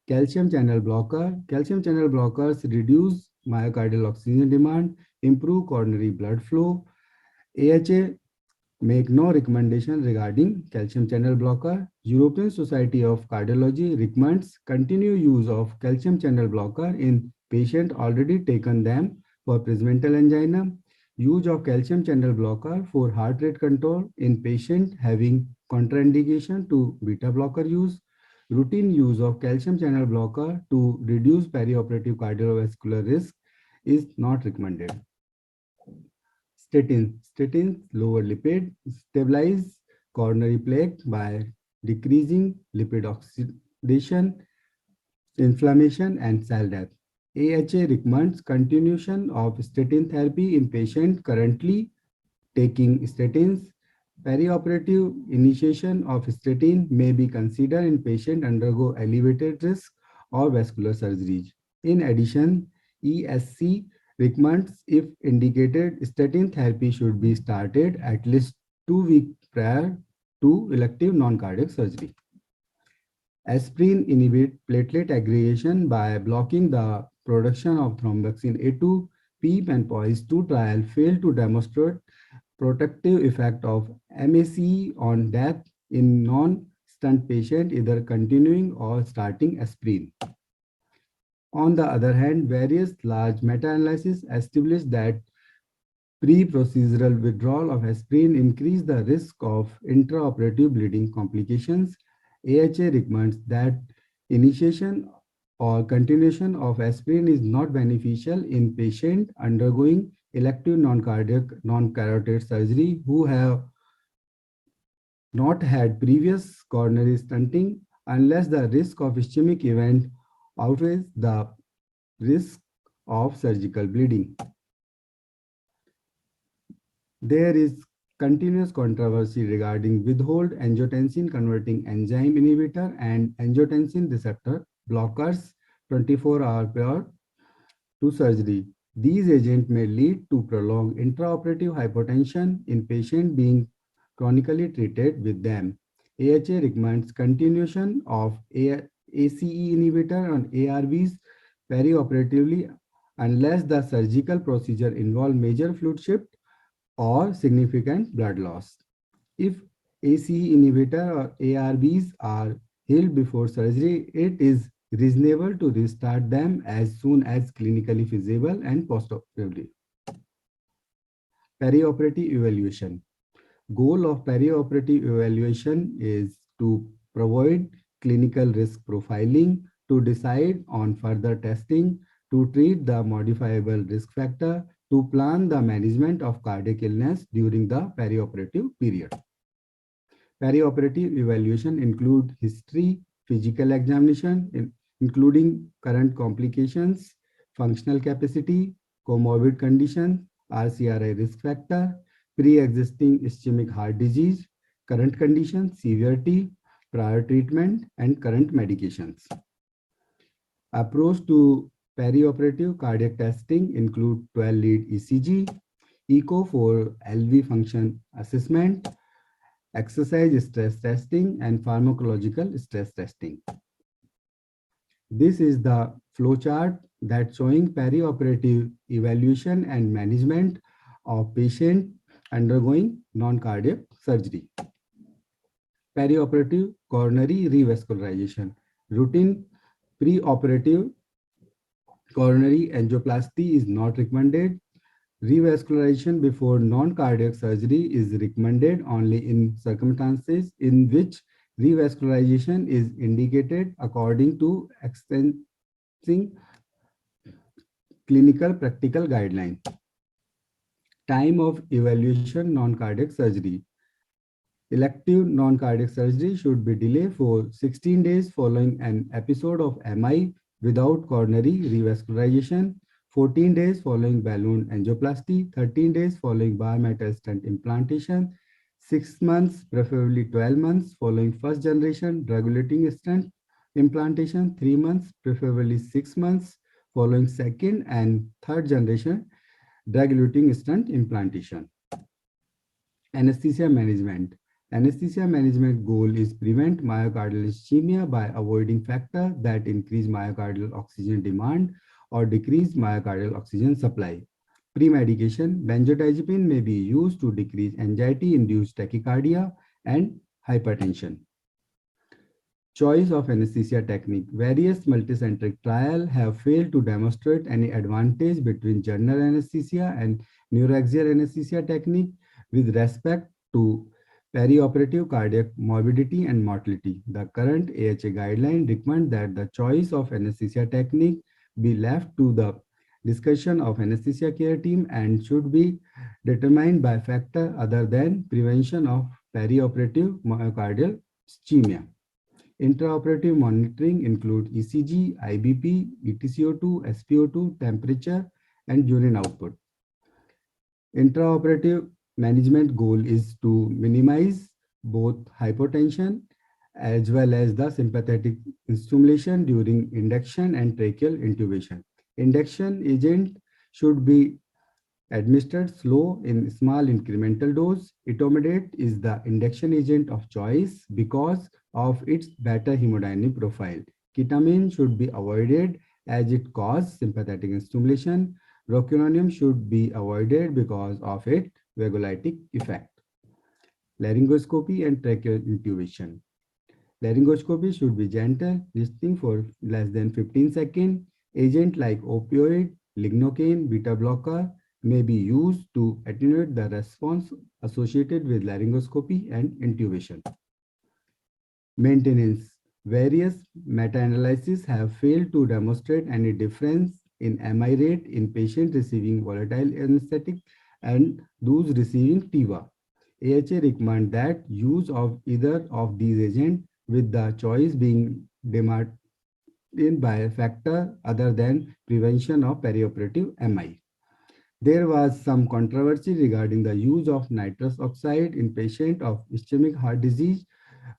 Calcium channel blocker. Calcium channel blockers reduce myocardial oxygen demand, improve coronary blood flow. AHA make no recommendation regarding calcium channel blocker. European Society of Cardiology recommends continued use of calcium channel blocker in patients already taken them for presmental angina, use of calcium channel blocker for heart rate control in patient having contraindication to beta blocker use, routine use of calcium channel blocker to reduce perioperative cardiovascular risk is not recommended. Statins lower lipid, stabilize coronary plaque by decreasing lipid oxidation, inflammation, and cell death. AHA recommends continuation of statin therapy in patients currently taking statins. Perioperative initiation of statin may be considered in patients undergo elevated risk or vascular surgeries. In addition, ESC recommends, if indicated, statin therapy should be started at least 2 weeks prior to elective non-cardiac surgery. Aspirin inhibits platelet aggregation by blocking the production of thromboxane A2. PEEP and POISE-2 trial failed to demonstrate protective effect of MACE on death in non-stunt patient, either continuing or starting aspirin. On the other hand, various large meta-analyses established that pre-procedural withdrawal of aspirin increase the risk of intraoperative bleeding complications. AHA recommends that initiation or continuation of aspirin is not beneficial in patients undergoing elective non-cardiac non-carotid surgery who have not had previous coronary stenting unless the risk of ischemic event outweighs the risk of surgical bleeding. There is continuous controversy regarding withhold angiotensin converting enzyme inhibitor and angiotensin receptor blockers 24 hours prior to surgery. These agents may lead to prolonged intraoperative hypotension in patients being chronically treated with them. AHA recommends continuation of ACE inhibitor on ARBs perioperatively unless the surgical procedure involves major fluid shift or significant blood loss. If ACE inhibitor or ARBs are healed before surgery, it is reasonable to restart them as soon as clinically feasible and postoperatively. Perioperative evaluation. Goal of perioperative evaluation is to provide clinical risk profiling, to decide on further testing, to treat the modifiable risk factor, to plan the management of cardiac illness during the perioperative period. Perioperative evaluation include history, physical examination, including current complications, functional capacity, comorbid condition, RCRI risk factor, pre-existing ischemic heart disease, current condition, severity, prior treatment, and current medications. Approach to perioperative cardiac testing include 12-lead ECG, echo for LV function assessment, exercise stress testing, and pharmacological stress testing. This is the flowchart that showing perioperative evaluation and management of patient undergoing non-cardiac surgery. Perioperative coronary revascularization. Routine preoperative coronary angioplasty is not recommended. Revascularization before non-cardiac surgery is recommended only in circumstances in which revascularization is indicated according to existing clinical practical guidelines. Time of evaluation non-cardiac surgery. Elective non-cardiac surgery should be delayed for 16 days following an episode of MI without coronary revascularization, 14 days following balloon angioplasty, 13 days following bare metal stent implantation, 6 months, preferably 12 months following first generation drug-eluting stent implantation, 3 months, preferably 6 months following second and third generation drug-eluting stent implantation. Anesthesia management. Anesthesia management goal is prevent myocardial ischemia by avoiding factors that increase myocardial oxygen demand or decrease myocardial oxygen supply. Pre-medication, benzodiazepine may be used to decrease anxiety-induced tachycardia and hypertension. Choice of anesthesia technique. Various multicentric trials have failed to demonstrate any advantage between general anesthesia and neuroaxial anesthesia technique with respect to perioperative cardiac morbidity and mortality. The current AHA guideline recommend that the choice of anesthesia technique be left to the discussion of anesthesia care team and should be determined by factor other than prevention of perioperative myocardial ischemia. Intraoperative monitoring include ECG, IBP, ETCO2, SpO2, temperature, and urine output. Intraoperative management goal is to minimize both hypotension as well as the sympathetic stimulation during induction and tracheal intubation. Induction agent should be administered slow in small incremental dose. Etomidate is the induction agent of choice because of its better hemodynamic profile. Ketamine should be avoided as it causes sympathetic stimulation. Rocuronium should be avoided because of its vagolytic effect. Laryngoscopy and tracheal intubation. Laryngoscopy should be gentle, listening for less than 15 seconds. Agent like opioid, lignocaine, beta blocker may be used to attenuate the response associated with laryngoscopy and intubation. Maintenance. Various meta-analyses have failed to demonstrate any difference in MI rate in patients receiving volatile anesthetic and those receiving TIVA. AHA recommend that use of either of these agents with the choice being demarcated by a factor other than prevention of perioperative MI. There was some controversy regarding the use of nitrous oxide in patients of ischemic heart disease,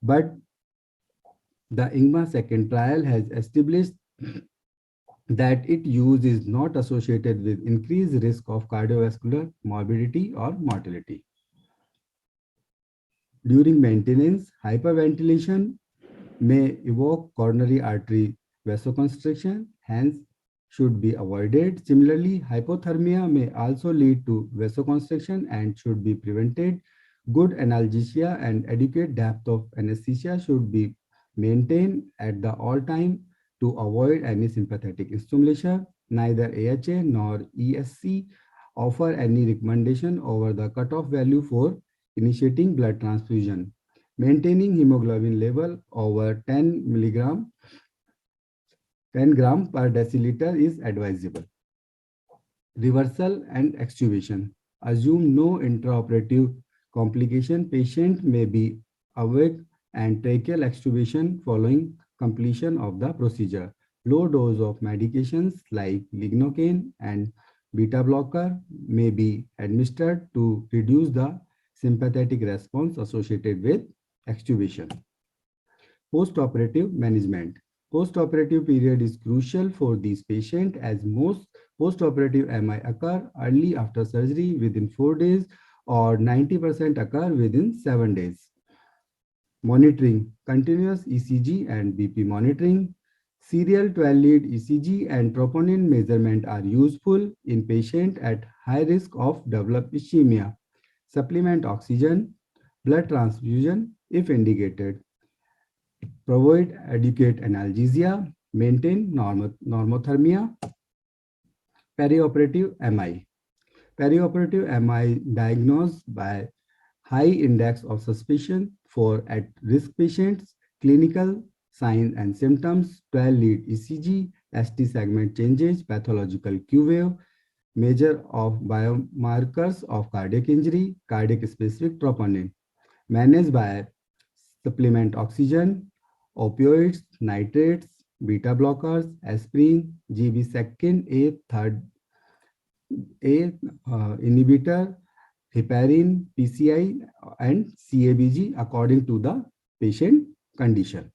but the IGMA second trial has established that its use is not associated with increased risk of cardiovascular morbidity or mortality. During maintenance, hyperventilation may evoke coronary artery vasoconstriction, hence should be avoided. Similarly, hypothermia may also lead to vasoconstriction and should be prevented. Good analgesia and adequate depth of anesthesia should be maintained at the all time to avoid any sympathetic stimulation. Neither AHA nor ESC offer any recommendation over the cutoff value for initiating blood transfusion. Maintaining hemoglobin level over 10 gram per deciliter is advisable. Reversal and extubation. Assume no intraoperative complication. Patient may be awake and tracheal extubation following completion of the procedure. Low dose of medications like lignocaine and beta blocker may be administered to reduce the sympathetic response associated with extubation. Post-operative management. Post-operative period is crucial for these patients as most post-operative MI occur early after surgery within 4 days or 90% occur within 7 days. Monitoring. Continuous ECG and BP monitoring. Serial 12-lead ECG and troponin measurement are useful in patients at high risk of developing ischemia. Supplement oxygen, blood transfusion if indicated. Provide adequate analgesia, maintain normothermia. Perioperative MI. Perioperative MI diagnosed by high index of suspicion for at-risk patients. Clinical signs and symptoms, 12-lead ECG, ST segment changes, pathological Q wave, measure of biomarkers of cardiac injury, cardiac specific troponin. Managed by supplement oxygen, opioids, nitrates, beta blockers, aspirin, GB-sectin, A inhibitor, heparin, PCI, and CABG according to the patient condition.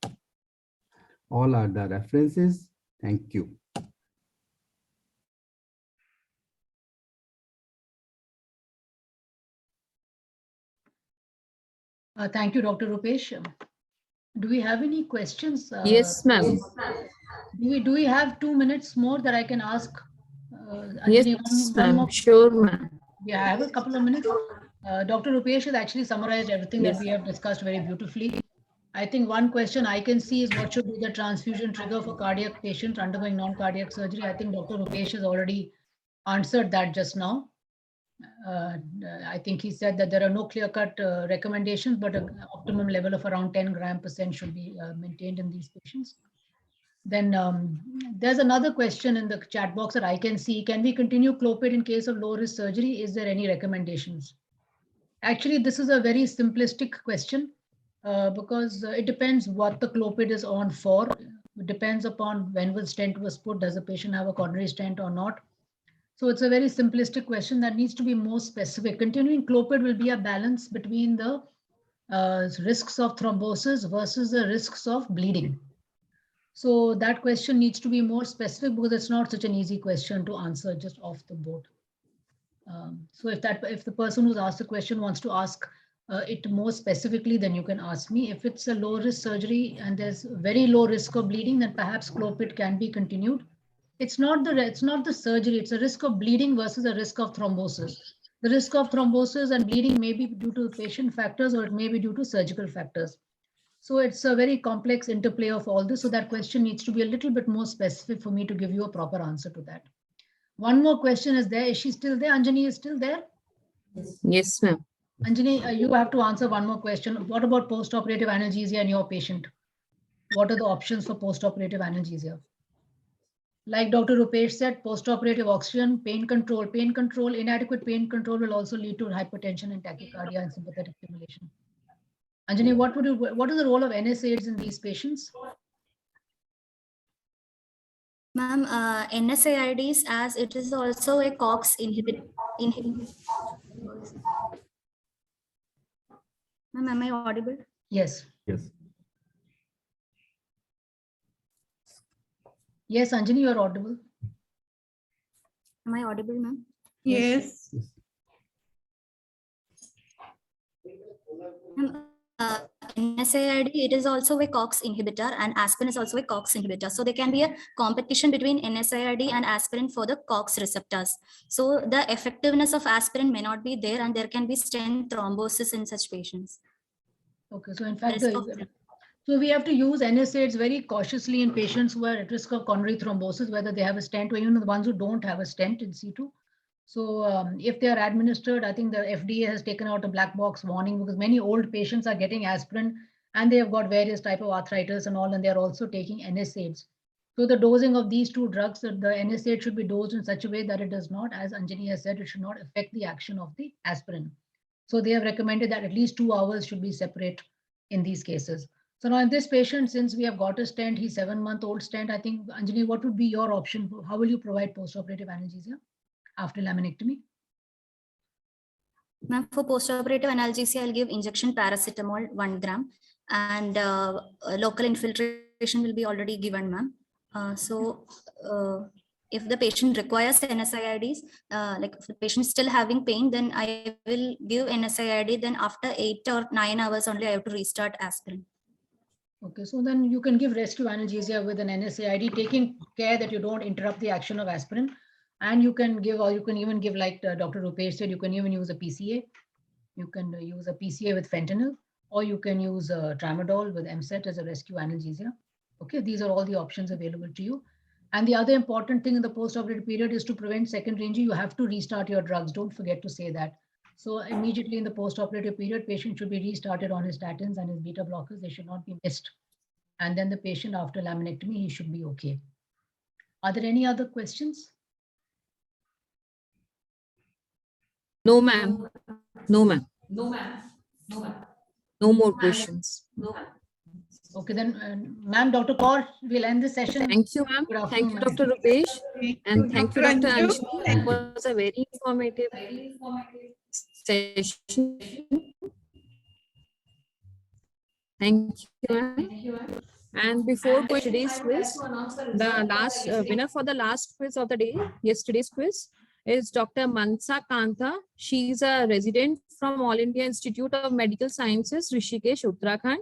All are the references. Thank you. Thank you, Dr. Rupesh. Do we have any questions? Yes, ma'am. Do we have 2 minutes more that I can ask? Yes, ma'am. Sure, ma'am. Yeah, I have a couple of minutes. Dr. Rupesh has actually summarized everything that we have discussed very beautifully. I think one question I can see is what should be the transfusion trigger for cardiac patient undergoing non-cardiac surgery. I think Dr. Rupesh has already answered that just now. I think he said that there are no clear-cut recommendations, but an optimum level of around 10 gram% should be maintained in these patients. Then there's another question in the chat box that I can see. Can we continue Clopid in case of low-risk surgery? Is there any recommendations? Actually, this is a very simplistic question because it depends what the Clopid is on for. It depends upon when the stent was put. Does the patient have a coronary stent or not? So it's a very simplistic question that needs to be more specific. Continuing Clopid will be a balance between the risks of thrombosis versus the risks of bleeding. So that question needs to be more specific because it's not such an easy question to answer just off the board. So if the person who's asked the question wants to ask it more specifically, then you can ask me. If it's a low risk surgery and there's very low risk of bleeding, then perhaps Clopid can be continued. It's not the surgery, it's a risk of bleeding versus a risk of thrombosis. The risk of thrombosis and bleeding may be due to patient factors or it may be due to surgical factors. So it's a very complex interplay of all this. So that question needs to be a little bit more specific for me to give you a proper answer to that. One more question is there. Is she still there? Anjani is still there? Yes, ma'am. Anjani, you have to answer one more question. What about post-operative analgesia in your patient? What are the options for post-operative analgesia? Like Dr. Rupesh said, post-operative oxygen, pain control. Pain control, inadequate pain control will also lead to hypertension and tachycardia and sympathetic stimulation. Anjani, what is the role of NSAIDs in these patients? Ma'am, NSAIDs, as it is also a COX inhibitor. Ma'am, am I audible? Yes. Yes. Yes, Anjani, you are audible. Am I audible, ma'am? Yes. NSAID, it is also a COX inhibitor and aspirin is also a COX inhibitor. So there can be a competition between NSAID and aspirin for the COX receptors. So the effectiveness of aspirin may not be there and there can be stent thrombosis in such patients. Okay, so in fact, so we have to use NSAIDs very cautiously in patients who are at risk of coronary thrombosis, whether they have a stent or even the ones who don't have a stent in situ. So if they are administered, I think the FDA has taken out a black box warning because many old patients are getting aspirin and they have got various type of arthritis and all, and they're also taking NSAIDs. So the dosing of these two drugs, the NSAID should be dosed in such a way that it does not, as Anjani has said, it should not affect the action of the aspirin. So they have recommended that at least 2 hours should be separate in these cases. So now in this patient, since we have got a stent, he's 7-month-old stent, I think, Anjani, what would be your option? How will you provide postoperative analgesia after laminectomy? Ma'am, for postoperative analgesia, I'll give injection paracetamol 1 gram and local infiltration will be already given, ma'am. If the patient requires NSAIDs, like if the patient is still having pain, then I will give NSAID. Then after 8 or 9 hours only, I have to restart aspirin. Okay, so then you can give rescue analgesia with an NSAID, taking care that you don't interrupt the action of aspirin. And you can give, or you can even give, like Dr. Rupesh said, you can even use a PCA. You can use a PCA with fentanyl, or you can use tramadol with MSET as a rescue analgesia. Okay, these are all the options available to you. And the other important thing in the post-operative period is to prevent secondary injury. You have to restart your drugs. Don't forget to say that. So immediately in the post-operative period, patient should be restarted on his statins and his beta blockers. They should not be missed. And then the patient after laminectomy, he should be okay. Are there any other questions? No, ma'am. No, ma'am. No, ma'am. No, ma'am. No more questions. No, ma'am. Okay, then, ma'am, Dr. Kaur, we'll end this session. Thank you, ma'am. Thank you, Dr. Rupesh. And thank you, Dr. Anjali. It was a very informative session. Thank you. And before today's quiz, the last winner for the last quiz of the day, yesterday's quiz, is Dr. Mansa Kanta. She is a resident from All India Institute of Medical Sciences, Rishikesh, Uttarakhand.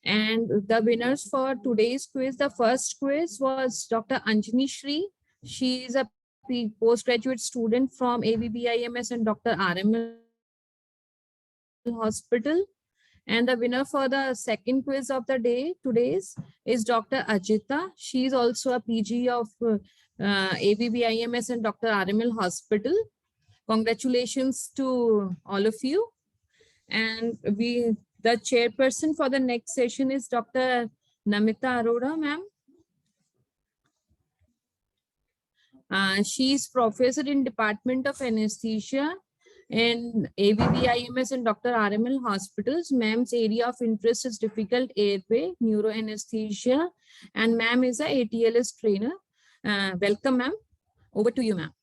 And the winners for today's quiz, the first quiz was Dr. Anjani Shri. She is a postgraduate student from ABBIMS and Dr. RML Hospital. And the winner for the second quiz of the day today's is Dr. Ajita. She is also a PG of ABBIMS and Dr. RML Hospital. Congratulations to all of you. And the chairperson for the next session is Dr. Namita Arora, ma'am. She is professor in Department of Anesthesia in ABBIMS and Dr. RML Hospitals. Ma'am's area of interest is difficult airway, neuroanesthesia, and ma'am is a ATLS trainer. Welcome, ma'am. Over to you, ma'am.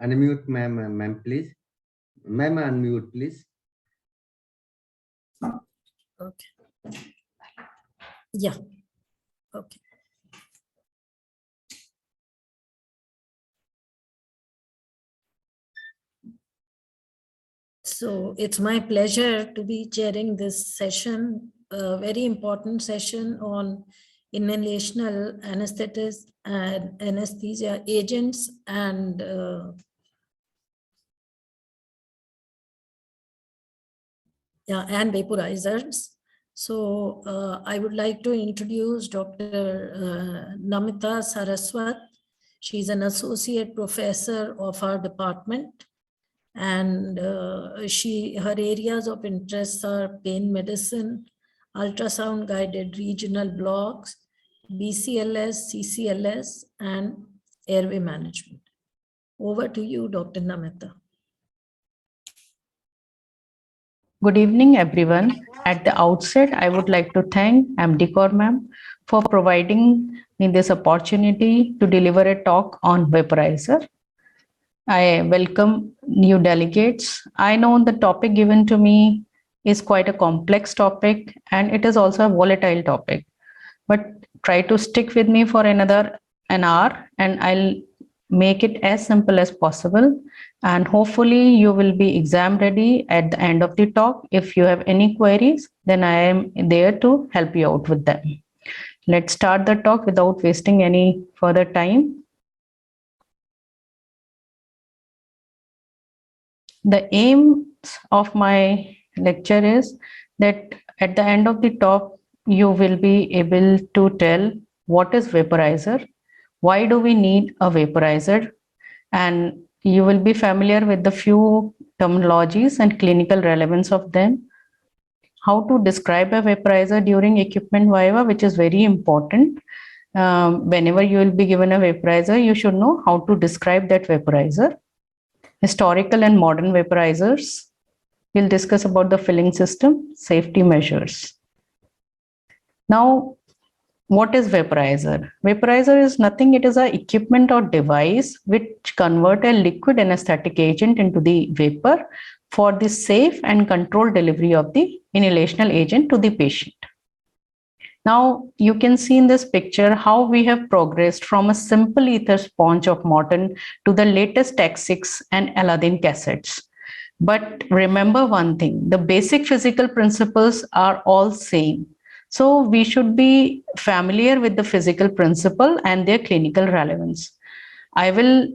Unmute, ma'am, please. Ma'am, unmute, please. Okay. Yeah. Okay. So it's my pleasure to be chairing this session, a very important session on inhalational anesthetics and anesthesia agents and vaporizers. So I would like to introduce Dr. Namita Saraswat. She's an associate professor of our department, and her areas of interest are pain medicine, ultrasound guided regional blocks, BCLS, CCLS, and airway management. Over to you, Dr. Namita. Good evening, everyone. At the outset, I would like to thank MD Kaur ma'am for providing me this opportunity to deliver a talk on vaporizer. I welcome new delegates. I know the topic given to me is quite a complex topic and it is also a volatile topic, but try to stick with me for an hour and I'll make it as simple as possible. And hopefully you will be exam ready at the end of the talk. If you have any queries, then I am there to help you out with them. Let's start the talk without wasting any further time. The aim of my lecture is that at the end of the talk, you will be able to tell what is vaporizer, why do we need a vaporizer, and you will be familiar with the few terminologies and clinical relevance of them. How to describe a vaporizer during equipment viva, which is very important. Whenever you will be given a vaporizer, you should know how to describe that vaporizer. Historical and modern vaporizers. We'll discuss about the filling system, safety measures. Now, what is vaporizer? Vaporizer is nothing, it is an equipment or device which convert a liquid anesthetic agent into the vapor for the safe and controlled delivery of the inhalational agent to the patient. Now, you can see in this picture how we have progressed from a simple ether sponge of Morton to the latest Tech6 and Aladdin cassettes. But remember one thing, the basic physical principles are all same. So we should be familiar with the physical principle and their clinical relevance. I will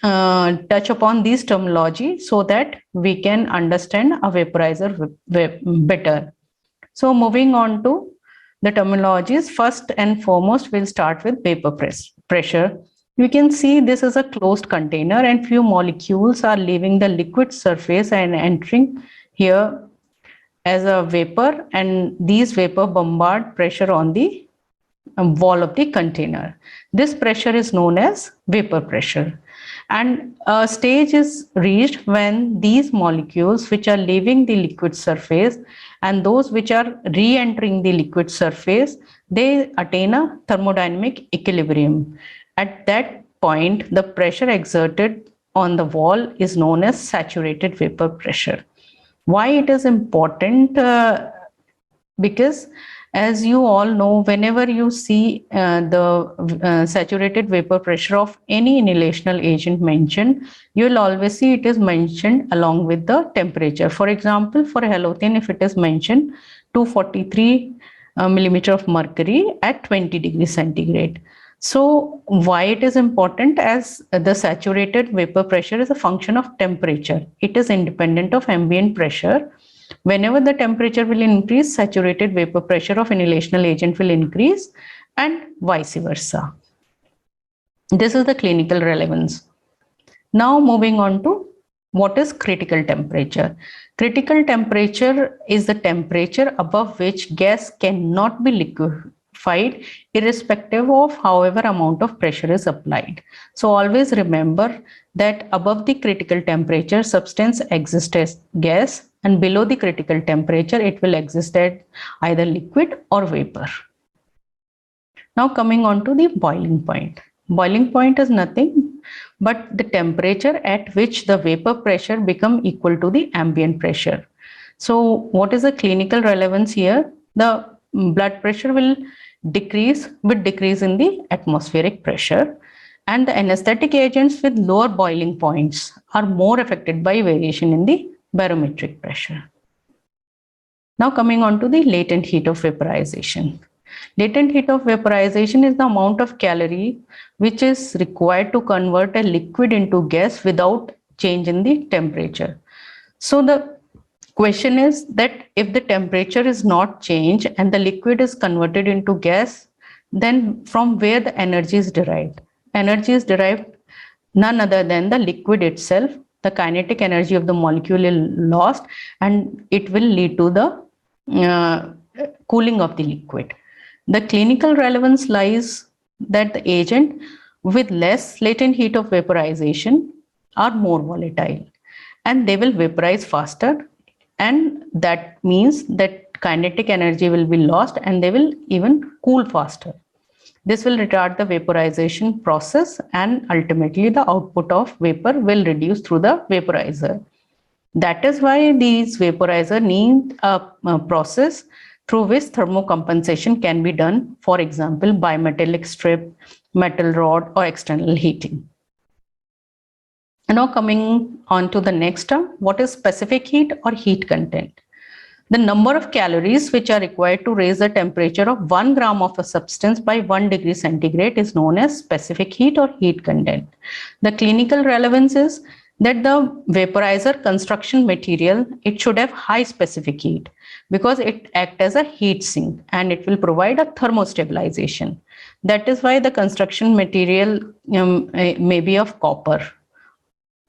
touch upon these terminology so that we can understand a vaporizer better. So moving on to the terminologies, first and foremost, we'll start with vapor pressure. You can see this is a closed container and few molecules are leaving the liquid surface and entering here as a vapor, and these vapor bombard pressure on the wall of the container. This pressure is known as vapor pressure. And a stage is reached when these molecules which are leaving the liquid surface and those which are re-entering the liquid surface, they attain a thermodynamic equilibrium. At that point, the pressure exerted on the wall is known as saturated vapor pressure. Why it is important? Because as you all know, whenever you see the saturated vapor pressure of any inhalational agent mentioned, you will always see it is mentioned along with the temperature. For example, for halothian, if it is mentioned 243 millimeter of mercury at 20 degrees centigrade. So why it is important? As the saturated vapor pressure is a function of temperature. It is independent of ambient pressure. Whenever the temperature will increase, saturated vapor pressure of inhalational agent will increase, and vice versa. This is the clinical relevance. Now moving on to what is critical temperature. Critical temperature is the temperature above which gas cannot be liquefied irrespective of however amount of pressure is applied. So always remember that above the critical temperature substance exists as gas, and below the critical temperature it will exist as either liquid or vapor. Now coming on to the boiling point. Boiling point is nothing but the temperature at which the vapor pressure become equal to the ambient pressure. So what is the clinical relevance here? The blood pressure will decrease with decrease in the atmospheric pressure, and the anesthetic agents with lower boiling points are more affected by variation in the barometric pressure. Now coming on to the latent heat of vaporization. Latent heat of vaporization is the amount of calorie which is required to convert a liquid into gas without change in the temperature. So the question is that if the temperature is not changed and the liquid is converted into gas, then from where the energy is derived? Energy is derived none other than the liquid itself. The kinetic energy of the molecule is lost, and it will lead to the cooling of the liquid. The clinical relevance lies that the agent with less latent heat of vaporization are more volatile, and they will vaporize faster, and that means that kinetic energy will be lost and they will even cool faster. This will retard the vaporization process, and ultimately the output of vapor will reduce through the vaporizer. That is why these vaporizer need a process through which thermocompensation can be done, for example, bimetallic strip, metal rod, or external heating. Now coming on to the next term, what is specific heat or heat content? The number of calories which are required to raise the temperature of 1 gram of a substance by 1 degree centigrade is known as specific heat or heat content. The clinical relevance is that the vaporizer construction material, it should have high specific heat because it acts as a heat sink and it will provide a thermostabilization. That is why the construction material may be of copper,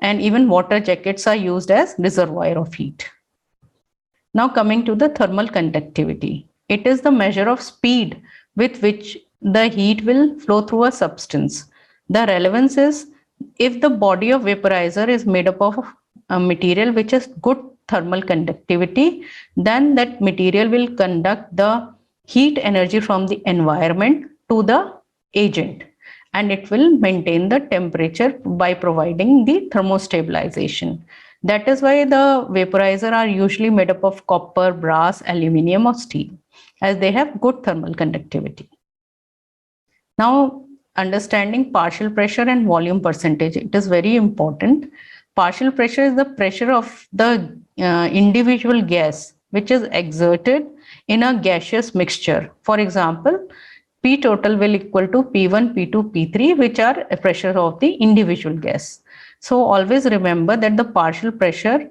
and even water jackets are used as reservoir of heat. Now coming to the thermal conductivity. It is the measure of speed with which the heat will flow through a substance. The relevance is if the body of vaporizer is made up of a material which has good thermal conductivity, then that material will conduct the heat energy from the environment to the agent, and it will maintain the temperature by providing the thermostabilization. That is why the vaporizer are usually made up of copper, brass, aluminium, or steel, as they have good thermal conductivity. Now, understanding partial pressure and volume percentage, it is very important. Partial pressure is the pressure of the individual gas which is exerted in a gaseous mixture. For example, P total will equal to P1, P2, P3, which are a pressure of the individual gas. So always remember that the partial pressure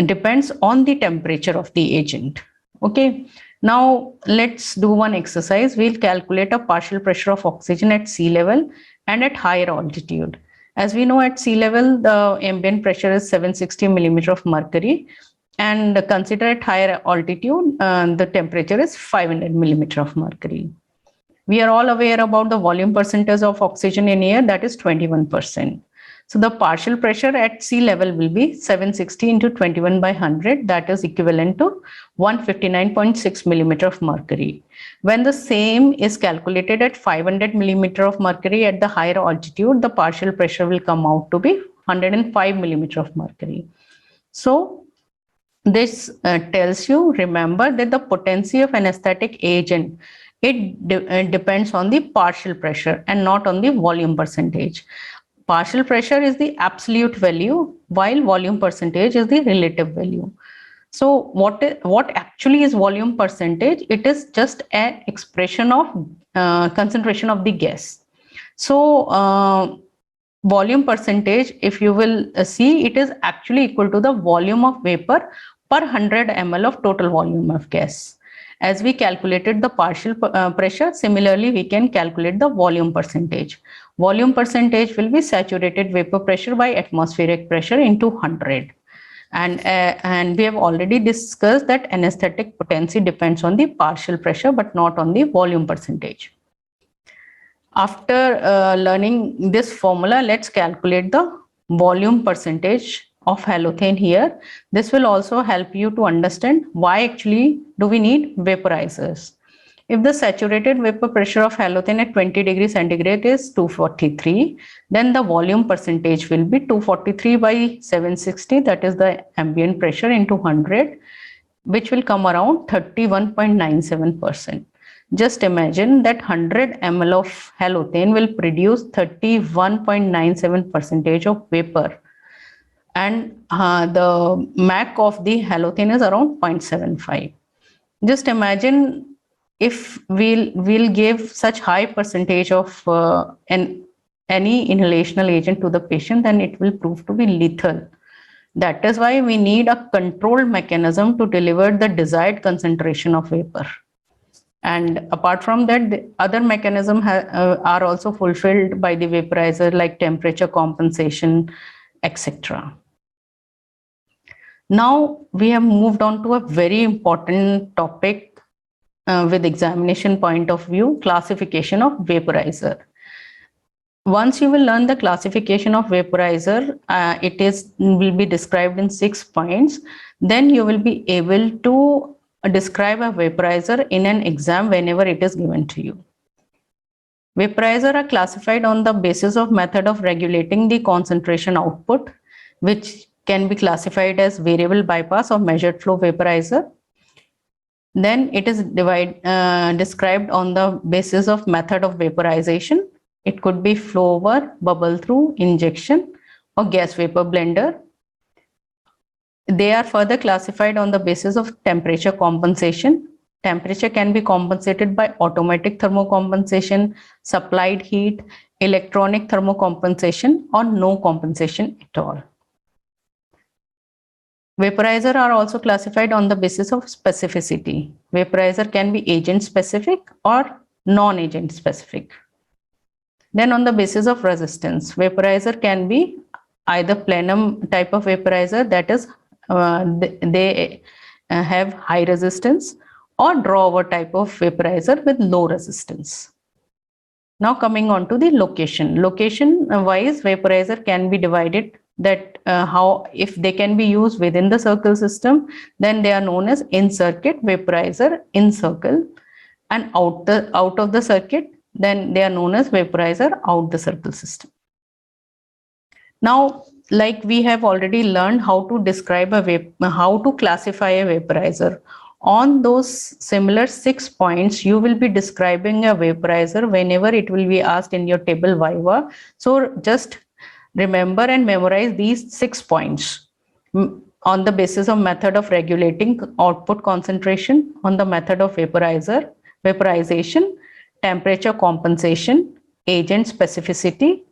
depends on the temperature of the agent. Okay. Now let's do one exercise. We'll calculate a partial pressure of oxygen at sea level and at higher altitude. As we know, at sea level, the ambient pressure is 760 millimeter of mercury, and consider at higher altitude, the temperature is 500 millimeter of mercury. We are all aware about the volume percentage of oxygen in air, that is 21%. So the partial pressure at sea level will be 760 into 21 by 100, that is equivalent to 159.6 millimeter of mercury. When the same is calculated at 500 millimeter of mercury at the higher altitude, the partial pressure will come out to be 105 millimeter of mercury. So this tells you, remember that the potency of anesthetic agent, it depends on the partial pressure and not on the volume percentage. Partial pressure is the absolute value, while volume percentage is the relative value. So what actually is volume percentage? It is just an expression of concentration of the gas. So volume percentage, if you will see, it is actually equal to the volume of vapor per 100 ml of total volume of gas. As we calculated the partial pressure, similarly we can calculate the volume percentage. Volume percentage will be saturated vapor pressure by atmospheric pressure into 100. And we have already discussed that anesthetic potency depends on the partial pressure but not on the volume percentage. After learning this formula, let's calculate the volume percentage of halothane here. This will also help you to understand why actually do we need vaporizers. If the saturated vapor pressure of halothane at 20 degrees centigrade is 243, then the volume percentage will be 243 by 760, that is the ambient pressure, into 100, which will come around 31.97%. Just imagine that 100 ml of halothane will produce 31.97% of vapor, and the MAC of the halothane is around 0.75. Just imagine if we'll give such high percentage of any inhalational agent to the patient, then it will prove to be lethal. That is why we need a controlled mechanism to deliver the desired concentration of vapor. And apart from that, the other mechanisms are also fulfilled by the vaporizer, like temperature compensation, etc. Now we have moved on to a very important topic with examination point of view, classification of vaporizer. Once you will learn the classification of vaporizer, will be described in 6 points. Then you will be able to describe a vaporizer in an exam whenever it is given to you. Vaporizer are classified on the basis of method of regulating the concentration output, which can be classified as variable bypass or measured flow vaporizer. Then it is described on the basis of method of vaporization. It could be flow over, bubble through, injection, or gas vapor blender. They are further classified on the basis of temperature compensation. Temperature can be compensated by automatic thermocompensation, supplied heat, electronic thermocompensation, or no compensation at all. Vaporizer are also classified on the basis of specificity. Vaporizer can be agent specific or non-agent specific. Then on the basis of resistance, vaporizer can be either plenum type of vaporizer, that is they have high resistance, or draw-over type of vaporizer with low resistance. Now coming on to the location. Location wise, vaporizer can be divided that if they can be used within the circle system, then they are known as in-circuit vaporizer in circle, and out of the circuit, then they are known as vaporizer out the circle system. Now, like we have already learned how to describe how to classify a vaporizer. On those similar 6 points, you will be describing a vaporizer whenever it will be asked in your table viva. So just remember and memorize these 6 points. On the basis of method of regulating output concentration, on the method of vaporization, temperature compensation, agent specificity,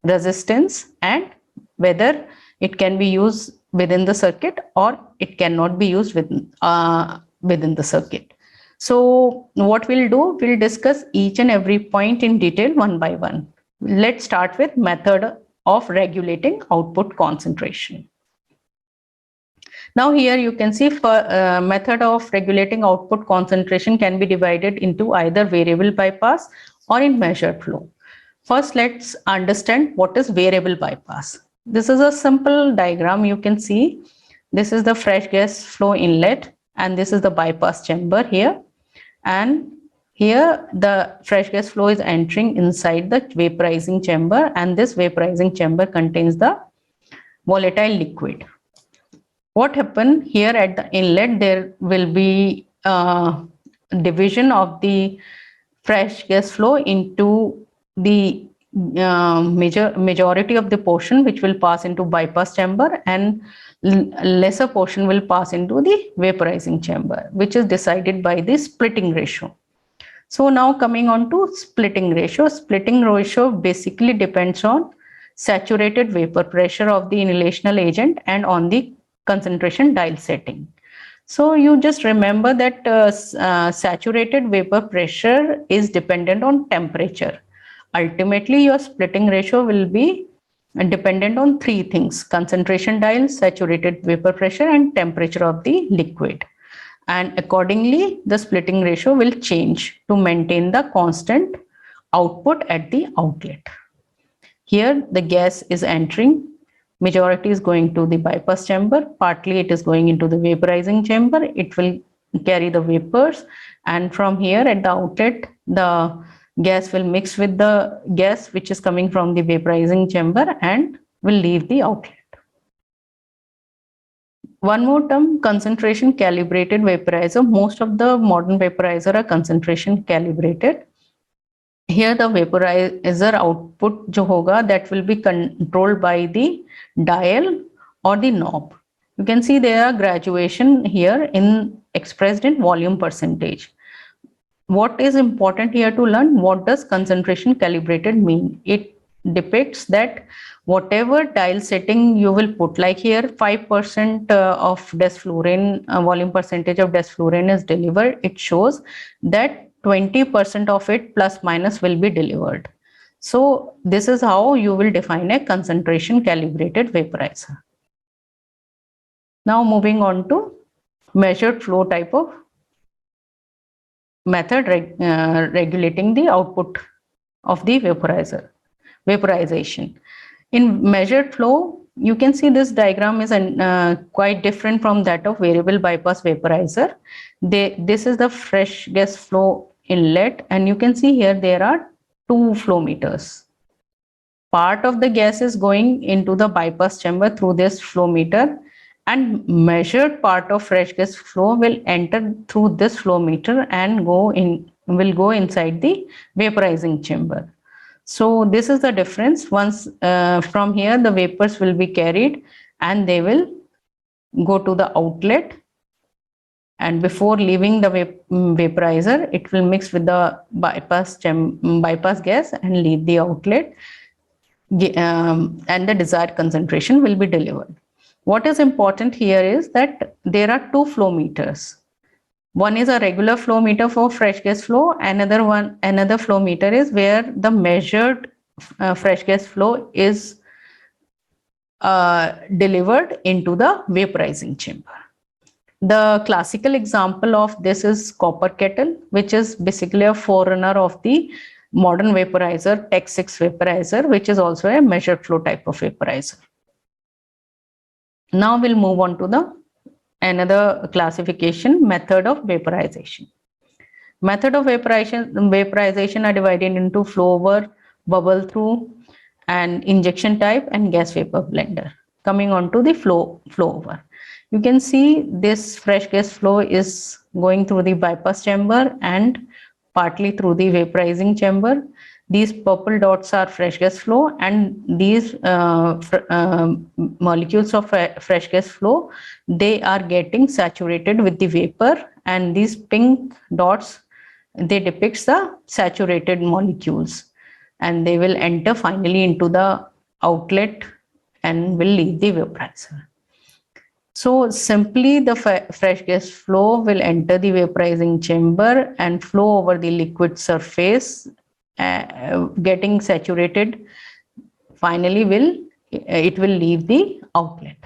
resistance, and whether it can be used within the circuit or it cannot be used within the circuit. So what we'll do, we'll discuss each and every point in detail one by one. Let's start with method of regulating output concentration. Now here you can see method of regulating output concentration can be divided into either variable bypass or in measured flow. First, let's understand what is variable bypass. This is a simple diagram. You can see this is the fresh gas flow inlet and this is the bypass chamber here. And here the fresh gas flow is entering inside the vaporizing chamber, and this vaporizing chamber contains the volatile liquid. What happened here at the inlet, there will be division of the fresh gas flow into the majority of the portion which will pass into bypass chamber, and lesser portion will pass into the vaporizing chamber, which is decided by the splitting ratio. So now coming on to splitting ratio. Splitting ratio basically depends on saturated vapor pressure of the inhalational agent and on the concentration dial setting. So you just remember that saturated vapor pressure is dependent on temperature. Ultimately, your splitting ratio will be dependent on three things: concentration dial, saturated vapor pressure, and temperature of the liquid. And accordingly, the splitting ratio will change to maintain the constant output at the outlet. Here, the gas is entering. Majority is going to the bypass chamber. Partly it is going into the vaporizing chamber. It will carry the vapors. And from here at the outlet, the gas will mix with the gas which is coming from the vaporizing chamber and will leave the outlet. One more term, concentration calibrated vaporizer. Most of the modern vaporizer are concentration calibrated. Here the vaporizer output jo hoga, that will be controlled by the dial or the knob. You can see there are graduation here in expressed in volume percentage. What is important here to learn, what does concentration calibrated mean? It depicts that whatever dial setting you will put, like here 5% of desflurane, volume percentage of desflurane is delivered, it shows that 20% of it plus minus will be delivered. So this is how you will define a concentration calibrated vaporizer. Now moving on to measured flow type of method regulating the output of the vaporization. In measured flow, you can see this diagram is quite different from that of variable bypass vaporizer. This is the fresh gas flow inlet, and you can see here there are two flow meters. Part of the gas is going into the bypass chamber through this flow meter, and measured part of fresh gas flow will enter through this flow meter and will go inside the vaporizing chamber. So this is the difference. Once from here the vapors will be carried and they will go to the outlet, and before leaving the vaporizer it will mix with the bypass gas and leave the outlet, and the desired concentration will be delivered. What is important here is that there are two flow meters. One is a regular flow meter for fresh gas flow. Another flow meter is where the measured fresh gas flow is delivered into the vaporizing chamber. The classical example of this is copper kettle, which is basically a forerunner of the modern vaporizer, Tech 6 vaporizer, which is also a measured flow type of vaporizer. Now we'll move on to another classification, method of vaporization. Method of vaporization are divided into flow over, bubble through, and injection type, and gas vapor blender. Coming on to the flow over. You can see this fresh gas flow is going through the bypass chamber and partly through the vaporizing chamber. These purple dots are fresh gas flow, and these molecules of fresh gas flow, they are getting saturated with the vapor, and these pink dots, they depict the saturated molecules, and they will enter finally into the outlet and will leave the vaporizer. So simply the fresh gas flow will enter the vaporizing chamber and flow over the liquid surface, getting saturated. Finally, it will leave the outlet.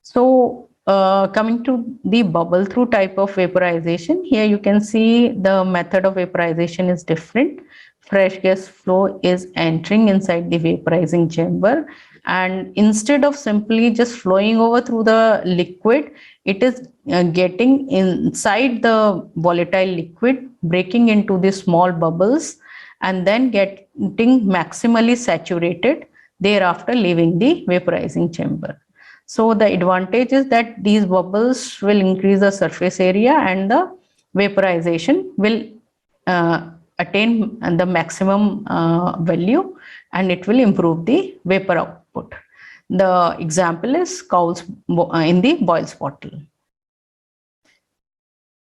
So coming to the bubble through type of vaporization, here you can see the method of vaporization is different. Fresh gas flow is entering inside the vaporizing chamber, and instead of simply just flowing over through the liquid, it is getting inside the volatile liquid, breaking into the small bubbles, and then getting maximally saturated, thereafter leaving the vaporizing chamber. So the advantage is that these bubbles will increase the surface area and the vaporization will attain the maximum value, and it will improve the vapor output. The example is Cowles in the Boyle's bottle.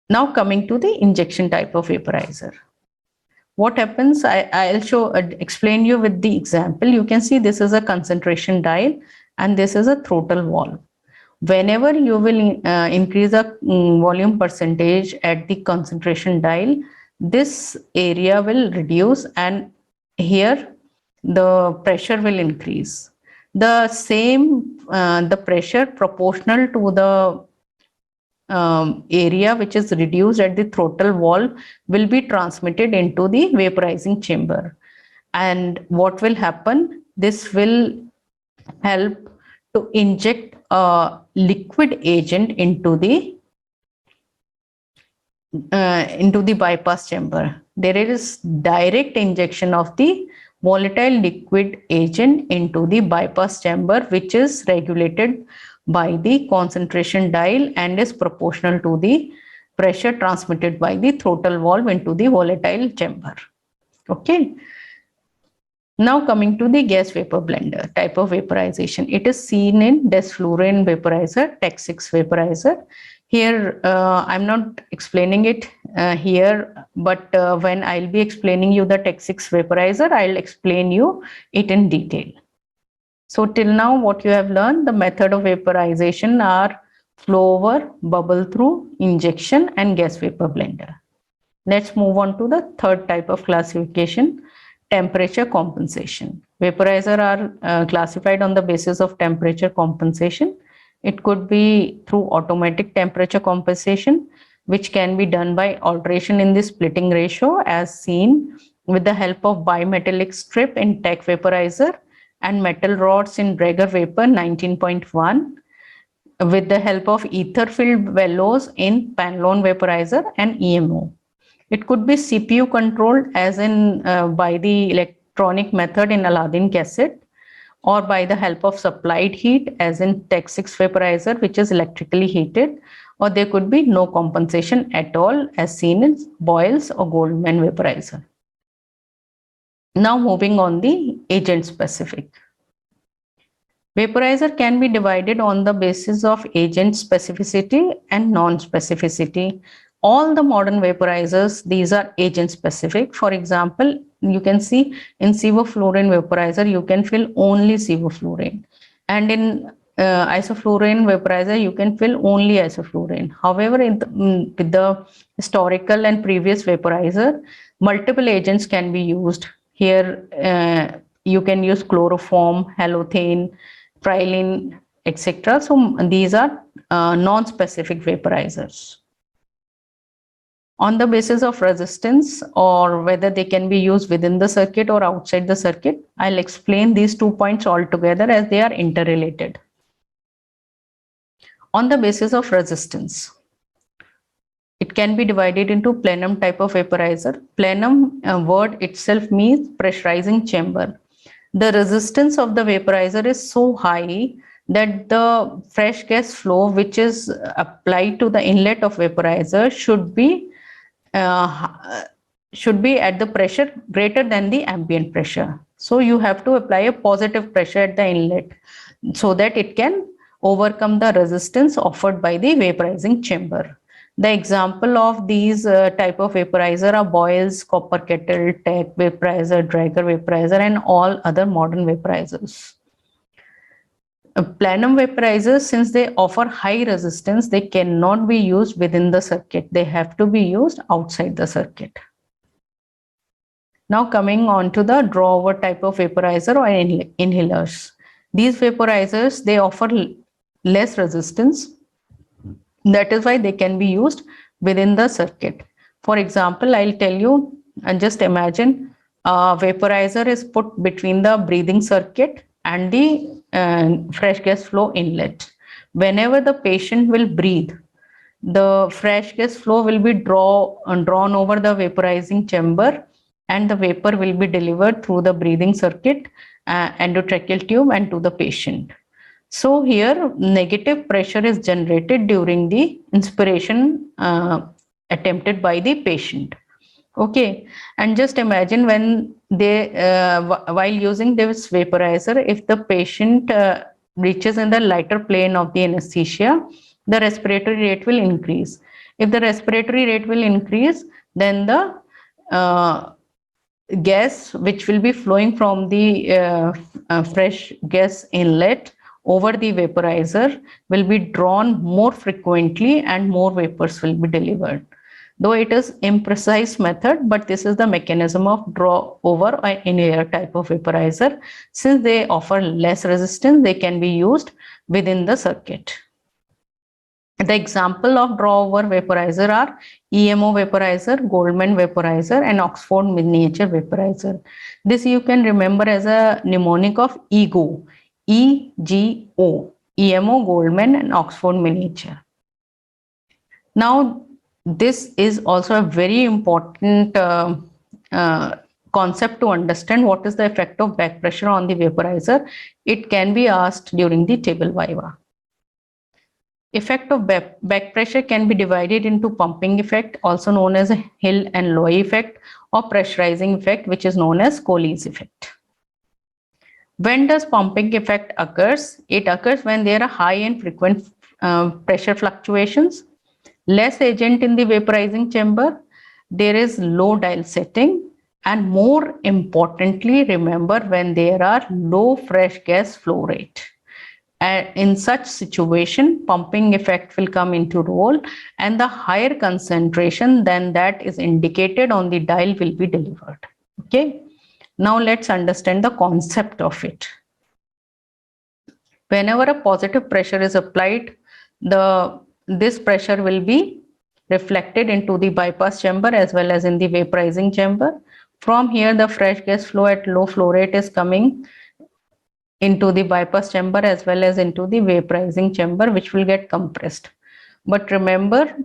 Now coming to the injection type of vaporizer. What happens, I'll explain you with the example. You can see this is a concentration dial and this is a throttle valve. Whenever you will increase the volume percentage at the concentration dial, this area will reduce and here the pressure will increase. The same, the pressure proportional to the area which is reduced at the throttle valve will be transmitted into the vaporizing chamber. And what will happen? This will help to inject a liquid agent into the bypass chamber. There is direct injection of the volatile liquid agent into the bypass chamber, which is regulated by the concentration dial and is proportional to the pressure transmitted by the throttle valve into the volatile chamber. Okay. Now coming to the gas vapor blender type of vaporization. It is seen in desflurane vaporizer, Tech 6 vaporizer. Here, I'm not explaining it here, but when I'll be explaining you the Tech 6 vaporizer, I'll explain you it in detail. So till now, what you have learned, the method of vaporization are flow over, bubble through, injection, and gas vapor blender. Let's move on to the third type of classification, temperature compensation. Vaporizer are classified on the basis of temperature compensation. It could be through automatic temperature compensation, which can be done by alteration in the splitting ratio as seen with the help of bimetallic strip in Tech vaporizer and metal rods in Draeger vapor 19.1, with the help of ether-filled bellows in Panlone vaporizer and EMO. It could be CPU controlled as in by the electronic method in Aladdin cassette, or by the help of supplied heat as in Tech 6 vaporizer, which is electrically heated, or there could be no compensation at all as seen in Boyle's or Goldman vaporizer. Now moving on the agent specific. Vaporizer can be divided on the basis of agent specificity and non-specificity. All the modern vaporizers, these are agent specific. For example, you can see in sevoflurane vaporizer, you can fill only sevoflurane. And in isoflurane vaporizer, you can fill only isoflurane. However, with the historical and previous vaporizer, multiple agents can be used. Here, you can use chloroform, halothane, praline, etc. So these are non-specific vaporizers. On the basis of resistance or whether they can be used within the circuit or outside the circuit, I'll explain these 2 points altogether as they are interrelated. On the basis of resistance, it can be divided into plenum type of vaporizer. Plenum word itself means pressurizing chamber. The resistance of the vaporizer is so high that the fresh gas flow which is applied to the inlet of vaporizer should be at the pressure greater than the ambient pressure. So you have to apply a positive pressure at the inlet so that it can overcome the resistance offered by the vaporizing chamber. The example of these type of vaporizer are Boyle's, copper kettle, Tech vaporizer, Draeger vaporizer, and all other modern vaporizers. Plenum vaporizers, since they offer high resistance, they cannot be used within the circuit. They have to be used outside the circuit. Now coming on to the draw-over type of vaporizer or inhalers. These vaporizers, they offer less resistance. That is why they can be used within the circuit. For example, I'll tell you, and just imagine a vaporizer is put between the breathing circuit and the fresh gas flow inlet. Whenever the patient will breathe, the fresh gas flow will be drawn over the vaporizing chamber, and the vapor will be delivered through the breathing circuit, endotracheal tube, and to the patient. So here negative pressure is generated during the inspiration attempted by the patient. Okay, and just imagine when they, while using this vaporizer, if the patient reaches in the lighter plane of the anesthesia, the respiratory rate will increase. If the respiratory rate will increase, then the gas which will be flowing from the fresh gas inlet over the vaporizer will be drawn more frequently and more vapors will be delivered. Though it is imprecise method, but this is the mechanism of draw over in air type of vaporizer. Since they offer less resistance, they can be used within the circuit. The example of draw over vaporizer are EMO vaporizer, Goldman vaporizer, and Oxford miniature vaporizer. This you can remember as a mnemonic of EGO, EGO, EMO, Goldman, and Oxford miniature. Now, this is also a very important concept to understand what is the effect of back pressure on the vaporizer. It can be asked during the table viva. Effect of back pressure can be divided into pumping effect, also known as a Hill and Loy effect, or pressurizing effect, which is known as Colles effect. When does pumping effect occurs? It occurs when there are high and frequent pressure fluctuations, less agent in the vaporizing chamber, there is low dial setting, and more importantly, remember when there are low fresh gas flow rate. In such situation, pumping effect will come into role, and the higher concentration than that is indicated on the dial will be delivered. Okay. Now let's understand the concept of it. Whenever a positive pressure is applied, this pressure will be reflected into the bypass chamber as well as in the vaporizing chamber. From here, the fresh gas flow at low flow rate is coming into the bypass chamber as well as into the vaporizing chamber, which will get compressed. But remember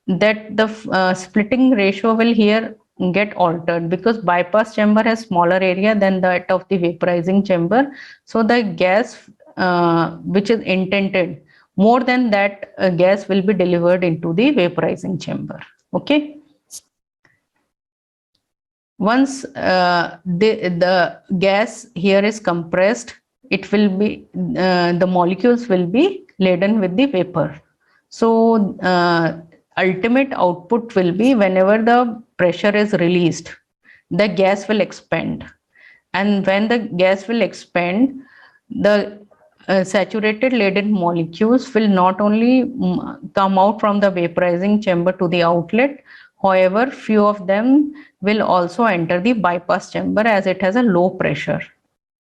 that the splitting ratio will here get altered because bypass chamber has smaller area than that of the vaporizing chamber. So the gas which is intended, more than that gas will be delivered into the vaporizing chamber. Okay. Once the gas here is compressed, it will be the molecules will be laden with the vapor. So ultimate output will be whenever the pressure is released, the gas will expand, and when the gas will expand, the saturated laden molecules will not only come out from the vaporizing chamber to the outlet. However, few of them will also enter the bypass chamber as it has a low pressure.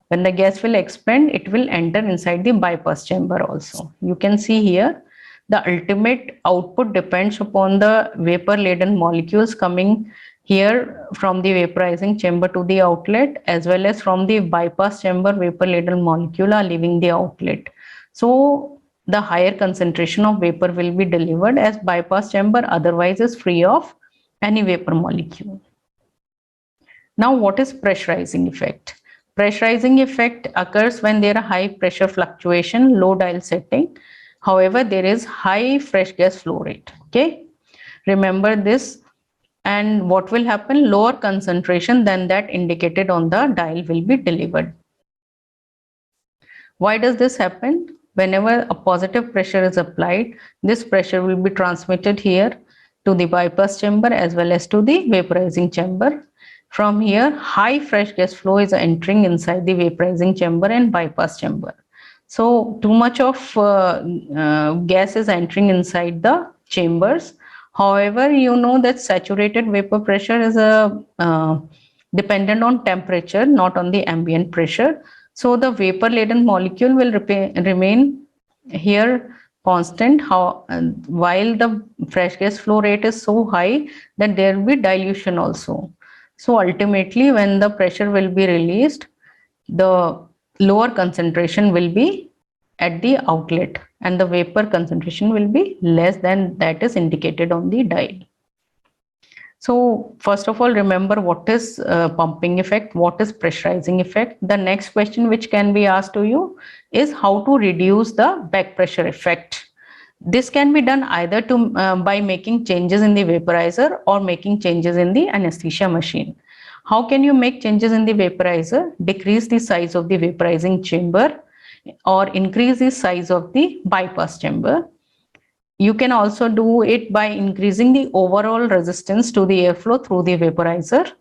When the gas will expand, it will enter inside the bypass chamber also. You can see here, the ultimate output depends upon the vapor laden molecules coming here from the vaporizing chamber to the outlet, as well as from the bypass chamber vapor laden molecule are leaving the outlet. So the higher concentration of vapor will be delivered as bypass chamber otherwise is free of any vapor molecule. Now, what is pressurizing effect? Pressurizing effect occurs when there are high pressure fluctuation, low dial setting. However, there is high fresh gas flow rate. Okay, remember this. And what will happen? Lower concentration than that indicated on the dial will be delivered. Why does this happen? Whenever a positive pressure is applied, this pressure will be transmitted here to the bypass chamber as well as to the vaporizing chamber. From here, high fresh gas flow is entering inside the vaporizing chamber and bypass chamber. So too much of gas is entering inside the chambers. However, you know that saturated vapor pressure is dependent on temperature, not on the ambient pressure. So the vapor laden molecule will remain here constant while the fresh gas flow rate is so high that there will be dilution also. So ultimately, when the pressure will be released, the lower concentration will be at the outlet and the vapor concentration will be less than that is indicated on the dial. So first of all, remember what is pumping effect, what is pressurizing effect. The next question which can be asked to you is how to reduce the back pressure effect. This can be done either by making changes in the vaporizer or making changes in the anesthesia machine. How can you make changes in the vaporizer? Decrease the size of the vaporizing chamber or increase the size of the bypass chamber. You can also do it by increasing the overall resistance to the airflow through the vaporizer.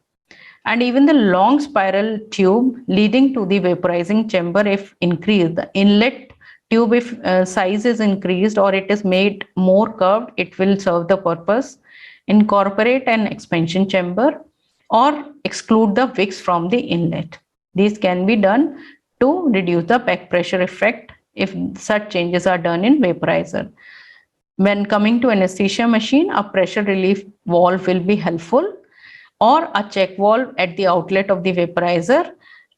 And even the long spiral tube leading to the vaporizing chamber, if increased, the inlet tube, if size is increased or it is made more curved, it will serve the purpose. Incorporate an expansion chamber or exclude the wicks from the inlet. These can be done to reduce the back pressure effect if such changes are done in vaporizer. When coming to anesthesia machine, a pressure relief valve will be helpful, or a check valve at the outlet of the vaporizer,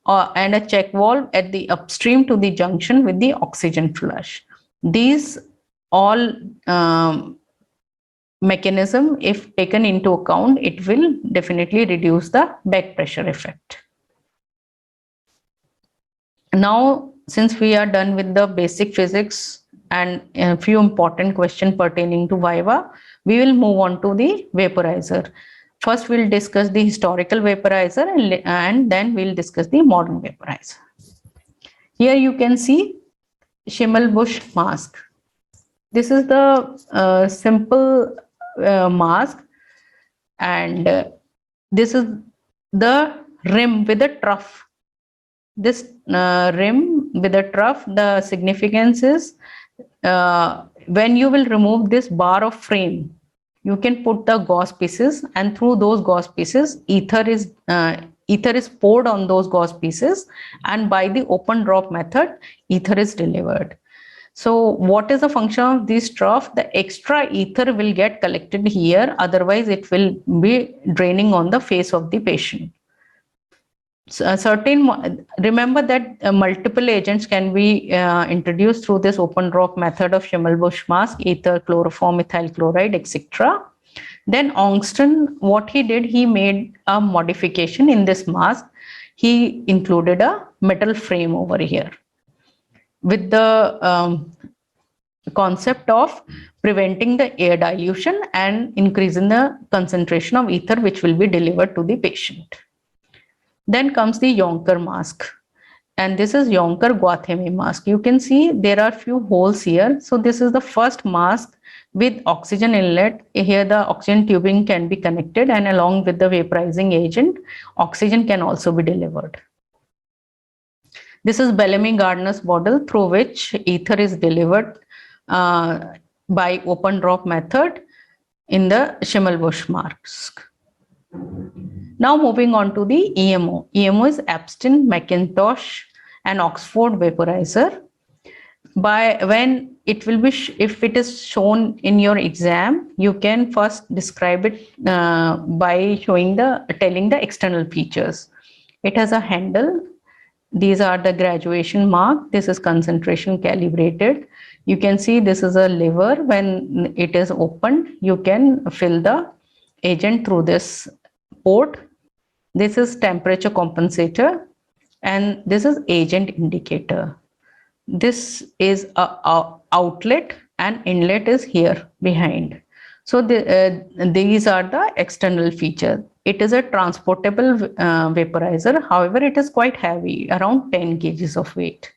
and a check valve at the upstream to the junction with the oxygen flush. These all mechanism, if taken into account, it will definitely reduce the back pressure effect. Now, since we are done with the basic physics and a few important questions pertaining to Viva, we will move on to the vaporizer. First, we'll discuss the historical vaporizer and then we'll discuss the modern vaporizer. Here you can see Schimmelbusch mask. This is the simple mask, and this is the rim with a trough. This rim with a trough, the significance is when you will remove this bar of frame, you can put the gauze pieces, and through those gauze pieces, ether is poured on those gauze pieces, and by the open drop method, ether is delivered. So what is the function of this trough? The extra ether will get collected here, otherwise it will be draining on the face of the patient. Remember that multiple agents can be introduced through this open drop method of Schimmelbusch mask, ether, chloroform, methyl chloride, etc. Then Ongston, what he did, he made a modification in this mask. He included a metal frame over here with the concept of preventing the air dilution and increasing the concentration of ether which will be delivered to the patient. Then comes the Yonker mask, and this is Yonker-Guattemain mask. You can see there are few holes here. So this is the first mask with oxygen inlet. Here the oxygen tubing can be connected, and along with the vaporizing agent, oxygen can also be delivered. This is Bellamy-Gardner's model through which ether is delivered by open drop method in the Schimmelbusch mask. Now moving on to the EMO. EMO is Epstein, Macintosh and Oxford vaporizer. When it will be, if it is shown in your exam, you can first describe it by telling the external features. It has a handle. These are the graduation mark. This is concentration calibrated. You can see this is a lever. When it is opened, you can fill the agent through this port. This is temperature compensator, and this is agent indicator. This is a outlet, and inlet is here behind. So these are the external features. It is a transportable vaporizer. However, it is quite heavy, around 10 kgs of weight.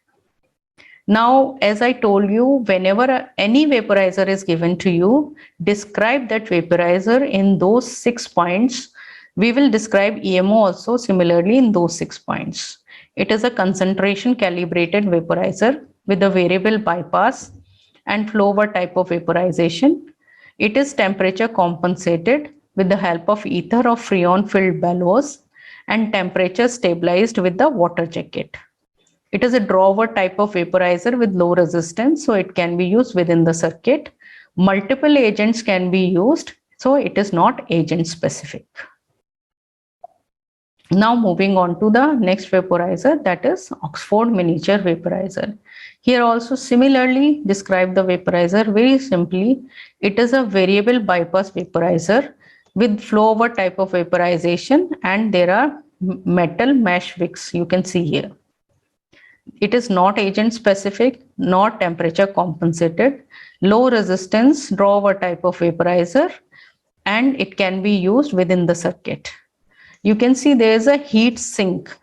Now, as I told you, whenever any vaporizer is given to you, describe that vaporizer in those 6 points. We will describe EMO also similarly in those 6 points. It is a concentration calibrated vaporizer with a variable bypass and flow over type of vaporization. It is temperature compensated with the help of ether or freon filled bellows and temperature stabilized with the water jacket. It is a drawer type of vaporizer with low resistance, so it can be used within the circuit. Multiple agents can be used, so it is not agent specific. Now moving on to the next vaporizer, that is Oxford miniature vaporizer. Here also similarly describe the vaporizer very simply. It is a variable bypass vaporizer with flow over type of vaporization, and there are metal mesh wicks you can see here. It is not agent specific, not temperature compensated. low resistance draw-over type of vaporizer, and it can be used within the circuit. You can see there is a heat sink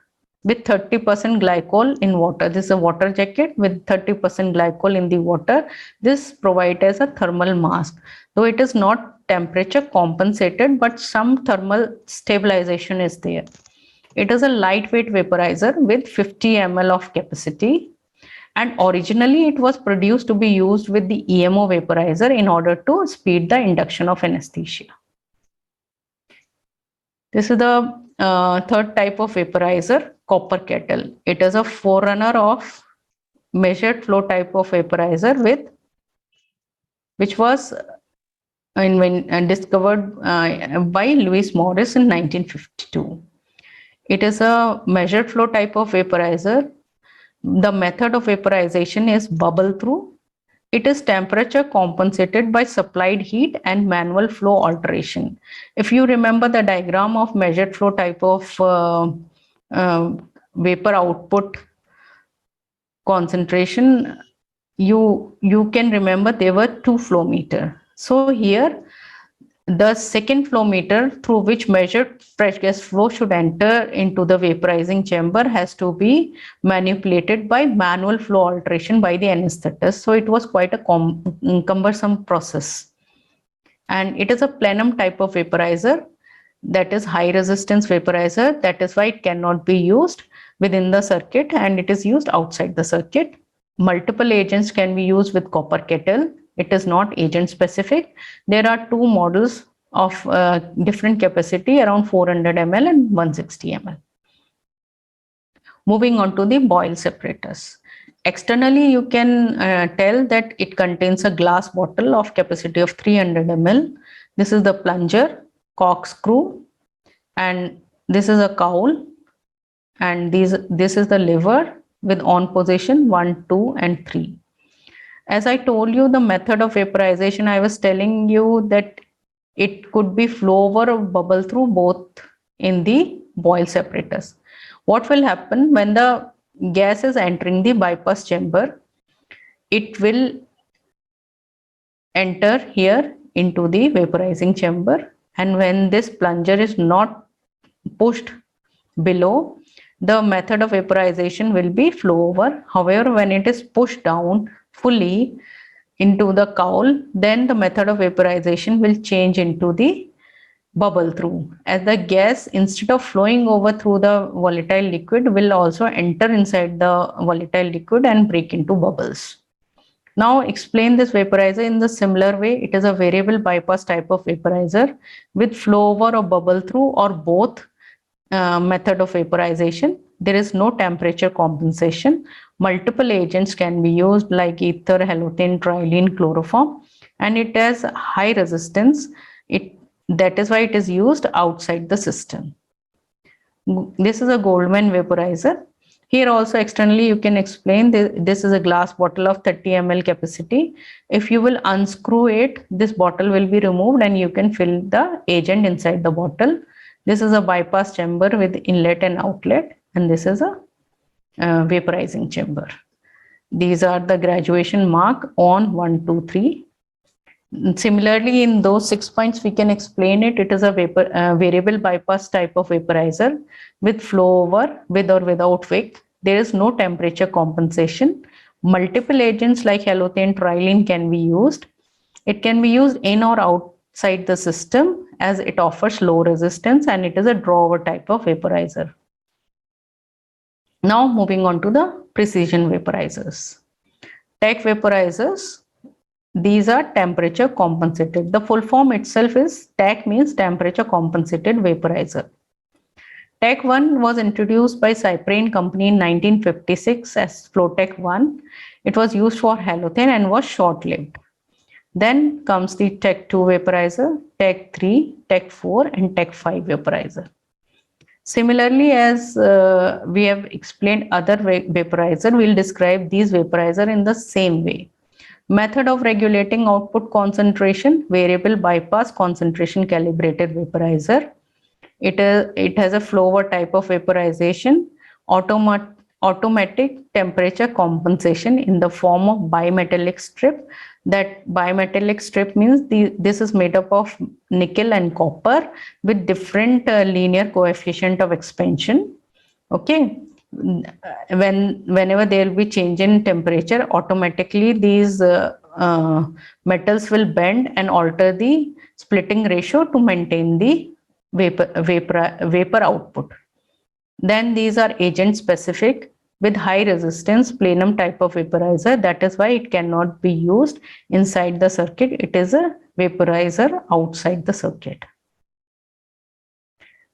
with 30% glycol in water. This is a water jacket with 30% glycol in the water. This provides as a thermal mask, though it is not temperature compensated, but some thermal stabilization is there. It is a lightweight vaporizer with 50 ml of capacity, and originally it was produced to be used with the EMO vaporizer in order to speed the induction of anesthesia. This is the third type of vaporizer, copper kettle. It is a forerunner of measured flow type of vaporizer, which was discovered by Lewis Morris in 1952. It is a measured flow type of vaporizer. The method of vaporization is bubble through. It is temperature compensated by supplied heat and manual flow alteration. If you remember the diagram of measured flow type of vapor output concentration, you can remember there were two flow meters. So here the second flow meter through which measured fresh gas flow should enter into the vaporizing chamber has to be manipulated by manual flow alteration by the anesthetist. So it was quite a cumbersome process. And it is a plenum type of vaporizer, that is high resistance vaporizer. That is why it cannot be used within the circuit and it is used outside the circuit. Multiple agents can be used with copper kettle. It is not agent specific. There are two models of different capacity, around 400 ml and 160 ml. Moving on to the boil separators. Externally, you can tell that it contains a glass bottle of capacity of 300 ml. This is the plunger, corkscrew, and this is a cowl, and this is the lever with on position 1, 2, and 3. As I told you, the method of vaporization, I was telling you that it could be flow over or bubble through, both in the boil separators. What will happen when the gas is entering the bypass chamber? It will enter here into the vaporizing chamber, and when this plunger is not pushed below, the method of vaporization will be flow over. However, when it is pushed down fully into the cowl, then the method of vaporization will change into the bubble through, as the gas, instead of flowing over through the volatile liquid, will also enter inside the volatile liquid and break into bubbles. Now explain this vaporizer in the similar way. It is a variable bypass type of vaporizer with flow over or bubble through or both method of vaporization. There is no temperature compensation. Multiple agents can be used like ether, halothane, trilene, chloroform, and it has high resistance. That is why it is used outside the system. This is a Goldman vaporizer. Here also externally you can explain this is a glass bottle of 30 ml capacity. If you will unscrew it, this bottle will be removed and you can fill the agent inside the bottle. This is a bypass chamber with inlet and outlet, and this is a vaporizing chamber. These are the graduation mark on 1, 2, 3. Similarly, in those 6 points, we can explain it. It is a variable bypass type of vaporizer with flow over, with or without wick. There is no temperature compensation. Multiple agents like halothane, trilene can be used. It can be used in or outside the system as it offers low resistance, and it is a draw-over type of vaporizer. Now moving on to the precision vaporizers. TEC vaporizers. These are temperature compensated. The full form itself is TEC, means temperature compensated vaporizer. TEC 1 was introduced by Cyprian company in 1956 as Flowtech 1. It was used for halothane and was short-lived. Then comes the TEC 2 vaporizer, TEC 3, TEC 4, and TEC 5 vaporizer. Similarly, as we have explained other vaporizer, we'll describe these vaporizer in the same way. Method of regulating output concentration, variable bypass concentration calibrated vaporizer. It has a flow over type of vaporization. automatic temperature compensation in the form of bimetallic strip. That bimetallic strip means this is made up of nickel and copper with different linear coefficient of expansion. Okay. Whenever there will be change in temperature, automatically these metals will bend and alter the splitting ratio to maintain the vapor output. Then these are agent specific with high resistance plenum type of vaporizer. That is why it cannot be used inside the circuit. It is a vaporizer outside the circuit.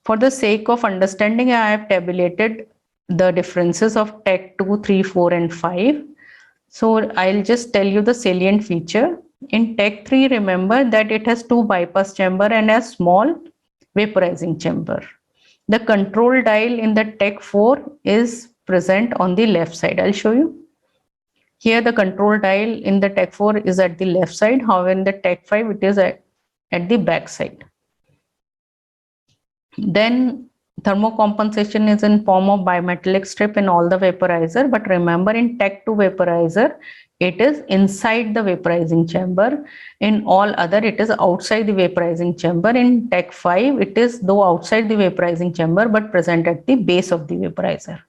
For the sake of understanding, I have tabulated the differences of TEC 2, 3, 4, and 5. So I'll just tell you the salient feature. In TEC 3, remember that it has 2 bypass chamber and a small vaporizing chamber. The control dial in the TEC 4 is present on the left side. I'll show you. Here the control dial in the TEC 4 is at the left side. However, in the TEC 5, it is at the back side. Then thermocompensation is in form of bimetallic strip in all the vaporizer. But remember, in TEC 2 vaporizer, it is inside the vaporizing chamber. In all other, it is outside the vaporizing chamber. In TEC 5, it is though outside the vaporizing chamber, but present at the base of the vaporizer.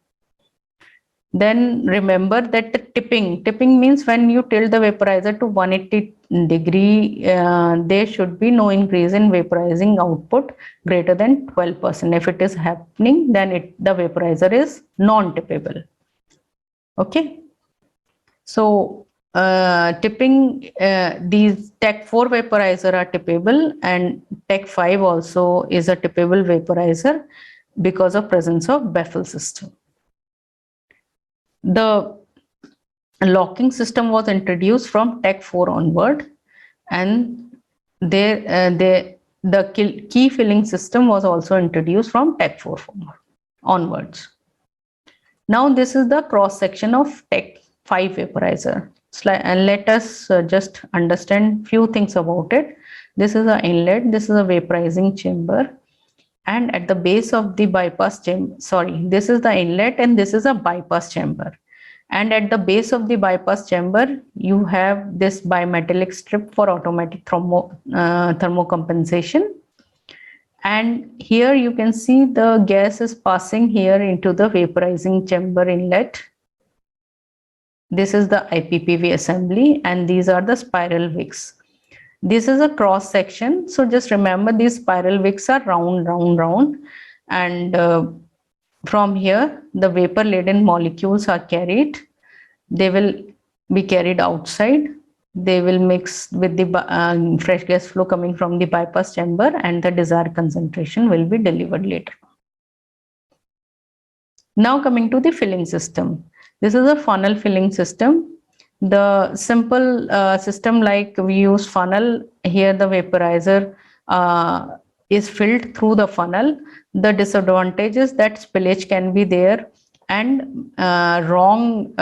Then remember that the tipping means when you tilt the vaporizer to 180 degree, there should be no increase in vaporizing output greater than 12%. If it is happening, then the vaporizer is non-tippable. Okay. So tipping, these TEC 4 vaporizer are tippable, and TEC 5 also is a tippable vaporizer because of presence of baffle system. The locking system was introduced from TEC 4 onward, and the key filling system was also introduced from TEC 4 onwards. Now this is the cross section of TEC 5 vaporizer. And let us just understand few things about it. This is an inlet, this is a vaporizing chamber, and at the base of the bypass chamber, this is the inlet and this is a bypass chamber. And at the base of the bypass chamber, you have this bimetallic strip for automatic thermocompensation. And here you can see the gas is passing here into the vaporizing chamber inlet. This is the IPPV assembly, and these are the spiral wicks. This is a cross section. So just remember, these spiral wicks are round, and from here the vapor laden molecules are carried. They will be carried outside. They will mix with the fresh gas flow coming from the bypass chamber, and the desired concentration will be delivered later. Now coming to the filling system. This is a funnel filling system. The simple system, like we use funnel, here the vaporizer is filled through the funnel. The disadvantage is that spillage can be there, and wrong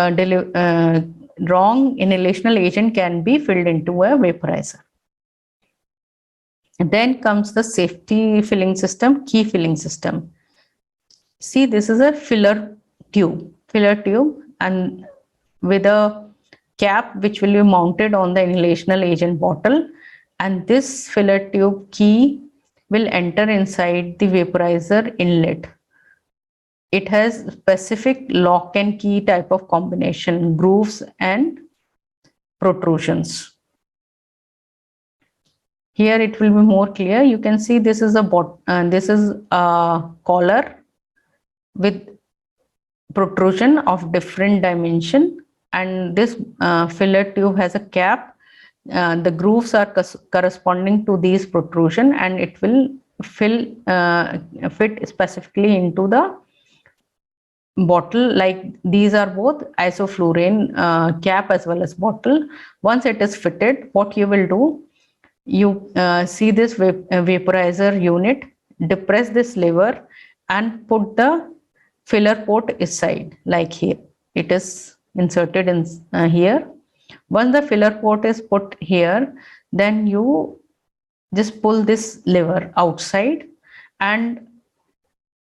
inhalational agent can be filled into a vaporizer. And then comes the safety filling system, key filling system. See, this is a filler tube, and with a cap which will be mounted on the inhalational agent bottle, and this filler tube key will enter inside the vaporizer inlet. It has specific lock and key type of combination, grooves and protrusions. Here it will be more clear. You can see this is a collar with protrusion of different dimension, and this filler tube has a cap. The grooves are corresponding to these protrusion, and it will fit specifically into the bottle. Like these are both isoflurane cap as well as bottle. Once it is fitted, what you will do, you see this vaporizer unit, depress this lever and put the filler port aside, like here. It is inserted in here. Once the filler port is put here, then you just pull this lever outside, and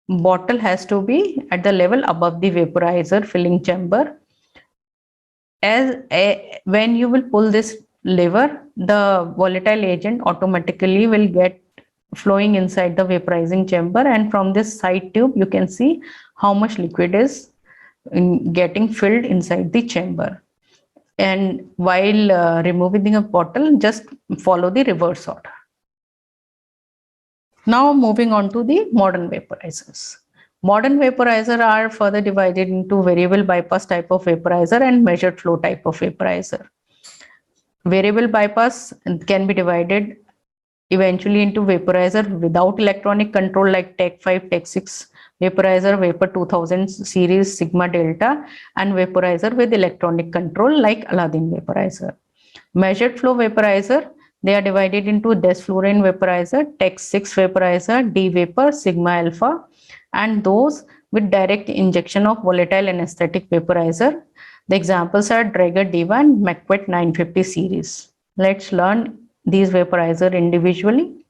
bottle has to be at the level above the vaporizer filling chamber. When you will pull this lever, the volatile agent automatically will get flowing inside the vaporizing chamber, and from this side tube you can see how much liquid is getting filled inside the chamber. And while removing the bottle, just follow the reverse order. Now moving on to the modern vaporizers. Modern vaporizer are further divided into variable bypass type of vaporizer and measured flow type of vaporizer. Variable bypass can be divided eventually into vaporizer without electronic control like Tech 5, Tech 6 vaporizer, Vapor 2000 series Sigma Delta, and vaporizer with electronic control like Aladdin vaporizer. Measured flow vaporizer, they are divided into desflurane vaporizer, Tech 6 vaporizer, D vapor, Sigma Alpha, and those with direct injection of volatile anesthetic vaporizer. The examples are Draeger Diva and McQuet 950 series. Let's learn these vaporizer individually.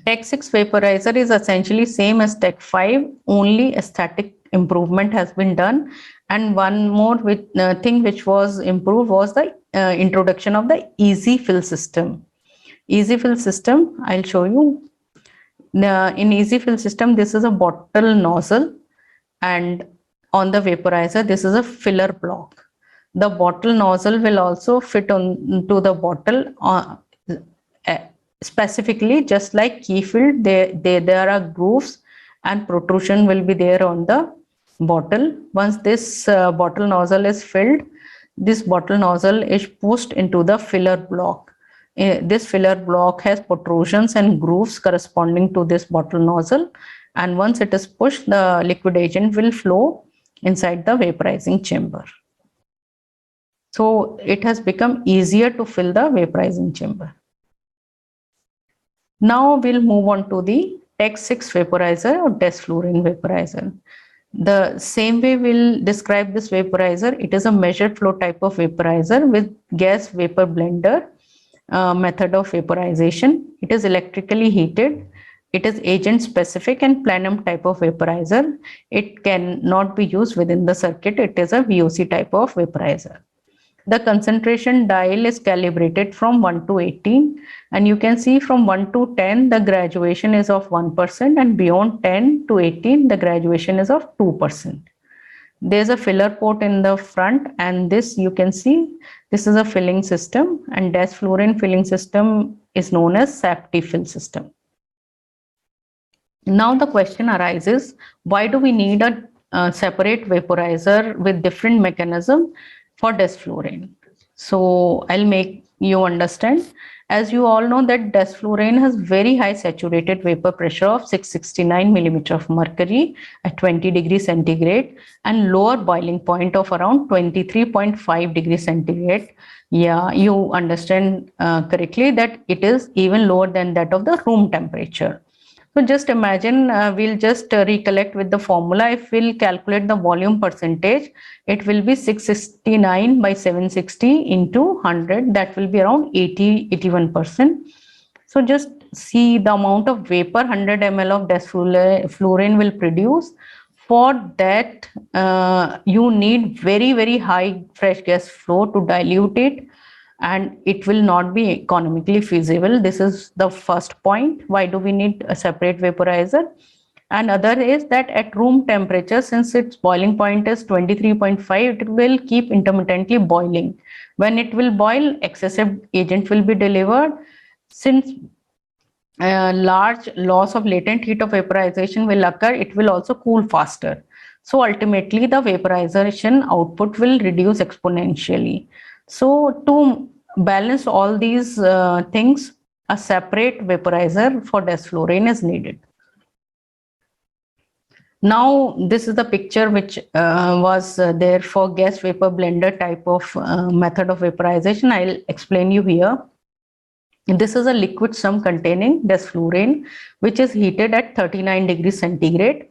Tech 6 vaporizer is essentially same as Tech 5, only aesthetic improvement has been done. And one more thing which was improved was the introduction of the easy fill system. Easy fill system, I'll show you. In easy fill system, this is a bottle nozzle, and on the vaporizer, this is a filler block. The bottle nozzle will also fit onto the bottle specifically, just like key filled. There are grooves and protrusion will be there on the bottle. Once this bottle nozzle is filled, this bottle nozzle is pushed into the filler block. This filler block has protrusions and grooves corresponding to this bottle nozzle, and once it is pushed, the liquid agent will flow inside the vaporizing chamber. So it has become easier to fill the vaporizing chamber. Now we'll move on to the Tech 6 vaporizer or desflurane vaporizer. The same way we'll describe this vaporizer. It is a measured flow type of vaporizer with gas vapor blender method of vaporization. It is electrically heated. It is agent specific and plenum type of vaporizer. It cannot be used within the circuit. It is a VOC type of vaporizer. The concentration dial is calibrated from 1 to 18, and you can see from 1 to 10 the graduation is of 1%, and beyond 10 to 18 the graduation is of 2%. There's a filler port in the front, and this you can see this is a filling system, and desflurane filling system is known as safety fill system. Now the question arises, why do we need a separate vaporizer with different mechanism for desflurane? So I'll make you understand. As you all know that desflurane has very high saturated vapor pressure of 669 millimeter of mercury at 20 degrees centigrade and lower boiling point of around 23.5 degrees centigrade. Yeah, you understand correctly that it is even lower than that of the room temperature. So just imagine, we'll just recollect with the formula. If we'll calculate the volume percentage, it will be 669 by 760 into 100. That will be around 81%. So just see the amount of vapor 100 ml of desflurane will produce. For that, you need very, very high fresh gas flow to dilute it, and it will not be economically feasible. This is the first point. Why do we need a separate vaporizer? And other is that at room temperature, since its boiling point is 23.5, it will keep intermittently boiling. When it will boil, excessive agent will be delivered. Since large loss of latent heat of vaporization will occur, it will also cool faster. So ultimately, the vaporization output will reduce exponentially. So to balance all these things, a separate vaporizer for desflurane is needed. Now, this is the picture which was there for gas vapor blender type of method of vaporization. I'll explain you here. This is a liquid sum containing desflurane, which is heated at 39 degrees centigrade,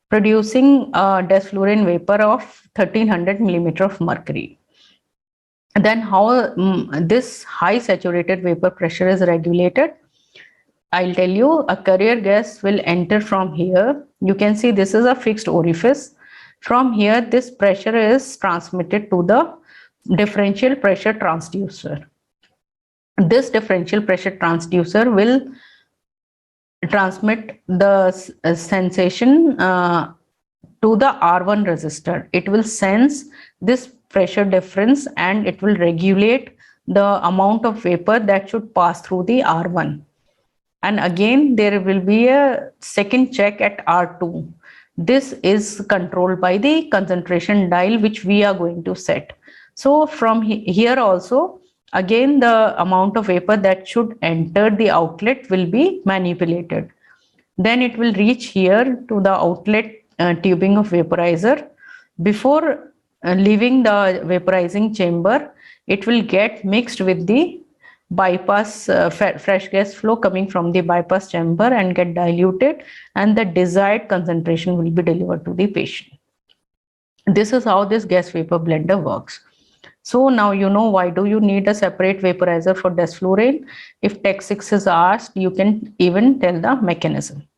producing a desflurane vapor of 1300 millimeter of mercury. Then how this high saturated vapor pressure is regulated? I'll tell you, a carrier gas will enter from here. You can see this is a fixed orifice. From here, this pressure is transmitted to the differential pressure transducer. This differential pressure transducer will transmit the sensation to the R1 resistor. It will sense this pressure difference and it will regulate the amount of vapor that should pass through the R1. And again, there will be a second check at R2. This is controlled by the concentration dial, which we are going to set. So from here also, again, the amount of vapor that should enter the outlet will be manipulated. Then it will reach here to the outlet tubing of vaporizer. Before leaving the vaporizing chamber, it will get mixed with the bypass fresh gas flow coming from the bypass chamber and get diluted, and the desired concentration will be delivered to the patient. This is how this gas vapor blender works. So now you know why do you need a separate vaporizer for desflurane. If Text 6 is asked, you can even tell the mechanism.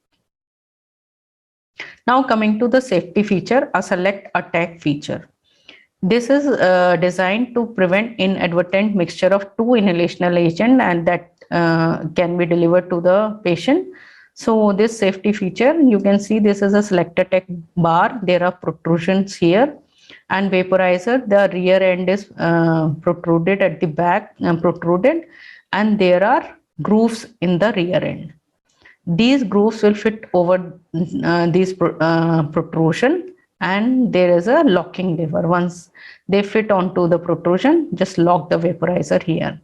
Now coming to the safety feature, a select attack feature. This is designed to prevent inadvertent mixture of two inhalational agent and that can be delivered to the patient. So this safety feature, you can see this is a select attack bar. There are protrusions here, and vaporizer, the rear end is protruded at the back, protruded, and there are grooves in the rear end. These grooves will fit over these protrusion, and there is a locking lever. Once they fit onto the protrusion, just lock the vaporizer here.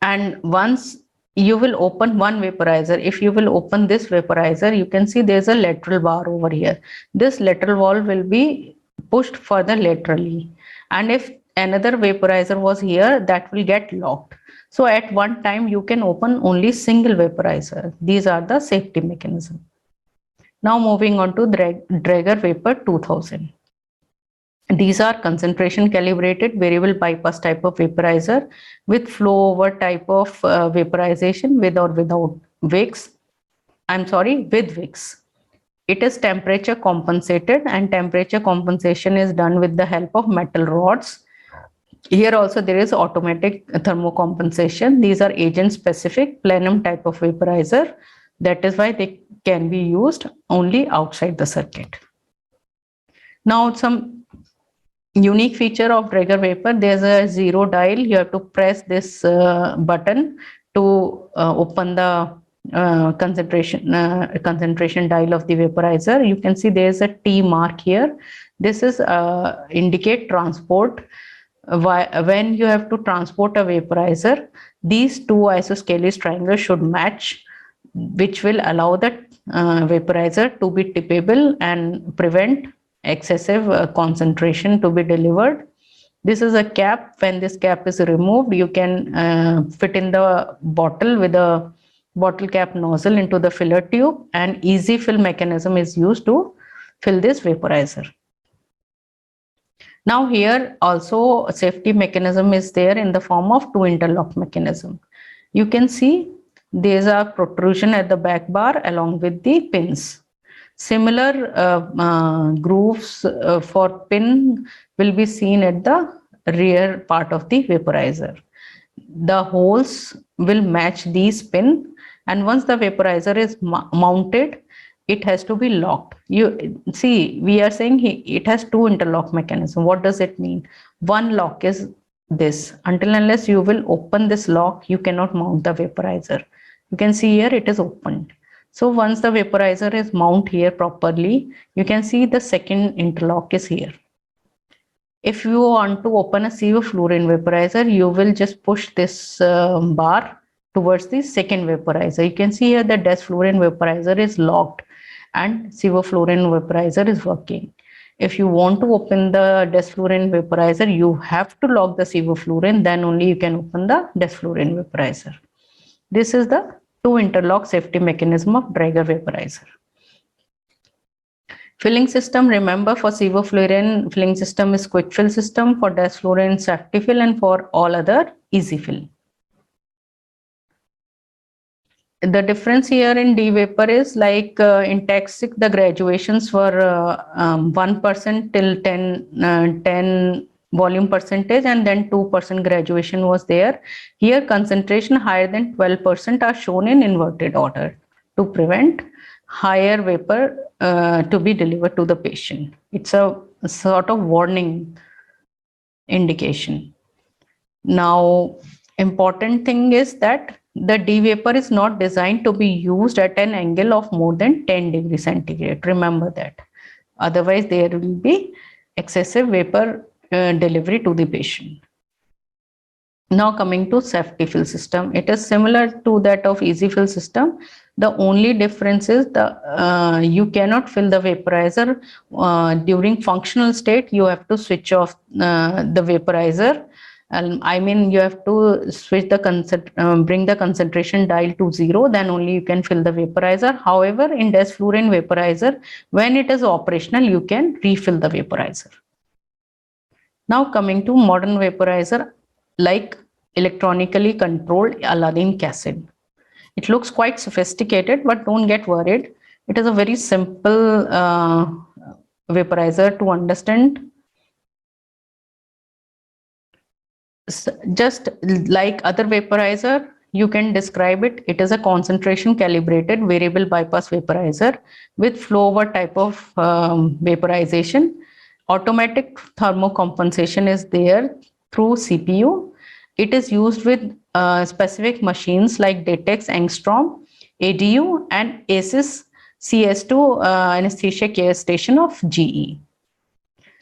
And once you will open one vaporizer, if you will open this vaporizer, you can see there's a lateral bar over here. This lateral wall will be pushed further laterally. And if another vaporizer was here, that will get locked. So at one time, you can open only single vaporizer. These are the safety mechanism. Now moving on to Draeger Vapor 2000. These are concentration calibrated variable bypass type of vaporizer with flow over type of vaporization with or without wicks. With wicks. It is temperature compensated, and temperature compensation is done with the help of metal rods. Here also there is automatic thermocompensation. These are agent specific plenum type of vaporizer. That is why they can be used only outside the circuit. Now some unique feature of Draeger vapor, there's a zero dial. You have to press this button to open the concentration dial of the vaporizer. You can see there's a T mark here. This is indicate transport. When you have to transport a vaporizer, these two isosceles triangles should match, which will allow the vaporizer to be tippable and prevent excessive concentration to be delivered. This is a cap. When this cap is removed, you can fit in the bottle with a bottle cap nozzle into the filler tube, and easy fill mechanism is used to fill this vaporizer. Now here also a safety mechanism is there in the form of two interlock mechanism. You can see there's a protrusion at the back bar along with the pins. Similar grooves for pin will be seen at the rear part of the vaporizer. The holes will match these pin, and once the vaporizer is mounted, it has to be locked. You see, we are saying it has two interlock mechanism. What does it mean? One lock is this. Until unless you will open this lock, you cannot mount the vaporizer. You can see here it is opened. So once the vaporizer is mounted here properly, you can see the second interlock is here. If you want to open a sevoflurane vaporizer, you will just push this bar towards the second vaporizer. You can see here the desflurane vaporizer is locked and sevoflurane vaporizer is working. If you want to open the desflurane vaporizer, you have to lock the sevoflurane, then only you can open the desflurane vaporizer. This is the two interlock safety mechanism of Draeger vaporizer. Filling system, remember for sevoflurane, filling system is quick fill system, for desflurane safety fill, and for all other easy fill. the difference here in D vapor is like in Taxic, the graduations were 1% till 10 volume percentage, and then 2% graduation was there. Here, concentration higher than 12% are shown in inverted order to prevent higher vapor to be delivered to the patient. It's a sort of warning indication. Now, important thing is that the D vapor is not designed to be used at an angle of more than 10 degrees centigrade. Remember that. Otherwise, there will be excessive vapor delivery to the patient. Now coming to safety fill system, it is similar to that of easy fill system. The only difference is the you cannot fill the vaporizer during functional state. You have to switch off the vaporizer. I mean, you have to switch the bring the concentration dial to 0. Then only you can fill the vaporizer. However, in desflurane vaporizer, when it is operational, you can refill the vaporizer. Now coming to modern vaporizer, like electronically controlled Aladdin cassette. It looks quite sophisticated, but don't get worried. It is a very simple vaporizer to understand. Just like other vaporizer, you can describe it. It is a concentration calibrated variable bypass vaporizer with flow over type of vaporization. Automatic thermocompensation is there through CPU. It is used with specific machines like Datex, Angstrom, ADU, and ASIS CS2 anesthesia care station of GE.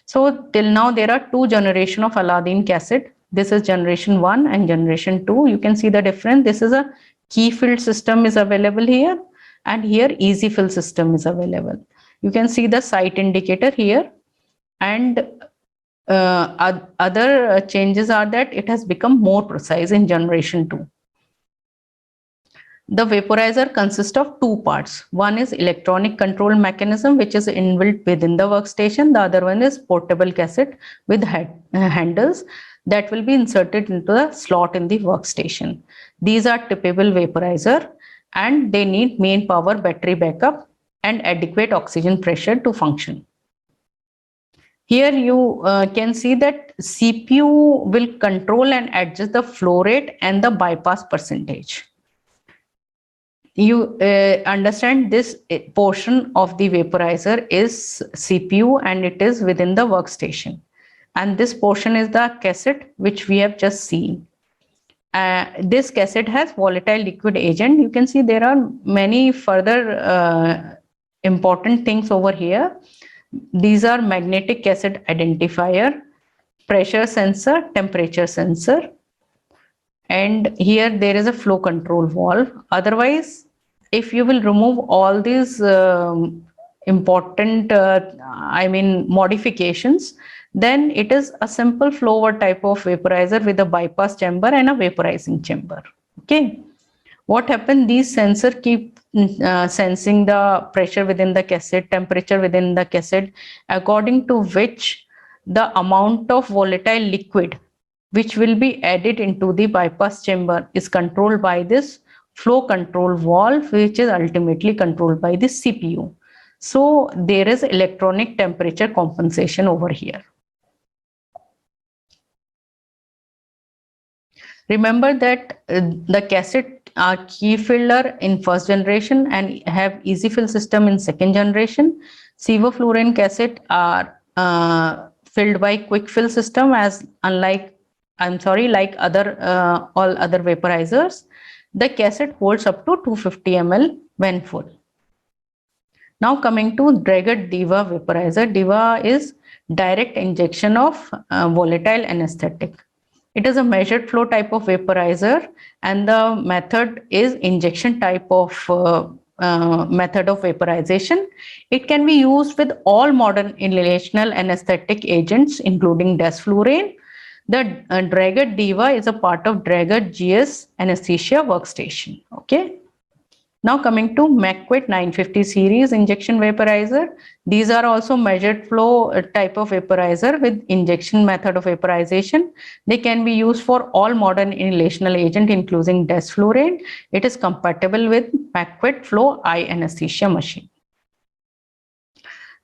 So till now there are 2 generations of Aladdin cassette. This is generation 1 and generation 2. You can see the difference. This is a key filled system is available here, and here easy fill system is available. You can see the site indicator here, and other changes are that it has become more precise in generation 2. The vaporizer consists of 2 parts. One is electronic control mechanism, which is inbuilt within the workstation. The other one is portable cassette with handles that will be inserted into the slot in the workstation. These are typical vaporizer, and they need main power battery backup and adequate oxygen pressure to function. Here you can see that CPU will control and adjust the flow rate and the bypass percentage. You understand this portion of the vaporizer is CPU and it is within the workstation. And this portion is the cassette which we have just seen. This cassette has volatile liquid agent. You can see there are many further important things over here. These are magnetic cassette identifier, pressure sensor, temperature sensor, and here there is a flow control valve. Otherwise, if you will remove all these important modifications, then it is a simple flow over type of vaporizer with a bypass chamber and a vaporizing chamber. Okay, what happened? These sensors keep sensing the pressure within the cassette, temperature within the cassette, according to which the amount of volatile liquid which will be added into the bypass chamber is controlled by this flow control valve, which is ultimately controlled by the CPU. So there is electronic temperature compensation over here. Remember that the cassette are key filler in first generation and have easy fill system in second generation. Sevoflurane cassette are filled by quick fill system, as like other all other vaporizers. The cassette holds up to 250 ml when full. Now coming to Dragot Diva vaporizer. Diva is direct injection of volatile anesthetic. It is a measured flow type of vaporizer, and the method is injection type of method of vaporization. It can be used with all modern inhalational anesthetic agents, including desflurane. The Dragot Diva is a part of Dragot GS anesthesia workstation. Okay. Now coming to McQuit 950 series injection vaporizer. These are also measured flow type of vaporizer with injection method of vaporization. They can be used for all modern inhalational agent including desflurane. It is compatible with McQuit flow eye anesthesia machine.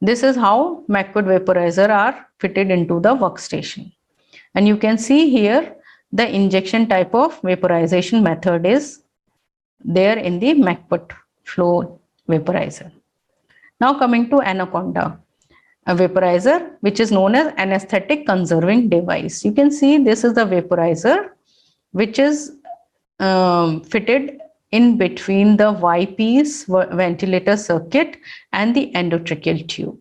This is how McQuit vaporizer are fitted into the workstation. And you can see here the injection type of vaporization method is there in the McQuit flow vaporizer. Now coming to Anaconda, a vaporizer which is known as anesthetic conserving device. You can see this is the vaporizer which is fitted in between the Y-piece ventilator circuit and the endotracheal tube.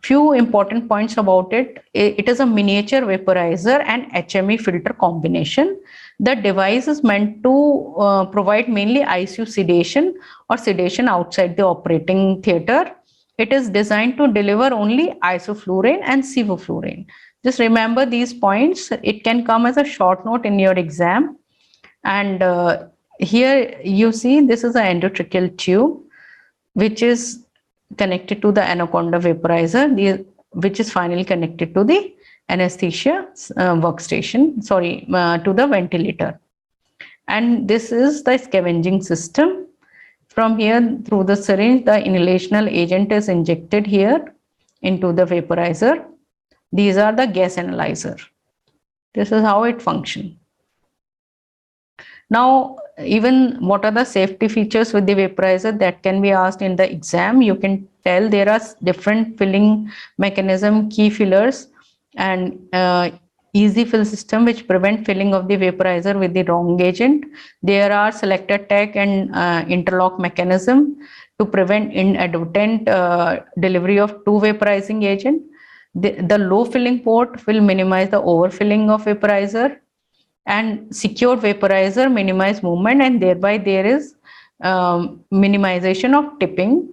Few important points about it. It is a miniature vaporizer and HME filter combination. The device is meant to provide mainly ICU sedation or sedation outside the operating theater. It is designed to deliver only isoflurane and sevoflurane. Just remember these points. It can come as a short note in your exam. And here you see this is an endotracheal tube which is connected to the Anaconda vaporizer, which is finally connected to the anesthesia workstation, to the ventilator. And this is the scavenging system. From here, through the syringe, the inhalational agent is injected here into the vaporizer. These are the gas analyzer. This is how it functions. Now, even what are the safety features with the vaporizer that can be asked in the exam? You can tell there are different filling mechanism, key fillers, and easy fill system which prevent filling of the vaporizer with the wrong agent. There are selector tag and interlock mechanism to prevent inadvertent delivery of two vaporizing agent. The low filling port will minimize the overfilling of vaporizer, and secured vaporizer minimize movement, and thereby there is minimization of tipping.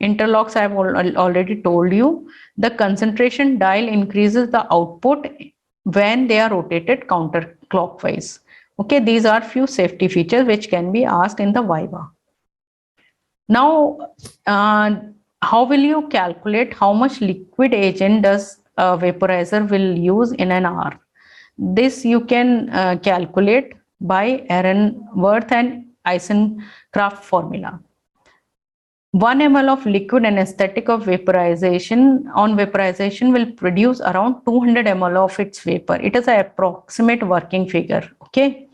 Interlocks I have already told you. The concentration dial increases the output when they are rotated counterclockwise. Okay, these are few safety features which can be asked in the Viva. Now, how will you calculate how much liquid agent does a vaporizer will use in an hour? This you can calculate by Ehrenworth and Eisencraft formula. 1 ml of liquid anesthetic of vaporization will produce around 200 ml of its vapor. It is an approximate working figure. Okay.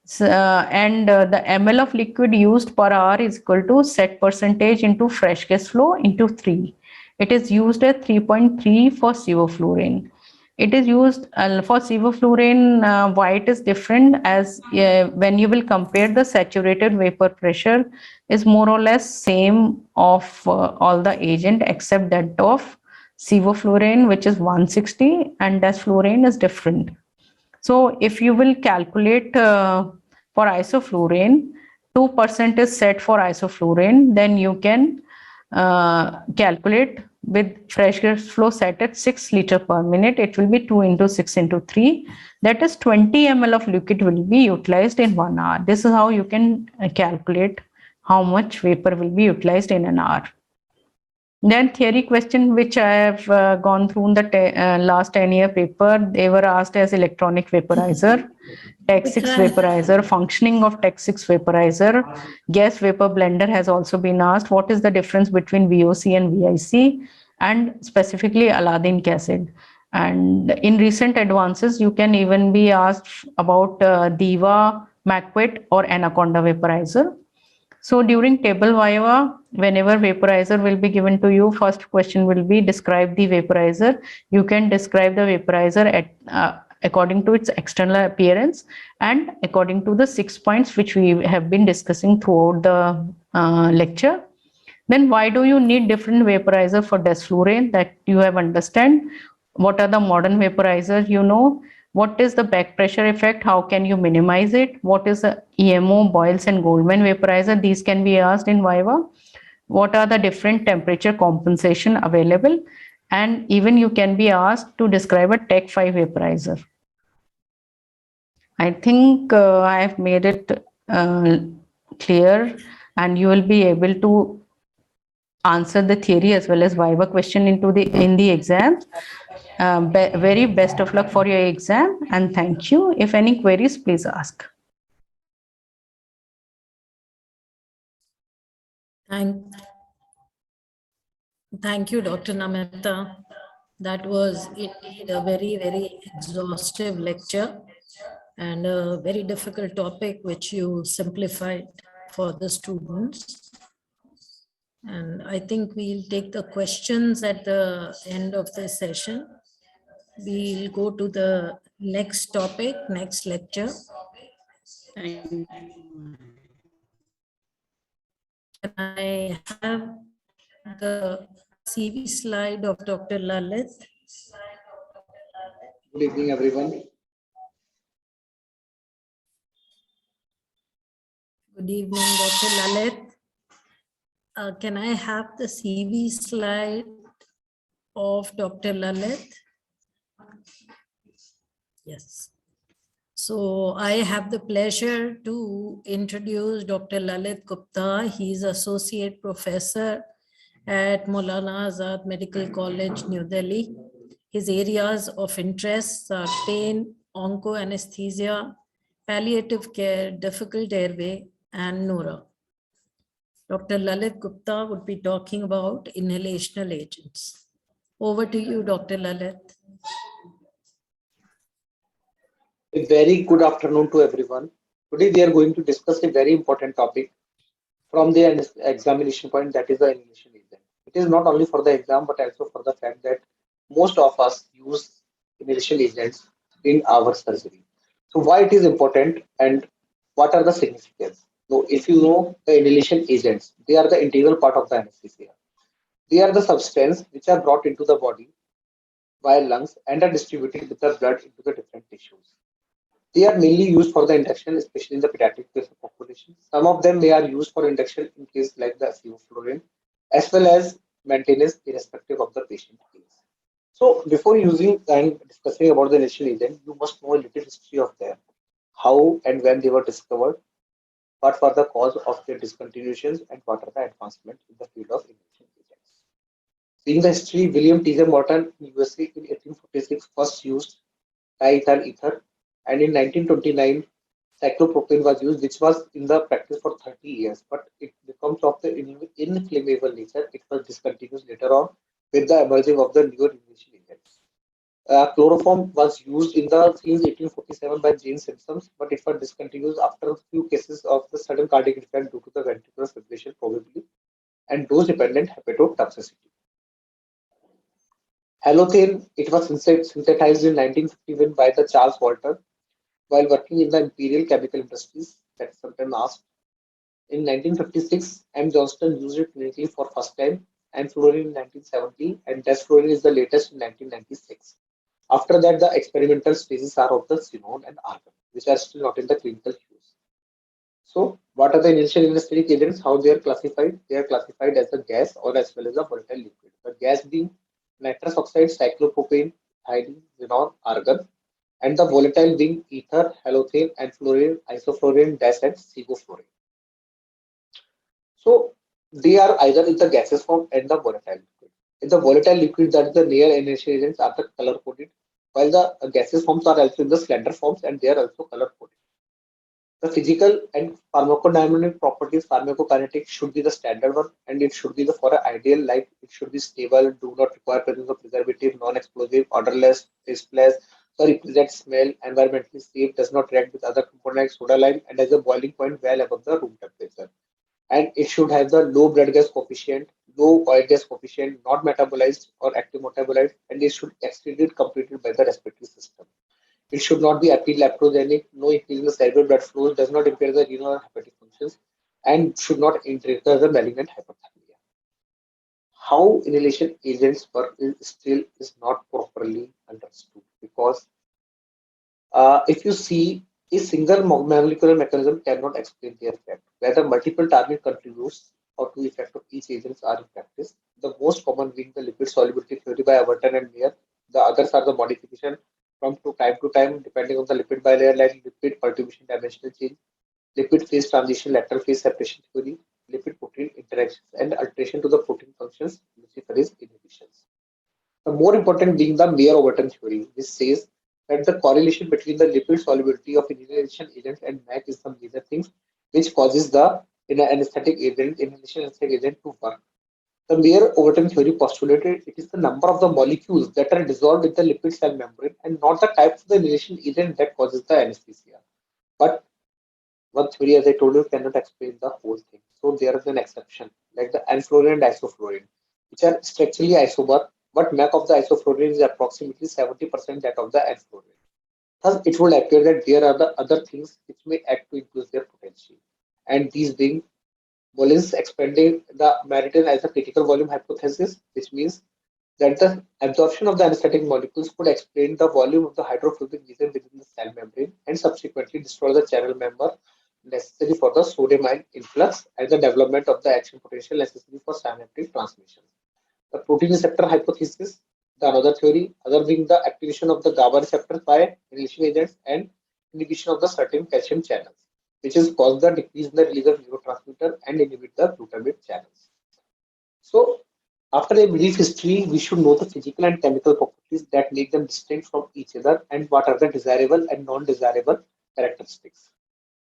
So, the ml of liquid used per hour is equal to set percentage into fresh gas flow into 3. It is used at 3.3 for sevoflurane. It is used for sevoflurane. Why it is different, as when you will compare the saturated vapor pressure is more or less same of all the agent except that of sevoflurane, which is 160, and desflurane is different. So if you will calculate for isoflurane, 2% is set for isoflurane, then you can calculate with fresh gas flow set at 6 liter per minute. It will be 2 into 6 into 3. That is 20 ml of liquid will be utilized in 1 hour. This is how you can calculate how much vapor will be utilized in an hour. Then theory question which I have gone through in the last 10-year paper, they were asked as electronic vaporizer, Tech 6 vaporizer, functioning of Tech 6 vaporizer, gas vapor blender has also been asked. What is the difference between VOC and VIC, and specifically Aladdin acid? And in recent advances, you can even be asked about Diva, McQuit or Anaconda vaporizer. So during table Viva, whenever vaporizer will be given to you, first question will be describe the vaporizer. You can describe the vaporizer at according to its external appearance and according to the 6 points which we have been discussing throughout the lecture. Then why do you need different vaporizer for desflurane? That you have understand. What are the modern vaporizers you know? What is the back pressure effect? How can you minimize it? What is the EMO, Boyles and Goldman vaporizer? These can be asked in Viva. What are the different temperature compensation available? And even you can be asked to describe a Tech 5 vaporizer. I think I have made it clear and you will be able to answer the theory as well as viva question in the exam. Very best of luck for your exam, and thank you. If any queries, please ask. Thank you, Dr. Namita. That was indeed a very, very exhaustive lecture and a very difficult topic which you simplified for the students. And I think we'll take the questions at the end of the session. We'll go to the next topic, next lecture. Can I have the CV slide of Dr. Lalit? Good evening, everyone. Good evening, Dr. Lalit. Can I have the CV slide of Dr. Lalit? Yes. So I have the pleasure to introduce Dr. Lalit Gupta. He is Associate Professor at Maulana Azad Medical College, New Delhi. His areas of interest are pain, onco anesthesia, palliative care, difficult airway, and neuro. Dr. Lalit Gupta would be talking about inhalational agents. Over to you, Dr. Lalit. A very good afternoon to everyone. Today we are going to discuss a very important topic from the examination point, that is the inhalation agent. It is not only for the exam but also for the fact that most of us use inhalation agents in our surgery. So why it is important and what are the significance? So if you know the inhalation agents, they are the integral part of the anesthesia. They are the substance which are brought into the body via lungs and are distributed with the blood into the different tissues. They are mainly used for the induction, especially in the pediatric patient population. Some of them they are used for induction in case like the sevoflurane, as well as maintenance irrespective of the patient case. So before using and discussing about the initial agent, you must know a little history of them, how and when they were discovered, what were the cause of their discontinuations, and what are the advancements in the field of inhalation agents. Seeing the history, William T. J. Morton in USA in 1846 first used diethyl ether, and in 1929 cyclopropane was used, which was in the practice for 30 years, but it becomes of the inflammable nature. It was discontinued later on with the emerging of the newer inhalation agents. Chloroform was used in the since 1847 by James Simpson, but it was discontinued after a few cases of the sudden cardiac defect due to the ventricular fibrillation probably and dose-dependent hepatotoxicity. Halothane, it was synthesized in 1951 by the Charles Walter while working in the Imperial Chemical Industries, that's sometimes asked. In 1956, M. Johnston used it clinically for first time, and fluorine in 1970, and desfluorine is the latest in 1996. After that, the experimental stages are of the xenon and argon, which are still not in the clinical use. So, what are the initial anesthetic agents? How they are classified? They are classified as a gas or as well as a volatile liquid. The gas being nitrous oxide, cyclopropane, ethylene, xenon, argon, and the volatile being ether, halothane, and fluorine, isoflurane, dash, and sevoflurane. So they are either in the gaseous form and the volatile liquid. In the volatile liquid, that is the near initial agents are the color coded, while the gaseous forms are also in the slender forms and they are also color coded. The physical and pharmacodynamic properties, pharmacokinetic, should be the standard one, and it should be the for an ideal life. It should be stable, do not require presence of preservative, non-explosive, odorless, tasteless, sorry, present smell, environmentally safe, does not react with other components like soda lime, and has a boiling point well above the room temperature. And it should have the low blood gas coefficient, low oil gas coefficient, not metabolized or active metabolized, and it should excreted completed by the respiratory system. It should not be epileptogenic, no increase in the cerebral blood flow, does not impair the renal or hepatic functions, and should not trigger the malignant hypothermia. How inhalation agents work is not properly understood, because if you see, a single molecular mechanism cannot explain their effect. Whether multiple target contributes or to effect of each agent are in practice. The most common being the lipid solubility theory by Overton and Mayer. The others are the modification from time to time depending on the lipid bilayer, like lipid perturbation dimensional change, lipid phase transition, lateral phase separation theory, lipid-protein interactions and alteration to the protein functions, luciferase inhibitions. The more important being the Mayer-Overton theory, which says that the correlation between the lipid solubility of inhalation agents and MAC is the major things which causes the inhalation anesthetic agent to work. The Mayer-Overton theory postulated it is the number of the molecules that are dissolved in the lipid cell membrane and not the type of the inhalation agent that causes the anesthesia. But one theory, as I told you, cannot explain the whole thing. So there is an exception, like the enflurane and isoflurane, which are structurally isomer, but MAC of the isoflurane is approximately 70% that of the enflurane. Thus, it would appear that there are the other things which may act to increase their potential. And these being Mullins expanding the Meridian as a critical volume hypothesis, which means that the absorption of the anesthetic molecules could explain the volume of the hydrophobic region within the cell membrane and subsequently destroy the channel member necessary for the sodium ion influx and the development of the action potential necessary for synaptic transmission. The protein receptor hypothesis, the another theory, other being the activation of the GABA receptors by inhalation agents and inhibition of the certain calcium channels, which is caused the decrease in the release of neurotransmitter and inhibit the glutamate channels. So, after a brief history, we should know the physical and chemical properties that make them distinct from each other and what are the desirable and non-desirable characteristics.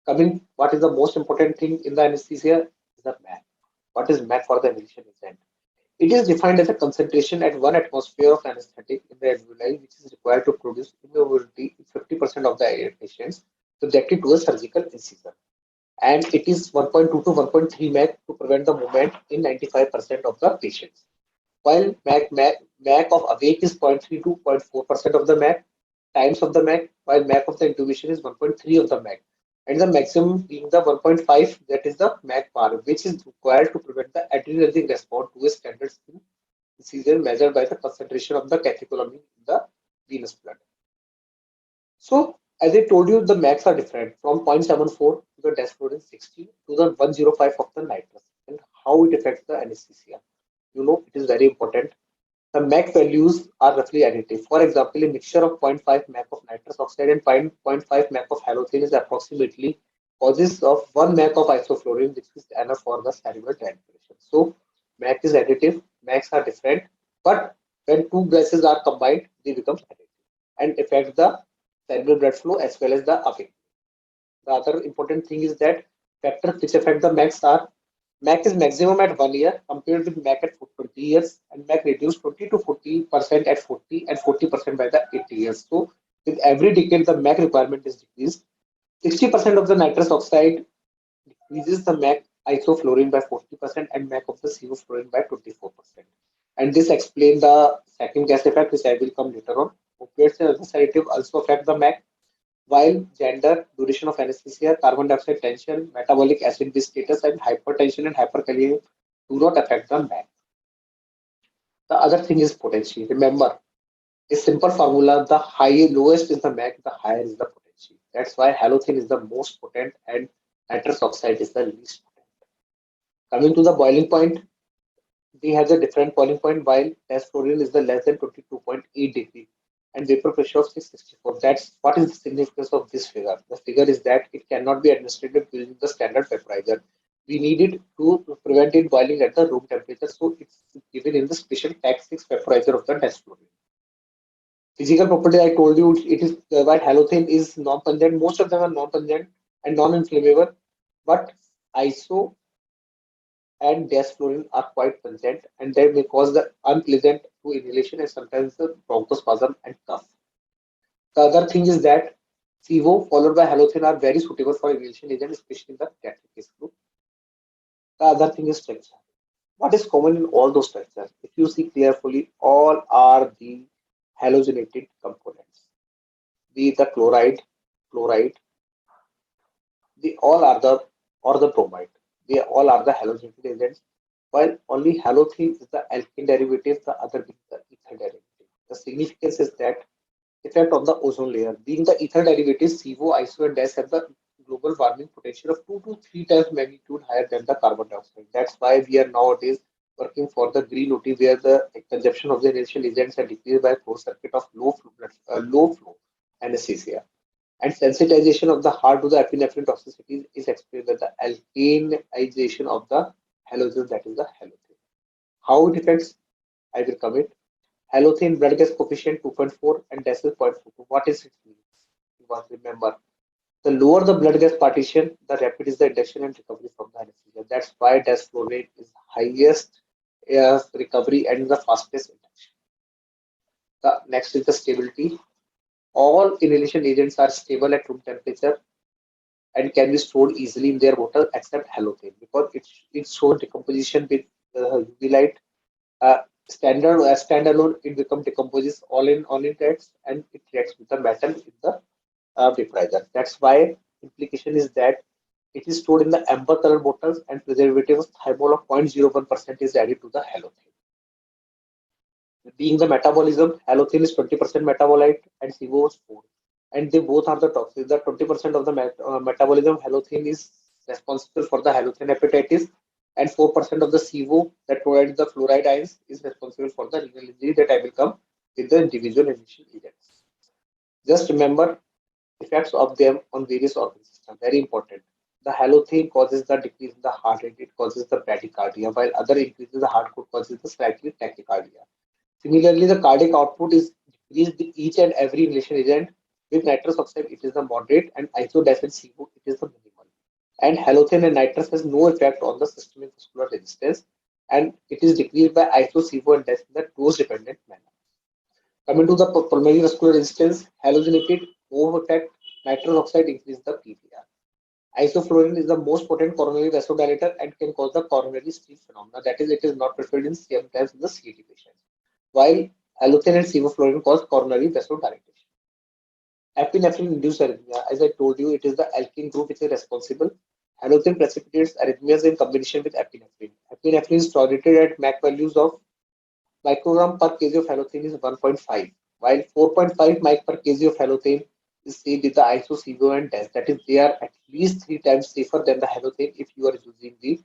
Coming, what is the most important thing in the anesthesia is the MAC. What is MAC for the inhalation agent? It is defined as a concentration at 1 atmosphere of anesthetic in the alveoli, which is required to produce immobility in 50% of the patients subjected to a surgical incision. And it is 1.2 to 1.3 MAC to prevent the movement in 95% of the patients. While MAC of awake is 0.3 to 0.4% of the MAC, times of the MAC, while MAC of the intubation is 1.3 of the MAC. And the maximum being the 1.5, that is the MAC bar, which is required to prevent the adrenergic response to a standard incision measured by the concentration of the catecholamine in the venous blood. So, as I told you, the MACs are different from 0.74 to the desflurane 60 to the 105 of the nitrous, and how it affects the anesthesia. You know, it is very important. The MAC values are roughly additive. For example, a mixture of 0.5 MAC of nitrous oxide and 0.5 MAC of halothane is approximately causes of 1 MAC of isoflurane, which is enough for the cerebral transpiration. So, MAC is additive, MACs are different, but when two gases are combined, they become additive and affect the cerebral blood flow as well as the awake. The other important thing is that factors which affect the MACs are MAC is maximum at 1 year compared with MAC at 20 years, and MAC reduced 20 to 40% at 40 and 40% by the 80 years. So, with every decade, the MAC requirement is decreased. 60% of the nitrous oxide decreases the MAC isoflurane by 40% and MAC of the sevoflurane by 24%. And this explains the second gas effect, which I will come later on. Opiates and other sedatives also affect the MAC, while gender, duration of anesthesia, carbon dioxide tension, metabolic acid base status, and hypertension and hyperkalemia do not affect the MAC. The other thing is potency. Remember, a simple formula: the lowest is the MAC, the higher is the potency. That's why halothane is the most potent and nitrous oxide is the least potent. Coming to the boiling point, they have a different boiling point, while desflurane is the less than 22.8 degree and vapor pressure of 664. That's what is the significance of this figure. The figure is that it cannot be administered using the standard vaporizer. We need it to prevent it boiling at the room temperature, so it's given in the special Tag 6 vaporizer of the desflurane. Physical property, I told you, it is while halothane is non-pungent. Most of them are non-pungent and non-inflammable, but iso and desflurane are quite pungent, and they may cause the unpleasant to inhalation and sometimes the bronchospasm and cough. The other thing is that Sevo followed by halothane are very suitable for inhalation agent, especially in the pediatric case group. The other thing is structure. What is common in all those structures? If you see carefully, all are the halogenated components. Be it the chloride, they all are the bromide. They all are the halogenated agents, while only halothane is the alkene derivative, the other being the ether derivative. The significance is that effect on the ozone layer. Being the ether derivatives, CO, ISO, and DAS have the global warming potential of 2 to 3 times magnitude higher than the carbon dioxide. That's why we are nowadays working for the green OT, where the consumption of the initial agents are decreased by closed circuit of low flow anesthesia. And sensitization of the heart to the epinephrine toxicity is explained by the alkaneization of the halogens, that is the halothane. How it affects? I will cover. Halothane blood gas coefficient 2.4 and DAS is 0.42. What is it means? You must remember. The lower the blood gas partition, the rapid is the induction and recovery from the anesthesia. That's why DAS flow rate is highest recovery and the fastest induction. The next is the stability. All inhalation agents are stable at room temperature and can be stored easily in their bottle except halothane because it shows decomposition with UV light. Standalone, it becomes decomposes all in tracks and it reacts with the metal in the vaporizer. That's why implication is that it is stored in the amber color bottles and preservative thymol of 0.01% is added to the halothane. Being the metabolism, halothane is 20% metabolite and CO is 4. And they both are the toxic. The 20% of the metabolism, halothane is responsible for the halothane hepatitis, and 4% of the CO that provides the fluoride ions is responsible for the renal injury that I will come with the individual initial agents. Just remember effects of them on various organ systems. Very important. The halothane causes the decrease in the heart rate, it causes the bradycardia, while other increases the heart rate causes the slightly tachycardia. Similarly, the cardiac output is decreased with each and every inhalation agent. With nitrous oxide, it is the moderate, and isodaz and CO, it is the minimal. And halothane and nitrous has no effect on the systemic vascular resistance, and it is decreased by iso, CO, and DAS in the dose-dependent manner. Coming to the pulmonary vascular resistance, halogenated no effect, nitrous oxide increase the PVR. Isoflurane is the most potent coronary vasodilator and can cause the coronary stream phenomena. That is, it is not preferred in sometimes in the CAD patients. While halothane and sevoflurane cause coronary vasodilatation. Epinephrine induced arrhythmia. As I told you, it is the alkene group which is responsible. Halothane precipitates arrhythmias in combination with epinephrine. Epinephrine is tolerated at MAC values of microgram per kg of halothane is 1.5, while 4.5 mic per kg of halothane is seen with the iso, CO, and DAS. That is, they are at least 3 times safer than the halothane if you are using the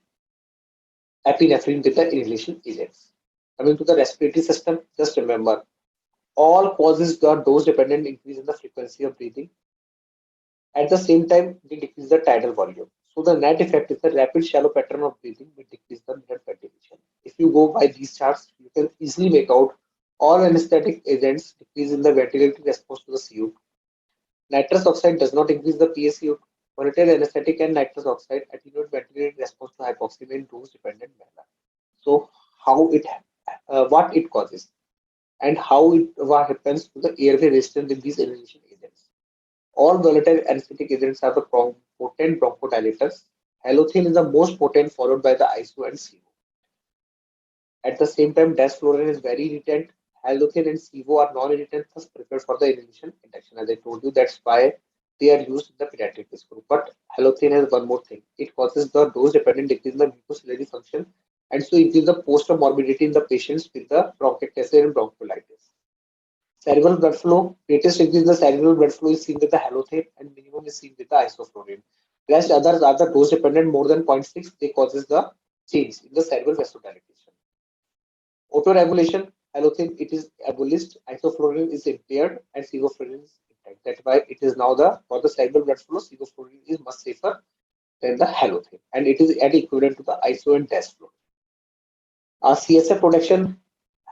epinephrine with the inhalation agents. Coming to the respiratory system, just remember, all causes the dose-dependent increase in the frequency of breathing. At the same time, they decrease the tidal volume. So the net effect is the rapid shallow pattern of breathing will decrease the blood ventilation. If you go by these charts, you can easily make out all anesthetic agents decrease in the ventilatory response to the CO2. Nitrous oxide does not increase the PaCO2. Volatile anesthetic and nitrous oxide attenuate ventilatory response to hypoxemia in dose-dependent manner. So what it causes and what happens to the airway resistance with these inhalation agents. All volatile anesthetic agents are the potent bronchodilators. Halothane is the most potent, followed by the ISO and CO. At the same time, desflurane is very irritant. Halothane and CO are non-irritant, thus preferred for the inhalation induction. As I told you, that's why they are used in the pediatric risk group. But halothane has one more thing. It causes the dose-dependent decrease in the mucociliary function and so increase the post-morbidity in the patients with the bronchiectasis and bronchiolitis. Cerebral blood flow, greatest increase in the cerebral blood flow is seen with the halothane and minimum is seen with the isoflurane. Rest others are the dose dependent more than 0.6, they causes the change in the cerebral vasodilatation. Autoregulation, halothane, it is abolished, isoflurane is impaired and sevoflurane is intact. That's why it is now for the cerebral blood flow, sevoflurane is much safer than the halothane and it is at equivalent to the iso and DAS flow. CSF protection,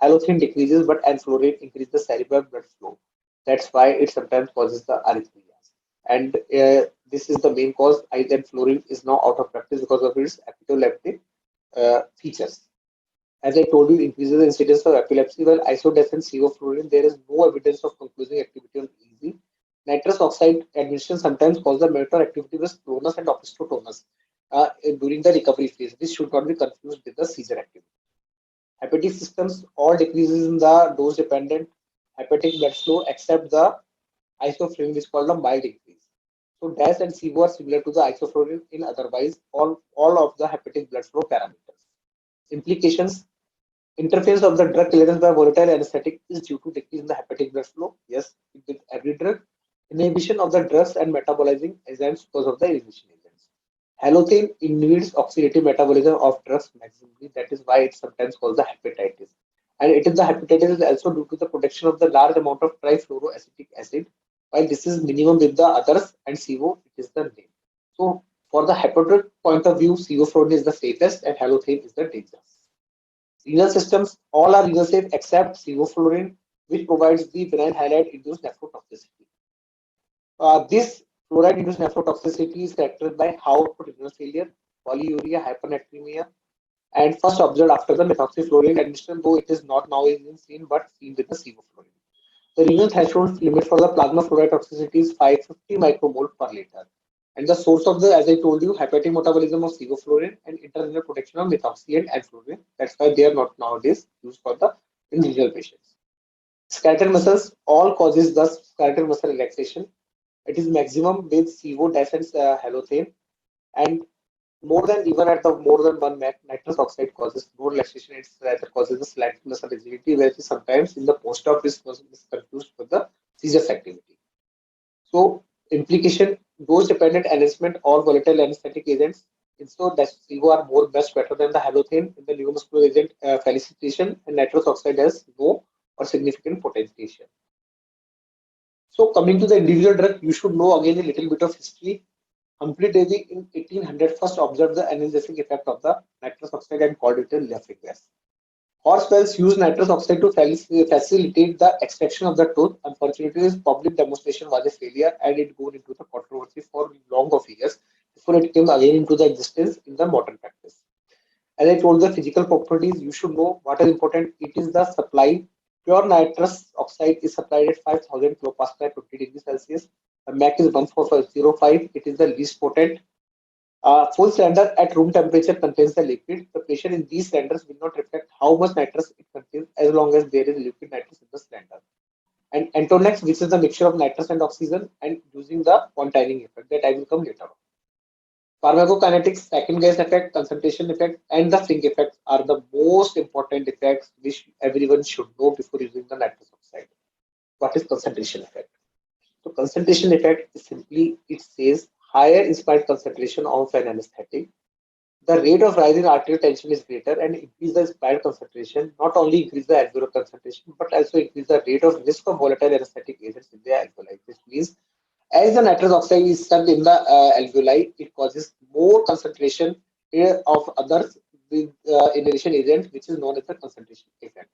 halothane decreases, but enflurane increases the cerebral blood flow. That's why it sometimes causes the arrhythmias. And this is the main cause. Enflurane is now out of practice because of its epileptic features. As I told you, increases the incidence of epilepsy. While isodef and sevoflurane, there is no evidence of conclusive activity on EEG. Nitrous oxide administration sometimes causes the motor activity with clonus and opisthotonus during the recovery phase. This should not be confused with the seizure activity. Hepatic systems, all decreases in the dose-dependent hepatic blood flow except the isoflurane, which is called a mild increase. So DAS and CO are similar to the isoflurane in otherwise all of the hepatic blood flow parameters. Implications, interference of the drug clearance by volatile anesthetic is due to decrease in the hepatic blood flow. Yes, with every drug. Inhibition of the drugs and metabolizing enzymes because of the inhibition agents. Halothane inhibits oxidative metabolism of drugs maximally. That is why it's sometimes called the hepatitis. And it is the hepatitis is also due to the production of the large amount of trifluoroacetic acid. While this is minimum with the others and CO, it is the name. So For the hepatotic point of view, sevoflurane is the safest and halothane is the dangerous. Renal systems, all are renal safe except sevoflurane, which provides the benign halide-induced nephrotoxicity. This fluoride-induced nephrotoxicity is characterized by high output renal failure, polyuria, hypernatremia, and first observed after the methoxyfluorine administration, though it is not now seen but seen with the sevoflurane. The renal threshold limit for the plasma fluoride toxicity is 550 micromole per liter. And the source of the, as I told you, hepatic metabolism of sevoflurane and internal protection of methoxy and alflurane. That's why they are not nowadays used for the in renal patients. Skeletal muscles, all causes the skeletal muscle relaxation. It is maximum with sevo and halothane, and more than even at the more than one nitrous oxide causes no relaxation. It rather causes the skeletal muscle rigidity, where sometimes in the post-op is confused with the seizure activity. So implication, dose-dependent enhancement or volatile anesthetic agents. So that sevo are more best better than the halothane in the neuromuscular agent felicitation, and nitrous oxide has no or significant potentiation. So coming to the individual drug, you should know again a little bit of history. Humphrey Davy in 1800 first observed the analgesic effect of the nitrous oxide and called it a laughing gas. Hospitals use nitrous oxide to facilitate the extraction of the tooth. Unfortunately, this public demonstration was a failure and it got into the controversy for long of years before it came again into the existence in the modern practice. As I told the physical properties, you should know what is important. It is the supply. Pure nitrous oxide is supplied at 5000 kilopascal at 20 degrees Celsius. The MAC is 1405. It is the least potent. Full cylinder at room temperature contains the liquid. The pressure in these cylinders will not reflect how much nitrous it contains as long as there is liquid nitrous in the cylinder. And Entonex, which is the mixture of nitrous and oxygen, and using the quantizing effect that I will come later on. Pharmacokinetics, second gas effect, concentration effect, and the sink effect are the most important effects which everyone should know before using the nitrous oxide. What is concentration effect? So concentration effect is simply, it says higher inspired concentration of an anesthetic. The rate of rise in arterial tension is greater and increase the inspired concentration, not only increase the alveolar concentration, but also increase the rate of risk of volatile anesthetic agents in the alveoli. This means as the nitrous oxide is stuck in the alveoli, it causes more concentration of others with inhalation agent, which is known as the concentration effect.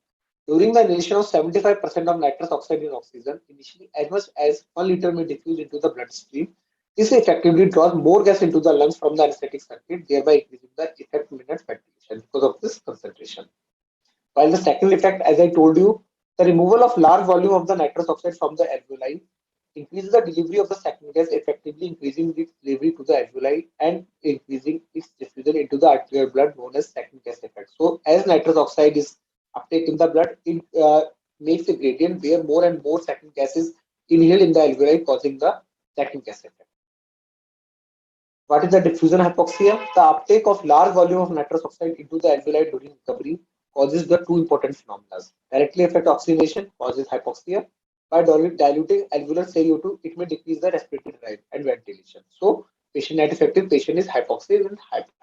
During the inhalation of 75% of nitrous oxide in oxygen, initially as much as 1 liter may diffuse into the bloodstream. This effectively draws more gas into the lungs from the anesthetic circuit, thereby increasing the effect minute ventilation because of this concentration. While the second effect, as I told you, the removal of large volume of the nitrous oxide from the alveoli increases the delivery of the second gas, effectively increasing its delivery to the alveoli and increasing its diffusion into the arterial blood, known as second gas effect. So as nitrous oxide is uptake in the blood, it makes a gradient where more and more second gas is inhaled in the alveoli, causing the second gas effect. What is the diffusion hypoxia? The uptake of large volume of nitrous oxide into the alveoli during recovery causes the two important phenomena. Directly affect oxygenation, causes hypoxia. By diluting alveolar CO2, it may decrease the respiratory drive and ventilation. So, patient net effective patient is hypoxic and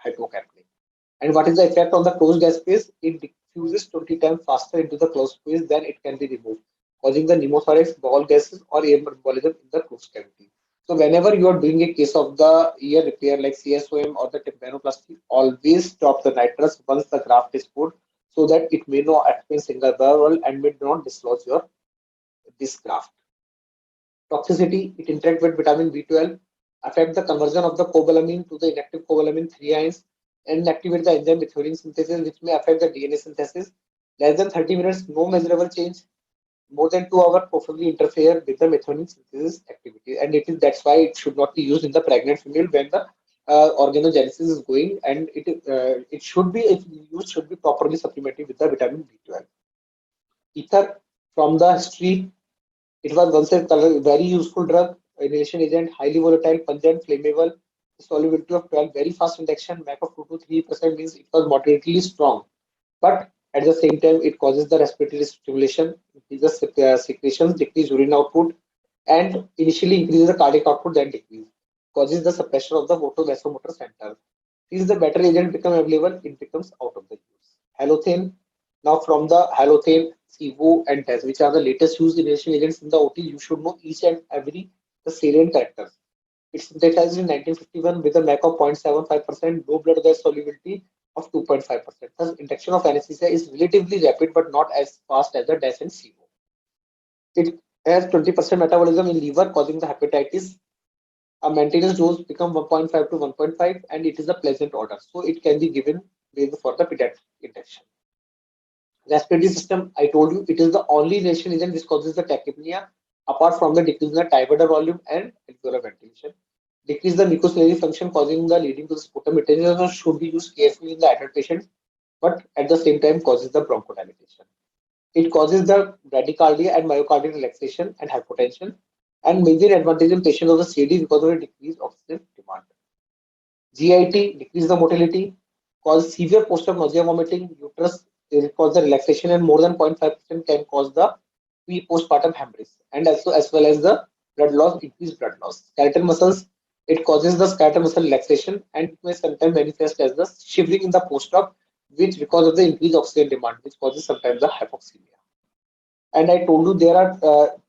hypocapnic. And what is the effect on the closed gas space? It diffuses 20 times faster into the closed space than it can be removed, causing the pneumothorax, bowel gases, or air embolism in the closed cavity. So whenever you are doing a case of the ear repair like CSOM or the tympanoplasty, always stop the nitrous once the graft is put, so that it may not expand single barrel and may not dislodge this graft. Toxicity, it interacts with vitamin B12, affect the conversion of the cobalamin to the inactive cobalamin 3 ions, and activate the enzyme methionine synthesis, which may affect the DNA synthesis. Less than 30 minutes, no measurable change. More than 2 hours possibly interfere with the methionine synthesis activity, and that's why it should not be used in the pregnant female when the organogenesis is going, and it should be, if used, should be properly supplemented with the vitamin B12. Ether, from the history, it was once a very useful drug, inhalation agent, highly volatile, pungent, flammable, solubility of 12, very fast induction, MAC of 2 to 3% means it was moderately strong. But at the same time, it causes the respiratory stimulation, increases secretions, decrease urine output, and initially increases the cardiac output, then decrease. Causes the suppression of the vasomotor center. Since the better agent become available, it becomes out of the use. Halothane. Now from the halothane, sevo, and DES, which are the latest used inhalation agents in the OT, you should know each and every the salient characters. It's synthesized in 1951 with a MAC of 0.75%, low blood gas solubility of 2.5%. Thus, induction of anesthesia is relatively rapid but not as fast as the DAS and CO. It has 20% metabolism in liver, causing the hepatitis. A maintenance dose become 1.5 to 1.5, and it is a pleasant order, so it can be given for the pediatric induction. Respiratory system, I told you, it is the only inhalation agent which causes the tachypnea, apart from the decrease in the thyroid volume and alveolar ventilation. Decrease the mucociliary function, causing the leading to the sputum. It should be used carefully in the adult patients, but at the same time causes the bronchodilation. It causes the bradycardia and myocardial relaxation and hypotension, and major advantage in patients of the CAD because of a decreased oxygen demand. GIT, decrease the motility, cause severe post-op nausea, vomiting, uterus, it cause the relaxation, and more than 0.5% can cause the postpartum hemorrhage, and also as well as the blood loss, increased blood loss. Skeletal muscles, it causes the skeletal muscle relaxation, and it may sometimes manifest as the shivering in the post-op, which because of the increased oxygen demand, which causes sometimes the hypoxemia. And I told you there are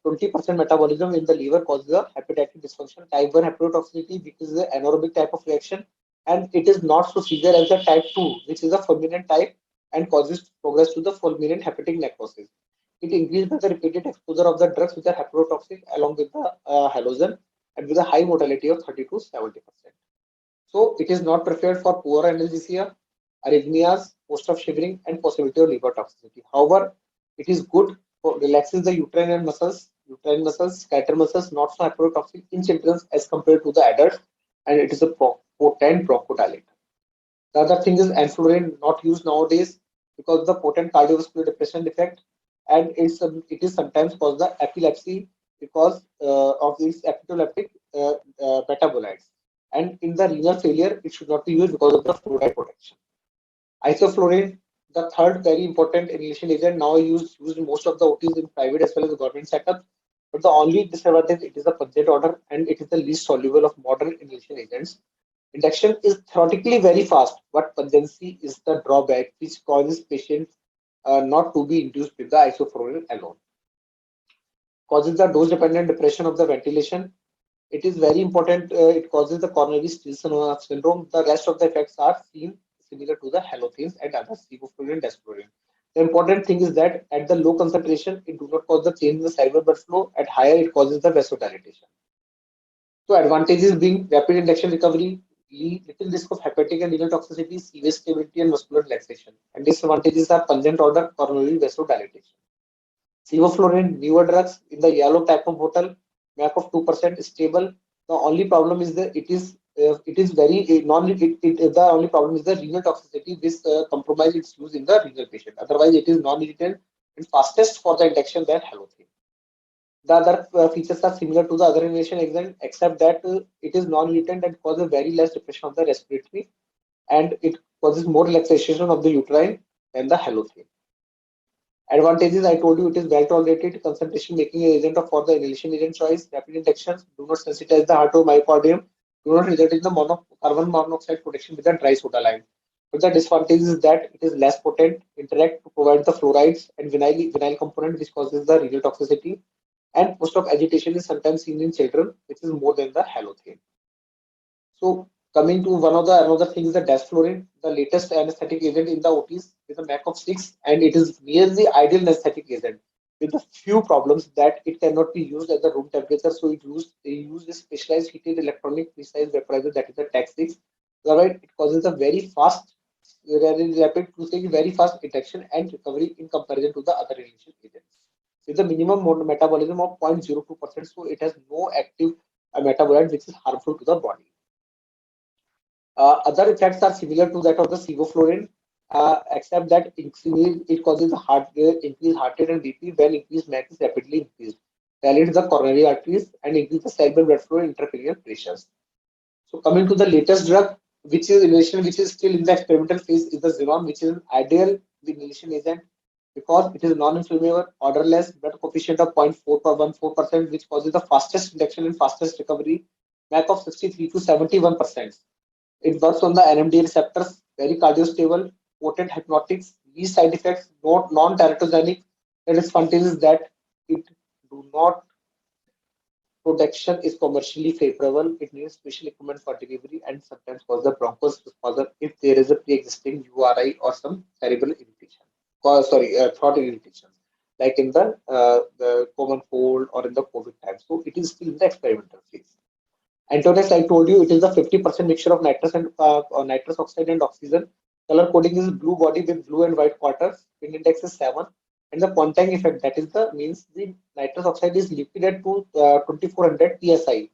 20% metabolism in the liver causes the hepatic dysfunction. Type 1 hepatotoxicity, which is the anaerobic type of reaction, and it is not so severe as the type 2, which is a fulminant type and causes progress to the fulminant hepatic necrosis. It increases by the repeated exposure of the drugs which are hepatotoxic along with the halogen and with a high mortality of 30 to 70%. So it is not preferred for poor analgesia, arrhythmias, post-op shivering, and possibility of liver toxicity. However, it is good for relaxes the uterine muscles, skeletal muscles, not so hepatotoxic in children as compared to the adults, and it is a potent bronchodilator. The other thing is enflurane, not used nowadays because of the potent cardiovascular depression effect, and it is sometimes cause the epilepsy because of these epileptic metabolites. And in the renal failure, it should not be used because of the fluoride protection. Isoflurane, the third very important inhalation agent, now used in most of the OTs in private as well as the government setup. But the only disadvantage, it is a pungent order and it is the least soluble of modern inhalation agents. Induction is theoretically very fast, but pungency is the drawback which causes patients not to be induced with the isoflurane alone. Causes the dose-dependent depression of the ventilation. It is very important. It causes the coronary still syndrome. The rest of the effects are seen similar to the halothane and other sevoflurane, desflurane. The important thing is that at the low concentration, it do not cause the change in the cerebral blood flow. At higher, it causes the vasodilatation. So advantages being rapid induction recovery, little risk of hepatic and renal toxicity, severe stability and muscular relaxation. And disadvantages are pungent odor, coronary vasodilatation. Sevoflurane, newer drugs in the yellow type of bottle, MAC of 2% stable. The only problem is that it is very the only problem is the renal toxicity which compromise its use in the renal patient. Otherwise, it is non-irritant and fastest for the induction than halothane. The other features are similar to the other inhalation agent, except that it is non-irritant and causes very less depression of the respiratory, and it causes more relaxation of the uterine than the halothane. Advantages, I told you, it is well tolerated, concentration making agent for the inhalation agent choice, rapid injections, do not sensitize the heart or myocardium, do not result in the carbon monoxide protection with a dry soda line. But the disadvantage is that it is less potent, interact to provide the fluorides and vinyl component which causes the renal toxicity, and post-op agitation is sometimes seen in children, which is more than the halothane. So coming to one of the another thing is the desflurane, the latest anesthetic agent in the OTs with a MAC of 6, and it is nearly ideal anesthetic agent with a few problems that it cannot be used at the room temperature. So they use this specialized heated electronic precise vaporizer, that is the TAC 6. Otherwise, it causes a very fast, very fast detection and recovery in comparison to the other inhalation agents. With a minimum metabolism of 0.02%, so it has no active metabolite which is harmful to the body. Other effects are similar to that of the sevoflurane, except that it causes the increased heart rate and BP when increased MAC is rapidly increased, dilates the coronary arteries and increase the cerebral blood flow and intracranial pressures. So coming to the latest drug, which is inhalation, which is still in the experimental phase, is the Xenon, which is an ideal inhalation agent because it is non-inflammable, odorless, blood coefficient of 0.414%, which causes the fastest induction and fastest recovery, MAC of 63 to 71%. It works on the NMDA receptors, very cardiostable, potent hypnotics, least side effects, non-teratogenic. The disadvantage is that it do not production is commercially favorable. It needs special equipment for delivery and sometimes cause the bronchospasm if there is a pre-existing URI or some cerebral irritation. Throat irritation, like in the common cold or in the COVID time. So it is still in the experimental phase. Antonis, I told you it is a 50% mixture of nitrous oxide and oxygen. Color coding is blue body with blue and white quarters. Pin index is 7. And the Pontang effect, that is the means the nitrous oxide is liquid at 2400 psi.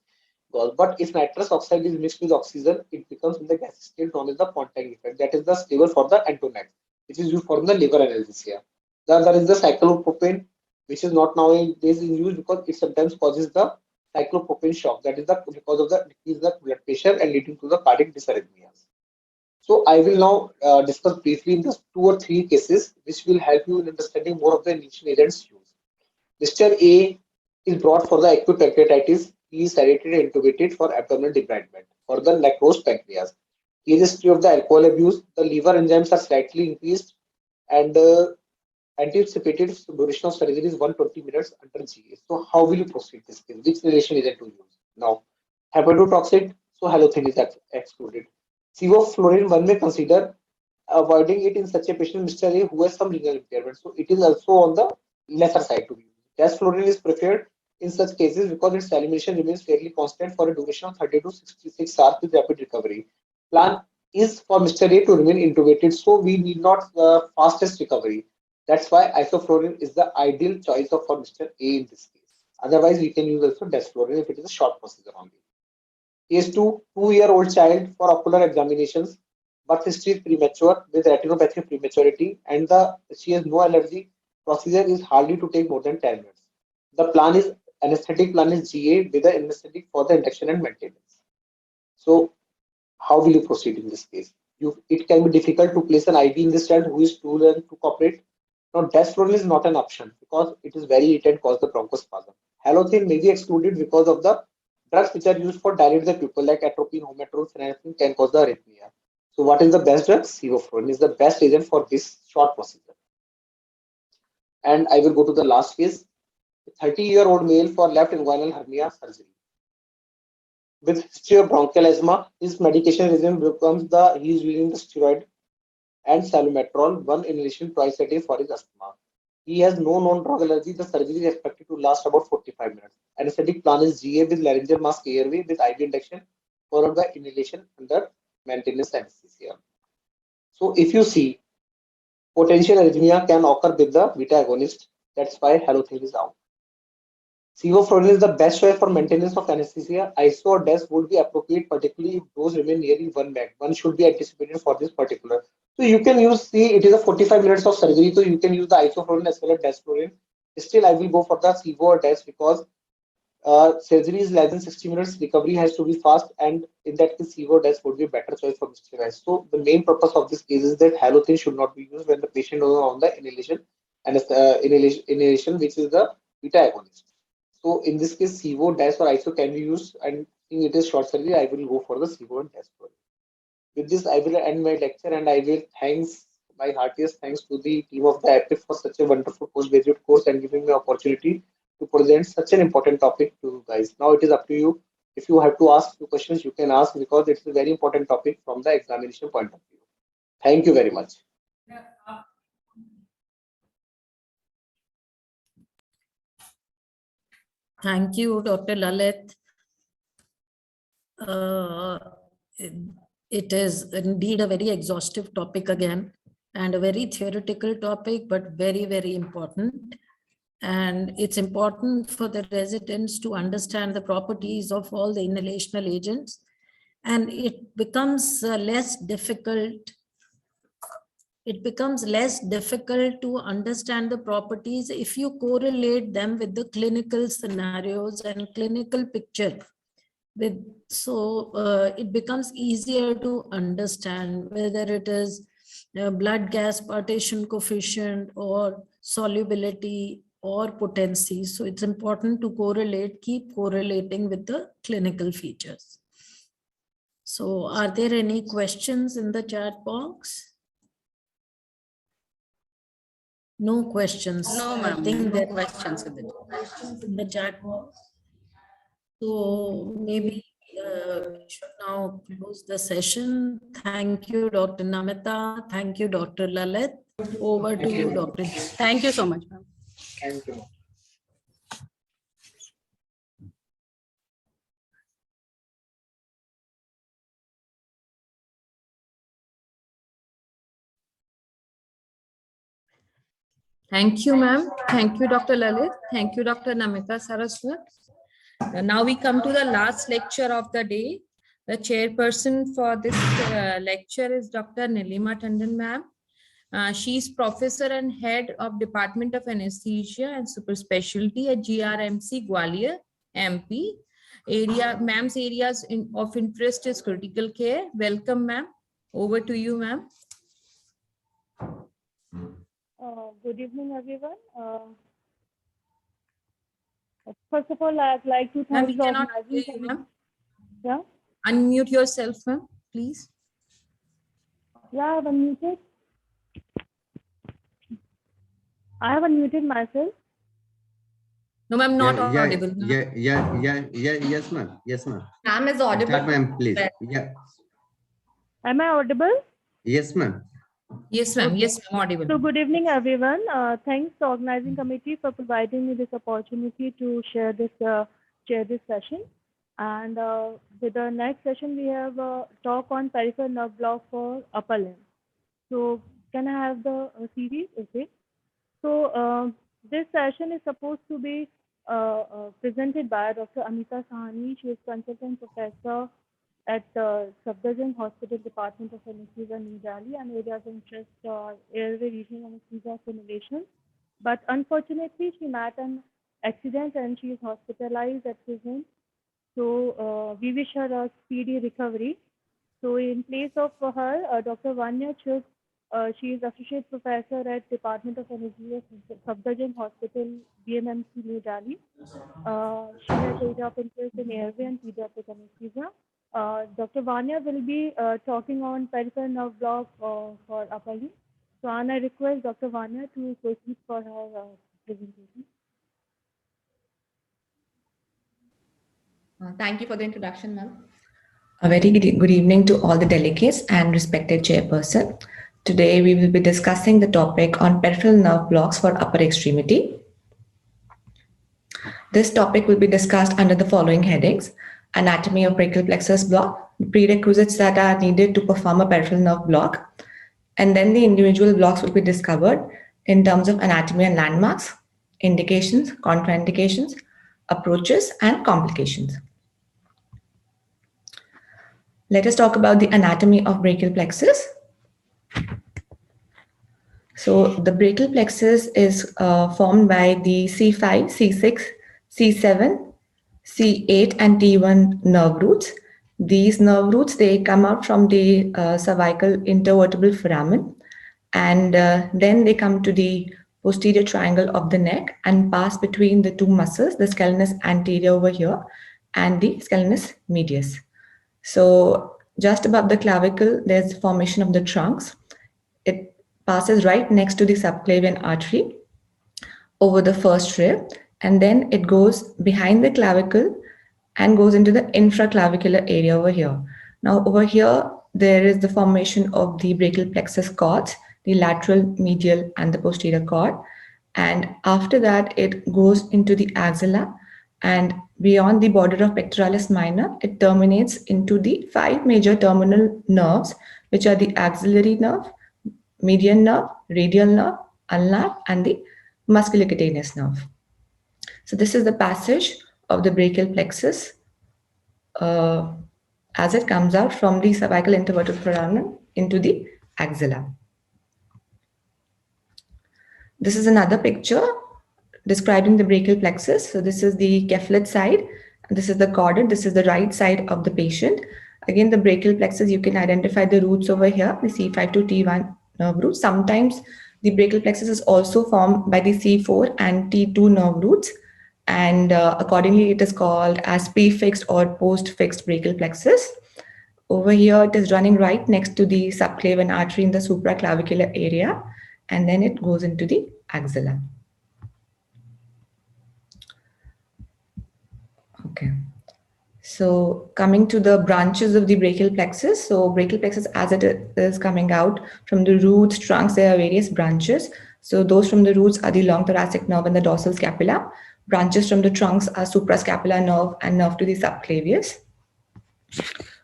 But if nitrous oxide is mixed with oxygen, it becomes in the gas state known as the Pontang effect. That is the stable for the Antonax, which is used for the liver analgesia. Then there is the cyclopropane, which is not nowadays in use because it sometimes causes the cyclopropane shock. That is the because of the decrease in the blood pressure and leading to the cardiac dysarrhythmias. So I will now discuss briefly in just 2 or 3 cases, which will help you in understanding more of the initial agents used. Mr. A is brought for the acute pancreatitis. He is sedated and intubated for abdominal debridement for the necrosed pancreas. He is history of the alcohol abuse. The liver enzymes are slightly increased and anticipated duration of surgery is 120 minutes under GA. So how will you proceed this case? Which relation is it to use? Now, hepatotoxic, so halothane is excluded. Sevoflurane, one may consider avoiding it in such a patient, Mr. A, who has some renal impairment. So it is also on the lesser side to use. Desflurane is preferred in such cases because its elimination remains fairly constant for a duration of 30 to 66 hours with rapid recovery. Plan is for Mr. A to remain intubated, so we need not fastest recovery. That's why isoflurane is the ideal choice for Mr. A in this case. Otherwise, we can use also desflurane if it is a short procedure only. Case 2, 2-year-old child for ocular examinations. Birth history is premature with retinopathy prematurity and she has no allergy. Procedure is hardly to take more than 10 minutes. The plan is anesthetic plan is GA with the anesthetic for the induction and maintenance. So how will you proceed in this case? It can be difficult to place an IV in this child who is too young to cooperate. Now, desflurane is not an option because it is very irritant, cause the bronchospasm. Halothane may be excluded because of the drugs which are used for dilate the pupil like atropine, hometrol, phenylephrine can cause the arrhythmia. So what is the best drug? Sevoflurane is the best agent for this short procedure. And I will go to the last case. A 30-year-old male for left inguinal hernia surgery. With history of bronchial asthma, his medication regime becomes he is using the steroid and salmeterol, one inhalation twice a day for his asthma. He has no known drug allergy. The surgery is expected to last about 45 minutes. Anesthetic plan is GA with laryngeal mask airway with IV induction, followed by inhalation under maintenance anesthesia. So if you see, potential arrhythmia can occur with the beta agonist. That's why halothane is out. Sevoflurane is the best choice for maintenance of anesthesia. ISO or DES would be appropriate, particularly if those remain nearly 1 meg. One should be anticipated for this particular. So you can use, it is a 45 minutes of surgery, so you can use the isoflurane as well as desflurane. Still, I will go for the Sevo or DES because surgery is less than 60 minutes, recovery has to be fast, and in that case, Sevo or DES would be a better choice for Mr. S. So the main purpose of this case is that halothane should not be used when the patient is on the inhalation and inhalation, which is the beta agonist. So in this case, Sevo, DES or ISO can be used, and in it is short surgery, I will go for the Sevo and DES. With this, I will end my lecture and I will thanks my heartiest thanks to the team of the APPEC for such a wonderful postgraduate course and giving me opportunity to present such an important topic to you guys. Now it is up to you. If you have to ask few questions, you can ask because it's a very important topic from the examination point of view. Thank you very much. Thank you, Dr. Lalit. It is indeed a very exhaustive topic again and a very theoretical topic, but very, very important. And it's important for the residents to understand the properties of all the inhalational agents. And it becomes less difficult. It becomes less difficult to understand the properties if you correlate them with the clinical scenarios and clinical picture. It becomes easier to understand whether it is blood gas partition coefficient or solubility or potency. So it's important to keep correlating with the clinical features. So are there any questions in the chat box? No questions. No, ma'am. I think No there are questions questions in the chat box. So maybe we should now close the session. Thank you, Dr. Namita. Thank you, Dr. Lalit. Over to you, Dr. Thank you so much, ma'am. Thank you. Thank you, ma'am. Thank you, Dr. Lalit. Thank you, Dr. Namita Saraswat. Now we come to the last lecture of the day. The chairperson for this lecture is Dr. Nilima Tandon, ma'am. She is professor and head of Department of Anesthesia and Super Specialty at GRMC Gwalior, MP. Ma'am's areas of interest is critical care. Welcome, ma'am. Over to you, ma'am. Good evening, everyone. First of all, I'd like to thank the organizing committee. Yeah. Unmute yourself, ma'am, please. Yeah, I have unmuted. I have unmuted myself. No, ma'am, not audible. Yes, ma'am. Yes, ma'am. Ma'am is audible. Start, ma'am, please. Yeah. Am I audible? Yes, ma'am. Yes, ma'am. Okay. Yes, ma'am, audible. So good evening, everyone. Thanks to the organizing committee for providing me this opportunity to share this session. And with the next session, we have a talk on peripheral nerve block for upper limb. So can I have the series? Okay. So this session is supposed to be presented by Dr. Amita Sahani. She is consultant professor at Safdarjung Hospital Department of Anesthesia, New Delhi, and areas of interest are airway, regional anesthesia, simulation. But unfortunately, she met an accident and she is hospitalized at present. So we wish her a speedy recovery. So in place of her, Dr. Vanya Chuk, she is associate professor at Department of Anesthesia, Safdarjung Hospital, BMMC, New Delhi. She has area of interest in airway and pediatric anesthesia. Dr. Vanya will be talking on peripheral nerve block for upper limb. So I request Dr. Vanya to proceed for her presentation. Thank you for the introduction, ma'am. A very good evening to all the delegates and respected chairperson. Today we will be discussing the topic on peripheral nerve blocks for upper extremity. This topic will be discussed under the following headings: anatomy of brachial plexus block, prerequisites that are needed to perform a peripheral nerve block, and then the individual blocks will be discovered in terms of anatomy and landmarks, indications, contraindications, approaches, and complications. Let us talk about the anatomy of brachial plexus. So the brachial plexus is formed by the C5, C6, C7, C8 and T1 nerve roots. These nerve roots, they come out from the cervical intervertebral foramen, and then they come to the posterior triangle of the neck and pass between the two muscles, the scalenus anterior over here and the scalenus medius. So just above the clavicle, there's formation of the trunks. It passes right next to the subclavian artery over the first rib, and then it goes behind the clavicle and goes into the infraclavicular area over here. Now over here, there is the formation of the brachial plexus cords, the lateral, medial, and the posterior cord. And after that, it goes into the axilla, and beyond the border of pectoralis minor, it terminates into the 5 major terminal nerves, which are the axillary nerve, median nerve, radial nerve, ulnar, and the musculocutaneous nerve. So this is the passage of the brachial plexus as it comes out from the cervical intervertebral foramen into the axilla. This is another picture describing the brachial plexus. So this is the cephalid side, and this is the caudate, this is the right side of the patient. Again, the brachial plexus, you can identify the roots over here, the C5 to T1 nerve roots. Sometimes the brachial plexus is also formed by the C4 and T2 nerve roots, and accordingly it is called as prefixed or post-fixed brachial plexus. Over here, it is running right next to the subclavian artery in the supraclavicular area, and then it goes into the axilla. Okay. So coming to the branches of the brachial plexus. So brachial plexus, as it is coming out from the roots, trunks, there are various branches. So those from the roots are the long thoracic nerve and the dorsal scapula. Branches from the trunks are suprascapular nerve and nerve to the subclavius,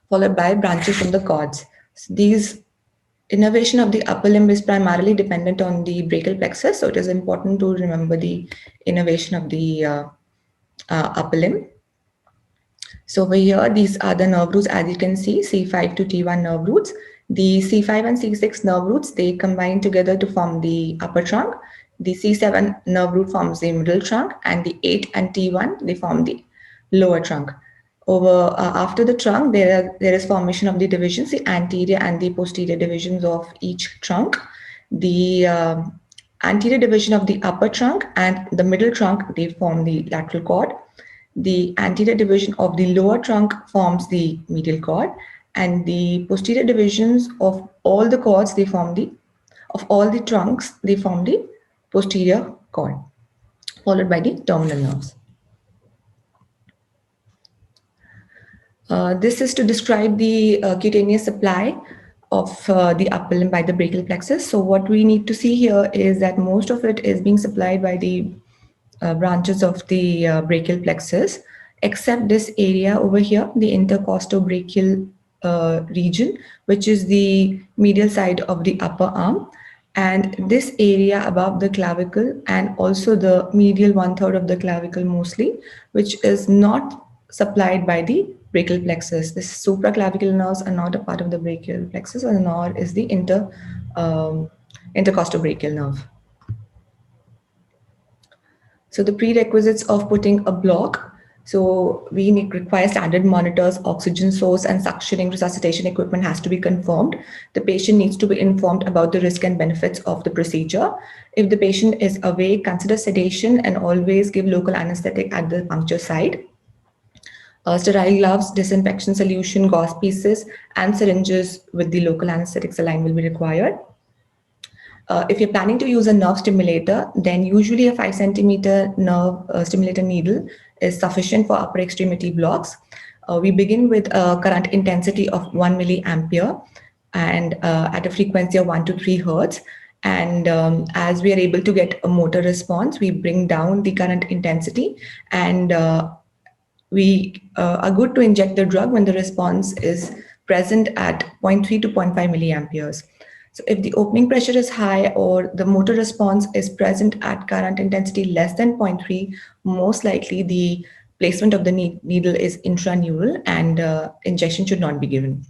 followed by branches from the cords. So these innervation of the upper limb is primarily dependent on the brachial plexus. So it is important to remember the innervation of the upper limb. So over here, these are the nerve roots, as you can see, C5 to T1 nerve roots. The C5 and C6 nerve roots, they combine together to form the upper trunk. The C7 nerve root forms the middle trunk, and the 8 and T1, they form the lower trunk. Over after the trunk, there is formation of the divisions, the anterior and the posterior divisions of each trunk. The anterior division of the upper trunk and the middle trunk, they form the lateral cord. The anterior division of the lower trunk forms the medial cord, and the posterior divisions of all the cords, they form the, of all the trunks, they form the posterior cord, followed by the terminal nerves. This is to describe the cutaneous supply of the upper limb by the brachial plexus. So what we need to see here is that most of it is being supplied by the branches of the brachial plexus, except this area over here, the intercostobrachial region, which is the medial side of the upper arm. And this area above the clavicle, and also the medial 1/3 of the clavicle mostly, which is not supplied by the brachial plexus. The supraclavicular nerves are not a part of the brachial plexus, nor is the intercostobrachial nerve. So the prerequisites of putting a block. So we require standard monitors, oxygen source, and suctioning resuscitation equipment has to be confirmed. The patient needs to be informed about the risk and benefits of the procedure. If the patient is awake, consider sedation and always give local anesthetic at the puncture site. Sterile gloves, disinfection solution, gauze pieces, and syringes with the local anesthetic saline will be required. If you're planning to use a nerve stimulator, then usually a 5 centimeter nerve stimulator needle is sufficient for upper extremity blocks. We begin with a current intensity of 1 milliampere and at a frequency of 1 to 3 hertz. And as we are able to get a motor response, we bring down the current intensity, and we are good to inject the drug when the response is present at 0.3 to 0.5 milliamperes. So if the opening pressure is high or the motor response is present at current intensity less than 0.3, most likely the placement of the needle is intraneural and injection should not be given.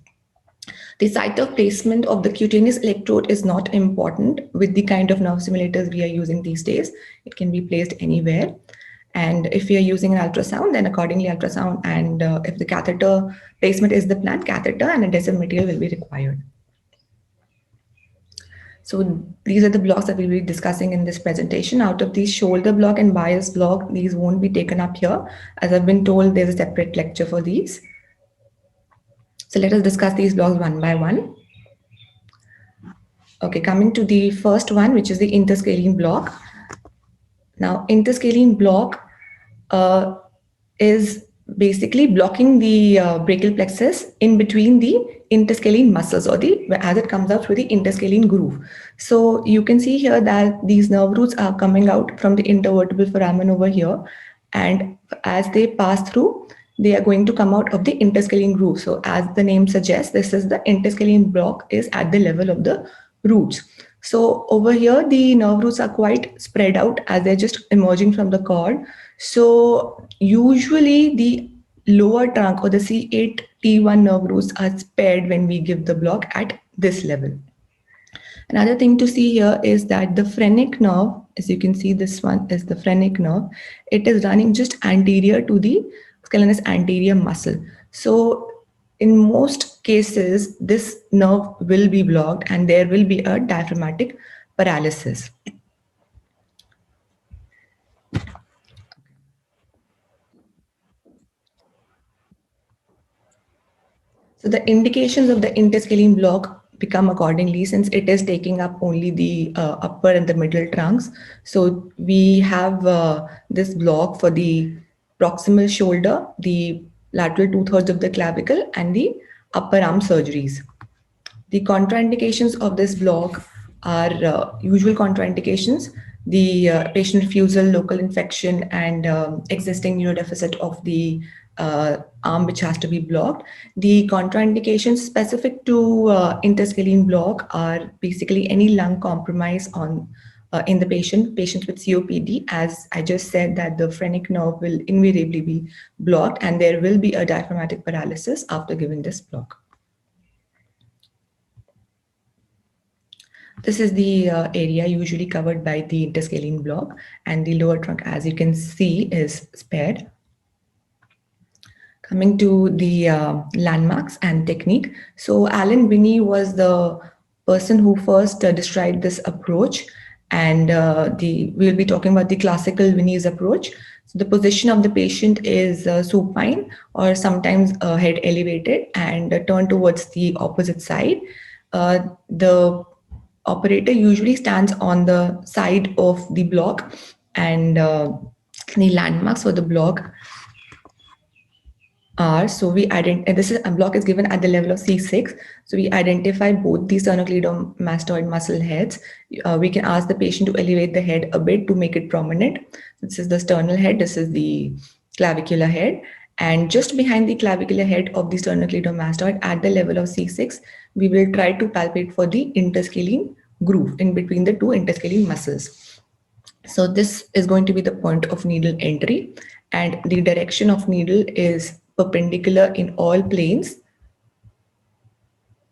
The site of placement of the cutaneous electrode is not important with the kind of nerve simulators we are using these days. It can be placed anywhere. And if we are using an ultrasound, then accordingly ultrasound. And if the catheter placement is the planned, catheter and adhesive material will be required. So these are the blocks that we'll be discussing in this presentation. Out of these, shoulder block and bias block, these won't be taken up here. As I've been told, there's a separate lecture for these. So let us discuss these blocks one by one. Okay, coming to the first one, which is the interscalene block. Now, interscalene block is basically blocking the brachial plexus in between the interscalene muscles, or the as it comes out through the interscalene groove. So you can see here that these nerve roots are coming out from the intervertebral foramen over here, and as they pass through, they are going to come out of the interscalene groove. So as the name suggests, this is the interscalene block is at the level of the roots. So over here, the nerve roots are quite spread out as they're just emerging from the cord. So usually the lower trunk or the C8 T1 nerve roots are spared when we give the block at this level. Another thing to see here is that the phrenic nerve, as you can see, this one is the phrenic nerve. It is running just anterior to the scalenus anterior muscle. So in most cases, this nerve will be blocked and there will be a diaphragmatic paralysis. So the indications of the interscalene block become accordingly, since it is taking up only the upper and the middle trunks. So we have this block for the proximal shoulder, the lateral 2/3 of the clavicle, and the upper arm surgeries. The contraindications of this block are usual contraindications: the patient refusal, local infection, and existing neurodeficit of the arm which has to be blocked. The contraindications specific to interscalene block are basically any lung compromise on in the patients with COPD. As I just said, that the phrenic nerve will invariably be blocked, and there will be a diaphragmatic paralysis after giving this block. This is the area usually covered by the interscalene block, and the lower trunk, as you can see, is spared. Coming to the landmarks and technique. So Alan Winnie was the person who first described this approach, and we'll be talking about the classical Winnie's approach. So the position of the patient is supine, or sometimes head elevated and turned towards the opposite side. The operator usually stands on the side of the block, and the landmarks for the block are, so we identify, this is a block is given at the level of C6. So we identify both the sternocleidomastoid muscle heads. We can ask the patient to elevate the head a bit to make it prominent. This is the sternal head, this is the clavicular head. And just behind the clavicular head of the sternocleidomastoid at the level of C6, we will try to palpate for the interscalene groove in between the two interscalene muscles. So this is going to be the point of needle entry, and the direction of needle is perpendicular in all planes,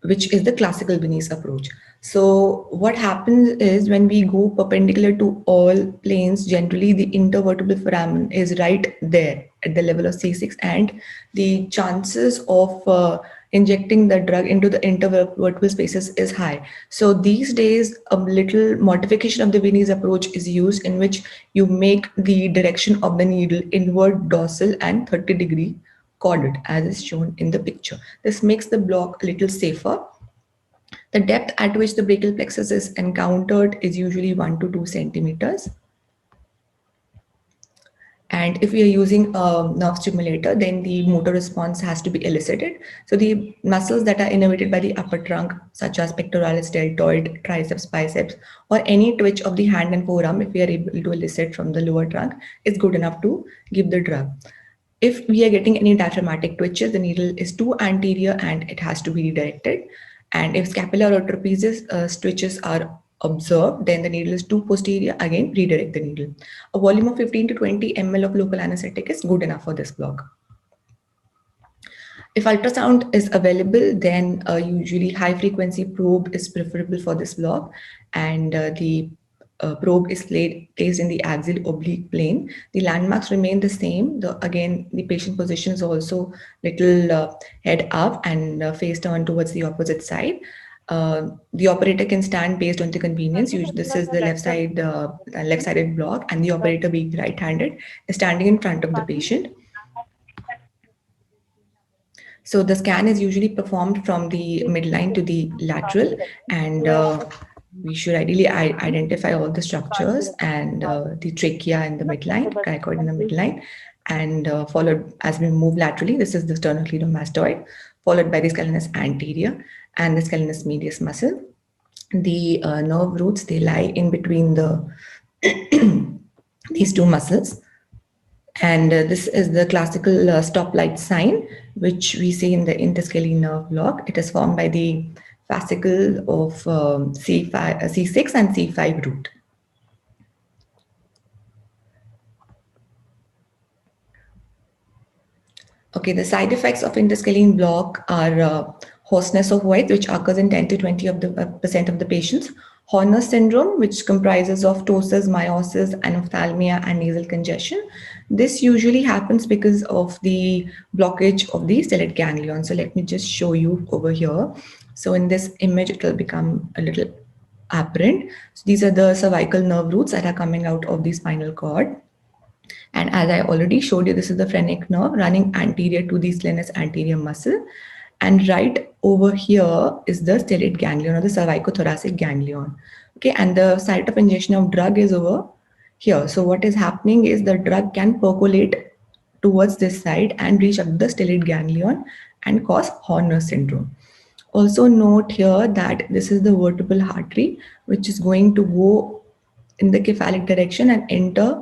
which is the classical Winnie's approach. So what happens is, when we go perpendicular to all planes, generally the intervertebral foramen is right there at the level of C6, and the chances of injecting the drug into the intervertebral spaces is high. So these days, a little modification of the Winnie's approach is used, in which you make the direction of the needle inward dorsal and 30-degree chorded, as is shown in the picture. This makes the block a little safer. The depth at which the brachial plexus is encountered is usually 1 to 2 centimeters. And if we are using a nerve stimulator, then the motor response has to be elicited. So the muscles that are innervated by the upper trunk, such as pectoralis, deltoid, triceps, biceps, or any twitch of the hand and forearm, if we are able to elicit from the lower trunk, is good enough to give the drug. If we are getting any diaphragmatic twitches, the needle is too anterior and it has to be redirected. And if scapular or trapezius twitches are observed, then the needle is too posterior, again redirect the needle. A volume of 15 to 20 ml of local anesthetic is good enough for this block. If ultrasound is available, then usually high frequency probe is preferable for this block, and the probe is placed in the axial oblique plane. The landmarks remain the same. Again, the patient position is also little head up and face turned towards the opposite side. The operator can stand based on the convenience. Usually, this is the left-sided block, and the operator, being right-handed, is standing in front of the patient. So the scan is usually performed from the midline to the lateral, and we should ideally identify all the structures, and the trachea in the midline, cricoid in the midline, and followed, as we move laterally, this is the sternocleidomastoid, followed by the scalenus anterior and the scalenus medius muscle. The nerve roots, they lie in between these two muscles. And this is the classical stoplight sign, which we see in the interscalene nerve block. It is formed by the fascicle of C6 and C5 root. Okay, the side effects of interscalene block are hoarseness of voice, which occurs in 10 to 20% of the patients. Horner syndrome, which comprises of ptosis, meiosis, anophthalmia, and nasal congestion. This usually happens because of the blockage of the stellate ganglion. So let me just show you over here. So in this image, it will become a little apparent. So these are the cervical nerve roots that are coming out of the spinal cord. And as I already showed you, this is the phrenic nerve running anterior to the scalenus anterior muscle. And right over here is the stellate ganglion, or the cervicothoracic ganglion. Okay, and the site of injection of drug is over here. So what is happening is the drug can percolate towards this side and reach up the stellate ganglion and cause Horner syndrome. Also note here that this is the vertebral artery, which is going to go in the cephalic direction and enter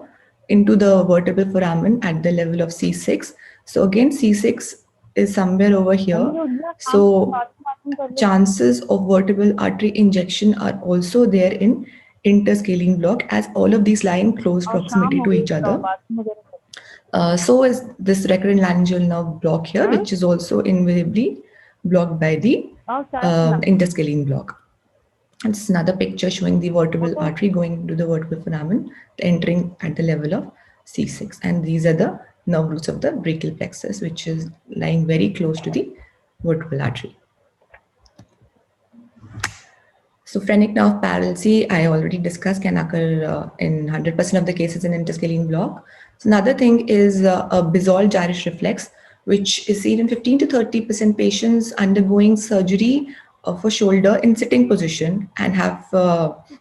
into the vertebral foramen at the level of C6. So again, C6 is somewhere over here. So chances of vertebral artery injection are also there in interscalene block, as all of these lie in close proximity to each other. So is this recurrent laryngeal nerve block here, which is also invariably blocked by the interscalene block. And this is another picture showing the vertebral artery going to the vertebral foramen, entering at the level of C6. And these are the nerve roots of the brachial plexus, which is lying very close to the vertebral artery. So phrenic nerve paralysis, I already discussed, can occur in 100% of the cases in interscalene block. So another thing is a basal gyrus reflex, which is seen in 15 to 30% patients undergoing surgery of a shoulder in sitting position and have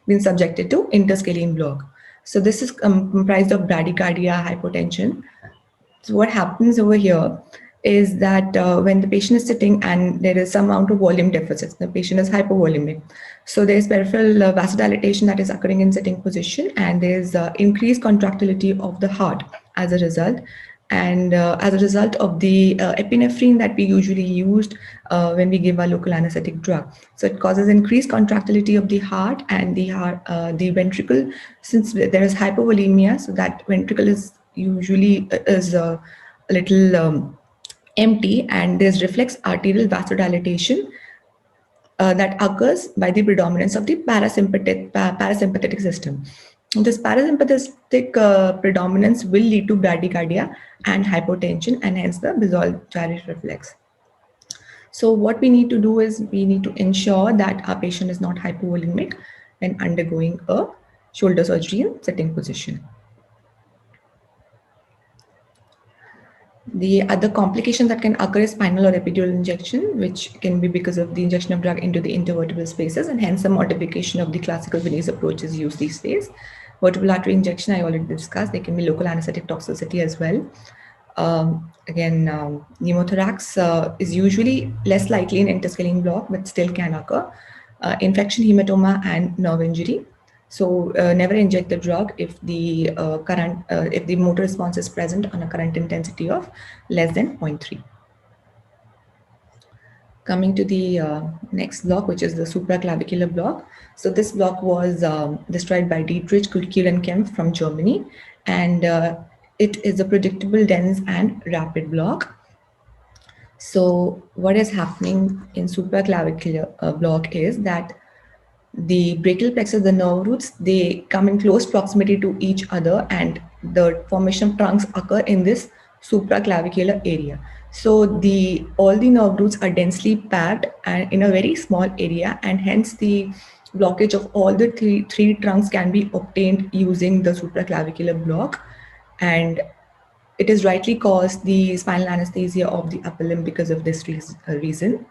been subjected to interscalene block. So this is comprised of bradycardia, hypotension. So what happens over here is that when the patient is sitting and there is some amount of volume deficit, the patient is hypovolemic. So there's peripheral vasodilation that is occurring in sitting position, and there's increased contractility of the heart as a result. And as a result of the epinephrine that we usually used when we give our local anesthetic drug. So it causes increased contractility of the heart and the ventricle. Since there is hypovolemia, so that ventricle is usually a little empty, and there's reflex arterial vasodilatation that occurs by the predominance of the parasympathetic system. This parasympathetic predominance will lead to bradycardia and hypotension, and hence the basal gyrus reflex. So what we need to do is we need to ensure that our patient is not hypovolemic when undergoing a shoulder surgery in sitting position. The other complication that can occur is spinal or epidural injection, which can be because of the injection of drug into the intervertebral spaces, and hence the modification of the classical Viennese approaches used these days. Vertebral artery injection, I already discussed. There can be local anesthetic toxicity as well. Pneumothorax is usually less likely in interscalene block, but still can occur. Infection, hematoma, and nerve injury. So never inject the drug if the if the motor response is present on a current intensity of less than 0.3. Coming to the next block, which is the supraclavicular block. So this block was described by Dietrich, Kuhl and Kempf from Germany, and it is a predictable, dense, and rapid block. So what is happening in supraclavicular block is that the brachial plexus, the nerve roots, they come in close proximity to each other, and the formation of trunks occur in this supraclavicular area. So all the nerve roots are densely packed and in a very small area, and hence the blockage of all the three trunks can be obtained using the supraclavicular block, and it is rightly caused the spinal anesthesia of the upper limb because of this reason.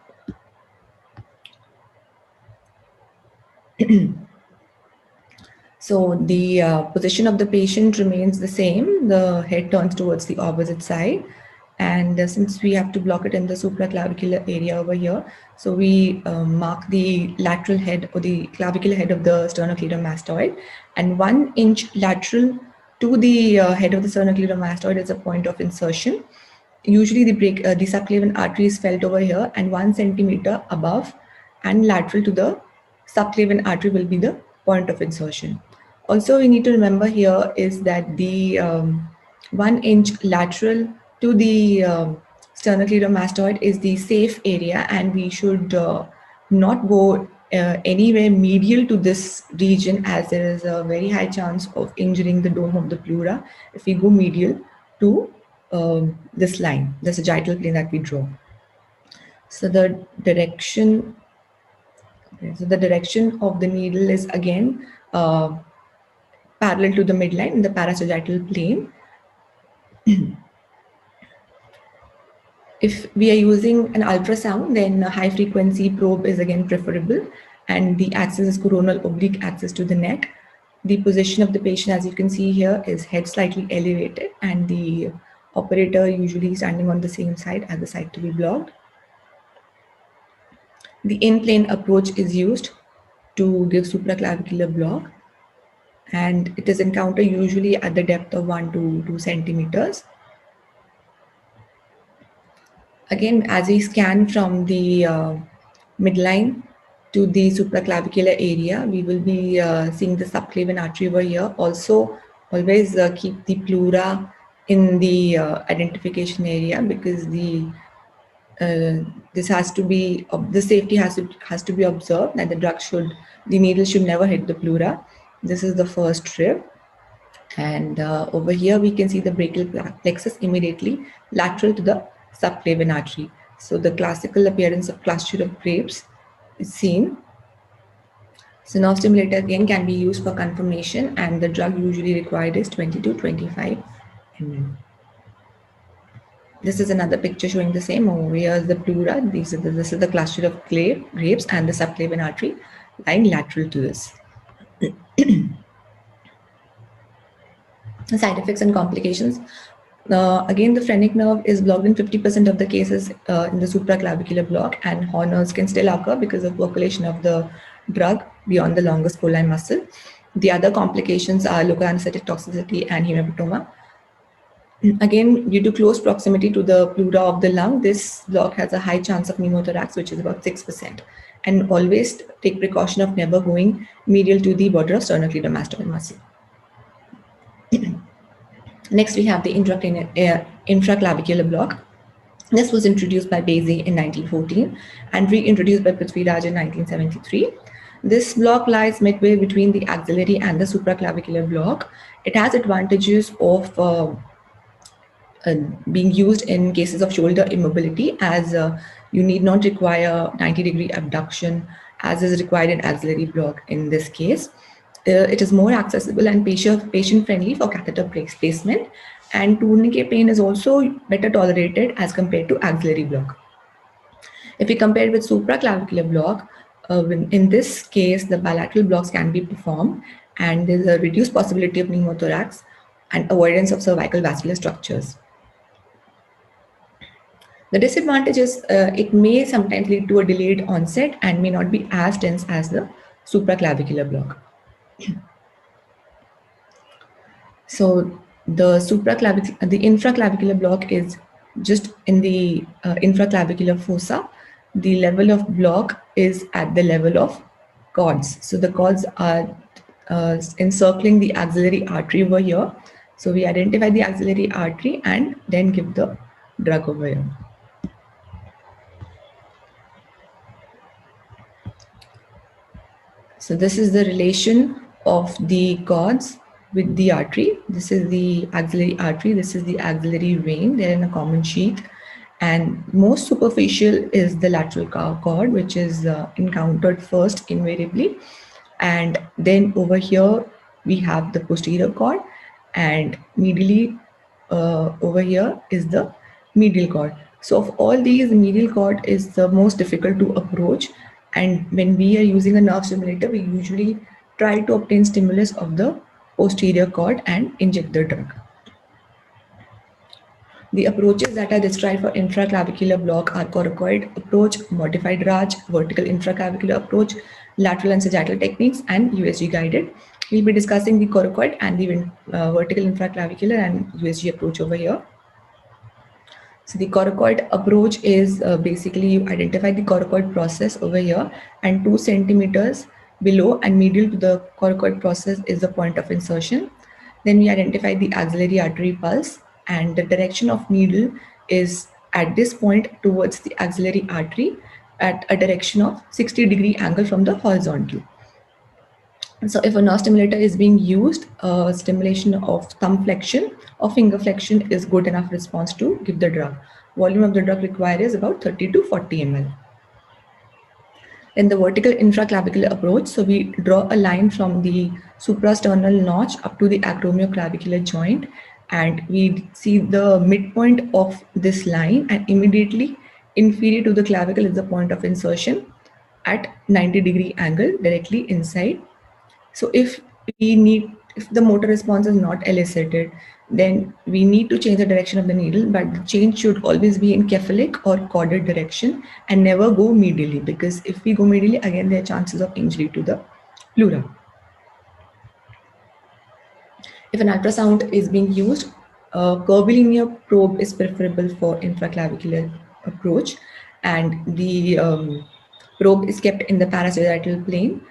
So the position of the patient remains the same. The head turns towards the opposite side. And since we have to block it in the supraclavicular area over here, so we mark the lateral head or the clavicular head of the sternocleidomastoid, and 1 inch lateral to the head of the sternocleidomastoid is a point of insertion. Usually the subclavian artery is felt over here, and 1 centimeter above and lateral to the subclavian artery will be the point of insertion. Also, we need to remember here is that the 1 inch lateral to the sternocleidomastoid is the safe area, and we should not go anywhere medial to this region, as there is a very high chance of injuring the dome of the pleura if we go medial to this line, the sagittal plane that we draw. So the direction of the needle is again parallel to the midline in the parasagittal plane. If we are using an ultrasound, then a high frequency probe is again preferable, and the axis is coronal oblique axis to the neck. The position of the patient, as you can see here, is head slightly elevated, and the operator usually standing on the same side as the side to be blocked. The in-plane approach is used to give supraclavicular block, and it is encountered usually at the depth of 1 to 2 centimeters. Again, as we scan from the midline to the supraclavicular area, we will be seeing the subclavian artery over here. Also, always keep the pleura in the identification area, because the safety has to be observed, and the needle should never hit the pleura. This is the first rib. And over here, we can see the brachial plexus immediately lateral to the subclavian artery. So the classical appearance of cluster of grapes is seen. So nerve stimulator again can be used for confirmation, and the drug usually required is 20 to 25 ml. This is another picture showing the same. Over here is the pleura. This is the cluster of grapes and the subclavian artery lying lateral to this. Side effects and complications. Again, the phrenic nerve is blocked in 50% of the cases in the supraclavicular block, and Horner's can still occur because of percolation of the drug beyond the longus colli muscle. The other complications are local anesthetic toxicity and hematoma. Again, due to close proximity to the pleura of the lung, this block has a high chance of pneumothorax, which is about 6%. And always take precaution of never going medial to the border of sternocleidomastoid muscle. Next, we have the intraclavicular block. This was introduced by Basie in 1914 and reintroduced by Prithviraj in 1973. This block lies midway between the axillary and the supraclavicular block. It has advantages of being used in cases of shoulder immobility, as you need not require 90-degree abduction as is required in axillary block in this case. It is more accessible and patient-friendly for catheter placement, and tourniquet pain is also better tolerated as compared to axillary block. If we compare it with supraclavicular block, in this case, the bilateral blocks can be performed, and there's a reduced possibility of pneumothorax and avoidance of cervical vascular structures. The disadvantage is it may sometimes lead to a delayed onset and may not be as dense as the supraclavicular block. So the infraclavicular block is just in the infraclavicular fossa. The level of block is at the level of cords. So the cords are encircling the axillary artery over here. So we identify the axillary artery and then give the drug over here. So this is the relation of the cords with the artery. This is the axillary artery. This is the axillary vein. They're in a common sheath. And most superficial is the lateral cord, which is encountered first invariably. And then over here, we have the posterior cord, and medially over here is the medial cord. So of all these, the medial cord is the most difficult to approach. And when we are using a nerve stimulator, we usually try to obtain stimulus of the posterior cord and inject the drug. The approaches that are described for intraclavicular block are coracoid approach, modified Raj, vertical intraclavicular approach, lateral and sagittal techniques, and USG guided. We'll be discussing the coracoid and the vertical intraclavicular and USG approach over here. So the coracoid approach is basically you identify the coracoid process over here, and 2 centimeters below and medial to the coracoid process is the point of insertion. Then we identify the axillary artery pulse, and the direction of needle is at this point towards the axillary artery at a direction of 60-degree angle from the horizontal. So if a nerve stimulator is being used, stimulation of thumb flexion or finger flexion is good enough response to give the drug. Volume of the drug required is about 30 to 40 ml. In the vertical intraclavicular approach, so we draw a line from the suprasternal notch up to the acromioclavicular joint, and we see the midpoint of this line, and immediately inferior to the clavicle is the point of insertion at 90-degree angle directly inside. So if we need If the motor response is not elicited, then we need to change the direction of the needle, but the change should always be in cephalic or caudate direction and never go medially, because if we go medially, again, there are chances of injury to the pleura. If an ultrasound is being used, a curvilinear probe is preferable for infraclavicular approach, and the probe is kept in the parasideral plane,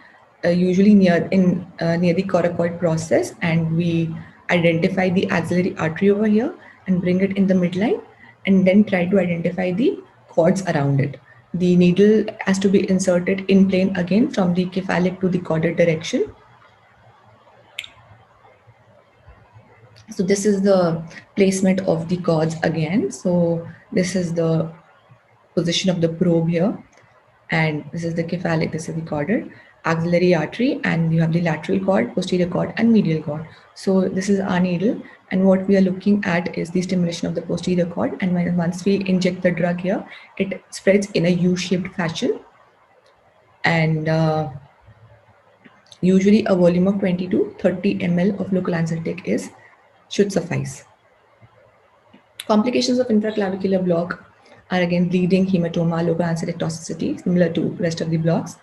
usually near the coracoid process, and we identify the axillary artery over here and bring it in the midline, and then try to identify the cords around it. The needle has to be inserted in plane again from the cephalic to the caudate direction. So this is the placement of the cords again. So this is the position of the probe here, and this is the cephalic, this is the caudate, axillary artery, and you have the lateral cord, posterior cord, and medial cord. So this is our needle, and what we are looking at is the stimulation of the posterior cord, and once we inject the drug here, it spreads in a U-shaped fashion, and usually a volume of 20 to 30 ml of local anesthetic should suffice. Complications of intraclavicular block are again bleeding, hematoma, local anesthetic toxicity, similar to rest of the blocks.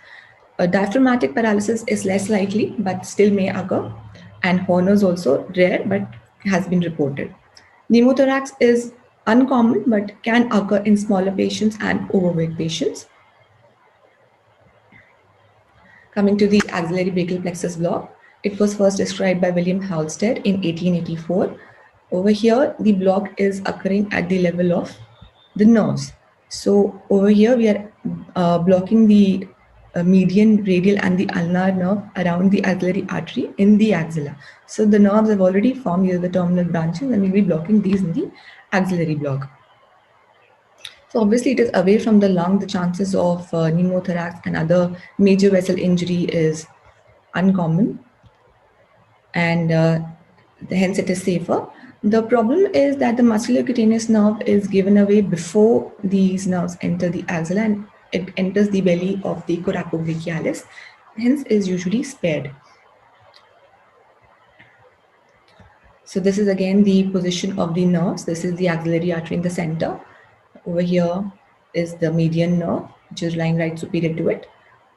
Diaphragmatic paralysis is less likely, but still may occur, and Horner's also rare, but has been reported. Pneumothorax is uncommon, but can occur in smaller patients and overweight patients. Coming to the axillary brachial plexus block, it was first described by William Halsted in 1884. Over here, the block is occurring at the level of the nerves. So over here, we are blocking the median, radial, and the ulnar nerve around the axillary artery in the axilla. So the nerves have already formed, here the terminal branches, and we'll be blocking these in the axillary block. So obviously it is away from the lung. The chances of pneumothorax and other major vessel injury is uncommon, and hence it is safer. The problem is that the musculocutaneous nerve is given away before these nerves enter the axilla, and it enters the belly of the coracobrachialis, hence is usually spared. So this is again the position of the nerves. This is the axillary artery in the center. Over here is the median nerve, which is lying right superior to it.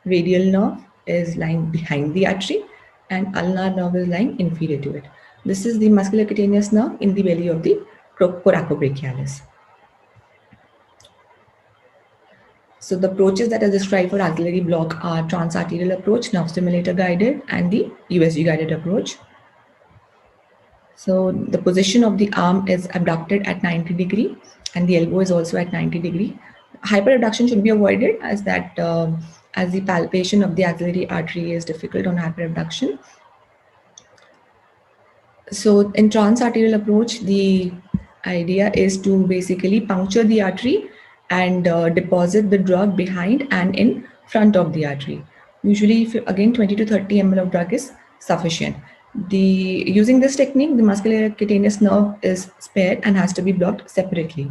Radial nerve is lying behind the artery, and ulnar nerve is lying inferior to it. This is the musculocutaneous nerve in the belly of the coracobrachialis. So the approaches that are described for axillary block are transarterial approach, nerve stimulator guided, and the USG guided approach. So the position of the arm is abducted at 90 degree, and the elbow is also at 90 degree. Hyperabduction should be avoided, as the palpation of the axillary artery is difficult on hyperabduction. So in transarterial approach, the idea is to basically puncture the artery and deposit the drug behind and in front of the artery. Usually, again, 20 to 30 ml of drug is sufficient. Using this technique, the musculocutaneous nerve is spared and has to be blocked separately.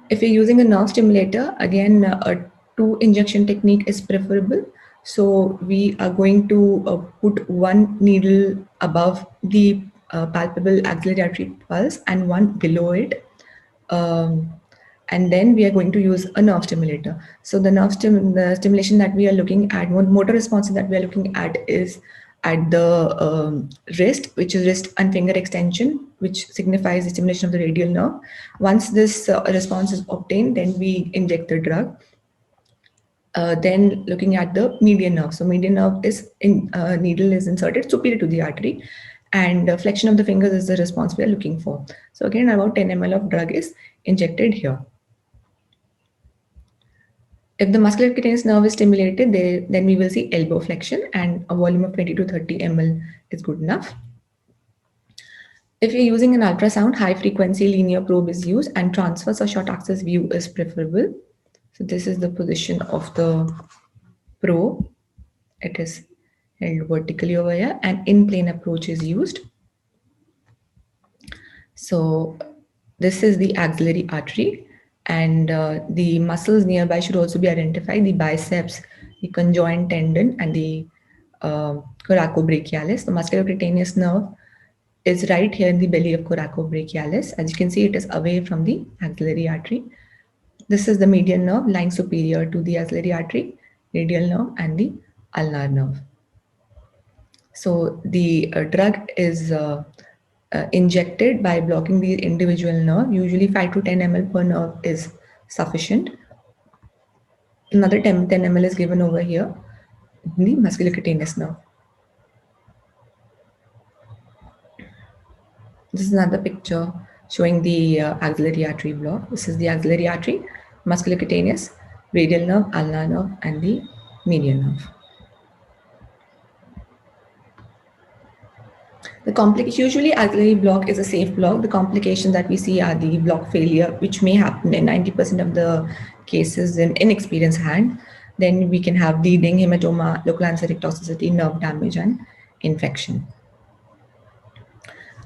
If you're using a nerve stimulator, again, a 2 injection technique is preferable. So we are going to put one needle above the palpable axillary artery pulse and one below it. And then we are going to use a nerve stimulator. So the the stimulation that we are looking at, motor responses that we are looking at, is at the wrist, which is wrist and finger extension, which signifies the stimulation of the radial nerve. Once this response is obtained, then we inject the drug. Then looking at the median nerve. So median nerve is needle is inserted superior to the artery, and flexion of the fingers is the response we are looking for. So again, about 10 ml of drug is injected here. If the musculocutaneous nerve is stimulated, then we will see elbow flexion, and a volume of 20 to 30 ml is good enough. If you're using an ultrasound, high frequency linear probe is used, and transverse or short axis view is preferable. So this is the position of the probe. It is held vertically over here, and in plane approach is used. So this is the axillary artery, and the muscles nearby should also be identified: the biceps, the conjoint tendon, and the coracobrachialis. The musculocutaneous nerve is right here in the belly of coracobrachialis. As you can see, it is away from the axillary artery. This is the median nerve lying superior to the axillary artery, radial nerve, and the ulnar nerve. So the drug is injected by blocking the individual nerve. Usually 5 to 10 ml per nerve is sufficient. Another 10 ml is given over here in the musculocutaneous nerve. This is another picture showing the axillary artery block. This is the axillary artery, musculocutaneous, radial nerve, ulnar nerve, and the median nerve. The complication, usually axillary block is a safe block. The complications that we see are the block failure, which may happen in 90% of the cases in inexperienced hand. Then we can have bleeding, hematoma, local anesthetic toxicity, nerve damage, and infection.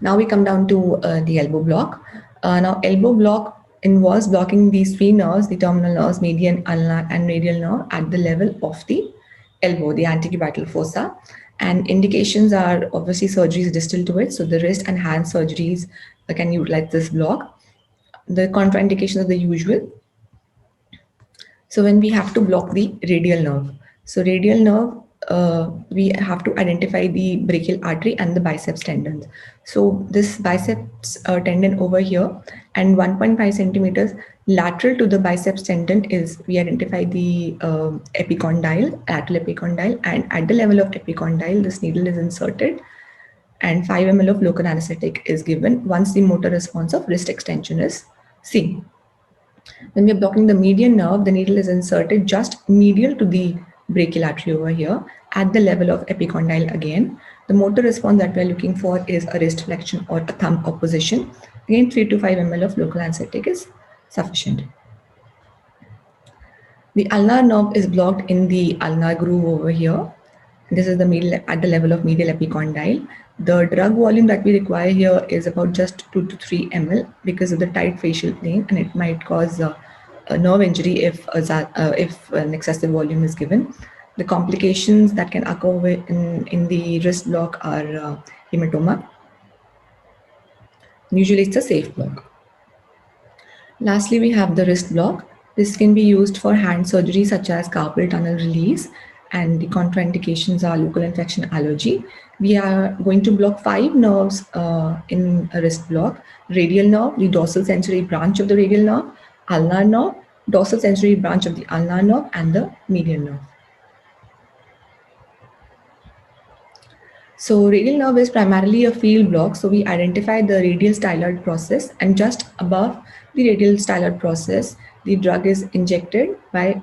Now we come down to the elbow block. Now elbow block involves blocking these three nerves, the terminal nerves, median, ulnar, and radial nerve at the level of the elbow, the antecubital fossa. And indications are obviously surgeries distal to it. So the wrist and hand surgeries can utilize this block. The contraindications are the usual. So when we have to block the radial nerve. So radial nerve, we have to identify the brachial artery and the biceps tendons. So this biceps tendon over here and 1.5 centimeters lateral to the biceps tendon is, we identify the epicondyle, lateral epicondyle, and at the level of epicondyle, this needle is inserted and 5 ml of local anesthetic is given once the motor response of wrist extension is seen. When we are blocking the median nerve, the needle is inserted just medial to the brachial artery over here at the level of epicondyle again. The motor response that we are looking for is a wrist flexion or a thumb opposition. Again, 3 to 5 ml of local anesthetic is sufficient. The ulnar nerve is blocked in the ulnar groove over here. This is the middle at the level of medial epicondyle. The drug volume that we require here is about just 2 to 3 ml because of the tight facial plane, and it might cause a nerve injury if an excessive volume is given. The complications that can occur in the wrist block are hematoma. Usually it's a safe block. Lastly, we have the wrist block. This can be used for hand surgery such as carpal tunnel release, and the contraindications are local infection, allergy. We are going to block 5 nerves in a wrist block: radial nerve, the dorsal sensory branch of the radial nerve, ulnar nerve, dorsal sensory branch of the ulnar nerve, and the median nerve. So radial nerve is primarily a field block. So we identify the radial styloid process, and just above the radial styloid process, the drug is injected by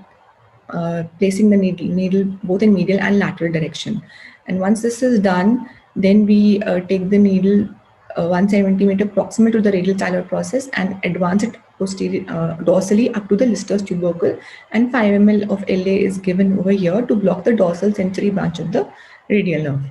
placing the needle both in medial and lateral direction. And once this is done, then we take the needle 1 centimeter proximal to the radial styloid process and advance it dorsally up to the Lister's tubercle, and 5 ml of LA is given over here to block the dorsal sensory branch of the radial nerve.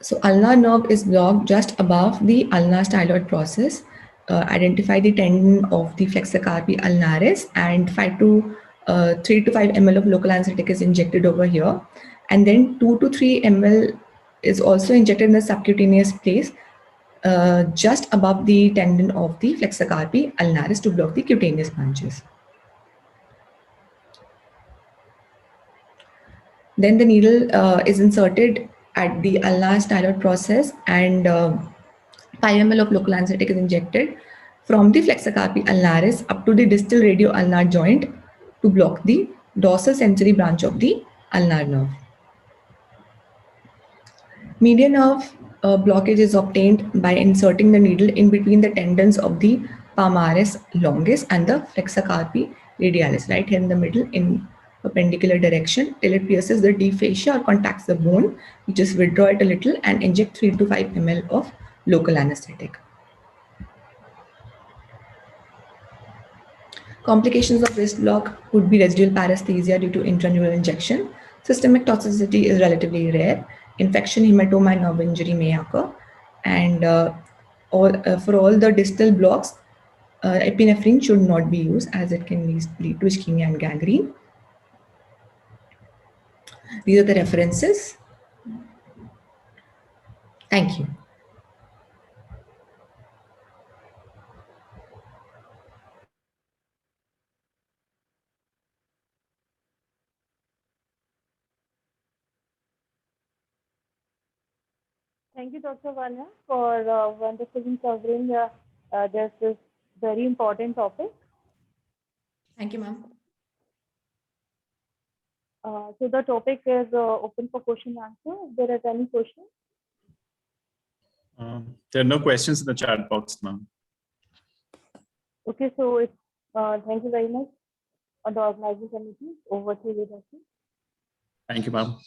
So ulnar nerve is blocked just above the ulnar styloid process. Identify the tendon of the flexor carpi ulnaris, and 3 to 5 ml of local anesthetic is injected over here. And then 2 to 3 ml is also injected in the subcutaneous place just above the tendon of the flexor carpi ulnaris to block the cutaneous branches. Then the needle is inserted at the ulnar styloid process, and 5 ml of local anesthetic is injected from the flexor carpi ulnaris up to the distal radio-ulnar joint to block the dorsal sensory branch of the ulnar nerve. Median nerve blockage is obtained by inserting the needle in between the tendons of the palmaris longus and the flexor carpi radialis, right here in the middle in perpendicular direction till it pierces the deep fascia or contacts the bone. You just withdraw it a little and inject 3 to 5 ml of local anesthetic. Complications of wrist block would be residual paresthesia due to intraneural injection. Systemic toxicity is relatively rare. Infection, hematoma, and nerve injury may occur. And for all the distal blocks, epinephrine should not be used as it can lead to ischemia and gangrene. These are the references. Thank you. Thank you, Dr. Vanya, for wonderfully covering this very important topic. Thank you, ma'am. So the topic is open for question and answer. If there is any question? There are no questions in the chat box, ma'am. Okay, so it's, thank you very much on the organizing committee. Over to you, Dr. Thank you, ma'am.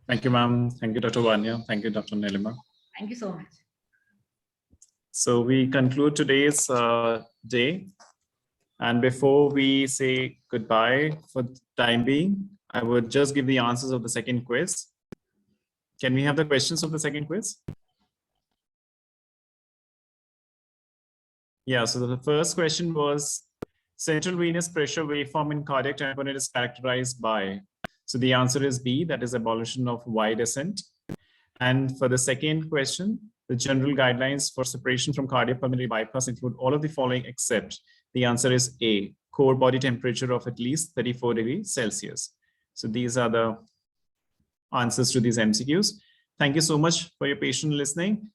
Thank you, ma'am. Thank you, Dr. Vanya. Thank you, Dr. Nilima. Thank you so much. So we conclude today's day. And before we say goodbye for the time being, I would just give the answers of the second quiz. Can we have the questions of the second quiz? Yeah, so the first question was central venous pressure waveform in cardiac tamponade is characterized by. So the answer is B, that is abolition of Y descent. And for the second question, the general guidelines for separation from cardiopulmonary bypass include all of the following except. The answer is A, core body temperature of at least 34 degrees Celsius. So these are the answers to these MCQs. Thank you so much for your patient listening.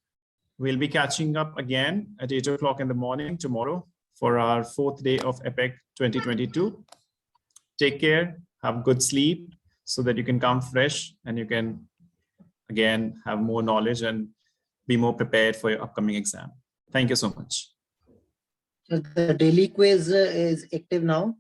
We'll be catching up again at 8 o'clock in the morning tomorrow for our 4th day of APPEC 2022. Take care, have good sleep so that you can come fresh and you can again have more knowledge and be more prepared for your upcoming exam. Thank you so much. The daily quiz is active now.